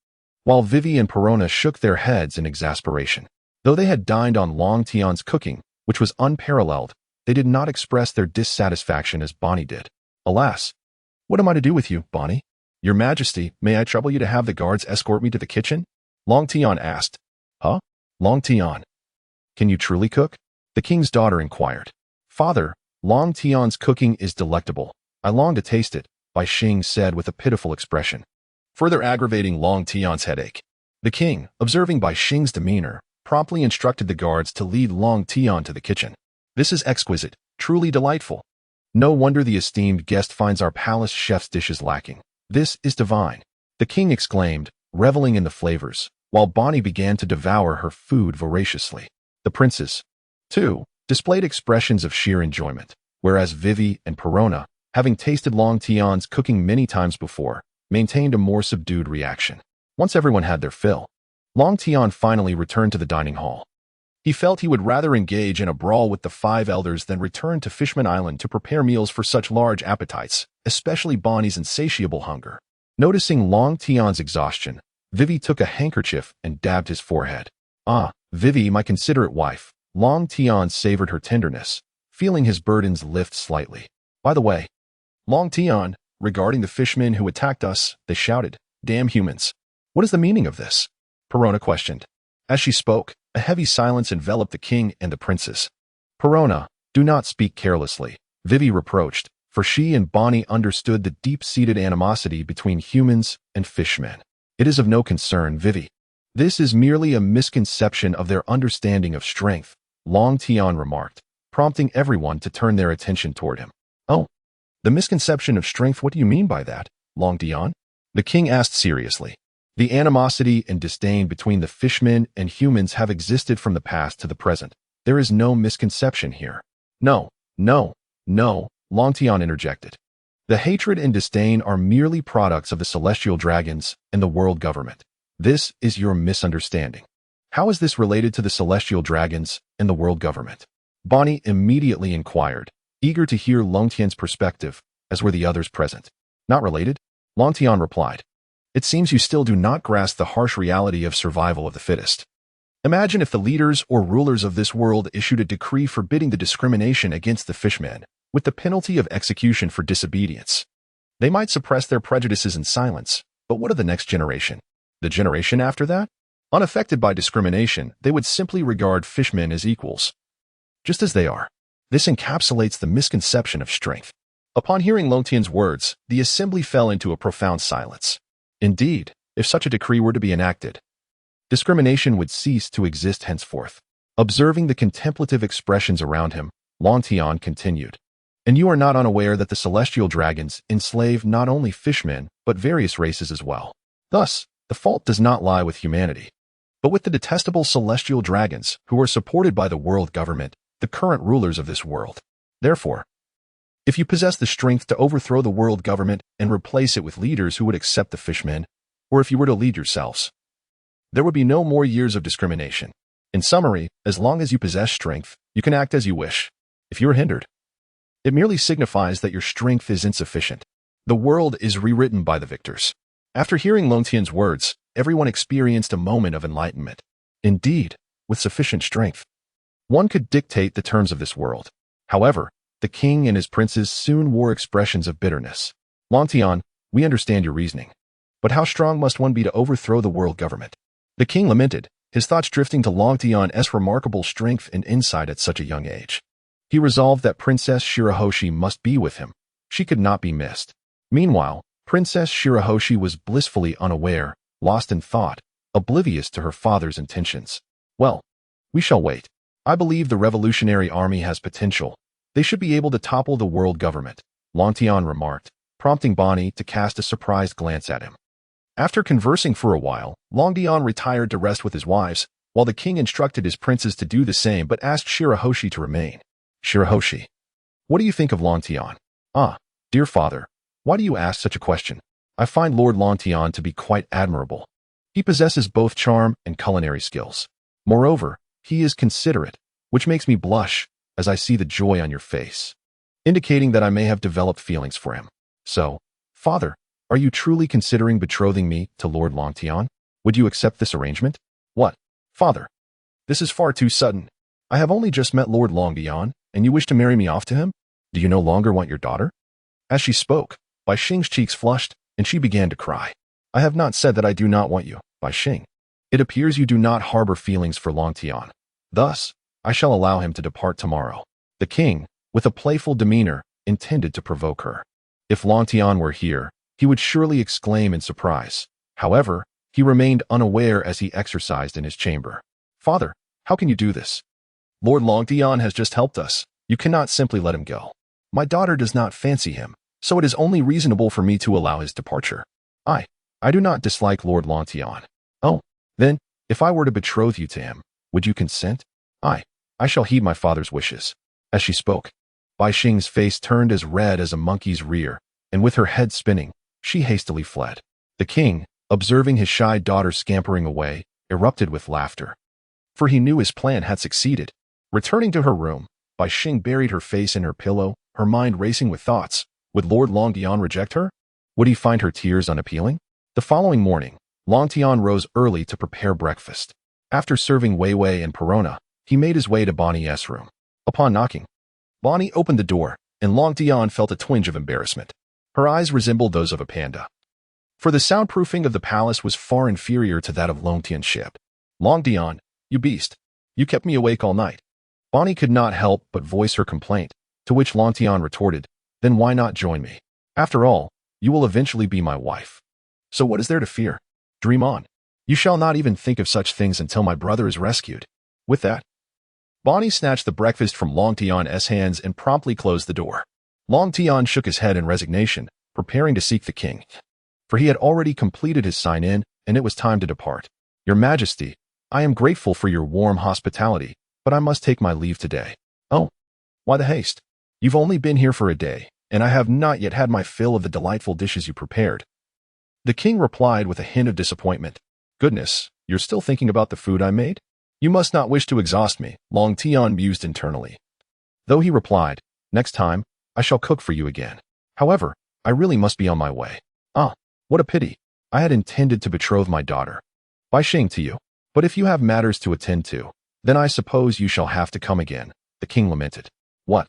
while Vivi and Perona shook their heads in exasperation. Though they had dined on Long Tian's cooking, which was unparalleled, they did not express their dissatisfaction as Bonnie did. Alas, what am I to do with you, Bonnie? Your Majesty, may I trouble you to have the guards escort me to the kitchen? Long Tian asked. Huh? Long Tian, can you truly cook? The king's daughter inquired. Father, Long Tian's cooking is delectable. I long to taste it, Bai Xing said with a pitiful expression, further aggravating Long Tian's headache. The king, observing Bai Xing's demeanor, promptly instructed the guards to lead Long Tian to the kitchen. This is exquisite, truly delightful. No wonder the esteemed guest finds our palace chef's dishes lacking. This is divine, the king exclaimed, reveling in the flavors, while Bonnie began to devour her food voraciously. The princes, too, displayed expressions of sheer enjoyment, whereas Vivi and Perona, having tasted Long Tian's cooking many times before, maintained a more subdued reaction. Once everyone had their fill, Long Tian finally returned to the dining hall. He felt he would rather engage in a brawl with the 5 elders than return to Fishman Island to prepare meals for such large appetites, especially Bonnie's insatiable hunger. Noticing Long Tian's exhaustion, Vivi took a handkerchief and dabbed his forehead. Ah, Vivi, my considerate wife. Long Tian savored her tenderness, feeling his burdens lift slightly. By the way, Long Tian, regarding the fishmen who attacked us, they shouted, damn humans. What is the meaning of this? Perona questioned. As she spoke, a heavy silence enveloped the king and the princes. Perona, do not speak carelessly, Vivi reproached, for she and Bonnie understood the deep-seated animosity between humans and fishmen. It is of no concern, Vivi. This is merely a misconception of their understanding of strength, Long Tian remarked, prompting everyone to turn their attention toward him. Oh, the misconception of strength, what do you mean by that, Long Tian? The king asked seriously. The animosity and disdain between the fishmen and humans have existed from the past to the present. There is no misconception here. No, Long Tian interjected. The hatred and disdain are merely products of the celestial dragons and the world government. This is your misunderstanding. How is this related to the celestial dragons and the world government? Bonnie immediately inquired, eager to hear Long Tian's perspective, as were the others present. Not related? Long Tian replied. It seems you still do not grasp the harsh reality of survival of the fittest. Imagine if the leaders or rulers of this world issued a decree forbidding the discrimination against the fishmen, with the penalty of execution for disobedience. They might suppress their prejudices in silence, but what of the next generation? The generation after that? Unaffected by discrimination, they would simply regard fishmen as equals, just as they are. This encapsulates the misconception of strength. Upon hearing Long Tian's words, the assembly fell into a profound silence. Indeed, if such a decree were to be enacted, discrimination would cease to exist henceforth. Observing the contemplative expressions around him, Long Tian continued. And you are not unaware that the celestial dragons enslave not only fishmen, but various races as well. Thus, the fault does not lie with humanity, but with the detestable celestial dragons who are supported by the world government, the current rulers of this world. Therefore, if you possess the strength to overthrow the world government and replace it with leaders who would accept the fishmen, or if you were to lead yourselves, there would be no more years of discrimination. In summary, as long as you possess strength, you can act as you wish. If you are hindered, it merely signifies that your strength is insufficient. The world is rewritten by the victors. After hearing Long Tian's words, everyone experienced a moment of enlightenment. Indeed, with sufficient strength, one could dictate the terms of this world. However, the king and his princes soon wore expressions of bitterness. Long Tian, we understand your reasoning. But how strong must one be to overthrow the world government? The king lamented, his thoughts drifting to Long Tian's remarkable strength and insight at such a young age. He resolved that Princess Shirahoshi must be with him. She could not be missed. Meanwhile, Princess Shirahoshi was blissfully unaware, lost in thought, oblivious to her father's intentions. Well, we shall wait. I believe the revolutionary army has potential. They should be able to topple the world government, Long Tian remarked, prompting Bonnie to cast a surprised glance at him. After conversing for a while, Long Tian retired to rest with his wives, while the king instructed his princes to do the same but asked Shirahoshi to remain. Shirahoshi, what do you think of Long Tian? Ah, dear father, why do you ask such a question? I find Lord Long Tian to be quite admirable. He possesses both charm and culinary skills. Moreover, he is considerate, which makes me blush as I see the joy on your face, indicating that I may have developed feelings for him. So, father, are you truly considering betrothing me to Lord Long Tian? Would you accept this arrangement? What? Father, this is far too sudden. I have only just met Lord Long Tian, and you wish to marry me off to him? Do you no longer want your daughter? As she spoke, Bai Xing's cheeks flushed, and she began to cry. I have not said that I do not want you, Bai Xing. It appears you do not harbor feelings for Long Tian. Thus, I shall allow him to depart tomorrow. The king, with a playful demeanor, intended to provoke her. If Long Tian were here, he would surely exclaim in surprise. However, he remained unaware as he exercised in his chamber. Father, how can you do this? Lord Long Tian has just helped us. You cannot simply let him go. My daughter does not fancy him, so it is only reasonable for me to allow his departure. I do not dislike Lord Long Tian. Oh, then, if I were to betroth you to him, would you consent? I shall heed my father's wishes. As she spoke, Bai Xing's face turned as red as a monkey's rear, and with her head spinning, she hastily fled. The king, observing his shy daughter scampering away, erupted with laughter. For he knew his plan had succeeded. Returning to her room, Bai Xing buried her face in her pillow, her mind racing with thoughts. Would Lord Long Tian reject her? Would he find her tears unappealing? The following morning, Long Tian rose early to prepare breakfast. After serving Wei Wei and Perona, he made his way to Bonnie's room. Upon knocking, Bonnie opened the door, and Long Tian felt a twinge of embarrassment. Her eyes resembled those of a panda. For the soundproofing of the palace was far inferior to that of Long Tian's ship. Long Tian, you beast, you kept me awake all night. Bonnie could not help but voice her complaint, to which Long Tian retorted, then why not join me? After all, you will eventually be my wife. So what is there to fear? Dream on. You shall not even think of such things until my brother is rescued. With that, Bonnie snatched the breakfast from Long Tian's hands and promptly closed the door. Long Tian shook his head in resignation, preparing to seek the king. For he had already completed his sign-in, and it was time to depart. Your Majesty, I am grateful for your warm hospitality, but I must take my leave today. Oh, why the haste? You've only been here for a day, and I have not yet had my fill of the delightful dishes you prepared. The king replied with a hint of disappointment. Goodness, you're still thinking about the food I made? You must not wish to exhaust me, Long Tian mused internally. Though he replied, next time, I shall cook for you again. However, I really must be on my way. Ah, what a pity. I had intended to betroth my daughter. By Xing to you. But if you have matters to attend to, then I suppose you shall have to come again, the king lamented. What?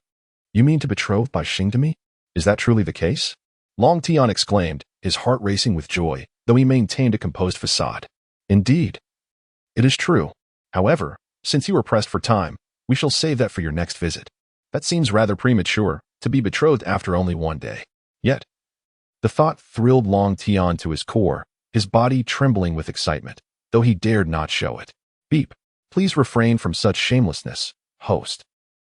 You mean to betroth Bai Xing to me? Is that truly the case? Long Tian exclaimed, his heart racing with joy, though he maintained a composed facade. Indeed. It is true. However, since you are pressed for time, we shall save that for your next visit. That seems rather premature, to be betrothed after only one day. Yet, the thought thrilled Long Tian to his core, his body trembling with excitement, though he dared not show it. Beep. Please refrain from such shamelessness, host.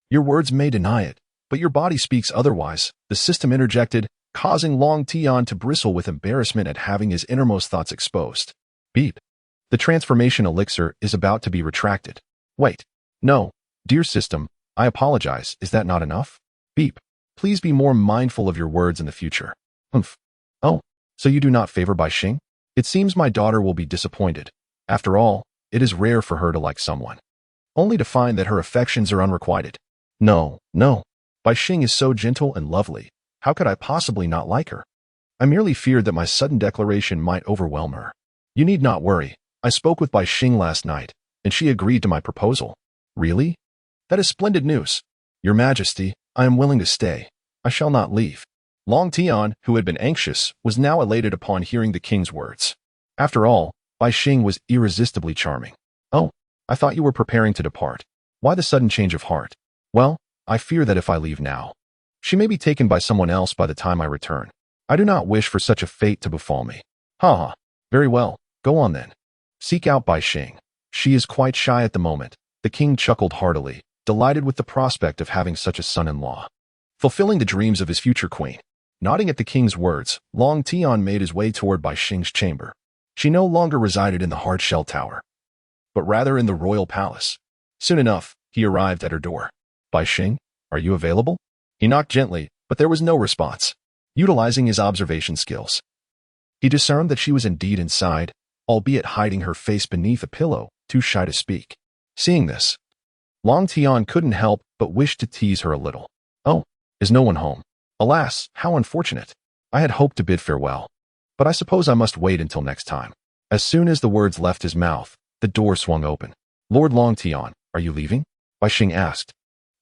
Your words may deny it, but your body speaks otherwise, the system interjected, causing Long Tian to bristle with embarrassment at having his innermost thoughts exposed. Beep. The transformation elixir is about to be retracted. Wait. No. Dear system, I apologize. Is that not enough? Beep. Please be more mindful of your words in the future. Humph. Oh, so you do not favor Bai Xing? It seems my daughter will be disappointed. After all, it is rare for her to like someone, only to find that her affections are unrequited. No. Bai Xing is so gentle and lovely. How could I possibly not like her? I merely feared that my sudden declaration might overwhelm her. You need not worry. I spoke with Bai Xing last night, and she agreed to my proposal. Really? That is splendid news. Your Majesty, I am willing to stay. I shall not leave. Long Tian, who had been anxious, was now elated upon hearing the king's words. After all, Bai Xing was irresistibly charming. Oh, I thought you were preparing to depart. Why the sudden change of heart? Well, I fear that if I leave now, she may be taken by someone else by the time I return. I do not wish for such a fate to befall me. Ha. Very well, go on then. Seek out Bai Xing. She is quite shy at the moment. The king chuckled heartily, delighted with the prospect of having such a son-in-law, fulfilling the dreams of his future queen. Nodding at the king's words, Long Tian made his way toward Bai Xing's chamber. She no longer resided in the hard-shell tower, but rather in the royal palace. Soon enough, he arrived at her door. Bai Xing, are you available? He knocked gently, but there was no response. Utilizing his observation skills, he discerned that she was indeed inside, albeit hiding her face beneath a pillow, too shy to speak. Seeing this, Long Tian couldn't help but wish to tease her a little. Oh, is no one home? Alas, how unfortunate. I had hoped to bid farewell, but I suppose I must wait until next time. As soon as the words left his mouth, the door swung open. Lord Long Tian, are you leaving? Bai Xing asked,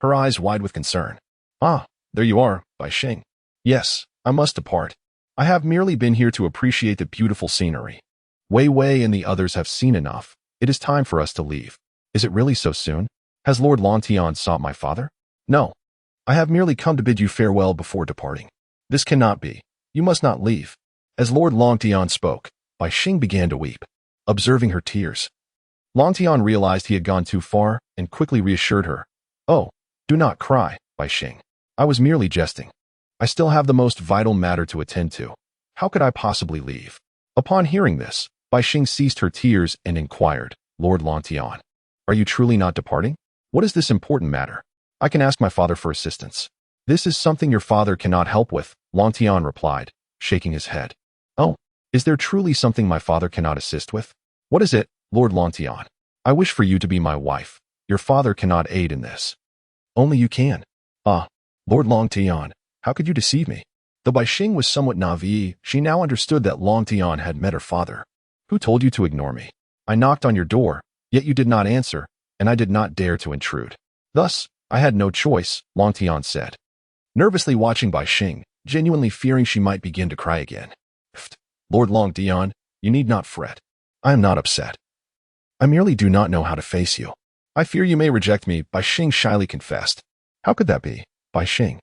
her eyes wide with concern. Ah, there you are, Bai Xing. Yes, I must depart. I have merely been here to appreciate the beautiful scenery. Wei Wei and the others have seen enough. It is time for us to leave. Is it really so soon? Has Lord Long Tian sought my father? No. I have merely come to bid you farewell before departing. This cannot be. You must not leave. As Lord Long Tian spoke, Bai Xing began to weep. Observing her tears, Long Tian realized he had gone too far and quickly reassured her. Oh, do not cry, Bai Xing. I was merely jesting. I still have the most vital matter to attend to. How could I possibly leave? Upon hearing this, Bai Xing ceased her tears and inquired, Lord Long Tian, are you truly not departing? What is this important matter? I can ask my father for assistance. This is something your father cannot help with, Long Tian replied, shaking his head. Oh, is there truly something my father cannot assist with? What is it, Lord Long Tian? I wish for you to be my wife. Your father cannot aid in this. Only you can. Ah, Lord Long Tian, how could you deceive me? Though Bai Xing was somewhat naive, she now understood that Long Tian had met her father. Who told you to ignore me? I knocked on your door, yet you did not answer, and I did not dare to intrude. Thus, I had no choice, Long Tian said, nervously watching Bai Xing, genuinely fearing she might begin to cry again. Pfft, Lord Long Tian, you need not fret. I am not upset. I merely do not know how to face you. I fear you may reject me, Bai Xing shyly confessed. How could that be, Bai Xing?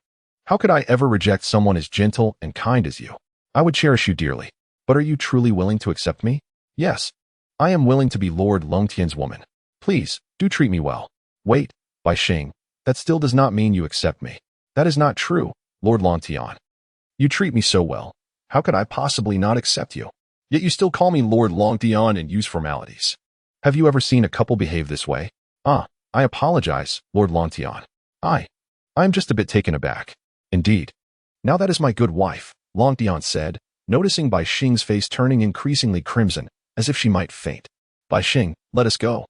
How could I ever reject someone as gentle and kind as you? I would cherish you dearly. But are you truly willing to accept me? Yes. I am willing to be Lord Long Tian's woman. Please, do treat me well. Wait, Bai Xing, that still does not mean you accept me. That is not true, Lord Long Tian. You treat me so well. How could I possibly not accept you? Yet you still call me Lord Long Tian and use formalities. Have you ever seen a couple behave this way? I apologize, Lord Long Tian. I am just a bit taken aback. Indeed. Now that is my good wife, Long Tian said, noticing Bai Xing's face turning increasingly crimson, as if she might faint. Bai Xing, let us go.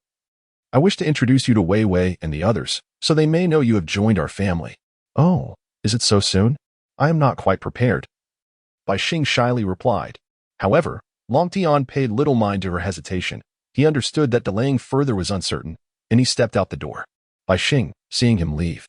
I wish to introduce you to Wei Wei and the others, so they may know you have joined our family. Oh, is it so soon? I am not quite prepared. Bai Xing shyly replied. However, Long Tian paid little mind to her hesitation. He understood that delaying further was uncertain, and he stepped out the door. Bai Xing, seeing him leave,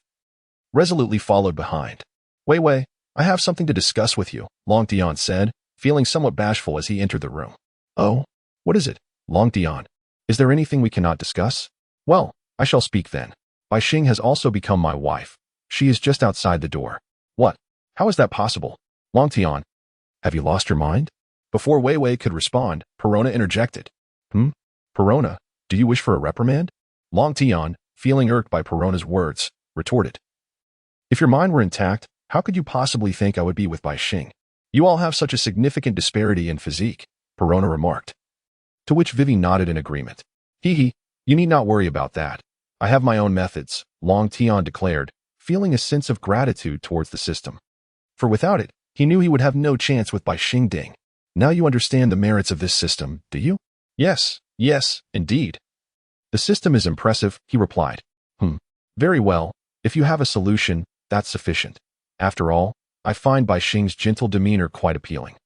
resolutely followed behind. Wei Wei, I have something to discuss with you, Long Tian said, feeling somewhat bashful as he entered the room. Oh, what is it, Long Tian? Is there anything we cannot discuss? Well, I shall speak then. Bai Xing has also become my wife. She is just outside the door. What? How is that possible? Long Tian, have you lost your mind? Before Wei Wei could respond, Perona interjected. Perona, do you wish for a reprimand? Long Tian, feeling irked by Perona's words, retorted. If your mind were intact, how could you possibly think I would be with Bai Xing? You all have such a significant disparity in physique, Perona remarked. To which Vivi nodded in agreement. Hee, you need not worry about that. I have my own methods, Long Tian declared, feeling a sense of gratitude towards the system. For without it, he knew he would have no chance with Bai Xing Ding. Now you understand the merits of this system, do you? Yes, indeed. The system is impressive, he replied. Very well, if you have a solution, that's sufficient. After all, I find Bai Xing's gentle demeanor quite appealing.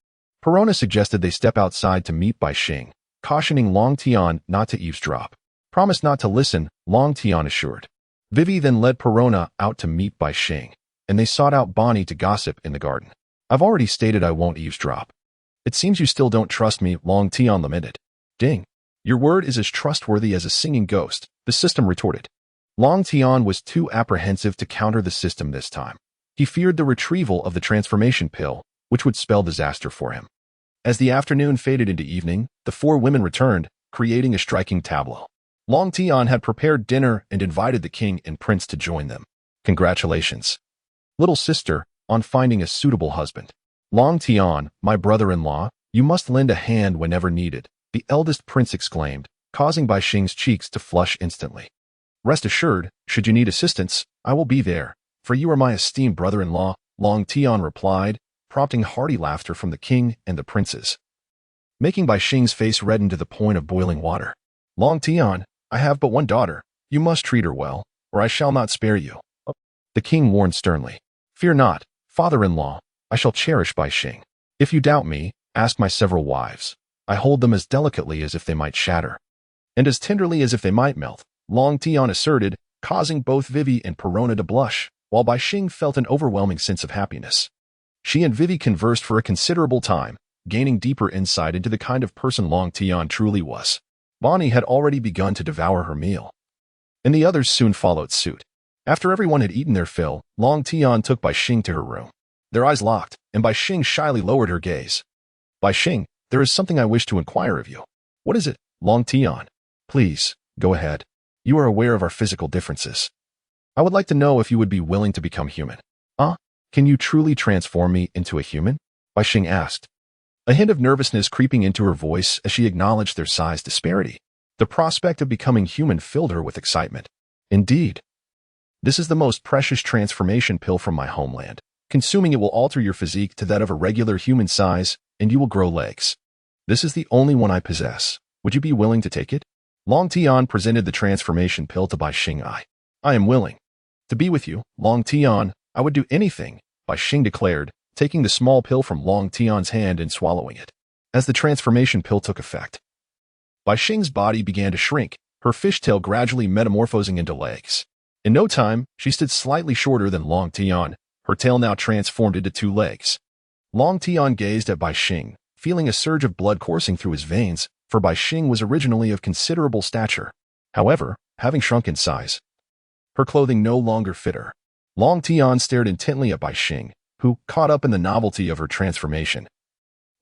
Perona suggested they step outside to meet Bai Xing, cautioning Long Tian not to eavesdrop. Promise not to listen, Long Tian assured. Vivi then led Perona out to meet Bai Xing, and they sought out Bonnie to gossip in the garden. I've already stated I won't eavesdrop. It seems you still don't trust me, Long Tian lamented. Ding. Your word is as trustworthy as a singing ghost, the system retorted. Long Tian was too apprehensive to counter the system this time. He feared the retrieval of the transformation pill, which would spell disaster for him. As the afternoon faded into evening, the four women returned, creating a striking tableau. Long Tian had prepared dinner and invited the king and prince to join them. Congratulations, little sister, on finding a suitable husband. Long Tian, my brother-in-law, you must lend a hand whenever needed, the eldest prince exclaimed, causing Bai Xing's cheeks to flush instantly. Rest assured, should you need assistance, I will be there, for you are my esteemed brother-in-law, Long Tian replied, prompting hearty laughter from the king and the princes, making Bai Xing's face redden to the point of boiling water. Long Tian, I have but one daughter. You must treat her well, or I shall not spare you. The king warned sternly. Fear not, father-in-law, I shall cherish Bai Xing. If you doubt me, ask my several wives. I hold them as delicately as if they might shatter, and as tenderly as if they might melt, Long Tian asserted, causing both Vivi and Perona to blush, while Bai Xing felt an overwhelming sense of happiness. She and Vivi conversed for a considerable time, gaining deeper insight into the kind of person Long Tian truly was. Bonnie had already begun to devour her meal, and the others soon followed suit. After everyone had eaten their fill, Long Tian took Bai Xing to her room. Their eyes locked, and Bai Xing shyly lowered her gaze. Bai Xing, there is something I wish to inquire of you. What is it, Long Tian? Please, go ahead. You are aware of our physical differences. I would like to know if you would be willing to become human. Can you truly transform me into a human? Bai Xing asked, a hint of nervousness creeping into her voice as she acknowledged their size disparity. The prospect of becoming human filled her with excitement. Indeed. This is the most precious transformation pill from my homeland. Consuming it will alter your physique to that of a regular human size, and you will grow legs. This is the only one I possess. Would you be willing to take it? Long Tian presented the transformation pill to Bai Xing. I am willing to be with you, Long Tian. I would do anything, Bai Xing declared, taking the small pill from Long Tian's hand and swallowing it. As the transformation pill took effect, Bai Xing's body began to shrink, her fishtail gradually metamorphosing into legs. In no time, she stood slightly shorter than Long Tian, her tail now transformed into 2 legs. Long Tian gazed at Bai Xing, feeling a surge of blood coursing through his veins, for Bai Xing was originally of considerable stature. However, having shrunk in size, her clothing no longer fit her. Long Tian stared intently at Bai Xing, who, caught up in the novelty of her transformation,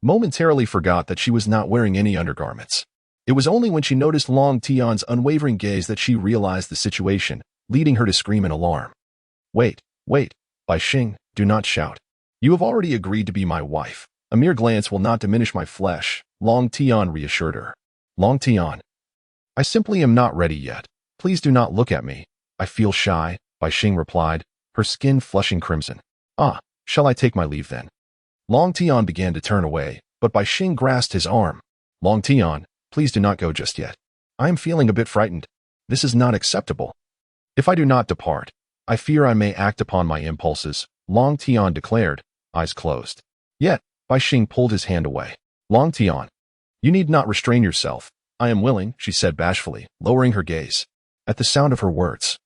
momentarily forgot that she was not wearing any undergarments. It was only when she noticed Long Tian's unwavering gaze that she realized the situation, leading her to scream in alarm. Wait, Bai Xing, do not shout. You have already agreed to be my wife. A mere glance will not diminish my flesh, Long Tian reassured her. Long Tian. I simply am not ready yet. Please do not look at me. I feel shy, Bai Xing replied, her skin flushing crimson. Shall I take my leave then? Long Tian began to turn away, but Bai Xing grasped his arm. Long Tian, please do not go just yet. I am feeling a bit frightened. This is not acceptable. If I do not depart, I fear I may act upon my impulses, Long Tian declared, eyes closed. Yet, Bai Xing pulled his hand away. Long Tian, you need not restrain yourself. I am willing, she said bashfully, lowering her gaze. At the sound of her words,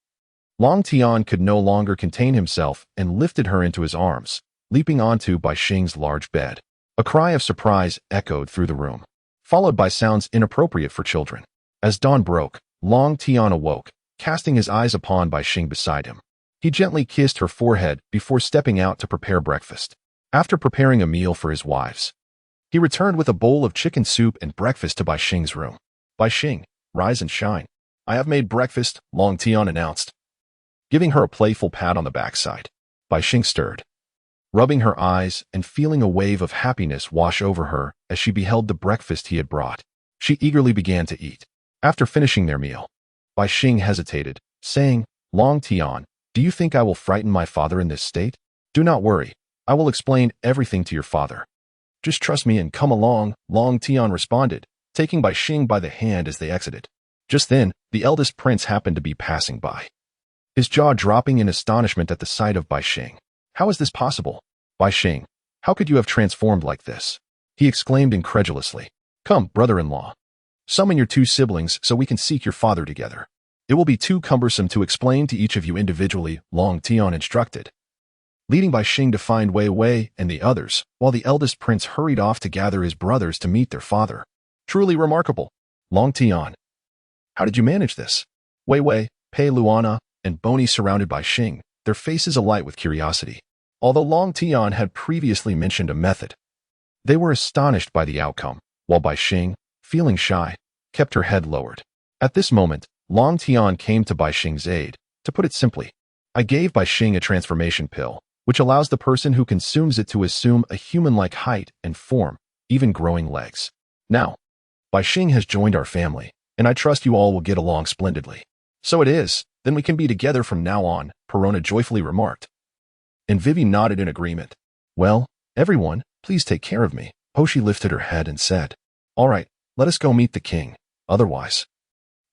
Long Tian could no longer contain himself and lifted her into his arms, leaping onto Bai Xing's large bed. A cry of surprise echoed through the room, followed by sounds inappropriate for children. As dawn broke, Long Tian awoke, casting his eyes upon Bai Xing beside him. He gently kissed her forehead before stepping out to prepare breakfast. After preparing a meal for his wives, he returned with a bowl of chicken soup and breakfast to Bai Xing's room. Bai Xing, rise and shine. I have made breakfast, Long Tian announced, giving her a playful pat on the backside. Bai Xing stirred, rubbing her eyes and feeling a wave of happiness wash over her as she beheld the breakfast he had brought. She eagerly began to eat. After finishing their meal, Bai Xing hesitated, saying, Long Tian, do you think I will frighten my father in this state? Do not worry. I will explain everything to your father. Just trust me and come along, Long Tian responded, taking Bai Xing by the hand as they exited. Just then, the eldest prince happened to be passing by, his jaw dropping in astonishment at the sight of Bai Xing. How is this possible? Bai Xing, how could you have transformed like this? He exclaimed incredulously. Come, brother-in-law. Summon your two siblings so we can seek your father together. It will be too cumbersome to explain to each of you individually, Long Tian instructed, leading Bai Xing to find Wei Wei and the others, while the eldest prince hurried off to gather his brothers to meet their father. Truly remarkable. Long Tian, how did you manage this? Wei Wei, Pei Luana, and Boni surrounded Bai Xing, their faces alight with curiosity. Although Long Tian had previously mentioned a method, they were astonished by the outcome, while Bai Xing, feeling shy, kept her head lowered. At this moment, Long Tian came to Bai Xing's aid. To put it simply, I gave Bai Xing a transformation pill, which allows the person who consumes it to assume a human-like height and form, even growing legs. Now, Bai Xing has joined our family, and I trust you all will get along splendidly. So it is, then we can be together from now on, Perona joyfully remarked. And Vivi nodded in agreement. Well, everyone, please take care of me. Hoshi lifted her head and said, All right, let us go meet the king. Otherwise,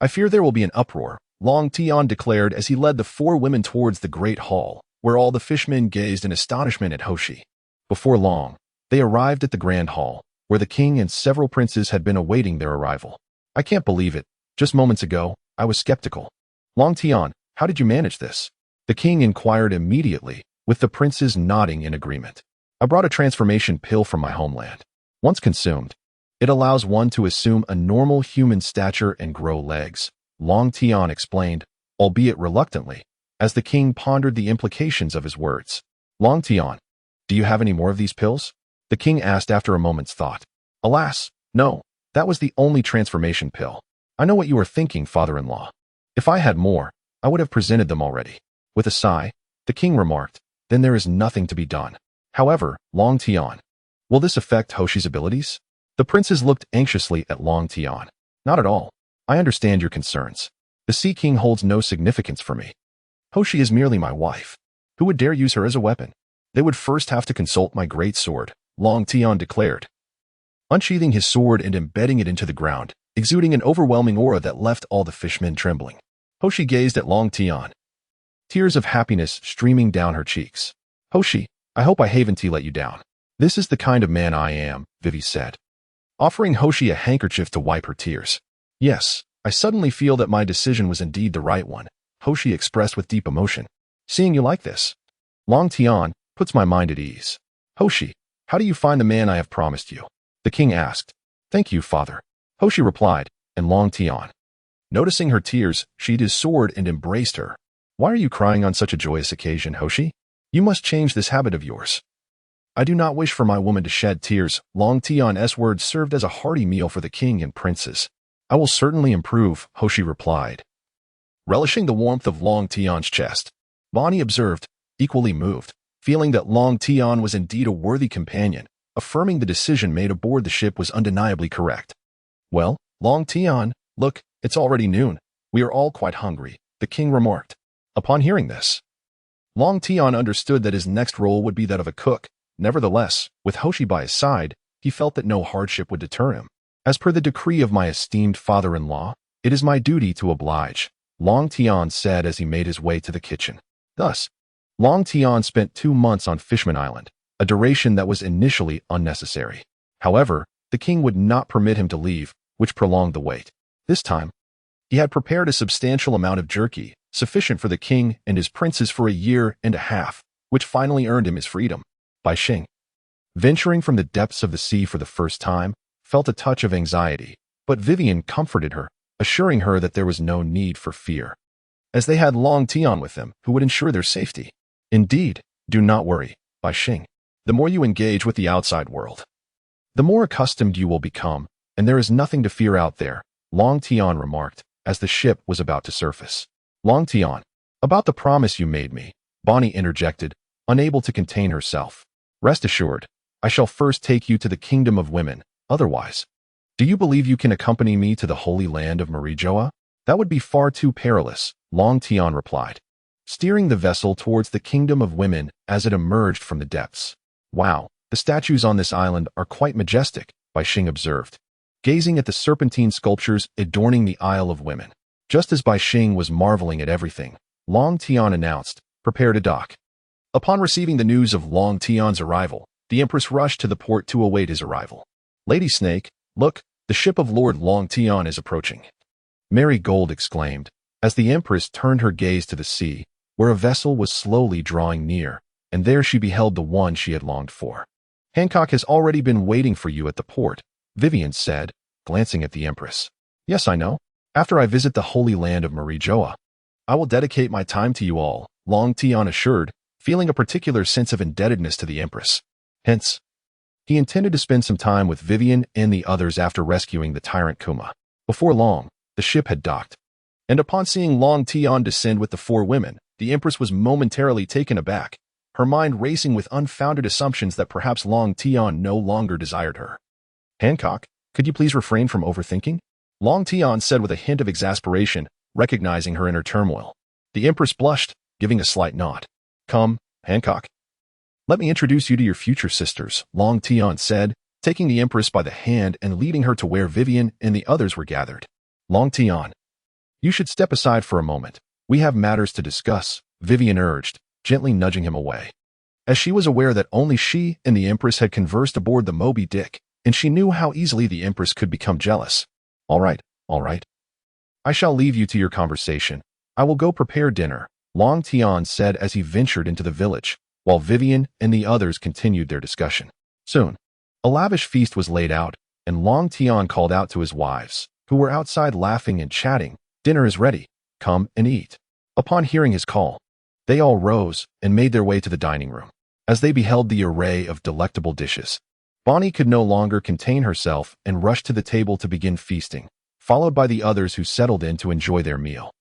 I fear there will be an uproar, Long Tian declared as he led the four women towards the great hall, where all the fishmen gazed in astonishment at Hoshi. Before long, they arrived at the grand hall, where the king and several princes had been awaiting their arrival. I can't believe it. Just moments ago, I was skeptical. Long Tian, how did you manage this? The king inquired immediately, with the princes nodding in agreement. I brought a transformation pill from my homeland. Once consumed, it allows one to assume a normal human stature and grow legs, Long Tian explained, albeit reluctantly, as the king pondered the implications of his words. Long Tian, do you have any more of these pills? The king asked after a moment's thought. Alas, no, that was the only transformation pill. I know what you are thinking, father-in-law. If I had more, I would have presented them already. With a sigh, the king remarked, then there is nothing to be done. However, Long Tian, will this affect Hoshi's abilities? The princes looked anxiously at Long Tian. Not at all. I understand your concerns. The Sea King holds no significance for me. Hoshi is merely my wife. Who would dare use her as a weapon? They would first have to consult my great sword, Long Tian declared, unsheathing his sword and embedding it into the ground, exuding an overwhelming aura that left all the fishmen trembling. Hoshi gazed at Long Tian, tears of happiness streaming down her cheeks. Hoshi, I hope I haven't let you down. This is the kind of man I am, Vivi said, offering Hoshi a handkerchief to wipe her tears. Yes, I suddenly feel that my decision was indeed the right one, Hoshi expressed with deep emotion. Seeing you like this, Long Tian, puts my mind at ease. Hoshi, how do you find the man I have promised you? The king asked. Thank you, father, Hoshi replied, and Long Tian, noticing her tears, sheathed his sword and embraced her. Why are you crying on such a joyous occasion, Hoshi? You must change this habit of yours. I do not wish for my woman to shed tears. Long Tian's words served as a hearty meal for the king and princes. I will certainly improve, Hoshi replied, relishing the warmth of Long Tian's chest. Bonnie observed, equally moved, feeling that Long Tian was indeed a worthy companion, affirming the decision made aboard the ship was undeniably correct. Well, Long Tian, look, it's already noon. We are all quite hungry, the king remarked. Upon hearing this, Long Tian understood that his next role would be that of a cook. Nevertheless, with Hoshi by his side, he felt that no hardship would deter him. As per the decree of my esteemed father-in-law, it is my duty to oblige, Long Tian said as he made his way to the kitchen. Thus, Long Tian spent 2 months on Fishman Island, a duration that was initially unnecessary. However, the king would not permit him to leave, which prolonged the wait. This time, he had prepared a substantial amount of jerky, sufficient for the king and his princes for a year and a half, which finally earned him his freedom. Bai Xing, venturing from the depths of the sea for the first time, felt a touch of anxiety, but Vivian comforted her, assuring her that there was no need for fear, as they had Long Tian with them, who would ensure their safety. Indeed, do not worry, Bai Xing. The more you engage with the outside world, the more accustomed you will become, and there is nothing to fear out there, Long Tian remarked, as the ship was about to surface. Long Tian, about the promise you made me, Bonnie interjected, unable to contain herself. Rest assured, I shall first take you to the kingdom of women, otherwise. Do you believe you can accompany me to the holy land of Mariejois? That would be far too perilous, Long Tian replied, steering the vessel towards the kingdom of women as it emerged from the depths. Wow, the statues on this island are quite majestic, Bai Xing observed, gazing at the serpentine sculptures adorning the Isle of Women. Just as Bai Xing was marveling at everything, Long Tian announced, prepare to dock. Upon receiving the news of Long Tian's arrival, the Empress rushed to the port to await his arrival. Lady Snake, look, the ship of Lord Long Tian is approaching, Marigold exclaimed, as the Empress turned her gaze to the sea, where a vessel was slowly drawing near, and there she beheld the one she had longed for. Hancock has already been waiting for you at the port, Vivian said, glancing at the Empress. Yes, I know. After I visit the holy land of Mariejois, I will dedicate my time to you all, Long Tian assured, feeling a particular sense of indebtedness to the Empress. Hence, he intended to spend some time with Vivian and the others after rescuing the tyrant Kuma. Before long, the ship had docked, and upon seeing Long Tian descend with the 4 women, the Empress was momentarily taken aback, her mind racing with unfounded assumptions that perhaps Long Tian no longer desired her. Hancock, could you please refrain from overthinking? Long Tian said with a hint of exasperation, recognizing her inner turmoil. The Empress blushed, giving a slight nod. Come, Hancock. Let me introduce you to your future sisters, Long Tian said, taking the Empress by the hand and leading her to where Vivian and the others were gathered. Long Tian, you should step aside for a moment. We have matters to discuss, Vivian urged, gently nudging him away. As she was aware that only she and the Empress had conversed aboard the Moby Dick, and she knew how easily the Empress could become jealous. All right. I shall leave you to your conversation. I will go prepare dinner, Long Tian said as he ventured into the village, while Vivian and the others continued their discussion. Soon, a lavish feast was laid out, and Long Tian called out to his wives, who were outside laughing and chatting, dinner is ready, come and eat. Upon hearing his call, they all rose and made their way to the dining room. As they beheld the array of delectable dishes, Bonnie could no longer contain herself and rushed to the table to begin feasting, followed by the others who settled in to enjoy their meal.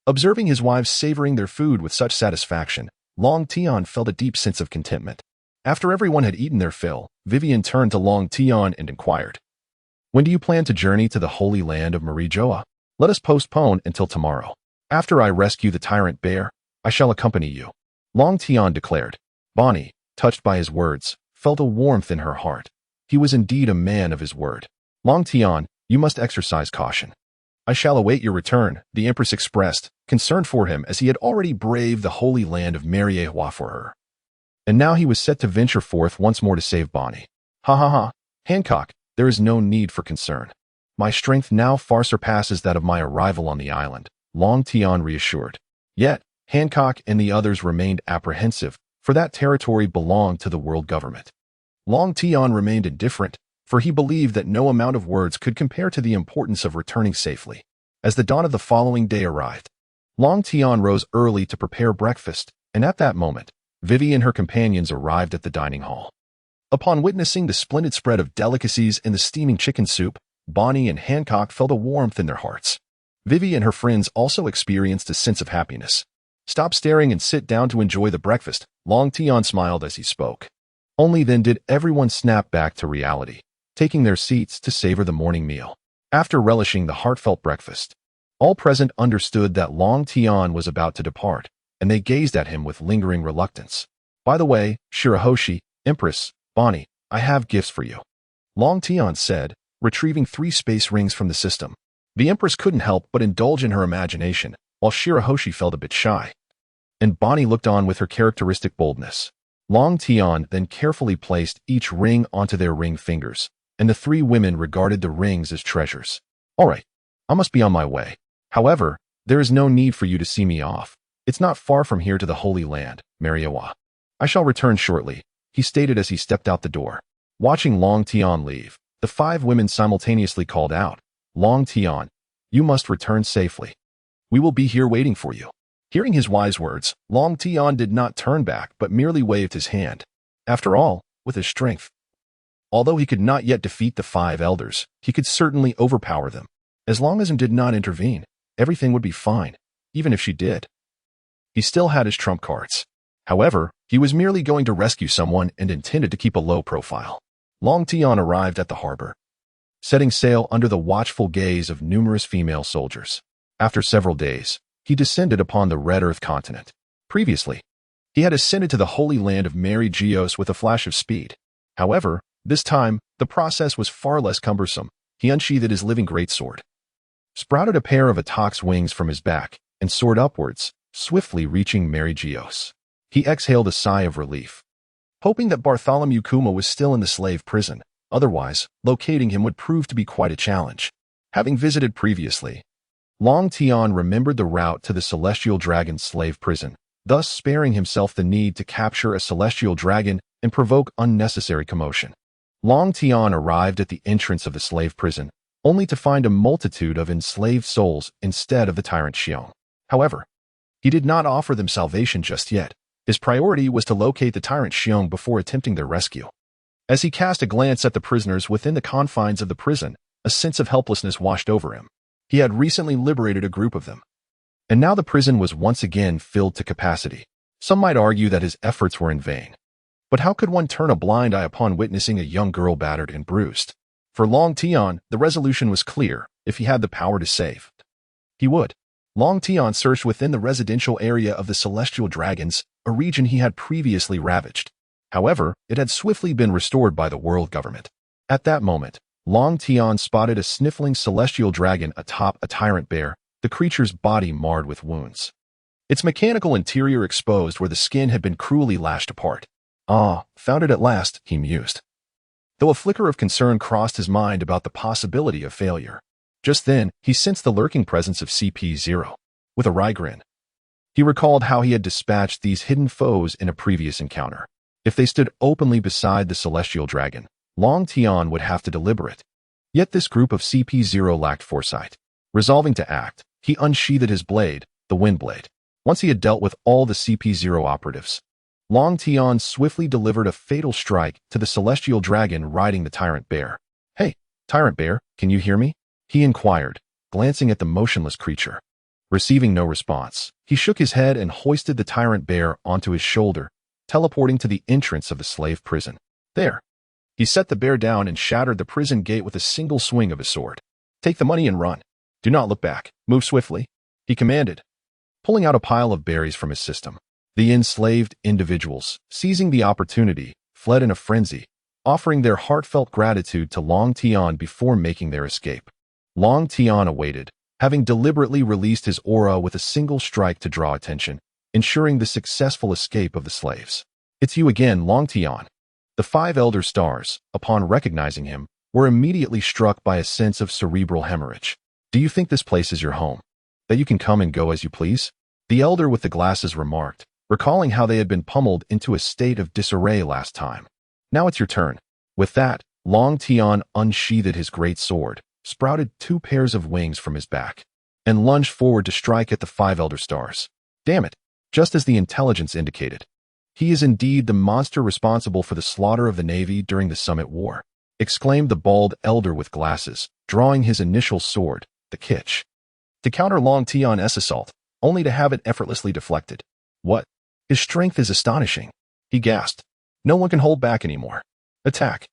Observing his wives savoring their food with such satisfaction, Long Tian felt a deep sense of contentment. After everyone had eaten their fill, Vivian turned to Long Tian and inquired, when do you plan to journey to the holy land of Mariejois? Let us postpone until tomorrow. After I rescue the tyrant bear, I shall accompany you, Long Tian declared. Bonnie, touched by his words, felt a warmth in her heart. He was indeed a man of his word. Long Tian, you must exercise caution. I shall await your return, the Empress expressed, concerned for him as he had already braved the holy land of Mariejois for her. And now he was set to venture forth once more to save Bonnie. Ha, Hancock, there is no need for concern. My strength now far surpasses that of my arrival on the island, Long Tian reassured. Yet, Hancock and the others remained apprehensive, for that territory belonged to the world government. Long Tian remained indifferent, for he believed that no amount of words could compare to the importance of returning safely. As the dawn of the following day arrived, Long Tian rose early to prepare breakfast, and at that moment, Vivi and her companions arrived at the dining hall. Upon witnessing the splendid spread of delicacies and the steaming chicken soup, Bonnie and Hancock felt a warmth in their hearts. Vivi and her friends also experienced a sense of happiness. "Stop staring and sit down to enjoy the breakfast," Long Tian smiled as he spoke. Only then did everyone snap back to reality, taking their seats to savor the morning meal. After relishing the heartfelt breakfast, all present understood that Long Tian was about to depart, and they gazed at him with lingering reluctance. "By the way, Shirahoshi, Empress, Bonnie, I have gifts for you," Long Tian said, retrieving 3 space rings from the system. The Empress couldn't help but indulge in her imagination, while Shirahoshi felt a bit shy. And Bonnie looked on with her characteristic boldness. Long Tian then carefully placed each ring onto their ring fingers, and the 3 women regarded the rings as treasures. "All right, I must be on my way. However, there is no need for you to see me off. It's not far from here to the Holy Land, Mariejois. I shall return shortly," he stated as he stepped out the door. Watching Long Tian leave, the 5 women simultaneously called out, "Long Tian, you must return safely. We will be here waiting for you." Hearing his wise words, Long Tian did not turn back but merely waved his hand. After all, with his strength, although he could not yet defeat the 5 elders, he could certainly overpower them. As long as he did not intervene, everything would be fine, even if she did. He still had his trump cards. However, he was merely going to rescue someone and intended to keep a low profile. Long Tian arrived at the harbor, setting sail under the watchful gaze of numerous female soldiers. After several days, he descended upon the Red Earth continent. Previously, he had ascended to the Holy Land of Mariejois with a flash of speed. However, this time, the process was far less cumbersome. He unsheathed his living greatsword, sprouted a pair of Aatrox wings from his back, and soared upwards, swiftly reaching Mariejois. He exhaled a sigh of relief, hoping that Bartholomew Kuma was still in the slave prison. Otherwise, locating him would prove to be quite a challenge. Having visited previously, Long Tian remembered the route to the Celestial Dragon's slave prison, thus sparing himself the need to capture a Celestial Dragon and provoke unnecessary commotion. Long Tian arrived at the entrance of the slave prison, only to find a multitude of enslaved souls instead of the tyrant Xiong. However, he did not offer them salvation just yet. His priority was to locate the tyrant Xiong before attempting their rescue. As he cast a glance at the prisoners within the confines of the prison, a sense of helplessness washed over him. He had recently liberated a group of them, and now the prison was once again filled to capacity. Some might argue that his efforts were in vain. But how could one turn a blind eye upon witnessing a young girl battered and bruised? For Long Tian, the resolution was clear. If he had the power to save, he would. Long Tian searched within the residential area of the Celestial Dragons, a region he had previously ravaged. However, it had swiftly been restored by the world government. At that moment, Long Tian spotted a sniffling celestial dragon atop a tyrant bear, the creature's body marred with wounds. Its mechanical interior exposed where the skin had been cruelly lashed apart. "Ah, found it at last," he mused, though a flicker of concern crossed his mind about the possibility of failure. Just then, he sensed the lurking presence of CP0. With a wry grin, he recalled how he had dispatched these hidden foes in a previous encounter. If they stood openly beside the celestial dragon, Long Tian would have to deliberate. Yet this group of CP0 lacked foresight. Resolving to act, he unsheathed his blade, the Wind Blade. Once he had dealt with all the CP0 operatives, Long Tian swiftly delivered a fatal strike to the celestial dragon riding the tyrant bear. "Hey, tyrant bear, can you hear me?" he inquired, glancing at the motionless creature. Receiving no response, he shook his head and hoisted the tyrant bear onto his shoulder, teleporting to the entrance of the slave prison. There, he set the bear down and shattered the prison gate with a single swing of his sword. "Take the money and run. Do not look back. Move swiftly," he commanded, pulling out a pile of berries from his system. The enslaved individuals, seizing the opportunity, fled in a frenzy, offering their heartfelt gratitude to Long Tian before making their escape. Long Tian awaited, having deliberately released his aura with a single strike to draw attention, ensuring the successful escape of the slaves. "It's you again, Long Tian." The 5 elder stars, upon recognizing him, were immediately struck by a sense of cerebral hemorrhage. "Do you think this place is your home? That you can come and go as you please?" The elder with the glasses remarked, recalling how they had been pummeled into a state of disarray last time. "Now it's your turn." With that, Long Tian unsheathed his great sword, sprouted 2 pairs of wings from his back, and lunged forward to strike at the 5 elder stars. Damn it! Just as the intelligence indicated, he is indeed the monster responsible for the slaughter of the Navy during the Summit War, exclaimed the bald elder with glasses, drawing his initial sword, the Kitch, to counter Long Tian's assault, only to have it effortlessly deflected. What? His strength is astonishing, he gasped. No one can hold back anymore. Attack,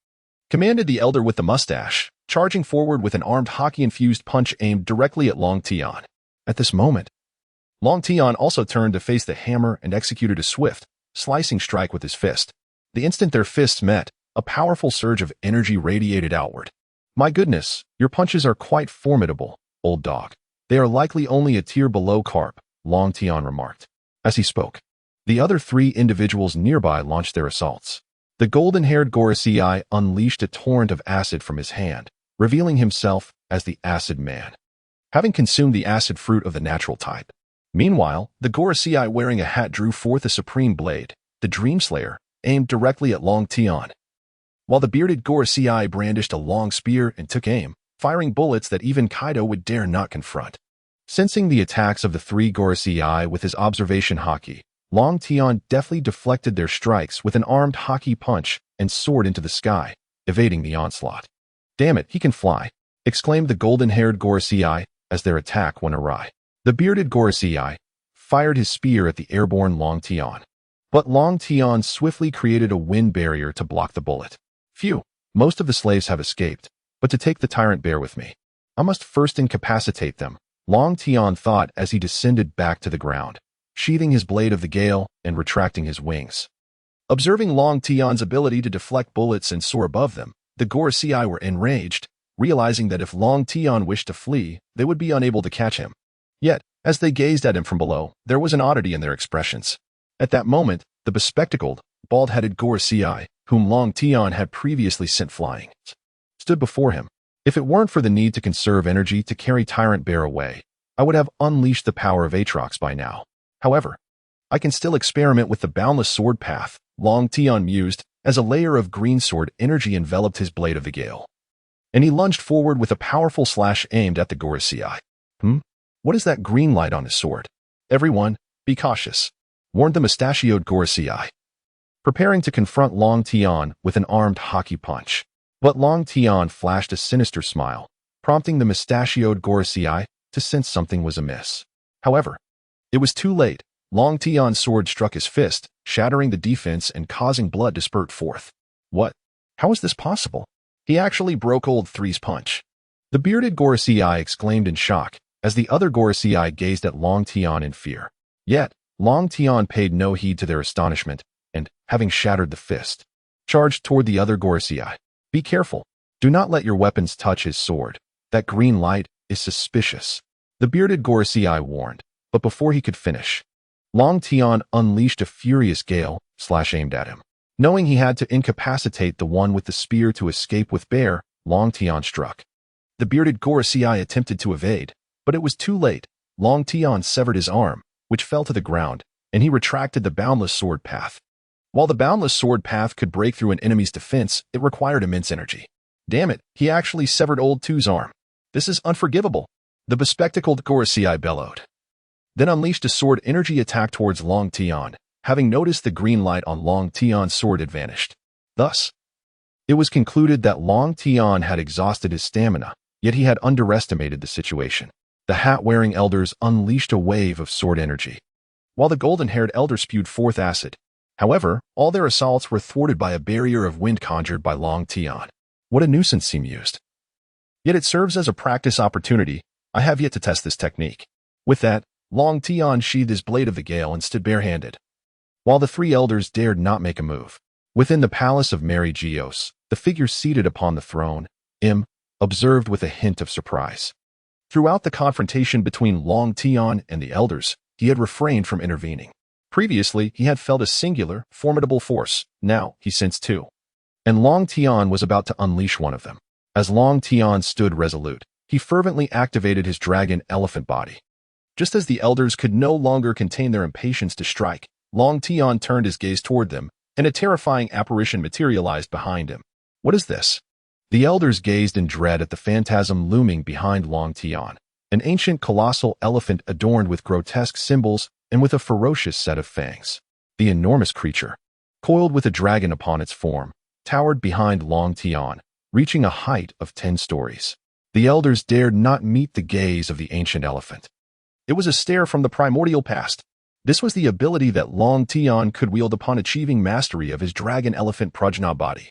commanded the elder with the mustache, charging forward with an armed hockey-infused punch aimed directly at Long Tian. At this moment, Long Tian also turned to face the hammer and executed a swift, slicing strike with his fist. The instant their fists met, a powerful surge of energy radiated outward. My goodness, your punches are quite formidable, old dog. They are likely only a tier below carp, Long Tian remarked. As he spoke, the other three individuals nearby launched their assaults. The golden-haired Gorosei unleashed a torrent of acid from his hand, revealing himself as the Acid Man, having consumed the acid fruit of the natural type. Meanwhile, the Gorosei wearing a hat drew forth a supreme blade, the Dream Slayer, aimed directly at Long Tian, while the bearded Gorosei brandished a long spear and took aim, firing bullets that even Kaido would dare not confront. Sensing the attacks of the three Gorosei with his observation haki, Long Tian deftly deflected their strikes with an armed haki punch and soared into the sky, evading the onslaught. Damn it, he can fly, exclaimed the golden-haired Gorosei as their attack went awry. The bearded Gorosei fired his spear at the airborne Long Tian, but Long Tian swiftly created a wind barrier to block the bullet. Phew, most of the slaves have escaped, but to take the tyrant bear with me, I must first incapacitate them, Long Tian thought as he descended back to the ground, sheathing his blade of the gale and retracting his wings. Observing Long Tian's ability to deflect bullets and soar above them, the Gorosei were enraged, realizing that if Long Tian wished to flee, they would be unable to catch him. Yet, as they gazed at him from below, there was an oddity in their expressions. At that moment, the bespectacled, bald-headed Gorosei, whom Long Tian had previously sent flying, stood before him. If it weren't for the need to conserve energy to carry Tyrant Bear away, I would have unleashed the power of Aatrox by now. However, I can still experiment with the boundless sword path, Long Tian mused, as a layer of green sword energy enveloped his blade of the gale. And he lunged forward with a powerful slash aimed at the Gorosei. What is that green light on his sword? Everyone, be cautious, warned the mustachioed Gorosei, preparing to confront Long Tian with an armed haki punch. But Long Tian flashed a sinister smile, prompting the mustachioed Gorosei to sense something was amiss. However, it was too late. Long Tian's sword struck his fist, shattering the defense and causing blood to spurt forth. What? How is this possible? He actually broke Old Three's punch. The bearded Gorosei exclaimed in shock, as the other Gorosei gazed at Long Tian in fear. Yet, Long Tian paid no heed to their astonishment, and, having shattered the fist, charged toward the other Gorosei. Be careful. Do not let your weapons touch his sword. That green light is suspicious, the bearded Gorosei warned, but before he could finish, Long Tian unleashed a furious gale, aimed at him. Knowing he had to incapacitate the one with the spear to escape with Bear, Long Tian struck. The bearded Gorosei attempted to evade, but it was too late. Long Tian severed his arm, which fell to the ground, and he retracted the boundless sword path. While the boundless sword path could break through an enemy's defense, it required immense energy. Damn it, he actually severed Old Two's arm. This is unforgivable, the bespectacled Gorosei bellowed. Then unleashed a sword energy attack towards Long Tian, having noticed the green light on Long Tian's sword had vanished. Thus, it was concluded that Long Tian had exhausted his stamina, yet he had underestimated the situation. The hat-wearing elders unleashed a wave of sword energy, while the golden-haired elder spewed forth acid. However, all their assaults were thwarted by a barrier of wind conjured by Long Tian. What a nuisance, he mused. Yet it serves as a practice opportunity. I have yet to test this technique. With that, Long Tian sheathed his blade of the gale and stood barehanded, while the three elders dared not make a move. Within the palace of Mariejois, the figure seated upon the throne, observed with a hint of surprise. Throughout the confrontation between Long Tian and the elders, he had refrained from intervening. Previously, he had felt a singular, formidable force. Now, he sensed two. And Long Tian was about to unleash one of them. As Long Tian stood resolute, he fervently activated his dragon elephant body. Just as the elders could no longer contain their impatience to strike, Long Tian turned his gaze toward them, and a terrifying apparition materialized behind him. What is this? The elders gazed in dread at the phantasm looming behind Long Tian, an ancient colossal elephant adorned with grotesque symbols and with a ferocious set of fangs. The enormous creature, coiled with a dragon upon its form, towered behind Long Tian, reaching a height of 10 stories. The elders dared not meet the gaze of the ancient elephant. It was a stare from the primordial past. This was the ability that Long Tian could wield upon achieving mastery of his dragon elephant prajna body.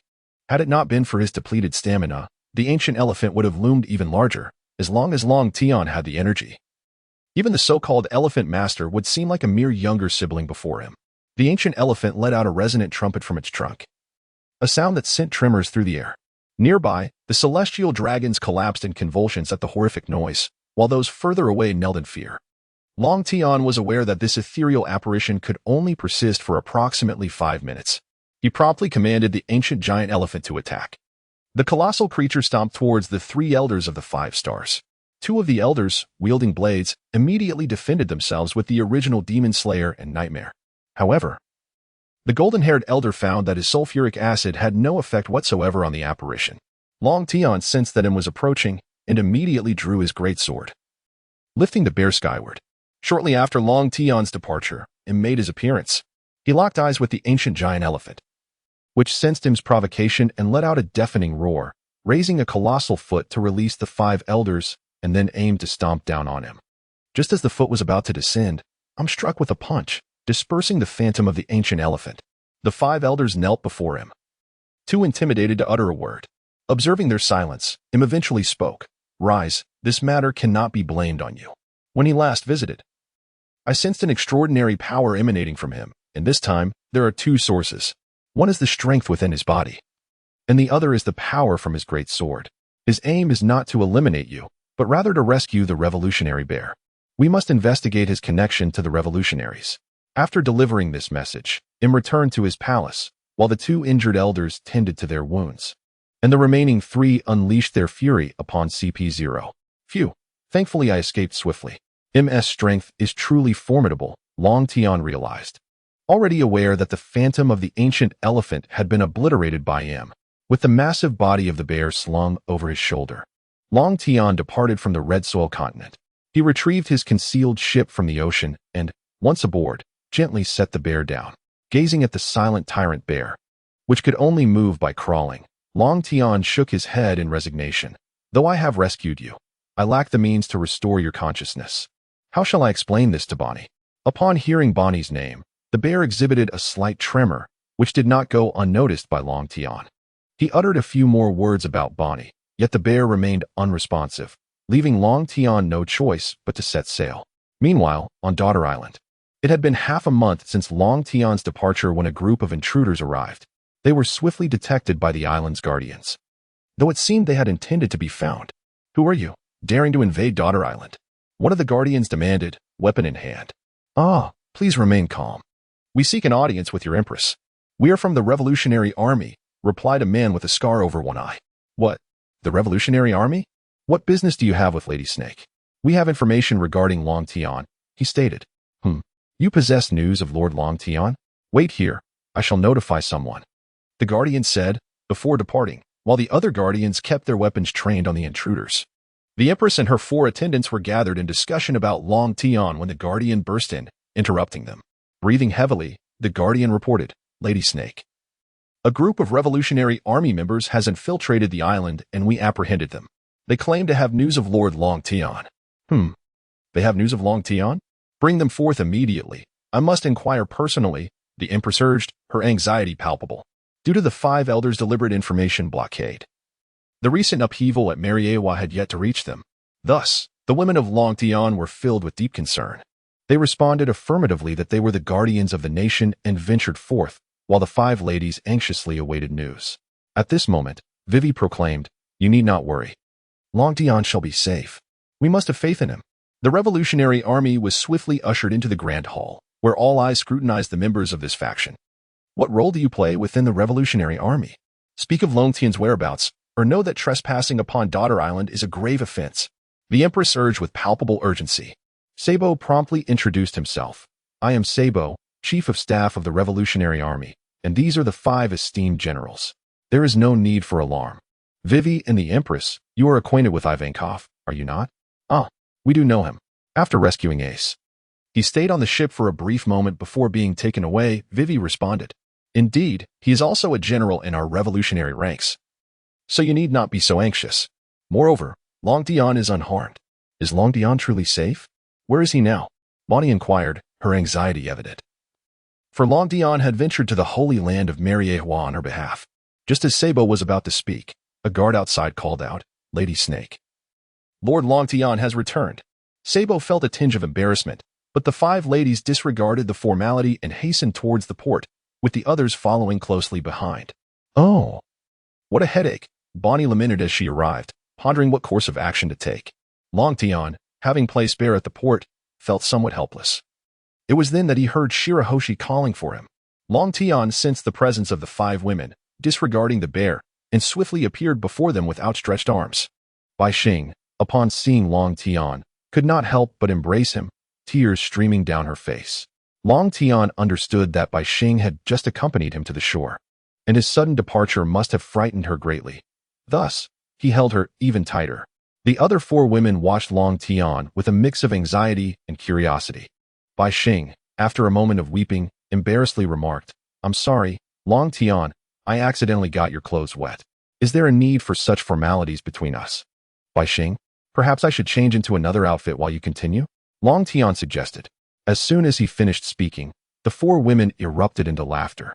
Had it not been for his depleted stamina, the ancient elephant would have loomed even larger, as long as Long Tian had the energy. Even the so-called elephant master would seem like a mere younger sibling before him. The ancient elephant let out a resonant trumpet from its trunk, a sound that sent tremors through the air. Nearby, the celestial dragons collapsed in convulsions at the horrific noise, while those further away knelt in fear. Long Tian was aware that this ethereal apparition could only persist for approximately 5 minutes. He promptly commanded the ancient giant elephant to attack. The colossal creature stomped towards the 3 elders of the 5 stars. 2 of the elders, wielding blades, immediately defended themselves with the original Demon Slayer and Nightmare. However, the golden-haired elder found that his sulfuric acid had no effect whatsoever on the apparition. Long Tian sensed that him was approaching and immediately drew his greatsword, lifting the bear skyward. Shortly after Long Tian's departure, Im made his appearance. He locked eyes with the ancient giant elephant, which sensed Im's provocation and let out a deafening roar, raising a colossal foot to release the 5 elders and then aimed to stomp down on him. Just as the foot was about to descend, Im struck with a punch, dispersing the phantom of the ancient elephant. The 5 elders knelt before him, too intimidated to utter a word. Observing their silence, Im eventually spoke. "Rise, this matter cannot be blamed on you. When he last visited, I sensed an extraordinary power emanating from him, and this time, there are 2 sources. One is the strength within his body, and the other is the power from his great sword. His aim is not to eliminate you, but rather to rescue the revolutionary bear. We must investigate his connection to the revolutionaries." After delivering this message, Im returned to his palace, while the 2 injured elders tended to their wounds, and the remaining 3 unleashed their fury upon CP0. Phew, thankfully I escaped swiftly. Im's strength is truly formidable, Long Tian realized. Already aware that the phantom of the ancient elephant had been obliterated by Im, with the massive body of the bear slung over his shoulder, Long Tian departed from the Red Soil continent. He retrieved his concealed ship from the ocean and, once aboard, gently set the bear down. Gazing at the silent tyrant bear, which could only move by crawling, Long Tian shook his head in resignation. "Though I have rescued you, I lack the means to restore your consciousness. How shall I explain this to Bonnie?" Upon hearing Bonnie's name, the bear exhibited a slight tremor, which did not go unnoticed by Long Tian. He uttered a few more words about Bonnie, yet the bear remained unresponsive, leaving Long Tian no choice but to set sail. Meanwhile, on Daughter Island, it had been half a month since Long Tian's departure when a group of intruders arrived. They were swiftly detected by the island's guardians, though it seemed they had intended to be found. "Who are you, daring to invade Daughter Island?" one of the guardians demanded, weapon in hand. "Ah, please remain calm. We seek an audience with your Empress." "We are from the Revolutionary Army," replied a man with a scar over one eye. "What? The Revolutionary Army? What business do you have with Lady Snake?" "We have information regarding Long Tian," he stated. "You possess news of Lord Long Tian? Wait here, I shall notify someone," the guardian said, before departing, while the other guardians kept their weapons trained on the intruders. The Empress and her 4 attendants were gathered in discussion about Long Tian when the guardian burst in, interrupting them. Breathing heavily, the guardian reported, "Lady Snake, a group of Revolutionary Army members has infiltrated the island and we apprehended them. They claim to have news of Lord Long Tian." They have news of Long Tian? "Bring them forth immediately. I must inquire personally," the Empress urged, her anxiety palpable. Due to the 5 elders' deliberate information blockade, the recent upheaval at Mariejois had yet to reach them. Thus, the women of Long Tian were filled with deep concern. They responded affirmatively that they were the guardians of the nation and ventured forth, while the 5 ladies anxiously awaited news. At this moment, Vivi proclaimed, "You need not worry. Long Tian shall be safe. We must have faith in him." The Revolutionary Army was swiftly ushered into the Grand Hall, where all eyes scrutinized the members of this faction. "What role do you play within the Revolutionary Army? Speak of Long Tian's whereabouts, or know that trespassing upon Daughter Island is a grave offense," the Empress urged with palpable urgency. Sabo promptly introduced himself. "I am Sabo, Chief of Staff of the Revolutionary Army, and these are the 5 esteemed generals. There is no need for alarm." "Vivi and the Empress, you are acquainted with Ivankov, are you not?" "Ah, we do know him. After rescuing Ace, he stayed on the ship for a brief moment before being taken away," Vivi responded. "Indeed, he is also a general in our revolutionary ranks, so you need not be so anxious. Moreover, Long Tian is unharmed. Is Long Tian truly safe? Where is he now? Bonnie inquired, her anxiety evident. For Long Tian had ventured to the holy land of Mariejois on her behalf. Just as Sabo was about to speak, a guard outside called out, Lady Snake. Lord Long Tian has returned. Sabo felt a tinge of embarrassment, but the 5 ladies disregarded the formality and hastened towards the port, with the others following closely behind. Oh, what a headache, Bonnie lamented as she arrived, pondering what course of action to take. Long Tian, having placed Bear at the port, felt somewhat helpless. It was then that he heard Shirahoshi calling for him. Long Tian sensed the presence of the 5 women, disregarding the bear, and swiftly appeared before them with outstretched arms. Bai Xing, upon seeing Long Tian, could not help but embrace him, tears streaming down her face. Long Tian understood that Bai Xing had just accompanied him to the shore, and his sudden departure must have frightened her greatly. Thus, he held her even tighter. The other 4 women watched Long Tian with a mix of anxiety and curiosity. Bai Xing, after a moment of weeping, embarrassedly remarked, I'm sorry, Long Tian, I accidentally got your clothes wet. Is there a need for such formalities between us? Bai Xing, perhaps I should change into another outfit while you continue? Long Tian suggested. As soon as he finished speaking, the 4 women erupted into laughter.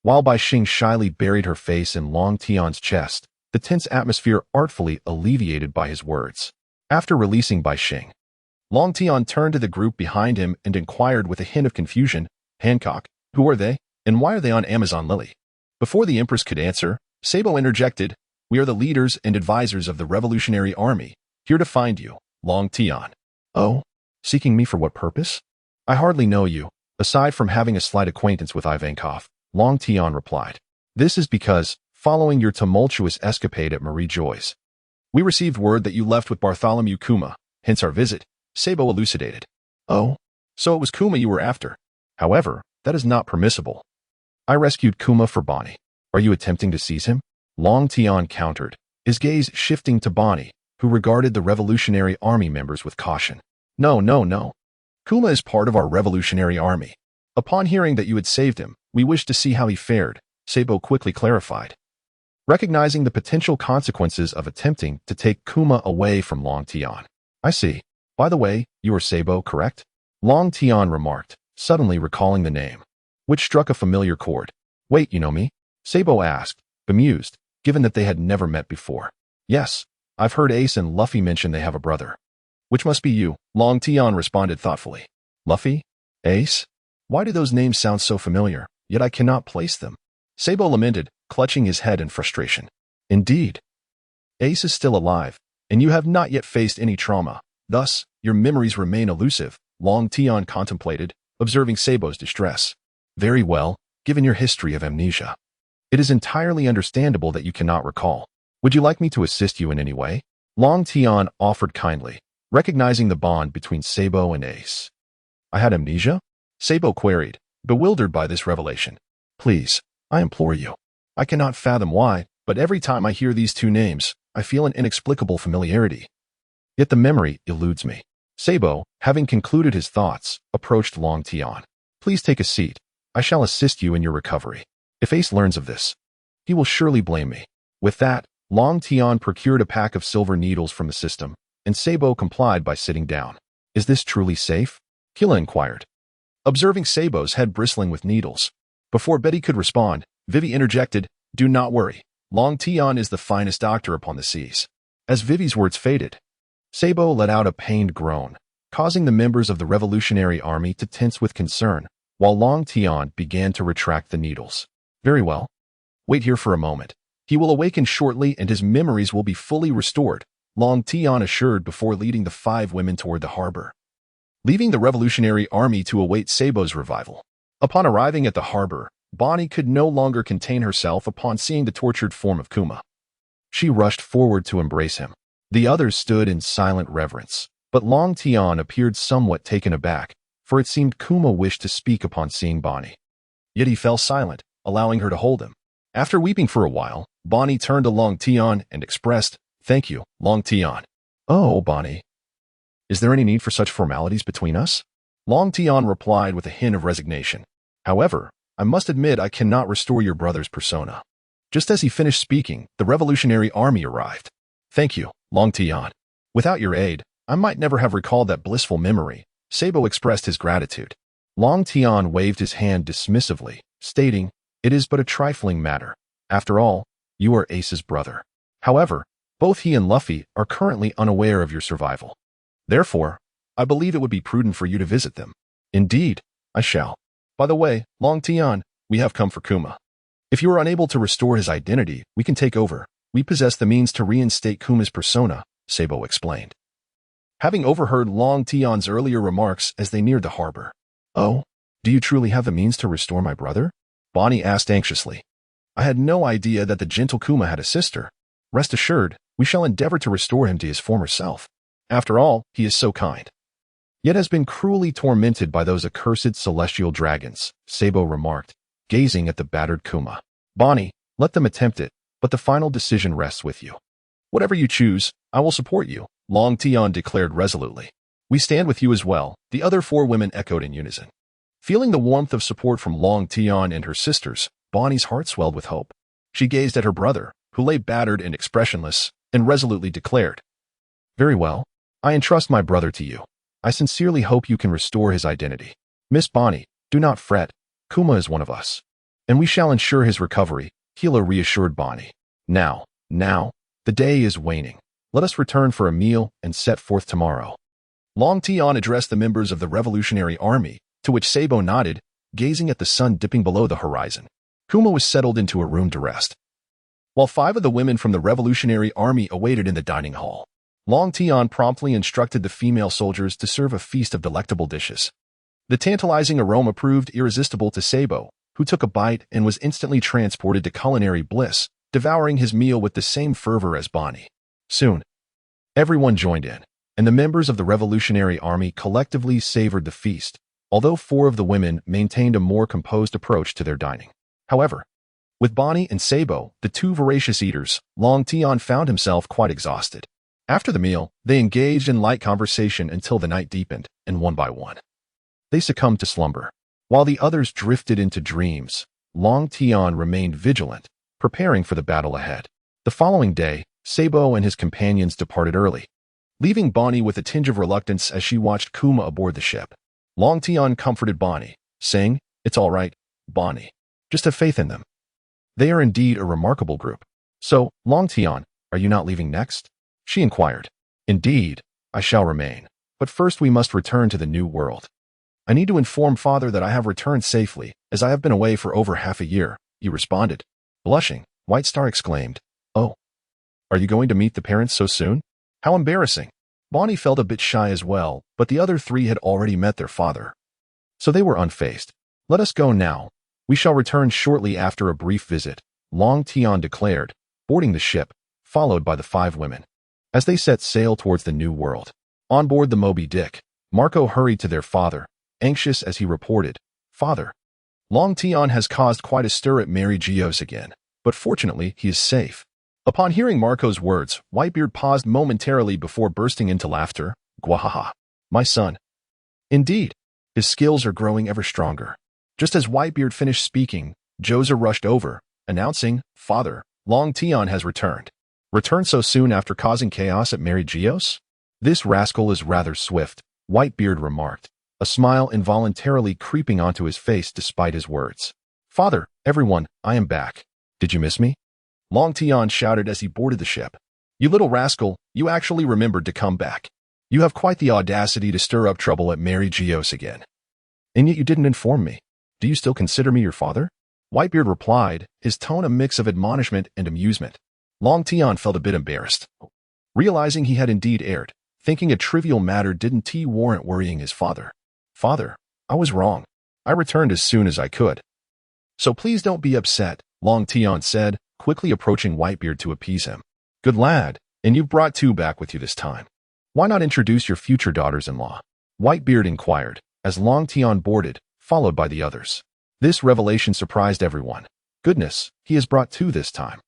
While Bai Xing shyly buried her face in Long Tian's chest, the tense atmosphere artfully alleviated by his words. After releasing Bai Xing, Long Tian turned to the group behind him and inquired with a hint of confusion, Hancock, who are they, and why are they on Amazon Lily? Before the Empress could answer, Sabo interjected, We are the leaders and advisors of the Revolutionary Army, here to find you, Long Tian. Oh, seeking me for what purpose? I hardly know you, aside from having a slight acquaintance with Ivankov, Long Tian replied. This is because, following your tumultuous escapade at Mariejois, we received word that you left with Bartholomew Kuma, hence our visit, Sabo elucidated. Oh, so it was Kuma you were after. However, that is not permissible. I rescued Kuma for Bonnie. Are you attempting to seize him? Long Tian countered, his gaze shifting to Bonnie, who regarded the Revolutionary Army members with caution. No. Kuma is part of our Revolutionary Army. Upon hearing that you had saved him, we wished to see how he fared, Sabo quickly clarified. Recognizing the potential consequences of attempting to take Kuma away from Long Tian. I see. By the way, you are Sabo, correct? Long Tian remarked, suddenly recalling the name, which struck a familiar chord. Wait, you know me? Sabo asked, bemused, given that they had never met before. Yes, I've heard Ace and Luffy mention they have a brother. Which must be you, Long Tian responded thoughtfully. Luffy? Ace? Why do those names sound so familiar, yet I cannot place them? Sabo lamented, clutching his head in frustration. Indeed. Ace is still alive, and you have not yet faced any trauma. Thus, your memories remain elusive, Long Tian contemplated, observing Sabo's distress. Very well, given your history of amnesia. It is entirely understandable that you cannot recall. Would you like me to assist you in any way? Long Tian offered kindly, recognizing the bond between Sabo and Ace. I had amnesia? Sabo queried, bewildered by this revelation. Please, I implore you. I cannot fathom why, but every time I hear these 2 names, I feel an inexplicable familiarity. Yet the memory eludes me. Sabo, having concluded his thoughts, approached Long Tian. Please take a seat. I shall assist you in your recovery. If Ace learns of this, he will surely blame me. With that, Long Tian procured a pack of silver needles from the system, and Sabo complied by sitting down. Is this truly safe? Killa inquired, observing Sabo's head bristling with needles. Before Betty could respond, Vivi interjected, Do not worry. Long Tian is the finest doctor upon the seas. As Vivi's words faded, Sabo let out a pained groan, causing the members of the Revolutionary Army to tense with concern, while Long Tian began to retract the needles. Very well. Wait here for a moment. He will awaken shortly and his memories will be fully restored, Long Tian assured before leading the 5 women toward the harbor, leaving the Revolutionary Army to await Sabo's revival. Upon arriving at the harbor, Bonnie could no longer contain herself upon seeing the tortured form of Kuma. She rushed forward to embrace him. The others stood in silent reverence, but Long Tian appeared somewhat taken aback, for it seemed Kuma wished to speak upon seeing Bonnie. Yet he fell silent, allowing her to hold him. After weeping for a while, Bonnie turned to Long Tian and expressed, Thank you, Long Tian. Oh, Bonnie. Is there any need for such formalities between us? Long Tian replied with a hint of resignation. However, I must admit I cannot restore your brother's persona. Just as he finished speaking, the Revolutionary Army arrived. Thank you, Long Tian. Without your aid, I might never have recalled that blissful memory. Sabo expressed his gratitude. Long Tian waved his hand dismissively, stating, "It is but a trifling matter. After all, you are Ace's brother. However, both he and Luffy are currently unaware of your survival. Therefore, I believe it would be prudent for you to visit them." "Indeed, I shall. By the way, Long Tian, we have come for Kuma. If you are unable to restore his identity, we can take over. We possess the means to reinstate Kuma's persona," Sabo explained. Having overheard Long Tian's earlier remarks as they neared the harbor. "Oh, do you truly have the means to restore my brother?" Bonnie asked anxiously. "I had no idea that the gentle Kuma had a sister. Rest assured, we shall endeavor to restore him to his former self. After all, he is so kind. Yet has been cruelly tormented by those accursed celestial dragons," Sabo remarked, gazing at the battered Kuma. "Bonnie, let them attempt it, but the final decision rests with you." "Whatever you choose, I will support you," Long Tian declared resolutely. "We stand with you as well," the other four women echoed in unison. Feeling the warmth of support from Long Tian and her sisters, Bonnie's heart swelled with hope. She gazed at her brother, who lay battered and expressionless, and resolutely declared, "Very well. I entrust my brother to you. I sincerely hope you can restore his identity. Miss Bonnie, do not fret. Kuma is one of us, and we shall ensure his recovery," Hilo reassured Bonnie. Now, the day is waning. Let us return for a meal and set forth tomorrow." Long Tian addressed the members of the Revolutionary Army, to which Sabo nodded, gazing at the sun dipping below the horizon. Kuma was settled into a room to rest, while 5 of the women from the Revolutionary Army awaited in the dining hall. Long Tian promptly instructed the female soldiers to serve a feast of delectable dishes. The tantalizing aroma proved irresistible to Sabo, who took a bite and was instantly transported to culinary bliss, devouring his meal with the same fervor as Bonnie. Soon, everyone joined in, and the members of the Revolutionary Army collectively savored the feast, although 4 of the women maintained a more composed approach to their dining. However, with Bonnie and Sabo, the 2 voracious eaters, Long Tian found himself quite exhausted. After the meal, they engaged in light conversation until the night deepened, and one by one, they succumbed to slumber. While the others drifted into dreams, Long Tian remained vigilant, preparing for the battle ahead. The following day, Sabo and his companions departed early, leaving Bonnie with a tinge of reluctance as she watched Kuma aboard the ship. Long Tian comforted Bonnie, saying, "It's all right, Bonnie. Just have faith in them. They are indeed a remarkable group." "So, Long Tian, are you not leaving next?" she inquired. "Indeed, I shall remain. But first we must return to the New World. I need to inform Father that I have returned safely, as I have been away for over half a year," he responded. Blushing, White Star exclaimed, "Oh, are you going to meet the parents so soon? How embarrassing." Bonnie felt a bit shy as well, but the other 3 had already met their father, so they were unfazed. "Let us go now. We shall return shortly after a brief visit," Long Tian declared, boarding the ship, followed by the 5 women. As they set sail towards the New World, on board the Moby Dick, Marco hurried to their father, anxious as he reported, "Father, Long Tian has caused quite a stir at Mariejois again, but fortunately he is safe." Upon hearing Marco's words, Whitebeard paused momentarily before bursting into laughter. "Gwahaha, my son. Indeed, his skills are growing ever stronger." Just as Whitebeard finished speaking, Joza rushed over, announcing, "Father, Long Tian has returned." "Returned so soon after causing chaos at Mariejois? This rascal is rather swift," Whitebeard remarked, a smile involuntarily creeping onto his face despite his words. "Father, everyone, I am back. Did you miss me?" Long Tian shouted as he boarded the ship. "You little rascal, you actually remembered to come back. You have quite the audacity to stir up trouble at Mariejois again. And yet you didn't inform me. Do you still consider me your father?" Whitebeard replied, his tone a mix of admonishment and amusement. Long Tian felt a bit embarrassed, realizing he had indeed erred, thinking a trivial matter didn't warrant worrying his father. "Father, I was wrong. I returned as soon as I could. So please don't be upset," Long Tian said, quickly approaching Whitebeard to appease him. "Good lad, and you've brought 2 back with you this time. Why not introduce your future daughters-in-law?" Whitebeard inquired, as Long Tian boarded, followed by the others. This revelation surprised everyone. Goodness, he has brought 2 this time.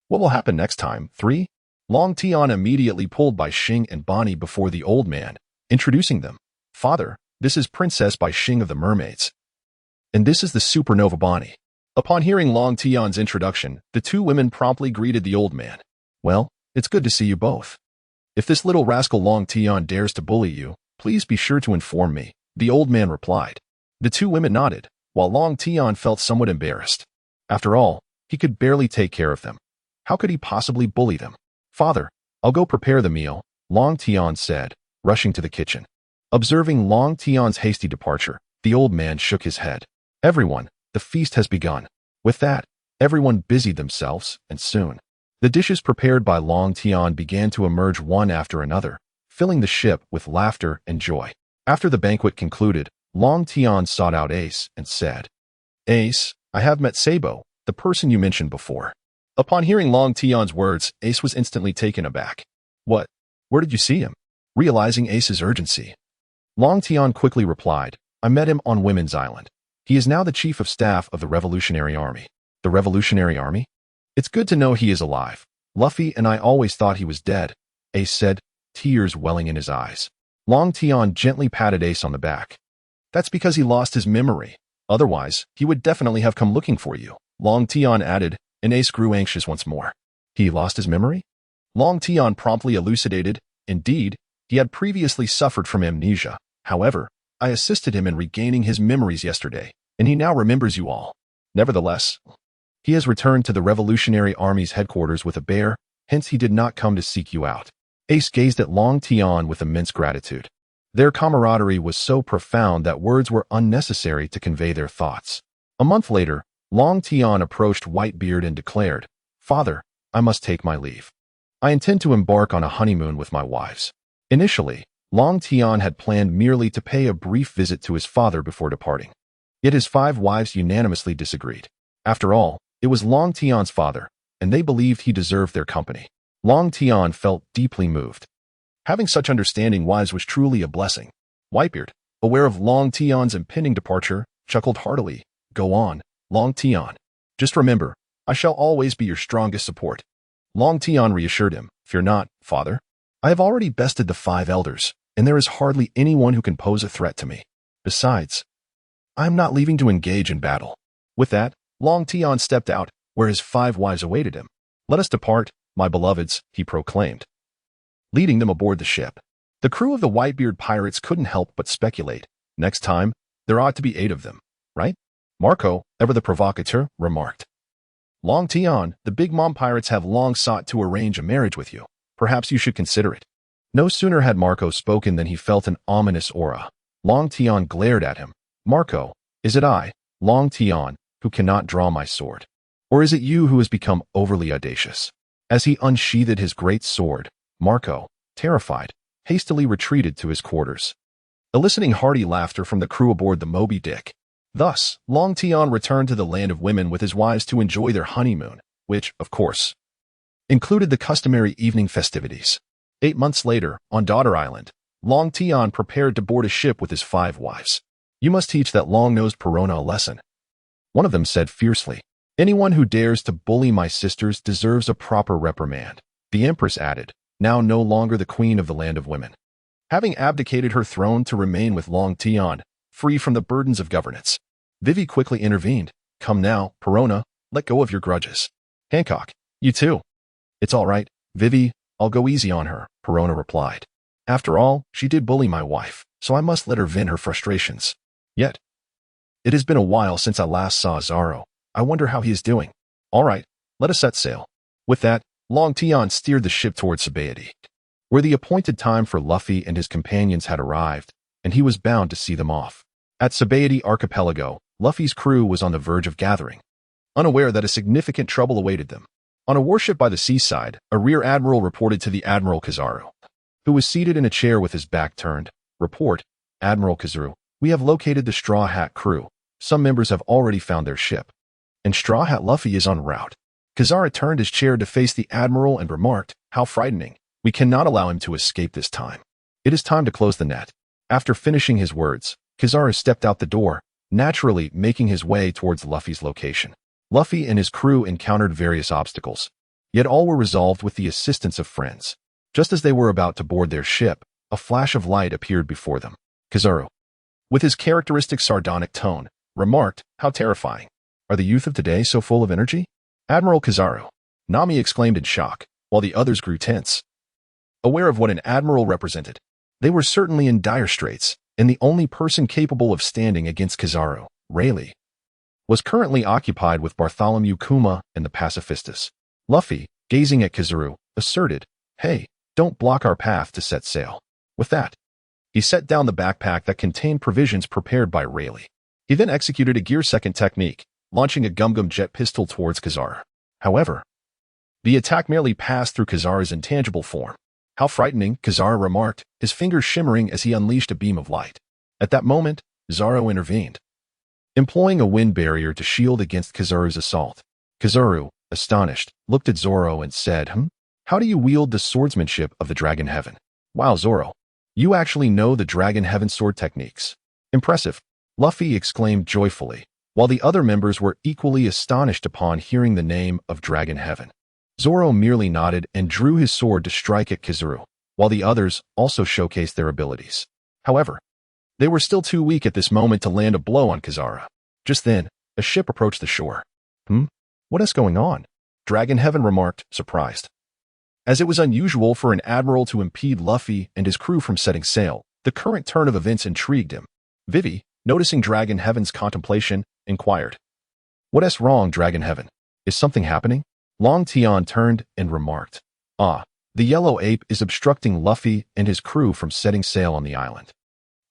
What will happen next time? 3? Long Tian immediately pulled by Xing and Bonnie before the old man, introducing them. "Father, this is Princess by Xing of the Mermaids. And this is the supernova Bonnie." Upon hearing Long Tian's introduction, the 2 women promptly greeted the old man. "Well, it's good to see you both. If this little rascal Long Tian dares to bully you, please be sure to inform me, the old man replied. The two women nodded, while Long Tian felt somewhat embarrassed. After all, he could barely take care of them. How could he possibly bully them? Father, I'll go prepare the meal, Long Tian said, rushing to the kitchen. Observing Long Tian's hasty departure, the old man shook his head. Everyone, the feast has begun. With that, everyone busied themselves, and soon, the dishes prepared by Long Tian began to emerge one after another, filling the ship with laughter and joy. After the banquet concluded, Long Tian sought out Ace and said, Ace, I have met Sabo, the person you mentioned before. Upon hearing Long Tian's words, Ace was instantly taken aback. What? Where did you see him? Realizing Ace's urgency, Long Tian quickly replied, I met him on Women's Island. He is now the chief of staff of the Revolutionary Army. The Revolutionary Army? It's good to know he is alive. Luffy and I always thought he was dead, Ace said, tears welling in his eyes. Long Tian gently patted Ace on the back. That's because he lost his memory. Otherwise, he would definitely have come looking for you, Long Tian added, and Ace grew anxious once more. He lost his memory? Long Tian promptly elucidated. Indeed, he had previously suffered from amnesia. However, I assisted him in regaining his memories yesterday, and he now remembers you all. Nevertheless, he has returned to the Revolutionary Army's headquarters with a bear, hence he did not come to seek you out. Ace gazed at Long Tian with immense gratitude. Their camaraderie was so profound that words were unnecessary to convey their thoughts. A month later, Long Tian approached Whitebeard and declared, Father, I must take my leave. I intend to embark on a honeymoon with my wives. Initially, Long Tian had planned merely to pay a brief visit to his father before departing. Yet his 5 wives unanimously disagreed. After all, it was Long Tian's father, and they believed he deserved their company. Long Tian felt deeply moved. Having such understanding wives was truly a blessing. Whitebeard, aware of Long Tian's impending departure, chuckled heartily. Go on, Long Tian. Just remember, I shall always be your strongest support. Long Tian reassured him, Fear not, father. I have already bested the 5 elders, and there is hardly anyone who can pose a threat to me. Besides, I am not leaving to engage in battle. With that, Long Tian stepped out, where his 5 wives awaited him. Let us depart, my beloveds, he proclaimed, leading them aboard the ship. The crew of the Whitebeard pirates couldn't help but speculate. Next time, there ought to be 8 of them, right? Marco, ever the provocateur, remarked. Long Tian, the Big Mom pirates have long sought to arrange a marriage with you. Perhaps you should consider it. No sooner had Marco spoken than he felt an ominous aura. Long Tian glared at him. Marco, is it I, Long Tian, who cannot draw my sword? Or is it you who has become overly audacious? As he unsheathed his great sword, Marco, terrified, hastily retreated to his quarters, eliciting hearty laughter from the crew aboard the Moby Dick. Thus, Long Tian returned to the land of women with his wives to enjoy their honeymoon, which, of course, included the customary evening festivities. 8 months later, on Daughter Island, Long Tian prepared to board a ship with his 5 wives. You must teach that long-nosed Perona a lesson. One of them said fiercely, Anyone who dares to bully my sisters deserves a proper reprimand. The Empress added, now no longer the queen of the land of women, having abdicated her throne to remain with Long Tian, free from the burdens of governance. Vivi quickly intervened. Come now, Perona, let go of your grudges. Hancock, you too. It's all right, Vivi, I'll go easy on her, Perona replied. After all, she did bully my wife, so I must let her vent her frustrations. Yet, it has been a while since I last saw Zaro. I wonder how he is doing. All right, let us set sail. With that, Long Tian steered the ship towards Selebratory, where the appointed time for Luffy and his companions had arrived, and he was bound to see them off. At Selebratory Archipelago, Luffy's crew was on the verge of gathering, unaware that a significant trouble awaited them. On a warship by the seaside, a rear admiral reported to the Admiral Kizaru, who was seated in a chair with his back turned. Report, Admiral Kizaru, we have located the Straw Hat crew. Some members have already found their ship, and Straw Hat Luffy is en route. Kizaru turned his chair to face the Admiral and remarked, How frightening. We cannot allow him to escape this time. It is time to close the net. After finishing his words, Kizaru stepped out the door, naturally making his way towards Luffy's location. Luffy and his crew encountered various obstacles, yet all were resolved with the assistance of friends. Just as they were about to board their ship, a flash of light appeared before them. Kizaru, with his characteristic sardonic tone, remarked, How terrifying. Are the youth of today so full of energy? Admiral Kizaru, Nami exclaimed in shock, while the others grew tense. aware of what an admiral represented. They were certainly in dire straits, and the only person capable of standing against Kizaru, Rayleigh, was currently occupied with Bartholomew Kuma and the Pacifistas. Luffy, gazing at Kizaru, asserted, "Hey, don't block our path to set sail." With that, he set down the backpack that contained provisions prepared by Rayleigh. He then executed a gear-second technique, launching a Gum-Gum jet pistol towards Kizaru. However, the attack merely passed through Kizaru's intangible form. "How frightening," Kizaru remarked, his fingers shimmering as he unleashed a beam of light. At that moment, Zoro intervened, employing a wind barrier to shield against Kizaru's assault. Kizaru, astonished, looked at Zoro and said, "How do you wield the swordsmanship of the Dragon Heaven?" "Wow, Zoro, you actually know the Dragon Heaven sword techniques. Impressive," Luffy exclaimed joyfully, while the other members were equally astonished upon hearing the name of Dragon Heaven. Zoro merely nodded and drew his sword to strike at Kizaru, while the others also showcased their abilities. However, they were still too weak at this moment to land a blow on Kizaru. Just then, a ship approached the shore. What is going on?" Dragon Heaven remarked, surprised. As it was unusual for an admiral to impede Luffy and his crew from setting sail, the current turn of events intrigued him. Vivi, noticing Dragon Heaven's contemplation, inquired, "What is wrong, Dragon Heaven? Is something happening?" Long Tian turned and remarked, "The yellow ape is obstructing Luffy and his crew from setting sail on the island.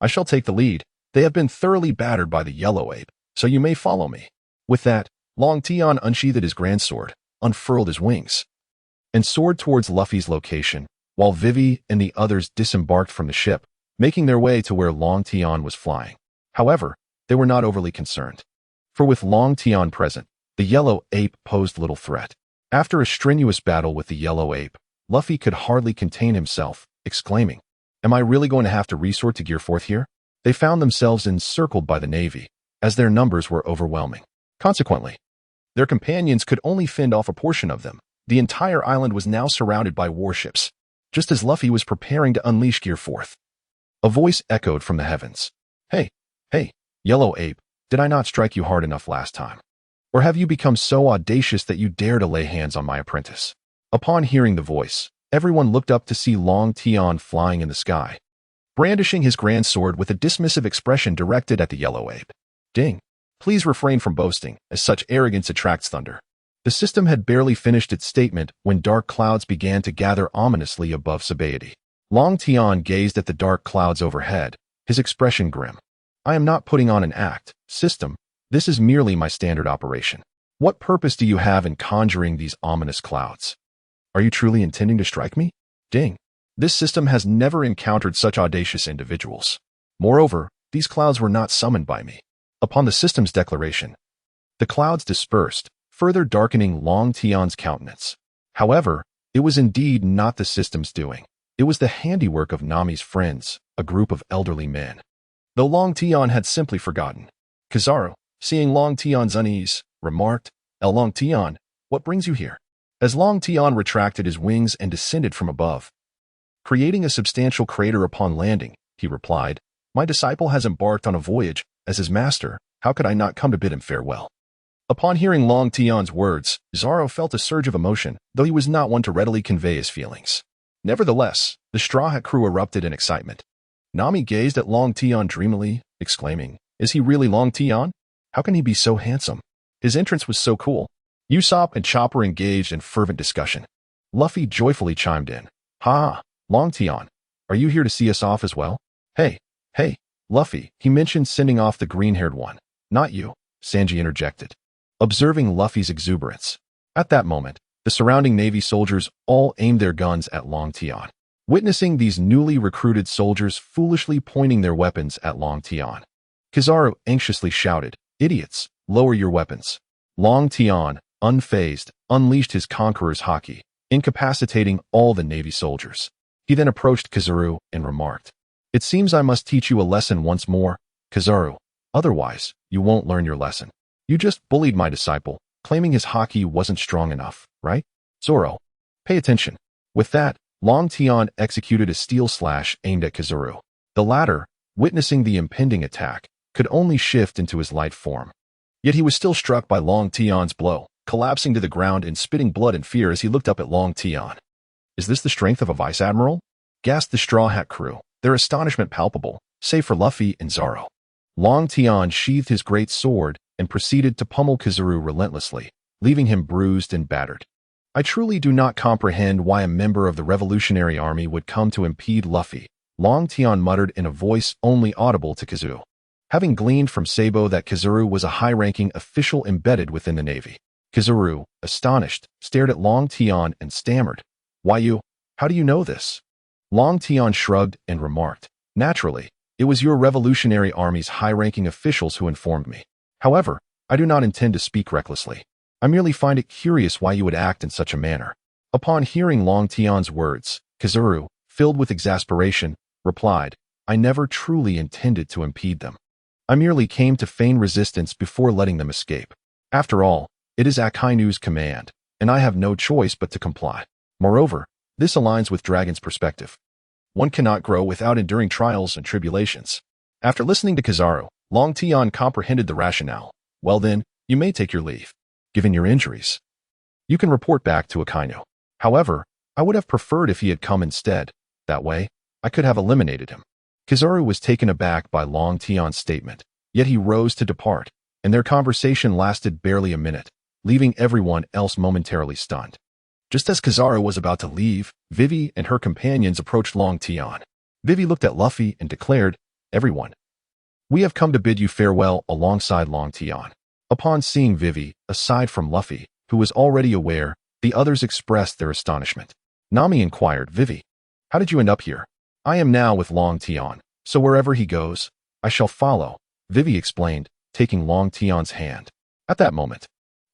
I shall take the lead. They have been thoroughly battered by the yellow ape, so you may follow me." With that, Long Tian unsheathed his grand sword, unfurled his wings, and soared towards Luffy's location, while Vivi and the others disembarked from the ship, making their way to where Long Tian was flying. However, they were not overly concerned, for with Long Tian present, the yellow ape posed little threat. After a strenuous battle with the yellow ape, Luffy could hardly contain himself, exclaiming, "Am I really going to have to resort to Gear 4 here?" They found themselves encircled by the Navy, as their numbers were overwhelming. Consequently, their companions could only fend off a portion of them. The entire island was now surrounded by warships, just as Luffy was preparing to unleash Gear 4. A voice echoed from the heavens. Hey, yellow ape, did I not strike you hard enough last time? Or have you become so audacious that you dare to lay hands on my apprentice?" Upon hearing the voice, everyone looked up to see Long Tian flying in the sky, brandishing his grand sword with a dismissive expression directed at the yellow ape. "Ding! Please refrain from boasting, as such arrogance attracts thunder." The system had barely finished its statement when dark clouds began to gather ominously above Sabaody. Long Tian gazed at the dark clouds overhead, his expression grim. "I am not putting on an act, system. This is merely my standard operation. What purpose do you have in conjuring these ominous clouds? Are you truly intending to strike me? Ding! This system has never encountered such audacious individuals. Moreover, these clouds were not summoned by me." Upon the system's declaration, the clouds dispersed, further darkening Long Tian's countenance. However, it was indeed not the system's doing. It was the handiwork of Nami's friends, a group of elderly men. Though Long Tian had simply forgotten. Kizaru, seeing Long Tian's unease, remarked, Long Tian, what brings you here?" As Long Tian retracted his wings and descended from above, creating a substantial crater upon landing, he replied, "My disciple has embarked on a voyage. As his master, how could I not come to bid him farewell?" Upon hearing Long Tian's words, Zoro felt a surge of emotion, though he was not one to readily convey his feelings. Nevertheless, the Straw Hat crew erupted in excitement. Nami gazed at Long Tian dreamily, exclaiming, "Is he really Long Tian? How can he be so handsome? His entrance was so cool." Usopp and Chopper engaged in fervent discussion. Luffy joyfully chimed in, "Ha! Long Tian, are you here to see us off as well?" Hey, Luffy, he mentioned sending off the green-haired one. "Not you," Sanji interjected, observing Luffy's exuberance. At that moment, the surrounding Navy soldiers all aimed their guns at Long Tian. Witnessing these newly recruited soldiers foolishly pointing their weapons at Long Tian, Kizaru anxiously shouted, "Idiots, lower your weapons." Long Tian, unfazed, unleashed his conqueror's haki, incapacitating all the Navy soldiers. He then approached Kizaru and remarked, "It seems I must teach you a lesson once more, Kizaru. Otherwise, you won't learn your lesson. You just bullied my disciple, claiming his haki wasn't strong enough, right? Zoro, pay attention." With that, Long Tian executed a steel slash aimed at Kizaru. The latter, witnessing the impending attack, could only shift into his light form. Yet he was still struck by Long Tian's blow, collapsing to the ground and spitting blood in fear as he looked up at Long Tian. Is this the strength of a vice admiral? Gasped the Straw Hat crew, their astonishment palpable, save for Luffy and Zoro. Long Tian sheathed his great sword and proceeded to pummel Kizaru relentlessly, leaving him bruised and battered. I truly do not comprehend why a member of the Revolutionary Army would come to impede Luffy, Long Tian muttered in a voice only audible to Kizaru. Having gleaned from Sabo that Kizaru was a high-ranking official embedded within the Navy, Kizaru, astonished, stared at Long Tian and stammered, how do you know this? Long Tian shrugged and remarked, naturally, it was your Revolutionary Army's high-ranking officials who informed me. However, I do not intend to speak recklessly. I merely find it curious why you would act in such a manner. Upon hearing Long Tian's words, Kizaru, filled with exasperation, replied, I never truly intended to impede them. I merely came to feign resistance before letting them escape. After all, it is Akainu's command, and I have no choice but to comply. Moreover, this aligns with Dragon's perspective. One cannot grow without enduring trials and tribulations. After listening to Kizaru, Long Tian comprehended the rationale. Well then, you may take your leave. Given your injuries, you can report back to Akainu. However, I would have preferred if he had come instead. That way, I could have eliminated him. Kizaru was taken aback by Long Tian's statement, yet he rose to depart, and their conversation lasted barely a minute, leaving everyone else momentarily stunned. Just as Kizaru was about to leave, Vivi and her companions approached Long Tian. Vivi looked at Luffy and declared, Everyone, we have come to bid you farewell alongside Long Tian. Upon seeing Vivi, aside from Luffy, who was already aware, the others expressed their astonishment. Nami inquired, Vivi, how did you end up here? I am now with Long Tian, so wherever he goes, I shall follow, Vivi explained, taking Long Tian's hand. At that moment,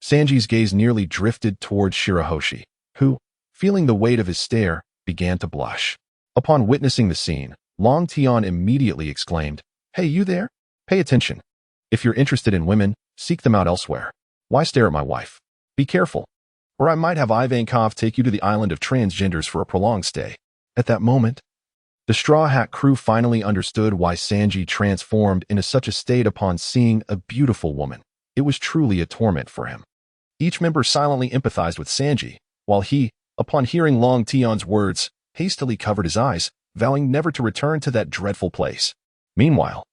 Sanji's gaze nearly drifted towards Shirahoshi, who, feeling the weight of his stare, began to blush. Upon witnessing the scene, Long Tian immediately exclaimed, Hey, you there? Pay attention. If you're interested in women, seek them out elsewhere. Why stare at my wife? Be careful, or I might have Ivankov take you to the island of transgenders for a prolonged stay. At that moment, the Straw Hat crew finally understood why Sanji transformed into such a state upon seeing a beautiful woman. It was truly a torment for him. Each member silently empathized with Sanji, while he, upon hearing Long Tian's words, hastily covered his eyes, vowing never to return to that dreadful place. Meanwhile,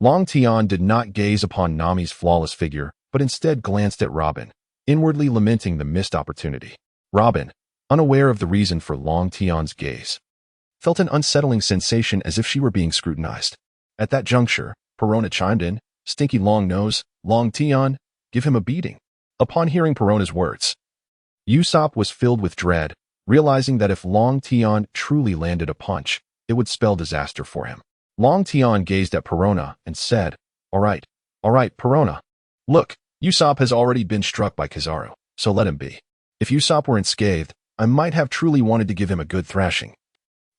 Long Tian did not gaze upon Nami's flawless figure, but instead glanced at Robin, inwardly lamenting the missed opportunity. Robin, unaware of the reason for Long Tian's gaze, felt an unsettling sensation as if she were being scrutinized. At that juncture, Perona chimed in, Stinky Long Nose, Long Tian, give him a beating. Upon hearing Perona's words, Usopp was filled with dread, realizing that if Long Tian truly landed a punch, it would spell disaster for him. Long Tian gazed at Perona and said, all right, Perona. Look, Usopp has already been struck by Kizaru, so let him be. If Usopp were unscathed, I might have truly wanted to give him a good thrashing.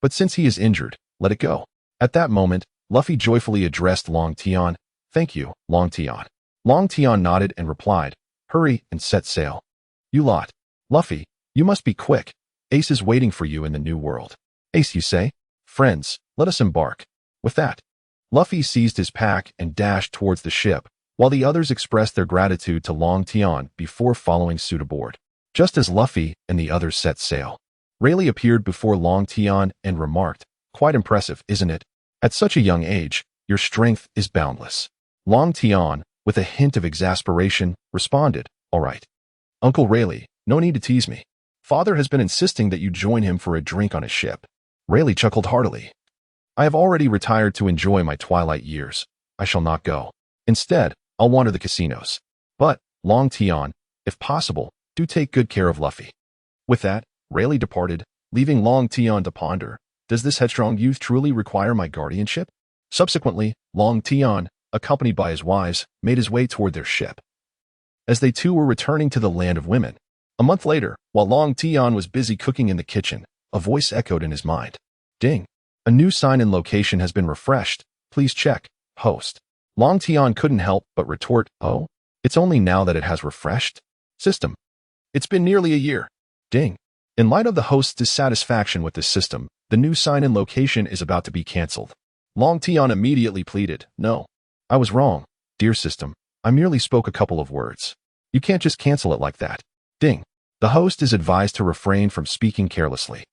But since he is injured, let it go. At that moment, Luffy joyfully addressed Long Tian. Thank you, Long Tian. Long Tian nodded and replied, hurry and set sail. You lot. Luffy, you must be quick. Ace is waiting for you in the new world. Ace, you say? Friends, let us embark. With that, Luffy seized his pack and dashed towards the ship, while the others expressed their gratitude to Long Tian before following suit aboard. Just as Luffy and the others set sail, Rayleigh appeared before Long Tian and remarked, quite impressive, isn't it? At such a young age, your strength is boundless. Long Tian, with a hint of exasperation, responded, all right. Uncle Rayleigh, no need to tease me. Father has been insisting that you join him for a drink on his ship. Rayleigh chuckled heartily. I have already retired to enjoy my twilight years. I shall not go. Instead, I'll wander the casinos. But, Long Tian, if possible, do take good care of Luffy. With that, Rayleigh departed, leaving Long Tian to ponder, does this headstrong youth truly require my guardianship? Subsequently, Long Tian, accompanied by his wives, made his way toward their ship. As they too were returning to the land of women, a month later, while Long Tian was busy cooking in the kitchen, a voice echoed in his mind. Ding! A new sign and location has been refreshed. Please check. Host. Long Tian couldn't help but retort, oh? It's only now that it has refreshed? System. It's been nearly a year. Ding. In light of the host's dissatisfaction with this system, the new sign and location is about to be cancelled. Long Tian immediately pleaded, no. I was wrong, dear system. I merely spoke a couple of words. You can't just cancel it like that. Ding. The host is advised to refrain from speaking carelessly.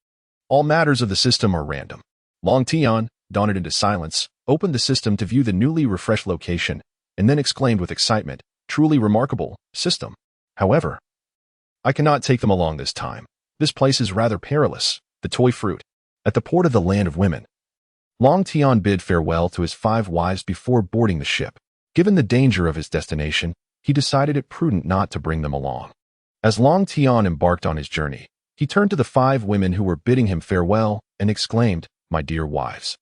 All matters of the system are random. Long Tian, dawned into silence, opened the system to view the newly refreshed location, and then exclaimed with excitement, "Truly remarkable, system. However, I cannot take them along this time. This place is rather perilous, the toy fruit, at the port of the land of women." Long Tian bid farewell to his 5 wives before boarding the ship. Given the danger of his destination, he decided it prudent not to bring them along. As Long Tian embarked on his journey, he turned to the 5 women who were bidding him farewell and exclaimed, "My dear wives,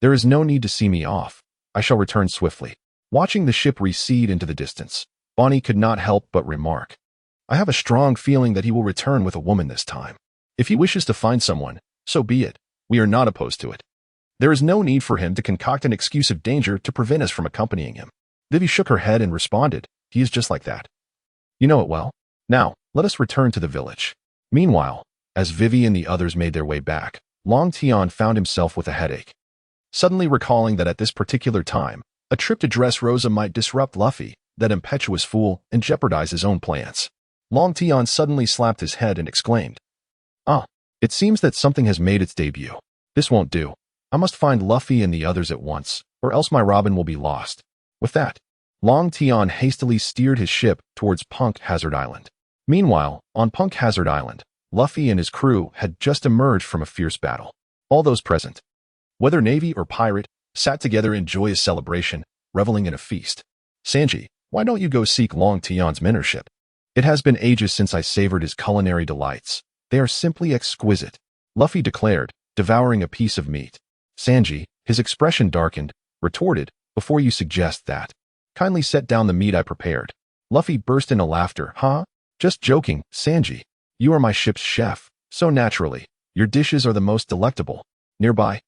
there is no need to see me off. I shall return swiftly." Watching the ship recede into the distance, Bonnie could not help but remark, "I have a strong feeling that he will return with a woman this time. If he wishes to find someone, so be it. We are not opposed to it. There is no need for him to concoct an excuse of danger to prevent us from accompanying him." Vivi shook her head and responded, "He is just like that. You know it well. Now, let us return to the village." Meanwhile, as Vivi and the others made their way back, Long Tian found himself with a headache. Suddenly recalling that at this particular time, a trip to Dressrosa might disrupt Luffy, that impetuous fool, and jeopardize his own plans. Long Tian suddenly slapped his head and exclaimed, "Ah, it seems that something has made its debut. This won't do. I must find Luffy and the others at once, or else my Robin will be lost." With that, Long Tian hastily steered his ship towards Punk Hazard Island. Meanwhile, on Punk Hazard Island, Luffy and his crew had just emerged from a fierce battle. All those present, whether Navy or pirate, sat together in joyous celebration, reveling in a feast. "Sanji, why don't you go seek Long Tian's mentorship? It has been ages since I savored his culinary delights. They are simply exquisite," Luffy declared, devouring a piece of meat. Sanji, his expression darkened, retorted, "Before you suggest that, kindly set down the meat I prepared." Luffy burst into laughter. "Huh? Just joking, Sanji. You are my ship's chef, so naturally, your dishes are the most delectable." Nearby,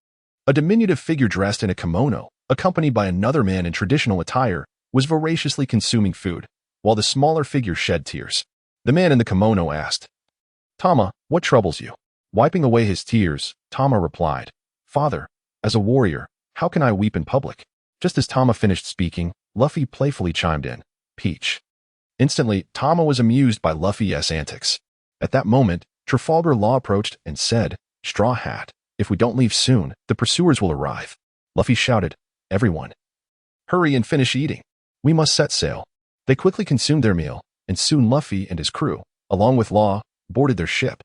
a diminutive figure dressed in a kimono, accompanied by another man in traditional attire, was voraciously consuming food, while the smaller figure shed tears. The man in the kimono asked, "Tama, what troubles you?" Wiping away his tears, Tama replied, "Father, as a warrior, how can I weep in public?" Just as Tama finished speaking, Luffy playfully chimed in, "Peach." Instantly, Tama was amused by Luffy's antics. At that moment, Trafalgar Law approached and said, "Straw Hat, if we don't leave soon, the pursuers will arrive." Luffy shouted, "Everyone, hurry and finish eating. We must set sail." They quickly consumed their meal, and soon Luffy and his crew, along with Law, boarded their ship,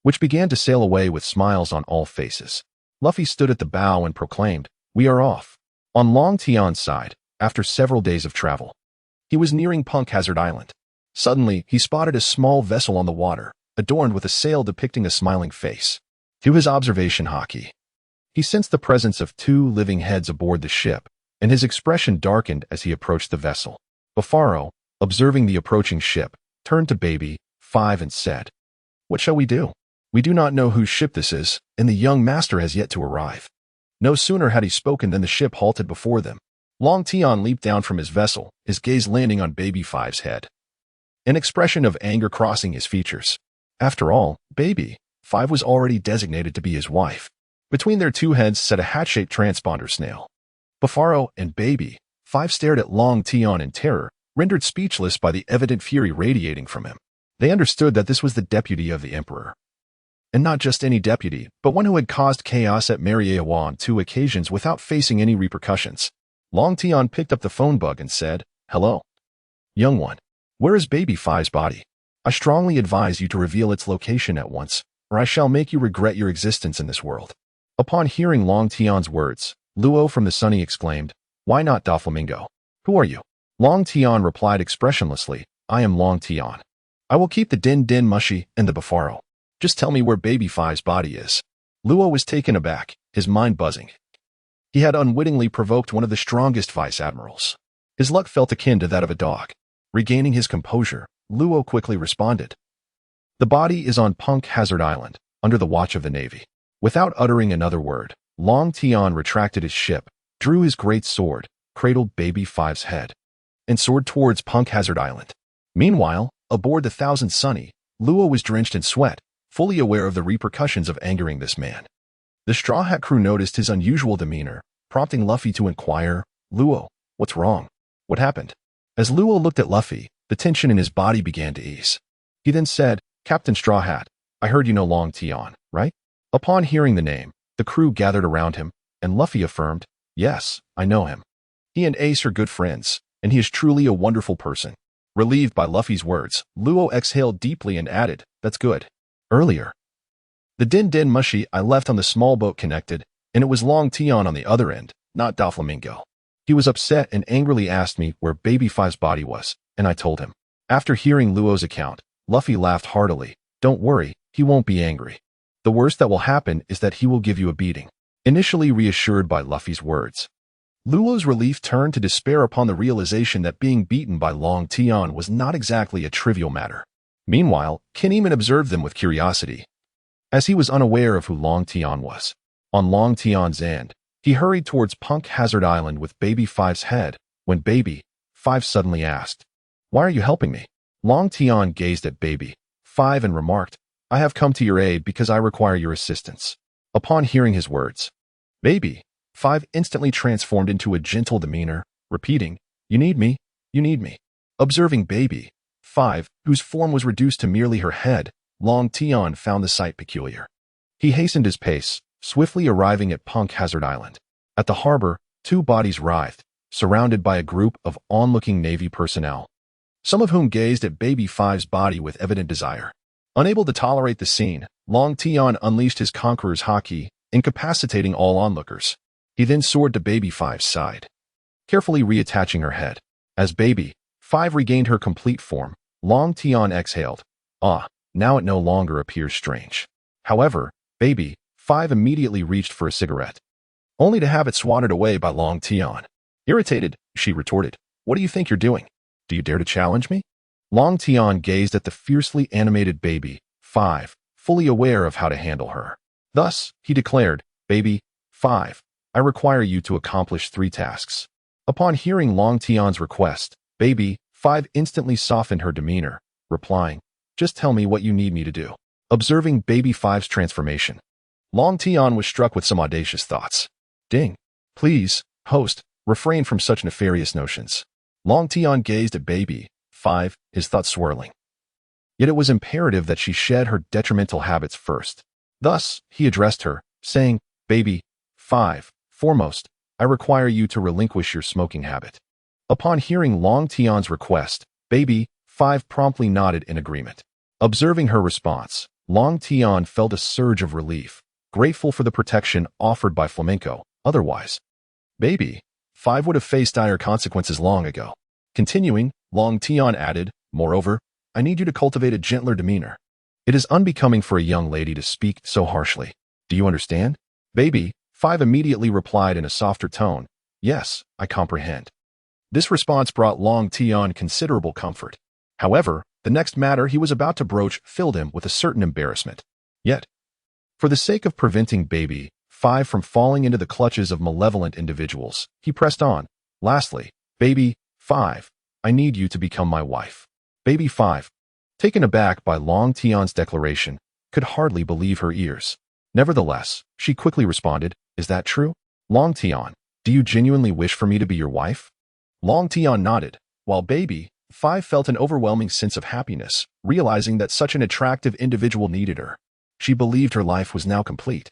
which began to sail away with smiles on all faces. Luffy stood at the bow and proclaimed, "We are off." On Long Tian's side, after several days of travel, he was nearing Punk Hazard Island. Suddenly, he spotted a small vessel on the water, adorned with a sail depicting a smiling face. To his observation hockey, he sensed the presence of 2 living heads aboard the ship, and his expression darkened as he approached the vessel. Bafaro, observing the approaching ship, turned to Baby 5 and said, "What shall we do? We do not know whose ship this is, and the young master has yet to arrive." No sooner had he spoken than the ship halted before them. Long Tian leaped down from his vessel, his gaze landing on Baby 5's head, an expression of anger crossing his features. After all, Baby 5 was already designated to be his wife. Between their 2 heads sat a hat-shaped transponder snail. Bafaro and Baby 5 stared at Long Tian in terror, rendered speechless by the evident fury radiating from him. They understood that this was the deputy of the Emperor. And not just any deputy, but one who had caused chaos at Mariejois on 2 occasions without facing any repercussions. Long Tian picked up the phone bug and said, "Hello, young one. Where is Baby 5's body? I strongly advise you to reveal its location at once, or I shall make you regret your existence in this world." Upon hearing Long Tian's words, Luo from the Sunny exclaimed, "Why not Doflamingo? Who are you?" Long Tian replied expressionlessly, "I am Long Tian. I will keep the Din Din Mushi and the Bafaro. Just tell me where Baby 5's body is." Luo was taken aback, his mind buzzing. He had unwittingly provoked one of the strongest vice-admirals. His luck felt akin to that of a dog. Regaining his composure, Luo quickly responded, "The body is on Punk Hazard Island, under the watch of the Navy." Without uttering another word, Long Tian retracted his ship, drew his great sword, cradled Baby 5's head, and soared towards Punk Hazard Island. Meanwhile, aboard the Thousand Sunny, Luo was drenched in sweat, fully aware of the repercussions of angering this man. The Straw Hat crew noticed his unusual demeanor, prompting Luffy to inquire, "Luo, what's wrong? What happened?" As Luo looked at Luffy, the tension in his body began to ease. He then said, "Captain Straw Hat, I heard you know Long Tian, right?" Upon hearing the name, the crew gathered around him, and Luffy affirmed, "Yes, I know him. He and Ace are good friends, and he is truly a wonderful person." Relieved by Luffy's words, Luo exhaled deeply and added, "That's good." Earlier, the Din Din Mushi I left on the small boat connected, and it was Long Tian on the other end, not Doflamingo. He was upset and angrily asked me where Baby Five's body was, and I told him. After hearing Luo's account, Luffy laughed heartily. "Don't worry, he won't be angry. The worst that will happen is that he will give you a beating." Initially reassured by Luffy's words, Luo's relief turned to despair upon the realization that being beaten by Long Tian was not exactly a trivial matter. Meanwhile, Kinemon observed them with curiosity, as he was unaware of who Long Tian was. On Long Tian's end, he hurried towards Punk Hazard Island with Baby Five's head, when Baby Five suddenly asked, "Why are you helping me?" Long Tian gazed at Baby Five and remarked, "I have come to your aid because I require your assistance." Upon hearing his words, Baby Five instantly transformed into a gentle demeanor, repeating, "You need me, you need me." Observing Baby Five, whose form was reduced to merely her head, Long Tian found the sight peculiar. He hastened his pace, swiftly arriving at Punk Hazard Island. At the harbor, two bodies writhed, surrounded by a group of onlooking Navy personnel, some of whom gazed at Baby Five's body with evident desire. Unable to tolerate the scene, Long Tian unleashed his Conqueror's Haki, incapacitating all onlookers. He then soared to Baby Five's side, carefully reattaching her head. As Baby Five regained her complete form, Long Tian exhaled. "Ah, now it no longer appears strange." However, Baby Five immediately reached for a cigarette, only to have it swatted away by Long Tian. Irritated, she retorted, "What do you think you're doing? Do you dare to challenge me?" Long Tian gazed at the fiercely animated Baby Five, fully aware of how to handle her. Thus, he declared, "Baby Five, I require you to accomplish 3 tasks." Upon hearing Long Tian's request, Baby Five instantly softened her demeanor, replying, "Just tell me what you need me to do." Observing Baby Five's transformation, Long Tian was struck with some audacious thoughts. Ding. "Please, host, refrain from such nefarious notions." Long Tian gazed at Baby Five, his thoughts swirling. Yet it was imperative that she shed her detrimental habits first. Thus, he addressed her, saying, "Baby Five, foremost, I require you to relinquish your smoking habit." Upon hearing Long Tian's request, Baby Five promptly nodded in agreement. Observing her response, Long Tian felt a surge of relief, grateful for the protection offered by Flamenco. Otherwise, Baby Five would have faced dire consequences long ago. Continuing, Long Tian added, "Moreover, I need you to cultivate a gentler demeanor. It is unbecoming for a young lady to speak so harshly. Do you understand?" Baby Five immediately replied in a softer tone, "Yes, I comprehend." This response brought Long Tian considerable comfort. However, the next matter he was about to broach filled him with a certain embarrassment. Yet, for the sake of preventing Baby Five from falling into the clutches of malevolent individuals, he pressed on. "Lastly, Baby Five, I need you to become my wife." Baby Five, taken aback by Long Tian's declaration, could hardly believe her ears. Nevertheless, she quickly responded, "Is that true? Long Tian, do you genuinely wish for me to be your wife?" Long Tian nodded, while Baby Five felt an overwhelming sense of happiness, realizing that such an attractive individual needed her. She believed her life was now complete.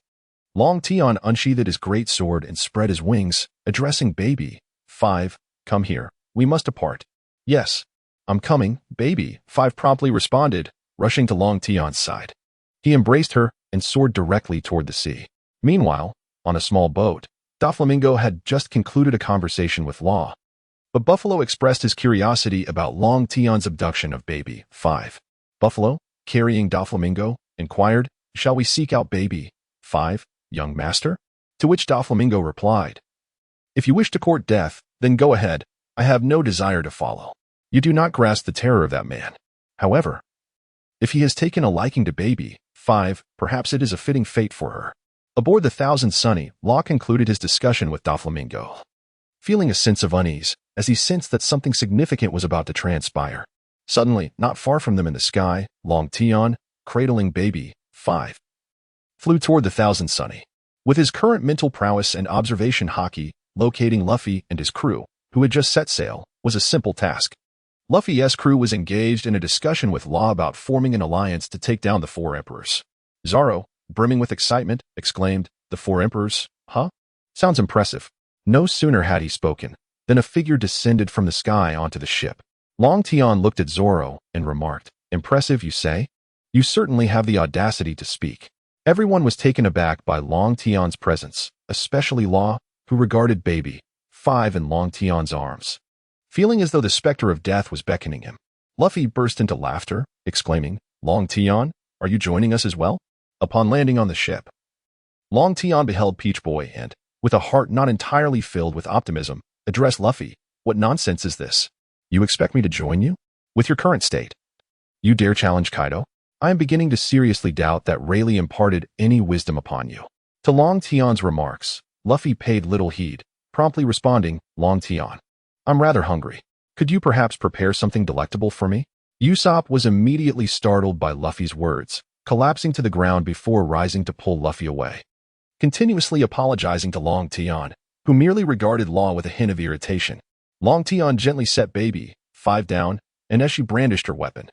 Long Tian unsheathed his great sword and spread his wings, addressing Baby Five, "Come here, we must depart." "Yes, I'm coming," Baby Five promptly responded, rushing to Long Tian's side. He embraced her and soared directly toward the sea. Meanwhile, on a small boat, Doflamingo had just concluded a conversation with Law. But Buffalo expressed his curiosity about Long Tian's abduction of Baby Five. Buffalo, carrying Doflamingo, inquired, "Shall we seek out Baby Five, young master?" To which Doflamingo replied, "If you wish to court death, then go ahead. I have no desire to follow. You do not grasp the terror of that man. However, if he has taken a liking to Baby Five, perhaps it is a fitting fate for her." Aboard the Thousand Sunny, Law concluded his discussion with Doflamingo, feeling a sense of unease as he sensed that something significant was about to transpire. Suddenly, not far from them in the sky, Long Tian, cradling Baby Five, flew toward the Thousand Sunny. With his current mental prowess and observation haki, locating Luffy and his crew, who had just set sail, was a simple task. Luffy's crew was engaged in a discussion with Law about forming an alliance to take down the 4 emperors. Zoro, brimming with excitement, exclaimed, "The four emperors, huh? Sounds impressive." No sooner had he spoken than a figure descended from the sky onto the ship. Long Tian looked at Zoro and remarked, "Impressive, you say? You certainly have the audacity to speak." Everyone was taken aback by Long Tian's presence, especially Law, who regarded Baby 5 in Long Tian's arms, feeling as though the specter of death was beckoning him. Luffy burst into laughter, exclaiming, "Long Tian, are you joining us as well?" Upon landing on the ship, Long Tian beheld Peach Boy and, with a heart not entirely filled with optimism, addressed Luffy, "What nonsense is this? You expect me to join you? With your current state? You dare challenge Kaido? I am beginning to seriously doubt that Rayleigh imparted any wisdom upon you." To Long Tian's remarks, Luffy paid little heed, promptly responding, "Long Tian, I'm rather hungry. Could you perhaps prepare something delectable for me?" Usopp was immediately startled by Luffy's words, collapsing to the ground before rising to pull Luffy away, continuously apologizing to Long Tian, who merely regarded Law with a hint of irritation. Long Tian gently set Baby 5 down, and as she brandished her weapon,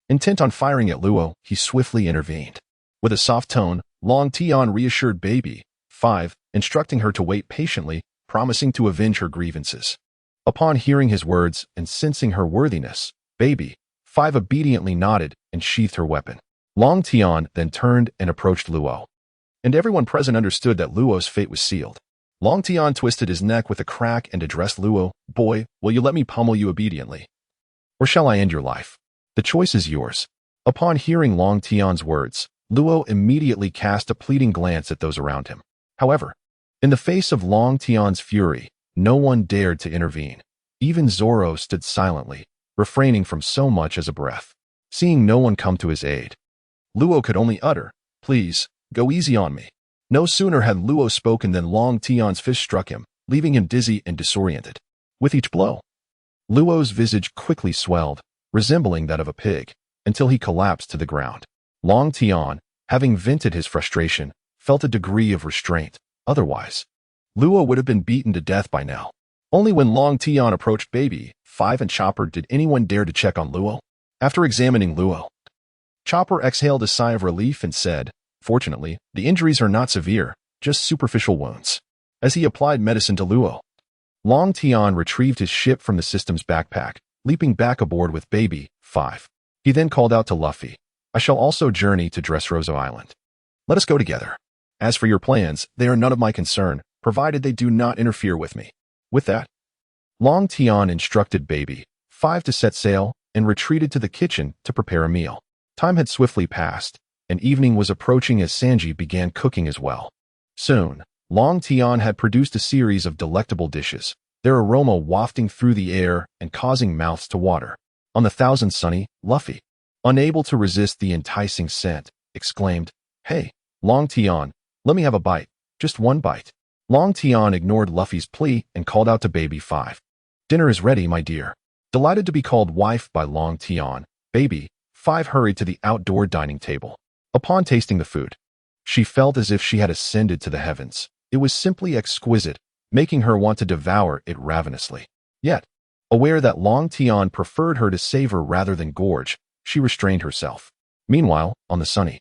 intent on firing at Luo, he swiftly intervened. With a soft tone, Long Tian reassured Baby 5, instructing her to wait patiently, promising to avenge her grievances. Upon hearing his words and sensing her worthiness, Baby 5 obediently nodded and sheathed her weapon. Long Tian then turned and approached Luo, and everyone present understood that Luo's fate was sealed. Long Tian twisted his neck with a crack and addressed Luo, "Boy, will you let me pummel you obediently? Or shall I end your life? The choice is yours." Upon hearing Long Tian's words, Luo immediately cast a pleading glance at those around him. However, in the face of Long Tian's fury, no one dared to intervene. Even Zoro stood silently, refraining from so much as a breath. Seeing no one come to his aid, Luo could only utter, "Please, go easy on me." No sooner had Luo spoken than Long Tian's fist struck him, leaving him dizzy and disoriented. With each blow, Luo's visage quickly swelled, resembling that of a pig, until he collapsed to the ground. Long Tian, having vented his frustration, felt a degree of restraint. Otherwise, Luo would have been beaten to death by now. Only when Long Tian approached Baby 5 and Chopper did anyone dare to check on Luo. After examining Luo, Chopper exhaled a sigh of relief and said, "Fortunately, the injuries are not severe, just superficial wounds." As he applied medicine to Luo, Long Tian retrieved his ship from the system's backpack, leaping back aboard with Baby 5. He then called out to Luffy, "I shall also journey to Dressrosa Island. Let us go together. As for your plans, they are none of my concern, provided they do not interfere with me." With that, Long Tian instructed Baby 5 to set sail and retreated to the kitchen to prepare a meal. Time had swiftly passed, and evening was approaching as Sanji began cooking as well. Soon, Long Tian had produced a series of delectable dishes, their aroma wafting through the air and causing mouths to water. On the Thousand Sunny, Luffy, unable to resist the enticing scent, exclaimed, "Hey, Long Tian, let me have a bite, just one bite." Long Tian ignored Luffy's plea and called out to Baby 5. "Dinner is ready, my dear." Delighted to be called wife by Long Tian, Baby 5 hurried to the outdoor dining table. Upon tasting the food, she felt as if she had ascended to the heavens. It was simply exquisite, making her want to devour it ravenously. Yet, aware that Long Tian preferred her to savor rather than gorge, she restrained herself. Meanwhile, on the Sunny,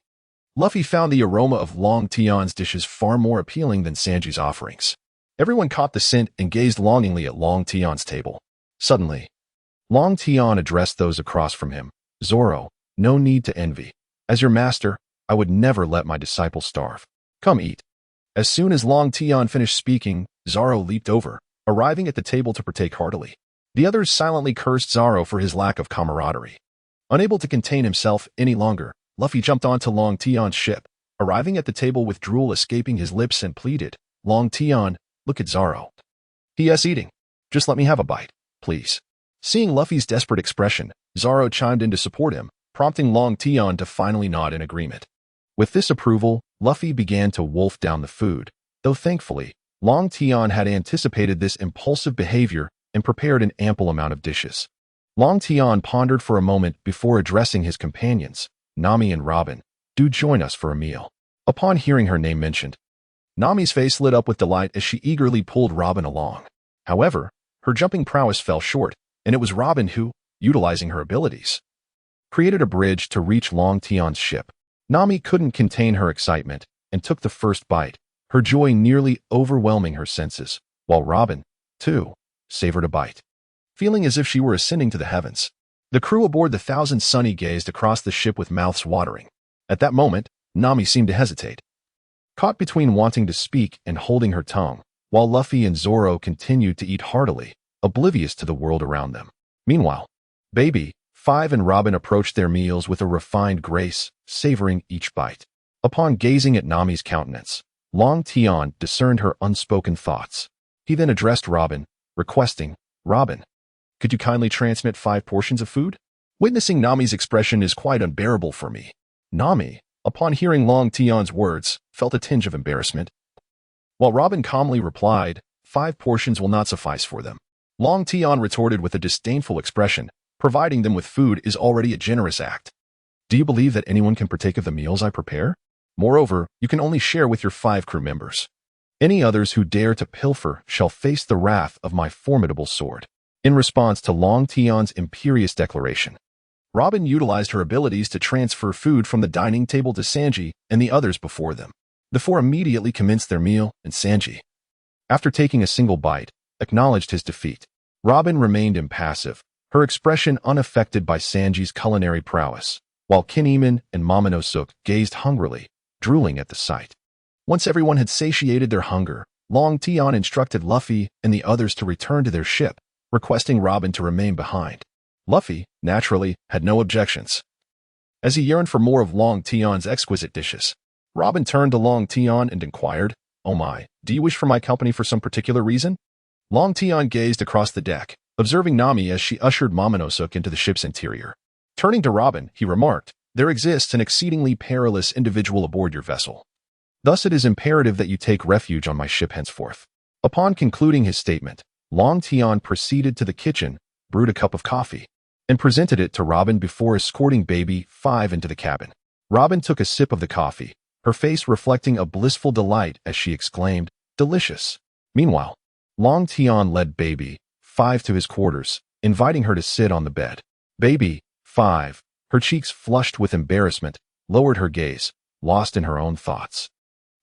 Luffy found the aroma of Long Tian's dishes far more appealing than Sanji's offerings. Everyone caught the scent and gazed longingly at Long Tian's table. Suddenly, Long Tian addressed those across from him, "Zoro, no need to envy. As your master, I would never let my disciple starve. Come eat." As soon as Long Tian finished speaking, Zoro leaped over, arriving at the table to partake heartily. The others silently cursed Zoro for his lack of camaraderie. Unable to contain himself any longer, Luffy jumped onto Long Tian's ship, arriving at the table with drool escaping his lips and pleaded, "Long Tian, look at Zoro. He is eating. Just let me have a bite, please." Seeing Luffy's desperate expression, Zoro chimed in to support him, prompting Long Tian to finally nod in agreement. With this approval, Luffy began to wolf down the food, though thankfully, Long Tian had anticipated this impulsive behavior and prepared an ample amount of dishes. Long Tian pondered for a moment before addressing his companions, Nami and Robin, "Do join us for a meal." Upon hearing her name mentioned, Nami's face lit up with delight as she eagerly pulled Robin along. However, her jumping prowess fell short, and it was Robin who, utilizing her abilities, created a bridge to reach Long Tian's ship. Nami couldn't contain her excitement and took the first bite, her joy nearly overwhelming her senses, while Robin, too, savored a bite, feeling as if she were ascending to the heavens. The crew aboard the Thousand Sunny gazed across the ship with mouths watering. At that moment, Nami seemed to hesitate, caught between wanting to speak and holding her tongue, while Luffy and Zoro continued to eat heartily, oblivious to the world around them. Meanwhile, Baby, Five and Robin approached their meals with a refined grace, savoring each bite. Upon gazing at Nami's countenance, Long Tian discerned her unspoken thoughts. He then addressed Robin, requesting, "Robin, could you kindly transmit 5 portions of food?" Witnessing Nami's expression is quite unbearable for me. Nami, upon hearing Long Tian's words, felt a tinge of embarrassment. While Robin calmly replied, 5 portions will not suffice for them. Long Tian retorted with a disdainful expression, providing them with food is already a generous act. Do you believe that anyone can partake of the meals I prepare? Moreover, you can only share with your 5 crew members. Any others who dare to pilfer shall face the wrath of my formidable sword. In response to Long Tian's imperious declaration, Robin utilized her abilities to transfer food from the dining table to Sanji and the others before them. The 4 immediately commenced their meal, and Sanji, after taking a single bite, acknowledged his defeat. Robin remained impassive, her expression unaffected by Sanji's culinary prowess, while Kinemon and Momonosuke gazed hungrily, drooling at the sight. Once everyone had satiated their hunger, Long Tian instructed Luffy and the others to return to their ship, requesting Robin to remain behind. Luffy, naturally, had no objections. As he yearned for more of Long Tian's exquisite dishes, Robin turned to Long Tian and inquired, "Oh my, do you wish for my company for some particular reason?" Long Tian gazed across the deck, observing Nami as she ushered Momonosuke into the ship's interior. Turning to Robin, he remarked, "There exists an exceedingly perilous individual aboard your vessel. Thus it is imperative that you take refuge on my ship henceforth." Upon concluding his statement, Long Tian proceeded to the kitchen, brewed a cup of coffee, and presented it to Robin before escorting Baby Five into the cabin. Robin took a sip of the coffee, her face reflecting a blissful delight as she exclaimed, "Delicious." Meanwhile, Long Tian led Baby Five to his quarters, inviting her to sit on the bed. Baby Five, her cheeks flushed with embarrassment, lowered her gaze, lost in her own thoughts.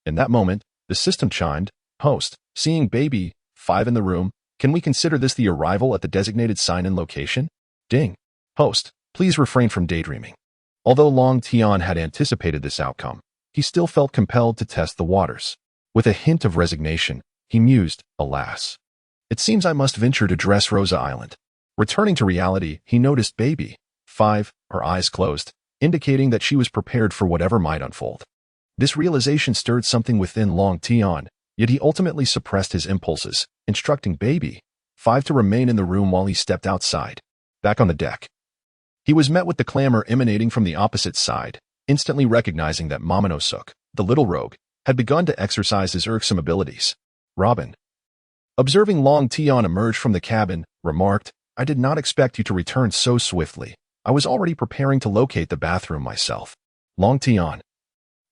In that moment, the system chimed, "Host, seeing Baby Five in the room, can we consider this the arrival at the designated sign-in location?" Ding. "Host, please refrain from daydreaming." Although Long Tian had anticipated this outcome, he still felt compelled to test the waters. With a hint of resignation, he mused, "Alas, it seems I must venture to Dressrosa Island." Returning to reality, he noticed Baby Five, her eyes closed, indicating that she was prepared for whatever might unfold. This realization stirred something within Long Tian, yet he ultimately suppressed his impulses, instructing Baby Five to remain in the room while he stepped outside. Back on the deck, he was met with the clamor emanating from the opposite side, instantly recognizing that Momonosuke, the little rogue, had begun to exercise his irksome abilities. Robin, observing Long Tian emerge from the cabin, remarked, "I did not expect you to return so swiftly. I was already preparing to locate the bathroom myself." Long Tian,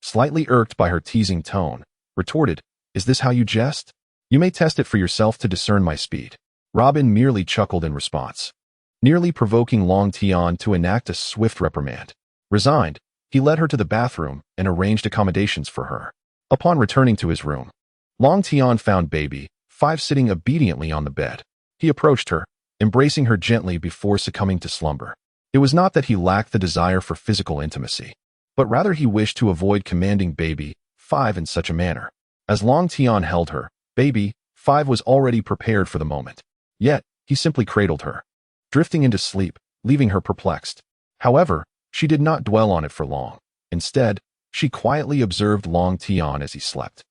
slightly irked by her teasing tone, retorted, "Is this how you jest? You may test it for yourself to discern my speed." Robin merely chuckled in response, nearly provoking Long Tian to enact a swift reprimand. Resigned, he led her to the bathroom and arranged accommodations for her. Upon returning to his room, Long Tian found Baby Five sitting obediently on the bed. He approached her, embracing her gently before succumbing to slumber. It was not that he lacked the desire for physical intimacy, but rather he wished to avoid commanding Baby Five in such a manner. As Long Tian held her, Baby Five was already prepared for the moment. Yet, he simply cradled her, drifting into sleep, leaving her perplexed. However, she did not dwell on it for long. Instead, she quietly observed Long Tian as he slept,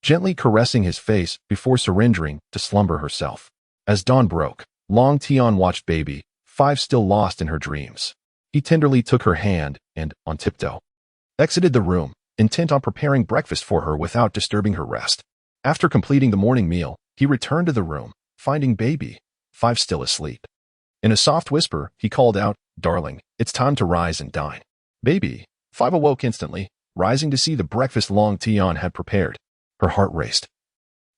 gently caressing his face before surrendering to slumber herself. As dawn broke, Long Tian watched Baby Five still lost in her dreams. He tenderly took her hand and, on tiptoe, exited the room, intent on preparing breakfast for her without disturbing her rest. After completing the morning meal, he returned to the room, finding Baby Five still asleep. In a soft whisper, he called out, "Darling, it's time to rise and dine." Baby Five awoke instantly, rising to see the breakfast Long Tian had prepared. Her heart raced,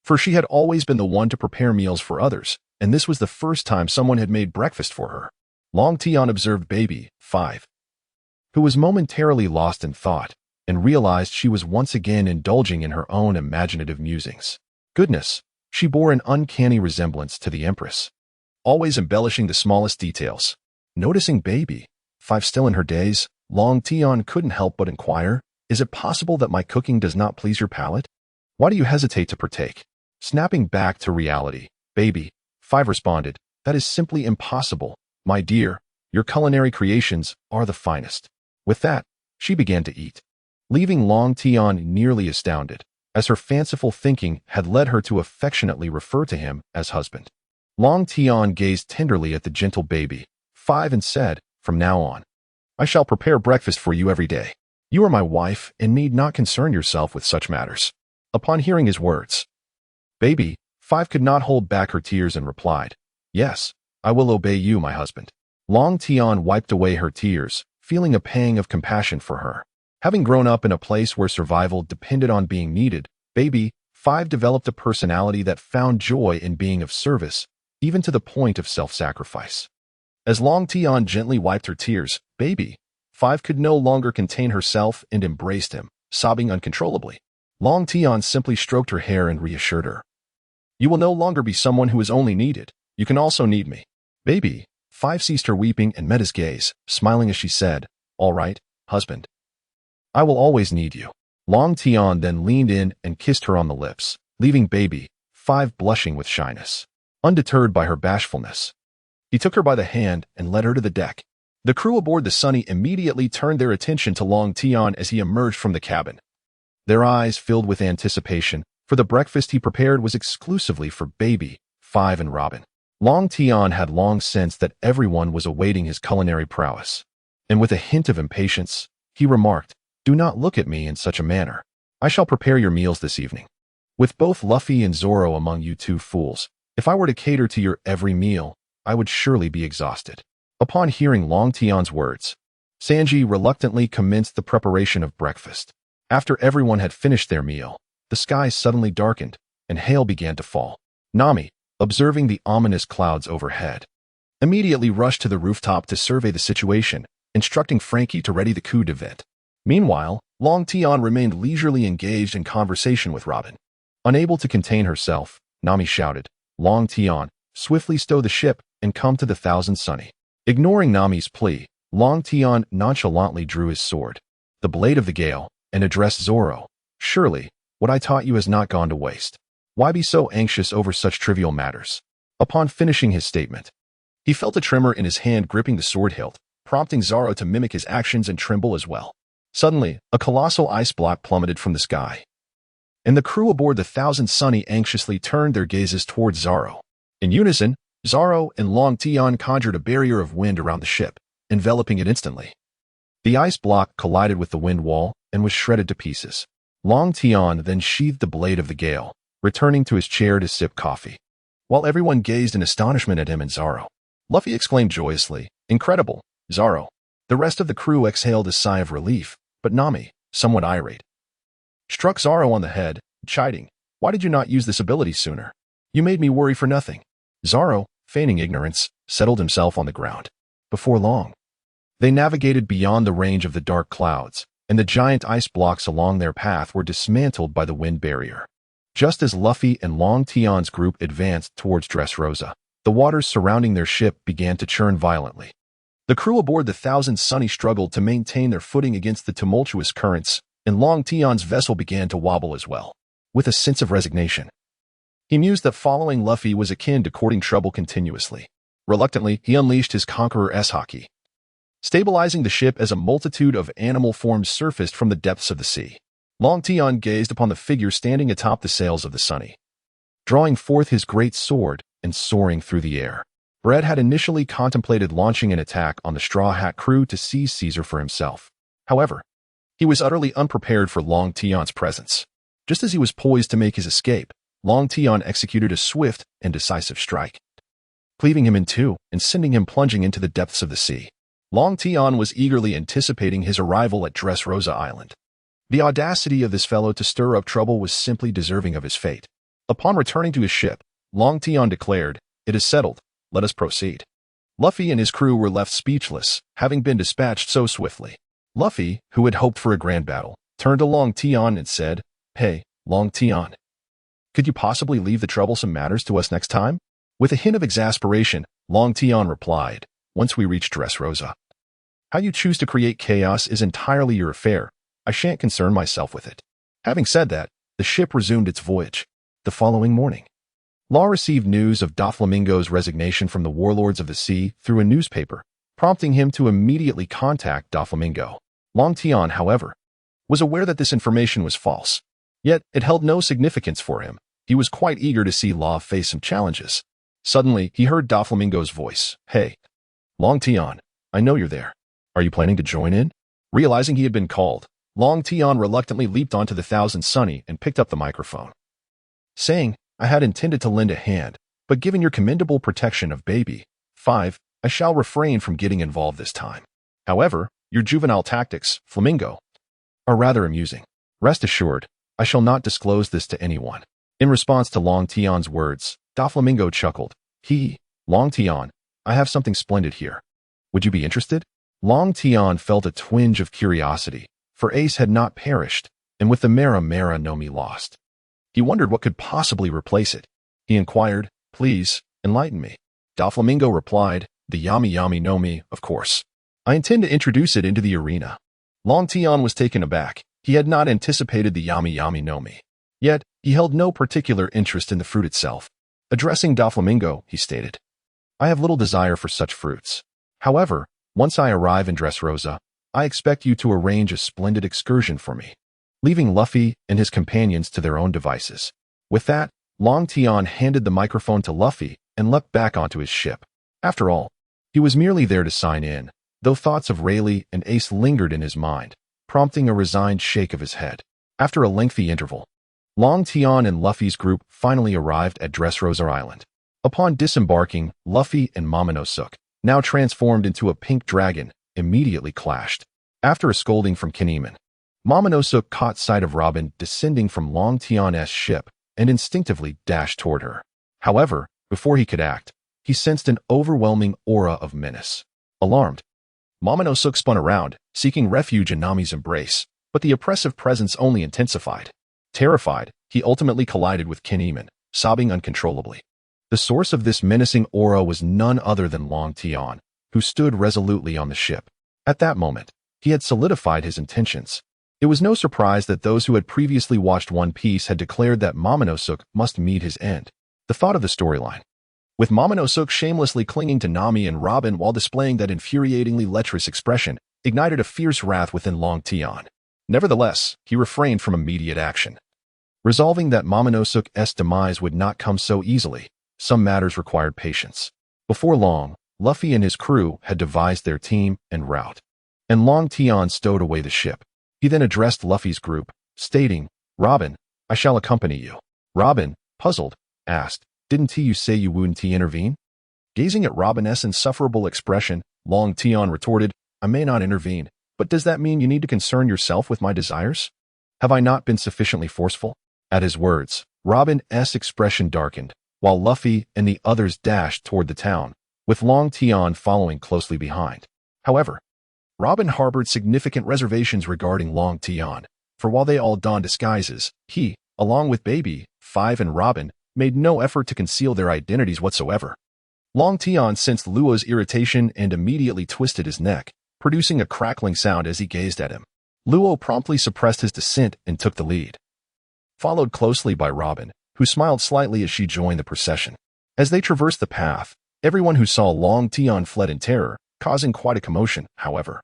for she had always been the one to prepare meals for others, and this was the first time someone had made breakfast for her. Long Tian observed Baby Five, who was momentarily lost in thought, and realized she was once again indulging in her own imaginative musings. Goodness, she bore an uncanny resemblance to the Empress, always embellishing the smallest details. Noticing baby 5 still in her days, Long Tian couldn't help but inquire, "Is it possible that my cooking does not please your palate? Why do you hesitate to partake?" Snapping back to reality, baby 5 responded, "That is simply impossible, my dear. Your culinary creations are the finest." With that, she began to eat, leaving Long Tian nearly astounded, as her fanciful thinking had led her to affectionately refer to him as husband. Long Tian gazed tenderly at the gentle baby 5 and said, "From now on, I shall prepare breakfast for you every day. You are my wife and need not concern yourself with such matters." Upon hearing his words, baby 5 could not hold back her tears and replied, "Yes, I will obey you, my husband." Long Tian wiped away her tears, feeling a pang of compassion for her. Having grown up in a place where survival depended on being needed, baby 5 developed a personality that found joy in being of service, even to the point of self-sacrifice. As Long Tian gently wiped her tears, baby 5 could no longer contain herself and embraced him, sobbing uncontrollably. Long Tian simply stroked her hair and reassured her, "You will no longer be someone who is only needed. You can also need me." Baby 5 ceased her weeping and met his gaze, smiling as she said, "All right, husband. I will always need you." Long Tian then leaned in and kissed her on the lips, leaving baby 5 blushing with shyness. Undeterred by her bashfulness, he took her by the hand and led her to the deck. The crew aboard the Sunny immediately turned their attention to Long Tian as he emerged from the cabin. Their eyes filled with anticipation, for the breakfast he prepared was exclusively for baby 5 and Robin. Long Tian had long sensed that everyone was awaiting his culinary prowess, and with a hint of impatience, he remarked, "Do not look at me in such a manner. I shall prepare your meals this evening. With both Luffy and Zoro among you two fools, if I were to cater to your every meal, I would surely be exhausted." Upon hearing Long Tian's words, Sanji reluctantly commenced the preparation of breakfast. After everyone had finished their meal, the sky suddenly darkened, and hail began to fall. Nami, observing the ominous clouds overhead, immediately rushed to the rooftop to survey the situation, instructing Frankie to ready the coup d'etat. Meanwhile, Long Tian remained leisurely engaged in conversation with Robin. Unable to contain herself, Nami shouted, "Long Tian, swiftly stow the ship and come to the Thousand Sunny." Ignoring Nami's plea, Long Tian nonchalantly drew his sword, the blade of the gale, and addressed Zoro, "Surely, what I taught you has not gone to waste. Why be so anxious over such trivial matters?" Upon finishing his statement, he felt a tremor in his hand gripping the sword hilt, prompting Zoro to mimic his actions and tremble as well. Suddenly, a colossal ice block plummeted from the sky, and the crew aboard the Thousand Sunny anxiously turned their gazes towards Zoro. In unison, Zoro and Long Tian conjured a barrier of wind around the ship, enveloping it instantly. The ice block collided with the wind wall and was shredded to pieces. Long Tian then sheathed the blade of the gale, returning to his chair to sip coffee. While everyone gazed in astonishment at him and Zoro, Luffy exclaimed joyously, "Incredible, Zoro." The rest of the crew exhaled a sigh of relief, but Nami, somewhat irate, struck Zoro on the head, chiding, "Why did you not use this ability sooner? You made me worry for nothing." Zoro, feigning ignorance, settled himself on the ground. Before long, they navigated beyond the range of the dark clouds, and the giant ice blocks along their path were dismantled by the wind barrier. Just as Luffy and Long Tian's group advanced towards Dressrosa, the waters surrounding their ship began to churn violently. The crew aboard the Thousand Sunny struggled to maintain their footing against the tumultuous currents, and Long Tian's vessel began to wobble as well. With a sense of resignation, he mused that following Luffy was akin to courting trouble continuously. Reluctantly, he unleashed his Conqueror's haki, stabilizing the ship as a multitude of animal forms surfaced from the depths of the sea. Long Tian gazed upon the figure standing atop the sails of the Sunny, drawing forth his great sword and soaring through the air. Bread had initially contemplated launching an attack on the Straw Hat crew to seize Caesar for himself. However, he was utterly unprepared for Long Tian's presence. Just as he was poised to make his escape, Long Tian executed a swift and decisive strike, cleaving him in two and sending him plunging into the depths of the sea. Long Tian was eagerly anticipating his arrival at Dressrosa Island. The audacity of this fellow to stir up trouble was simply deserving of his fate. Upon returning to his ship, Long Tian declared, "It is settled. Let us proceed." Luffy and his crew were left speechless, having been dispatched so swiftly. Luffy, who had hoped for a grand battle, turned to Long Tian and said, "Hey, Long Tian. Could you possibly leave the troublesome matters to us next time?" With a hint of exasperation, Long Tian replied, "Once we reach Dressrosa. How you choose to create chaos is entirely your affair. I shan't concern myself with it." Having said that, the ship resumed its voyage. The following morning, Law received news of Doflamingo's resignation from the warlords of the sea through a newspaper, prompting him to immediately contact Doflamingo. Long Tian, however, was aware that this information was false. Yet, it held no significance for him. He was quite eager to see Law face some challenges. Suddenly, he heard Doflamingo's voice. "Hey, Long Tian, I know you're there. Are you planning to join in?" Realizing he had been called, Long Tian reluctantly leaped onto the Thousand Sunny and picked up the microphone, saying, "I had intended to lend a hand, but given your commendable protection of Baby 5, I shall refrain from getting involved this time. However, your juvenile tactics, Flamingo, are rather amusing. Rest assured, I shall not disclose this to anyone." In response to Long Tian's words, Doflamingo chuckled. "Long Tian, I have something splendid here. Would you be interested?" Long Tian felt a twinge of curiosity, for Ace had not perished, and with the Mera Mera no Mi lost, he wondered what could possibly replace it. He inquired, "Please, enlighten me." Doflamingo replied, "The Yami Yami no Mi, of course. I intend to introduce it into the arena." Long Tian was taken aback. He had not anticipated the Yami Yami no Mi. Yet, he held no particular interest in the fruit itself. Addressing Doflamingo, he stated, "I have little desire for such fruits. However, once I arrive in Dressrosa, I expect you to arrange a splendid excursion for me," leaving Luffy and his companions to their own devices. With that, Long Tian handed the microphone to Luffy and leapt back onto his ship. After all, he was merely there to sign in, though thoughts of Rayleigh and Ace lingered in his mind, prompting a resigned shake of his head. After a lengthy interval, Long Tian and Luffy's group finally arrived at Dressrosa Island. Upon disembarking, Luffy and Momonosuke, now transformed into a pink dragon, immediately clashed. After a scolding from Kinemon, Momonosuke caught sight of Robin descending from Long Tian's ship and instinctively dashed toward her. However, before he could act, he sensed an overwhelming aura of menace. Alarmed, Momonosuke spun around, seeking refuge in Nami's embrace, but the oppressive presence only intensified. Terrified, he ultimately collided with Kinemon, sobbing uncontrollably. The source of this menacing aura was none other than Long Tian, who stood resolutely on the ship. At that moment, he had solidified his intentions. It was no surprise that those who had previously watched One Piece had declared that Momonosuke must meet his end. The thought of the storyline, with Momonosuke shamelessly clinging to Nami and Robin while displaying that infuriatingly lecherous expression, ignited a fierce wrath within Long Tian. Nevertheless, he refrained from immediate action. Resolving that Momonosuke's demise would not come so easily, some matters required patience. Before long, Luffy and his crew had devised their team and route, and Long Tian stowed away the ship. He then addressed Luffy's group, stating, "Robin, I shall accompany you." Robin, puzzled, asked, "Didn't you say you wouldn't intervene?" Gazing at Robin's insufferable expression, Long Tian retorted, "I may not intervene, but does that mean you need to concern yourself with my desires? Have I not been sufficiently forceful?" At his words, Robin's expression darkened, while Luffy and the others dashed toward the town, with Long Tian following closely behind. However, Robin harbored significant reservations regarding Long Tian, for while they all donned disguises, he, along with Baby 5 and Robin, made no effort to conceal their identities whatsoever. Long Tian sensed Luo's irritation and immediately twisted his neck, producing a crackling sound as he gazed at him. Luo promptly suppressed his dissent and took the lead, followed closely by Robin, who smiled slightly as she joined the procession. As they traversed the path, everyone who saw Long Tian fled in terror, causing quite a commotion. However,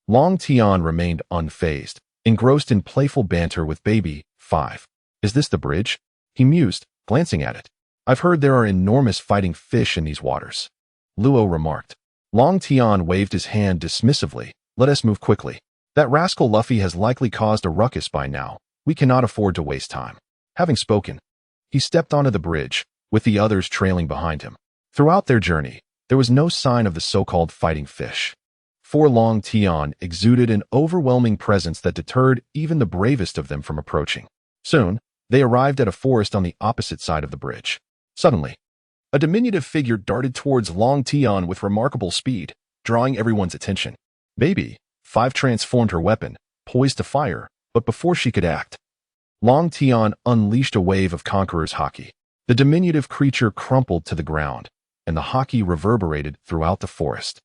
Long Tian remained unfazed, engrossed in playful banter with Baby 5. "Is this the bridge?" he mused, glancing at it. "I've heard there are enormous fighting fish in these waters," Luo remarked. Long Tian waved his hand dismissively. "Let us move quickly. That rascal Luffy has likely caused a ruckus by now. We cannot afford to waste time." Having spoken, he stepped onto the bridge, with the others trailing behind him. Throughout their journey, there was no sign of the so-called fighting fish. For Long Tian exuded an overwhelming presence that deterred even the bravest of them from approaching. Soon, they arrived at a forest on the opposite side of the bridge. Suddenly, a diminutive figure darted towards Long Tian with remarkable speed, drawing everyone's attention. Baby 5 transformed her weapon, poised to fire, But before she could act, Long Tian unleashed a wave of Conqueror's haki. The diminutive creature crumpled to the ground, and the haki reverberated throughout the forest.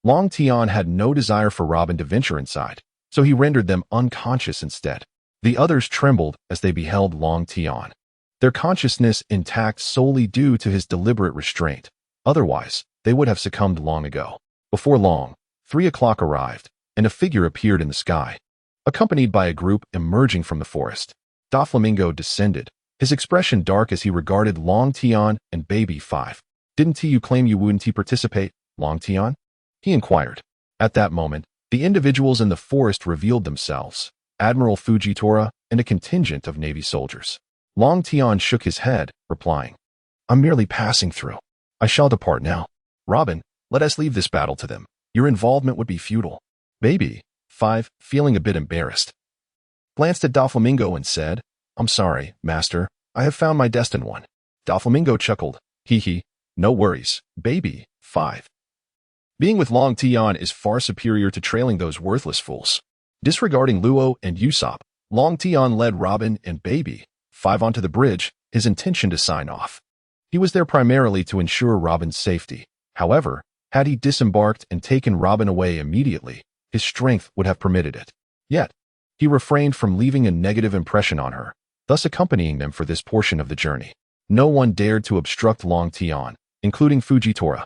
Long Tian had no desire for Robin to venture inside, so he rendered them unconscious instead. The others trembled as they beheld Long Tian, their consciousness intact solely due to his deliberate restraint. Otherwise, they would have succumbed long ago. Before long, 3 o'clock arrived, and a figure appeared in the sky, accompanied by a group emerging from the forest. Doflamingo descended, his expression dark as he regarded Long Tian and Baby 5. Didn't you claim you wouldn't participate, Long Tian? He inquired. At that moment, the individuals in the forest revealed themselves, Admiral Fujitora and a contingent of Navy soldiers. Long Tian shook his head, replying, I'm merely passing through. I shall depart now. Robin, let us leave this battle to them. Your involvement would be futile. Baby 5, feeling a bit embarrassed, glanced at Doflamingo and said, I'm sorry, Master. I have found my destined one. Doflamingo chuckled. Hee hee. No worries, Baby 5. Being with Long Tian is far superior to trailing those worthless fools. Disregarding Luo and Usopp, Long Tian led Robin and Baby 5 onto the bridge, his intention to sign off. He was there primarily to ensure Robin's safety. However, had he disembarked and taken Robin away immediately, his strength would have permitted it. Yet, he refrained from leaving a negative impression on her, thus accompanying them for this portion of the journey. No one dared to obstruct Long Tian, including Fujitora,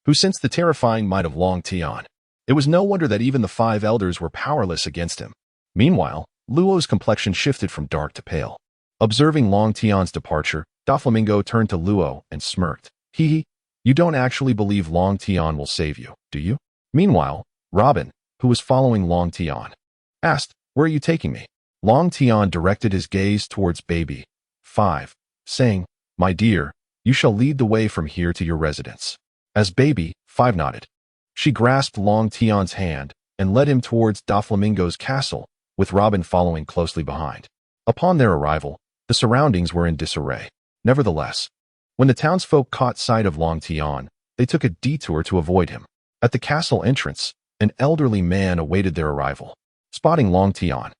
who sensed the terrifying might of Long Tian. It was no wonder that even the 5 elders were powerless against him. Meanwhile, Luo's complexion shifted from dark to pale. Observing Long Tian's departure, Doflamingo turned to Luo and smirked. Hee hee, you don't actually believe Long Tian will save you, do you? Meanwhile, Robin, who was following Long Tian, asked, Where are you taking me? Long Tian directed his gaze towards Baby 5, saying, My dear, you shall lead the way from here to your residence. As Baby 5 nodded, she grasped Long Tian's hand and led him towards Doflamingo's castle, with Robin following closely behind. Upon their arrival, the surroundings were in disarray. Nevertheless, when the townsfolk caught sight of Long Tian, they took a detour to avoid him. At the castle entrance, an elderly man awaited their arrival. Spotting Long Tian,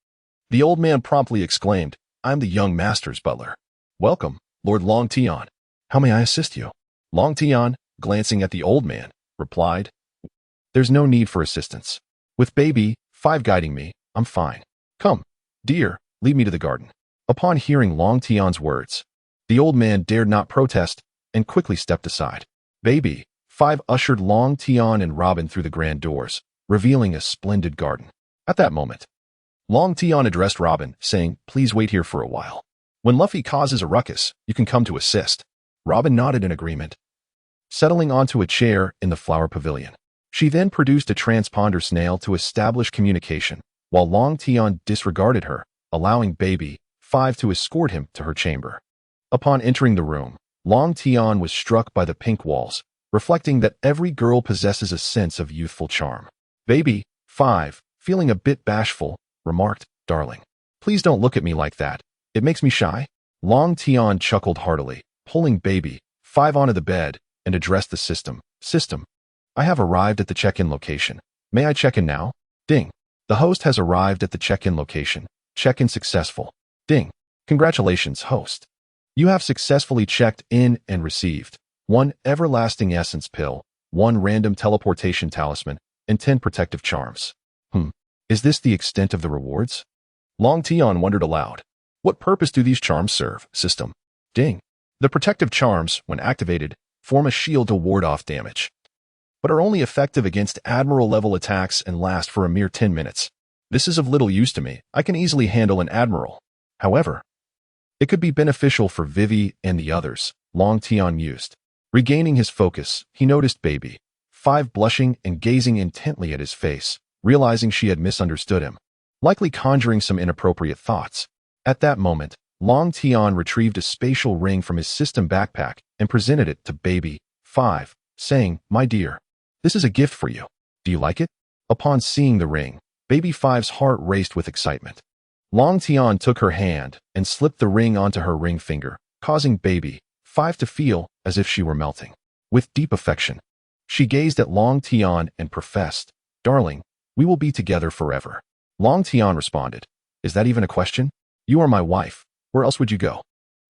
the old man promptly exclaimed, I'm the young master's butler. Welcome, Lord Long Tian. How may I assist you? Long Tian, glancing at the old man, replied, There's no need for assistance. With Baby 5 guiding me, I'm fine. Come, dear, lead me to the garden. Upon hearing Long Tian's words, the old man dared not protest and quickly stepped aside. Baby 5 ushered Long Tian and Robin through the grand doors, revealing a splendid garden. At that moment, Long Tian addressed Robin, saying, Please wait here for a while. When Luffy causes a ruckus, you can come to assist. Robin nodded in agreement, settling onto a chair in the flower pavilion. She then produced a transponder snail to establish communication, while Long Tian disregarded her, allowing Baby 5 to escort him to her chamber. Upon entering the room, Long Tian was struck by the pink walls, reflecting that every girl possesses a sense of youthful charm. Baby 5, feeling a bit bashful, remarked, Darling, please don't look at me like that. It makes me shy. Long Tian chuckled heartily, pulling Baby 5 onto the bed, and addressed the system. System, I have arrived at the check-in location. May I check in now? Ding. The host has arrived at the check-in location. Check-in successful. Ding. Congratulations, host. You have successfully checked in and received 1 everlasting essence pill, 1 random teleportation talisman, and 10 protective charms. Is this the extent of the rewards? Long Tian wondered aloud. What purpose do these charms serve, system? Ding. The protective charms, when activated, form a shield to ward off damage, but are only effective against admiral-level attacks and last for a mere 10 minutes. This is of little use to me. I can easily handle an admiral. However, it could be beneficial for Vivi and the others, Long Tian mused. Regaining his focus, he noticed Baby 5 blushing and gazing intently at his face, realizing she had misunderstood him, likely conjuring some inappropriate thoughts. At that moment, Long Tian retrieved a spatial ring from his system backpack and presented it to Baby 5, saying, My dear, this is a gift for you. Do you like it? Upon seeing the ring, Baby 5's heart raced with excitement. Long Tian took her hand and slipped the ring onto her ring finger, causing Baby 5 to feel as if she were melting. With deep affection, she gazed at Long Tian and professed, Darling, we will be together forever. Long Tian responded, Is that even a question? You are my wife. Where else would you go?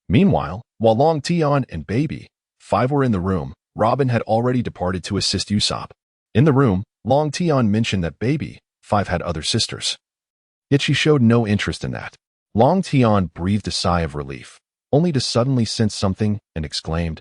Meanwhile, while Long Tian and Baby 5 were in the room, Robin had already departed to assist Usopp. In the room, Long Tian mentioned that Baby 5 had other sisters. Yet she showed no interest in that. Long Tian breathed a sigh of relief, only to suddenly sense something and exclaimed,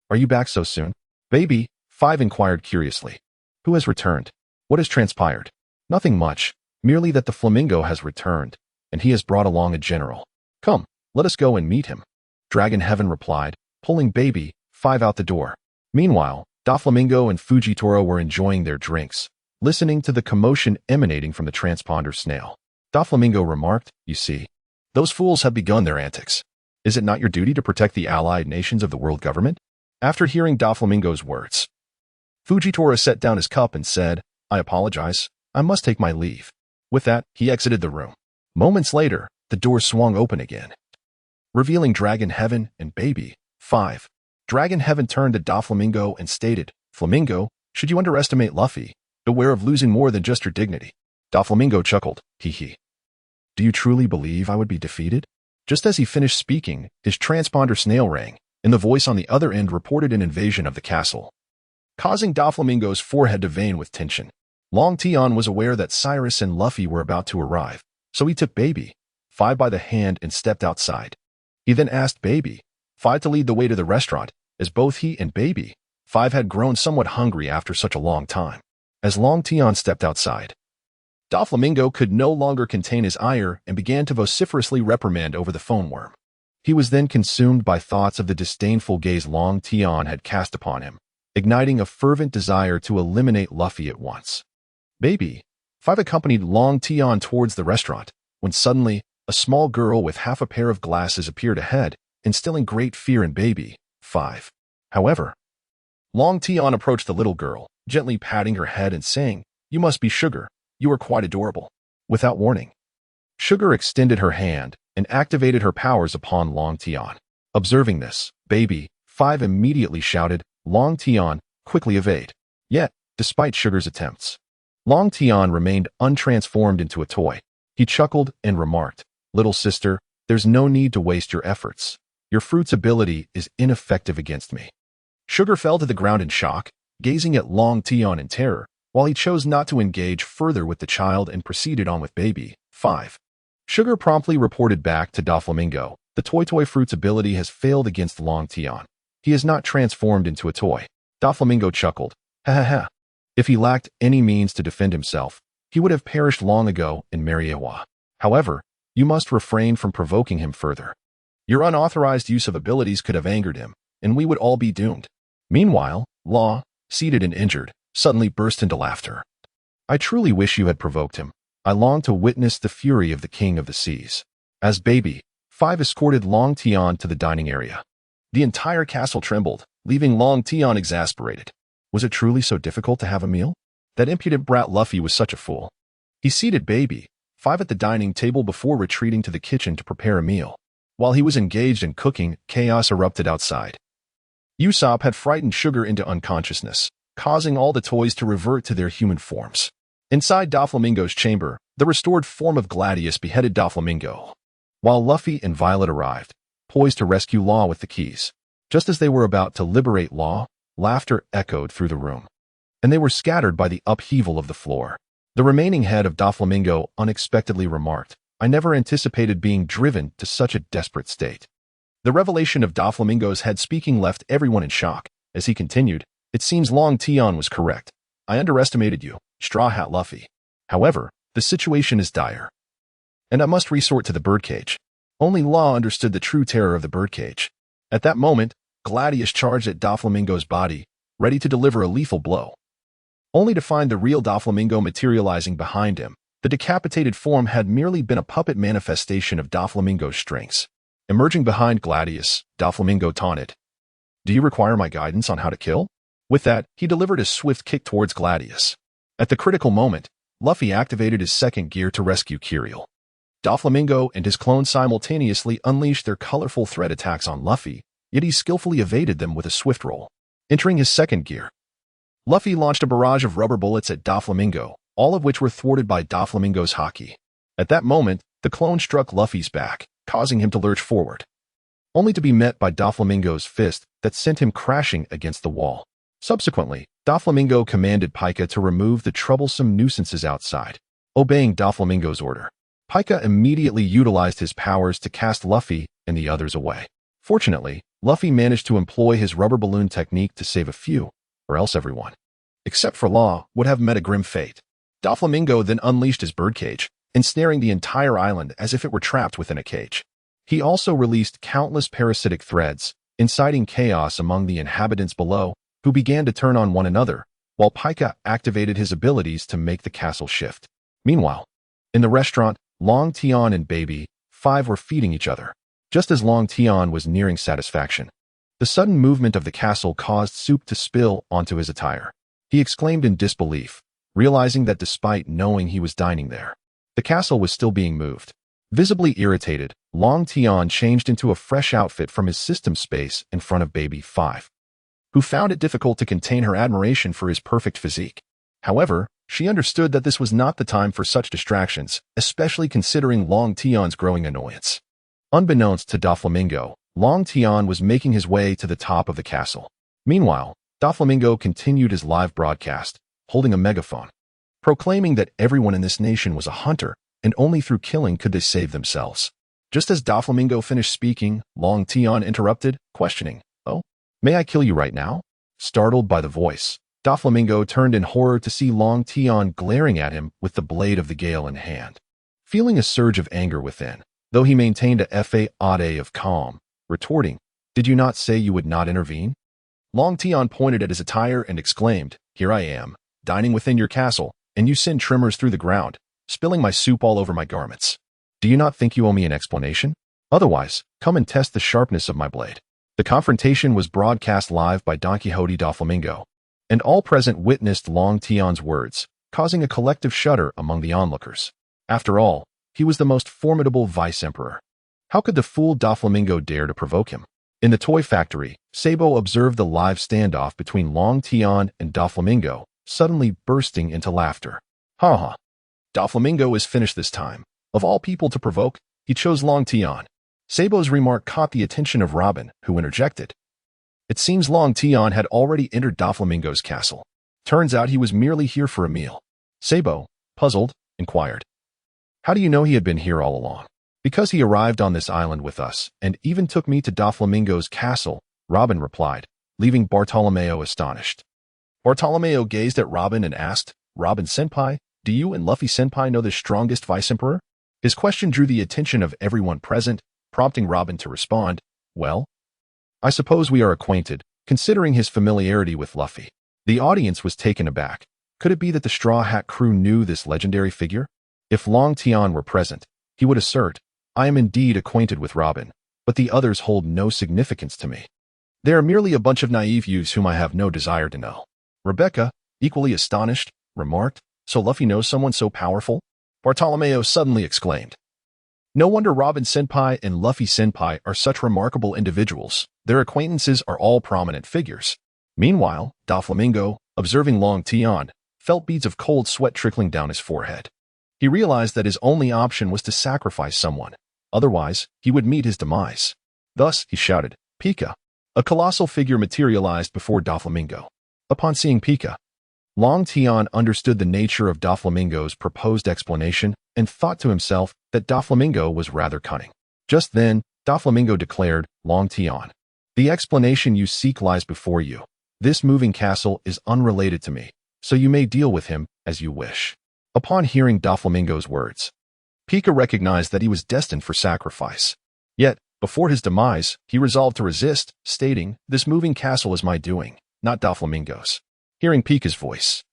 Are you back so soon? Baby 5 inquired curiously. Who has returned? What has transpired? Nothing much, merely that the flamingo has returned, and he has brought along a general. Come, let us go and meet him. Dragon Heaven replied, pulling Baby 5 out the door. Meanwhile, Doflamingo and Fujitoro were enjoying their drinks, listening to the commotion emanating from the transponder snail. Doflamingo remarked, You see, those fools have begun their antics. Is it not your duty to protect the allied nations of the world government? After hearing Doflamingo's words, Fujitoro set down his cup and said, I apologize. I must take my leave. With that, he exited the room. Moments later, the door swung open again, revealing Dragon Heaven and Baby 5. Dragon Heaven turned to Doflamingo and stated, Flamingo, should you underestimate Luffy, beware of losing more than just your dignity. Doflamingo chuckled, hee. Do you truly believe I would be defeated? Just as he finished speaking, his transponder snail rang, and the voice on the other end reported an invasion of the castle, causing Doflamingo's forehead to vein with tension. Long Tian was aware that Cyrus and Luffy were about to arrive, so he took Baby 5 by the hand and stepped outside. He then asked Baby 5 to lead the way to the restaurant, as both he and Baby 5 had grown somewhat hungry after such a long time. As Long Tian stepped outside, Doflamingo could no longer contain his ire and began to vociferously reprimand over the phone worm. He was then consumed by thoughts of the disdainful gaze Long Tian had cast upon him, igniting a fervent desire to eliminate Luffy at once. Baby 5 accompanied Long Tian towards the restaurant, when suddenly, a small girl with half a pair of glasses appeared ahead, instilling great fear in Baby 5. However, Long Tian approached the little girl, gently patting her head and saying, You must be Sugar. You are quite adorable. Without warning, Sugar extended her hand and activated her powers upon Long Tian. Observing this, Baby 5 immediately shouted, Long Tian, quickly evade. Yet, despite Sugar's attempts, Long Tian remained untransformed into a toy. He chuckled and remarked, Little sister, there's no need to waste your efforts. Your fruit's ability is ineffective against me. Sugar fell to the ground in shock, gazing at Long Tian in terror, while he chose not to engage further with the child and proceeded on with Baby 5. Sugar promptly reported back to Doflamingo, the toy fruit's ability has failed against Long Tian. He is not transformed into a toy. Doflamingo chuckled, ha. If he lacked any means to defend himself, he would have perished long ago in Mariejois. However, you must refrain from provoking him further. Your unauthorized use of abilities could have angered him, and we would all be doomed. Meanwhile, Law, seated and injured, suddenly burst into laughter. I truly wish you had provoked him. I long to witness the fury of the King of the Seas. As Baby 5 escorted Long Tian to the dining area, the entire castle trembled, leaving Long Tian exasperated. Was it truly so difficult to have a meal? That impudent brat Luffy was such a fool. He seated Baby 5 at the dining table before retreating to the kitchen to prepare a meal. While he was engaged in cooking, chaos erupted outside. Usopp had frightened Sugar into unconsciousness, causing all the toys to revert to their human forms. Inside Doflamingo's chamber, the restored form of Gladius beheaded Doflamingo, while Luffy and Violet arrived, poised to rescue Law with the keys. Just as they were about to liberate Law, laughter echoed through the room, and they were scattered by the upheaval of the floor. The remaining head of Doflamingo unexpectedly remarked, I never anticipated being driven to such a desperate state. The revelation of Doflamingo's head speaking left everyone in shock. As he continued, It seems Long Tian was correct. I underestimated you, Straw Hat Luffy. However, the situation is dire, and I must resort to the birdcage. Only Law understood the true terror of the birdcage. At that moment, Gladius charged at Doflamingo's body, ready to deliver a lethal blow, only to find the real Doflamingo materializing behind him. The decapitated form had merely been a puppet manifestation of Doflamingo's strengths. Emerging behind Gladius, Doflamingo taunted, Do you require my guidance on how to kill? With that, he delivered a swift kick towards Gladius. At the critical moment, Luffy activated his second gear to rescue Kiriel. Doflamingo and his clone simultaneously unleashed their colorful threat attacks on Luffy, yet he skillfully evaded them with a swift roll. Entering his second gear, Luffy launched a barrage of rubber bullets at Doflamingo, all of which were thwarted by Doflamingo's haki. At that moment, The clone struck Luffy's back, causing him to lurch forward, only to be met by Doflamingo's fist that sent him crashing against the wall. Subsequently, Doflamingo commanded Pika to remove the troublesome nuisances outside. Obeying Doflamingo's order, Pika immediately utilized his powers to cast Luffy and the others away. Fortunately, Luffy managed to employ his rubber balloon technique to save a few, or else everyone, except for Law, would have met a grim fate. Doflamingo then unleashed his birdcage, ensnaring the entire island as if it were trapped within a cage. He also released countless parasitic threads, inciting chaos among the inhabitants below, who began to turn on one another, while Pika activated his abilities to make the castle shift. Meanwhile, in the restaurant, Long Tian and Baby 5 were feeding each other. Just as Long Tian was nearing satisfaction, the sudden movement of the castle caused soup to spill onto his attire. He exclaimed in disbelief, realizing that despite knowing he was dining there, the castle was still being moved. Visibly irritated, Long Tian changed into a fresh outfit from his system space in front of Baby 5, who found it difficult to contain her admiration for his perfect physique. However, she understood that this was not the time for such distractions, especially considering Long Tian's growing annoyance. Unbeknownst to Doflamingo, Long Tian was making his way to the top of the castle. Meanwhile, Doflamingo continued his live broadcast, holding a megaphone, proclaiming that everyone in this nation was a hunter, and only through killing could they save themselves. Just as Doflamingo finished speaking, Long Tian interrupted, questioning, "Oh, may I kill you right now?" Startled by the voice, Doflamingo turned in horror to see Long Tian glaring at him with the blade of the gale in hand. Feeling a surge of anger within, though he maintained a facade of calm, retorting, "Did you not say you would not intervene?" Long Tian pointed at his attire and exclaimed, "Here I am, dining within your castle, and you send trimmers through the ground, spilling my soup all over my garments. Do you not think you owe me an explanation? Otherwise, come and test the sharpness of my blade." The confrontation was broadcast live by Don Quixote Doflamingo, and all present witnessed Long Tian's words, causing a collective shudder among the onlookers. After all, he was the most formidable vice-emperor. How could the fool Doflamingo dare to provoke him? In the toy factory, Sabo observed the live standoff between Long Tian and Doflamingo, suddenly bursting into laughter. "Ha ha. Doflamingo is finished this time. Of all people to provoke, he chose Long Tian." Sabo's remark caught the attention of Robin, who interjected, "It seems Long Tian had already entered Doflamingo's castle. Turns out he was merely here for a meal." Sabo, puzzled, inquired, "How do you know he had been here all along?" "Because he arrived on this island with us, and even took me to Doflamingo's castle," Robin replied, leaving Bartolomeo astonished. Bartolomeo gazed at Robin and asked, "Robin-senpai, do you and Luffy-senpai know the strongest vice-emperor?" His question drew the attention of everyone present, prompting Robin to respond, "Well, I suppose we are acquainted, considering his familiarity with Luffy." The audience was taken aback. Could it be that the Straw Hat crew knew this legendary figure? If Long Tian were present, he would assert, "I am indeed acquainted with Robin, but the others hold no significance to me. They are merely a bunch of naive youths whom I have no desire to know." Rebecca, equally astonished, remarked, "So Luffy knows someone so powerful?" Bartolomeo suddenly exclaimed, "No wonder Robin-senpai and Luffy-senpai are such remarkable individuals. Their acquaintances are all prominent figures." Meanwhile, Doflamingo, observing Long Tian, felt beads of cold sweat trickling down his forehead. He realized that his only option was to sacrifice someone. Otherwise, he would meet his demise. Thus, he shouted, "Pika!" A colossal figure materialized before Doflamingo. Upon seeing Pika, Long Tian understood the nature of Doflamingo's proposed explanation and thought to himself that Doflamingo was rather cunning. Just then, Doflamingo declared, "Long Tian, the explanation you seek lies before you. This moving castle is unrelated to me, so you may deal with him as you wish." Upon hearing Doflamingo's words, Pika recognized that he was destined for sacrifice. Yet, before his demise, he resolved to resist, stating, "This moving castle is my doing, not Doflamingo's." Hearing Pika's voice,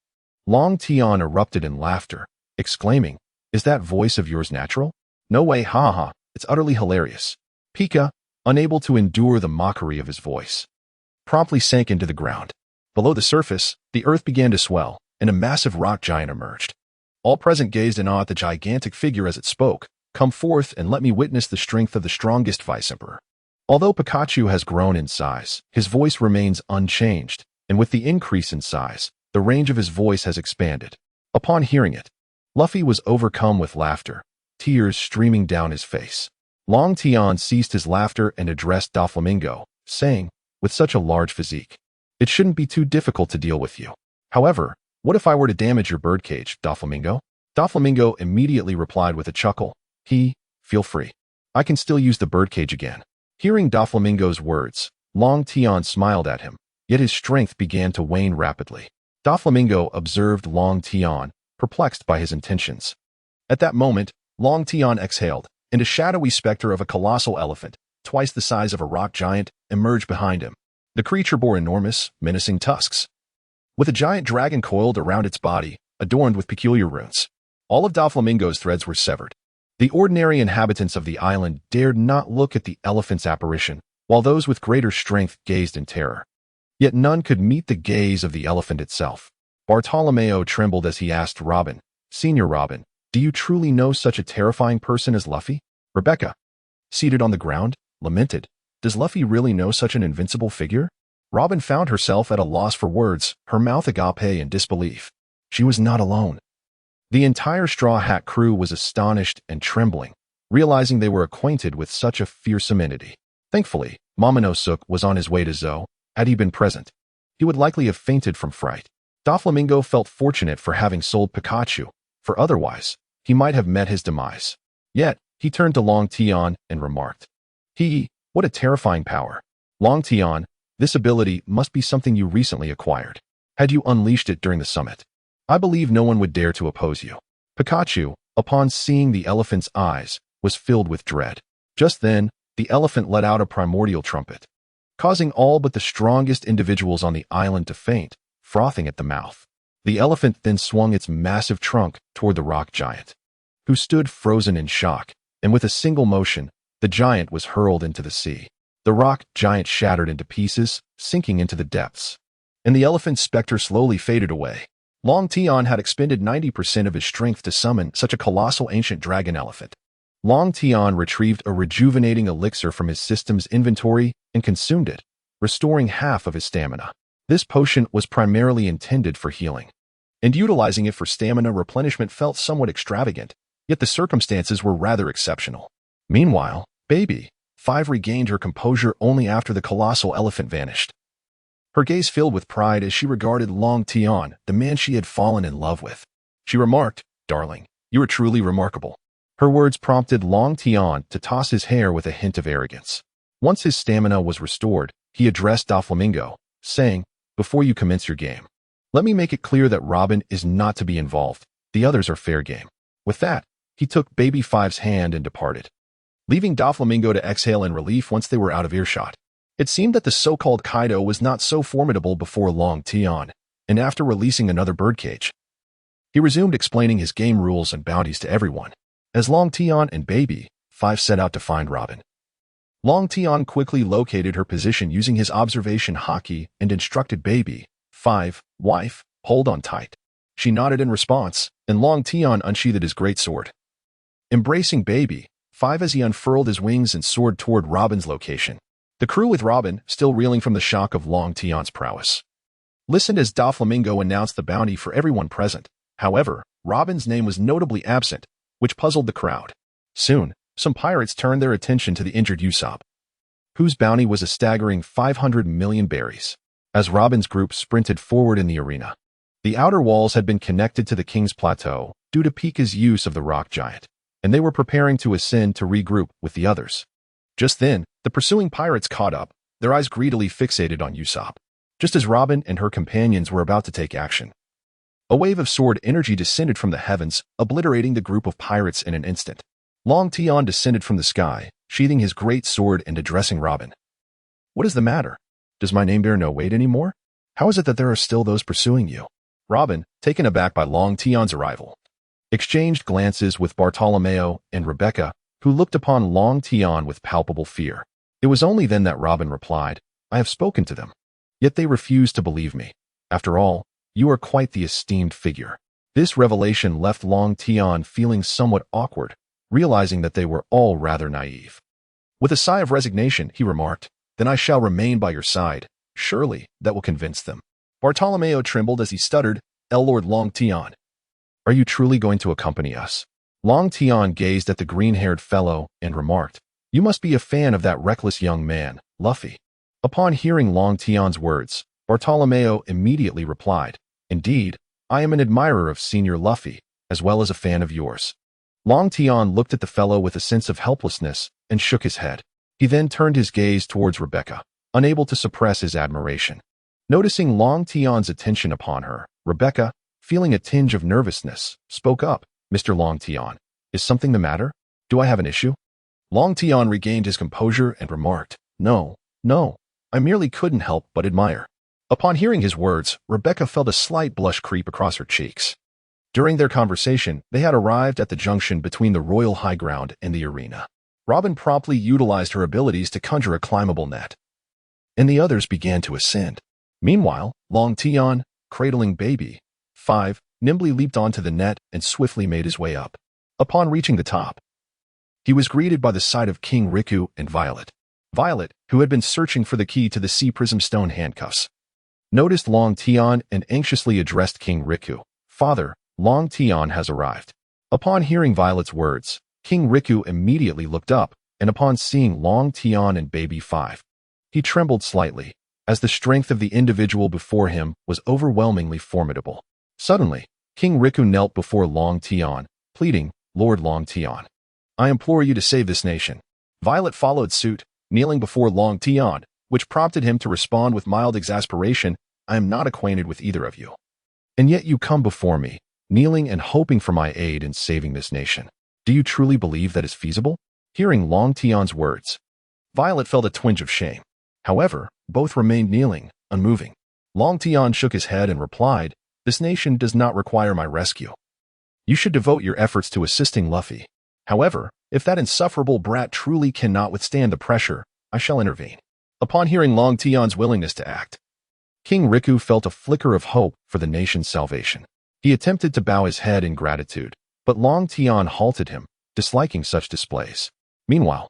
Long Tian erupted in laughter, exclaiming, "Is that voice of yours natural?" "No way, ha ha, it's utterly hilarious." Pika, unable to endure the mockery of his voice, promptly sank into the ground. Below the surface, the earth began to swell, and a massive rock giant emerged. All present gazed in awe at the gigantic figure as it spoke, "Come forth and let me witness the strength of the strongest vice-emperor." Although Pikachu has grown in size, his voice remains unchanged, and with the increase in size, the range of his voice has expanded. Upon hearing it, Luffy was overcome with laughter, tears streaming down his face. Long Tian ceased his laughter and addressed Doflamingo, saying, with such a large physique, "It shouldn't be too difficult to deal with you. However, what if I were to damage your birdcage, Doflamingo?" Doflamingo immediately replied with a chuckle, "Feel free. I can still use the birdcage again." Hearing Doflamingo's words, Long Tian smiled at him, yet his strength began to wane rapidly. Doflamingo observed Long Tian, perplexed by his intentions. At that moment, Long Tian exhaled, and a shadowy specter of a colossal elephant, twice the size of a rock giant, emerged behind him. The creature bore enormous, menacing tusks, with a giant dragon coiled around its body, adorned with peculiar runes. All of Doflamingo's threads were severed. The ordinary inhabitants of the island dared not look at the elephant's apparition, while those with greater strength gazed in terror. Yet none could meet the gaze of the elephant itself. Bartolomeo trembled as he asked Robin, "Senior Robin, do you truly know such a terrifying person as Luffy?" Rebecca, seated on the ground, lamented, "Does Luffy really know such an invincible figure?" Robin found herself at a loss for words, her mouth agape in disbelief. She was not alone. The entire Straw Hat crew was astonished and trembling, realizing they were acquainted with such a fearsome entity. Thankfully, Momonosuke was on his way to Zou. Had he been present, he would likely have fainted from fright. Doflamingo felt fortunate for having sold Pikachu, for otherwise, he might have met his demise. Yet, he turned to Long Tian and remarked, "What a terrifying power. Long Tian, this ability must be something you recently acquired. Had you unleashed it during the summit, I believe no one would dare to oppose you." Pikachu, upon seeing the elephant's eyes, was filled with dread. Just then, the elephant let out a primordial trumpet, causing all but the strongest individuals on the island to faint, frothing at the mouth. The elephant then swung its massive trunk toward the rock giant, who stood frozen in shock, and with a single motion, the giant was hurled into the sea. The rock giant shattered into pieces, sinking into the depths, and the elephant's specter slowly faded away. Long Tian had expended 90% of his strength to summon such a colossal ancient dragon elephant. Long Tian retrieved a rejuvenating elixir from his system's inventory and consumed it, restoring half of his stamina. This potion was primarily intended for healing, and utilizing it for stamina replenishment felt somewhat extravagant, yet the circumstances were rather exceptional. Meanwhile, Baby 5 regained her composure only after the colossal elephant vanished. Her gaze filled with pride as she regarded Long Tian, the man she had fallen in love with. She remarked, "Darling, you are truly remarkable." Her words prompted Long Tian to toss his hair with a hint of arrogance. Once his stamina was restored, he addressed Doflamingo, saying, "Before you commence your game, let me make it clear that Robin is not to be involved. The others are fair game." With that, he took Baby 5's hand and departed, leaving Doflamingo to exhale in relief once they were out of earshot. It seemed that the so-called Kaido was not so formidable before Long Tian, and after releasing another birdcage, he resumed explaining his game rules and bounties to everyone. As Long Tian and Baby 5 set out to find Robin, Long Tian quickly located her position using his observation haki and instructed Baby 5, "Wife, hold on tight." She nodded in response, and Long Tian unsheathed his greatsword, embracing Baby 5 as he unfurled his wings and soared toward Robin's location. The crew, with Robin still reeling from the shock of Long Tian's prowess, listened as Doflamingo announced the bounty for everyone present. However, Robin's name was notably absent, which puzzled the crowd. Soon, some pirates turned their attention to the injured Usopp, whose bounty was a staggering 500 million berries. As Robin's group sprinted forward in the arena, the outer walls had been connected to the King's Plateau due to Pika's use of the rock giant, and they were preparing to ascend to regroup with the others. Just then, the pursuing pirates caught up, their eyes greedily fixated on Usopp. Just as Robin and her companions were about to take action, a wave of sword energy descended from the heavens, obliterating the group of pirates in an instant. Long Tian descended from the sky, sheathing his great sword and addressing Robin. "What is the matter? Does my name bear no weight anymore? How is it that there are still those pursuing you?" Robin, taken aback by Long Tian's arrival, exchanged glances with Bartolomeo and Rebecca, who looked upon Long Tian with palpable fear. It was only then that Robin replied, "I have spoken to them, yet they refuse to believe me. After all, you are quite the esteemed figure." This revelation left Long Tian feeling somewhat awkward, realizing that they were all rather naive. With a sigh of resignation, he remarked, "Then I shall remain by your side. Surely, that will convince them." Bartolomeo trembled as he stuttered, "Lord Long Tian, are you truly going to accompany us?" Long Tian gazed at the green-haired fellow and remarked, "You must be a fan of that reckless young man, Luffy." Upon hearing Long Tian's words, Bartolomeo immediately replied, "Indeed, I am an admirer of Senior Luffy, as well as a fan of yours." Long Tian looked at the fellow with a sense of helplessness and shook his head. He then turned his gaze towards Rebecca, unable to suppress his admiration. Noticing Long Tian's attention upon her, Rebecca, feeling a tinge of nervousness, spoke up, "Mr. Long Tian, is something the matter? Do I have an issue?" Long Tian regained his composure and remarked, No, I merely couldn't help but admire." Upon hearing his words, Rebecca felt a slight blush creep across her cheeks. During their conversation, they had arrived at the junction between the royal high ground and the arena. Robin promptly utilized her abilities to conjure a climbable net, and the others began to ascend. Meanwhile, Long Tian, cradling baby 5, nimbly leaped onto the net and swiftly made his way up. Upon reaching the top, he was greeted by the sight of King Riku and Violet. Violet, who had been searching for the key to the Sea Prism Stone handcuffs, noticed Long Tian and anxiously addressed King Riku, "Father, Long Tian has arrived." Upon hearing Violet's words, King Riku immediately looked up, and upon seeing Long Tian and baby 5, he trembled slightly, as the strength of the individual before him was overwhelmingly formidable. Suddenly, King Riku knelt before Long Tian, pleading, "Lord Long Tian, I implore you to save this nation." Violet followed suit, kneeling before Long Tian, which prompted him to respond with mild exasperation, "I am not acquainted with either of you. And yet you come before me, kneeling and hoping for my aid in saving this nation. Do you truly believe that is feasible?" Hearing Long Tian's words, Violet felt a twinge of shame. However, both remained kneeling, unmoving. Long Tian shook his head and replied, "This nation does not require my rescue. You should devote your efforts to assisting Luffy. However, if that insufferable brat truly cannot withstand the pressure, I shall intervene." Upon hearing Long Tian's willingness to act, King Riku felt a flicker of hope for the nation's salvation. He attempted to bow his head in gratitude, but Long Tian halted him, disliking such displays. Meanwhile,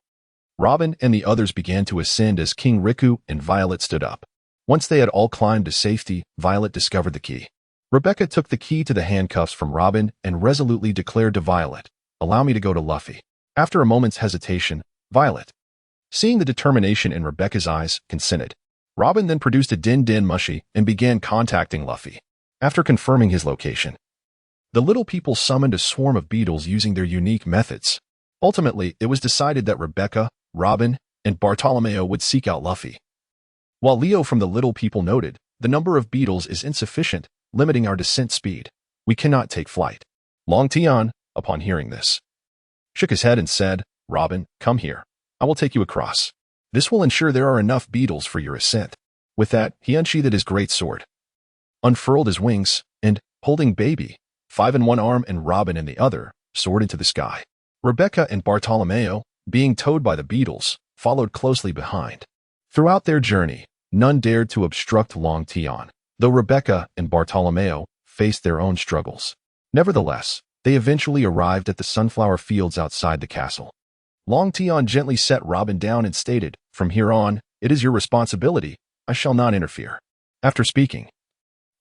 Robin and the others began to ascend as King Riku and Violet stood up. Once they had all climbed to safety, Violet discovered the key. Rebecca took the key to the handcuffs from Robin and resolutely declared to Violet, "Allow me to go to Luffy." After a moment's hesitation, Violet, seeing the determination in Rebecca's eyes, consented. Robin then produced a Din Din Mushi and began contacting Luffy. After confirming his location, the little people summoned a swarm of beetles using their unique methods. Ultimately, it was decided that Rebecca, Robin, and Bartolomeo would seek out Luffy. While Leo from the little people noted, "The number of beetles is insufficient, limiting our descent speed. We cannot take flight." Long Tian, upon hearing this, shook his head and said, "Robin, come here. I will take you across. This will ensure there are enough beetles for your ascent." With that, he unsheathed his great sword, unfurled his wings, and, holding baby 5 in one arm and Robin in the other, soared into the sky. Rebecca and Bartolomeo, being towed by the beetles, followed closely behind. Throughout their journey, none dared to obstruct Long Tian, though Rebecca and Bartolomeo faced their own struggles. Nevertheless, they eventually arrived at the sunflower fields outside the castle. Long Tian gently set Robin down and stated, "From here on, it is your responsibility. I shall not interfere." After speaking,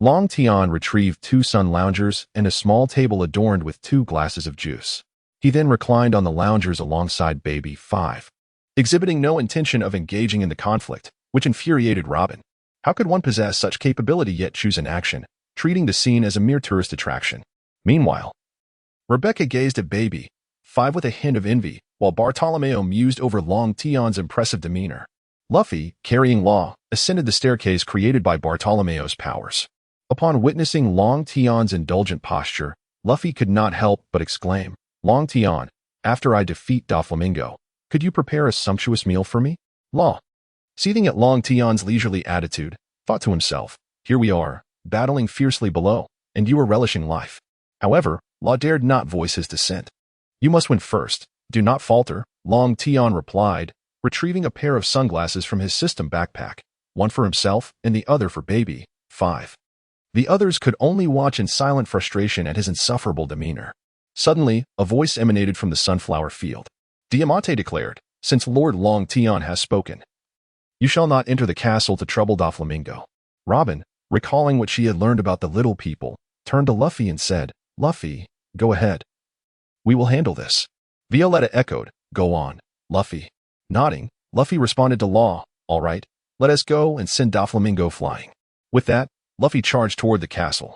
Long Tian retrieved 2 sun loungers and a small table adorned with 2 glasses of juice. He then reclined on the loungers alongside baby 5, exhibiting no intention of engaging in the conflict, which infuriated Robin. How could one possess such capability yet choose an action, treating the scene as a mere tourist attraction? Meanwhile, Rebecca gazed at baby 5 with a hint of envy, while Bartolomeo mused over Long Tian's impressive demeanor. Luffy, carrying Law, ascended the staircase created by Bartolomeo's powers. Upon witnessing Long Tian's indulgent posture, Luffy could not help but exclaim, "Long Tian, after I defeat Doflamingo, could you prepare a sumptuous meal for me?" Law, seething at Long Tian's leisurely attitude, thought to himself, "Here we are, battling fiercely below, and you are relishing life." However, Law dared not voice his dissent. "You must win first. Do not falter," Long Tian replied, retrieving a pair of sunglasses from his system backpack, one for himself and the other for baby 5. The others could only watch in silent frustration at his insufferable demeanor. Suddenly, a voice emanated from the sunflower field. Diamante declared, "Since Lord Long Tian has spoken, you shall not enter the castle to trouble Doflamingo." Robin, recalling what she had learned about the little people, turned to Luffy and said, "Luffy, go ahead." We will handle this. Violetta echoed, "Go on, Luffy." Nodding, Luffy responded to Law, "All right, let us go and send Doflamingo flying." With that, Luffy charged toward the castle,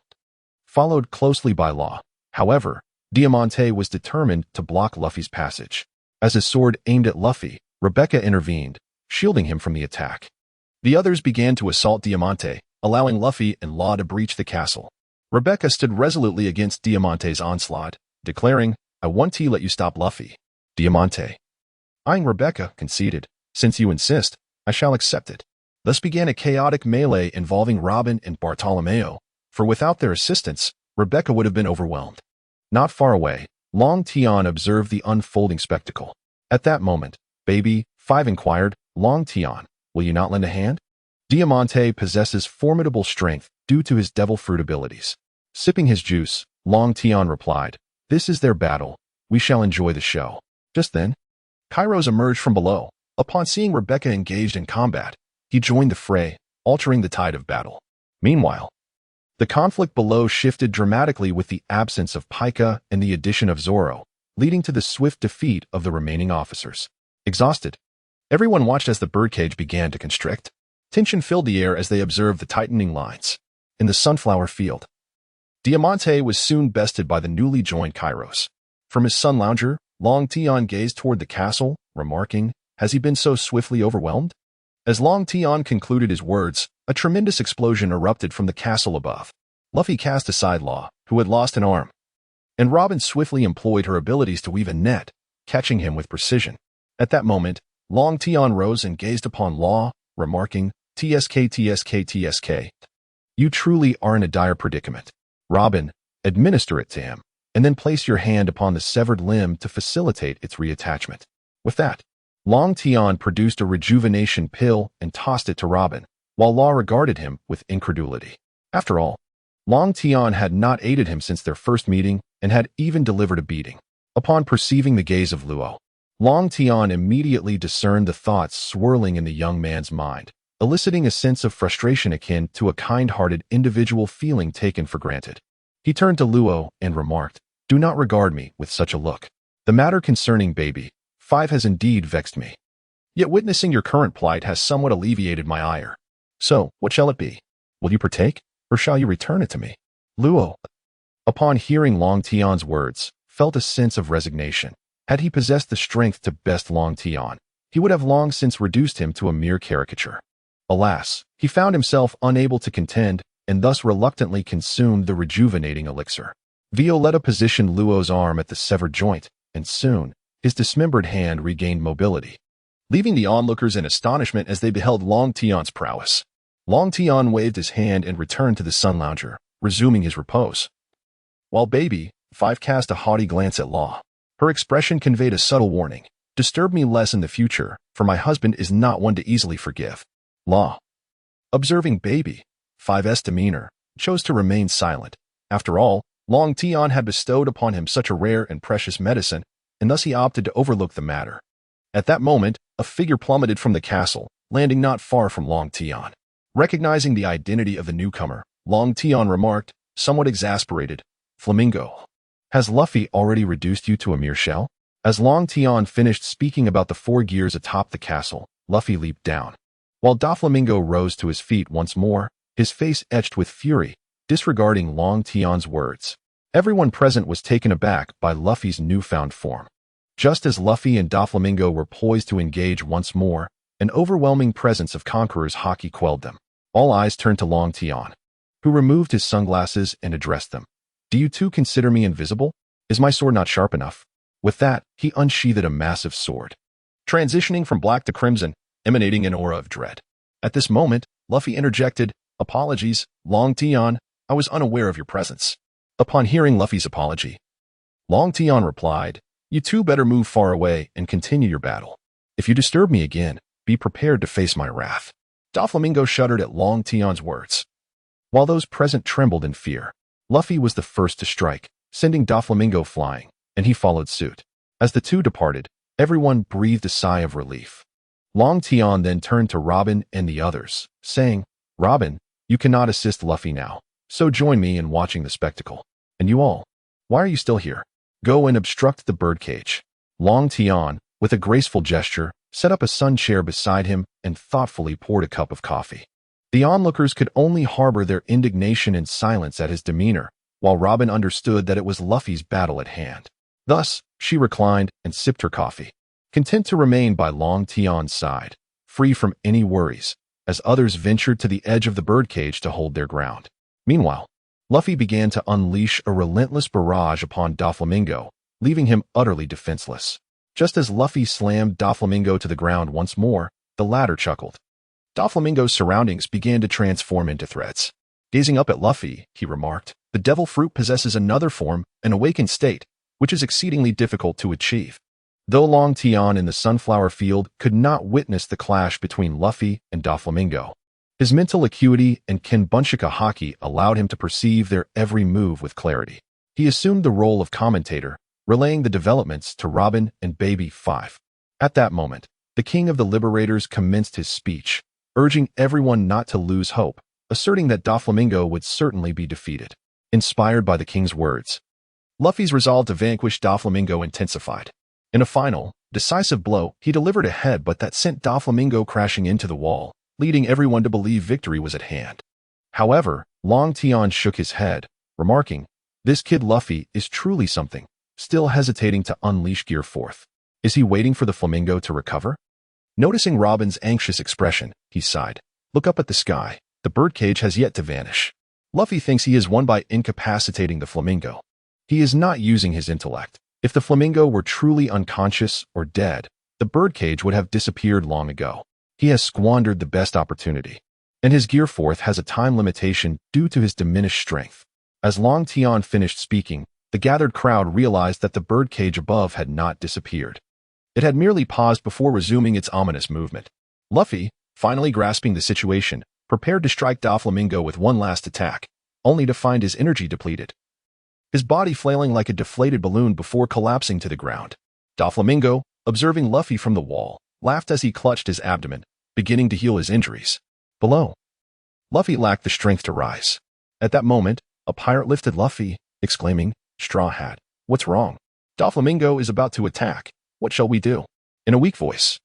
followed closely by Law. However, Diamante was determined to block Luffy's passage. As his sword aimed at Luffy, Rebecca intervened, shielding him from the attack. The others began to assault Diamante, allowing Luffy and Law to breach the castle. Rebecca stood resolutely against Diamante's onslaught, declaring, "I want to let you stop Luffy." Diamante, eyeing Rebecca, conceded, "Since you insist, I shall accept it." Thus began a chaotic melee involving Robin and Bartolomeo, for without their assistance, Rebecca would have been overwhelmed. Not far away, Long Tian observed the unfolding spectacle. At that moment, "Baby," Five inquired, "Long Tian, will you not lend a hand?" Diamante possesses formidable strength due to his devil fruit abilities. Sipping his juice, Long Tian replied, "This is their battle. We shall enjoy the show." Just then, Kairos emerged from below. Upon seeing Rebecca engaged in combat, he joined the fray, altering the tide of battle. Meanwhile, the conflict below shifted dramatically with the absence of Pika and the addition of Zoro, leading to the swift defeat of the remaining officers. Exhausted, everyone watched as the birdcage began to constrict. Tension filled the air as they observed the tightening lines. In the sunflower field, Diamante was soon bested by the newly joined Kairos. From his sun lounger, Long Tian gazed toward the castle, remarking, "Has he been so swiftly overwhelmed?" As Long Tian concluded his words, a tremendous explosion erupted from the castle above. Luffy cast aside Law, who had lost an arm, and Robin swiftly employed her abilities to weave a net, catching him with precision. At that moment, Long Tian rose and gazed upon Law, remarking, "TSK, TSK, TSK. You truly are in a dire predicament. Robin, administer it to him, and then place your hand upon the severed limb to facilitate its reattachment." With that, Long Tian produced a rejuvenation pill and tossed it to Robin, while Law regarded him with incredulity. After all, Long Tian had not aided him since their first meeting and had even delivered a beating. Upon perceiving the gaze of Luo, Long Tian immediately discerned the thoughts swirling in the young man's mind, eliciting a sense of frustration akin to a kind-hearted individual feeling taken for granted. He turned to Luo and remarked, "Do not regard me with such a look. The matter concerning Baby Five has indeed vexed me. Yet witnessing your current plight has somewhat alleviated my ire. So, what shall it be? Will you partake, or shall you return it to me?" Luo, upon hearing Long Tian's words, felt a sense of resignation. Had he possessed the strength to best Long Tian, he would have long since reduced him to a mere caricature. Alas, he found himself unable to contend, and thus reluctantly consumed the rejuvenating elixir. Violetta positioned Luo's arm at the severed joint, and soon, his dismembered hand regained mobility, leaving the onlookers in astonishment as they beheld Long Tian's prowess. Long Tian waved his hand and returned to the sun lounger, resuming his repose. While Baby Five cast a haughty glance at Law. Her expression conveyed a subtle warning. "Disturb me less in the future, for my husband is not one to easily forgive." Law, observing Baby Five's demeanor, chose to remain silent. After all, Long Tian had bestowed upon him such a rare and precious medicine, and thus he opted to overlook the matter. At that moment, a figure plummeted from the castle, landing not far from Long Tian. Recognizing the identity of the newcomer, Long Tian remarked, somewhat exasperated, "Flamingo, has Luffy already reduced you to a mere shell?" As Long Tian finished speaking about the 4 gears atop the castle, Luffy leaped down. While Doflamingo rose to his feet once more, his face etched with fury, disregarding Long Tian's words. Everyone present was taken aback by Luffy's newfound form. Just as Luffy and Doflamingo were poised to engage once more, an overwhelming presence of conquerors haki quelled them. All eyes turned to Long Tian, who removed his sunglasses and addressed them. "Do you two consider me invisible? Is my sword not sharp enough?" With that, he unsheathed a massive sword, transitioning from black to crimson, emanating an aura of dread. At this moment, Luffy interjected, "Apologies, Long Tian, I was unaware of your presence." Upon hearing Luffy's apology, Long Tian replied, "You two better move far away and continue your battle. If you disturb me again, be prepared to face my wrath." Doflamingo shuddered at Long Tian's words. While those present trembled in fear, Luffy was the first to strike, sending Doflamingo flying, and he followed suit. As the two departed, everyone breathed a sigh of relief. Long Tian then turned to Robin and the others, saying, "Robin, you cannot assist Luffy now, so join me in watching the spectacle. And you all, why are you still here? Go and obstruct the birdcage. Long Tian, with a graceful gesture, set up a sun chair beside him and thoughtfully poured a cup of coffee. The onlookers could only harbor their indignation in silence at his demeanor, while Robin understood that it was Luffy's battle at hand. Thus, she reclined and sipped her coffee, content to remain by Long Tian's side, free from any worries, as others ventured to the edge of the birdcage to hold their ground. Meanwhile, Luffy began to unleash a relentless barrage upon Doflamingo, leaving him utterly defenseless. Just as Luffy slammed Doflamingo to the ground once more, the latter chuckled. Doflamingo's surroundings began to transform into threats. Gazing up at Luffy, he remarked, "The devil fruit possesses another form, an awakened state, which is exceedingly difficult to achieve." Though Long Tian in the sunflower field could not witness the clash between Luffy and Doflamingo, his mental acuity and Kenbunshika haki allowed him to perceive their every move with clarity. He assumed the role of commentator, relaying the developments to Robin and Baby 5. At that moment, the King of the Liberators commenced his speech, urging everyone not to lose hope, asserting that Doflamingo would certainly be defeated. Inspired by the king's words, Luffy's resolve to vanquish Doflamingo intensified. In a final, decisive blow, he delivered a headbutt that sent Doflamingo crashing into the wall, leading everyone to believe victory was at hand. However, Long Tian shook his head, remarking, "This kid Luffy is truly something," still hesitating to unleash Gear 4th. Is he waiting for the flamingo to recover? Noticing Robin's anxious expression, he sighed. Look up at the sky. The birdcage has yet to vanish. Luffy thinks he has won by incapacitating the flamingo. He is not using his intellect. If the flamingo were truly unconscious or dead, the birdcage would have disappeared long ago. He has squandered the best opportunity. And his Gear 4th has a time limitation due to his diminished strength. As Long Tian finished speaking, the gathered crowd realized that the birdcage above had not disappeared. It had merely paused before resuming its ominous movement. Luffy, finally grasping the situation, prepared to strike Doflamingo with one last attack, only to find his energy depleted, his body flailing like a deflated balloon before collapsing to the ground. Doflamingo, observing Luffy from the wall, laughed as he clutched his abdomen, beginning to heal his injuries. Below, Luffy lacked the strength to rise. At that moment, a pirate lifted Luffy, exclaiming, "Straw Hat, what's wrong? Doflamingo is about to attack. What shall we do?" In a weak voice,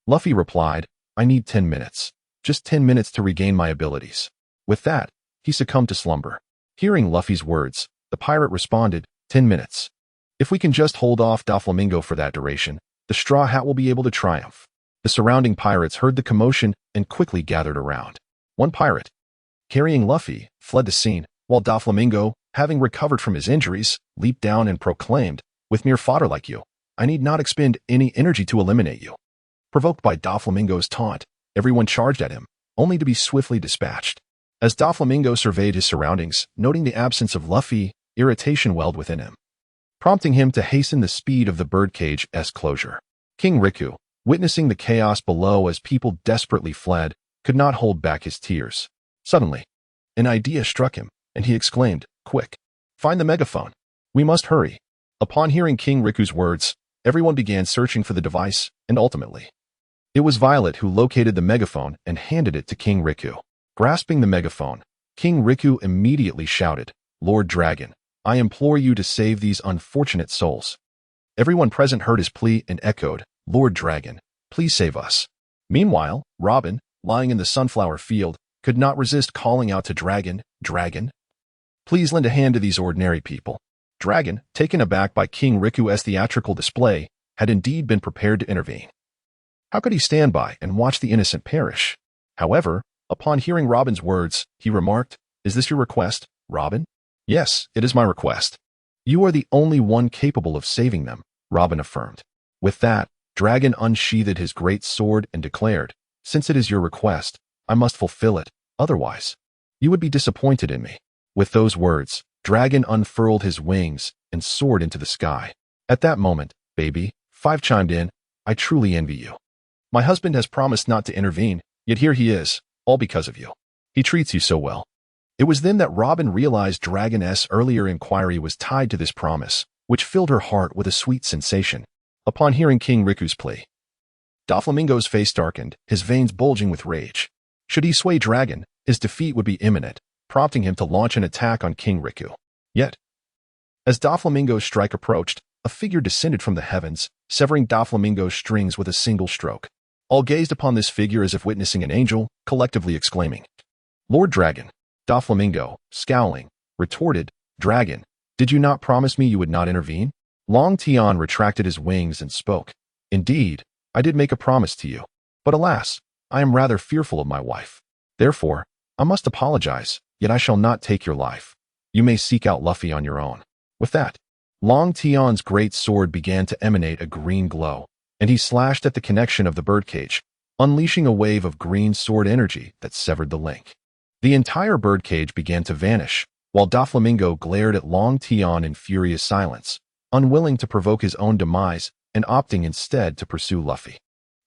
Luffy replied, "I need 10 minutes. Just 10 minutes to regain my abilities." With that, he succumbed to slumber. Hearing Luffy's words, the pirate responded, 10 minutes. If we can just hold off Doflamingo for that duration, the Straw Hat will be able to triumph." The surrounding pirates heard the commotion and quickly gathered around. One pirate, carrying Luffy, fled the scene, while Doflamingo, having recovered from his injuries, leaped down and proclaimed, "With mere fodder like you, I need not expend any energy to eliminate you." Provoked by Doflamingo's taunt, everyone charged at him, only to be swiftly dispatched. As Doflamingo surveyed his surroundings, noting the absence of Luffy, irritation welled within him, prompting him to hasten the speed of the birdcage's closure. King Riku, witnessing the chaos below as people desperately fled, could not hold back his tears. Suddenly, an idea struck him, and he exclaimed, "Quick! Find the megaphone! We must hurry!" Upon hearing King Riku's words, everyone began searching for the device, and ultimately, it was Violet who located the megaphone and handed it to King Riku. Grasping the megaphone, King Riku immediately shouted, "Lord Dragon, I implore you to save these unfortunate souls." Everyone present heard his plea and echoed, "Lord Dragon, please save us." Meanwhile, Robin, lying in the sunflower field, could not resist calling out to Dragon, "Dragon, please lend a hand to these ordinary people." Dragon, taken aback by King Riku's theatrical display, had indeed been prepared to intervene. How could he stand by and watch the innocent perish? However, upon hearing Robin's words, he remarked, "Is this your request, Robin?" "Yes, it is my request." "You are the only one capable of saving them," Robin affirmed. With that, Dragon unsheathed his great sword and declared, "Since it is your request, I must fulfill it, otherwise, you would be disappointed in me." With those words, Dragon unfurled his wings and soared into the sky. At that moment, Baby 5 chimed in, "I truly envy you. My husband has promised not to intervene, yet here he is, all because of you. He treats you so well." It was then that Robin realized Dragon's earlier inquiry was tied to this promise, which filled her heart with a sweet sensation. Upon hearing King Riku's plea, Doflamingo's face darkened, his veins bulging with rage. Should he sway Dragon, his defeat would be imminent, prompting him to launch an attack on King Riku. Yet, As Doflamingo's strike approached, a figure descended from the heavens, severing Doflamingo's strings with a single stroke. All gazed upon this figure as if witnessing an angel, collectively exclaiming, "Lord Dragon!" Doflamingo, scowling, retorted, "Dragon, did you not promise me you would not intervene?" Long Tian retracted his wings and spoke, "Indeed, I did make a promise to you. But alas, I am rather fearful of my wife. Therefore, I must apologize, yet I shall not take your life. You may seek out Luffy on your own." With that, Long Tian's great sword began to emanate a green glow, and he slashed at the connection of the birdcage, unleashing a wave of green sword energy that severed the link. The entire birdcage began to vanish, while Doflamingo glared at Long Tian in furious silence, unwilling to provoke his own demise and opting instead to pursue Luffy.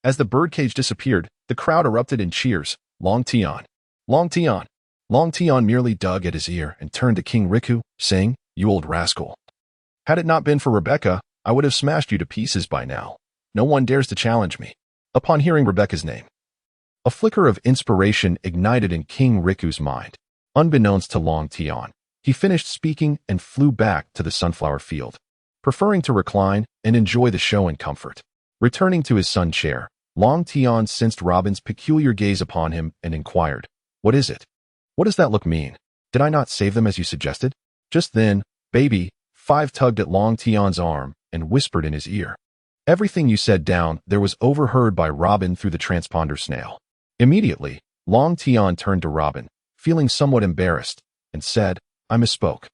As the birdcage disappeared, the crowd erupted in cheers. "Long Tian! Long Tian!" Long Tian merely dug at his ear and turned to King Riku, saying, "You old rascal. Had it not been for Rebecca, I would have smashed you to pieces by now. No one dares to challenge me." Upon hearing Rebecca's name, a flicker of inspiration ignited in King Riku's mind. Unbeknownst to Long Tian, he finished speaking and flew back to the sunflower field, preferring to recline and enjoy the show in comfort. Returning to his sun chair, Long Tian sensed Robin's peculiar gaze upon him and inquired, "What is it? What does that look mean? Did I not save them as you suggested?" Just then, Baby Five tugged at Long Tian's arm and whispered in his ear, "Everything you said down there was overheard by Robin through the transponder snail." Immediately, Long Tian turned to Robin, feeling somewhat embarrassed, and said, "I misspoke.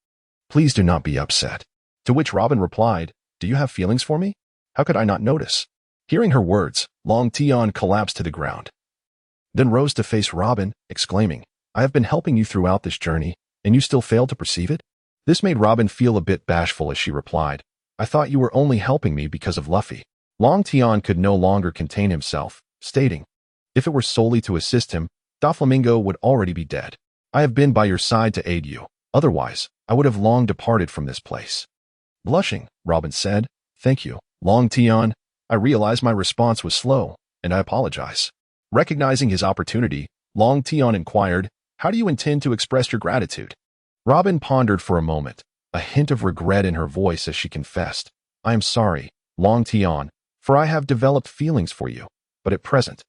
Please do not be upset." To which Robin replied, "Do you have feelings for me? How could I not notice?" Hearing her words, Long Tian collapsed to the ground, then rose to face Robin, exclaiming, "I have been helping you throughout this journey, and you still fail to perceive it?" This made Robin feel a bit bashful as she replied, "I thought you were only helping me because of Luffy." Long Tian could no longer contain himself, stating, "If it were solely to assist him, Doflamingo would already be dead. I have been by your side to aid you. Otherwise, I would have long departed from this place." Blushing, Robin said, "Thank you, Long Tian. I realize my response was slow, and I apologize." Recognizing his opportunity, Long Tian inquired, "How do you intend to express your gratitude?" Robin pondered for a moment, a hint of regret in her voice as she confessed, "I am sorry, Long Tian, for I have developed feelings for you, but at present,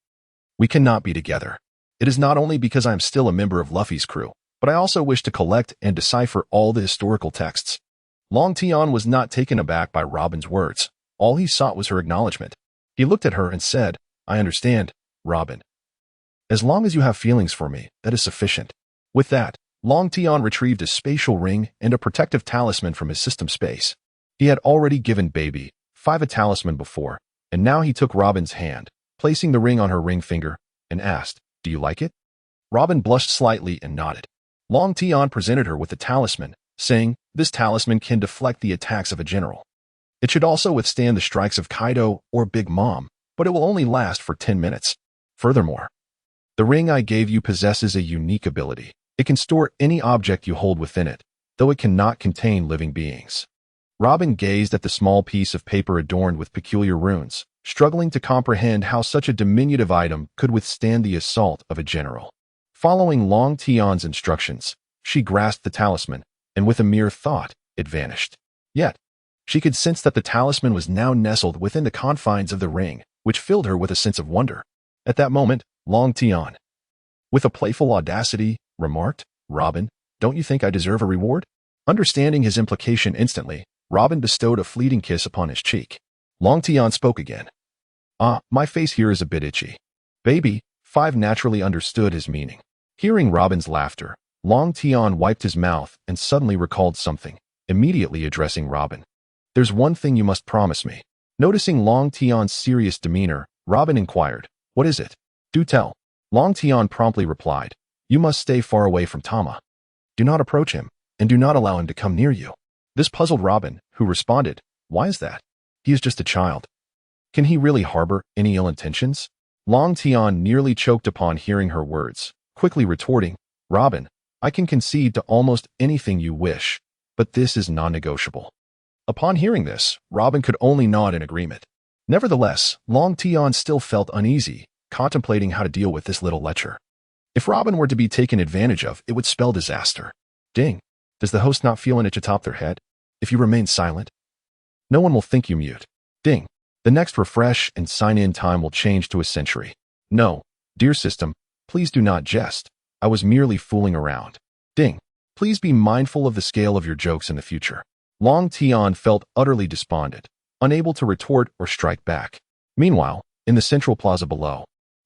we cannot be together. It is not only because I am still a member of Luffy's crew, but I also wish to collect and decipher all the historical texts." Long Tian was not taken aback by Robin's words. All he sought was her acknowledgement. He looked at her and said, "I understand, Robin. As long as you have feelings for me, that is sufficient." With that, Long Tian retrieved a spatial ring and a protective talisman from his system space. He had already given Baby Five a talisman before, and now he took Robin's hand, placing the ring on her ring finger, and asked, "Do you like it?" Robin blushed slightly and nodded. Long Tian presented her with the talisman, saying, "This talisman can deflect the attacks of a general. It should also withstand the strikes of Kaido or Big Mom, but it will only last for 10 minutes. Furthermore, the ring I gave you possesses a unique ability. It can store any object you hold within it, though it cannot contain living beings." Robin gazed at the small piece of paper adorned with peculiar runes, struggling to comprehend how such a diminutive item could withstand the assault of a general. Following Long Tian's instructions, she grasped the talisman, and with a mere thought, it vanished. Yet, she could sense that the talisman was now nestled within the confines of the ring, which filled her with a sense of wonder. At that moment, Long Tian, with a playful audacity, remarked, "Robin, don't you think I deserve a reward?" Understanding his implication instantly, Robin bestowed a fleeting kiss upon his cheek. Long Tian spoke again. My face here is a bit itchy." Baby Five naturally understood his meaning. Hearing Robin's laughter, Long Tian wiped his mouth and suddenly recalled something, immediately addressing Robin. "There's one thing you must promise me." Noticing Long Tian's serious demeanor, Robin inquired, "What is it?" "Do tell." Long Tian promptly replied, "You must stay far away from Tama. Do not approach him, and do not allow him to come near you." This puzzled Robin, who responded, "Why is that? He is just a child. Can he really harbor any ill intentions?" Long Tian nearly choked upon hearing her words, quickly retorting, "Robin, I can concede to almost anything you wish, but this is non-negotiable." Upon hearing this, Robin could only nod in agreement. Nevertheless, Long Tian still felt uneasy, contemplating how to deal with this little lecher. If Robin were to be taken advantage of, it would spell disaster. Ding. Does the host not feel an itch atop their head? If you remain silent, no one will think you mute. Ding. The next refresh and sign-in time will change to a century. No, dear system, please do not jest. I was merely fooling around. Ding. Please be mindful of the scale of your jokes in the future. Long Tian felt utterly despondent, unable to retort or strike back. Meanwhile, in the central plaza below,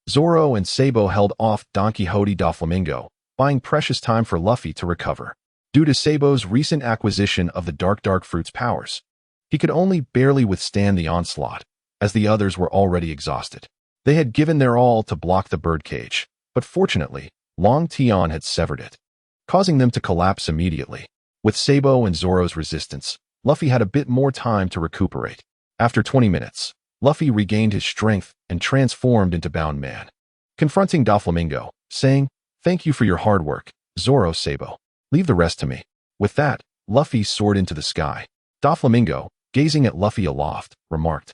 Zoro and Sabo held off Don Quixote Doflamingo, buying precious time for Luffy to recover. Due to Sabo's recent acquisition of the Dark Fruit's powers, he could only barely withstand the onslaught, as the others were already exhausted. They had given their all to block the birdcage, but fortunately, Long Tian had severed it, causing them to collapse immediately. With Sabo and Zoro's resistance, Luffy had a bit more time to recuperate. After 20 minutes, Luffy regained his strength and transformed into Bound Man, confronting Doflamingo, saying, "Thank you for your hard work, Zoro, Sabo. Leave the rest to me." With that, Luffy soared into the sky. Doflamingo, gazing at Luffy aloft, remarked,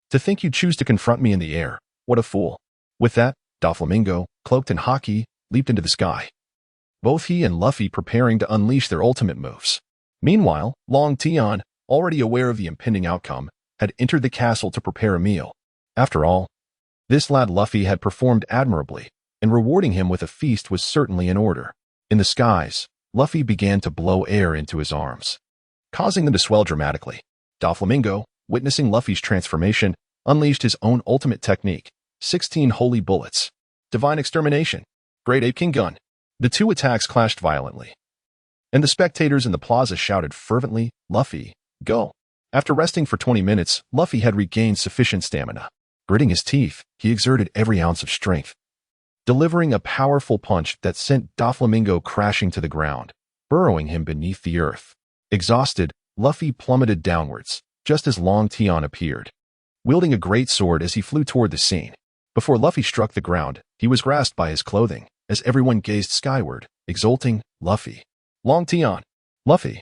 "To think you choose to confront me in the air, what a fool." With that, Doflamingo, cloaked in haki, leaped into the sky, both he and Luffy preparing to unleash their ultimate moves. Meanwhile, Long Tian, already aware of the impending outcome, had entered the castle to prepare a meal. After all, this lad Luffy had performed admirably, and rewarding him with a feast was certainly in order. In the skies, Luffy began to blow air into his arms, causing them to swell dramatically. Doflamingo, witnessing Luffy's transformation, unleashed his own ultimate technique, 16 Holy Bullets, Divine Extermination, Great Ape King Gun. The two attacks clashed violently, and the spectators in the plaza shouted fervently, "Luffy, go!" After resting for 20 minutes, Luffy had regained sufficient stamina. Gritting his teeth, he exerted every ounce of strength, delivering a powerful punch that sent Doflamingo crashing to the ground, burrowing him beneath the earth. Exhausted, Luffy plummeted downwards, just as Long Tian appeared, wielding a great sword as he flew toward the scene. Before Luffy struck the ground, he was grasped by his clothing, as everyone gazed skyward, exulting, "Luffy! Long Tian! Luffy!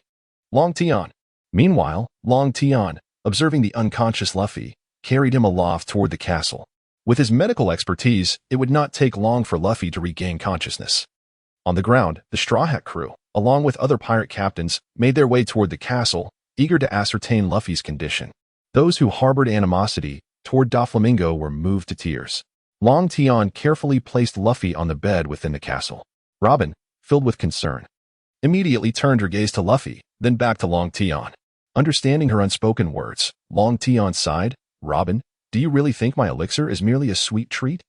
Long Tian!" Meanwhile, Long Tian, observing the unconscious Luffy, carried him aloft toward the castle. With his medical expertise, it would not take long for Luffy to regain consciousness. On the ground, the Straw Hat crew, along with other pirate captains, made their way toward the castle, eager to ascertain Luffy's condition. Those who harbored animosity toward Doflamingo were moved to tears. Long Tian carefully placed Luffy on the bed within the castle. Robin, filled with concern, immediately turned her gaze to Luffy, then back to Long Tian. Understanding her unspoken words, Long Tian sighed, "Robin, do you really think my elixir is merely a sweet treat?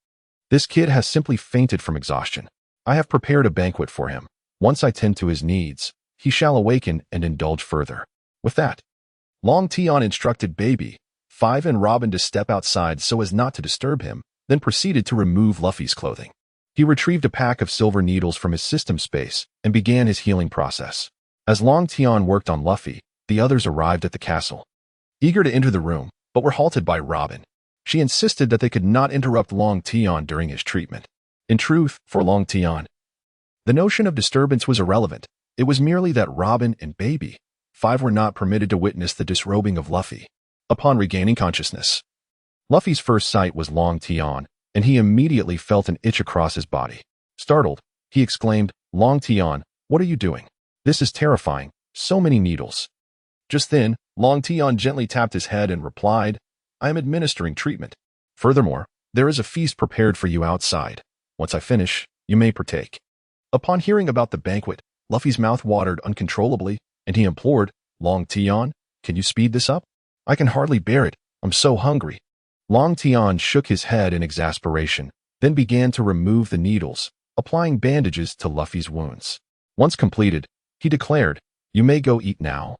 This kid has simply fainted from exhaustion. I have prepared a banquet for him. Once I tend to his needs, he shall awaken and indulge further." With that, Long Tian instructed Baby, 5 and Robin to step outside so as not to disturb him, then proceeded to remove Luffy's clothing. He retrieved a pack of silver needles from his system space and began his healing process. As Long Tian worked on Luffy, the others arrived at the castle, eager to enter the room, but were halted by Robin. She insisted that they could not interrupt Long Tian during his treatment. In truth, for Long Tian, the notion of disturbance was irrelevant. It was merely that Robin and Baby 5 were not permitted to witness the disrobing of Luffy. Upon regaining consciousness, Luffy's first sight was Long Tian, and he immediately felt an itch across his body. Startled, he exclaimed, "Long Tian, what are you doing? This is terrifying, so many needles." Just then, Long Tian gently tapped his head and replied, "I am administering treatment. Furthermore, there is a feast prepared for you outside. Once I finish, you may partake." Upon hearing about the banquet, Luffy's mouth watered uncontrollably, and he implored, "Long Tian, can you speed this up? I can hardly bear it. I'm so hungry." Long Tian shook his head in exasperation, then began to remove the needles, applying bandages to Luffy's wounds. Once completed, he declared, "You may go eat now.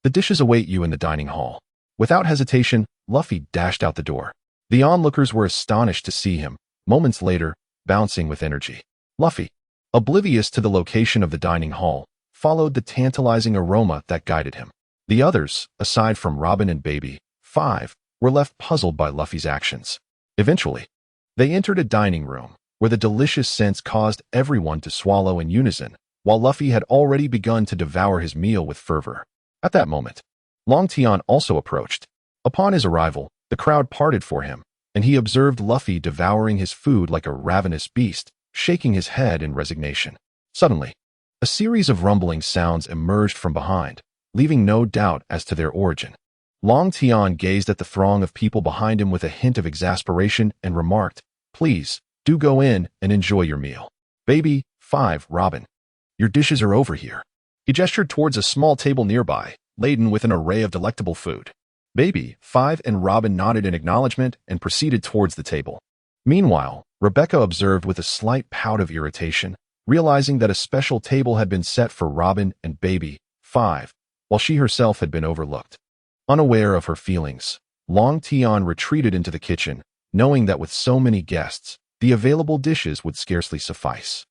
The dishes await you in the dining hall." Without hesitation, Luffy dashed out the door. The onlookers were astonished to see him, moments later, bouncing with energy. Luffy, oblivious to the location of the dining hall, followed the tantalizing aroma that guided him. The others, aside from Robin and Baby 5, were left puzzled by Luffy's actions. Eventually, they entered a dining room, where the delicious scents caused everyone to swallow in unison, while Luffy had already begun to devour his meal with fervor. At that moment, Long Tian also approached. Upon his arrival, the crowd parted for him, and he observed Luffy devouring his food like a ravenous beast, shaking his head in resignation. Suddenly, a series of rumbling sounds emerged from behind. leaving no doubt as to their origin. Long Tian gazed at the throng of people behind him with a hint of exasperation and remarked, "Please, do go in and enjoy your meal. Baby, 5, Robin. Your dishes are over here." He gestured towards a small table nearby, laden with an array of delectable food. Baby, 5 and Robin nodded in acknowledgement and proceeded towards the table. Meanwhile, Rebecca observed with a slight pout of irritation, realizing that a special table had been set for Robin and Baby, 5, while she herself had been overlooked. Unaware of her feelings, Long Tian retreated into the kitchen, knowing that with so many guests, the available dishes would scarcely suffice.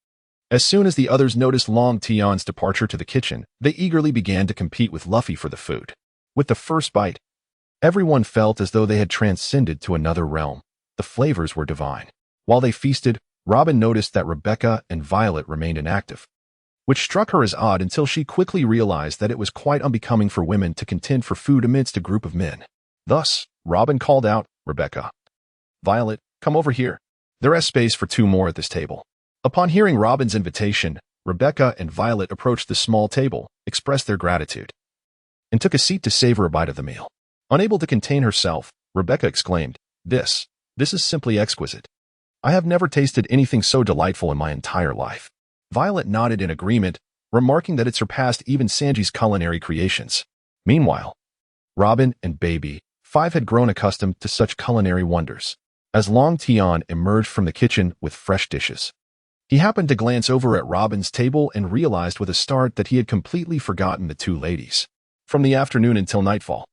As soon as the others noticed Long Tian's departure to the kitchen, they eagerly began to compete with Luffy for the food. With the first bite, everyone felt as though they had transcended to another realm. The flavors were divine. While they feasted, Robin noticed that Rebecca and Violet remained inactive, which struck her as odd until she quickly realized that it was quite unbecoming for women to contend for food amidst a group of men. Thus, Robin called out, "Rebecca, Violet, come over here. There is space for 2 more at this table." Upon hearing Robin's invitation, Rebecca and Violet approached the small table, expressed their gratitude, and took a seat to savor a bite of the meal. Unable to contain herself, Rebecca exclaimed, This is simply exquisite. I have never tasted anything so delightful in my entire life." Violet nodded in agreement, remarking that it surpassed even Sanji's culinary creations. Meanwhile, Robin and Baby, 5 had grown accustomed to such culinary wonders. As Long Tian emerged from the kitchen with fresh dishes, he happened to glance over at Robin's table and realized with a start that he had completely forgotten the 2 ladies. From the afternoon until nightfall,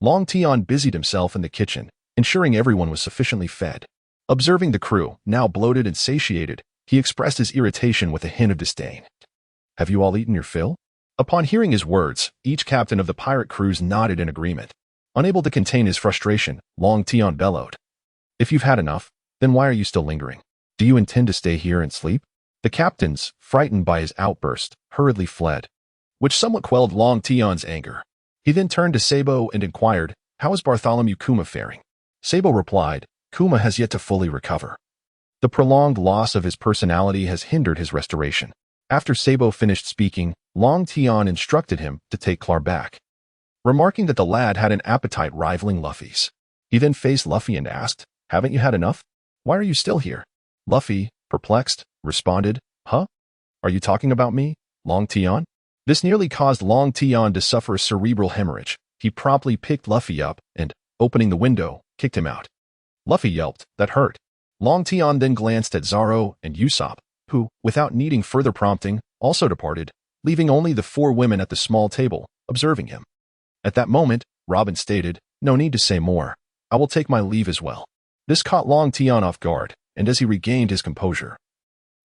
Long Tian busied himself in the kitchen, ensuring everyone was sufficiently fed. Observing the crew, now bloated and satiated, he expressed his irritation with a hint of disdain. "Have you all eaten your fill?" Upon hearing his words, each captain of the pirate crews nodded in agreement. Unable to contain his frustration, Long Tian bellowed, "If you've had enough, then why are you still lingering? Do you intend to stay here and sleep?" The captains, frightened by his outburst, hurriedly fled, which somewhat quelled Long Tian's anger. He then turned to Sabo and inquired, "How is Bartholomew Kuma faring?" Sabo replied, "Kuma has yet to fully recover. The prolonged loss of his personality has hindered his restoration." After Sabo finished speaking, Long Tian instructed him to take Clar back, remarking that the lad had an appetite rivaling Luffy's. He then faced Luffy and asked, "Haven't you had enough? Why are you still here?" Luffy, perplexed, responded, "Huh? Are you talking about me, Long Tian?" This nearly caused Long Tian to suffer a cerebral hemorrhage. He promptly picked Luffy up and, opening the window, kicked him out. Luffy yelped, "That hurt." Long Tian then glanced at Zoro and Usopp, who, without needing further prompting, also departed, leaving only the 4 women at the small table, observing him. At that moment, Robin stated, "No need to say more. I will take my leave as well." This caught Long Tian off guard, and as he regained his composure,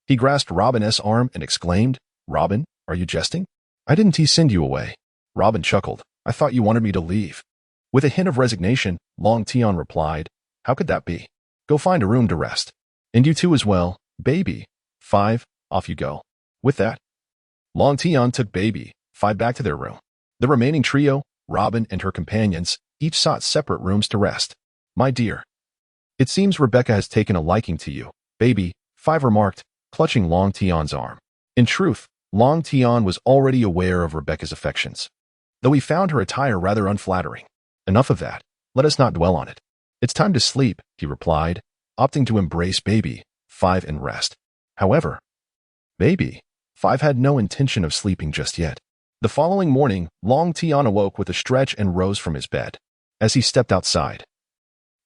he grasped Robin's arm and exclaimed, "Robin, are you jesting? I didn't send you away." Robin chuckled, "I thought you wanted me to leave." With a hint of resignation, Long Tian replied, "How could that be? Go find a room to rest. And you too as well, Baby, 5, off you go." With that, Long Tian took Baby, 5 back to their room. The remaining trio, Robin and her companions, each sought separate rooms to rest. "My dear, it seems Rebecca has taken a liking to you," Baby, 5 remarked, clutching Long Tian's arm. In truth, Long Tian was already aware of Rebecca's affections, though he found her attire rather unflattering. "Enough of that. Let us not dwell on it. It's time to sleep," he replied, opting to embrace Baby, 5 and rest. However, Baby, 5 had no intention of sleeping just yet. The following morning, Long Tian awoke with a stretch and rose from his bed. As he stepped outside,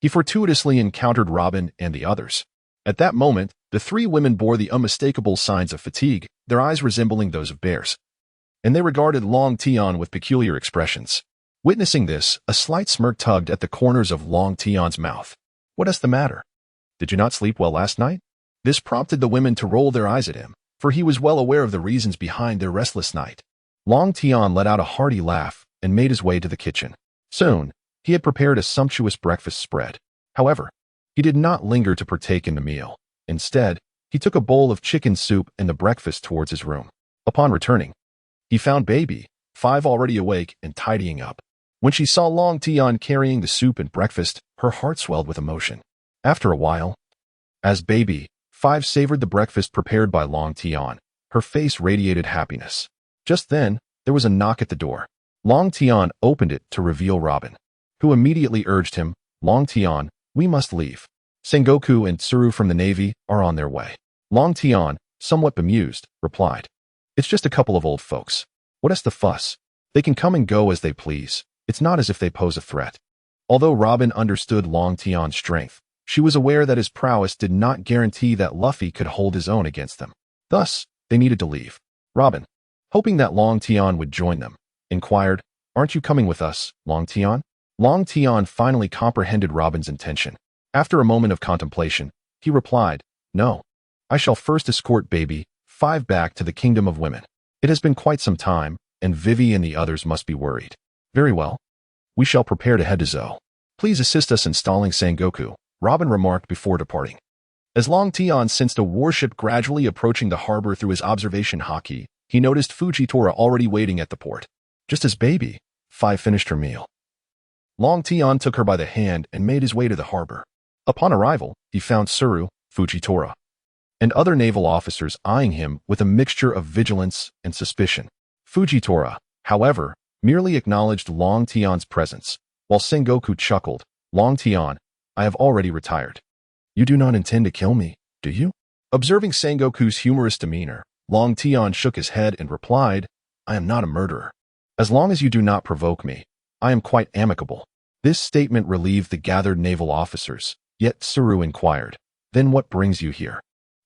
he fortuitously encountered Robin and the others. At that moment, the 3 women bore the unmistakable signs of fatigue, their eyes resembling those of bears, and they regarded Long Tian with peculiar expressions. Witnessing this, a slight smirk tugged at the corners of Long Tian's mouth. "What is the matter? Did you not sleep well last night?" This prompted the women to roll their eyes at him, for he was well aware of the reasons behind their restless night. Long Tian let out a hearty laugh and made his way to the kitchen. Soon, he had prepared a sumptuous breakfast spread. However, he did not linger to partake in the meal. Instead, he took a bowl of chicken soup and the breakfast towards his room. Upon returning, he found Baby, 5 already awake and tidying up. When she saw Long Tian carrying the soup and breakfast, her heart swelled with emotion. After a while, as Baby, 5 savored the breakfast prepared by Long Tian, her face radiated happiness. Just then, there was a knock at the door. Long Tian opened it to reveal Robin, who immediately urged him, Long Tian, we must leave. Sengoku and Tsuru from the Navy are on their way. Long Tian, somewhat bemused, replied, it's just a couple of old folks. What is the fuss? They can come and go as they please. It's not as if they pose a threat. Although Robin understood Long Tian's strength, she was aware that his prowess did not guarantee that Luffy could hold his own against them. Thus, they needed to leave. Robin, hoping that Long Tian would join them, inquired, aren't you coming with us, Long Tian? Long Tian finally comprehended Robin's intention. After a moment of contemplation, he replied, no. I shall first escort Baby 5 back to the Kingdom of Women. It has been quite some time, and Vivi and the others must be worried. Very well. We shall prepare to head to Zou. Please assist us installing Sengoku, Robin remarked before departing. As Long Tian sensed a warship gradually approaching the harbor through his observation haki, he noticed Fujitora already waiting at the port. Just as Baby 5 finished her meal, Long Tian took her by the hand and made his way to the harbor. Upon arrival, he found Tsuru, Fujitora, and other naval officers eyeing him with a mixture of vigilance and suspicion. Fujitora, however, merely acknowledged Long Tian's presence, while Sengoku chuckled, Long Tian, I have already retired. You do not intend to kill me, do you? Observing Sengoku's humorous demeanor, Long Tian shook his head and replied, I am not a murderer. As long as you do not provoke me, I am quite amicable. This statement relieved the gathered naval officers, yet Tsuru inquired, then what brings you here?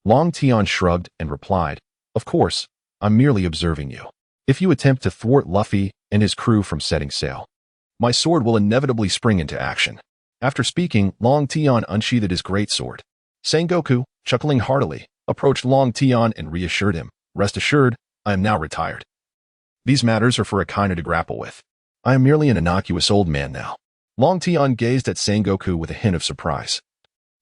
Long Tian shrugged and replied, of course, I'm merely observing you. If you attempt to thwart Luffy and his crew from setting sail, my sword will inevitably spring into action. After speaking, Long Tian unsheathed his greatsword. Sengoku, chuckling heartily, approached Long Tian and reassured him, rest assured, I am now retired. These matters are for Akainu to grapple with. I am merely an innocuous old man now. Long Tian gazed at Sengoku with a hint of surprise,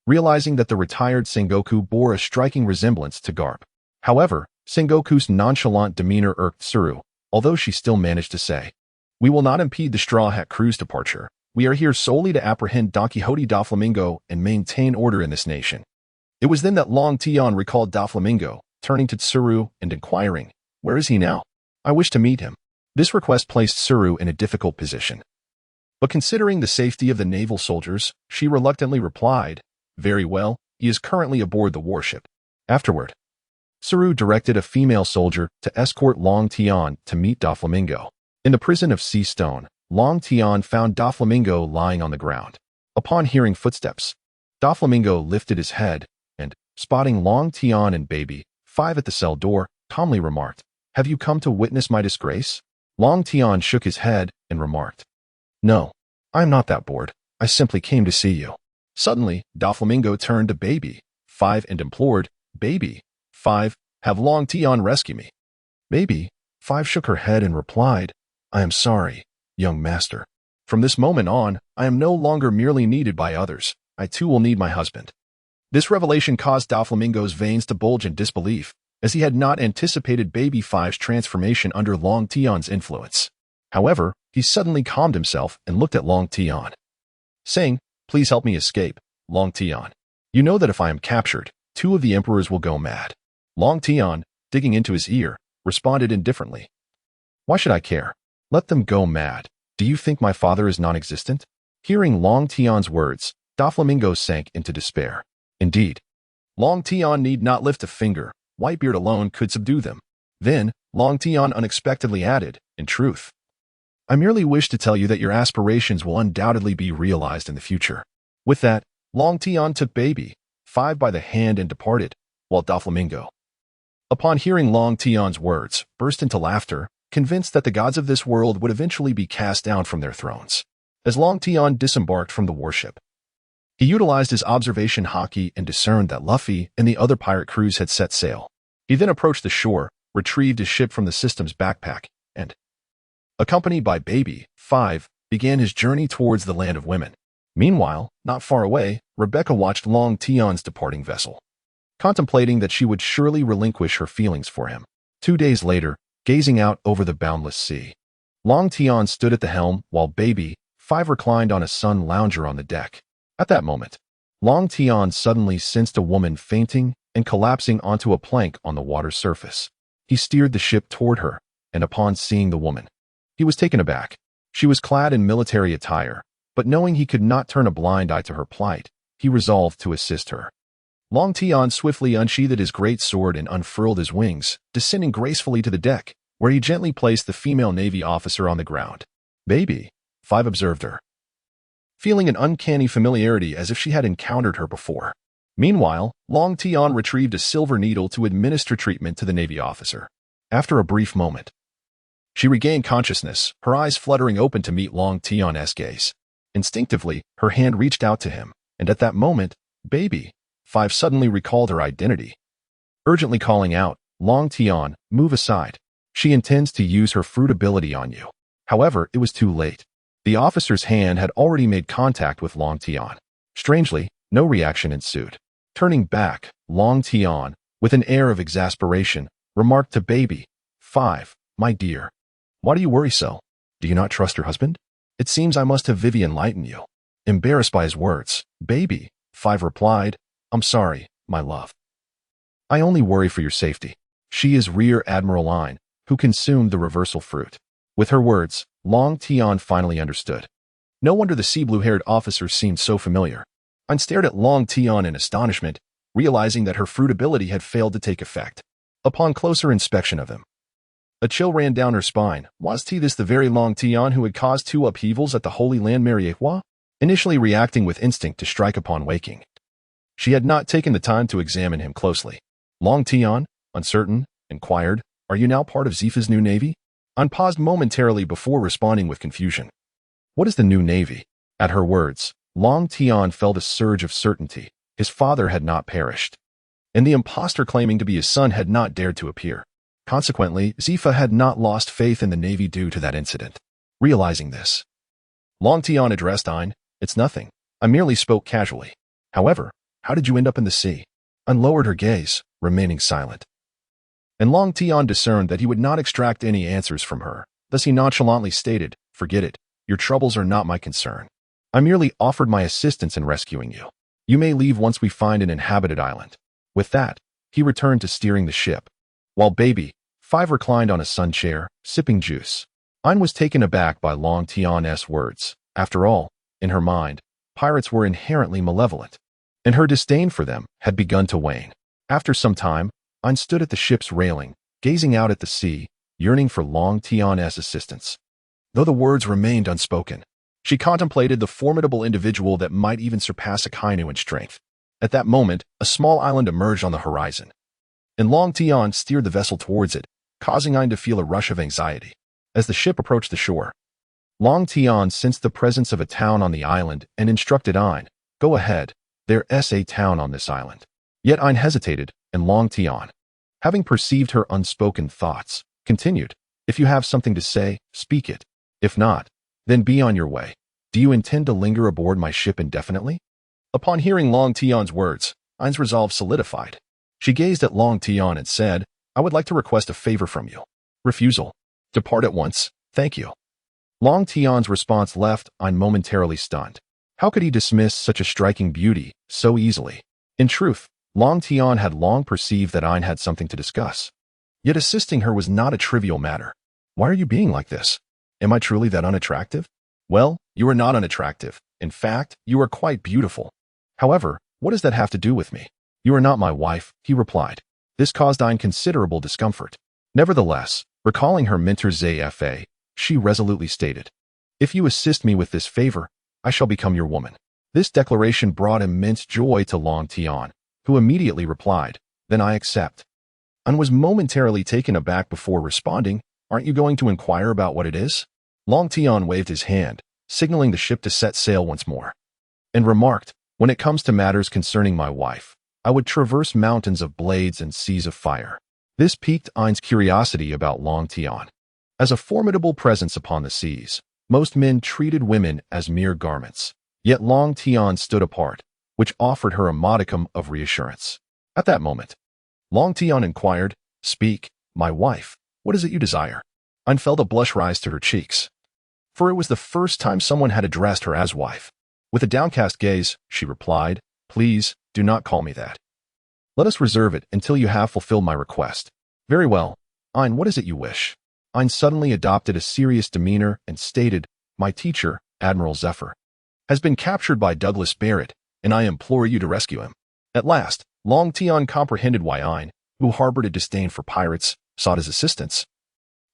realizing that the retired Sengoku bore a striking resemblance to Garp. However, Sengoku's nonchalant demeanor irked Tsuru, although she still managed to say, we will not impede the Straw Hat crew's departure. We are here solely to apprehend Don Quixote Doflamingo and maintain order in this nation. It was then that Long Tian recalled Doflamingo, turning to Tsuru and inquiring, where is he now? I wish to meet him. This request placed Tsuru in a difficult position. But considering the safety of the naval soldiers, she reluctantly replied, very well, he is currently aboard the warship. Afterward, Tsuru directed a female soldier to escort Long Tian to meet Doflamingo. In the prison of Sea Stone, Long Tian found Doflamingo lying on the ground. Upon hearing footsteps, Doflamingo lifted his head and, spotting Long Tian and Baby 5 at the cell door, calmly remarked, have you come to witness my disgrace? Long Tian shook his head and remarked, no, I am not that bored. I simply came to see you. Suddenly, Doflamingo turned to Baby 5 and implored, Baby 5, have Long Tian rescue me. Baby 5 shook her head and replied, I am sorry, young master. From this moment on, I am no longer merely needed by others. I too will need my husband. This revelation caused Doflamingo's veins to bulge in disbelief, as he had not anticipated Baby 5's transformation under Long Tian's influence. However, he suddenly calmed himself and looked at Long Tian, saying, please help me escape, Long Tian. You know that if I am captured, 2 of the emperors will go mad. Long Tian, digging into his ear, responded indifferently, why should I care? Let them go mad. Do you think my father is non-existent? Hearing Long Tian's words, Doflamingo sank into despair. Indeed, Long Tian need not lift a finger. Whitebeard alone could subdue them. Then, Long Tian unexpectedly added, in truth, I merely wish to tell you that your aspirations will undoubtedly be realized in the future. With that, Long Tian took Baby 5 by the hand and departed, while Doflamingo, upon hearing Long Tian's words, burst into laughter, convinced that the gods of this world would eventually be cast down from their thrones. As Long Tian disembarked from the warship, he utilized his observation haki and discerned that Luffy and the other pirate crews had set sail. He then approached the shore, retrieved his ship from the system's backpack, and, accompanied by Baby 5, began his journey towards the land of women. Meanwhile, not far away, Rebecca watched Long Tian's departing vessel, contemplating that she would surely relinquish her feelings for him. 2 days later, gazing out over the boundless sea, Long Tian stood at the helm while Baby 5 reclined on a sun lounger on the deck. At that moment, Long Tian suddenly sensed a woman fainting and collapsing onto a plank on the water's surface. He steered the ship toward her, and upon seeing the woman, He was taken aback. She was clad in military attire, but knowing he could not turn a blind eye to her plight, he resolved to assist her. Long Tian swiftly unsheathed his great sword and unfurled his wings, descending gracefully to the deck, where he gently placed the female Navy officer on the ground. Baby, Five observed her, feeling an uncanny familiarity as if she had encountered her before. Meanwhile, Long Tian retrieved a silver needle to administer treatment to the Navy officer. After a brief moment, she regained consciousness, her eyes fluttering open to meet Long Tian's gaze. Instinctively, her hand reached out to him, and at that moment, Baby, Five suddenly recalled her identity. Urgently calling out, Long Tian, move aside. She intends to use her fruit ability on you. However, it was too late. The officer's hand had already made contact with Long Tian. Strangely, no reaction ensued. Turning back, Long Tian, with an air of exasperation, remarked to Baby, Five, my dear, why do you worry so? Do you not trust your husband? It seems I must have Vivi enlighten you. Embarrassed by his words, Baby, Five replied, I'm sorry, my love. I only worry for your safety. She is Rear Admiral Ein, who consumed the reversal fruit. With her words, Long Tian finally understood. No wonder the sea blue-haired officer seemed so familiar. Ein stared at Long Tian in astonishment, realizing that her fruit ability had failed to take effect. Upon closer inspection of him, a chill ran down her spine. Was this the very Long Tian who had caused two upheavals at the Holy Land Mariejois? Initially reacting with instinct to strike upon waking, she had not taken the time to examine him closely. Long Tian, uncertain, inquired, Are you now part of Zifa's new navy? Ein paused momentarily before responding with confusion. What is the new navy? At her words, Long Tian felt a surge of certainty. His father had not perished, and the impostor claiming to be his son had not dared to appear. Consequently, Zifa had not lost faith in the navy due to that incident. Realizing this, Long Tian addressed Ein, It's nothing. I merely spoke casually. However, how did you end up in the sea? Ein lowered her gaze, remaining silent. And Long Tian discerned that he would not extract any answers from her. Thus he nonchalantly stated, Forget it. Your troubles are not my concern. I merely offered my assistance in rescuing you. You may leave once we find an inhabited island. With that, he returned to steering the ship, while Baby, Five reclined on a sun chair, sipping juice. Ein was taken aback by Long Tian's words. After all, in her mind, pirates were inherently malevolent, and her disdain for them had begun to wane. After some time, Ein stood at the ship's railing, gazing out at the sea, yearning for Long Tian's assistance. Though the words remained unspoken, she contemplated the formidable individual that might even surpass Akainu in strength. At that moment, a small island emerged on the horizon, and Long Tian steered the vessel towards it, causing Ein to feel a rush of anxiety. As the ship approached the shore, Long Tian sensed the presence of a town on the island and instructed Ein, Go ahead, there's a town on this island. Yet Ein hesitated, and Long Tian, having perceived her unspoken thoughts, continued, If you have something to say, speak it. If not, then be on your way. Do you intend to linger aboard my ship indefinitely? Upon hearing Long Tian's words, Ein's resolve solidified. She gazed at Long Tian and said, I would like to request a favor from you. Refusal. Depart at once, thank you. Long Tian's response left Ein momentarily stunned. How could he dismiss such a striking beauty so easily? In truth, Long Tian had long perceived that Ein had something to discuss. Yet assisting her was not a trivial matter. Why are you being like this? Am I truly that unattractive? Well, you are not unattractive. In fact, you are quite beautiful. However, what does that have to do with me? You are not my wife, he replied. This caused Ein considerable discomfort. Nevertheless, recalling her mentor Zafa, she resolutely stated, If you assist me with this favor, I shall become your woman. This declaration brought immense joy to Long Tian, who immediately replied, Then I accept. Ein was momentarily taken aback before responding, Aren't you going to inquire about what it is? Long Tian waved his hand, signaling the ship to set sail once more, and remarked, When it comes to matters concerning my wife, I would traverse mountains of blades and seas of fire. This piqued Ein's curiosity about Long Tian. As a formidable presence upon the seas, most men treated women as mere garments. Yet Long Tian stood apart, which offered her a modicum of reassurance. At that moment, Long Tian inquired, Speak, my wife, what is it you desire? Ein felt a blush rise to her cheeks, for it was the first time someone had addressed her as wife. With a downcast gaze, she replied, Please, do not call me that. Let us reserve it until you have fulfilled my request. Very well. Ein, what is it you wish? Ein suddenly adopted a serious demeanor and stated, "My teacher, Admiral Zephyr, has been captured by Douglas Barrett, and I implore you to rescue him." At last, Long Tian comprehended why Ein, who harbored a disdain for pirates, sought his assistance.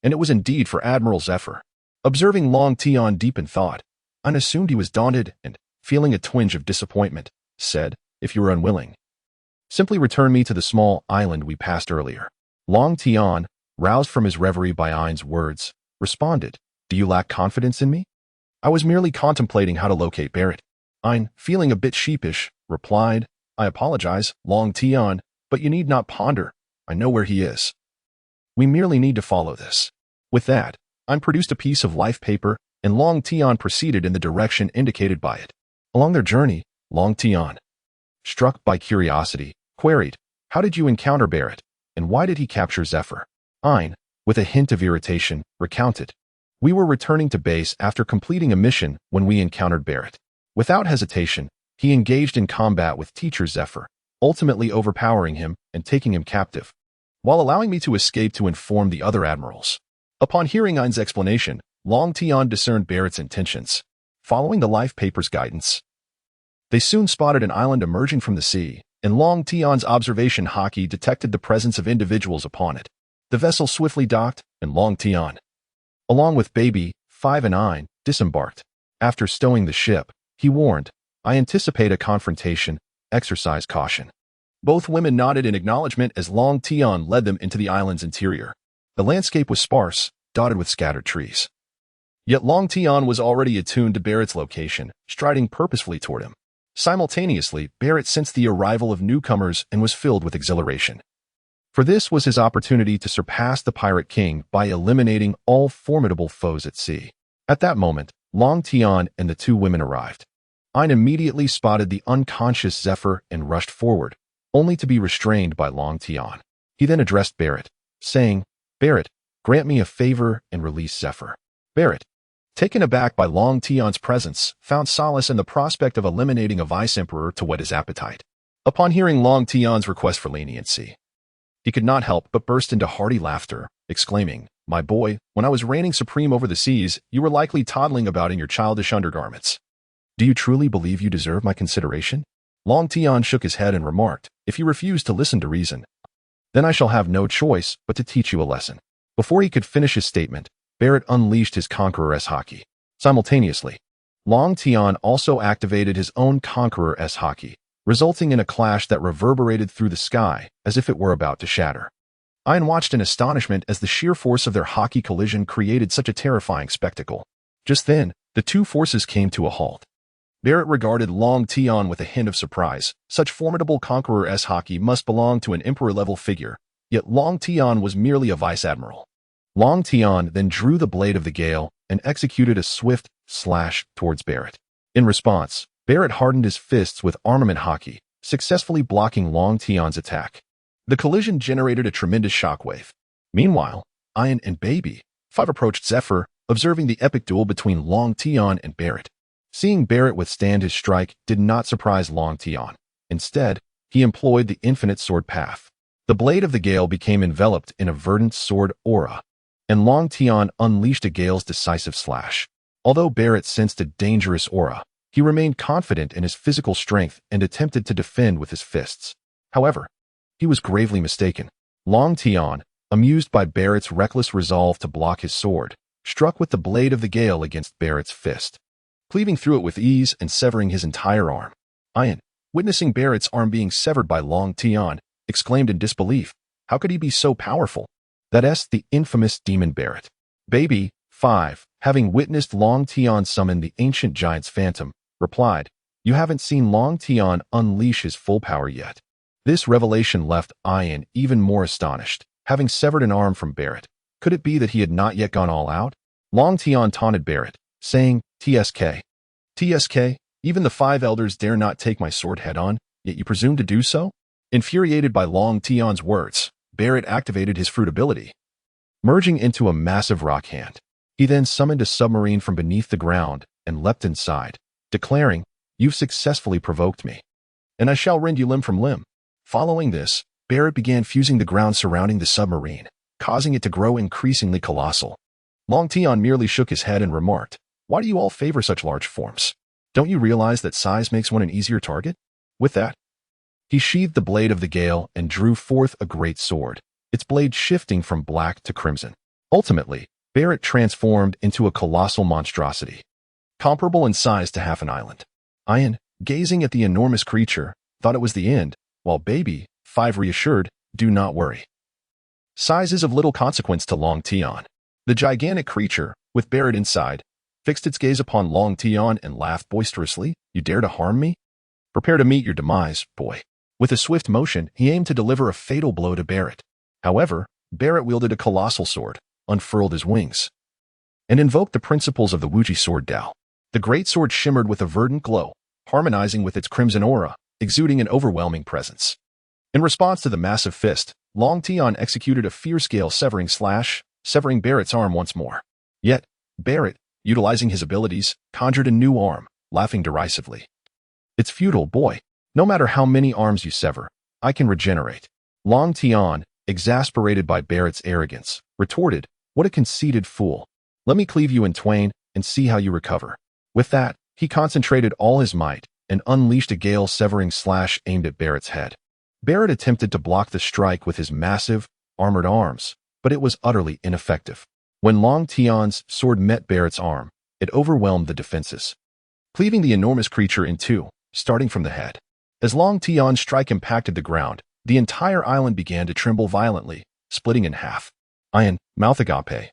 And it was indeed for Admiral Zephyr. Observing Long Tian deep in thought, Ein assumed he was daunted and, feeling a twinge of disappointment, said, "If you are unwilling, simply return me to the small island we passed earlier." Long Tian, roused from his reverie by Ein's words, responded, "Do you lack confidence in me? I was merely contemplating how to locate Barrett." Ein, feeling a bit sheepish, replied, "I apologize, Long Tian, but you need not ponder. I know where he is. We merely need to follow this." With that, Ein produced a piece of life paper, and Long Tian proceeded in the direction indicated by it. Along their journey, Long Tian, struck by curiosity, queried, "How did you encounter Barrett, and why did he capture Zephyr?" Ein, with a hint of irritation, recounted, "We were returning to base after completing a mission when we encountered Barrett. Without hesitation, he engaged in combat with teacher Zephyr, ultimately overpowering him and taking him captive, while allowing me to escape to inform the other admirals." Upon hearing Ein's explanation, Long Tian discerned Barrett's intentions. Following the life paper's guidance, they soon spotted an island emerging from the sea, and Long Tian's observation haki detected the presence of individuals upon it. The vessel swiftly docked, and Long Tian, along with Baby, 5 and Ein, disembarked. After stowing the ship, he warned, "I anticipate a confrontation. Exercise caution." Both women nodded in acknowledgement as Long Tian led them into the island's interior. The landscape was sparse, dotted with scattered trees. Yet Long Tian was already attuned to Barrett's location, striding purposefully toward him. Simultaneously, Barrett sensed the arrival of newcomers and was filled with exhilaration. For this was his opportunity to surpass the Pirate King by eliminating all formidable foes at sea. At that moment, Long Tian and the two women arrived. Ein immediately spotted the unconscious Zephyr and rushed forward, only to be restrained by Long Tian. He then addressed Barrett, saying, "Barrett, grant me a favor and release Zephyr." Barrett, taken aback by Long Tian's presence, found solace in the prospect of eliminating a vice-emperor to whet his appetite. Upon hearing Long Tian's request for leniency, he could not help but burst into hearty laughter, exclaiming, "My boy, when I was reigning supreme over the seas, you were likely toddling about in your childish undergarments. Do you truly believe you deserve my consideration?" Long Tian shook his head and remarked, "If you refuse to listen to reason, then I shall have no choice but to teach you a lesson." Before he could finish his statement, Barrett unleashed his Conqueror-S haki. Simultaneously, Long Tian also activated his own Conqueror-S haki, resulting in a clash that reverberated through the sky as if it were about to shatter. Ein watched in astonishment as the sheer force of their haki collision created such a terrifying spectacle. Just then, the two forces came to a halt. Barrett regarded Long Tian with a hint of surprise. Such formidable Conqueror-S haki must belong to an emperor-level figure, yet Long Tian was merely a vice-admiral. Long Tian then drew the blade of the gale and executed a swift slash towards Barrett. In response, Barrett hardened his fists with armament haki, successfully blocking Long Tian's attack. The collision generated a tremendous shockwave. Meanwhile, Ein and Baby, 5 approached Zephyr, observing the epic duel between Long Tian and Barrett. Seeing Barrett withstand his strike did not surprise Long Tian. Instead, he employed the infinite sword path. The blade of the gale became enveloped in a verdant sword aura, and Long Tian unleashed a gale's decisive slash. Although Barrett sensed a dangerous aura, he remained confident in his physical strength and attempted to defend with his fists. However, he was gravely mistaken. Long Tian, amused by Barrett's reckless resolve to block his sword, struck with the blade of the gale against Barrett's fist, cleaving through it with ease and severing his entire arm. Ein, witnessing Barrett's arm being severed by Long Tian, exclaimed in disbelief, "How could he be so powerful?" That's the infamous Demon Barrett. Baby, 5, having witnessed Long Tian summon the ancient giant's phantom, replied, "You haven't seen Long Tian unleash his full power yet." This revelation left Ein even more astonished. Having severed an arm from Barrett, could it be that he had not yet gone all out? Long Tian taunted Barrett, saying, TSK, even the 5 elders dare not take my sword head-on, yet you presume to do so?" Infuriated by Long Tian's words, Barrett activated his fruit ability, merging into a massive rock hand. He then summoned a submarine from beneath the ground and leapt inside, declaring, "You've successfully provoked me, and I shall rend you limb from limb." Following this, Barrett began fusing the ground surrounding the submarine, causing it to grow increasingly colossal. Long Tian merely shook his head and remarked, "Why do you all favor such large forms? Don't you realize that size makes one an easier target?" With that, he sheathed the blade of the Gale and drew forth a great sword, its blade shifting from black to crimson. Ultimately, Barrett transformed into a colossal monstrosity, comparable in size to half an island. Ian, gazing at the enormous creature, thought it was the end, while Baby, 5 reassured, "Do not worry. Size is of little consequence to Long Tian." The gigantic creature, with Barrett inside, fixed its gaze upon Long Tian and laughed boisterously. "You dare to harm me? Prepare to meet your demise, boy." With a swift motion, he aimed to deliver a fatal blow to Barrett. However, Barrett wielded a colossal sword, unfurled his wings, and invoked the principles of the Wuji sword Dao. The great sword shimmered with a verdant glow, harmonizing with its crimson aura, exuding an overwhelming presence. In response to the massive fist, Long Tian executed a fierce-scale severing slash, severing Barrett's arm once more. Yet, Barrett, utilizing his abilities, conjured a new arm, laughing derisively. "It's futile, boy. No matter how many arms you sever, I can regenerate." Long Tian, exasperated by Barrett's arrogance, retorted, "What a conceited fool. Let me cleave you in twain and see how you recover." With that, he concentrated all his might and unleashed a Gale severing slash aimed at Barrett's head. Barrett attempted to block the strike with his massive, armored arms, but it was utterly ineffective. When Long Tian's sword met Barrett's arm, it overwhelmed the defenses, cleaving the enormous creature in two, starting from the head. As Long Tian's strike impacted the ground, the entire island began to tremble violently, splitting in half. Ian, mouth agape,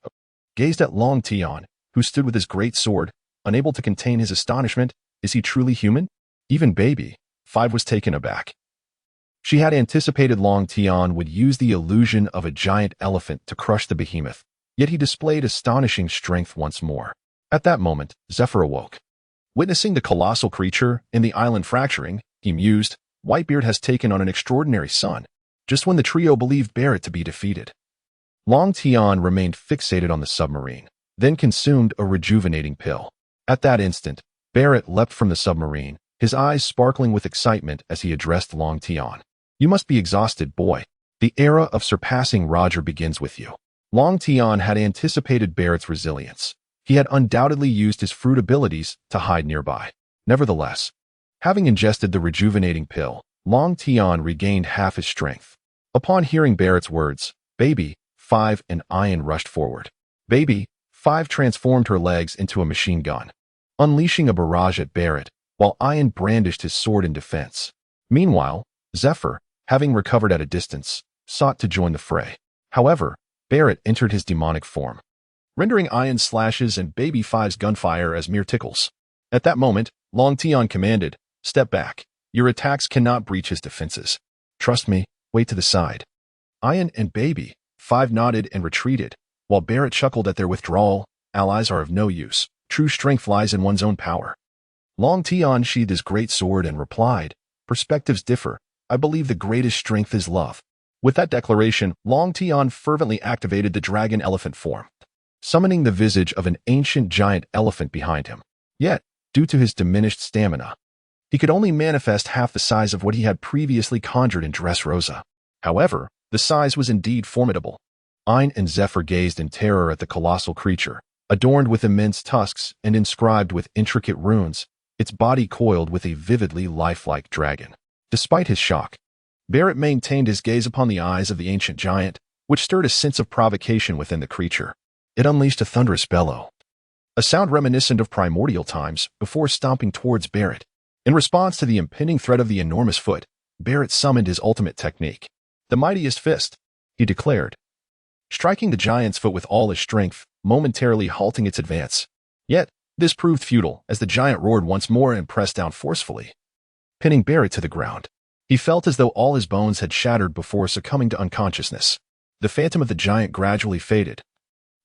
gazed at Long Tian, who stood with his great sword, unable to contain his astonishment. Is he truly human? Even Baby, 5, was taken aback. She had anticipated Long Tian would use the illusion of a giant elephant to crush the behemoth, yet he displayed astonishing strength once more. At that moment, Zephyr awoke. Witnessing the colossal creature and the island fracturing, he mused, "Whitebeard has taken on an extraordinary son," just when the trio believed Barrett to be defeated. Long Tian remained fixated on the submarine, then consumed a rejuvenating pill. At that instant, Barrett leapt from the submarine, his eyes sparkling with excitement as he addressed Long Tian. "You must be exhausted, boy. The era of surpassing Roger begins with you." Long Tian had anticipated Barrett's resilience. He had undoubtedly used his fruit abilities to hide nearby. Nevertheless, having ingested the rejuvenating pill, Long Tian regained half his strength. Upon hearing Barrett's words, Baby, 5, and Ian rushed forward. Baby, 5, transformed her legs into a machine gun, unleashing a barrage at Barrett, while Ian brandished his sword in defense. Meanwhile, Zephyr, having recovered at a distance, sought to join the fray. However, Barrett entered his demonic form, rendering Ian's slashes and Baby 5's gunfire as mere tickles. At that moment, Long Tian commanded, "Step back. Your attacks cannot breach his defenses. Trust me, wait to the side." Ian and Baby 5 nodded and retreated, while Barrett chuckled at their withdrawal. "Allies are of no use. True strength lies in one's own power." Long Tian sheathed his great sword and replied, "Perspectives differ. I believe the greatest strength is love." With that declaration, Long Tian fervently activated the dragon elephant form, summoning the visage of an ancient giant elephant behind him. Yet, due to his diminished stamina, he could only manifest half the size of what he had previously conjured in Dressrosa. However, the size was indeed formidable. Ian and Zephyr gazed in terror at the colossal creature, adorned with immense tusks and inscribed with intricate runes, its body coiled with a vividly lifelike dragon. Despite his shock, Barrett maintained his gaze upon the eyes of the ancient giant, which stirred a sense of provocation within the creature. It unleashed a thunderous bellow, a sound reminiscent of primordial times, before stomping towards Barrett. In response to the impending threat of the enormous foot, Barrett summoned his ultimate technique, the mightiest fist, he declared, striking the giant's foot with all his strength, momentarily halting its advance. Yet, this proved futile as the giant roared once more and pressed down forcefully, pinning Barrett to the ground. He felt as though all his bones had shattered before succumbing to unconsciousness. The phantom of the giant gradually faded.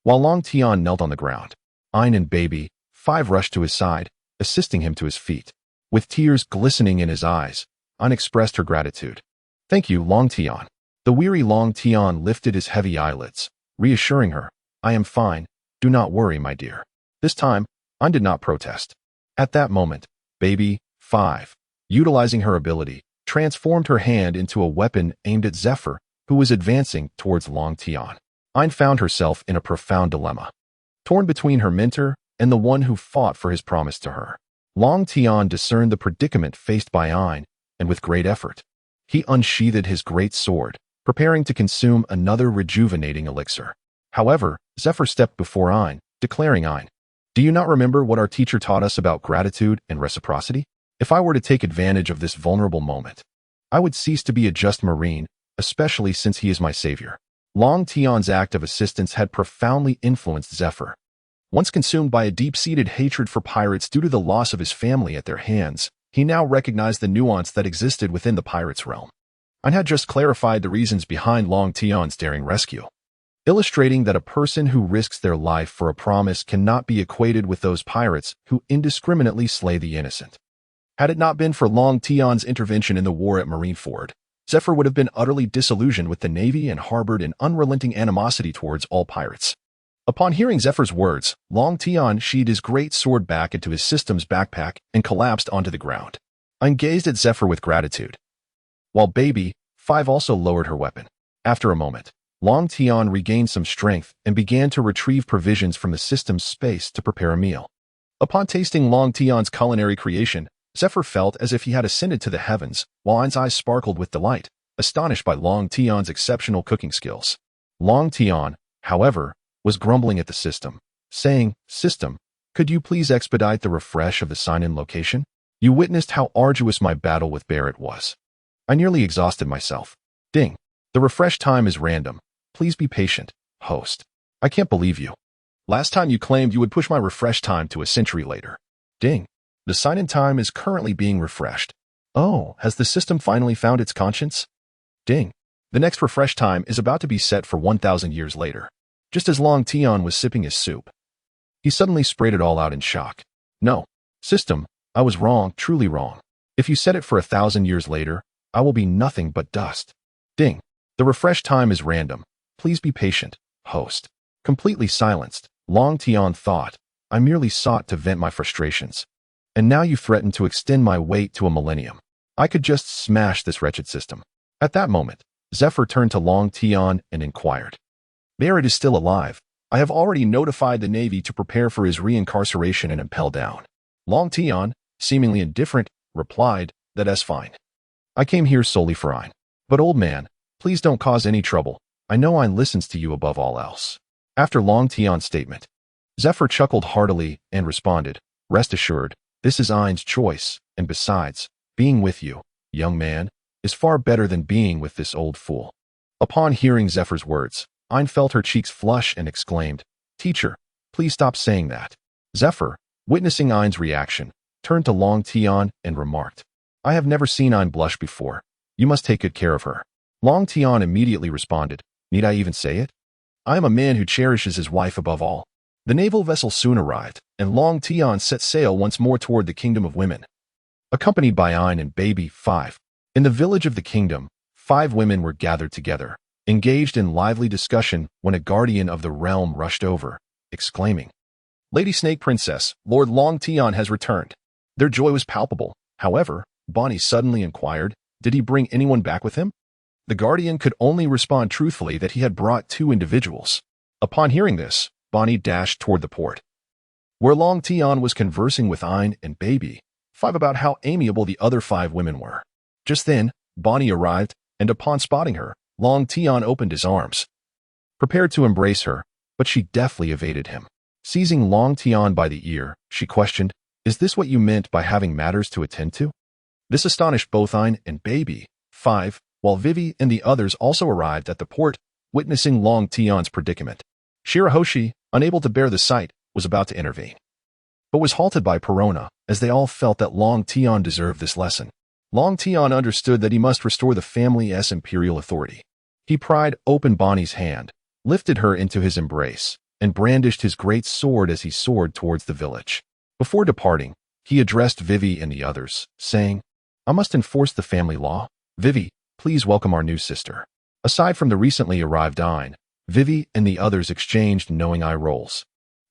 While Long Tian knelt on the ground, Ian and Baby 5 rushed to his side, assisting him to his feet. With tears glistening in his eyes, Ian expressed her gratitude. "Thank you, Long Tian." The weary Long Tian lifted his heavy eyelids, reassuring her, "I am fine. Do not worry, my dear." This time, Ian did not protest. At that moment, Baby 5, utilizing her ability, transformed her hand into a weapon aimed at Zephyr, who was advancing towards Long Tian. Ayn found herself in a profound dilemma, torn between her mentor and the one who fought for his promise to her. Long Tian discerned the predicament faced by Ayn, and with great effort, he unsheathed his great sword, preparing to consume another rejuvenating elixir. However, Zephyr stepped before Ayn, declaring, Ayn, do you not remember what our teacher taught us about gratitude and reciprocity? If I were to take advantage of this vulnerable moment, I would cease to be a just marine, especially since he is my savior. Long Tian's act of assistance had profoundly influenced Zephyr. Once consumed by a deep-seated hatred for pirates due to the loss of his family at their hands, he now recognized the nuance that existed within the pirates' realm. Ayn had just clarified the reasons behind Long Tian's daring rescue, illustrating that a person who risks their life for a promise cannot be equated with those pirates who indiscriminately slay the innocent. Had it not been for Long Tian's intervention in the war at Marineford, Zephyr would have been utterly disillusioned with the Navy and harbored an unrelenting animosity towards all pirates. Upon hearing Zephyr's words, Long Tian sheathed his great sword back into his system's backpack and collapsed onto the ground. Ayn gazed at Zephyr with gratitude, while Baby 5 also lowered her weapon. After a moment, Long Tian regained some strength and began to retrieve provisions from the system's space to prepare a meal. Upon tasting Long Tian's culinary creation, Zephyr felt as if he had ascended to the heavens, while Ayn's eyes sparkled with delight, astonished by Long Tian's exceptional cooking skills. Long Tian, however, was grumbling at the system, saying, System, could you please expedite the refresh of the sign-in location? You witnessed how arduous my battle with Barrett was. I nearly exhausted myself. Ding. The refresh time is random. Please be patient, host. I can't believe you. Last time you claimed you would push my refresh time to a century later. Ding. The sign-in time is currently being refreshed. Oh, has the system finally found its conscience? Ding. The next refresh time is about to be set for 1,000 years later. Just as Long Tian was sipping his soup, he suddenly sprayed it all out in shock. No. System, I was wrong, truly wrong. If you set it for 1,000 years later, I will be nothing but dust. Ding. The refresh time is random. Please be patient, host. Completely silenced, Long Tian thought, I merely sought to vent my frustrations. And now you threaten to extend my wait to a millennium. I could just smash this wretched system. At that moment, Zephyr turned to Long Tian and inquired. Barrett is still alive. I have already notified the Navy to prepare for his reincarceration and Impel down. Long Tian, seemingly indifferent, replied, that's fine. I came here solely for Ayn. But old man, please don't cause any trouble. I know Ayn listens to you above all else. After Long Tian's statement, Zephyr chuckled heartily and responded, rest assured, this is Ayn's choice, and besides, being with you, young man, is far better than being with this old fool. Upon hearing Zephyr's words, Ayn felt her cheeks flush and exclaimed, Teacher, please stop saying that. Zephyr, witnessing Ayn's reaction, turned to Long Tian and remarked, I have never seen Ayn blush before. You must take good care of her. Long Tian immediately responded, need I even say it? I am a man who cherishes his wife above all. The naval vessel soon arrived, and Long Tian set sail once more toward the Kingdom of Women, accompanied by Ayn and Baby 5. In the village of the kingdom, 5 women were gathered together, engaged in lively discussion when a guardian of the realm rushed over, exclaiming, Lady Snake Princess, Lord Long Tian has returned. Their joy was palpable. However, Bonnie suddenly inquired, did he bring anyone back with him? The guardian could only respond truthfully that he had brought 2 individuals. Upon hearing this, Bonnie dashed toward the port, where Long Tian was conversing with Ayn and Baby 5 about how amiable the other 5 women were. Just then, Bonnie arrived, and upon spotting her, Long Tian opened his arms, prepared to embrace her, but she deftly evaded him. Seizing Long Tian by the ear, she questioned, is this what you meant by having matters to attend to? This astonished both Ayn and Baby 5, while Vivi and the others also arrived at the port, witnessing Long Tian's predicament. Shirahoshi, unable to bear the sight, was about to intervene, but was halted by Perona, as they all felt that Long Tian deserved this lesson. Long Tian understood that he must restore the family's imperial authority. He pried open Bonnie's hand, lifted her into his embrace, and brandished his great sword as he soared towards the village. Before departing, he addressed Vivi and the others, saying, I must enforce the family law. Vivi, please welcome our new sister. Aside from the recently arrived Ayn, Vivi and the others exchanged knowing eye rolls.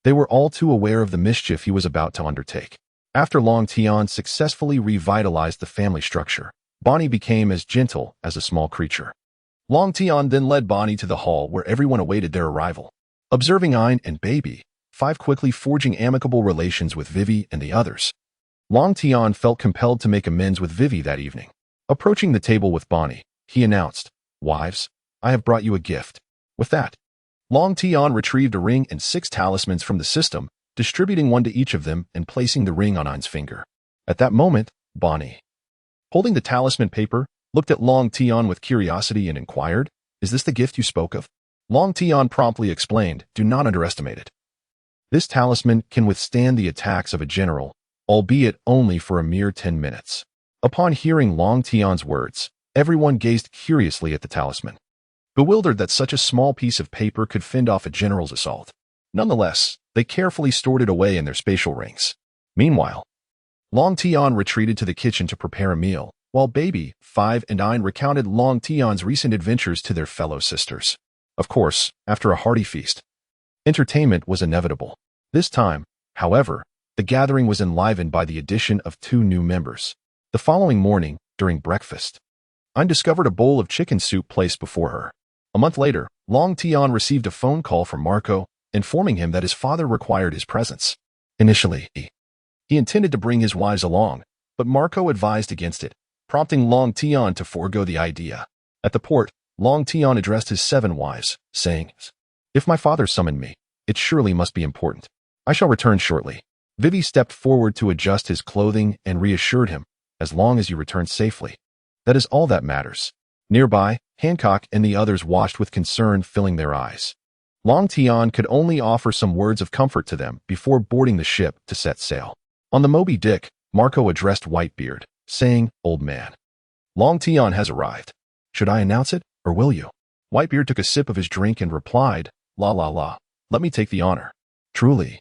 They were all too aware of the mischief he was about to undertake. After Long Tian successfully revitalized the family structure, Bonnie became as gentle as a small creature. Long Tian then led Bonnie to the hall where everyone awaited their arrival. Observing Ein and Baby, 5 quickly forging amicable relations with Vivi and the others, Long Tian felt compelled to make amends with Vivi that evening. Approaching the table with Bonnie, he announced, "Wives, I have brought you a gift." With that, Long Tian retrieved a ring and 6 talismans from the system, distributing one to each of them and placing the ring on Ein's finger. At that moment, Bonnie, holding the talisman paper, looked at Long Tian with curiosity and inquired, "Is this the gift you spoke of?" Long Tian promptly explained, "Do not underestimate it. This talisman can withstand the attacks of a general, albeit only for a mere 10 minutes. Upon hearing Long Tian's words, everyone gazed curiously at the talisman, bewildered that such a small piece of paper could fend off a general's assault. Nonetheless, they carefully stored it away in their spatial rings. Meanwhile, Long Tian retreated to the kitchen to prepare a meal, while Baby, 5 and Ein recounted Long Tian's recent adventures to their fellow sisters. Of course, after a hearty feast, entertainment was inevitable. This time, however, the gathering was enlivened by the addition of 2 new members. The following morning, during breakfast, Ein discovered a bowl of chicken soup placed before her. A month later, Long Tian received a phone call from Marco, informing him that his father required his presence. Initially, he intended to bring his wives along, but Marco advised against it, prompting Long Tian to forego the idea. At the port, Long Tian addressed his 7 wives, saying, "If my father summoned me, it surely must be important. I shall return shortly." Vivi stepped forward to adjust his clothing and reassured him, "As long as you return safely, that is all that matters." Nearby, Hancock and the others watched with concern filling their eyes. Long Tian could only offer some words of comfort to them before boarding the ship to set sail. On the Moby Dick, Marco addressed Whitebeard, saying, "Old man, Long Tian has arrived. Should I announce it, or will you?" Whitebeard took a sip of his drink and replied, "La la la, let me take the honor. Truly,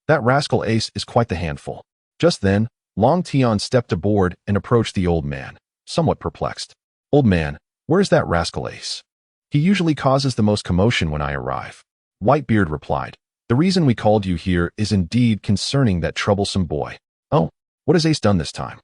that rascal Ace is quite the handful." Just then, Long Tian stepped aboard and approached the old man, somewhat perplexed. "Old man, where is that rascal Ace? He usually causes the most commotion when I arrive." Whitebeard replied, "The reason we called you here is indeed concerning that troublesome boy." "Oh, what has Ace done this time?"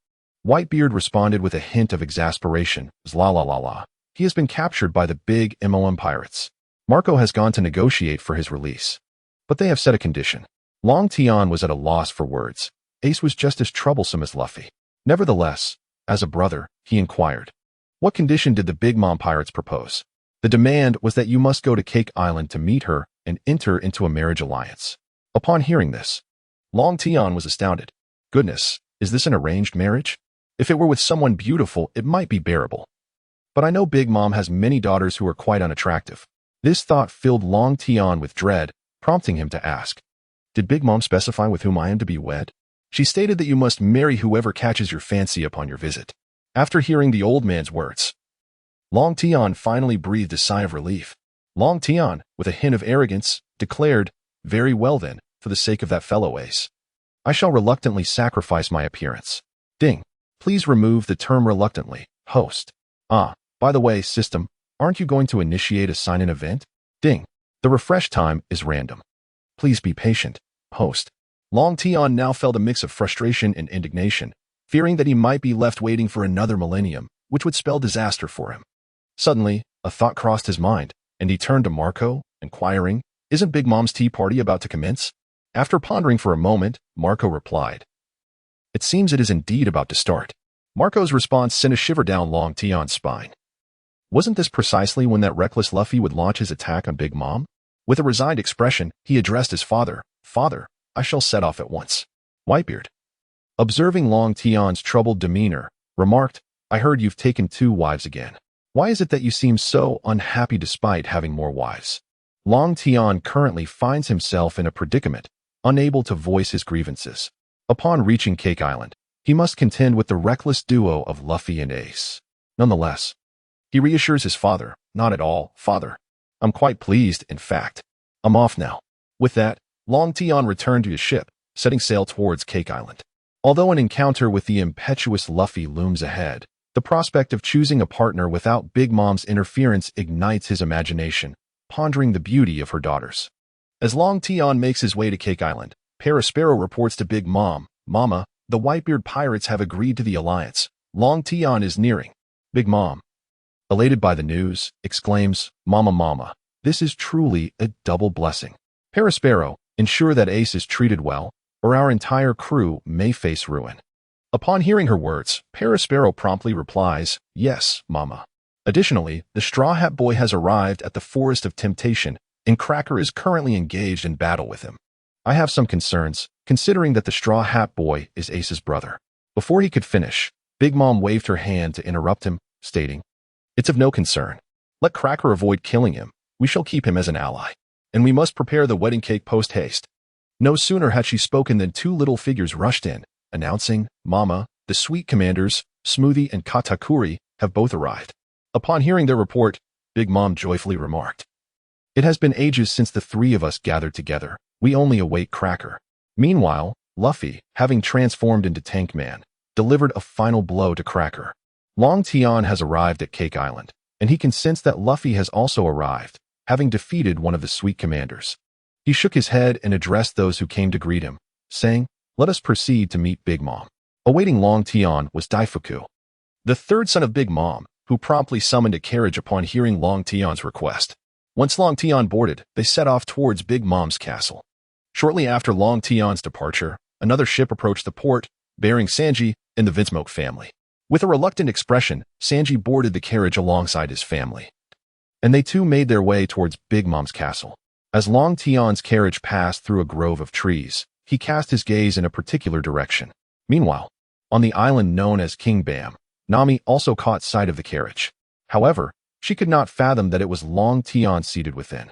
Whitebeard responded with a hint of exasperation, "La la la la. He has been captured by the big MOM pirates. Marco has gone to negotiate for his release, but they have set a condition." Long Tian was at a loss for words. Ace was just as troublesome as Luffy. Nevertheless, as a brother, he inquired, "What condition did the Big Mom pirates propose?" "The demand was that you must go to Cake Island to meet her and enter into a marriage alliance." Upon hearing this, Long Tian was astounded. "Goodness, is this an arranged marriage? If it were with someone beautiful, it might be bearable. But I know Big Mom has many daughters who are quite unattractive." This thought filled Long Tian with dread, prompting him to ask, "Did Big Mom specify with whom I am to be wed?" "She stated that you must marry whoever catches your fancy upon your visit." After hearing the old man's words, Long Tian finally breathed a sigh of relief. Long Tian, with a hint of arrogance, declared, "Very well then, for the sake of that fellow Ace, I shall reluctantly sacrifice my appearance." Ding. Please remove the term reluctantly, host. Ah, by the way, system, aren't you going to initiate a sign-in event? Ding. The refresh time is random. Please be patient, host. Long Tian now felt a mix of frustration and indignation, fearing that he might be left waiting for another millennium, which would spell disaster for him. Suddenly, a thought crossed his mind, and he turned to Marco, inquiring, "Isn't Big Mom's tea party about to commence?" After pondering for a moment, Marco replied, "It seems it is indeed about to start." Marco's response sent a shiver down Long Tian's spine. Wasn't this precisely when that reckless Luffy would launch his attack on Big Mom? With a resigned expression, he addressed his father, "Father, I shall set off at once." Whitebeard, observing Long Tian's troubled demeanor, remarked, "I heard you've taken 2 wives again. Why is it that you seem so unhappy despite having more wives?" Long Tian currently finds himself in a predicament, unable to voice his grievances. Upon reaching Cake Island, he must contend with the reckless duo of Luffy and Ace. Nonetheless, he reassures his father, "Not at all, father. I'm quite pleased, in fact. I'm off now." With that, Long Tian returned to his ship, setting sail towards Cake Island. Although an encounter with the impetuous Luffy looms ahead, the prospect of choosing a partner without Big Mom's interference ignites his imagination, pondering the beauty of her daughters. As Long Tian makes his way to Cake Island, Parasparrow reports to Big Mom, "Mama, the Whitebeard pirates have agreed to the alliance. Long Tian is nearing." "Big Mom, Elated by the news, exclaims, Mama Mama, this is truly a double blessing. Perispero, ensure that Ace is treated well, or our entire crew may face ruin. Upon hearing her words, Perispero promptly replies, yes, Mama. Additionally, the Straw Hat Boy has arrived at the Forest of Temptation, and Cracker is currently engaged in battle with him. I have some concerns, considering that the Straw Hat Boy is Ace's brother. Before he could finish, Big Mom waved her hand to interrupt him, stating, it's of no concern. Let Cracker avoid killing him. We shall keep him as an ally. And we must prepare the wedding cake post-haste. No sooner had she spoken than two little figures rushed in, announcing, Mama, the sweet commanders, Smoothie and Katakuri, have both arrived. Upon hearing their report, Big Mom joyfully remarked, it has been ages since the three of us gathered together. We only await Cracker. Meanwhile, Luffy, having transformed into Tank Man, delivered a final blow to Cracker. Long Tian has arrived at Cake Island, and he can sense that Luffy has also arrived, having defeated one of the sweet commanders. He shook his head and addressed those who came to greet him, saying, let us proceed to meet Big Mom. Awaiting Long Tian was Daifuku, the third son of Big Mom, who promptly summoned a carriage upon hearing Long Tian's request. Once Long Tian boarded, they set off towards Big Mom's castle. Shortly after Long Tian's departure, another ship approached the port, bearing Sanji and the Vinsmoke family. With a reluctant expression, Sanji boarded the carriage alongside his family, and they too made their way towards Big Mom's castle. As Long Tian's carriage passed through a grove of trees, he cast his gaze in a particular direction. Meanwhile, on the island known as King Bam, Nami also caught sight of the carriage. However, she could not fathom that it was Long Tian seated within.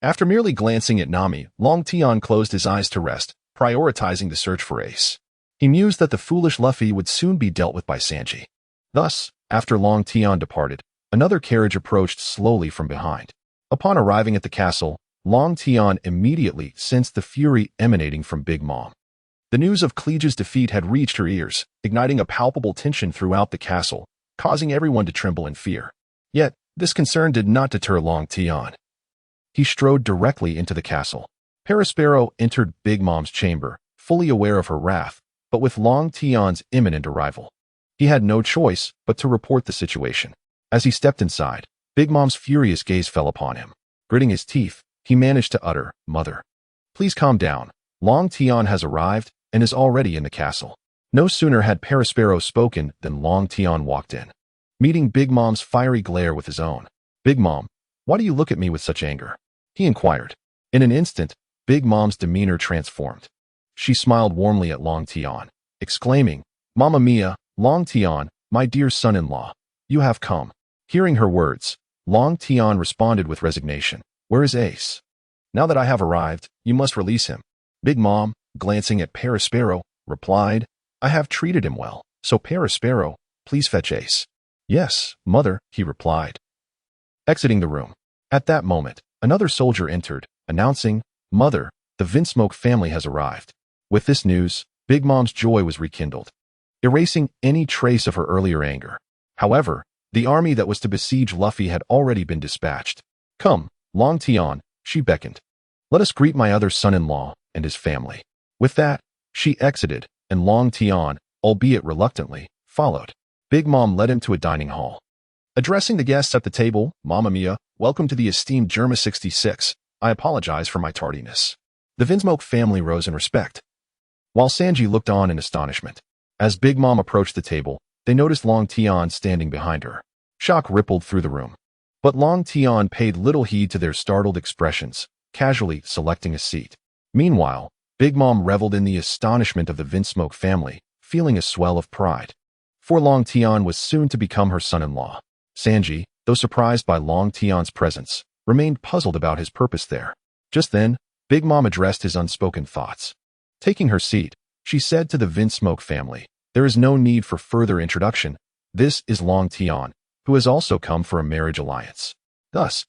After merely glancing at Nami, Long Tian closed his eyes to rest, prioritizing the search for Ace. He mused that the foolish Luffy would soon be dealt with by Sanji. Thus, after Long Tian departed, another carriage approached slowly from behind. Upon arriving at the castle, Long Tian immediately sensed the fury emanating from Big Mom. The news of Kleege's defeat had reached her ears, igniting a palpable tension throughout the castle, causing everyone to tremble in fear. Yet, this concern did not deter Long Tian. He strode directly into the castle. Perispero entered Big Mom's chamber, fully aware of her wrath, but with Long Tian's imminent arrival. He had no choice but to report the situation. As he stepped inside, Big Mom's furious gaze fell upon him. Gritting his teeth, he managed to utter, Mother, please calm down. Long Tian has arrived and is already in the castle. No sooner had Perispero spoken than Long Tian walked in, meeting Big Mom's fiery glare with his own. Big Mom, why do you look at me with such anger? He inquired. In an instant, Big Mom's demeanor transformed. She smiled warmly at Long Tian, exclaiming, Mamma Mia, Long Tian, my dear son-in-law, you have come. Hearing her words, Long Tian responded with resignation. Where is Ace? Now that I have arrived, you must release him. Big Mom, glancing at Perispero, replied, I have treated him well, so Perispero, please fetch Ace. Yes, Mother, he replied. Exiting the room. At that moment, another soldier entered, announcing, Mother, the Vinsmoke family has arrived. With this news, Big Mom's joy was rekindled, erasing any trace of her earlier anger. However, the army that was to besiege Luffy had already been dispatched. Come, Long Tian, she beckoned. Let us greet my other son-in-law and his family. With that, she exited, and Long Tian, albeit reluctantly, followed. Big Mom led him to a dining hall. Addressing the guests at the table, Mamma Mia, welcome to the esteemed Germa 66. I apologize for my tardiness. The Vinsmoke family rose in respect, while Sanji looked on in astonishment. As Big Mom approached the table, they noticed Long Tian standing behind her. Shock rippled through the room. But Long Tian paid little heed to their startled expressions, casually selecting a seat. Meanwhile, Big Mom reveled in the astonishment of the Vinsmoke family, feeling a swell of pride. For Long Tian was soon to become her son-in-law. Sanji, though surprised by Long Tian's presence, remained puzzled about his purpose there. Just then, Big Mom addressed his unspoken thoughts. Taking her seat, she said to the Vinsmoke family, there is no need for further introduction. This is Long Tian, who has also come for a marriage alliance. Thus,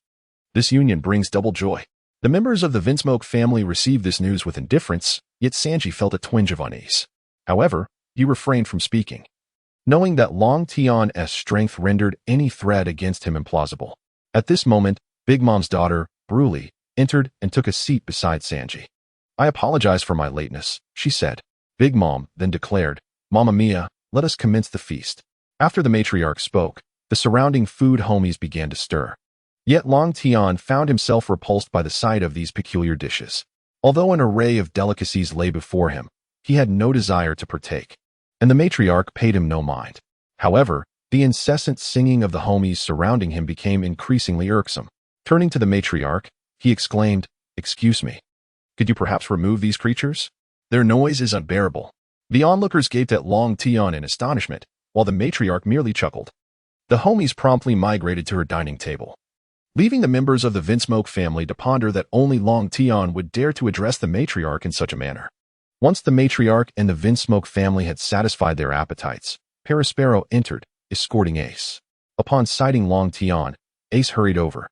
this union brings double joy. The members of the Vinsmoke family received this news with indifference, yet Sanji felt a twinge of unease. However, he refrained from speaking, knowing that Long Tian's strength rendered any threat against him implausible. At this moment, Big Mom's daughter, Bruli, entered and took a seat beside Sanji. I apologize for my lateness, she said. Big Mom then declared, Mamma Mia, let us commence the feast. After the matriarch spoke, The surrounding food homies began to stir. Yet Long Tian found himself repulsed by the sight of these peculiar dishes. Although an array of delicacies lay before him, he had no desire to partake, and the matriarch paid him no mind. However, the incessant singing of the homies surrounding him became increasingly irksome. Turning to the matriarch, he exclaimed, "Excuse me. Could you perhaps remove these creatures? Their noise is unbearable." The onlookers gaped at Long Tian in astonishment, while the matriarch merely chuckled. The homies promptly migrated to her dining table, leaving the members of the Vinsmoke family to ponder that only Long Tian would dare to address the matriarch in such a manner. Once the matriarch and the Vinsmoke family had satisfied their appetites, Perispero entered, escorting Ace. Upon sighting Long Tian, Ace hurried over,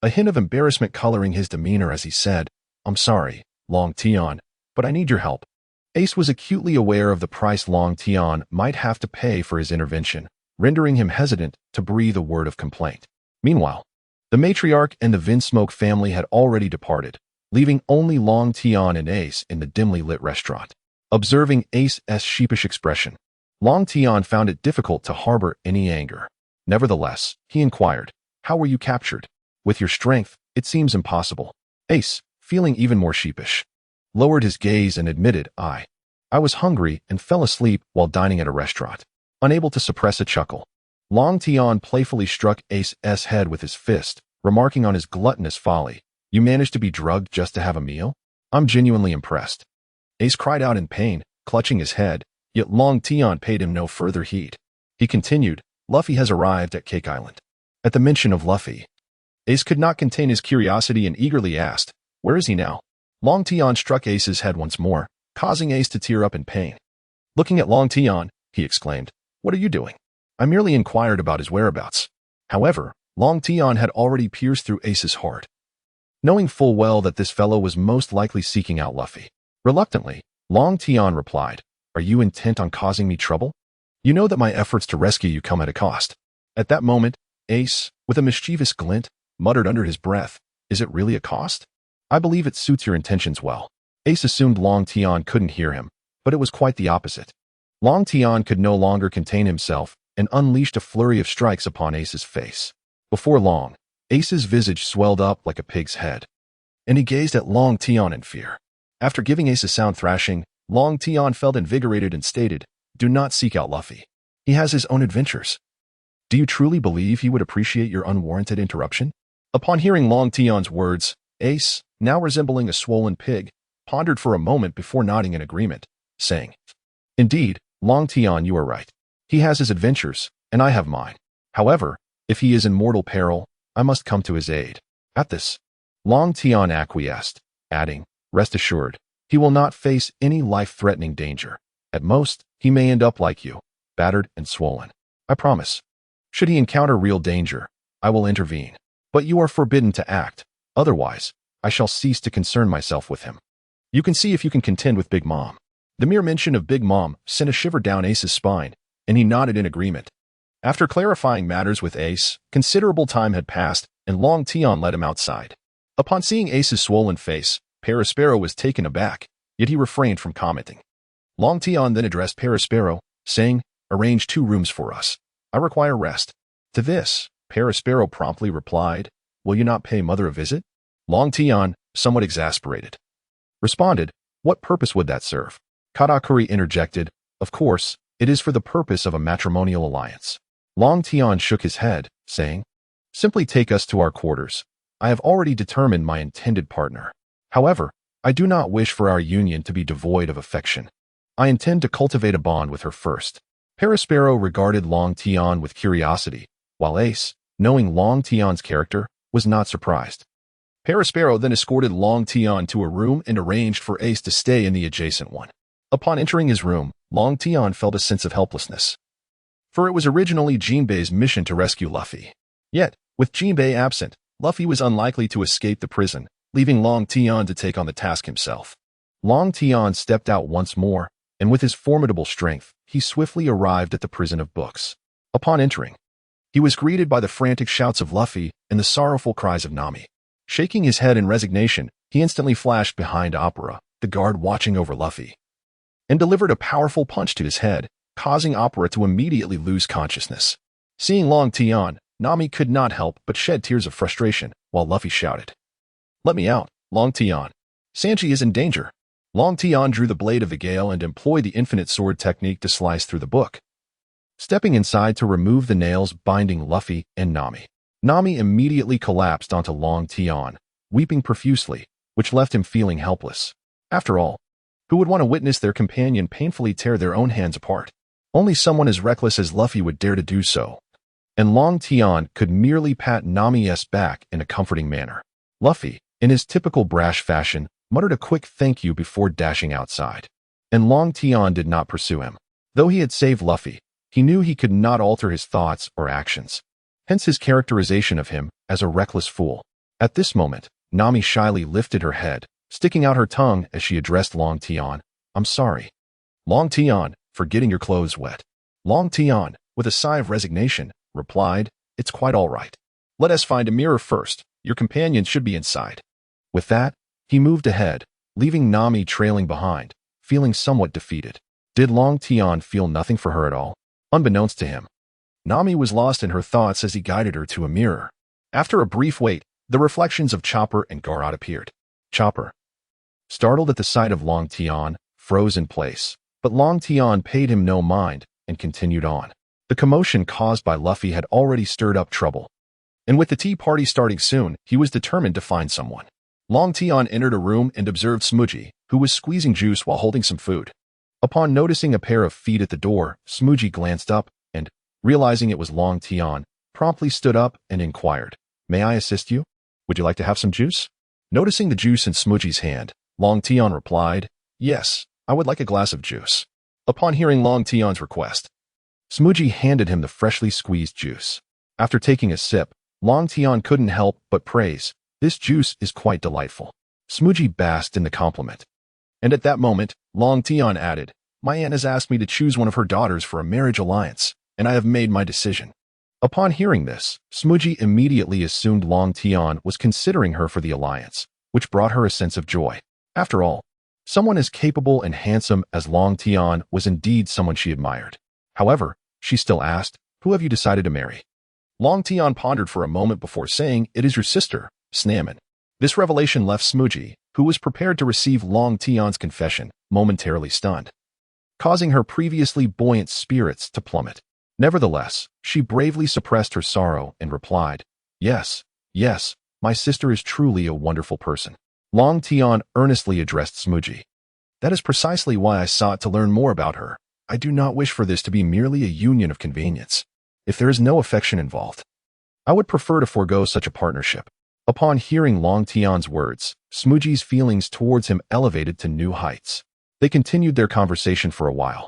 a hint of embarrassment coloring his demeanor as he said, "I'm sorry, Long Tian, but I need your help." Ace was acutely aware of the price Long Tian might have to pay for his intervention, rendering him hesitant to breathe a word of complaint. Meanwhile, the matriarch and the Vinsmoke family had already departed, leaving only Long Tian and Ace in the dimly lit restaurant. Observing Ace's sheepish expression, Long Tian found it difficult to harbor any anger. Nevertheless, he inquired, "How were you captured? With your strength, it seems impossible." Ace, feeling even more sheepish, lowered his gaze and admitted, I was hungry and fell asleep while dining at a restaurant." Unable to suppress a chuckle, Long Tian playfully struck Ace's head with his fist, remarking on his gluttonous folly, "You managed to be drugged just to have a meal? I'm genuinely impressed." Ace cried out in pain, clutching his head, yet Long Tian paid him no further heed. He continued, "Luffy has arrived at Cake Island." At the mention of Luffy, Ace could not contain his curiosity and eagerly asked, "Where is he now?" Long Tian struck Ace's head once more, causing Ace to tear up in pain. Looking at Long Tian, he exclaimed, "What are you doing?" "I merely inquired about his whereabouts." However, Long Tian had already pierced through Ace's heart, knowing full well that this fellow was most likely seeking out Luffy. Reluctantly, Long Tian replied, "Are you intent on causing me trouble? You know that my efforts to rescue you come at a cost." At that moment, Ace, with a mischievous glint, muttered under his breath, "Is it really a cost? I believe it suits your intentions well." Ace assumed Long Tian couldn't hear him, but it was quite the opposite. Long Tian could no longer contain himself and unleashed a flurry of strikes upon Ace's face. Before long, Ace's visage swelled up like a pig's head, and he gazed at Long Tian in fear. After giving Ace a sound thrashing, Long Tian felt invigorated and stated, "Do not seek out Luffy. He has his own adventures." "Do you truly believe he would appreciate your unwarranted interruption?" Upon hearing Long Tian's words, Ace, now resembling a swollen pig, pondered for a moment before nodding in agreement, saying, "Indeed, Long Tian, you are right. He has his adventures, and I have mine. However, if he is in mortal peril, I must come to his aid." At this, Long Tian acquiesced, adding, "Rest assured, he will not face any life-threatening danger. At most, he may end up like you, battered and swollen. I promise. Should he encounter real danger, I will intervene. But you are forbidden to act. Otherwise, I shall cease to concern myself with him. You can see if you can contend with Big Mom." The mere mention of Big Mom sent a shiver down Ace's spine, and he nodded in agreement. After clarifying matters with Ace, considerable time had passed, and Long Tian led him outside. Upon seeing Ace's swollen face, Perispero was taken aback, yet he refrained from commenting. Long Tian then addressed Perispero, saying, "Arrange 2 rooms for us. I require rest." To this, Perispero promptly replied, "Will you not pay Mother a visit?" Long Tian, somewhat exasperated, responded, "What purpose would that serve?" Katakuri interjected, "Of course, it is for the purpose of a matrimonial alliance." Long Tian shook his head, saying, "Simply take us to our quarters. I have already determined my intended partner. However, I do not wish for our union to be devoid of affection. I intend to cultivate a bond with her first." Perispero regarded Long Tian with curiosity, while Ace, knowing Long Tian's character, was not surprised. Perispero then escorted Long Tian to a room and arranged for Ace to stay in the adjacent one. Upon entering his room, Long Tian felt a sense of helplessness, for it was originally Jinbei's mission to rescue Luffy. Yet, with Jinbei absent, Luffy was unlikely to escape the prison, leaving Long Tian to take on the task himself. Long Tian stepped out once more, and with his formidable strength, he swiftly arrived at the prison of books. Upon entering, he was greeted by the frantic shouts of Luffy and the sorrowful cries of Nami. Shaking his head in resignation, he instantly flashed behind Opera, the guard watching over Luffy, and delivered a powerful punch to his head, causing Opera to immediately lose consciousness. Seeing Long Tian, Nami could not help but shed tears of frustration, while Luffy shouted, "Let me out, Long Tian. Sanji is in danger." Long Tian drew the blade of the gale and employed the infinite sword technique to slice through the book, stepping inside to remove the nails binding Luffy and Nami. Nami immediately collapsed onto Long Tian, weeping profusely, which left him feeling helpless. After all, who would want to witness their companion painfully tear their own hands apart? Only someone as reckless as Luffy would dare to do so. And Long Tian could merely pat Nami's back in a comforting manner. Luffy, in his typical brash fashion, muttered a quick thank you before dashing outside. And Long Tian did not pursue him. Though he had saved Luffy, he knew he could not alter his thoughts or actions. Hence his characterization of him as a reckless fool. At this moment, Nami shyly lifted her head, sticking out her tongue as she addressed Long Tian. "I'm sorry, Long Tian, for getting your clothes wet." Long Tian, with a sigh of resignation, replied, "It's quite all right. Let us find a mirror first. Your companion should be inside." With that, he moved ahead, leaving Nami trailing behind, feeling somewhat defeated. Did Long Tian feel nothing for her at all? Unbeknownst to him, Nami was lost in her thoughts as he guided her to a mirror. After a brief wait, the reflections of Chopper and Garrot appeared. Chopper, startled at the sight of Long Tian, froze in place, but Long Tian paid him no mind and continued on. The commotion caused by Luffy had already stirred up trouble, and with the tea party starting soon, he was determined to find someone. Long Tian entered a room and observed Smooji, who was squeezing juice while holding some food. Upon noticing a pair of feet at the door, Smooji glanced up and, realizing it was Long Tian, promptly stood up and inquired, "May I assist you? Would you like to have some juice?" Noticing the juice in Smooji's hand, Long Tian replied, "Yes, I would like a glass of juice." Upon hearing Long Tian's request, Smooji handed him the freshly squeezed juice. After taking a sip, Long Tian couldn't help but praise, "This juice is quite delightful." Smooji basked in the compliment. And at that moment, Long Tian added, "My aunt has asked me to choose one of her daughters for a marriage alliance, and I have made my decision." Upon hearing this, Smooji immediately assumed Long Tian was considering her for the alliance, which brought her a sense of joy. After all, someone as capable and handsome as Long Tian was indeed someone she admired. However, she still asked, "Who have you decided to marry?" Long Tian pondered for a moment before saying, "It is your sister, Snamin." This revelation left Smooji, who was prepared to receive Long Tian's confession, momentarily stunned, causing her previously buoyant spirits to plummet. Nevertheless, she bravely suppressed her sorrow and replied, "Yes, yes, my sister is truly a wonderful person." Long Tian earnestly addressed Smooji. "That is precisely why I sought to learn more about her. I do not wish for this to be merely a union of convenience. If there is no affection involved, I would prefer to forego such a partnership." Upon hearing Long Tian's words, Smooji's feelings towards him elevated to new heights. They continued their conversation for a while,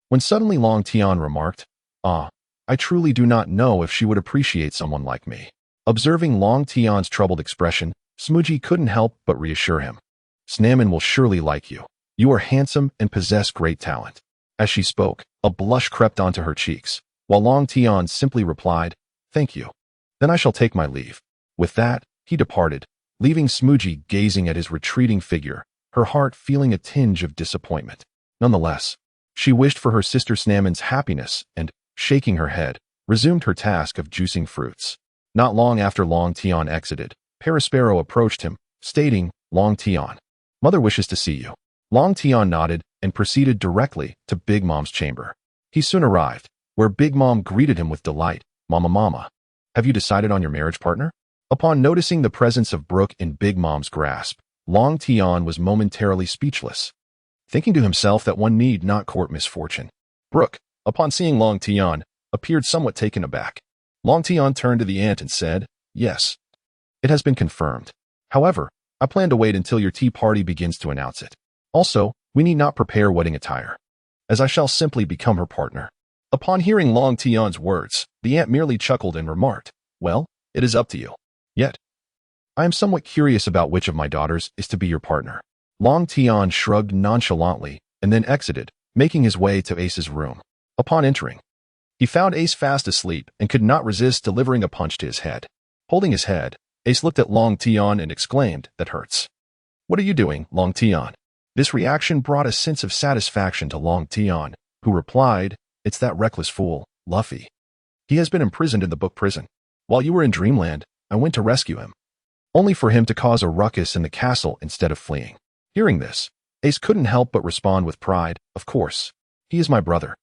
when suddenly Long Tian remarked, I truly do not know if she would appreciate someone like me." Observing Long Tian's troubled expression, Smooji couldn't help but reassure him. "Snamin will surely like you. You are handsome and possess great talent." As she spoke, a blush crept onto her cheeks, while Long Tian simply replied, "Thank you. Then I shall take my leave." With that, he departed, leaving Smooji gazing at his retreating figure, her heart feeling a tinge of disappointment. Nonetheless, she wished for her sister Snamin's happiness and, shaking her head, resumed her task of juicing fruits. Not long after Long Tian exited, Perispero approached him, stating, "Long Tian, Mother wishes to see you." Long Tian nodded and proceeded directly to Big Mom's chamber. He soon arrived, where Big Mom greeted him with delight. Mama, have you decided on your marriage partner?" Upon noticing the presence of Brook in Big Mom's grasp, Long Tian was momentarily speechless, thinking to himself that one need not court misfortune. Brook, upon seeing Long Tian, appeared somewhat taken aback. Long Tian turned to the aunt and said, "Yes, it has been confirmed. However, I plan to wait until your tea party begins to announce it. Also, we need not prepare wedding attire, as I shall simply become her partner." Upon hearing Long Tian's words, the aunt merely chuckled and remarked, "Well, it is up to you. Yet, I am somewhat curious about which of my daughters is to be your partner." Long Tian shrugged nonchalantly and then exited, making his way to Ace's room. Upon entering, he found Ace fast asleep and could not resist delivering a punch to his head. Holding his head, Ace looked at Long Tian and exclaimed, "That hurts." "What are you doing, Long Tian?" This reaction brought a sense of satisfaction to Long Tian, who replied, "It's that reckless fool, Luffy. He has been imprisoned in the book prison. While you were in Dreamland, I went to rescue him, only for him to cause a ruckus in the castle instead of fleeing. Hearing this, Ace couldn't help but respond with pride. Of course, he is my brother.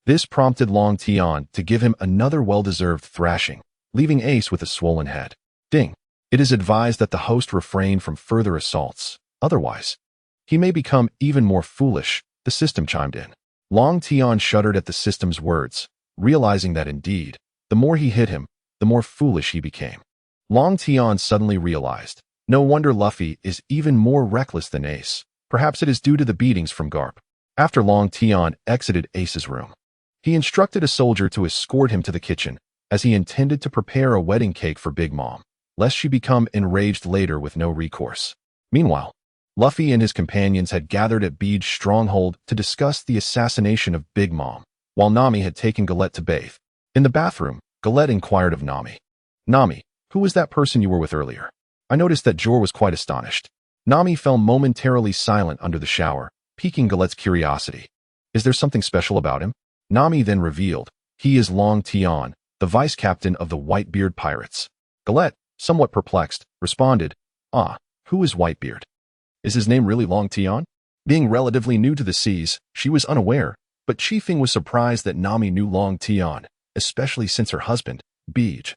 This prompted Long Tian to give him another well-deserved thrashing, leaving Ace with a swollen head. Ding. It is advised that the host refrain from further assaults. Otherwise, he may become even more foolish, the system chimed in. Long Tian shuddered at the system's words, realizing that indeed, the more he hit him, the more foolish he became. Long Tian suddenly realized, no wonder Luffy is even more reckless than Ace. Perhaps it is due to the beatings from Garp. After Long Tian exited Ace's room, he instructed a soldier to escort him to the kitchen, as he intended to prepare a wedding cake for Big Mom, lest she become enraged later with no recourse. Meanwhile, Luffy and his companions had gathered at Beej's stronghold to discuss the assassination of Big Mom, while Nami had taken Galette to bathe. In the bathroom, Galette inquired of Nami. Nami, who was that person you were with earlier? I noticed that Jor was quite astonished. Nami fell momentarily silent under the shower, piquing Galette's curiosity. Is there something special about him? Nami then revealed, he is Long Tian, the vice captain of the Whitebeard pirates. Galette, somewhat perplexed, responded, who is Whitebeard? Is his name really Long Tian? Being relatively new to the seas, she was unaware, but Chiefing was surprised that Nami knew Long Tian, especially since her husband, Beej,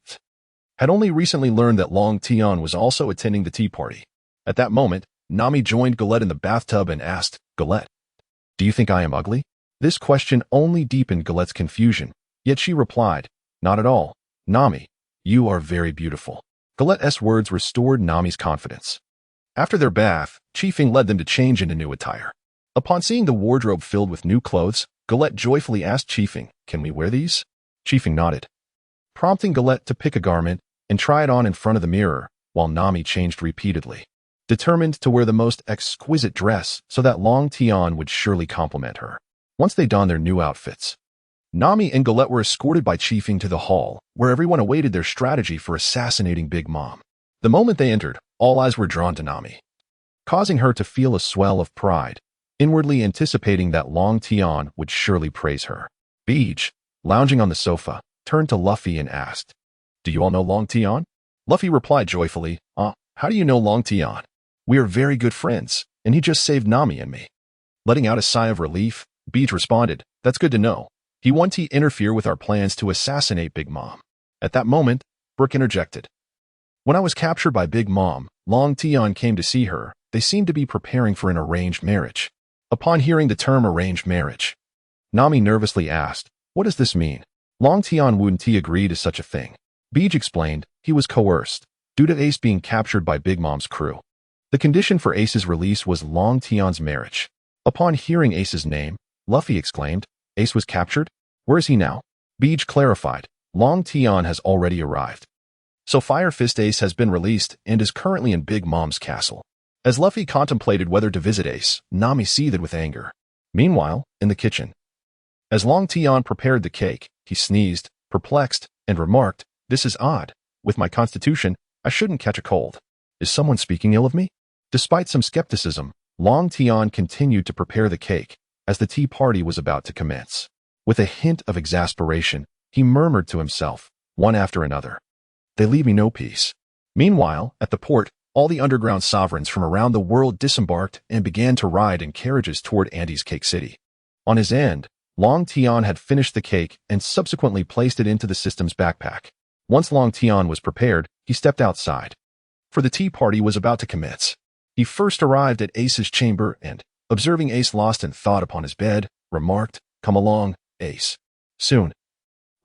had only recently learned that Long Tian was also attending the tea party. At that moment, Nami joined Galette in the bathtub and asked, Galette, do you think I am ugly? This question only deepened Galette's confusion, yet she replied, not at all. Nami, you are very beautiful. Galette's words restored Nami's confidence. After their bath, Chiefing led them to change into new attire. Upon seeing the wardrobe filled with new clothes, Galette joyfully asked Chiefing, can we wear these? Chiefing nodded, prompting Galette to pick a garment and try it on in front of the mirror, while Nami changed repeatedly, determined to wear the most exquisite dress so that Long Tian would surely compliment her. Once they donned their new outfits, Nami and Galette were escorted by Chiefing to the hall, where everyone awaited their strategy for assassinating Big Mom. The moment they entered, all eyes were drawn to Nami, causing her to feel a swell of pride, inwardly anticipating that Long Tian would surely praise her. Beej, lounging on the sofa, turned to Luffy and asked, do you all know Long Tian? Luffy replied joyfully, how do you know Long Tian? We are very good friends, and he just saved Nami and me. Letting out a sigh of relief, Beej responded, that's good to know. He won't interfere with our plans to assassinate Big Mom. At that moment, Brook interjected. When I was captured by Big Mom, Long Tian came to see her. They seemed to be preparing for an arranged marriage. Upon hearing the term arranged marriage, Nami nervously asked, what does this mean? Long Tian wouldn't agree to such a thing. Beej explained, he was coerced, due to Ace being captured by Big Mom's crew. The condition for Ace's release was Long Tian's marriage. Upon hearing Ace's name, Luffy exclaimed, Ace was captured? Where is he now? Beej clarified, Long Tian has already arrived. So Fire Fist Ace has been released and is currently in Big Mom's castle. As Luffy contemplated whether to visit Ace, Nami seethed with anger. Meanwhile, in the kitchen, as Long Tian prepared the cake, he sneezed, perplexed, and remarked, this is odd. With my constitution, I shouldn't catch a cold. Is someone speaking ill of me? Despite some skepticism, Long Tian continued to prepare the cake, as the tea party was about to commence. With a hint of exasperation, he murmured to himself, one after another, they leave me no peace. Meanwhile, at the port, all the underground sovereigns from around the world disembarked and began to ride in carriages toward Andy's Cake City. On his end, Long Tian had finished the cake and subsequently placed it into the system's backpack. Once Long Tian was prepared, he stepped outside, for the tea party was about to commence. He first arrived at Ace's chamber and, observing Ace lost in thought upon his bed, remarked, come along, Ace. Soon,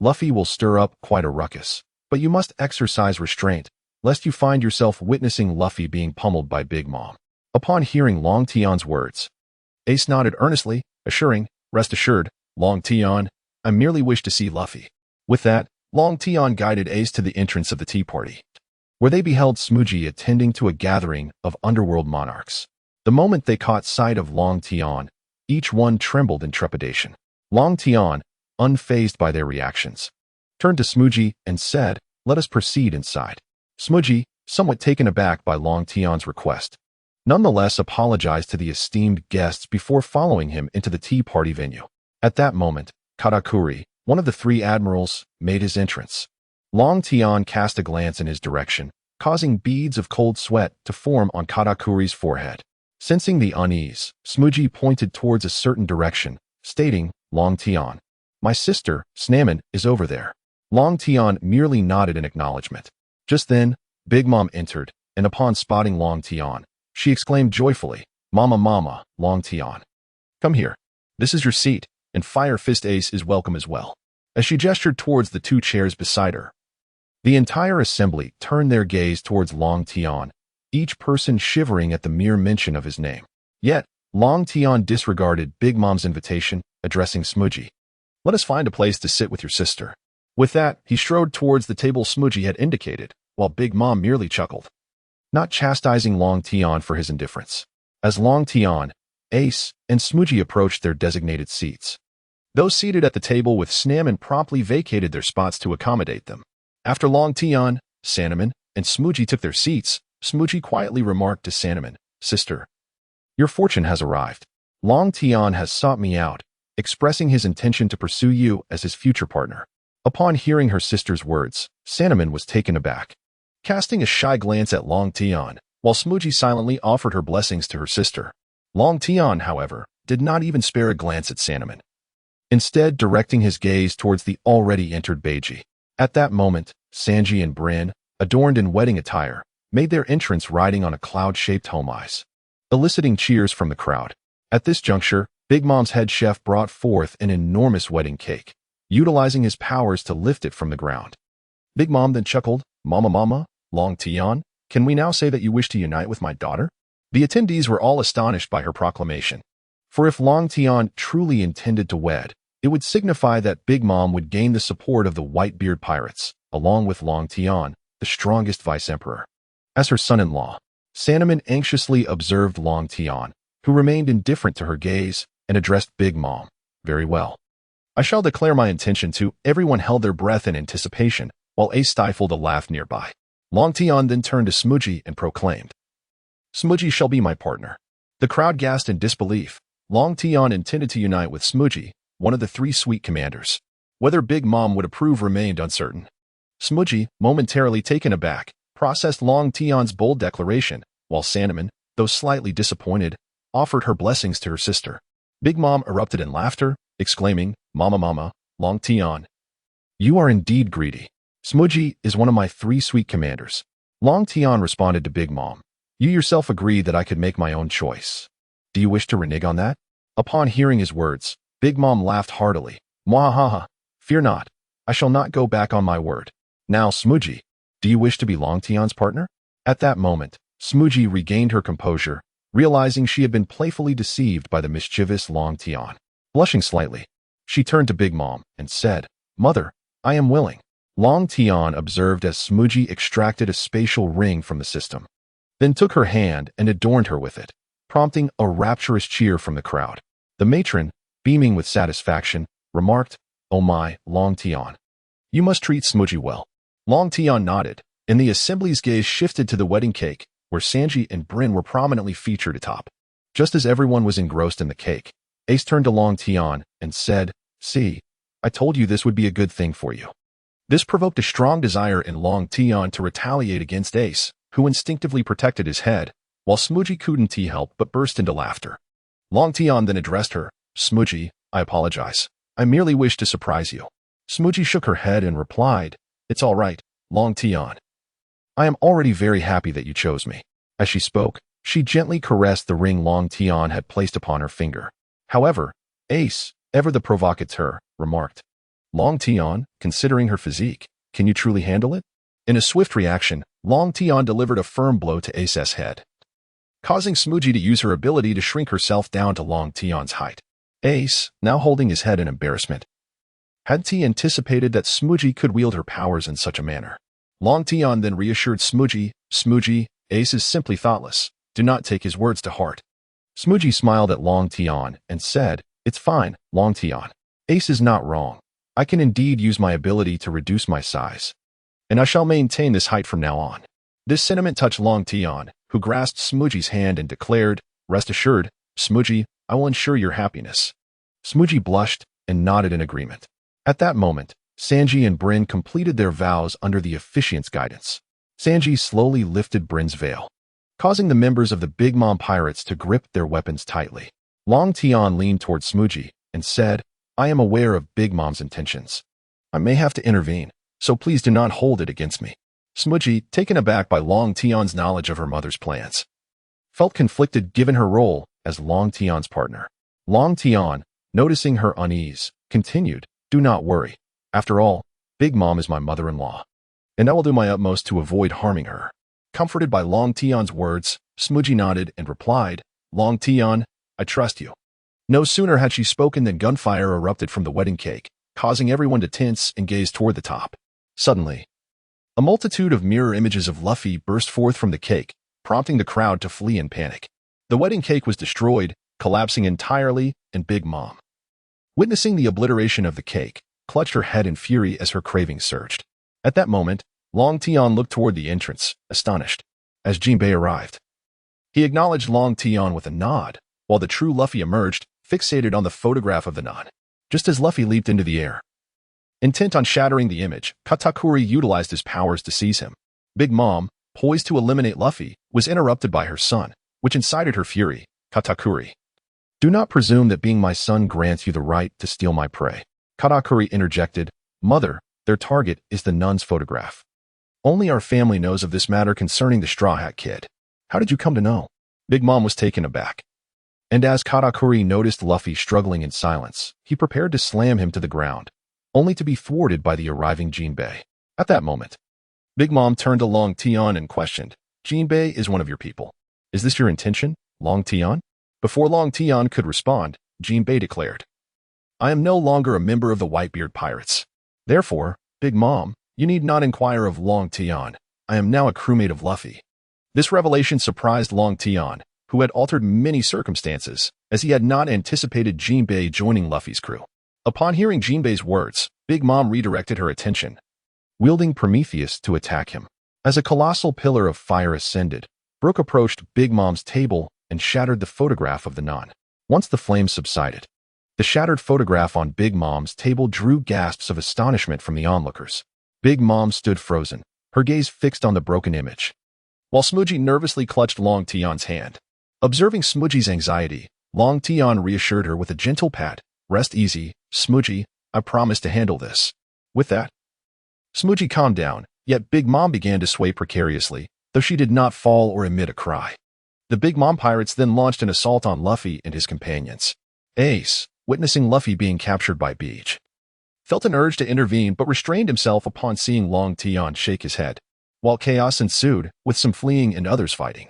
Luffy will stir up quite a ruckus, but you must exercise restraint, lest you find yourself witnessing Luffy being pummeled by Big Mom. Upon hearing Long Tian's words, Ace nodded earnestly, assuring, rest assured, Long Tian, I merely wish to see Luffy. With that, Long Tian guided Ace to the entrance of the tea party, where they beheld Smooji attending to a gathering of underworld monarchs. The moment they caught sight of Long Tian, each one trembled in trepidation. Long Tian, unfazed by their reactions, turned to Smooji and said, let us proceed inside. Smooji, somewhat taken aback by Long Tian's request, nonetheless apologized to the esteemed guests before following him into the tea party venue. At that moment, Katakuri, one of the three admirals, made his entrance. Long Tian cast a glance in his direction, causing beads of cold sweat to form on Katakuri's forehead. Sensing the unease, Smuji pointed towards a certain direction, stating, Long Tian, my sister, Snamin, is over there. Long Tian merely nodded in acknowledgement. Just then, Big Mom entered, and upon spotting Long Tian, she exclaimed joyfully, Mama, Mama, Long Tian. Come here. This is your seat, and Fire Fist Ace is welcome as well. As she gestured towards the two chairs beside her, the entire assembly turned their gaze towards Long Tian, each person shivering at the mere mention of his name. Yet, Long Tian disregarded Big Mom's invitation, addressing Smuji. Let us find a place to sit with your sister. With that, he strode towards the table Smuji had indicated, while Big Mom merely chuckled, not chastising Long Tian for his indifference. As Long Tian, Ace, and Smuji approached their designated seats, those seated at the table with Snamin promptly vacated their spots to accommodate them. After Long Tian, Sanamin, and Smuji took their seats, Smuji quietly remarked to Sanamin, Sister, your fortune has arrived. Long Tian has sought me out, expressing his intention to pursue you as his future partner. Upon hearing her sister's words, Sanamin was taken aback, casting a shy glance at Long Tian, while Smuji silently offered her blessings to her sister. Long Tian, however, did not even spare a glance at Sanamin, instead directing his gaze towards the already entered Beiji. At that moment, Sanji and Brin, adorned in wedding attire, made their entrance riding on a cloud-shaped homais, eliciting cheers from the crowd. At this juncture, Big Mom's head chef brought forth an enormous wedding cake, utilizing his powers to lift it from the ground. Big Mom then chuckled, Mama, Mama, Long Tian, can we now say that you wish to unite with my daughter? The attendees were all astonished by her proclamation. For if Long Tian truly intended to wed, it would signify that Big Mom would gain the support of the Whitebeard pirates, along with Long Tian, the strongest vice-emperor. As her son-in-law, Sanamin anxiously observed Long Tian, who remained indifferent to her gaze, and addressed Big Mom. Very well. I shall declare my intention to. Everyone held their breath in anticipation, while Ace stifled a laugh nearby. Long Tian then turned to Smuji and proclaimed, Smuji shall be my partner. The crowd gasped in disbelief. Long Tian intended to unite with Smuji, one of the three sweet commanders. Whether Big Mom would approve remained uncertain. Smuji, momentarily taken aback, processed Long Tian's bold declaration, while Sanamin, though slightly disappointed, offered her blessings to her sister. Big Mom erupted in laughter, exclaiming, Mama, Mama, Long Tian, you are indeed greedy. Smuji is one of my three sweet commanders. Long Tian responded to Big Mom, you yourself agreed that I could make my own choice. Do you wish to renege on that? Upon hearing his words, Big Mom laughed heartily. Mwahaha, fear not. I shall not go back on my word. Now, Smuji, do you wish to be Long Tian's partner? At that moment, Smuji regained her composure, realizing she had been playfully deceived by the mischievous Long Tian. Blushing slightly, she turned to Big Mom and said, Mother, I am willing. Long Tian observed as Smuji extracted a spatial ring from the system, then took her hand and adorned her with it, prompting a rapturous cheer from the crowd. The matron, beaming with satisfaction, remarked, Oh my, Long Tian, you must treat Smuji well. Long Tian nodded, and the assembly's gaze shifted to the wedding cake, where Sanji and Brin were prominently featured atop. Just as everyone was engrossed in the cake, Ace turned to Long Tian and said, See, I told you this would be a good thing for you. This provoked a strong desire in Long Tian to retaliate against Ace, who instinctively protected his head, while Smuji couldn't help but burst into laughter. Long Tian then addressed her, Smuji, I apologize. I merely wished to surprise you. Smuji shook her head and replied, It's all right, Long Tian. I am already very happy that you chose me. As she spoke, she gently caressed the ring Long Tian had placed upon her finger. However, Ace, ever the provocateur, remarked, Long Tian, considering her physique, can you truly handle it? In a swift reaction, Long Tian delivered a firm blow to Ace's head, causing Smuji to use her ability to shrink herself down to Long Tian's height. Ace, now holding his head in embarrassment, had anticipated that Smuji could wield her powers in such a manner. Long Tian then reassured Smuji, Smuji, Ace is simply thoughtless. Do not take his words to heart. Smuji smiled at Long Tian and said, It's fine, Long Tian. Ace is not wrong. I can indeed use my ability to reduce my size, and I shall maintain this height from now on. This sentiment touched Long Tian, who grasped Smuji's hand and declared, Rest assured, Smuji, I will ensure your happiness. Smuji blushed and nodded in agreement. At that moment, Sanji and Bryn completed their vows under the officiant's guidance. Sanji slowly lifted Bryn's veil, causing the members of the Big Mom pirates to grip their weapons tightly. Long Tian leaned toward Smooji and said, I am aware of Big Mom's intentions. I may have to intervene, so please do not hold it against me. Smooji, taken aback by Long Tian's knowledge of her mother's plans, felt conflicted given her role as Long Tian's partner. Long Tian, noticing her unease, continued, do not worry. After all, Big Mom is my mother-in-law, and I will do my utmost to avoid harming her. Comforted by Long Tian's words, Smooji nodded and replied, Long Tian, I trust you. No sooner had she spoken than gunfire erupted from the wedding cake, causing everyone to tense and gaze toward the top. Suddenly, a multitude of mirror images of Luffy burst forth from the cake, prompting the crowd to flee in panic. The wedding cake was destroyed, collapsing entirely, and Big Mom, witnessing the obliteration of the cake, clutched her head in fury as her cravings surged. At that moment, Long Tian looked toward the entrance, astonished, as Jinbei arrived. He acknowledged Long Tian with a nod, while the true Luffy emerged, fixated on the photograph of the nun. Just as Luffy leaped into the air, intent on shattering the image, Katakuri utilized his powers to seize him. Big Mom, poised to eliminate Luffy, was interrupted by her son, which incited her fury. Katakuri, do not presume that being my son grants you the right to steal my prey. Katakuri interjected, Mother, their target is the nun's photograph. Only our family knows of this matter concerning the Straw Hat Kid. How did you come to know? Big Mom was taken aback. And as Katakuri noticed Luffy struggling in silence, he prepared to slam him to the ground, only to be thwarted by the arriving Jinbei. At that moment, Big Mom turned to Long Tian and questioned, Jinbei is one of your people. Is this your intention, Long Tian? Before Long Tian could respond, Jinbei declared, I am no longer a member of the Whitebeard pirates. Therefore, Big Mom, you need not inquire of Long Tian. I am now a crewmate of Luffy. This revelation surprised Long Tian, who had altered many circumstances, as he had not anticipated Jinbei joining Luffy's crew. Upon hearing Jinbei's words, Big Mom redirected her attention, wielding Prometheus to attack him. As a colossal pillar of fire ascended, Brook approached Big Mom's table and shattered the photograph of the nun. Once the flames subsided, the shattered photograph on Big Mom's table drew gasps of astonishment from the onlookers. Big Mom stood frozen, her gaze fixed on the broken image, while Smooji nervously clutched Long Tian's hand. Observing Smooji's anxiety, Long Tian reassured her with a gentle pat. Rest easy, Smooji, I promise to handle this. With that, Smooji calmed down, yet Big Mom began to sway precariously, though she did not fall or emit a cry. The Big Mom pirates then launched an assault on Luffy and his companions. Ace, witnessing Luffy being captured by Beach, felt an urge to intervene but restrained himself upon seeing Long Tian shake his head. While chaos ensued, with some fleeing and others fighting,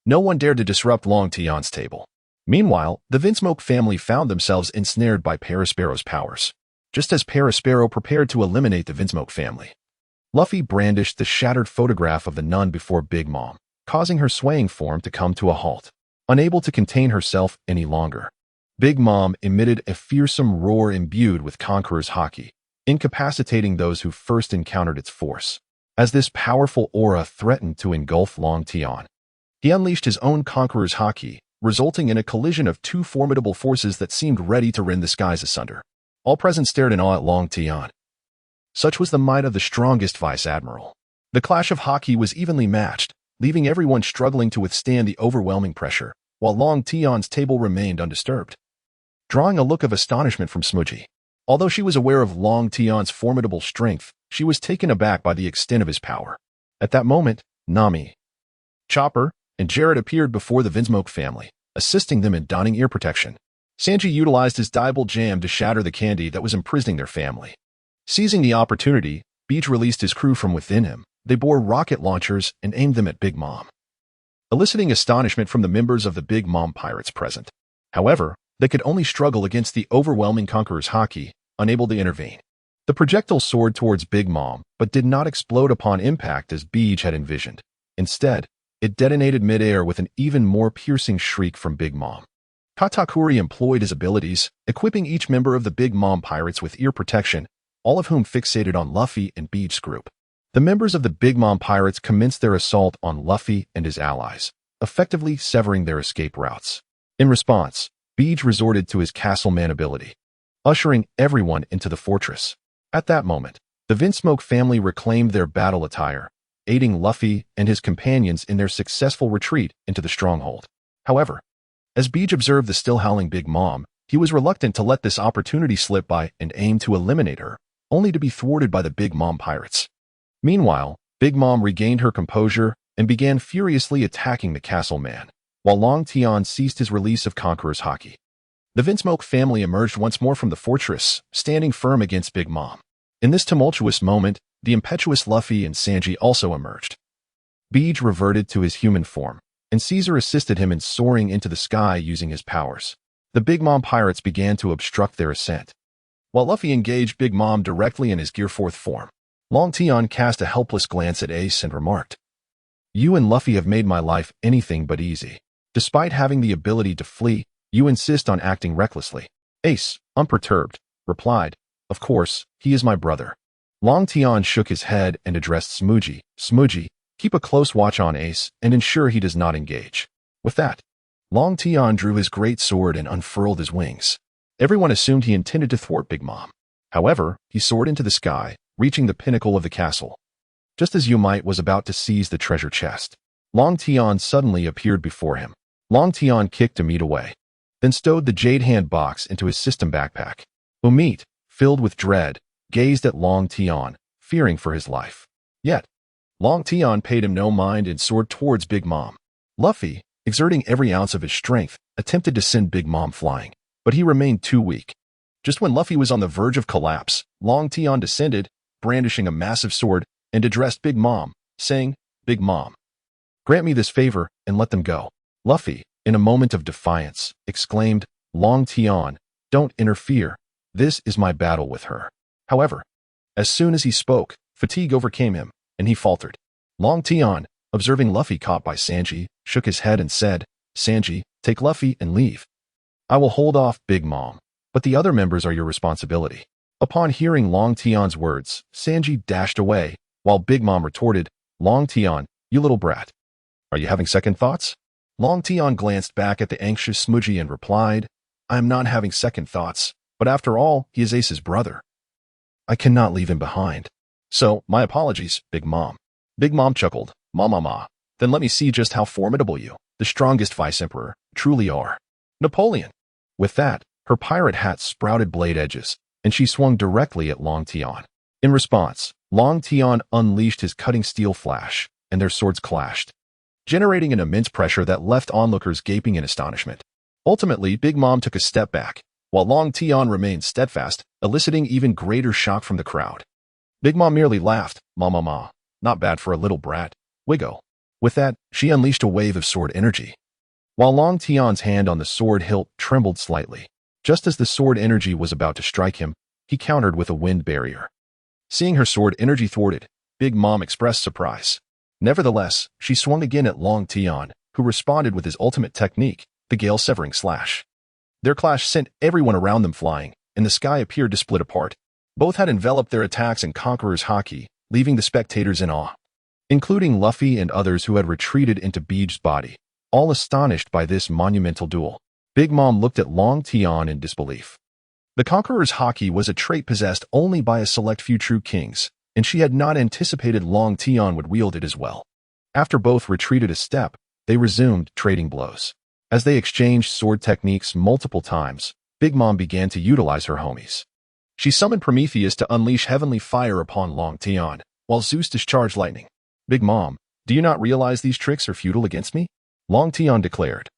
no one dared to disrupt Long Tian's table. Meanwhile, the Vinsmoke family found themselves ensnared by Parasparrow's powers, just as Parasparrow prepared to eliminate the Vinsmoke family. Luffy brandished the shattered photograph of the nun before Big Mom, causing her swaying form to come to a halt. Unable to contain herself any longer, Big Mom emitted a fearsome roar imbued with Conqueror's Haki, incapacitating those who first encountered its force. As this powerful aura threatened to engulf Long Tian, he unleashed his own Conqueror's Haki, resulting in a collision of two formidable forces that seemed ready to rend the skies asunder. All present stared in awe at Long Tian. Such was the might of the strongest Vice Admiral. The clash of Haki was evenly matched, leaving everyone struggling to withstand the overwhelming pressure, while Long Tian's table remained undisturbed. Drawing a look of astonishment from Smooji. Although she was aware of Long Tian's formidable strength, she was taken aback by the extent of his power. At that moment, Nami, Chopper, and Jared appeared before the Vinsmoke family, assisting them in donning ear protection. Sanji utilized his Diable Jam to shatter the candy that was imprisoning their family. Seizing the opportunity, Beach released his crew from within him. They bore rocket launchers and aimed them at Big Mom, eliciting astonishment from the members of the Big Mom pirates present. However, they could only struggle against the overwhelming Conqueror's Haki, unable to intervene. The projectile soared towards Big Mom, but did not explode upon impact as Beach had envisioned. Instead, it detonated midair with an even more piercing shriek from Big Mom. Katakuri employed his abilities, equipping each member of the Big Mom pirates with ear protection, all of whom fixated on Luffy and Beach's group. The members of the Big Mom pirates commenced their assault on Luffy and his allies, effectively severing their escape routes. In response, Beach resorted to his Castleman ability, ushering everyone into the fortress. At that moment, the Vinsmoke family reclaimed their battle attire, aiding Luffy and his companions in their successful retreat into the stronghold. However, as Beej observed the still howling Big Mom, he was reluctant to let this opportunity slip by and aimed to eliminate her, only to be thwarted by the Big Mom pirates. Meanwhile, Big Mom regained her composure and began furiously attacking the castle man, while Long Tian ceased his release of Conqueror's Haki. The Vinsmoke family emerged once more from the fortress, standing firm against Big Mom. In this tumultuous moment, the impetuous Luffy and Sanji also emerged. Beej reverted to his human form, and Caesar assisted him in soaring into the sky using his powers. The Big Mom pirates began to obstruct their ascent. While Luffy engaged Big Mom directly in his Gear 4th form, Long Tian cast a helpless glance at Ace and remarked, "You and Luffy have made my life anything but easy. Despite having the ability to flee, you insist on acting recklessly." Ace, unperturbed, replied, "Of course, he is my brother." Long Tian shook his head and addressed Smoogie. "Smoogie, keep a close watch on Ace and ensure he does not engage." With that, Long Tian drew his great sword and unfurled his wings. Everyone assumed he intended to thwart Big Mom. However, he soared into the sky, reaching the pinnacle of the castle. Just as Yumite was about to seize the treasure chest, Long Tian suddenly appeared before him. Long Tian kicked Umite away, then stowed the jade hand box into his system backpack. Umite, filled with dread, gazed at Long Tian, fearing for his life. Yet, Long Tian paid him no mind and soared towards Big Mom. Luffy, exerting every ounce of his strength, attempted to send Big Mom flying, but he remained too weak. Just when Luffy was on the verge of collapse, Long Tian descended, brandishing a massive sword, and addressed Big Mom, saying, "Big Mom, grant me this favor and let them go." Luffy, in a moment of defiance, exclaimed, "Long Tian, don't interfere. This is my battle with her." However, as soon as he spoke, fatigue overcame him, and he faltered. Long Tian, observing Luffy caught by Sanji, shook his head and said, "Sanji, take Luffy and leave. I will hold off Big Mom, but the other members are your responsibility." Upon hearing Long Tian's words, Sanji dashed away, while Big Mom retorted, "Long Tian, you little brat. Are you having second thoughts?" Long Tian glanced back at the anxious Smoogie and replied, "I am not having second thoughts, but after all, he is Ace's brother. I cannot leave him behind. So, my apologies, Big Mom." Big Mom chuckled, "Ma. Then let me see just how formidable you, the strongest Vice Emperor, truly are. Napoleon." With that, her pirate hat sprouted blade edges, and she swung directly at Long Tian. In response, Long Tian unleashed his cutting steel flash, and their swords clashed, generating an immense pressure that left onlookers gaping in astonishment. Ultimately, Big Mom took a step back, while Long Tian remained steadfast, eliciting even greater shock from the crowd. Big Mom merely laughed, Ma. Not bad for a little brat. Wiggo." With that, she unleashed a wave of sword energy. While Long Tian's hand on the sword hilt trembled slightly, just as the sword energy was about to strike him, he countered with a wind barrier. Seeing her sword energy thwarted, Big Mom expressed surprise. Nevertheless, she swung again at Long Tian, who responded with his ultimate technique, the gale-severing slash. Their clash sent everyone around them flying, and the sky appeared to split apart. Both had enveloped their attacks in Conqueror's Haki, leaving the spectators in awe, including Luffy and others who had retreated into Beej's body, all astonished by this monumental duel. Big Mom looked at Long Tian in disbelief. The Conqueror's Haki was a trait possessed only by a select few true kings, and she had not anticipated Long Tian would wield it as well. After both retreated a step, they resumed trading blows. As they exchanged sword techniques multiple times, Big Mom began to utilize her homies. She summoned Prometheus to unleash heavenly fire upon Long Tian, while Zeus discharged lightning. "Big Mom, do you not realize these tricks are futile against me?" Long Tian declared,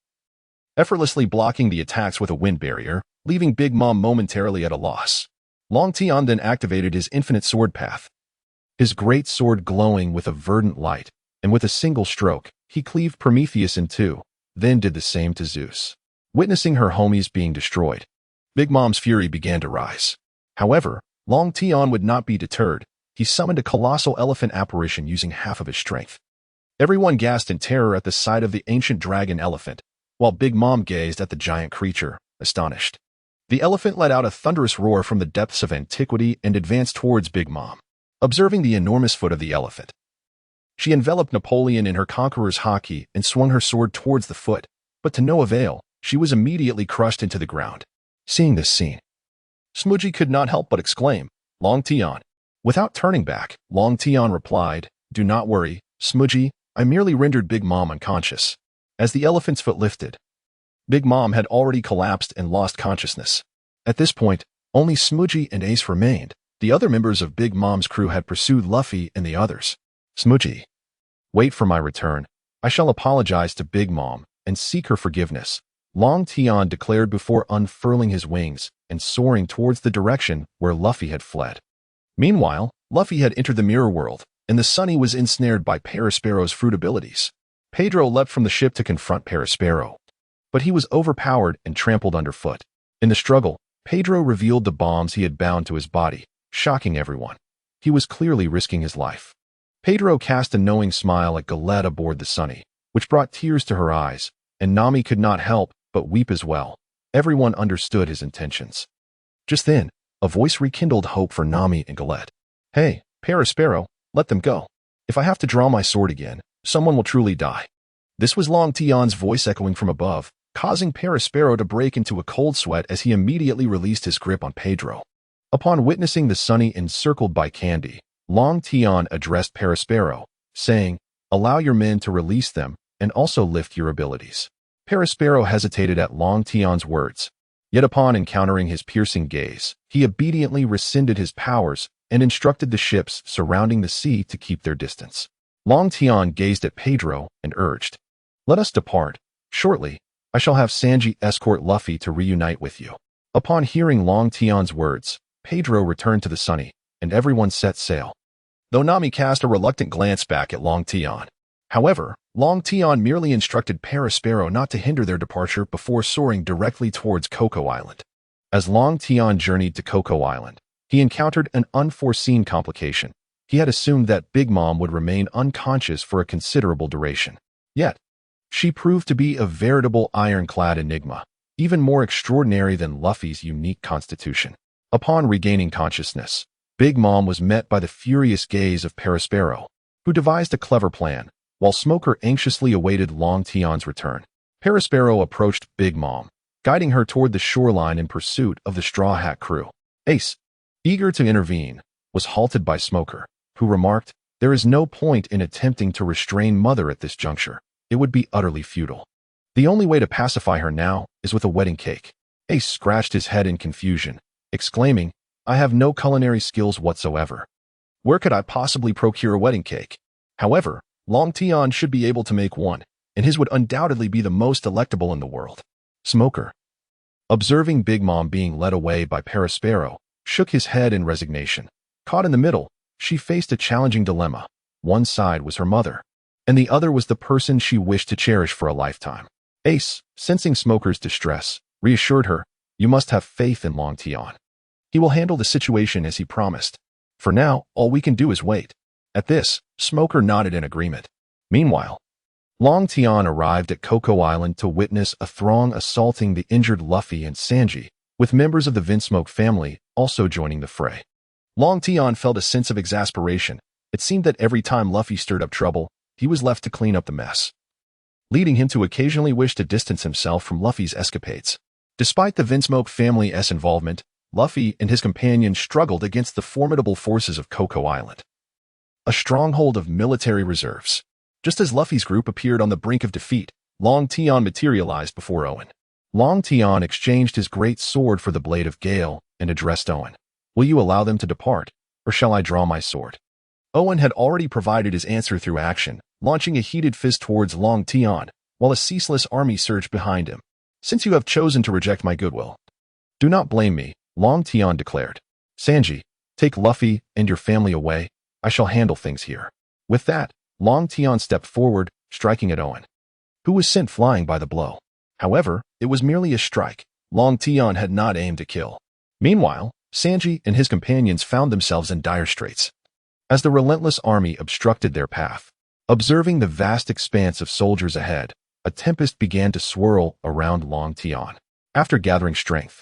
effortlessly blocking the attacks with a wind barrier, leaving Big Mom momentarily at a loss. Long Tian then activated his infinite sword path, his great sword glowing with a verdant light, and with a single stroke, he cleaved Prometheus in two, then did the same to Zeus. Witnessing her homies being destroyed, Big Mom's fury began to rise. However, Long Tian would not be deterred. He summoned a colossal elephant apparition using half of his strength. Everyone gasped in terror at the sight of the ancient dragon elephant, while Big Mom gazed at the giant creature, astonished. The elephant let out a thunderous roar from the depths of antiquity and advanced towards Big Mom. Observing the enormous foot of the elephant, she enveloped Napoleon in her Conqueror's Haki and swung her sword towards the foot, but to no avail. She was immediately crushed into the ground. Seeing this scene, Smooji could not help but exclaim, "Long Tian." Without turning back, Long Tian replied, "Do not worry, Smooji, I merely rendered Big Mom unconscious." As the elephant's foot lifted, Big Mom had already collapsed and lost consciousness. At this point, only Smooji and Ace remained. The other members of Big Mom's crew had pursued Luffy and the others. "Smooji, wait for my return. I shall apologize to Big Mom and seek her forgiveness," Long Tian declared before unfurling his wings and soaring towards the direction where Luffy had fled. Meanwhile, Luffy had entered the mirror world, and the Sunny was ensnared by Parasparrow's fruit abilities. Pedro leapt from the ship to confront Parasparrow, but he was overpowered and trampled underfoot. In the struggle, Pedro revealed the bombs he had bound to his body, shocking everyone. He was clearly risking his life. Pedro cast a knowing smile at Galette aboard the Sunny, which brought tears to her eyes, and Nami could not help but weep as well. Everyone understood his intentions. Just then, a voice rekindled hope for Nami and Galette. "Hey, Parasparrow, let them go. If I have to draw my sword again, someone will truly die." This was Long Tian's voice echoing from above, causing Parasparrow to break into a cold sweat as he immediately released his grip on Pedro. Upon witnessing the Sunny encircled by candy, Long Tian addressed Parasparrow, saying, "Allow your men to release them and also lift your abilities." Parasparrow hesitated at Long Tian's words, yet upon encountering his piercing gaze, he obediently rescinded his powers and instructed the ships surrounding the sea to keep their distance. Long Tian gazed at Pedro and urged, "Let us depart. Shortly, I shall have Sanji escort Luffy to reunite with you." Upon hearing Long Tian's words, Pedro returned to the Sunny, and everyone set sail. Though Nami cast a reluctant glance back at Long Tian. However, Long Tian merely instructed Parasparrow not to hinder their departure before soaring directly towards Cocoa Island. As Long Tian journeyed to Cocoa Island, he encountered an unforeseen complication. He had assumed that Big Mom would remain unconscious for a considerable duration. Yet, she proved to be a veritable ironclad enigma, even more extraordinary than Luffy's unique constitution. Upon regaining consciousness, Big Mom was met by the furious gaze of Parasparrow, who devised a clever plan, while Smoker anxiously awaited Long Tian's return. Parasparrow approached Big Mom, guiding her toward the shoreline in pursuit of the Straw Hat crew. Ace, eager to intervene, was halted by Smoker, who remarked, "There is no point in attempting to restrain Mother at this juncture. It would be utterly futile. The only way to pacify her now is with a wedding cake." Ace scratched his head in confusion, exclaiming, "I have no culinary skills whatsoever. Where could I possibly procure a wedding cake?" However, Long Tian should be able to make one, and his would undoubtedly be the most delectable in the world. Smoker, observing Big Mom being led away by Parasparrow, shook his head in resignation. Caught in the middle, she faced a challenging dilemma. One side was her mother, and the other was the person she wished to cherish for a lifetime. Ace, sensing Smoker's distress, reassured her, "You must have faith in Long Tian. He will handle the situation as he promised. For now, all we can do is wait." At this, Smoker nodded in agreement. Meanwhile, Long Tian arrived at Cocoa Island to witness a throng assaulting the injured Luffy and Sanji, with members of the Vinsmoke family also joining the fray. Long Tian felt a sense of exasperation. It seemed that every time Luffy stirred up trouble, he was left to clean up the mess, leading him to occasionally wish to distance himself from Luffy's escapades. Despite the Vinsmoke family's involvement, Luffy and his companions struggled against the formidable forces of Cocoa Island, a stronghold of military reserves. Just as Luffy's group appeared on the brink of defeat, Long Tian materialized before Owen. Long Tian exchanged his great sword for the blade of Gale and addressed Owen. "Will you allow them to depart, or shall I draw my sword?" Owen had already provided his answer through action, launching a heated fist towards Long Tian, while a ceaseless army surged behind him. "Since you have chosen to reject my goodwill, do not blame me," Long Tian declared. "Sanji, take Luffy and your family away. I shall handle things here." With that, Long Tian stepped forward, striking at Owen, who was sent flying by the blow. However, it was merely a strike. Long Tian had not aimed to kill. Meanwhile, Sanji and his companions found themselves in dire straits, as the relentless army obstructed their path. Observing the vast expanse of soldiers ahead, a tempest began to swirl around Long Tian. After gathering strength,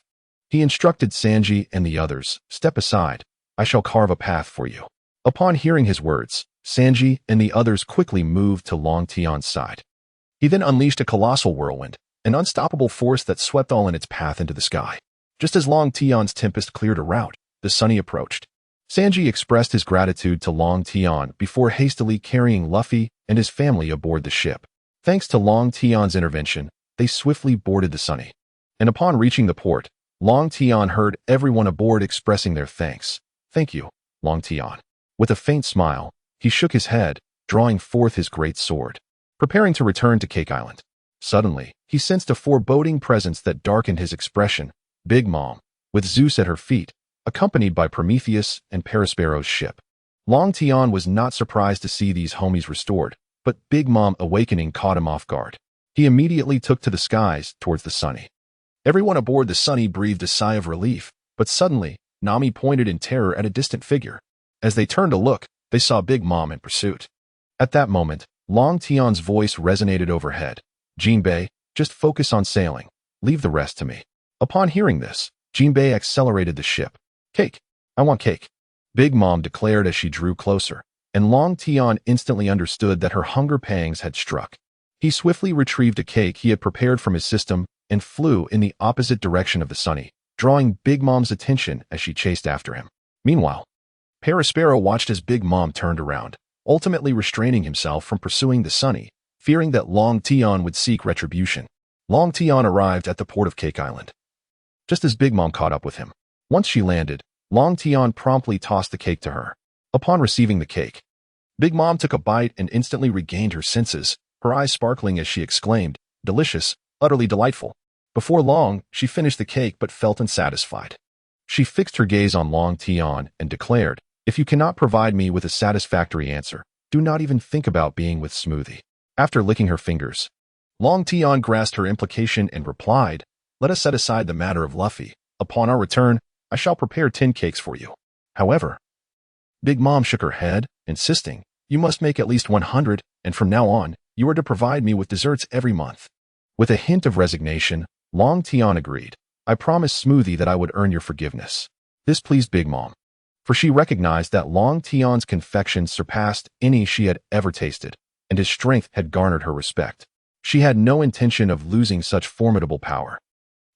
he instructed Sanji and the others, "Step aside. I shall carve a path for you." Upon hearing his words, Sanji and the others quickly moved to Long Tian's side. He then unleashed a colossal whirlwind, an unstoppable force that swept all in its path into the sky. Just as Long Tian's tempest cleared a route, the Sunny approached. Sanji expressed his gratitude to Long Tian before hastily carrying Luffy and his family aboard the ship. Thanks to Long Tian's intervention, they swiftly boarded the Sunny. And upon reaching the port, Long Tian heard everyone aboard expressing their thanks. "Thank you, Long Tian." With a faint smile, he shook his head, drawing forth his great sword, preparing to return to Cake Island. Suddenly, he sensed a foreboding presence that darkened his expression. Big Mom, with Zeus at her feet, accompanied by Prometheus and Perospero's ship. Long Tian was not surprised to see these homies restored, but Big Mom awakening caught him off guard. He immediately took to the skies towards the Sunny. Everyone aboard the Sunny breathed a sigh of relief, but suddenly, Nami pointed in terror at a distant figure. As they turned to look, they saw Big Mom in pursuit. At that moment, Long Tian's voice resonated overhead. "Jinbei, just focus on sailing. Leave the rest to me." Upon hearing this, Jinbei accelerated the ship. "Cake. I want cake," Big Mom declared as she drew closer, and Long Tian instantly understood that her hunger pangs had struck. He swiftly retrieved a cake he had prepared from his system and flew in the opposite direction of the Sunny, drawing Big Mom's attention as she chased after him. Meanwhile, Perospero watched as Big Mom turned around, ultimately restraining himself from pursuing the Sunny, fearing that Long Tian would seek retribution. Long Tian arrived at the port of Cake Island, just as Big Mom caught up with him. Once she landed, Long Tian promptly tossed the cake to her. Upon receiving the cake, Big Mom took a bite and instantly regained her senses, her eyes sparkling as she exclaimed, "Delicious, utterly delightful." Before long, she finished the cake but felt unsatisfied. She fixed her gaze on Long Tian and declared, "If you cannot provide me with a satisfactory answer, do not even think about being with Smoothie." After licking her fingers, Long Tian grasped her implication and replied, "Let us set aside the matter of Luffy. Upon our return, I shall prepare 10 cakes for you." However, Big Mom shook her head, insisting, "You must make at least 100, and from now on, you are to provide me with desserts every month." With a hint of resignation, Long Tian agreed. "I promised Smoothie that I would earn your forgiveness." This pleased Big Mom, for she recognized that Long Tian's confections surpassed any she had ever tasted, and his strength had garnered her respect. She had no intention of losing such formidable power.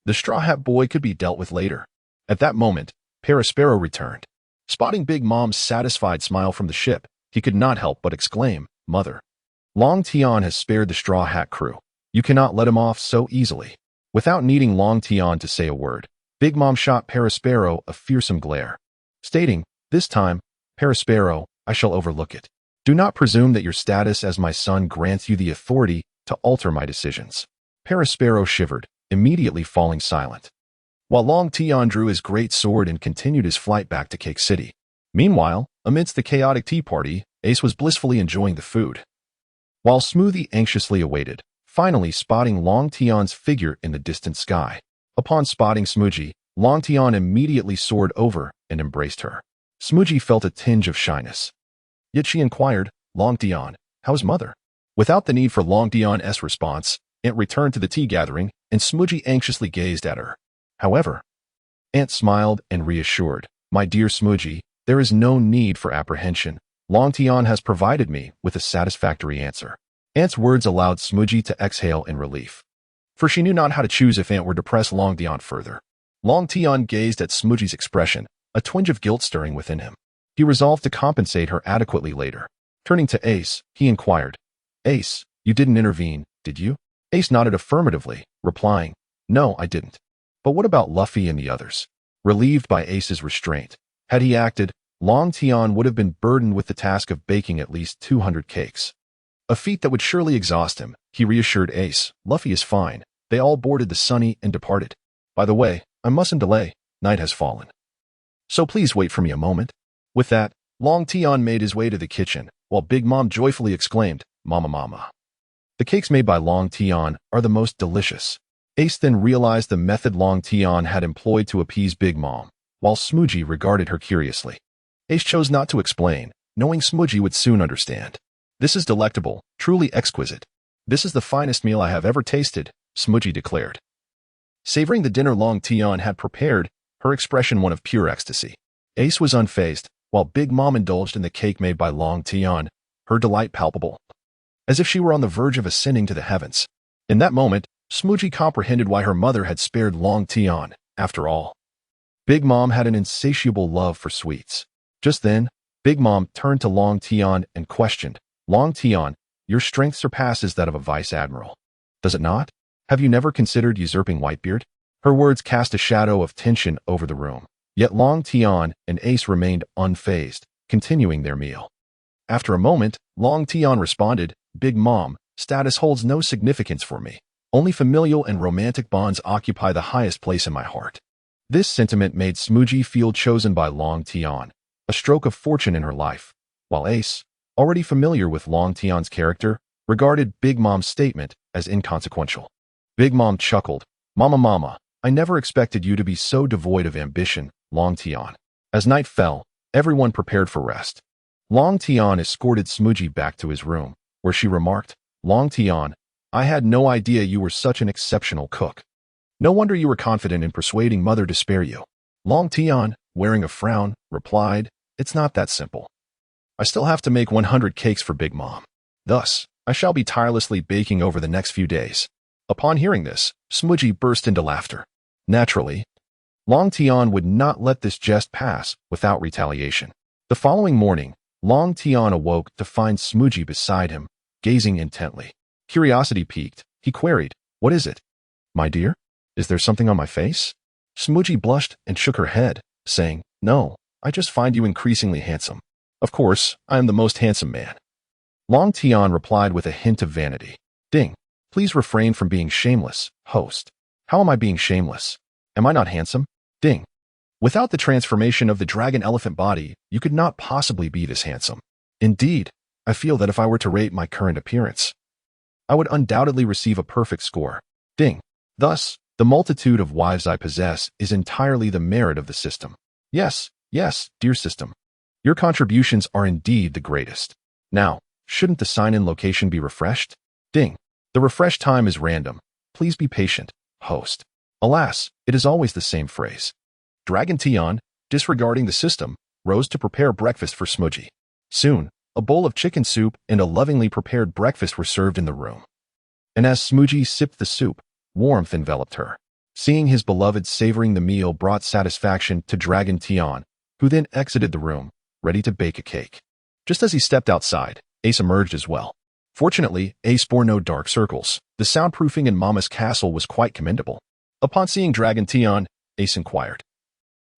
The Straw Hat Boy could be dealt with later. At that moment, Perospero returned. Spotting Big Mom's satisfied smile from the ship, he could not help but exclaim, "Mother, Long Tian has spared the Straw Hat crew. You cannot let him off so easily." Without needing Long Tian to say a word, Big Mom shot Perospero a fearsome glare, stating, "This time, Perospero, I shall overlook it. Do not presume that your status as my son grants you the authority to alter my decisions." Perospero shivered, immediately falling silent, while Long Tian drew his great sword and continued his flight back to Cake City. Meanwhile, amidst the chaotic tea party, Ace was blissfully enjoying the food, while Smoothie anxiously awaited, finally spotting Long Tian's figure in the distant sky. Upon spotting Smoogie, Long Tian immediately soared over and embraced her. Smoogie felt a tinge of shyness. Yet she inquired, "Long Tian, how's mother?" Without the need for Long Tian's response, Aunt returned to the tea gathering, and Smoogie anxiously gazed at her. However, Aunt smiled and reassured, "My dear Smoogie, there is no need for apprehension. Long Tian has provided me with a satisfactory answer." Aunt's words allowed Smoogie to exhale in relief, for she knew not how to choose if Aunt were to press Long Tian further. Long Tian gazed at Smoogie's expression, a twinge of guilt stirring within him. He resolved to compensate her adequately later. Turning to Ace, he inquired, "Ace, you didn't intervene, did you?" Ace nodded affirmatively, replying, "No, I didn't." But what about Luffy and the others? Relieved by Ace's restraint, had he acted, Long Tian would have been burdened with the task of baking at least 200 cakes. A feat that would surely exhaust him. He reassured Ace, "Luffy is fine. They all boarded the Sunny and departed. By the way, I mustn't delay. Night has fallen. So please wait for me a moment." With that, Long Tian made his way to the kitchen, while Big Mom joyfully exclaimed, "Mama, mama." The cakes made by Long Tian are the most delicious. Ace then realized the method Long Tian had employed to appease Big Mom, while Smoogie regarded her curiously. Ace chose not to explain, knowing Smoogie would soon understand. "This is delectable, truly exquisite. This is the finest meal I have ever tasted," Smoogie declared. Savoring the dinner Long Tian had prepared, her expression one of pure ecstasy. Ace was unfazed, while Big Mom indulged in the cake made by Long Tian, her delight palpable, as if she were on the verge of ascending to the heavens. In that moment, Smoogie comprehended why her mother had spared Long Tian. After all, Big Mom had an insatiable love for sweets. Just then, Big Mom turned to Long Tian and questioned, Long Tian, your strength surpasses that of a vice admiral. Does it not? Have you never considered usurping Whitebeard? Her words cast a shadow of tension over the room. Yet Long Tian and Ace remained unfazed, continuing their meal. After a moment, Long Tian responded, Big Mom, status holds no significance for me. Only familial and romantic bonds occupy the highest place in my heart. This sentiment made Smoogie feel chosen by Long Tian, a stroke of fortune in her life, while Ace, already familiar with Long Tian's character, regarded Big Mom's statement as inconsequential. Big Mom chuckled, Mama, I never expected you to be so devoid of ambition, Long Tian. As night fell, everyone prepared for rest. Long Tian escorted Smoogie back to his room, where she remarked, Long Tian, I had no idea you were such an exceptional cook. No wonder you were confident in persuading Mother to spare you. Long Tian, wearing a frown, replied, It's not that simple. I still have to make 100 cakes for Big Mom. Thus, I shall be tirelessly baking over the next few days. Upon hearing this, Smoogie burst into laughter. Naturally, Long Tian would not let this jest pass without retaliation. The following morning, Long Tian awoke to find Smoogie beside him, gazing intently. Curiosity piqued, he queried, What is it? My dear? Is there something on my face? Smoogie blushed and shook her head, saying, No, I just find you increasingly handsome. Of course, I am the most handsome man. Long Tian replied with a hint of vanity. Ding. Please refrain from being shameless, host. How am I being shameless? Am I not handsome? Ding. Without the transformation of the dragon elephant body, you could not possibly be this handsome. Indeed, I feel that if I were to rate my current appearance, I would undoubtedly receive a perfect score. Ding. Thus, the multitude of wives I possess is entirely the merit of the system. Yes, dear system. Your contributions are indeed the greatest. Now, shouldn't the sign-in location be refreshed? Ding. The refresh time is random. Please be patient, host. Alas, it is always the same phrase. Dragon Tian, disregarding the system, rose to prepare breakfast for Smoogie. Soon, a bowl of chicken soup and a lovingly prepared breakfast were served in the room. And as Smoogie sipped the soup, warmth enveloped her. Seeing his beloved savoring the meal brought satisfaction to Dragon Tian, who then exited the room, ready to bake a cake. Just as he stepped outside, Ace emerged as well. Fortunately, Ace bore no dark circles. The soundproofing in Mama's castle was quite commendable. Upon seeing Dragon Tian, Ace inquired,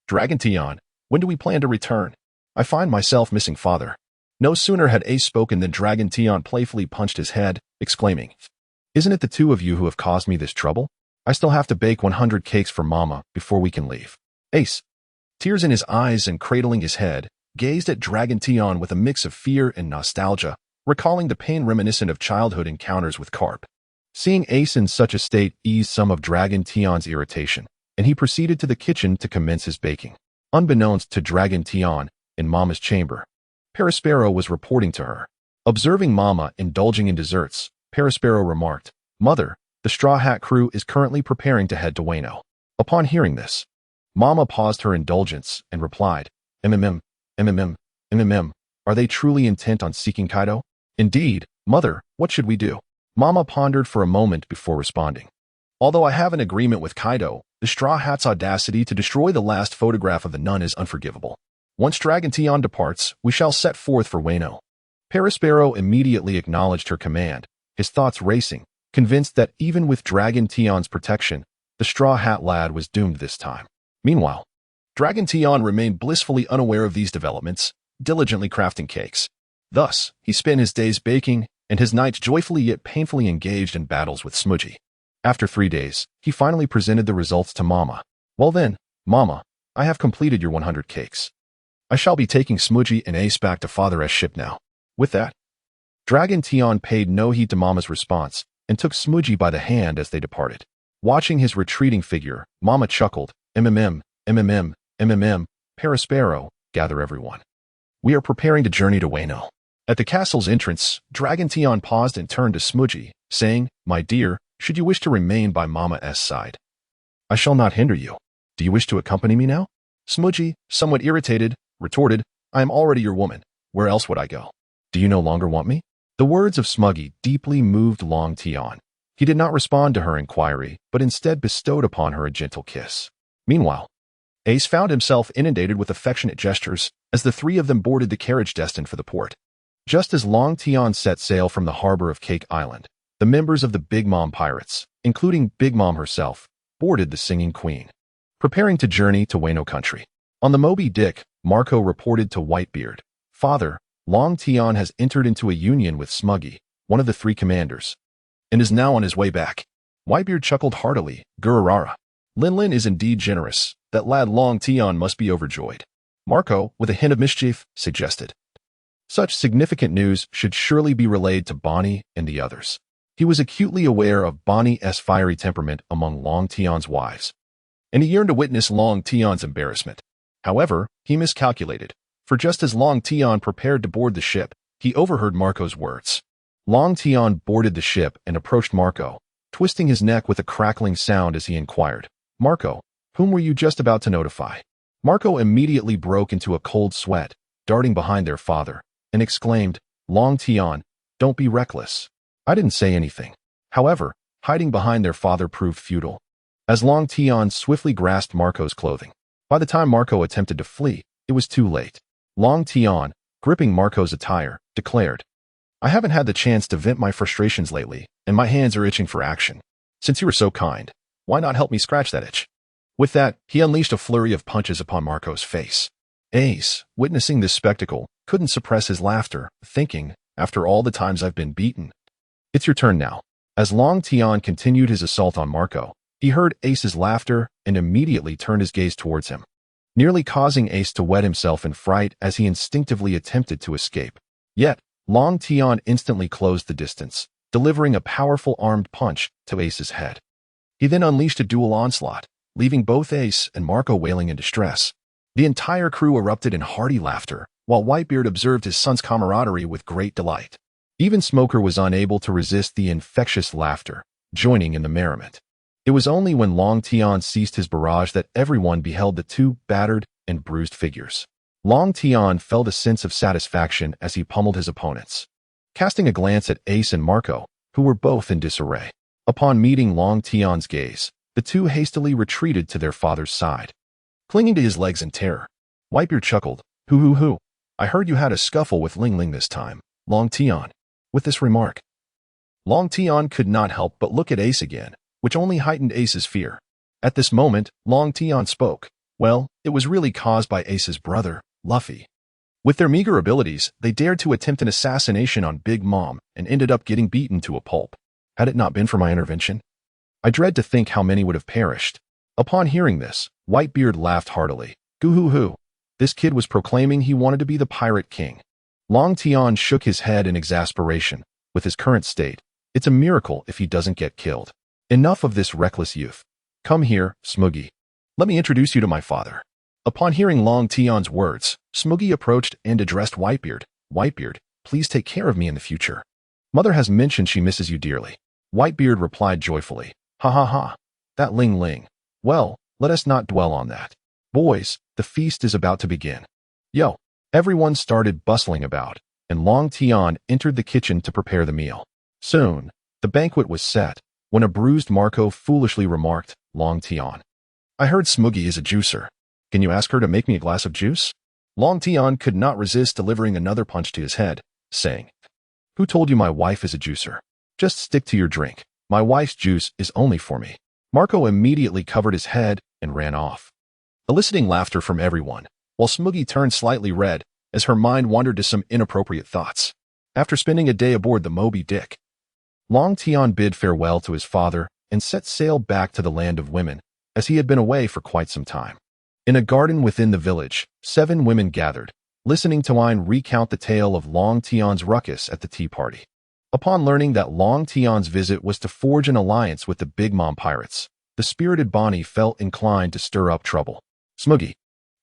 Dragon Tian, when do we plan to return? I find myself missing father. No sooner had Ace spoken than Dragon Tian playfully punched his head, exclaiming, Isn't it the two of you who have caused me this trouble? I still have to bake 100 cakes for Mama before we can leave. Ace, tears in his eyes and cradling his head, gazed at Dragon Tian with a mix of fear and nostalgia, recalling the pain reminiscent of childhood encounters with carp. Seeing Ace in such a state eased some of Dragon Tian's irritation, and he proceeded to the kitchen to commence his baking. Unbeknownst to Dragon Tian, in Mama's chamber, Perispero was reporting to her. Observing Mama indulging in desserts, Perispero remarked, Mother, the Straw Hat crew is currently preparing to head to Wano. Upon hearing this, Mama paused her indulgence and replied, MMM, are they truly intent on seeking Kaido? Indeed, Mother, what should we do? Mama pondered for a moment before responding. Although I have an agreement with Kaido, the Straw Hat's audacity to destroy the last photograph of the nun is unforgivable. Once Dragon Tian departs, we shall set forth for Wano. Perispero immediately acknowledged her command, his thoughts racing, convinced that even with Dragon Tian's protection, the Straw Hat lad was doomed this time. Meanwhile, Dragon Tian remained blissfully unaware of these developments, diligently crafting cakes. Thus, he spent his days baking and his nights joyfully yet painfully engaged in battles with Smoogie. After 3 days, he finally presented the results to Mama. Well then, Mama, I have completed your 100 cakes. I shall be taking Smoogie and Ace back to Father-S ship now. With that, Dragon Tian paid no heed to Mama's response and took Smoogie by the hand as they departed. Watching his retreating figure, Mama chuckled, MMM, Perispero, gather everyone. We are preparing to journey to Wano. At the castle's entrance, Dragon Tian paused and turned to Smoogie, saying, My dear, should you wish to remain by Mama's side, I shall not hinder you. Do you wish to accompany me now? Smoogie, somewhat irritated, retorted, I am already your woman. Where else would I go? Do you no longer want me? The words of Smoogie deeply moved Long Tian. He did not respond to her inquiry, but instead bestowed upon her a gentle kiss. Meanwhile, Ace found himself inundated with affectionate gestures as the three of them boarded the carriage destined for the port. Just as Long Tian set sail from the harbor of Cake Island, the members of the Big Mom pirates, including Big Mom herself, boarded the Singing Queen, preparing to journey to Wano country. On the Moby Dick, Marco reported to Whitebeard, "Father, Long Tian has entered into a union with Smuggy, one of the three commanders, and is now on his way back." Whitebeard chuckled heartily. "Gururara. Lin is indeed generous. That lad Long Tian must be overjoyed." Marco, with a hint of mischief, suggested. Such significant news should surely be relayed to Bonnie and the others. He was acutely aware of Bonnie's fiery temperament among Long Tian's wives, and he yearned to witness Long Tian's embarrassment. However, he miscalculated, for just as Long Tian prepared to board the ship, he overheard Marco's words. Long Tian boarded the ship and approached Marco, twisting his neck with a crackling sound as he inquired, "Marco, whom were you just about to notify?" Marco immediately broke into a cold sweat, darting behind their father, and exclaimed, "Long Tian, don't be reckless." I didn't say anything. However, hiding behind their father proved futile, as Long Tian swiftly grasped Marco's clothing. By the time Marco attempted to flee, it was too late. Long Tian, gripping Marco's attire, declared, "I haven't had the chance to vent my frustrations lately, and my hands are itching for action. Since you were so kind, why not help me scratch that itch?" With that, he unleashed a flurry of punches upon Marco's face. Ace, witnessing this spectacle, couldn't suppress his laughter, thinking, "After all the times I've been beaten, it's your turn now." As Long Tian continued his assault on Marco, he heard Ace's laughter and immediately turned his gaze towards him, nearly causing Ace to wet himself in fright as he instinctively attempted to escape. Yet, Long Tian instantly closed the distance, delivering a powerful armed punch to Ace's head. He then unleashed a dual onslaught, leaving both Ace and Marco wailing in distress. The entire crew erupted in hearty laughter, while Whitebeard observed his son's camaraderie with great delight. Even Smoker was unable to resist the infectious laughter, joining in the merriment. It was only when Long Tian ceased his barrage that everyone beheld the two battered and bruised figures. Long Tian felt a sense of satisfaction as he pummeled his opponents, casting a glance at Ace and Marco, who were both in disarray. Upon meeting Long Tian's gaze, the two hastily retreated to their father's side, clinging to his legs in terror. Whitebeard chuckled, Hoo. I heard you had a scuffle with Ling this time, Long Tian." With this remark, Long Tian could not help but look at Ace again, which only heightened Ace's fear. At this moment, Long Tian spoke. Well, it was really caused by Ace's brother, Luffy. With their meager abilities, they dared to attempt an assassination on Big Mom and ended up getting beaten to a pulp. Had it not been for my intervention, I dread to think how many would have perished. Upon hearing this, Whitebeard laughed heartily. Goo-hoo-hoo. This kid was proclaiming he wanted to be the pirate king. Long Tian shook his head in exasperation. With his current state, it's a miracle if he doesn't get killed. Enough of this reckless youth. Come here, Smuggy. Let me introduce you to my father. Upon hearing Long Tian's words, Smuggy approached and addressed Whitebeard. Whitebeard, please take care of me in the future. Mother has mentioned she misses you dearly. Whitebeard replied joyfully. Ha. That Ling. Well, let us not dwell on that. Boys, the feast is about to begin. Yo. Everyone started bustling about, and Long Tian entered the kitchen to prepare the meal. Soon, the banquet was set, when a bruised Marco foolishly remarked, Long Tian, I heard Smuggy is a juicer. Can you ask her to make me a glass of juice? Long Tian could not resist delivering another punch to his head, saying, Who told you my wife is a juicer? Just stick to your drink. My wife's juice is only for me. Marco immediately covered his head and ran off, eliciting laughter from everyone, while Smuggy turned slightly red as her mind wandered to some inappropriate thoughts. After spending a day aboard the Moby Dick, Long Tian bid farewell to his father and set sail back to the land of women, as he had been away for quite some time. In a garden within the village, 7 women gathered, listening to Wine recount the tale of Long Tian's ruckus at the tea party. Upon learning that Long Tian's visit was to forge an alliance with the Big Mom pirates, the spirited Bonnie felt inclined to stir up trouble. Smuggy,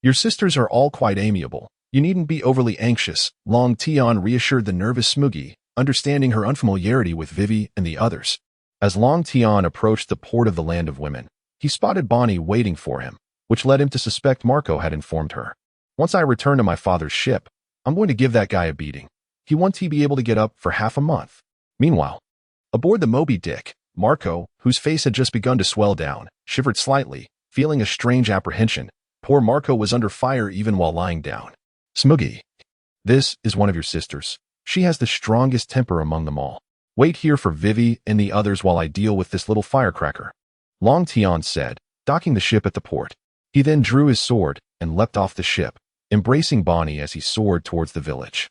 your sisters are all quite amiable. You needn't be overly anxious, Long Tian reassured the nervous Smuggy, understanding her unfamiliarity with Vivi and the others. As Long Tian approached the port of the Land of Women, he spotted Bonnie waiting for him, which led him to suspect Marco had informed her. Once I return to my father's ship, I'm going to give that guy a beating. He won't be able to get up for half a month. Meanwhile, aboard the Moby Dick, Marco, whose face had just begun to swell down, shivered slightly, feeling a strange apprehension, Poor Marco was under fire even while lying down. Smuggy. This is one of your sisters. She has the strongest temper among them all. Wait here for Vivi and the others while I deal with this little firecracker. Long Tian said, docking the ship at the port. He then drew his sword and leapt off the ship, embracing Bonnie as he soared towards the village.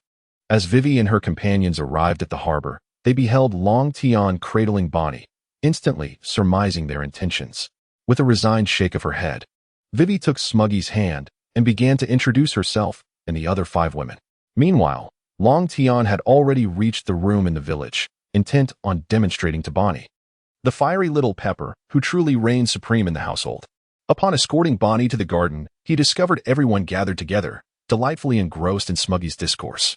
As Vivi and her companions arrived at the harbor, they beheld Long Tian cradling Bonnie, instantly surmising their intentions. With a resigned shake of her head, Vivi took Smuggy's hand and began to introduce herself and the other 5 women. Meanwhile, Long Tian had already reached the room in the village, intent on demonstrating to Bonnie, the fiery little pepper who truly reigned supreme in the household. Upon escorting Bonnie to the garden, he discovered everyone gathered together, delightfully engrossed in Smuggy's discourse.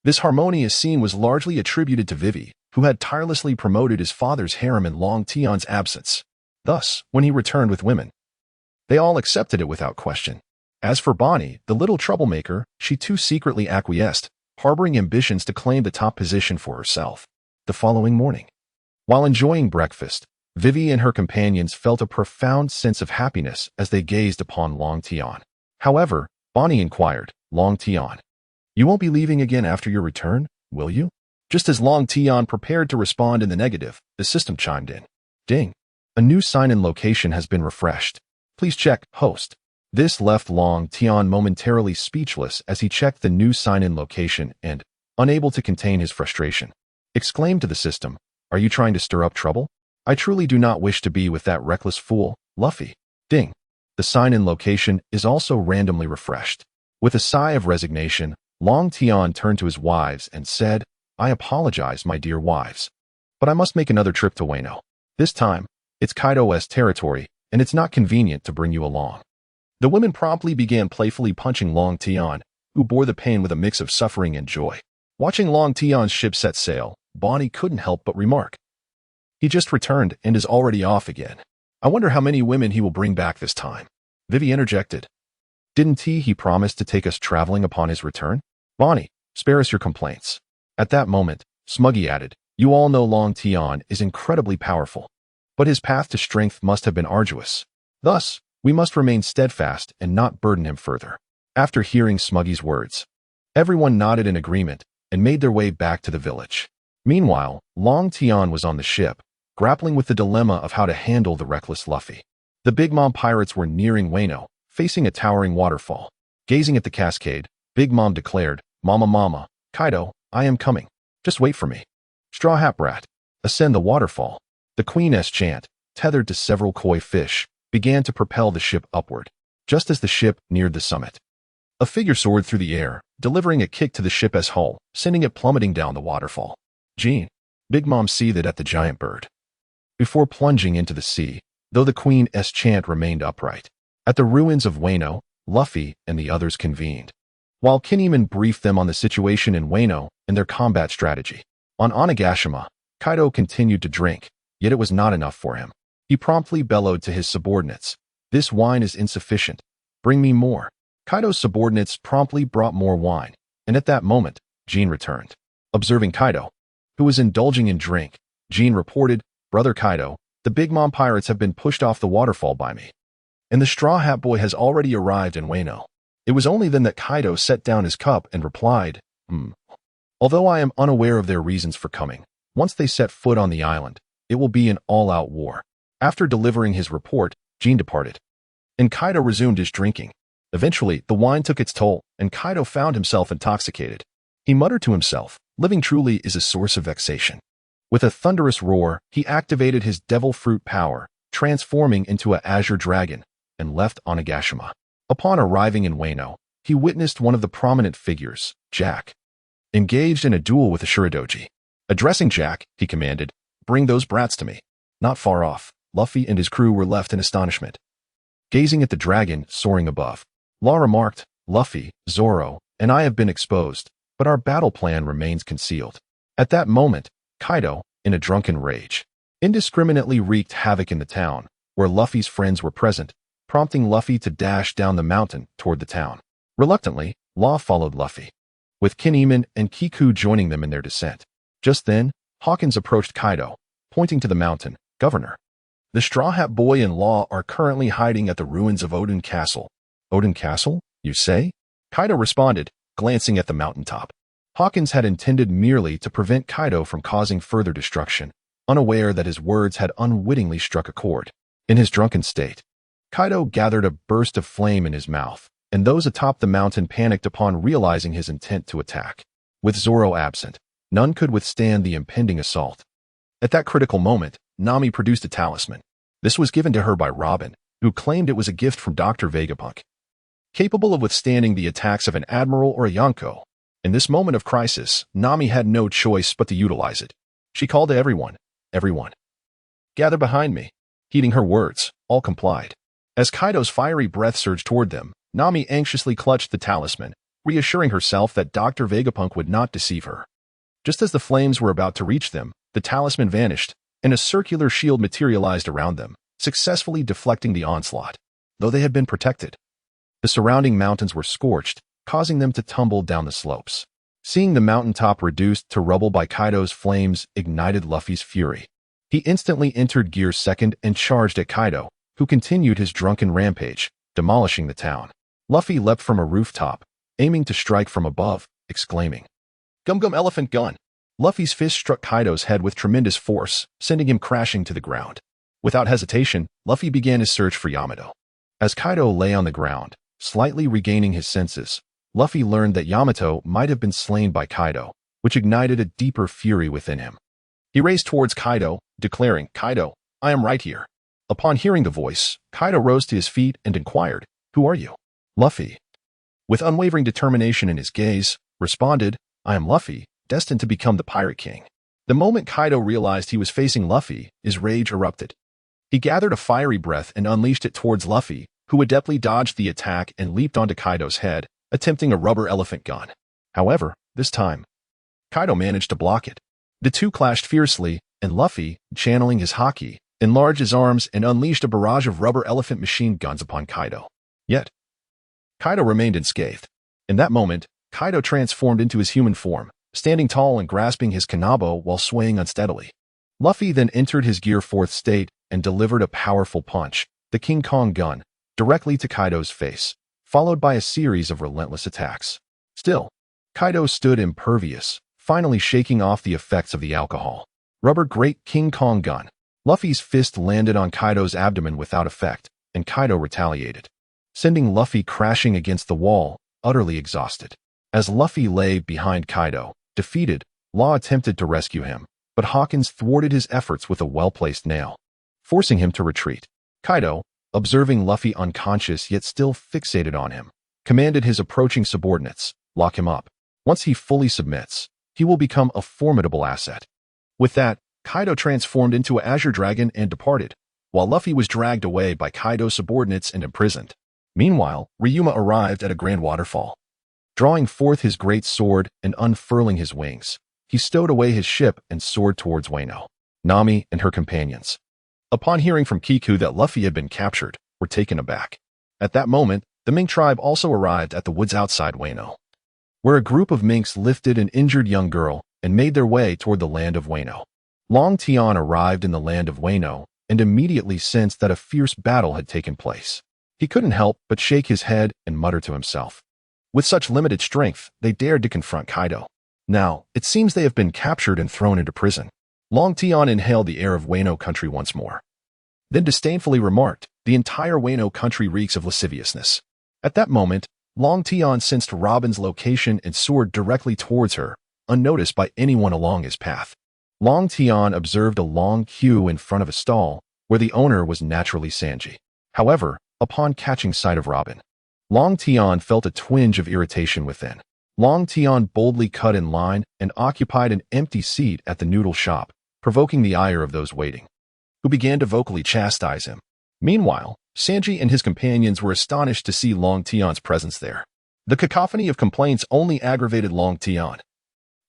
This harmonious scene was largely attributed to Vivi, who had tirelessly promoted his father's harem in Long Tian's absence. Thus, when he returned with women, they all accepted it without question. As for Bonnie, the little troublemaker, she too secretly acquiesced, harboring ambitions to claim the top position for herself. The following morning, while enjoying breakfast, Vivi and her companions felt a profound sense of happiness as they gazed upon Long Tian. However, Bonnie inquired, Long Tian, you won't be leaving again after your return, will you? Just as Long Tian prepared to respond in the negative, the system chimed in. Ding. A new sign-in location has been refreshed. Please check, host. This left Long Tian momentarily speechless as he checked the new sign-in location and, unable to contain his frustration, exclaimed to the system, are you trying to stir up trouble? I truly do not wish to be with that reckless fool, Luffy. Ding. The sign-in location is also randomly refreshed. With a sigh of resignation, Long Tian turned to his wives and said, I apologize, my dear wives, but I must make another trip to Wano. This time, it's Kaido's territory, and it's not convenient to bring you along. The women promptly began playfully punching Long Tian, who bore the pain with a mix of suffering and joy. Watching Long Tian's ship set sail, Bonnie couldn't help but remark, he just returned and is already off again. I wonder how many women he will bring back this time. Vivi interjected. Didn't he promise to take us traveling upon his return? Bonnie, spare us your complaints. At that moment, Smuggy added, you all know Long Tian is incredibly powerful, but his path to strength must have been arduous. Thus, we must remain steadfast and not burden him further. After hearing Smuggy's words, everyone nodded in agreement and made their way back to the village. Meanwhile, Long Tian was on the ship, grappling with the dilemma of how to handle the reckless Luffy. The Big Mom pirates were nearing Wano, facing a towering waterfall. Gazing at the cascade, Big Mom declared, Mama, Kaido, I am coming. Just wait for me. Straw Hat Brat. Ascend the waterfall. The Queen's chant, tethered to several koi fish, began to propel the ship upward. Just as the ship neared the summit, a figure soared through the air, delivering a kick to the ship's hull, sending it plummeting down the waterfall. Jean. Big Mom seethed at the giant bird before plunging into the sea, though the Queen's chant remained upright. At the ruins of Wano, Luffy and the others convened, while Kinemon briefed them on the situation in Wano and their combat strategy. On Onigashima, Kaido continued to drink, yet it was not enough for him. He promptly bellowed to his subordinates, this wine is insufficient. Bring me more. Kaido's subordinates promptly brought more wine, and at that moment, Jean returned. Observing Kaido, who was indulging in drink, Jean reported, Brother Kaido, the Big Mom pirates have been pushed off the waterfall by me, and the Straw Hat Boy has already arrived in Wano. It was only then that Kaido set down his cup and replied, Although I am unaware of their reasons for coming, once they set foot on the island, it will be an all-out war. After delivering his report, Jean departed, and Kaido resumed his drinking. Eventually, the wine took its toll, and Kaido found himself intoxicated. He muttered to himself, living truly is a source of vexation. With a thunderous roar, he activated his devil fruit power, transforming into an azure dragon, and left Onigashima. Upon arriving in Wano, he witnessed one of the prominent figures, Jack, engaged in a duel with a Shuridoji. Addressing Jack, he commanded, bring those brats to me. Not far off, Luffy and his crew were left in astonishment, gazing at the dragon soaring above. Law remarked, Luffy, Zoro, and I have been exposed, but our battle plan remains concealed. At that moment, Kaido, in a drunken rage, indiscriminately wreaked havoc in the town, where Luffy's friends were present, prompting Luffy to dash down the mountain toward the town. Reluctantly, Law followed Luffy, with Kinemon and Kiku joining them in their descent. Just then, Hawkins approached Kaido, pointing to the mountain. Governor, the Straw Hat Boy and Law are currently hiding at the ruins of Odin Castle. Odin Castle, you say? Kaido responded, glancing at the mountaintop. Hawkins had intended merely to prevent Kaido from causing further destruction, unaware that his words had unwittingly struck a chord. In his drunken state, Kaido gathered a burst of flame in his mouth, and those atop the mountain panicked upon realizing his intent to attack. With Zoro absent, none could withstand the impending assault. At that critical moment, Nami produced a talisman. This was given to her by Robin, who claimed it was a gift from Dr. Vegapunk. Capable of withstanding the attacks of an admiral or a Yonko, in this moment of crisis, Nami had no choice but to utilize it. She called to everyone, gather behind me. Heeding her words, all complied. As Kaido's fiery breath surged toward them, Nami anxiously clutched the talisman, reassuring herself that Dr. Vegapunk would not deceive her. Just as the flames were about to reach them, the talisman vanished, and a circular shield materialized around them, successfully deflecting the onslaught. Though they had been protected, the surrounding mountains were scorched, causing them to tumble down the slopes. Seeing the mountaintop reduced to rubble by Kaido's flames ignited Luffy's fury. He instantly entered gear second and charged at Kaido, who continued his drunken rampage, demolishing the town. Luffy leapt from a rooftop, aiming to strike from above, exclaiming, "Gum Gum Elephant Gun!" Luffy's fist struck Kaido's head with tremendous force, sending him crashing to the ground. Without hesitation, Luffy began his search for Yamato. As Kaido lay on the ground, slightly regaining his senses, Luffy learned that Yamato might have been slain by Kaido, which ignited a deeper fury within him. He raced towards Kaido, declaring, "Kaido, I am right here." Upon hearing the voice, Kaido rose to his feet and inquired, "Who are you?" Luffy, with unwavering determination in his gaze, responded, "I am Luffy, destined to become the Pirate King." The moment Kaido realized he was facing Luffy, his rage erupted. He gathered a fiery breath and unleashed it towards Luffy, who adeptly dodged the attack and leaped onto Kaido's head, attempting a rubber elephant gun. However, this time, Kaido managed to block it. The two clashed fiercely, and Luffy, channeling his haki, enlarged his arms and unleashed a barrage of rubber elephant machine guns upon Kaido. Yet, Kaido remained unscathed. In that moment, Kaido transformed into his human form, standing tall and grasping his kanabo while swaying unsteadily. Luffy then entered his Gear 4th state and delivered a powerful punch, the King Kong gun, directly to Kaido's face, followed by a series of relentless attacks. Still, Kaido stood impervious, finally shaking off the effects of the alcohol. Rubber Great King Kong gun. Luffy's fist landed on Kaido's abdomen without effect, and Kaido retaliated, sending Luffy crashing against the wall, utterly exhausted. As Luffy lay behind Kaido, defeated, Law attempted to rescue him, but Hawkins thwarted his efforts with a well-placed nail, forcing him to retreat. Kaido, observing Luffy unconscious yet still fixated on him, commanded his approaching subordinates, "Lock him up. Once he fully submits, he will become a formidable asset." With that, Kaido transformed into an Azure Dragon and departed, while Luffy was dragged away by Kaido's subordinates and imprisoned. Meanwhile, Ryuma arrived at a grand waterfall. Drawing forth his great sword and unfurling his wings, he stowed away his ship and soared towards Wano. Nami and her companions, upon hearing from Kiku that Luffy had been captured, were taken aback. At that moment, the Mink tribe also arrived at the woods outside Wano, where a group of minks lifted an injured young girl and made their way toward the land of Wano. Long Tian arrived in the land of Wano and immediately sensed that a fierce battle had taken place. He couldn't help but shake his head and mutter to himself. With such limited strength, they dared to confront Kaido. Now, it seems they have been captured and thrown into prison. Long Tian inhaled the air of Wano country once more, then disdainfully remarked, "The entire Wano country reeks of lasciviousness." At that moment, Long Tian sensed Robin's location and soared directly towards her, unnoticed by anyone along his path. Long Tian observed a long queue in front of a stall, where the owner was naturally Sanji. However, upon catching sight of Robin, Long Tian felt a twinge of irritation within. Long Tian boldly cut in line and occupied an empty seat at the noodle shop, provoking the ire of those waiting, who began to vocally chastise him. Meanwhile, Sanji and his companions were astonished to see Long Tian's presence there. The cacophony of complaints only aggravated Long Tian,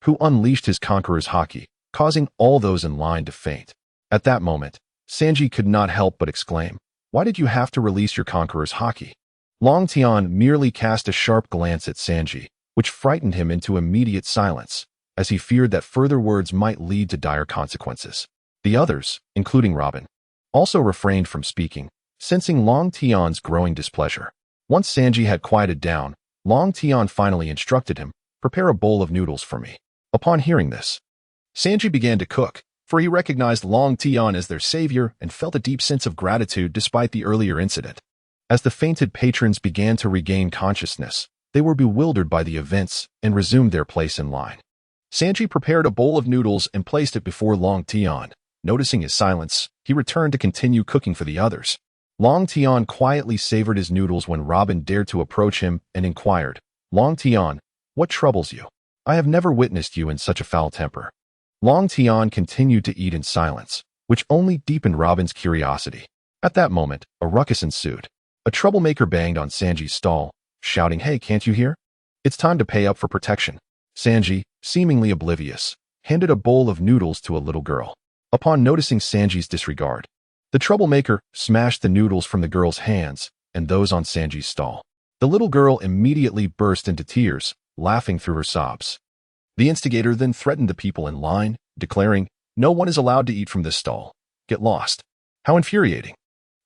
who unleashed his conqueror's haki, causing all those in line to faint. At that moment, Sanji could not help but exclaim, "Why did you have to release your conqueror's haki?" Long Tian merely cast a sharp glance at Sanji, which frightened him into immediate silence, as he feared that further words might lead to dire consequences. The others, including Robin, also refrained from speaking, sensing Long Tian's growing displeasure. Once Sanji had quieted down, Long Tian finally instructed him, "Prepare a bowl of noodles for me." Upon hearing this, Sanji began to cook, for he recognized Long Tian as their savior and felt a deep sense of gratitude despite the earlier incident. As the fainted patrons began to regain consciousness, they were bewildered by the events and resumed their place in line. Sanji prepared a bowl of noodles and placed it before Long Tian. Noticing his silence, he returned to continue cooking for the others. Long Tian quietly savored his noodles when Robin dared to approach him and inquired, "Long Tian, what troubles you? I have never witnessed you in such a foul temper." Long Tian continued to eat in silence, which only deepened Robin's curiosity. At that moment, a ruckus ensued. A troublemaker banged on Sanji's stall, shouting, "Hey, can't you hear? It's time to pay up for protection." Sanji, seemingly oblivious, handed a bowl of noodles to a little girl. Upon noticing Sanji's disregard, the troublemaker smashed the noodles from the girl's hands and those on Sanji's stall. The little girl immediately burst into tears, laughing through her sobs. The instigator then threatened the people in line, declaring, "No one is allowed to eat from this stall. Get lost." How infuriating.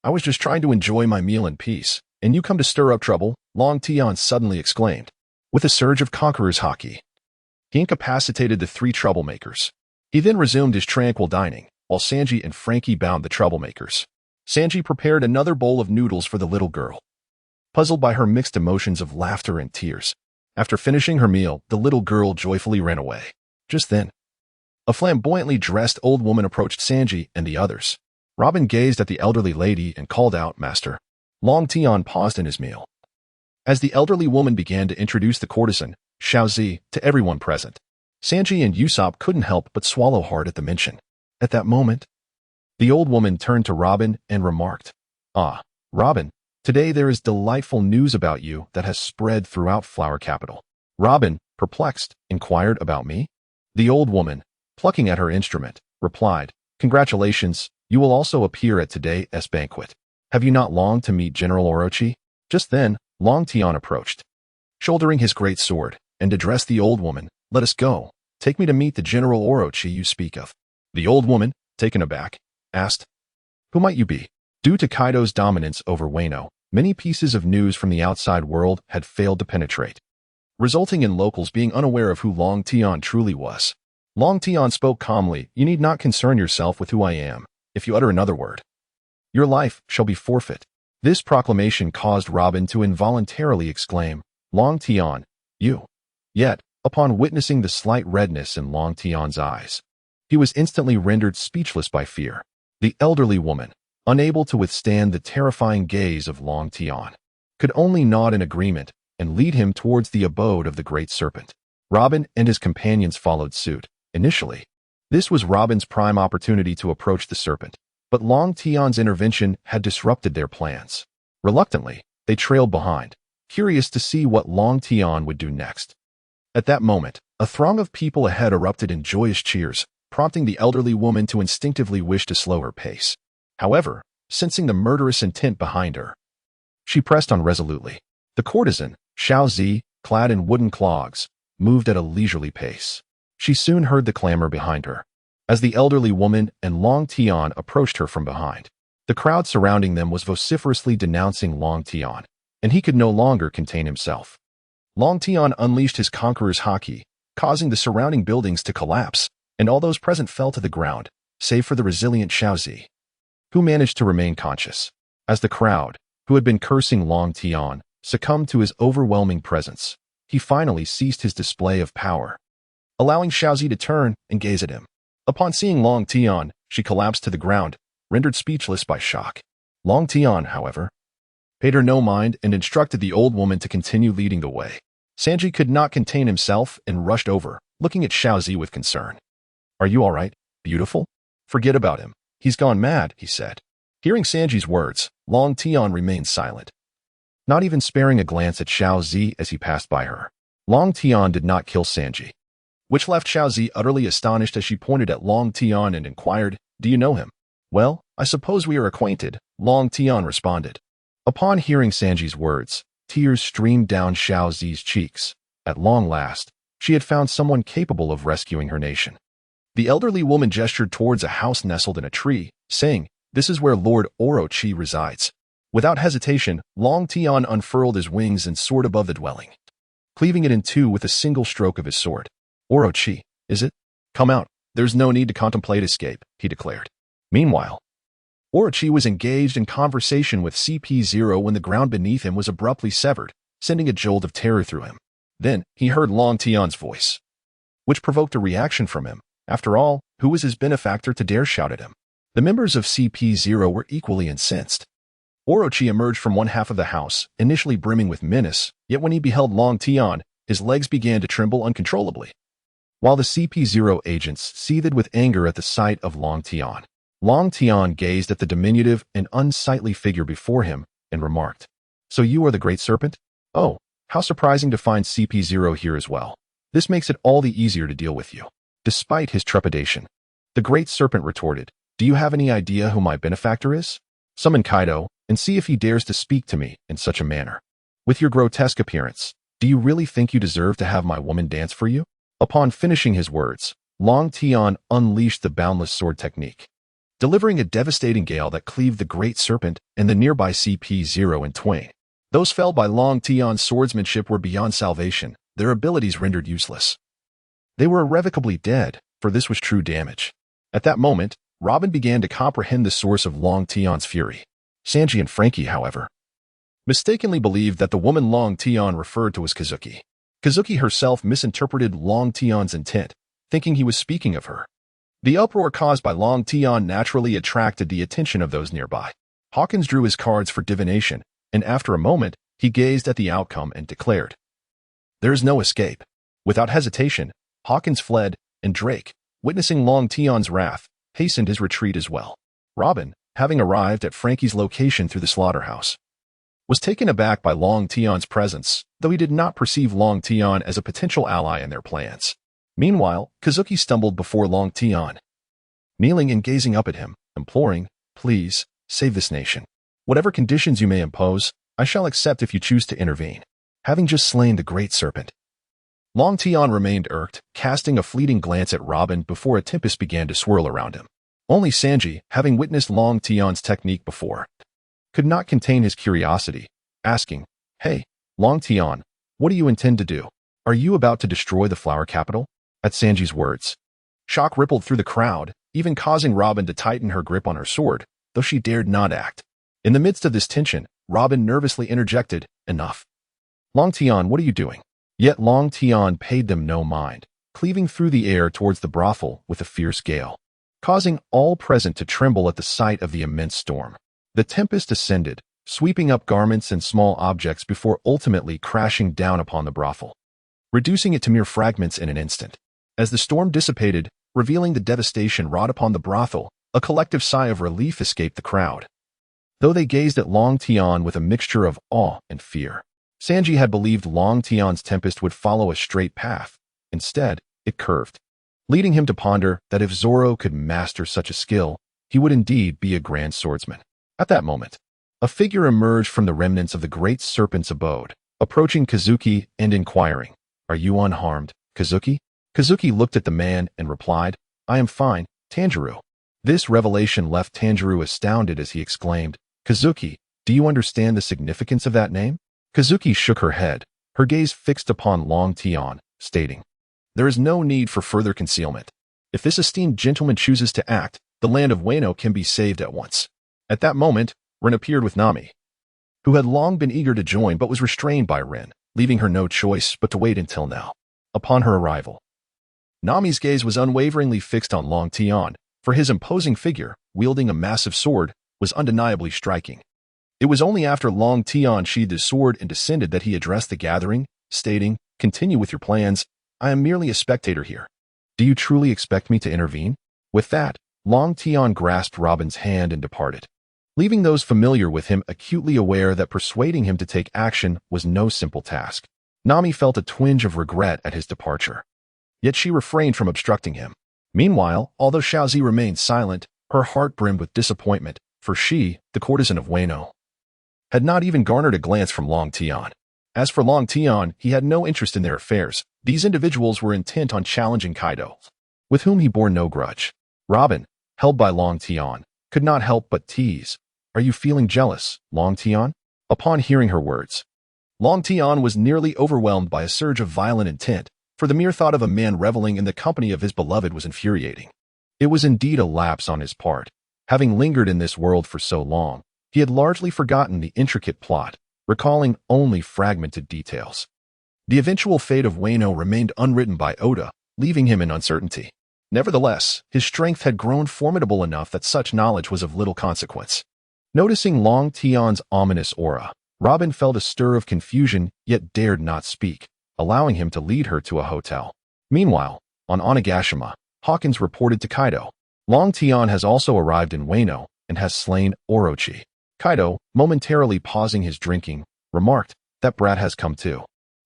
"I was just trying to enjoy my meal in peace, and you come to stir up trouble," Long Tian suddenly exclaimed. With a surge of conqueror's haki, he incapacitated the three troublemakers. He then resumed his tranquil dining, while Sanji and Frankie bound the troublemakers. Sanji prepared another bowl of noodles for the little girl, puzzled by her mixed emotions of laughter and tears. After finishing her meal, the little girl joyfully ran away. Just then, a flamboyantly dressed old woman approached Sanji and the others. Robin gazed at the elderly lady and called out, "Master." Long Tian paused in his meal. As the elderly woman began to introduce the courtesan, Xiaozi, to everyone present, Sanji and Usopp couldn't help but swallow hard at the mention. At that moment, the old woman turned to Robin and remarked, "Ah, Robin, today there is delightful news about you that has spread throughout Flower Capital." Robin, perplexed, inquired, "About me?" The old woman, plucking at her instrument, replied, "Congratulations, you will also appear at today's banquet. Have you not longed to meet General Orochi?" Just then, Long Tian approached, shouldering his great sword, and addressed the old woman, "Let us go. Take me to meet the General Orochi you speak of." The old woman, taken aback, asked, "Who might you be?" Due to Kaido's dominance over Wano, many pieces of news from the outside world had failed to penetrate, resulting in locals being unaware of who Long Tian truly was. Long Tian spoke calmly, "You need not concern yourself with who I am. If you utter another word, your life shall be forfeit." This proclamation caused Robin to involuntarily exclaim, "Long Tian, you." Yet, upon witnessing the slight redness in Long Tian's eyes, he was instantly rendered speechless by fear. The elderly woman, unable to withstand the terrifying gaze of Long Tian, could only nod in agreement and lead him towards the abode of the Great Serpent. Robin and his companions followed suit. Initially, this was Robin's prime opportunity to approach the serpent, but Long Tian's intervention had disrupted their plans. Reluctantly, they trailed behind, curious to see what Long Tian would do next. At that moment, a throng of people ahead erupted in joyous cheers, prompting the elderly woman to instinctively wish to slow her pace. However, sensing the murderous intent behind her, she pressed on resolutely. The courtesan, Xiaozi, clad in wooden clogs, moved at a leisurely pace. She soon heard the clamor behind her, as the elderly woman and Long Tian approached her from behind. The crowd surrounding them was vociferously denouncing Long Tian, and he could no longer contain himself. Long Tian unleashed his conqueror's haki, causing the surrounding buildings to collapse, and all those present fell to the ground, save for the resilient Xiaozi, who managed to remain conscious. As the crowd, who had been cursing Long Tian, succumbed to his overwhelming presence, he finally ceased his display of power, allowing Xiaozi to turn and gaze at him. Upon seeing Long Tian, she collapsed to the ground, rendered speechless by shock. Long Tian, however, paid her no mind and instructed the old woman to continue leading the way. Sanji could not contain himself and rushed over, looking at Xiaozi with concern. "Are you all right, beautiful?" "Forget about him. He's gone mad," he said. Hearing Sanji's words, Long Tian remained silent, not even sparing a glance at Xiaozi as he passed by her. Long Tian did not kill Sanji, which left Xiaozi utterly astonished as she pointed at Long Tian and inquired, "Do you know him?" "Well, I suppose we are acquainted," Long Tian responded. Upon hearing Sanji's words, tears streamed down Xiaozi's cheeks. At long last, she had found someone capable of rescuing her nation. The elderly woman gestured towards a house nestled in a tree, saying, "This is where Lord Orochi resides." Without hesitation, Long Tian unfurled his wings and soared above the dwelling, cleaving it in two with a single stroke of his sword. Orochi, is it? Come out. There's no need to contemplate escape, he declared. Meanwhile, Orochi was engaged in conversation with CP0 when the ground beneath him was abruptly severed, sending a jolt of terror through him. Then he heard Long Tian's voice, which provoked a reaction from him. After all, who was his benefactor to dare shout at him? The members of CP0 were equally incensed. Orochi emerged from one half of the house, initially brimming with menace, yet when he beheld Long Tian, his legs began to tremble uncontrollably. While the CP0 agents seethed with anger at the sight of Long Tian gazed at the diminutive and unsightly figure before him and remarked, "So you are the Great Serpent? Oh, how surprising to find CP0 here as well. This makes it all the easier to deal with you." Despite his trepidation, the Great Serpent retorted, "Do you have any idea who my benefactor is? Summon Kaido and see if he dares to speak to me in such a manner. With your grotesque appearance, do you really think you deserve to have my woman dance for you?" Upon finishing his words, Long Tian unleashed the boundless sword technique, delivering a devastating gale that cleaved the Great Serpent and the nearby CP0 in twain. Those felled by Long Tian's swordsmanship were beyond salvation, their abilities rendered useless. They were irrevocably dead, for this was true damage. At that moment, Robin began to comprehend the source of Long Tian's fury. Sanji and Frankie, however, mistakenly believed that the woman Long Tian referred to was Kazuki. Kazuki herself misinterpreted Long Tian's intent, thinking he was speaking of her. The uproar caused by Long Tian naturally attracted the attention of those nearby. Hawkins drew his cards for divination, and after a moment, he gazed at the outcome and declared, "There is no escape." Without hesitation, Hawkins fled, and Drake, witnessing Long Tian's wrath, hastened his retreat as well. Robin, having arrived at Frankie's location through the slaughterhouse, was taken aback by Long Tian's presence, though he did not perceive Long Tian as a potential ally in their plans. Meanwhile, Kazuki stumbled before Long Tian, kneeling and gazing up at him, imploring, "Please, save this nation. Whatever conditions you may impose, I shall accept if you choose to intervene." Having just slain the Great Serpent, Long Tian remained irked, casting a fleeting glance at Robin before a tempest began to swirl around him. Only Sanji, having witnessed Long Tian's technique before, could not contain his curiosity, asking, "Hey, Long Tian, what do you intend to do? Are you about to destroy the flower capital?" At Sanji's words, shock rippled through the crowd, even causing Robin to tighten her grip on her sword, though she dared not act. In the midst of this tension, Robin nervously interjected, "Enough. Long Tian, what are you doing?" Yet Long Tian paid them no mind, cleaving through the air towards the brothel with a fierce gale, causing all present to tremble at the sight of the immense storm. The tempest ascended, sweeping up garments and small objects before ultimately crashing down upon the brothel, reducing it to mere fragments in an instant. As the storm dissipated, revealing the devastation wrought upon the brothel, a collective sigh of relief escaped the crowd, though they gazed at Long Tian with a mixture of awe and fear. Sanji had believed Long Tian's tempest would follow a straight path. Instead, it curved, leading him to ponder that if Zoro could master such a skill, he would indeed be a grand swordsman. At that moment, a figure emerged from the remnants of the Great Serpent's abode, approaching Kazuki and inquiring, "Are you unharmed, Kazuki?" Kazuki looked at the man and replied, "I am fine, Tanjiro." This revelation left Tanjiro astounded as he exclaimed, "Kazuki, do you understand the significance of that name?" Kazuki shook her head, her gaze fixed upon Long Tian, stating, "There is no need for further concealment. If this esteemed gentleman chooses to act, the land of Wano can be saved at once." At that moment, Rin appeared with Nami, who had long been eager to join but was restrained by Rin, leaving her no choice but to wait until now. Upon her arrival, Nami's gaze was unwaveringly fixed on Long Tian, for his imposing figure, wielding a massive sword, was undeniably striking. It was only after Long Tian sheathed his sword and descended that he addressed the gathering, stating, "Continue with your plans. I am merely a spectator here. Do you truly expect me to intervene?" With that, Long Tian grasped Robin's hand and departed, leaving those familiar with him acutely aware that persuading him to take action was no simple task. Nami felt a twinge of regret at his departure, yet she refrained from obstructing him. Meanwhile, although Xiaozi remained silent, her heart brimmed with disappointment, for she, the courtesan of Wano, had not even garnered a glance from Long Tian. As for Long Tian, he had no interest in their affairs. These individuals were intent on challenging Kaido, with whom he bore no grudge. Robin, held by Long Tian, could not help but tease, Are you feeling jealous, Long Tian? Upon hearing her words, Long Tian was nearly overwhelmed by a surge of violent intent, for the mere thought of a man reveling in the company of his beloved was infuriating. It was indeed a lapse on his part. Having lingered in this world for so long, he had largely forgotten the intricate plot, recalling only fragmented details. The eventual fate of Wano remained unwritten by Oda, leaving him in uncertainty. Nevertheless, his strength had grown formidable enough that such knowledge was of little consequence. Noticing Long Tian's ominous aura, Robin felt a stir of confusion yet dared not speak, allowing him to lead her to a hotel. Meanwhile, on Onigashima, Hawkins reported to Kaido. Long Tian has also arrived in Wano and has slain Orochi. Kaido, momentarily pausing his drinking, remarked, "That brat has come too.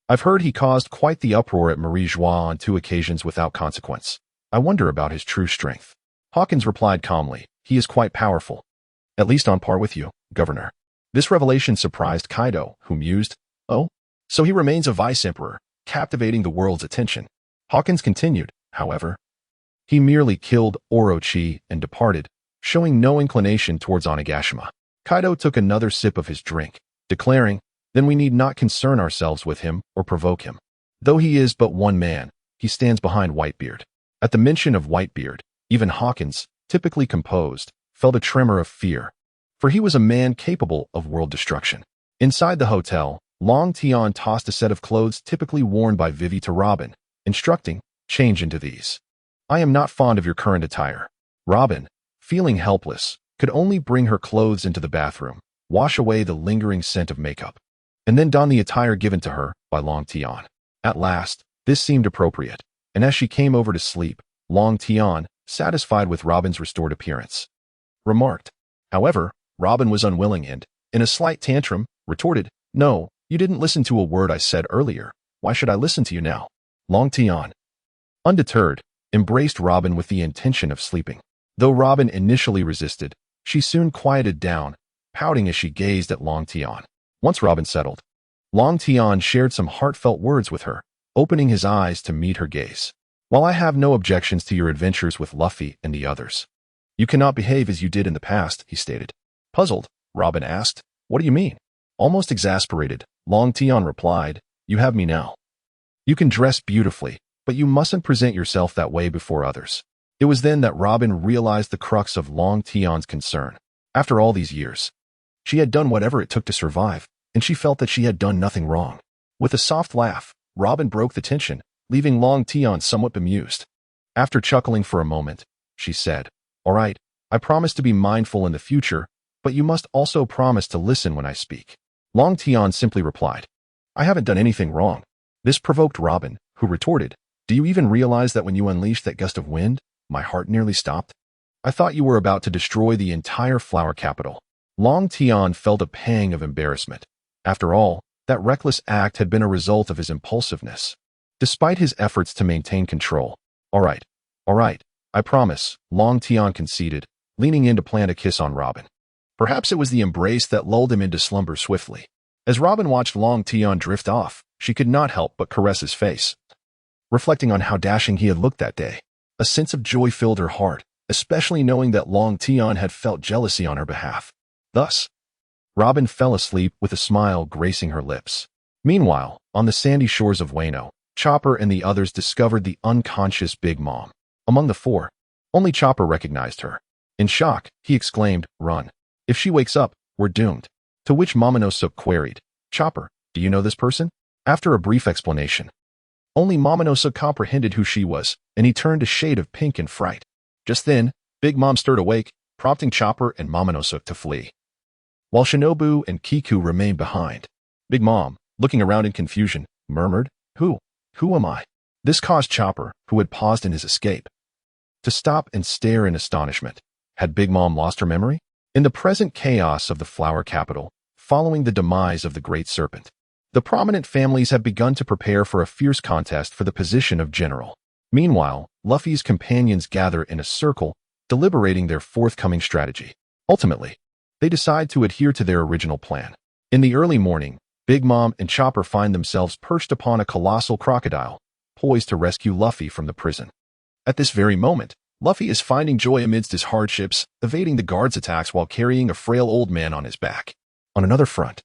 I've heard he caused quite the uproar at Mariejois on 2 occasions without consequence. I wonder about his true strength." Hawkins replied calmly, "He is quite powerful. At least on par with you, Governor." This revelation surprised Kaido, who mused, "Oh, so he remains a vice-emperor, captivating the world's attention." Hawkins continued, however, "He merely killed Orochi and departed, showing no inclination towards Onigashima." Kaido took another sip of his drink, declaring, "Then we need not concern ourselves with him or provoke him. Though he is but one man, he stands behind Whitebeard." At the mention of Whitebeard, even Hawkins, typically composed, felt a tremor of fear, for he was a man capable of world destruction. Inside the hotel, Long Tian tossed a set of clothes typically worn by Vivi to Robin, instructing, "Change into these. I am not fond of your current attire." Robin, feeling helpless, could only bring her clothes into the bathroom, wash away the lingering scent of makeup, and then don the attire given to her by Long Tian. At last, this seemed appropriate, and as she came over to sleep, Long Tian, satisfied with Robin's restored appearance, remarked. However, Robin was unwilling and, in a slight tantrum, retorted, "No, you didn't listen to a word I said earlier. Why should I listen to you now?" Long Tian, undeterred, embraced Robin with the intention of sleeping. Though Robin initially resisted, she soon quieted down, pouting as she gazed at Long Tian. Once Robin settled, Long Tian shared some heartfelt words with her, opening his eyes to meet her gaze. "While I have no objections to your adventures with Luffy and the others, you cannot behave as you did in the past," he stated. Puzzled, Robin asked, "What do you mean?" Almost exasperated, Long Tian replied, "You have me now. You can dress beautifully, but you mustn't present yourself that way before others." It was then that Robin realized the crux of Long Tian's concern. After all these years, she had done whatever it took to survive, and she felt that she had done nothing wrong. With a soft laugh, Robin broke the tension, leaving Long Tian somewhat bemused. After chuckling for a moment, she said, "All right, I promise to be mindful in the future, but you must also promise to listen when I speak." Long Tian simply replied, "I haven't done anything wrong." This provoked Robin, who retorted, "Do you even realize that when you unleashed that gust of wind, my heart nearly stopped? I thought you were about to destroy the entire flower capital." Long Tian felt a pang of embarrassment. After all, that reckless act had been a result of his impulsiveness. Despite his efforts to maintain control, all right, I promise," Long Tian conceded, leaning in to plant a kiss on Robin. Perhaps it was the embrace that lulled him into slumber swiftly. As Robin watched Long Tian drift off, she could not help but caress his face. Reflecting on how dashing he had looked that day, a sense of joy filled her heart, especially knowing that Long Tian had felt jealousy on her behalf. Thus, Robin fell asleep with a smile gracing her lips. Meanwhile, on the sandy shores of Wano, Chopper and the others discovered the unconscious Big Mom. Among the 4, only Chopper recognized her. In shock, he exclaimed, "Run. If she wakes up, we're doomed." To which Momonosuke queried, "Chopper, do you know this person?" After a brief explanation, only Momonosuke comprehended who she was, and he turned a shade of pink in fright. Just then, Big Mom stirred awake, prompting Chopper and Momonosuke to flee, while Shinobu and Kiku remained behind. Big Mom, looking around in confusion, murmured, Who am I?" This caused Chopper, who had paused in his escape, to stop and stare in astonishment. Had Big Mom lost her memory? In the present chaos of the flower capital, following the demise of the Great Serpent, the prominent families have begun to prepare for a fierce contest for the position of general. Meanwhile, Luffy's companions gather in a circle, deliberating their forthcoming strategy. Ultimately, they decide to adhere to their original plan. In the early morning, Big Mom and Chopper find themselves perched upon a colossal crocodile, poised to rescue Luffy from the prison. At this very moment, Luffy is finding joy amidst his hardships, evading the guards' attacks while carrying a frail old man on his back. On another front,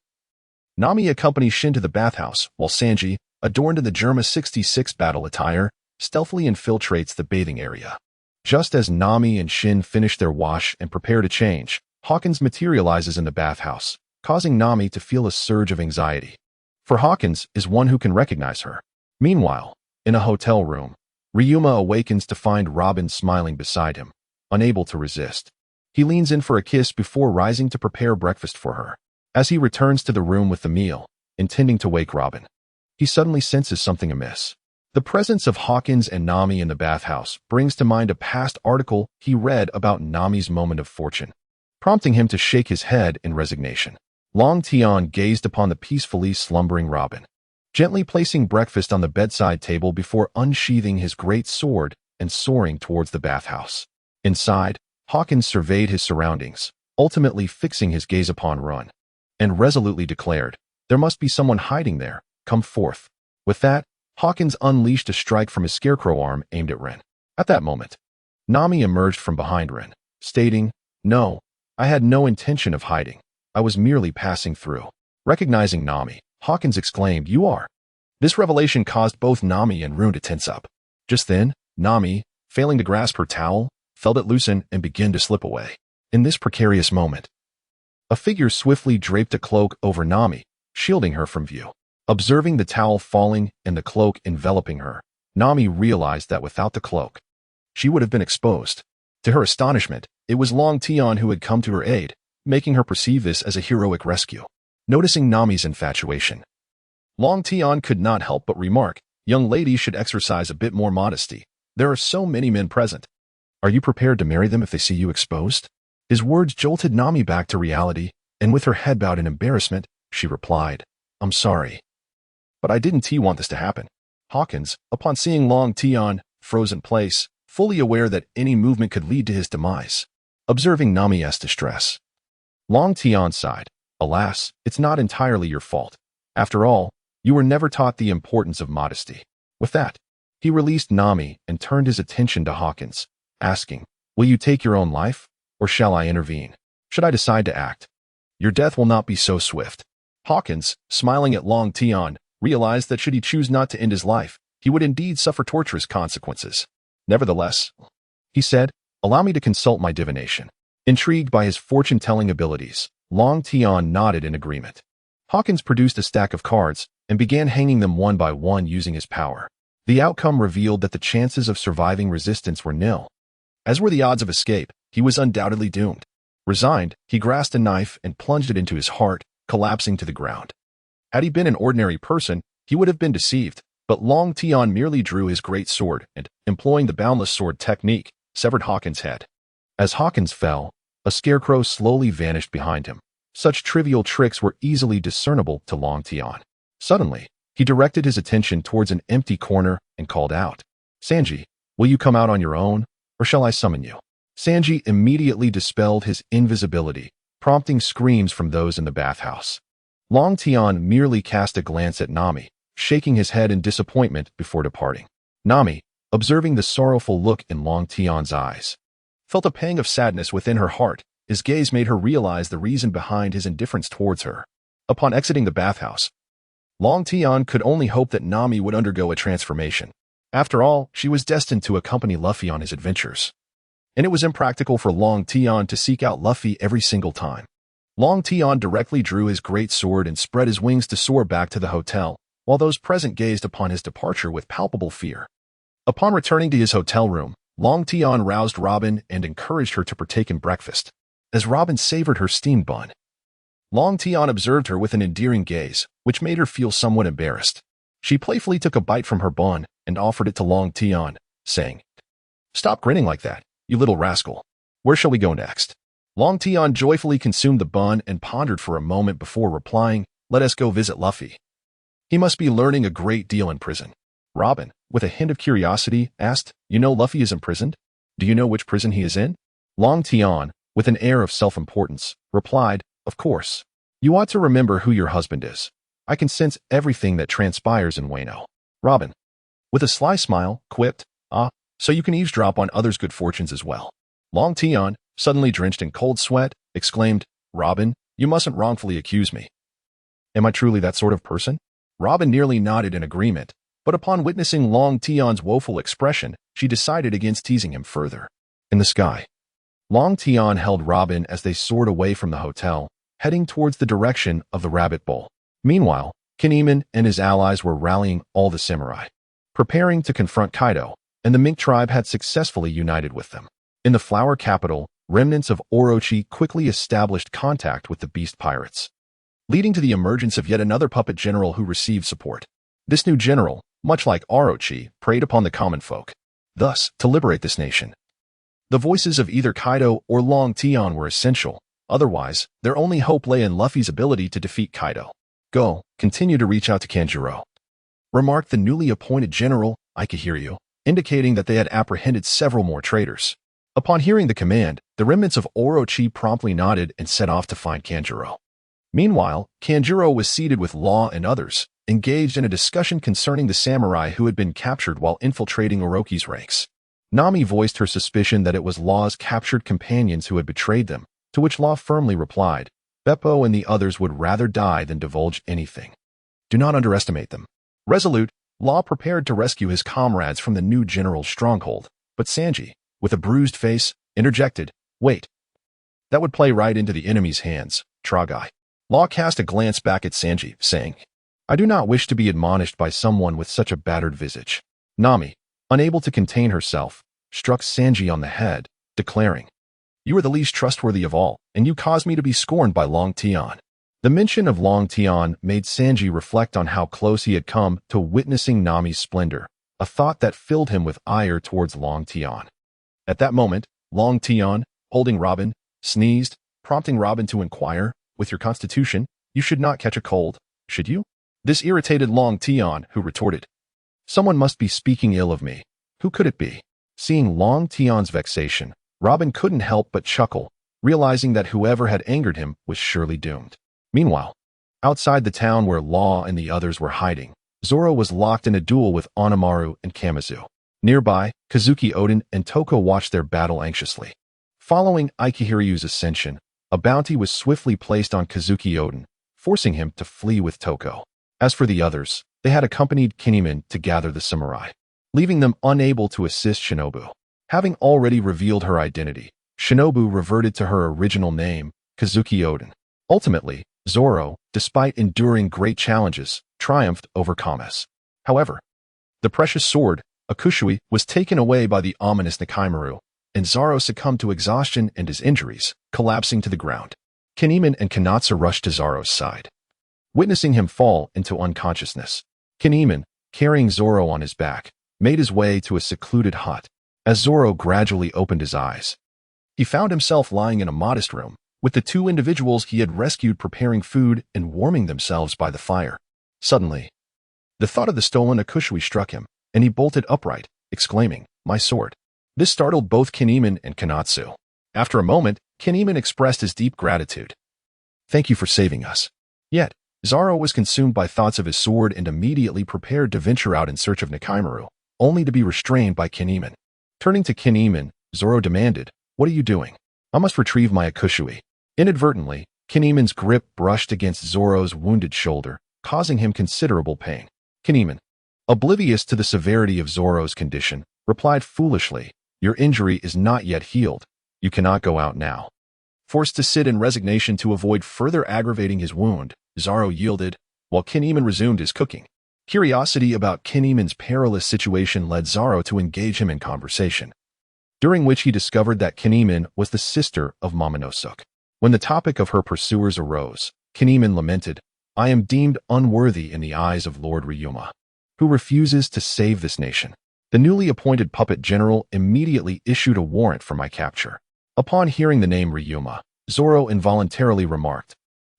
Nami accompanies Shin to the bathhouse, while Sanji, adorned in the Germa 66 battle attire, stealthily infiltrates the bathing area. Just as Nami and Shin finish their wash and prepare to change, Hawkins materializes in the bathhouse, causing Nami to feel a surge of anxiety. For Hawkins is one who can recognize her. Meanwhile, in a hotel room, Ryuma awakens to find Robin smiling beside him, unable to resist. He leans in for a kiss before rising to prepare breakfast for her. As he returns to the room with the meal, intending to wake Robin, he suddenly senses something amiss. The presence of Hawkins and Nami in the bathhouse brings to mind a past article he read about Nami's moment of fortune, prompting him to shake his head in resignation. Long Tian gazed upon the peacefully slumbering Robin, gently placing breakfast on the bedside table before unsheathing his great sword and soaring towards the bathhouse. Inside, Hawkins surveyed his surroundings, ultimately fixing his gaze upon Run, and resolutely declared, "There must be someone hiding there. Come forth." With that, Hawkins unleashed a strike from his scarecrow arm aimed at Ren. At that moment, Nami emerged from behind Ren, stating, "No, I had no intention of hiding. I was merely passing through." Recognizing Nami, Hawkins exclaimed, "You are." This revelation caused both Nami and Rune to tense up. Just then, Nami, failing to grasp her towel, felt it loosen and begin to slip away. In this precarious moment, a figure swiftly draped a cloak over Nami, shielding her from view. Observing the towel falling and the cloak enveloping her, Nami realized that without the cloak, she would have been exposed. To her astonishment, it was Long Tian who had come to her aid, making her perceive this as a heroic rescue. Noticing Nami's infatuation, Long Tian could not help but remark, "Young ladies should exercise a bit more modesty. There are so many men present. Are you prepared to marry them if they see you exposed?" His words jolted Nami back to reality, and with her head bowed in embarrassment, she replied, "I'm sorry, but I didn't want this to happen." Hawkins, upon seeing Long Tian, froze in place, fully aware that any movement could lead to his demise. Observing Nami's distress, Long Tian sighed, "Alas, it's not entirely your fault. After all, you were never taught the importance of modesty." With that, he released Nami and turned his attention to Hawkins, asking, "Will you take your own life, or shall I intervene? Should I decide to act, your death will not be so swift." Hawkins, smiling at Long Tian, realized that should he choose not to end his life, he would indeed suffer torturous consequences. "Nevertheless," he said, "allow me to consult my divination." Intrigued by his fortune-telling abilities, Long Tian nodded in agreement. Hawkins produced a stack of cards and began hanging them one by one using his power. The outcome revealed that the chances of surviving resistance were nil. As were the odds of escape, he was undoubtedly doomed. Resigned, he grasped a knife and plunged it into his heart, collapsing to the ground. Had he been an ordinary person, he would have been deceived, but Long Tian merely drew his great sword and, employing the boundless sword technique, severed Hawkins' head. As Hawkins fell, a scarecrow slowly vanished behind him. Such trivial tricks were easily discernible to Long Tian. Suddenly, he directed his attention towards an empty corner and called out, "Sanji, will you come out on your own, or shall I summon you?" Sanji immediately dispelled his invisibility, prompting screams from those in the bathhouse. Long Tian merely cast a glance at Nami, shaking his head in disappointment before departing. Nami, observing the sorrowful look in Long Tian's eyes, felt a pang of sadness within her heart. His gaze made her realize the reason behind his indifference towards her. Upon exiting the bathhouse, Long Tian could only hope that Nami would undergo a transformation. After all, she was destined to accompany Luffy on his adventures, and it was impractical for Long Tian to seek out Luffy every single time. Long Tian directly drew his great sword and spread his wings to soar back to the hotel, while those present gazed upon his departure with palpable fear. Upon returning to his hotel room, Long Tian roused Robin and encouraged her to partake in breakfast. As Robin savored her steamed bun, Long Tian observed her with an endearing gaze, which made her feel somewhat embarrassed. She playfully took a bite from her bun and offered it to Long Tian, saying, "Stop grinning like that, you little rascal. Where shall we go next?" Long Tian joyfully consumed the bun and pondered for a moment before replying, "Let us go visit Luffy. He must be learning a great deal in prison." Robin, with a hint of curiosity, asked, "You know Luffy is imprisoned? Do you know which prison he is in?" Long Tian, with an air of self-importance, replied, "Of course. You ought to remember who your husband is. I can sense everything that transpires in Wano." Robin, with a sly smile, quipped, "Ah, so you can eavesdrop on others' good fortunes as well. Long Tian, suddenly drenched in cold sweat, exclaimed, Robin, you mustn't wrongfully accuse me. Am I truly that sort of person? Robin nearly nodded in agreement, but upon witnessing Long Tian's woeful expression, she decided against teasing him further. In the sky, Long Tian held Robin as they soared away from the hotel, heading towards the direction of the rabbit bowl. Meanwhile, Kinemon and his allies were rallying all the samurai, preparing to confront Kaido, and the Mink tribe had successfully united with them. In the flower capital, remnants of Orochi quickly established contact with the beast pirates, leading to the emergence of yet another puppet general who received support. This new general, much like Orochi, preyed upon the common folk. Thus, to liberate this nation, the voices of either Kaido or Long Tian were essential. Otherwise, their only hope lay in Luffy's ability to defeat Kaido. Go, continue to reach out to Kanjuro, remarked the newly appointed general, Ikehiryu, indicating that they had apprehended several more traitors. Upon hearing the command, the remnants of Orochi promptly nodded and set off to find Kanjuro. Meanwhile, Kanjuro was seated with Law and others, engaged in a discussion concerning the samurai who had been captured while infiltrating Orochi's ranks. Nami voiced her suspicion that it was Law's captured companions who had betrayed them, to which Law firmly replied, Beppo and the others would rather die than divulge anything. Do not underestimate them. Resolute, Law prepared to rescue his comrades from the new general's stronghold, but Sanji, with a bruised face, interjected, Wait. That would play right into the enemy's hands, Tragai. Law cast a glance back at Sanji, saying, I do not wish to be admonished by someone with such a battered visage. Nami, unable to contain herself, struck Sanji on the head, declaring, You are the least trustworthy of all, and you caused me to be scorned by Long Tian. The mention of Long Tian made Sanji reflect on how close he had come to witnessing Nami's splendor, a thought that filled him with ire towards Long Tian. At that moment, Long Tian, holding Robin, sneezed, prompting Robin to inquire, With your constitution, you should not catch a cold, should you? This irritated Long Tian, who retorted, Someone must be speaking ill of me. Who could it be? Seeing Long Tian's vexation, Robin couldn't help but chuckle, realizing that whoever had angered him was surely doomed. Meanwhile, outside the town where Law and the others were hiding, Zoro was locked in a duel with Onimaru and Kamizu. Nearby, Kazuki Oden and Toko watched their battle anxiously. Following Ikehiryu's ascension, a bounty was swiftly placed on Kazuki Oden, forcing him to flee with Toko. As for the others, they had accompanied Kinemon to gather the samurai, leaving them unable to assist Shinobu. Having already revealed her identity, Shinobu reverted to her original name, Kazuki Oden. Ultimately, Zoro, despite enduring great challenges, triumphed over Kames. However, the precious sword, Akushui, was taken away by the ominous Nekaimaru, and Zoro succumbed to exhaustion and his injuries, collapsing to the ground. Kinemon and Kanatsu rushed to Zoro's side, witnessing him fall into unconsciousness. Kinemon, carrying Zoro on his back, made his way to a secluded hut. As Zoro gradually opened his eyes, he found himself lying in a modest room, with the two individuals he had rescued preparing food and warming themselves by the fire. Suddenly, the thought of the stolen Akushui struck him, and he bolted upright, exclaiming, My sword. This startled both Kinemon and Kanatsu. After a moment, Kinemon expressed his deep gratitude. Thank you for saving us. Yet, Zoro was consumed by thoughts of his sword and immediately prepared to venture out in search of Nekaimaru, only to be restrained by Kinemon. Turning to Kinemon, Zoro demanded, What are you doing? I must retrieve my Akushui. Inadvertently, Kinemon's grip brushed against Zoro's wounded shoulder, causing him considerable pain. Kinemon, oblivious to the severity of Zoro's condition, replied foolishly, Your injury is not yet healed. You cannot go out now. Forced to sit in resignation to avoid further aggravating his wound, Zoro yielded, while Kinemon resumed his cooking. Curiosity about Kinemon's perilous situation led Zoro to engage him in conversation, during which he discovered that Kinemon was the sister of Momonosuke. When the topic of her pursuers arose, Kinemon lamented, I am deemed unworthy in the eyes of Lord Ryuma, who refuses to save this nation. The newly appointed puppet general immediately issued a warrant for my capture. Upon hearing the name Ryuma, Zoro involuntarily remarked,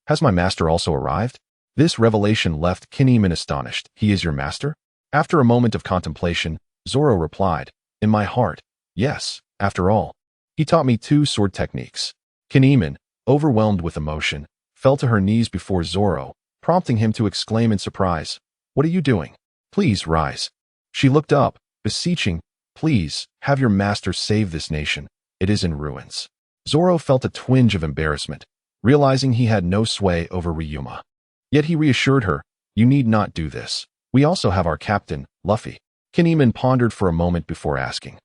Has my master also arrived? This revelation left Kinemon astonished. He is your master? After a moment of contemplation, Zoro replied, In my heart, yes, after all. He taught me 2 sword techniques. Kinemon, overwhelmed with emotion, fell to her knees before Zoro, prompting him to exclaim in surprise, What are you doing? Please rise. She looked up, beseeching, Please, have your master save this nation. It is in ruins. Zoro felt a twinge of embarrassment, realizing he had no sway over Ryuma. Yet he reassured her, you need not do this. We also have our captain, Luffy. Kinemon pondered for a moment before asking.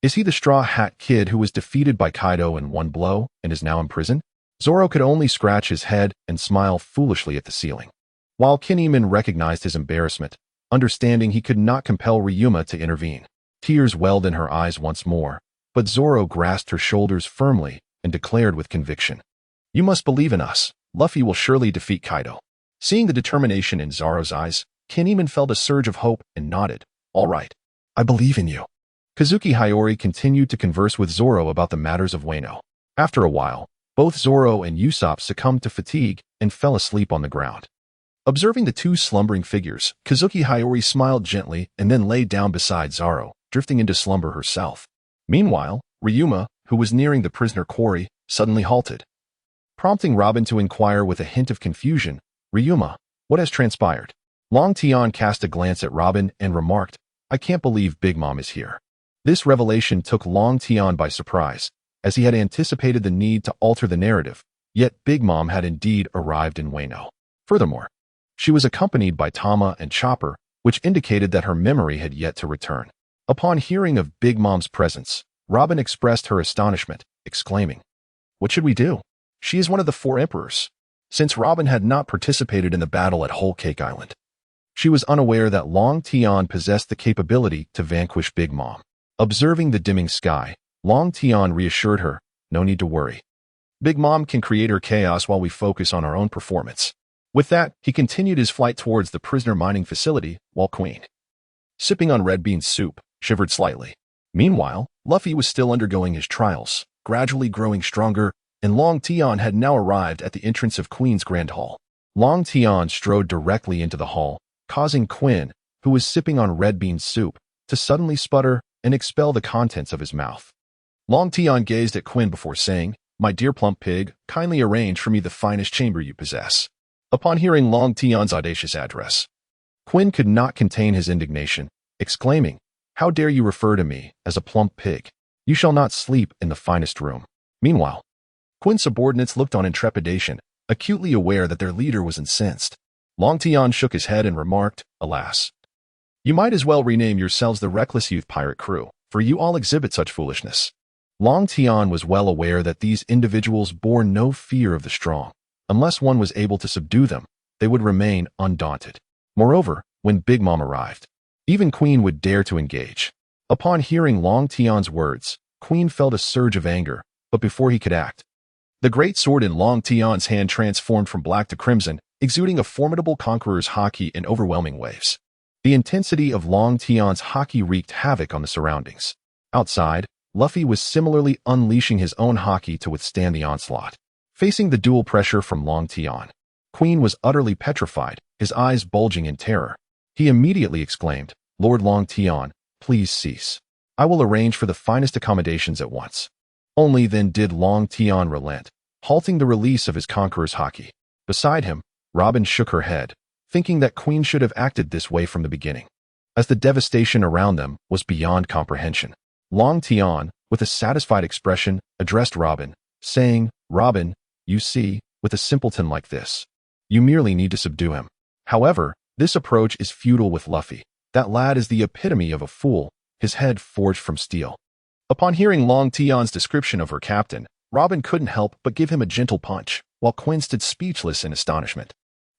Is he the Straw Hat Kid who was defeated by Kaido in one blow and is now imprisoned? Zoro could only scratch his head and smile foolishly at the ceiling. While Kinemon recognized his embarrassment, understanding he could not compel Ryuma to intervene, tears welled in her eyes once more, but Zoro grasped her shoulders firmly and declared with conviction, you must believe in us. Luffy will surely defeat Kaido. Seeing the determination in Zoro's eyes, Kinemon felt a surge of hope and nodded, all right. I believe in you. Kazuki Hiyori continued to converse with Zoro about the matters of Wano. After a while, both Zoro and Usopp succumbed to fatigue and fell asleep on the ground. Observing the two slumbering figures, Kazuki Hiyori smiled gently and then lay down beside Zoro, drifting into slumber herself. Meanwhile, Ryuma, who was nearing the prisoner quarry, suddenly halted. Prompting Robin to inquire with a hint of confusion, Ryuma, what has transpired? Long Tian cast a glance at Robin and remarked, I can't believe Big Mom is here. This revelation took Long Tian by surprise, as he had anticipated the need to alter the narrative, yet Big Mom had indeed arrived in Wano. Furthermore, she was accompanied by Tama and Chopper, which indicated that her memory had yet to return. Upon hearing of Big Mom's presence, Robin expressed her astonishment, exclaiming, what should we do? She is one of the 4 emperors. Since Robin had not participated in the battle at Whole Cake Island, she was unaware that Long Tian possessed the capability to vanquish Big Mom. Observing the dimming sky, Long Tian reassured her, no need to worry. Big Mom can create her chaos while we focus on our own performance. With that, he continued his flight towards the prisoner mining facility, while Queen, sipping on red bean soup, shivered slightly. Meanwhile, Luffy was still undergoing his trials, gradually growing stronger, and Long Tian had now arrived at the entrance of Queen's Grand Hall. Long Tian strode directly into the hall, causing Quinn, who was sipping on red bean soup, to suddenly sputter and expel the contents of his mouth. Long Tian gazed at Quinn before saying, my dear plump pig, kindly arrange for me the finest chamber you possess. Upon hearing Long Tian's audacious address, Quinn could not contain his indignation, exclaiming, how dare you refer to me as a plump pig? You shall not sleep in the finest room. Meanwhile, Quinn's subordinates looked on in trepidation, acutely aware that their leader was incensed. Long Tian shook his head and remarked, alas. You might as well rename yourselves the Reckless Youth Pirate Crew, for you all exhibit such foolishness. Long Tian was well aware that these individuals bore no fear of the strong. Unless one was able to subdue them, they would remain undaunted. Moreover, when Big Mom arrived, even Queen would dare to engage. Upon hearing Long Tian's words, Queen felt a surge of anger, but before he could act, the great sword in Long Tian's hand transformed from black to crimson, exuding a formidable conqueror's haki in overwhelming waves. The intensity of Long Tian's haki wreaked havoc on the surroundings. Outside, Luffy was similarly unleashing his own haki to withstand the onslaught. Facing the dual pressure from Long Tian, Queen was utterly petrified, his eyes bulging in terror. He immediately exclaimed, Lord Long Tian, please cease. I will arrange for the finest accommodations at once. Only then did Long Tian relent, halting the release of his conqueror's haki. Beside him, Robin shook her head, thinking that Queen should have acted this way from the beginning, as the devastation around them was beyond comprehension. Long Tian, with a satisfied expression, addressed Robin, saying, Robin, you see, with a simpleton like this, you merely need to subdue him. However, this approach is futile with Luffy. That lad is the epitome of a fool, his head forged from steel. Upon hearing Long Tian's description of her captain, Robin couldn't help but give him a gentle punch, while Quinn stood speechless in astonishment.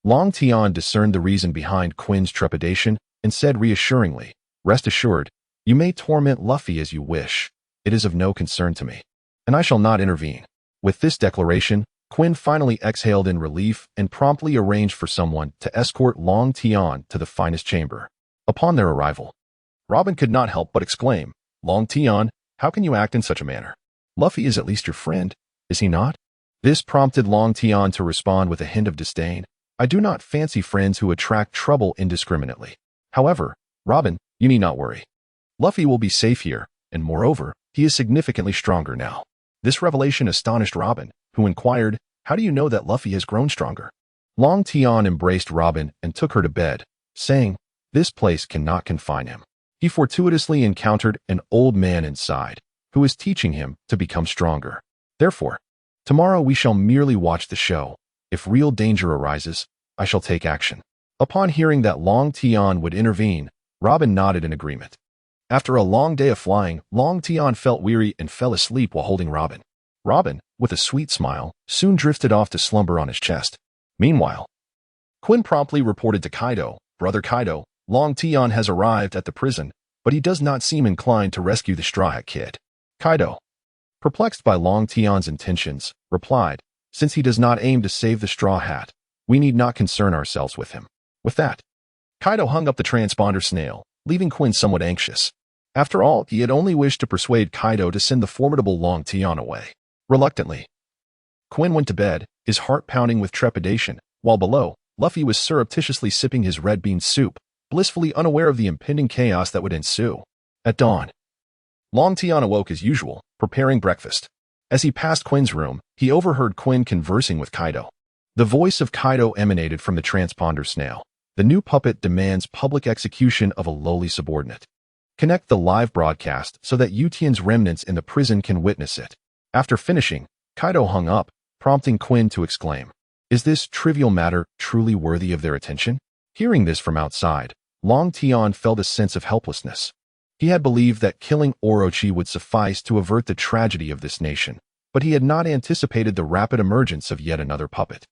Long Tian discerned the reason behind Quinn's trepidation and said reassuringly, rest assured, you may torment Luffy as you wish. It is of no concern to me, and I shall not intervene. With this declaration, Quinn finally exhaled in relief and promptly arranged for someone to escort Long Tian to the finest chamber. Upon their arrival, Robin could not help but exclaim, Long Tian, how can you act in such a manner? Luffy is at least your friend, is he not? This prompted Long Tian to respond with a hint of disdain. I do not fancy friends who attract trouble indiscriminately. However, Robin, you need not worry. Luffy will be safe here, and moreover, he is significantly stronger now. This revelation astonished Robin, who inquired, how do you know that Luffy has grown stronger? Long Tian embraced Robin and took her to bed, saying, this place cannot confine him. he fortuitously encountered an old man inside, who is teaching him to become stronger. Therefore, tomorrow we shall merely watch the show. If real danger arises, I shall take action. Upon hearing that Long Tian would intervene, Robin nodded in agreement. After a long day of flying, Long Tian felt weary and fell asleep while holding Robin. Robin, with a sweet smile, soon drifted off to slumber on his chest. Meanwhile, Quinn promptly reported to Kaido, "Brother Kaido, Long Tian has arrived at the prison, but he does not seem inclined to rescue the Straw Hat Kid." Kaido, perplexed by Long Tian's intentions, replied, "Since he does not aim to save the Straw Hat, we need not concern ourselves with him." With that, Kaido hung up the transponder snail, leaving Quinn somewhat anxious. After all, he had only wished to persuade Kaido to send the formidable Long Tian away. Reluctantly, Quinn went to bed, his heart pounding with trepidation, while below, Luffy was surreptitiously sipping his red bean soup, blissfully unaware of the impending chaos that would ensue. At dawn, Long Tian awoke as usual, preparing breakfast. As he passed Quinn's room, he overheard Quinn conversing with Kaido. The voice of Kaido emanated from the transponder snail. "The new puppet demands public execution of a lowly subordinate. Connect the live broadcast so that Utian's remnants in the prison can witness it." After finishing, Kaido hung up, prompting Quinn to exclaim, "Is this trivial matter truly worthy of their attention?" Hearing this from outside, Long Tian felt a sense of helplessness. He had believed that killing Orochi would suffice to avert the tragedy of this nation, but he had not anticipated the rapid emergence of yet another puppet.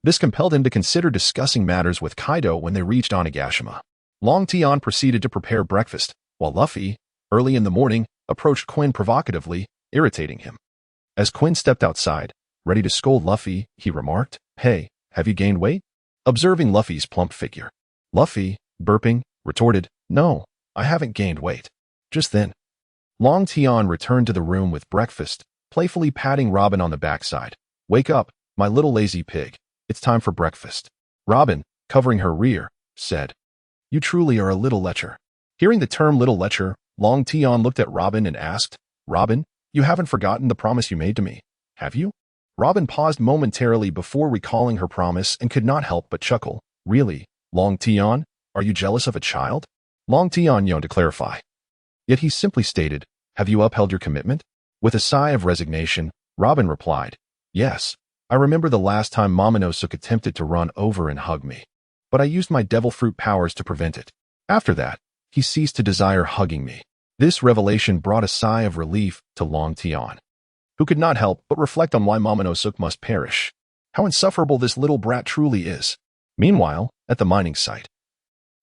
This compelled him to consider discussing matters with Kaido when they reached Onigashima. Long Tian proceeded to prepare breakfast, while Luffy, early in the morning, approached Quinn provocatively, irritating him. As Quinn stepped outside, ready to scold Luffy, he remarked, "Hey, have you gained weight?" Observing Luffy's plump figure, Luffy, burping, retorted, "No, I haven't gained weight." Just then, Long Tian returned to the room with breakfast, playfully patting Robin on the backside. "Wake up, my little lazy pig. It's time for breakfast." Robin, covering her rear, said, "You truly are a little lecher." Hearing the term little lecher, Long Tian looked at Robin and asked, "Robin, you haven't forgotten the promise you made to me, have you?" Robin paused momentarily before recalling her promise and could not help but chuckle. "Really, Long Tian, are you jealous of a child?" Long Tian yawned to clarify. Yet he simply stated, "Have you upheld your commitment?" With a sigh of resignation, Robin replied, "Yes, I remember the last time Momonosuke attempted to run over and hug me, but I used my devil fruit powers to prevent it. After that, he ceased to desire hugging me." This revelation brought a sigh of relief to Long Tian, who could not help but reflect on why Momonosuke must perish. How insufferable this little brat truly is. Meanwhile, at the mining site,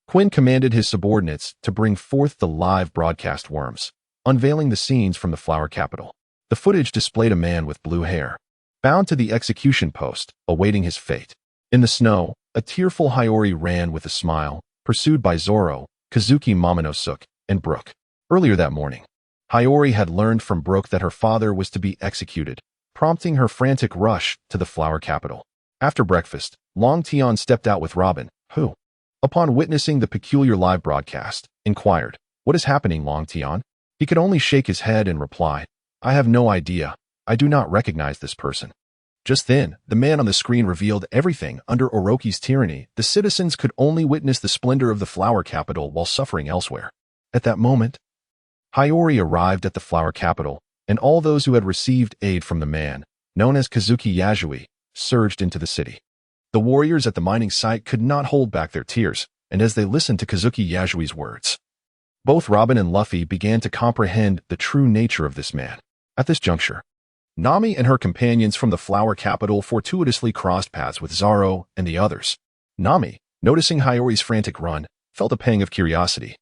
Quinn commanded his subordinates to bring forth the live broadcast worms, unveiling the scenes from the flower capital. The footage displayed a man with blue hair, bound to the execution post, awaiting his fate. In the snow, a tearful Hiyori ran with a smile, pursued by Zoro, Kazuki Momonosuke, and Brook. Earlier that morning, Hiyori had learned from Brook that her father was to be executed, prompting her frantic rush to the flower capital. After breakfast, Long Tian stepped out with Robin, who, upon witnessing the peculiar live broadcast, inquired, "What is happening, Long Tian?" He could only shake his head and reply, "I have no idea. I do not recognize this person." Just then, the man on the screen revealed everything. Under Orochi's tyranny, the citizens could only witness the splendor of the flower capital while suffering elsewhere. At that moment, Hiyori arrived at the flower capital, and all those who had received aid from the man, known as Kazuki Yasui, surged into the city. The warriors at the mining site could not hold back their tears, and as they listened to Kazuki Yasui's words, both Robin and Luffy began to comprehend the true nature of this man. At this juncture, Nami and her companions from the flower capital fortuitously crossed paths with Zoro and the others. Nami, noticing Hiyori's frantic run, felt a pang of curiosity,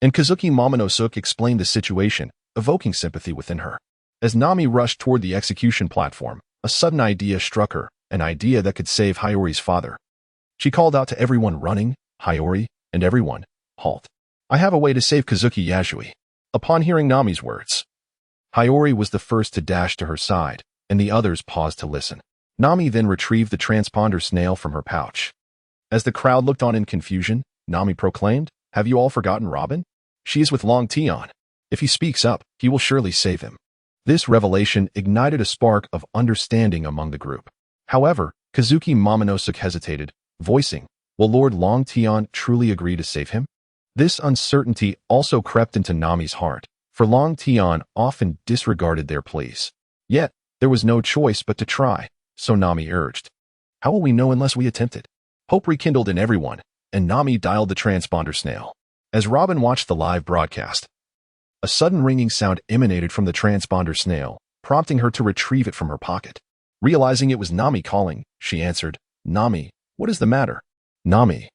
and Kazuki Momonosuke explained the situation, evoking sympathy within her. As Nami rushed toward the execution platform, a sudden idea struck her, an idea that could save Hiyori's father. She called out to everyone running, "Hiyori, and everyone, halt. I have a way to save Kazuki Yasui." Upon hearing Nami's words, Hiyori was the first to dash to her side, and the others paused to listen. Nami then retrieved the transponder snail from her pouch. As the crowd looked on in confusion, Nami proclaimed, "Have you all forgotten Robin? She is with Long Tian. If he speaks up, he will surely save him." This revelation ignited a spark of understanding among the group. However, Kazuki Momonosuke hesitated, voicing, "Will Lord Long Tian truly agree to save him?" This uncertainty also crept into Nami's heart, for Long Tian often disregarded their pleas. Yet, there was no choice but to try, so Nami urged. How will we know unless we attempt it? Hope rekindled in everyone, and Nami dialed the transponder snail. As Robin watched the live broadcast, a sudden ringing sound emanated from the transponder snail, prompting her to retrieve it from her pocket. Realizing it was Nami calling, she answered, Nami, what is the matter? Nami,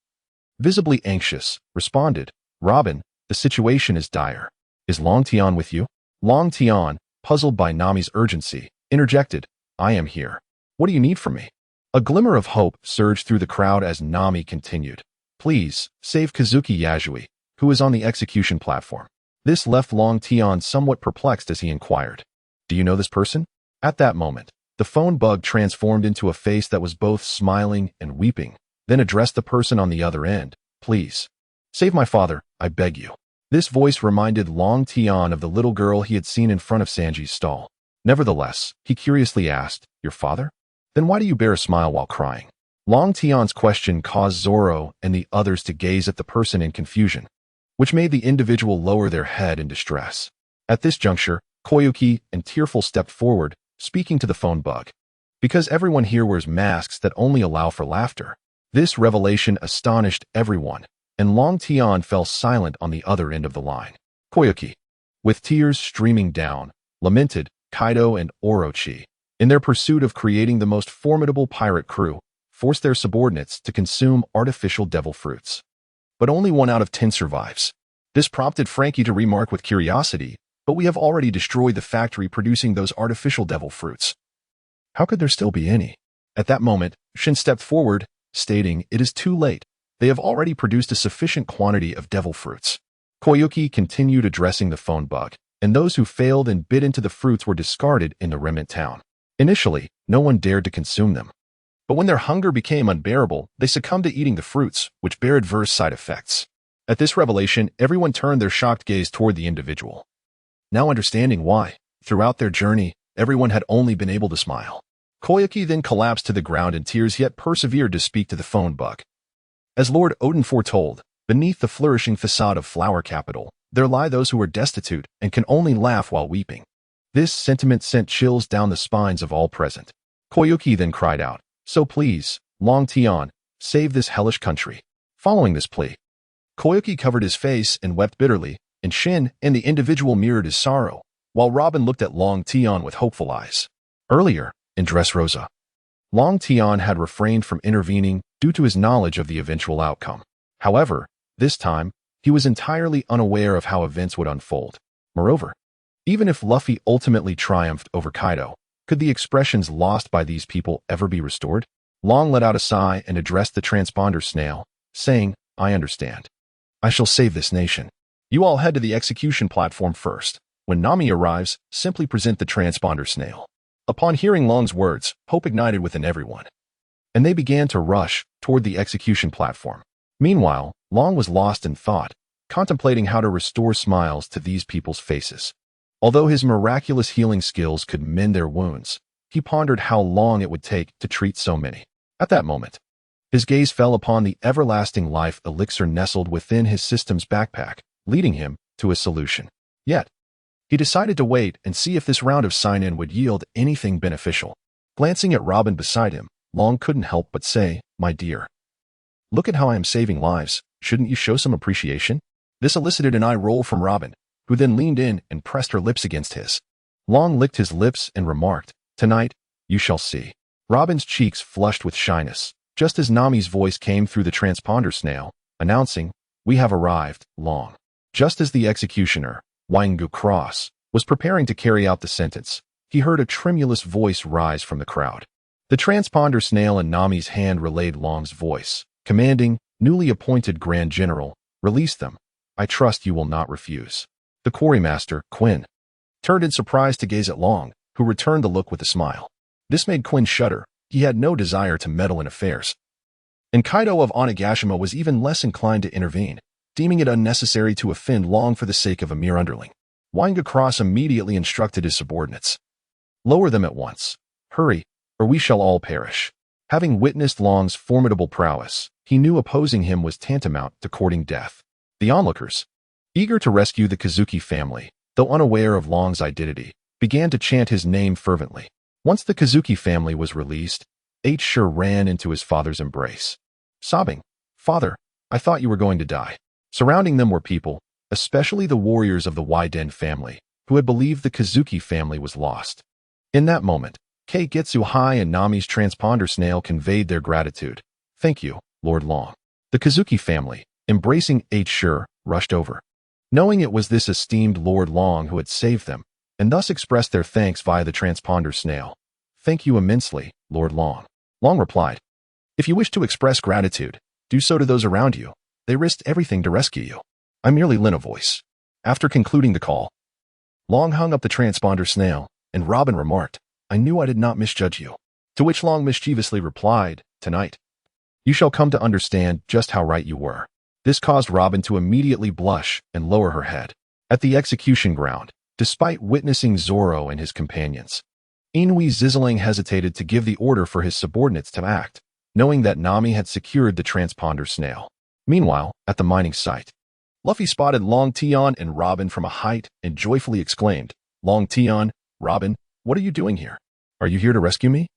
visibly anxious, responded, Robin, the situation is dire. Is Long Tian with you? Long Tian, puzzled by Nami's urgency, interjected, I am here. What do you need from me? A glimmer of hope surged through the crowd as Nami continued. Please, save Kazuki Yasui, who is on the execution platform. This left Long Tian somewhat perplexed as he inquired. Do you know this person? At that moment, the phone bug transformed into a face that was both smiling and weeping, then addressed the person on the other end. Please, save my father, I beg you. This voice reminded Long Tian of the little girl he had seen in front of Sanji's stall. Nevertheless, he curiously asked, Your father? Then why do you bear a smile while crying? Long Tian's question caused Zoro and the others to gaze at the person in confusion, which made the individual lower their head in distress. At this juncture, Koyuki and Tearful stepped forward, speaking to the phone bug. Because everyone here wears masks that only allow for laughter. This revelation astonished everyone, and Long Tian fell silent on the other end of the line. Koyuki, with tears streaming down, lamented Kaido and Orochi, in their pursuit of creating the most formidable pirate crew, forced their subordinates to consume artificial devil fruits. But only 1 out of 10 survives. This prompted Frankie to remark with curiosity, but we have already destroyed the factory producing those artificial devil fruits. How could there still be any? At that moment, Shin stepped forward, stating, It is too late. They have already produced a sufficient quantity of devil fruits. Koyuki continued addressing the phone bug, and those who failed and bit into the fruits were discarded in the remnant town. Initially, no one dared to consume them. But when their hunger became unbearable, they succumbed to eating the fruits, which bear adverse side effects. At this revelation, everyone turned their shocked gaze toward the individual. Now understanding why, throughout their journey, everyone had only been able to smile. Koyuki then collapsed to the ground in tears yet persevered to speak to the phone bug. As Lord Odin foretold, beneath the flourishing facade of Flower Capital, there lie those who are destitute and can only laugh while weeping. This sentiment sent chills down the spines of all present. Koyuki then cried out, So please, Long Tian, save this hellish country. Following this plea, Koyuki covered his face and wept bitterly, and Shin and the individual mirrored his sorrow, while Robin looked at Long Tian with hopeful eyes. Earlier, in Dressrosa, Long Tian had refrained from intervening due to his knowledge of the eventual outcome. However, this time, he was entirely unaware of how events would unfold. Moreover, even if Luffy ultimately triumphed over Kaido, could the expressions lost by these people ever be restored? Long let out a sigh and addressed the transponder snail, saying, I understand. I shall save this nation. You all head to the execution platform first. When Nami arrives, simply present the transponder snail. Upon hearing Long's words, hope ignited within everyone, and they began to rush toward the execution platform. Meanwhile, Long was lost in thought, contemplating how to restore smiles to these people's faces. Although his miraculous healing skills could mend their wounds, he pondered how long it would take to treat so many. At that moment, his gaze fell upon the everlasting life elixir nestled within his system's backpack, leading him to a solution. Yet, he decided to wait and see if this round of sign-in would yield anything beneficial. Glancing at Robin beside him, Long couldn't help but say, My dear, look at how I am saving lives. Shouldn't you show some appreciation? This elicited an eye roll from Robin, who then leaned in and pressed her lips against his. Long licked his lips and remarked, Tonight, you shall see. Robin's cheeks flushed with shyness, just as Nami's voice came through the transponder snail, announcing, We have arrived, Long. Just as the executioner, Wangu Cross, was preparing to carry out the sentence, he heard a tremulous voice rise from the crowd. The transponder snail in Nami's hand relayed Long's voice, commanding, Newly appointed Grand General, release them. I trust you will not refuse. The quarrymaster, Quinn, turned in surprise to gaze at Long, who returned the look with a smile. This made Quinn shudder. He had no desire to meddle in affairs. And Kaido of Onigashima was even less inclined to intervene, deeming it unnecessary to offend Long for the sake of a mere underling. Wanga Cross immediately instructed his subordinates. Lower them at once. Hurry, or we shall all perish. Having witnessed Long's formidable prowess, he knew opposing him was tantamount to courting death. The onlookers, eager to rescue the Kazuki family, though unaware of Long's identity, began to chant his name fervently. Once the Kazuki family was released, Sure ran into his father's embrace, sobbing, "Father, I thought you were going to die." Surrounding them were people, especially the warriors of the Widen family, who had believed the Kazuki family was lost. In that moment, Keigetsu Hai and Nami's transponder snail conveyed their gratitude. "Thank you, Lord Long." The Kazuki family, embracing Sure, rushed over. Knowing it was this esteemed Lord Long who had saved them, and thus expressed their thanks via the transponder snail. "Thank you immensely, Lord Long." Long replied, "If you wish to express gratitude, do so to those around you. They risked everything to rescue you." I merely lent a voice. After concluding the call, Long hung up the transponder snail, and Robin remarked, "I knew I did not misjudge you." To which Long mischievously replied, "Tonight, you shall come to understand just how right you were." This caused Robin to immediately blush and lower her head. At the execution ground, despite witnessing Zoro and his companions, Inui Zizzling hesitated to give the order for his subordinates to act, knowing that Nami had secured the transponder snail. Meanwhile, at the mining site, Luffy spotted Long Tian and Robin from a height and joyfully exclaimed, "Long Tian, Robin, what are you doing here? Are you here to rescue me?"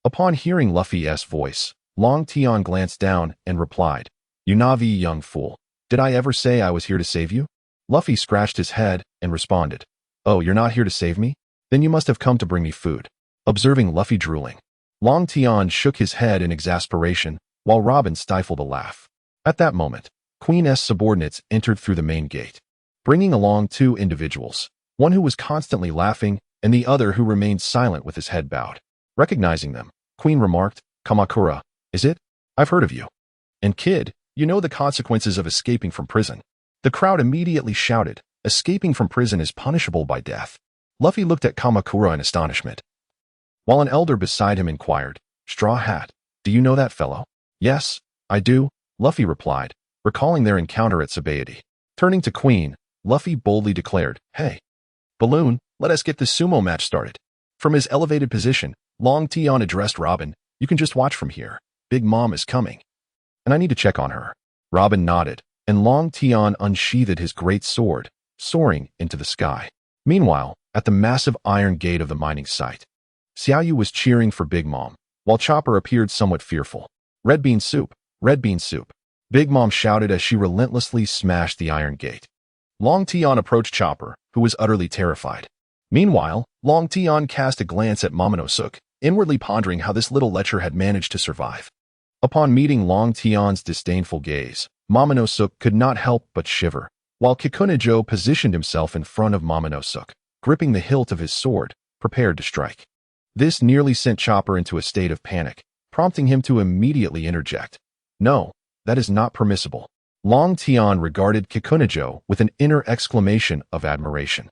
Upon hearing Luffy's voice, Long Tian glanced down and replied, "You Navi young fool, did I ever say I was here to save you?" Luffy scratched his head and responded, "Oh, you're not here to save me? Then you must have come to bring me food." Observing Luffy drooling, Long Tian shook his head in exasperation, while Robin stifled a laugh. At that moment, Queen's subordinates entered through the main gate, bringing along two individuals, one who was constantly laughing and the other who remained silent with his head bowed. Recognizing them, Queen remarked, "Kamakura, is it? I've heard of you. And kid, you know the consequences of escaping from prison." The crowd immediately shouted, "Escaping from prison is punishable by death." Luffy looked at Kamakura in astonishment, while an elder beside him inquired, "Straw Hat, do you know that fellow?" "Yes, I do," Luffy replied, recalling their encounter at Sabaody. Turning to Queen, Luffy boldly declared, "Hey, Balloon, let us get this sumo match started." From his elevated position, Long Tian addressed Robin, "You can just watch from here. Big Mom is coming, and I need to check on her." Robin nodded, and Long Tian unsheathed his great sword, soaring into the sky. Meanwhile, at the massive iron gate of the mining site, Xiaoyu was cheering for Big Mom, while Chopper appeared somewhat fearful. "Red bean soup, red bean soup," Big Mom shouted as she relentlessly smashed the iron gate. Long Tian approached Chopper, who was utterly terrified. Meanwhile, Long Tian cast a glance at Momonosuke, inwardly pondering how this little lecher had managed to survive. Upon meeting Long Tian's disdainful gaze, Momonosuke could not help but shiver, while Kikunajo positioned himself in front of Momonosuke, gripping the hilt of his sword, prepared to strike. This nearly sent Chopper into a state of panic, prompting him to immediately interject. "No, that is not permissible." Long Tian regarded Kikunajo with an inner exclamation of admiration,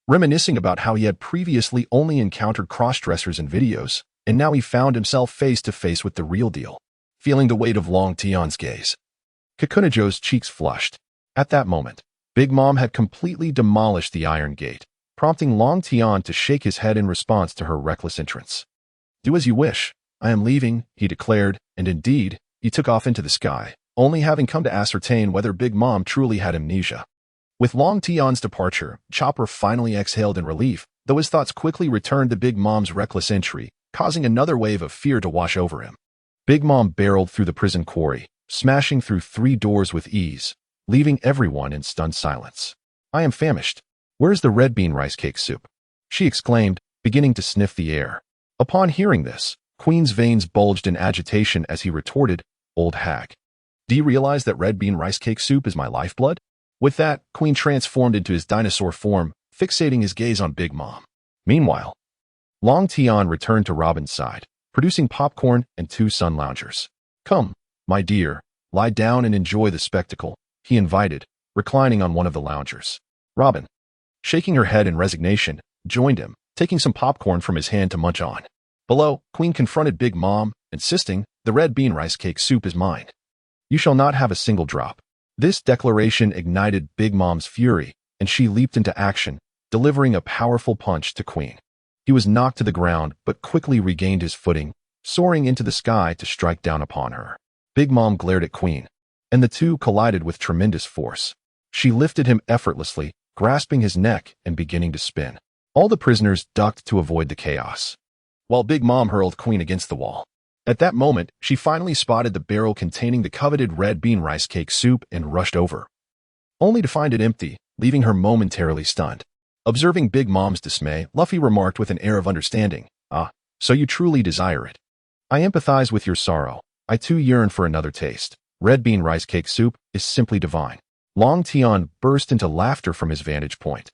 reminiscing about how he had previously only encountered cross-dressers in videos, and now he found himself face to face with the real deal. Feeling the weight of Long Tian's gaze, Kikunajo's cheeks flushed. At that moment, Big Mom had completely demolished the iron gate, prompting Long Tian to shake his head in response to her reckless entrance. "Do as you wish. I am leaving," he declared, and indeed, he took off into the sky, only having come to ascertain whether Big Mom truly had amnesia. With Long Tian's departure, Chopper finally exhaled in relief, though his thoughts quickly returned to Big Mom's reckless entry, causing another wave of fear to wash over him. Big Mom barreled through the prison quarry, smashing through 3 doors with ease, leaving everyone in stunned silence. "I am famished. Where's the red bean rice cake soup?" she exclaimed, beginning to sniff the air. Upon hearing this, Queen's veins bulged in agitation as he retorted, "Old hag, do you realize that red bean rice cake soup is my lifeblood?" With that, Queen transformed into his dinosaur form, fixating his gaze on Big Mom. Meanwhile, Long Tian returned to Robin's side, producing popcorn and 2 sun loungers. "Come, my dear, lie down and enjoy the spectacle," he invited, reclining on one of the loungers. Robin, shaking her head in resignation, joined him, taking some popcorn from his hand to munch on. Below, Queen confronted Big Mom, insisting, "The red bean rice cake soup is mine. You shall not have a single drop." This declaration ignited Big Mom's fury, and she leaped into action, delivering a powerful punch to Queen. He was knocked to the ground, but quickly regained his footing, soaring into the sky to strike down upon her. Big Mom glared at Queen, and the two collided with tremendous force. She lifted him effortlessly, grasping his neck and beginning to spin. All the prisoners ducked to avoid the chaos, while Big Mom hurled Queen against the wall. At that moment, she finally spotted the barrel containing the coveted red bean rice cake soup and rushed over, only to find it empty, leaving her momentarily stunned. Observing Big Mom's dismay, Luffy remarked with an air of understanding, "Ah, so you truly desire it. I empathize with your sorrow. I too yearn for another taste. Red bean rice cake soup is simply divine." Long Tian burst into laughter from his vantage point,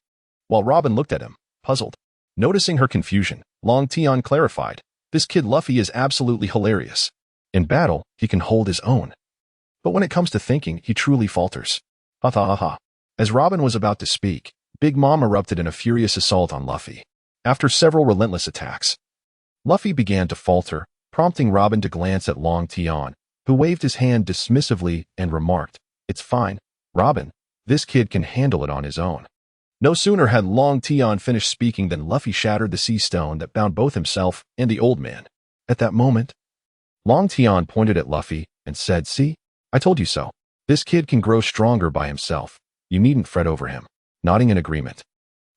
while Robin looked at him, puzzled. Noticing her confusion, Long Tian clarified, "This kid Luffy is absolutely hilarious. In battle, he can hold his own. But when it comes to thinking, he truly falters." Ha ha ha ha. As Robin was about to speak, Big Mom erupted in a furious assault on Luffy. After several relentless attacks, Luffy began to falter, prompting Robin to glance at Long Tian, who waved his hand dismissively and remarked, "It's fine, Robin. This kid can handle it on his own." No sooner had Long Tian finished speaking than Luffy shattered the sea stone that bound both himself and the old man. At that moment, Long Tian pointed at Luffy and said, "See? I told you so. This kid can grow stronger by himself. You needn't fret over him." Nodding in agreement,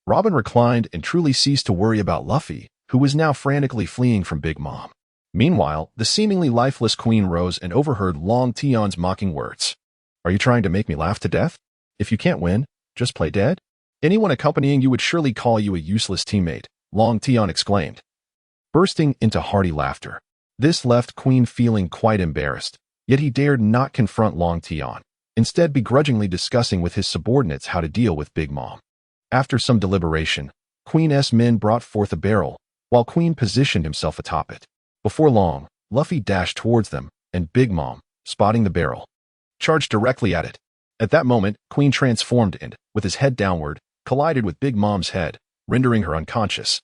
Robin reclined and truly ceased to worry about Luffy, who was now frantically fleeing from Big Mom. Meanwhile, the seemingly lifeless Queen rose and overheard Long Tian's mocking words. "Are you trying to make me laugh to death? If you can't win, just play dead? Anyone accompanying you would surely call you a useless teammate," Long Tian exclaimed, bursting into hearty laughter. This left Queen feeling quite embarrassed, yet he dared not confront Long Tian, instead begrudgingly discussing with his subordinates how to deal with Big Mom. After some deliberation, Queen's men brought forth a barrel, while Queen positioned himself atop it. Before long, Luffy dashed towards them, and Big Mom, spotting the barrel, charged directly at it. At that moment, Queen transformed and, with his head downward, collided with Big Mom's head, rendering her unconscious.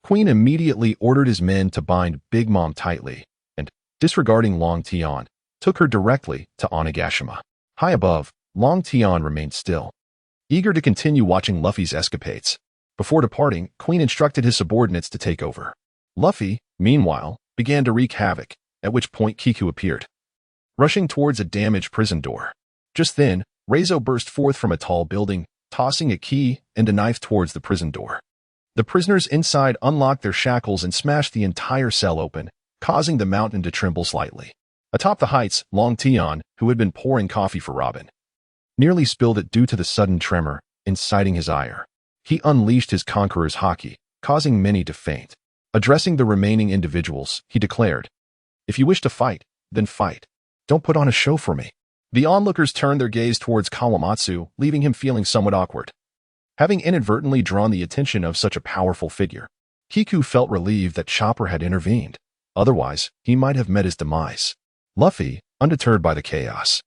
Queen immediately ordered his men to bind Big Mom tightly, and, disregarding Long Tian, took her directly to Onigashima. High above, Long Tian remained still, eager to continue watching Luffy's escapades. Before departing, Queen instructed his subordinates to take over. Luffy, meanwhile, began to wreak havoc, at which point Kiku appeared, rushing towards a damaged prison door. Just then, Reizo burst forth from a tall building, tossing a key and a knife towards the prison door. The prisoners inside unlocked their shackles and smashed the entire cell open, causing the mountain to tremble slightly. Atop the heights, Long Tian, who had been pouring coffee for Robin, nearly spilled it due to the sudden tremor, inciting his ire. He unleashed his conqueror's haki, causing many to faint. Addressing the remaining individuals, he declared, "If you wish to fight, then fight. Don't put on a show for me." The onlookers turned their gaze towards Kawamatsu, leaving him feeling somewhat awkward, having inadvertently drawn the attention of such a powerful figure. Kiku felt relieved that Chopper had intervened. Otherwise, he might have met his demise. Luffy, undeterred by the chaos,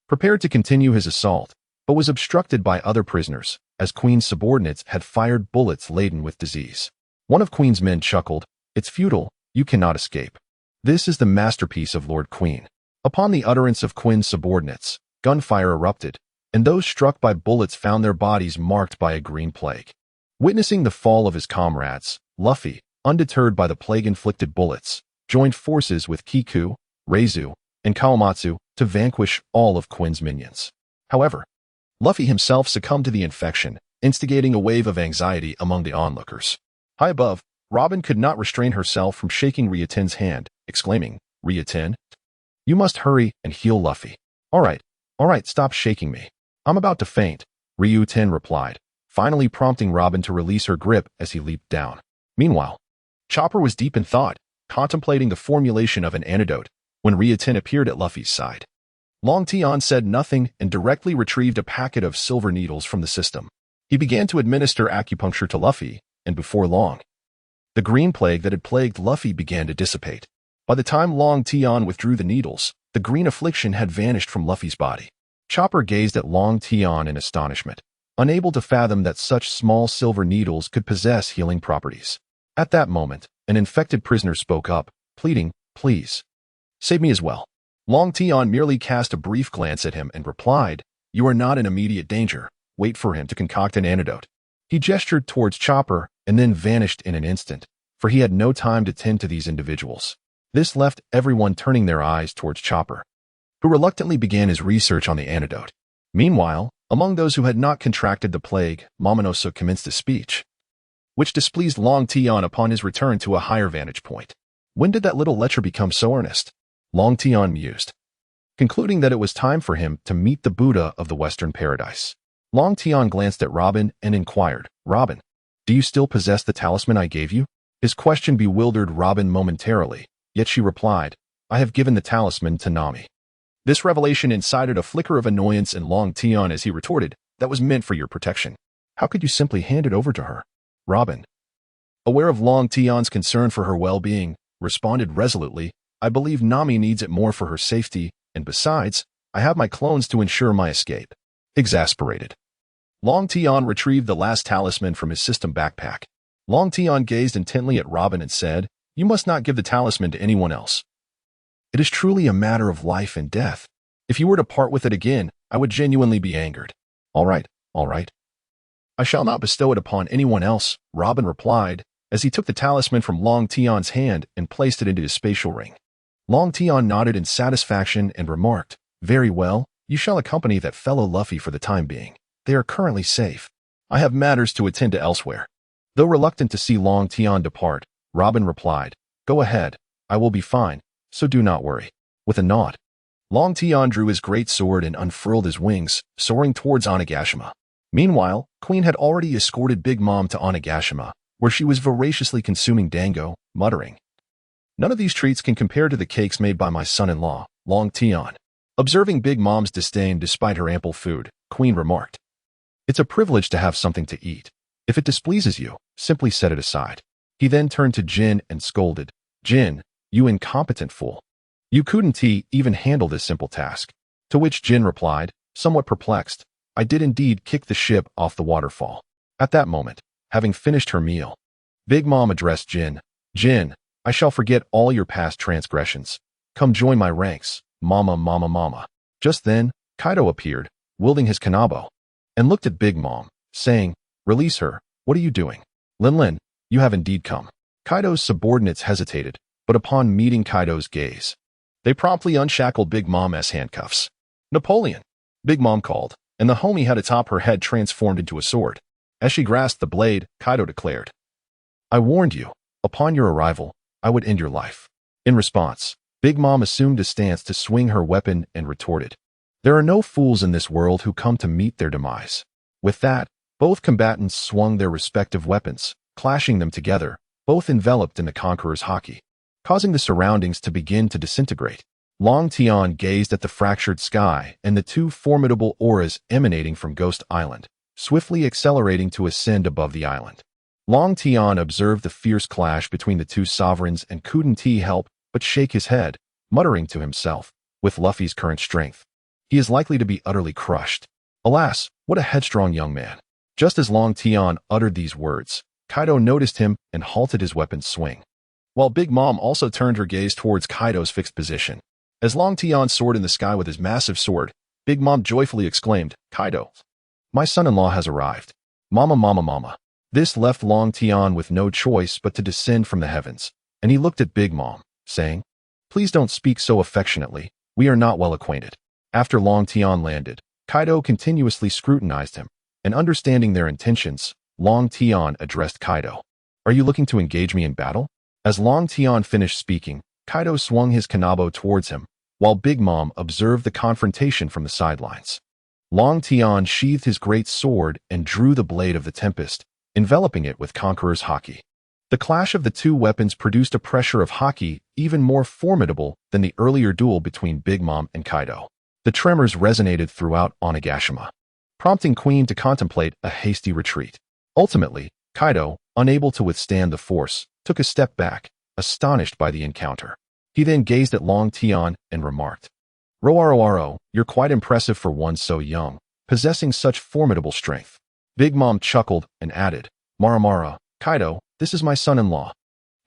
prepared to continue his assault, but was obstructed by other prisoners, as Queen's subordinates had fired bullets laden with disease. One of Queen's men chuckled, "It's futile, you cannot escape. This is the masterpiece of Lord Queen." Upon the utterance of Queen's subordinates, gunfire erupted, and those struck by bullets found their bodies marked by a green plague. Witnessing the fall of his comrades, Luffy, undeterred by the plague-inflicted bullets, joined forces with Kiku, Reizo, and Kawamatsu to vanquish all of Queen's minions. However, Luffy himself succumbed to the infection, instigating a wave of anxiety among the onlookers. High above, Robin could not restrain herself from shaking Ryoten's hand, exclaiming, "Ryoten, you must hurry and heal Luffy." All right, stop shaking me. I'm about to faint," Ryoten replied, finally prompting Robin to release her grip as he leaped down. Meanwhile, Chopper was deep in thought, contemplating the formulation of an antidote, when Ryoten appeared at Luffy's side. Long Tian said nothing and directly retrieved a packet of silver needles from the system. He began to administer acupuncture to Luffy, and before long, the green plague that had plagued Luffy began to dissipate. By the time Long Tian withdrew the needles, the green affliction had vanished from Luffy's body. Chopper gazed at Long Tian in astonishment, unable to fathom that such small silver needles could possess healing properties. At that moment, an infected prisoner spoke up, pleading, "Please, save me as well." Long Tian merely cast a brief glance at him and replied, "You are not in immediate danger. Wait for him to concoct an antidote." He gestured towards Chopper and then vanished in an instant, for he had no time to tend to these individuals. This left everyone turning their eyes towards Chopper, who reluctantly began his research on the antidote. Meanwhile, Among those who had not contracted the plague, Momonosuke commenced a speech, which displeased Long Tian upon his return to a higher vantage point. When did that little lecher become so earnest? Long Tian mused, concluding that it was time for him to meet the Buddha of the Western Paradise. Long Tian glanced at Robin and inquired, "Robin, do you still possess the talisman I gave you?" His question bewildered Robin momentarily, yet she replied, "I have given the talisman to Nami." This revelation incited a flicker of annoyance in Long Tian as he retorted, "That was meant for your protection. How could you simply hand it over to her?" Robin, aware of Long Tian's concern for her well-being, responded resolutely, "I believe Nami needs it more for her safety, and besides, I have my clones to ensure my escape." Exasperated, Long Tian retrieved the last talisman from his system backpack. Long Tian gazed intently at Robin and said, "You must not give the talisman to anyone else. It is truly a matter of life and death. If you were to part with it again, I would genuinely be angered." All right. I shall not bestow it upon anyone else," Robin replied, as he took the talisman from Long Tian's hand and placed it into his spatial ring. Long Tian nodded in satisfaction and remarked, "Very well, you shall accompany that fellow Luffy for the time being. They are currently safe. I have matters to attend to elsewhere." Though reluctant to see Long Tian depart, Robin replied, "Go ahead, I will be fine, so do not worry." With a nod, Long Tian drew his great sword and unfurled his wings, soaring towards Onigashima. Meanwhile, Queen had already escorted Big Mom to Onigashima, where she was voraciously consuming dango, muttering, "None of these treats can compare to the cakes made by my son-in-law, Long Tian." Observing Big Mom's disdain despite her ample food, Queen remarked, "It's a privilege to have something to eat. If it displeases you, simply set it aside." He then turned to Jin and scolded, "Jin, you incompetent fool. You couldn't even handle this simple task." To which Jin replied, somewhat perplexed, "I did indeed kick the ship off the waterfall." At that moment, having finished her meal, Big Mom addressed Jin, "Jin, I shall forget all your past transgressions. Come join my ranks, mama. Just then, Kaido appeared, wielding his kanabo, and looked at Big Mom, saying, "Release her, what are you doing?" Lin, you have indeed come." Kaido's subordinates hesitated, but upon meeting Kaido's gaze, they promptly unshackled Big Mom's handcuffs. "Napoleon," Big Mom called, and the homie had atop her head transformed into a sword. As she grasped the blade, Kaido declared, "I warned you, upon your arrival, I would end your life." In response, Big Mom assumed a stance to swing her weapon and retorted, "There are no fools in this world who come to meet their demise." With that, both combatants swung their respective weapons, clashing them together, both enveloped in the Conqueror's haki, causing the surroundings to begin to disintegrate. Long Tian gazed at the fractured sky and the two formidable auras emanating from Ghost Island, swiftly accelerating to ascend above the island. Long Tian observed the fierce clash between the two sovereigns and couldn't help but shake his head, muttering to himself, "With Luffy's current strength, he is likely to be utterly crushed. Alas, what a headstrong young man." Just as Long Tian uttered these words, Kaido noticed him and halted his weapon's swing, while Big Mom also turned her gaze towards Kaido's fixed position. As Long Tian soared in the sky with his massive sword, Big Mom joyfully exclaimed, "Kaido, my son-in-law has arrived. Mama. This left Long Tian with no choice but to descend from the heavens, and he looked at Big Mom, saying, "Please don't speak so affectionately, we are not well acquainted." After Long Tian landed, Kaido continuously scrutinized him, and understanding their intentions, Long Tian addressed Kaido, "Are you looking to engage me in battle?" As Long Tian finished speaking, Kaido swung his kanabo towards him, while Big Mom observed the confrontation from the sidelines. Long Tian sheathed his great sword and drew the blade of the Tempest, enveloping it with Conqueror's haki. The clash of the two weapons produced a pressure of haki even more formidable than the earlier duel between Big Mom and Kaido. The tremors resonated throughout Onigashima, prompting Queen to contemplate a hasty retreat. Ultimately, Kaido, unable to withstand the force, took a step back, astonished by the encounter. He then gazed at Long Tian and remarked, "Roaro, you're quite impressive for one so young, possessing such formidable strength." Big Mom chuckled and added, "Maramara, Kaido, this is my son-in-law.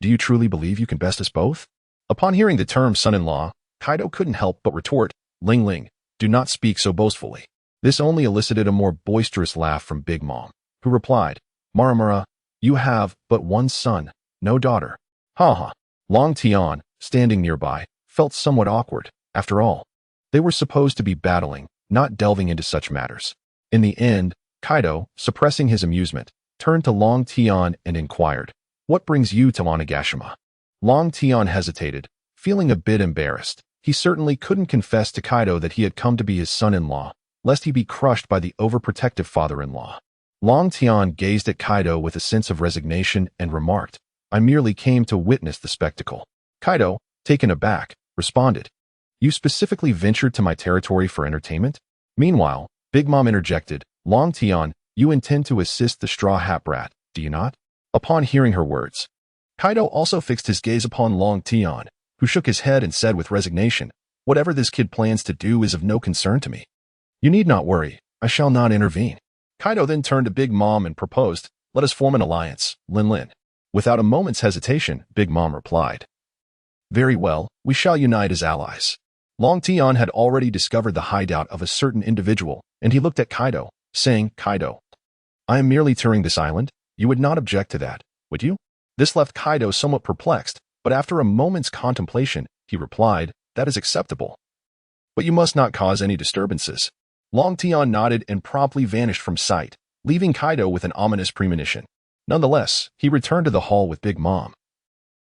Do you truly believe you can best us both?" Upon hearing the term son-in-law, Kaido couldn't help but retort, Ling, do not speak so boastfully." This only elicited a more boisterous laugh from Big Mom, who replied, "Maramara, you have but one son, no daughter." Ha. Long Tian, standing nearby, felt somewhat awkward. After all, they were supposed to be battling, not delving into such matters. In the end, Kaido, suppressing his amusement, turned to Long Tian and inquired, "What brings you to Onigashima?" Long Tian hesitated, feeling a bit embarrassed. He certainly couldn't confess to Kaido that he had come to be his son-in-law, lest he be crushed by the overprotective father-in-law. Long Tian gazed at Kaido with a sense of resignation and remarked, "I merely came to witness the spectacle." Kaido, taken aback, responded, "You specifically ventured to my territory for entertainment?" Meanwhile, Big Mom interjected, "Long Tian, you intend to assist the Straw Hat Brat, do you not?" Upon hearing her words, Kaido also fixed his gaze upon Long Tian, who shook his head and said with resignation, "Whatever this kid plans to do is of no concern to me. You need not worry, I shall not intervene." Kaido then turned to Big Mom and proposed, "Let us form an alliance, Lin Lin." Without a moment's hesitation, Big Mom replied, "Very well, we shall unite as allies." Long Tian had already discovered the hideout of a certain individual, and he looked at Kaido, saying, "Kaido, I am merely touring this island. You would not object to that, would you?" This left Kaido somewhat perplexed, but after a moment's contemplation, he replied, "That is acceptable. But you must not cause any disturbances." Long Tian nodded and promptly vanished from sight, leaving Kaido with an ominous premonition. Nonetheless, he returned to the hall with Big Mom,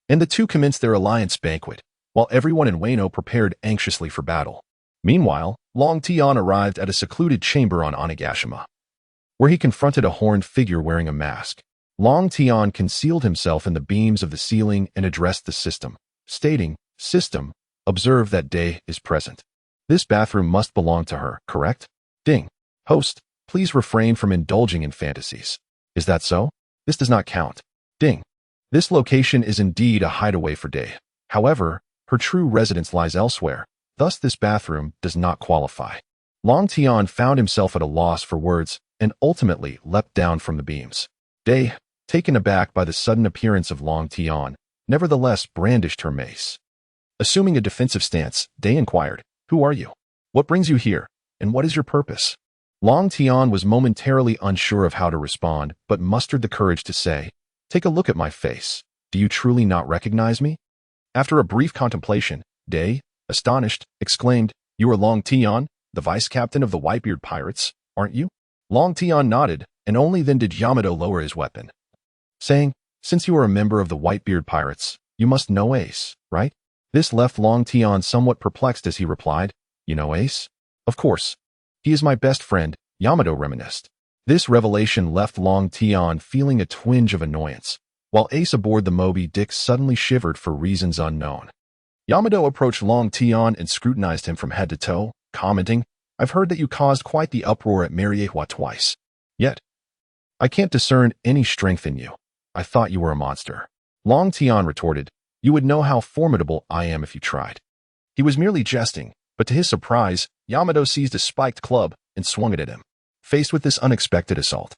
and the two commenced their alliance banquet, while everyone in Wano prepared anxiously for battle. Meanwhile, Long Tian arrived at a secluded chamber on Onigashima, where he confronted a horned figure wearing a mask. Long Tian concealed himself in the beams of the ceiling and addressed the system, stating, "System, observe that Day is present. This bathroom must belong to her, correct? Ding. Host, please refrain from indulging in fantasies. Is that so? This does not count. Ding. This location is indeed a hideaway for Day. However, her true residence lies elsewhere, thus this bathroom does not qualify." Long Tian found himself at a loss for words and ultimately leapt down from the beams. Day, taken aback by the sudden appearance of Long Tian, nevertheless brandished her mace. Assuming a defensive stance, Day inquired, "Who are you? What brings you here, and what is your purpose?" Long Tian was momentarily unsure of how to respond, but mustered the courage to say, "Take a look at my face. Do you truly not recognize me?" After a brief contemplation, Day, astonished, exclaimed, "You are Long Tian, the vice-captain of the Whitebeard pirates, aren't you?" Long Tian nodded, and only then did Yamato lower his weapon, saying, "Since you are a member of the Whitebeard pirates, you must know Ace, right?" This left Long Tian somewhat perplexed as he replied, "You know Ace? Of course. He is my best friend," Yamato reminisced. This revelation left Long Tian feeling a twinge of annoyance, while Ace aboard the Moby Dick suddenly shivered for reasons unknown. Yamato approached Long Tian and scrutinized him from head to toe, commenting, "I've heard that you caused quite the uproar at Mariejois twice. Yet, I can't discern any strength in you. I thought you were a monster." Long Tian retorted, "You would know how formidable I am if you tried." He was merely jesting, but to his surprise, Yamato seized a spiked club and swung it at him. Faced with this unexpected assault,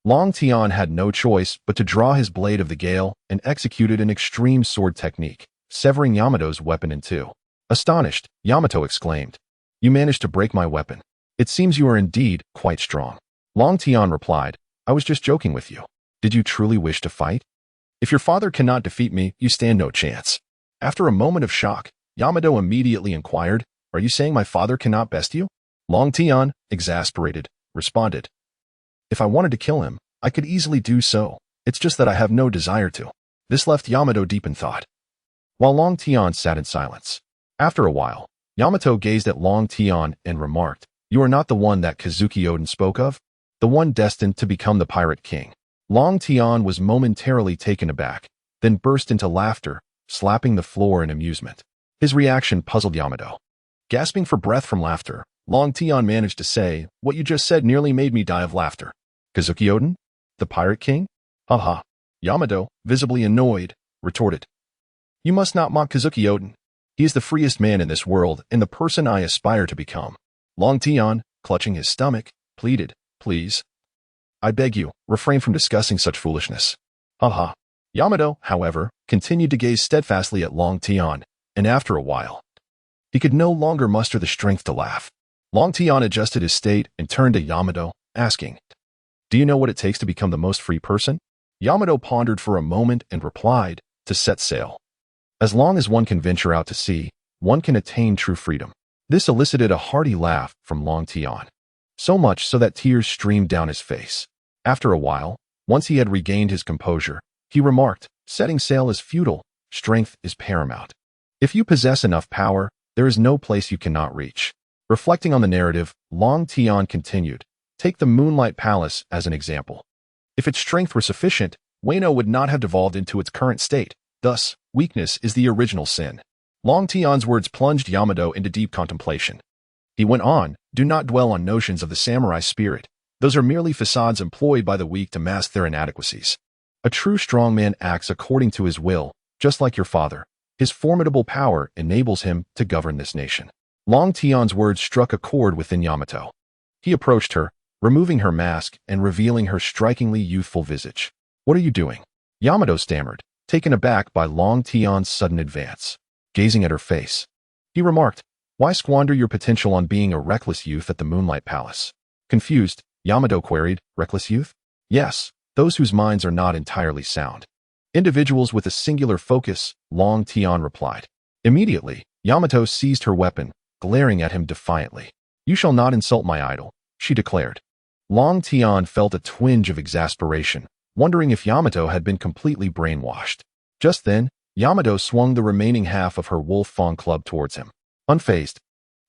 Long Tian had no choice but to draw his blade of the gale and executed an extreme sword technique, severing Yamato's weapon in two. Astonished, Yamato exclaimed, "You managed to break my weapon. It seems you are indeed quite strong." Long Tian replied, "I was just joking with you. Did you truly wish to fight? If your father cannot defeat me, you stand no chance." After a moment of shock, Yamato immediately inquired, "Are you saying my father cannot best you?" Long Tian, exasperated, responded, "If I wanted to kill him, I could easily do so. It's just that I have no desire to." This left Yamato deep in thought, while Long Tian sat in silence. After a while, Yamato gazed at Long Tian and remarked, "You are not the one that Kazuki Oden spoke of? The one destined to become the Pirate King?" Long Tian was momentarily taken aback, then burst into laughter, slapping the floor in amusement. His reaction puzzled Yamato. Gasping for breath from laughter, Long Tian managed to say, "What you just said nearly made me die of laughter. Kazuki Oden? The Pirate King? Ha ha." Yamato, visibly annoyed, retorted, "You must not mock Kazuki Oden. He is the freest man in this world and the person I aspire to become." Long Tian, clutching his stomach, pleaded, "Please, I beg you, refrain from discussing such foolishness." Ha ha. Yamato, however, continued to gaze steadfastly at Long Tian, and after a while, he could no longer muster the strength to laugh. Long Tian adjusted his state and turned to Yamato, asking, "Do you know what it takes to become the most free person?" Yamato pondered for a moment and replied, "To set sail. As long as one can venture out to sea, one can attain true freedom." This elicited a hearty laugh from Long Tian. so much so that tears streamed down his face. After a while, once he had regained his composure, he remarked, "Setting sail is futile, strength is paramount. If you possess enough power, there is no place you cannot reach." Reflecting on the narrative, Long Tian continued, "Take the Moonlight Palace as an example. If its strength were sufficient, Wano would not have devolved into its current state. Thus, weakness is the original sin." Long Tian's words plunged Yamato into deep contemplation. He went on, "Do not dwell on notions of the samurai spirit. Those are merely facades employed by the weak to mask their inadequacies. A true strong man acts according to his will, just like your father. His formidable power enables him to govern this nation." Long Tian's words struck a chord within Yamato. He approached her, removing her mask and revealing her strikingly youthful visage. "What are you doing?" Yamato stammered, taken aback by Long Tian's sudden advance. Gazing at her face, he remarked, "Why squander your potential on being a reckless youth at the Moonlight Palace?" Confused, Yamato queried, "Reckless youth?" "Yes, those whose minds are not entirely sound. Individuals with a singular focus," Long Tian replied. Immediately, Yamato seized her weapon, glaring at him defiantly. "You shall not insult my idol," she declared. Long Tian felt a twinge of exasperation, wondering if Yamato had been completely brainwashed. Just then, Yamato swung the remaining half of her wolf fang club towards him. Unfazed,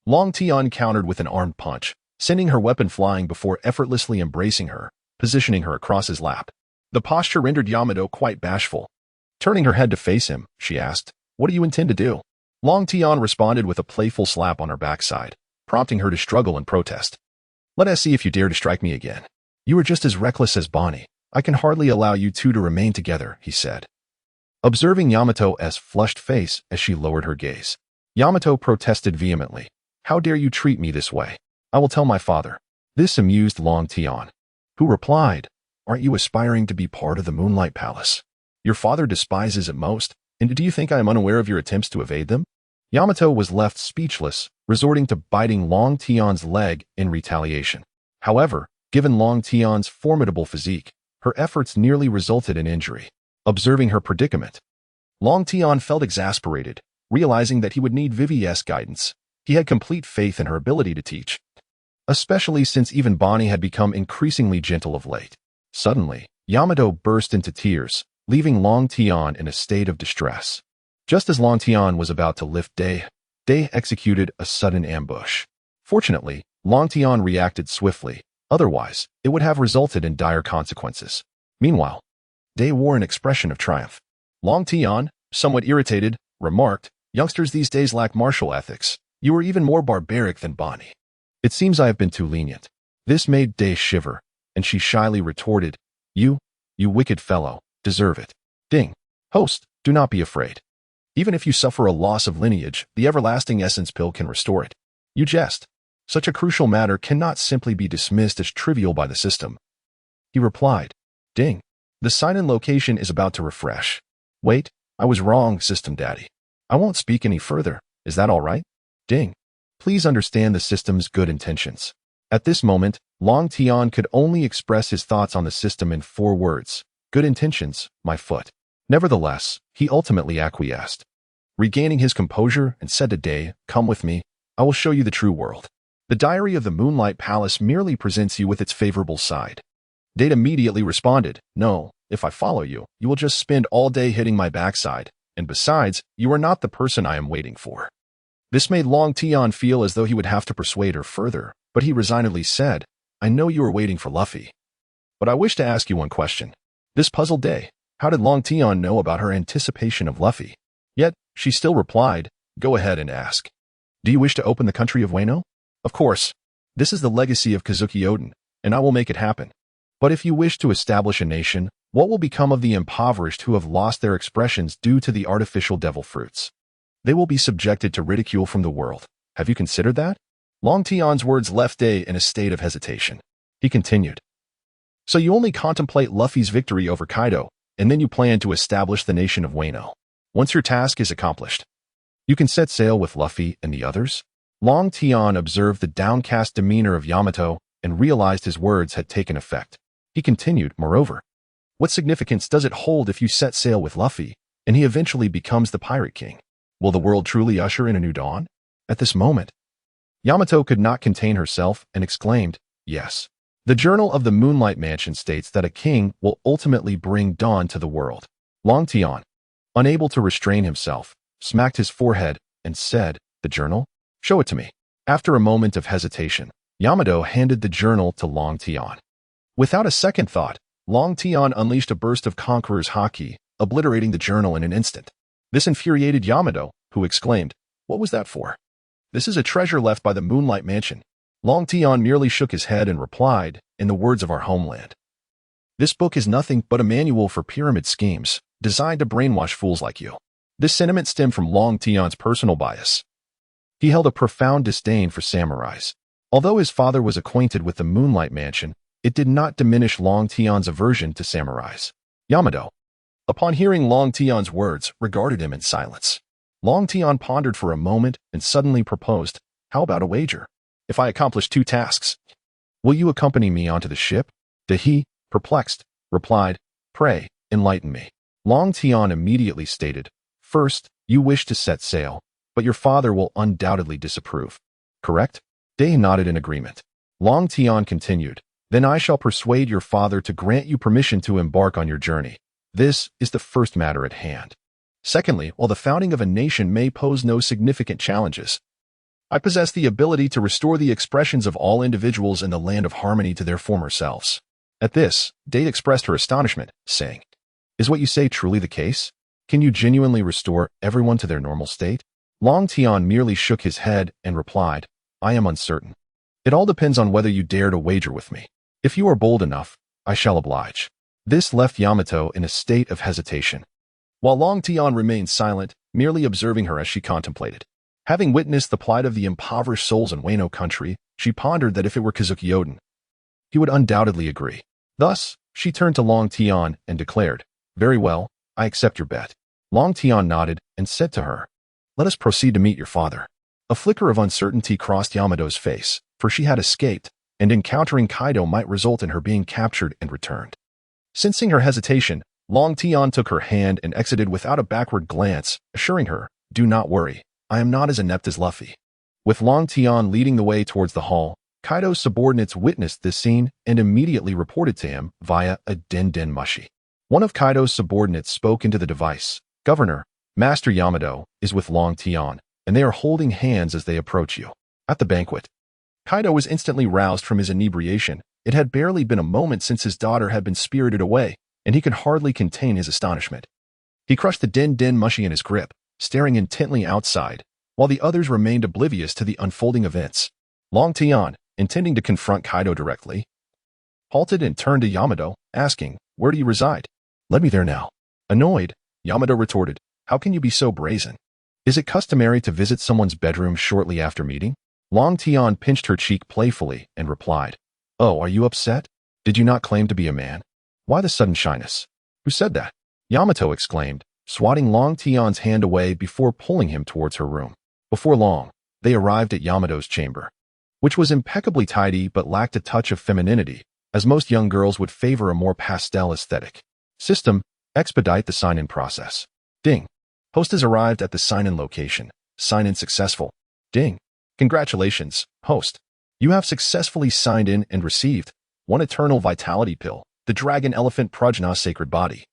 Long Tian countered with an armed punch, sending her weapon flying before effortlessly embracing her, positioning her across his lap. The posture rendered Yamato quite bashful. Turning her head to face him, she asked, "What do you intend to do?" Long Tian responded with a playful slap on her backside, prompting her to struggle and protest. "Let us see if you dare to strike me again. You are just as reckless as Bonnie. I can hardly allow you two to remain together," he said. Observing Yamato's flushed face as she lowered her gaze, Yamato protested vehemently. "How dare you treat me this way? I will tell my father." This amused Long Tian, who replied, "Aren't you aspiring to be part of the Moonlight Palace? Your father despises it most, and do you think I am unaware of your attempts to evade them?" Yamato was left speechless, resorting to biting Long Tian's leg in retaliation. However, given Long Tian's formidable physique, her efforts nearly resulted in injury. Observing her predicament, Long Tian felt exasperated, realizing that he would need Vivi's guidance. He had complete faith in her ability to teach, especially since even Bonnie had become increasingly gentle of late. Suddenly, Yamato burst into tears, leaving Long Tian in a state of distress. Just as Long Tian was about to lift Day executed a sudden ambush. Fortunately, Long Tian reacted swiftly, otherwise, it would have resulted in dire consequences. Meanwhile, Day wore an expression of triumph. Long Tian, somewhat irritated, remarked, "Youngsters these days lack martial ethics. You are even more barbaric than Bonnie. It seems I have been too lenient." This made Day shiver, and she shyly retorted, You wicked fellow, deserve it." Ding. "Host, do not be afraid. Even if you suffer a loss of lineage, the everlasting essence pill can restore it." "You jest. Such a crucial matter cannot simply be dismissed as trivial by the system." He replied, "Ding. The sign-in location is about to refresh. Wait, I was wrong, System Daddy. I won't speak any further. Is that all right?" Ding. Please understand the system's good intentions. At this moment, Long Tian could only express his thoughts on the system in 4 words. Good intentions, my foot. Nevertheless, he ultimately acquiesced. Regaining his composure and said to Day, "Come with me. I will show you the true world. The Diary of the Moonlight Palace merely presents you with its favorable side." Day immediately responded, "No, if I follow you, you will just spend all day hitting my backside, and besides, you are not the person I am waiting for." This made Long Tian feel as though he would have to persuade her further, but he resignedly said, "I know you are waiting for Luffy. But I wish to ask you one question." This puzzled Day. How did Long Tian know about her anticipation of Luffy? Yet, she still replied, "Go ahead and ask. Do you wish to open the country of Wano?" "Of course. This is the legacy of Kazuki Oden, and I will make it happen. But if you wish to establish a nation, what will become of the impoverished who have lost their expressions due to the artificial devil fruits? They will be subjected to ridicule from the world. Have you considered that?" Long Tian's words left Day in a state of hesitation. He continued, "So you only contemplate Luffy's victory over Kaido, and then you plan to establish the nation of Wano. Once your task is accomplished, you can set sail with Luffy and the others?" Long Tian observed the downcast demeanor of Yamato and realized his words had taken effect. He continued, "Moreover, what significance does it hold if you set sail with Luffy, and he eventually becomes the Pirate King? Will the world truly usher in a new dawn?" At this moment, Yamato could not contain herself and exclaimed, Yes. The Journal of the Moonlight Mansion states that a king will ultimately bring dawn to the world. Long Tian, unable to restrain himself, smacked his forehead and said, "The journal? Show it to me." After a moment of hesitation, Yamato handed the journal to Long Tian. Without a second thought, Long Tian unleashed a burst of Conqueror's haki, obliterating the journal in an instant. This infuriated Yamato, who exclaimed, "What was that for?" "This is a treasure left by the Moonlight Mansion." Long Tian merely shook his head and replied, in the words of our homeland, "This book is nothing but a manual for pyramid schemes, designed to brainwash fools like you." This sentiment stemmed from Long Tian's personal bias. He held a profound disdain for samurais. Although his father was acquainted with the Moonlight Mansion, it did not diminish Long Tian's aversion to samurais. Yamato, upon hearing Long Tian's words, regarded him in silence. Long Tian pondered for a moment and suddenly proposed, "How about a wager? If I accomplish 2 tasks, will you accompany me onto the ship?" He, perplexed, replied, "Pray, enlighten me." Long Tian immediately stated, "First, you wish to set sail, but your father will undoubtedly disapprove. Correct?" Day nodded in agreement. Long Tian continued, "Then I shall persuade your father to grant you permission to embark on your journey. This is the first matter at hand. Secondly, while the founding of a nation may pose no significant challenges, I possess the ability to restore the expressions of all individuals in the land of harmony to their former selves." At this, Date expressed her astonishment, saying, "Is what you say truly the case? Can you genuinely restore everyone to their normal state?" Long Tian merely shook his head and replied, "I am uncertain. It all depends on whether you dare to wager with me. If you are bold enough, I shall oblige." This left Yamato in a state of hesitation, while Long Tian remained silent, merely observing her as she contemplated. Having witnessed the plight of the impoverished souls in Wano country, she pondered that if it were Kazuki Oden, he would undoubtedly agree. Thus, she turned to Long Tian and declared, "Very well, I accept your bet." Long Tian nodded and said to her, "Let us proceed to meet your father." A flicker of uncertainty crossed Yamato's face, for she had escaped, and encountering Kaido might result in her being captured and returned. Sensing her hesitation, Long Tian took her hand and exited without a backward glance, assuring her, "Do not worry, I am not as inept as Luffy." With Long Tian leading the way towards the hall, Kaido's subordinates witnessed this scene and immediately reported to him via a Den Mushi. One of Kaido's subordinates spoke into the device, "Governor, Master Yamato is with Long Tian, and they are holding hands as they approach you." At the banquet, Kaido was instantly roused from his inebriation. It had barely been a moment since his daughter had been spirited away, and he could hardly contain his astonishment. He crushed the Den Mushi in his grip, staring intently outside, while the others remained oblivious to the unfolding events. Long Tian, intending to confront Kaido directly, halted and turned to Yamato, asking, "Where do you reside?" "Let me there now." Annoyed, Yamato retorted, "How can you be so brazen? Is it customary to visit someone's bedroom shortly after meeting?" Long Tian pinched her cheek playfully and replied, "Oh, are you upset? Did you not claim to be a man? Why the sudden shyness?" "Who said that?" Yamato exclaimed, swatting Long Tian's hand away before pulling him towards her room. Before long, they arrived at Yamato's chamber, which was impeccably tidy but lacked a touch of femininity, as most young girls would favor a more pastel aesthetic. System, expedite the sign-in process. Ding. Host has arrived at the sign-in location. Sign-in successful. Ding. Congratulations, host. You have successfully signed in and received 1 eternal vitality pill, the Dragon Elephant Prajna Sacred Body,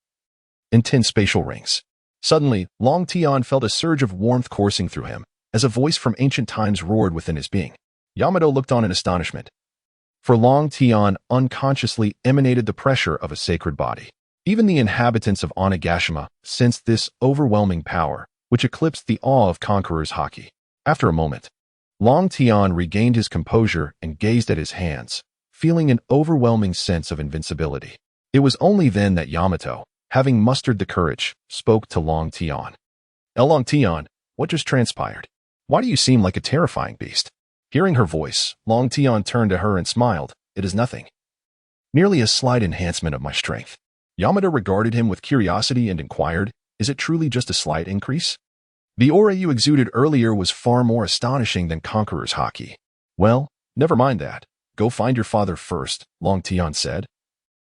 and 10 spatial rings. Suddenly, Long Tian felt a surge of warmth coursing through him, as a voice from ancient times roared within his being. Yamato looked on in astonishment, for Long Tian unconsciously emanated the pressure of a sacred body. Even the inhabitants of Onigashima sensed this overwhelming power, which eclipsed the awe of Conqueror's haki. After a moment, Long Tian regained his composure and gazed at his hands, feeling an overwhelming sense of invincibility. It was only then that Yamato, having mustered the courage, spoke to Long Tian. Long Tian, what just transpired? Why do you seem like a terrifying beast?" Hearing her voice, Long Tian turned to her and smiled. "It is nothing. Merely a slight enhancement of my strength." Yamato regarded him with curiosity and inquired, "Is it truly just a slight increase? The aura you exuded earlier was far more astonishing than Conqueror's haki." "Well, never mind that. Go find your father first," Long Tian said,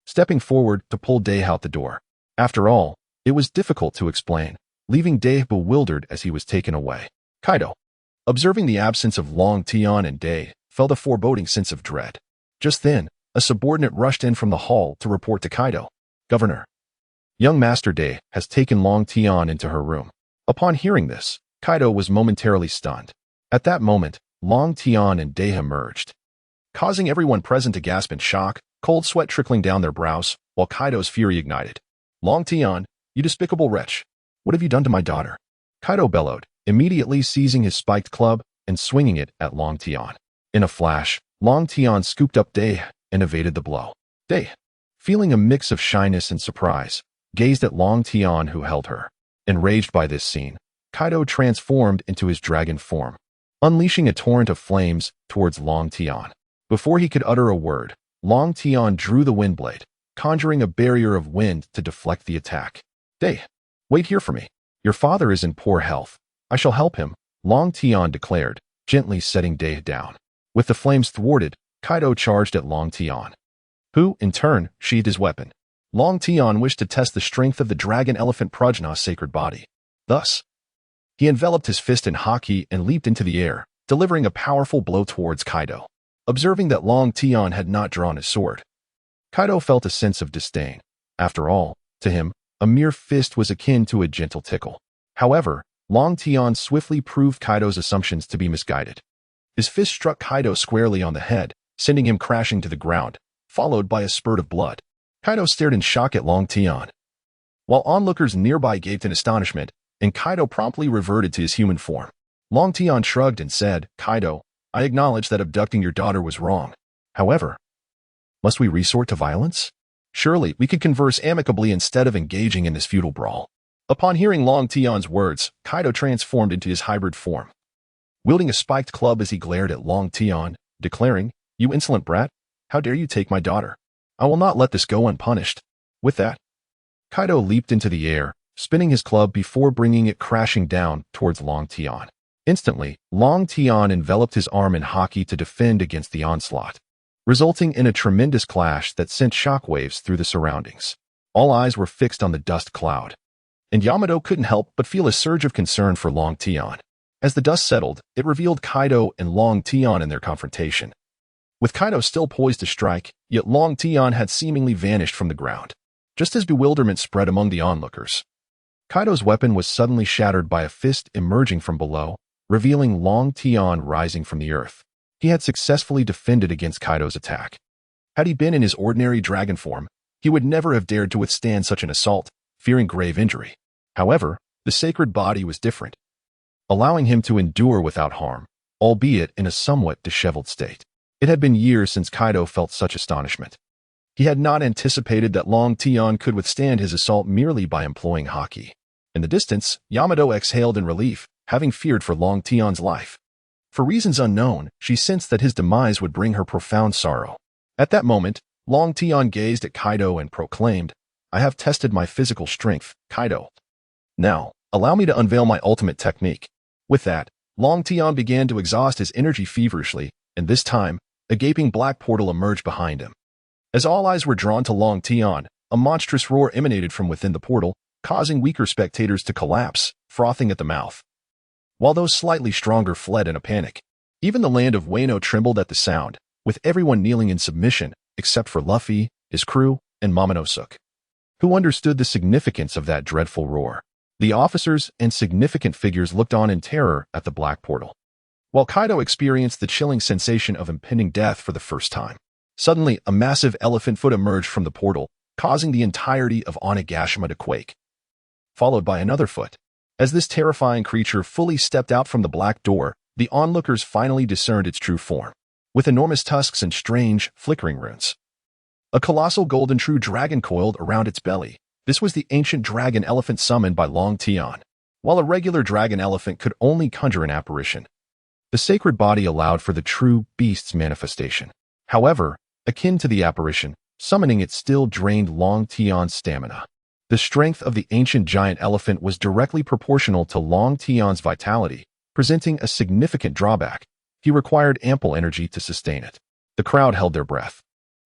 stepping forward to pull Day out the door. After all, it was difficult to explain, leaving Day bewildered as he was taken away. Kaido, observing the absence of Long Tian and Day, felt a foreboding sense of dread. Just then, a subordinate rushed in from the hall to report to Kaido. Governor, young Master Day has taken Long Tian into her room. Upon hearing this, Kaido was momentarily stunned. At that moment, Long Tian and Day emerged, causing everyone present to gasp in shock, cold sweat trickling down their brows, while Kaido's fury ignited. Long Tian, you despicable wretch! What have you done to my daughter? Kaido bellowed, immediately seizing his spiked club and swinging it at Long Tian. In a flash, Long Tian scooped up Day and evaded the blow. Day, feeling a mix of shyness and surprise, gazed at Long Tian who held her. Enraged by this scene, Kaido transformed into his dragon form, unleashing a torrent of flames towards Long Tian. Before he could utter a word, Long Tian drew the wind blade, conjuring a barrier of wind to deflect the attack. Day, wait here for me. Your father is in poor health. I shall help him, Long Tian declared, gently setting Day down. With the flames thwarted, Kaido charged at Long Tian, who, in turn, sheathed his weapon. Long Tian wished to test the strength of the dragon elephant Prajna's sacred body. Thus, he enveloped his fist in haki and leaped into the air, delivering a powerful blow towards Kaido. Observing that Long Tian had not drawn his sword, Kaido felt a sense of disdain. After all, to him, a mere fist was akin to a gentle tickle. However, Long Tian swiftly proved Kaido's assumptions to be misguided. His fist struck Kaido squarely on the head, sending him crashing to the ground, followed by a spurt of blood. Kaido stared in shock at Long Tian, while onlookers nearby gaped in astonishment, and Kaido promptly reverted to his human form. Long Tian shrugged and said, Kaido, I acknowledge that abducting your daughter was wrong. However, must we resort to violence? Surely we could converse amicably instead of engaging in this futile brawl. Upon hearing Long Tian's words, Kaido transformed into his hybrid form, wielding a spiked club as he glared at Long Tian, declaring, You insolent brat, how dare you take my daughter? I will not let this go unpunished. With that, Kaido leaped into the air, spinning his club before bringing it crashing down towards Long Tian. Instantly, Long Tian enveloped his arm in haki to defend against the onslaught, resulting in a tremendous clash that sent shockwaves through the surroundings. All eyes were fixed on the dust cloud, and Yamato couldn't help but feel a surge of concern for Long Tian. As the dust settled, it revealed Kaido and Long Tian in their confrontation. With Kaido still poised to strike, yet Long Tian had seemingly vanished from the ground. Just as bewilderment spread among the onlookers, Kaido's weapon was suddenly shattered by a fist emerging from below, revealing Long Tian rising from the earth. He had successfully defended against Kaido's attack. Had he been in his ordinary dragon form, he would never have dared to withstand such an assault, fearing grave injury. However, the sacred body was different, allowing him to endure without harm, albeit in a somewhat disheveled state. It had been years since Kaido felt such astonishment. He had not anticipated that Long Tian could withstand his assault merely by employing haki. In the distance, Yamato exhaled in relief, having feared for Long Tian's life. For reasons unknown, she sensed that his demise would bring her profound sorrow. At that moment, Long Tian gazed at Kaido and proclaimed, I have tested my physical strength, Kaido. Now, allow me to unveil my ultimate technique. With that, Long Tian began to exhaust his energy feverishly, and this time, a gaping black portal emerged behind him. As all eyes were drawn to Long Tian, a monstrous roar emanated from within the portal, causing weaker spectators to collapse, frothing at the mouth, while those slightly stronger fled in a panic. Even the land of Wano trembled at the sound, with everyone kneeling in submission, except for Luffy, his crew, and Momonosuke, who understood the significance of that dreadful roar. The officers and significant figures looked on in terror at the black portal, while Kaido experienced the chilling sensation of impending death for the first time. Suddenly, a massive elephant foot emerged from the portal, causing the entirety of Onigashima to quake, followed by another foot. As this terrifying creature fully stepped out from the black door, the onlookers finally discerned its true form, with enormous tusks and strange, flickering runes. A colossal golden true dragon coiled around its belly. This was the ancient dragon elephant summoned by Long Tian. While a regular dragon elephant could only conjure an apparition, the sacred body allowed for the true beast's manifestation. However, akin to the apparition, summoning it still drained Long Tian's stamina. The strength of the ancient giant elephant was directly proportional to Long Tian's vitality, presenting a significant drawback. He required ample energy to sustain it. The crowd held their breath,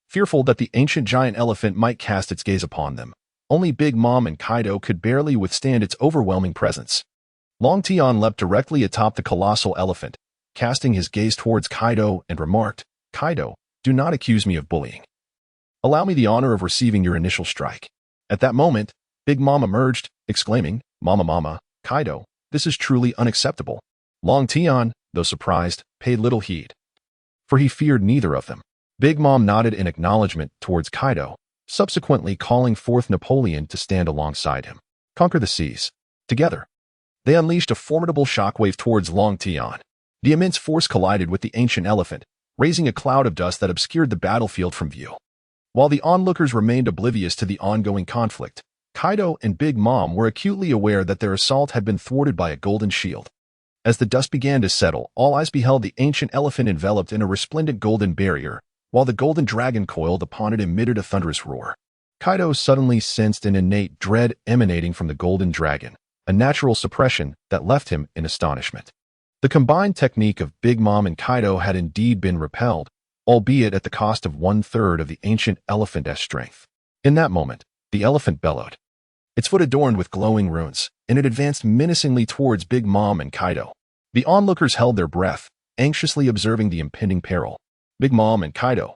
fearful that the ancient giant elephant might cast its gaze upon them. Only Big Mom and Kaido could barely withstand its overwhelming presence. Long Tian leapt directly atop the colossal elephant, casting his gaze towards Kaido and remarked, Kaido, Do not accuse me of bullying. Allow me the honor of receiving your initial strike." At that moment, Big Mom emerged, exclaiming, "Mama, Mama, Kaido, this is truly unacceptable." Long Tian, though surprised, paid little heed, for he feared neither of them. Big Mom nodded in acknowledgement towards Kaido, subsequently calling forth Napoleon to stand alongside him. Conquer the seas. Together, they unleashed a formidable shockwave towards Long Tian. The immense force collided with the ancient elephant, raising a cloud of dust that obscured the battlefield from view. While the onlookers remained oblivious to the ongoing conflict, Kaido and Big Mom were acutely aware that their assault had been thwarted by a golden shield. As the dust began to settle, all eyes beheld the ancient elephant enveloped in a resplendent golden barrier, while the golden dragon coiled upon it emitted a thunderous roar. Kaido suddenly sensed an innate dread emanating from the golden dragon, a natural suppression that left him in astonishment. The combined technique of Big Mom and Kaido had indeed been repelled, albeit at the cost of 1/3 of the ancient elephant's strength. In that moment, the elephant bellowed, its foot adorned with glowing runes, and it advanced menacingly towards Big Mom and Kaido. The onlookers held their breath, anxiously observing the impending peril. Big Mom and Kaido,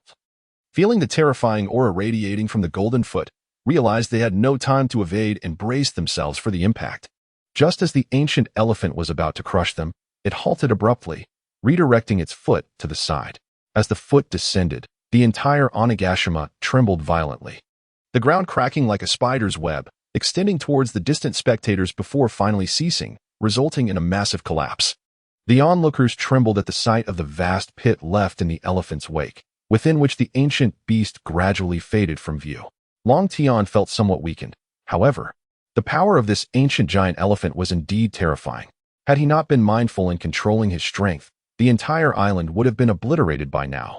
feeling the terrifying aura radiating from the golden foot, realized they had no time to evade and braced themselves for the impact. Just as the ancient elephant was about to crush them, it halted abruptly, redirecting its foot to the side. As the foot descended, the entire Onigashima trembled violently, the ground cracking like a spider's web, extending towards the distant spectators before finally ceasing, resulting in a massive collapse. The onlookers trembled at the sight of the vast pit left in the elephant's wake, within which the ancient beast gradually faded from view. Long Tian felt somewhat weakened. However, the power of this ancient giant elephant was indeed terrifying. Had he not been mindful in controlling his strength, the entire island would have been obliterated by now.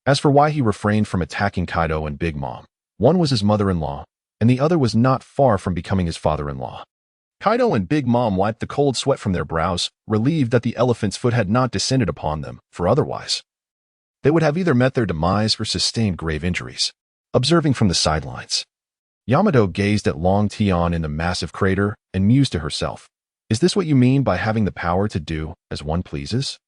As for why he refrained from attacking Kaido and Big Mom, one was his mother-in-law, and the other was not far from becoming his father-in-law. Kaido and Big Mom wiped the cold sweat from their brows, relieved that the elephant's foot had not descended upon them, for otherwise they would have either met their demise or sustained grave injuries. Observing from the sidelines, Yamato gazed at Long Tian in the massive crater and mused to herself, "Is this what you mean by having the power to do as one pleases?"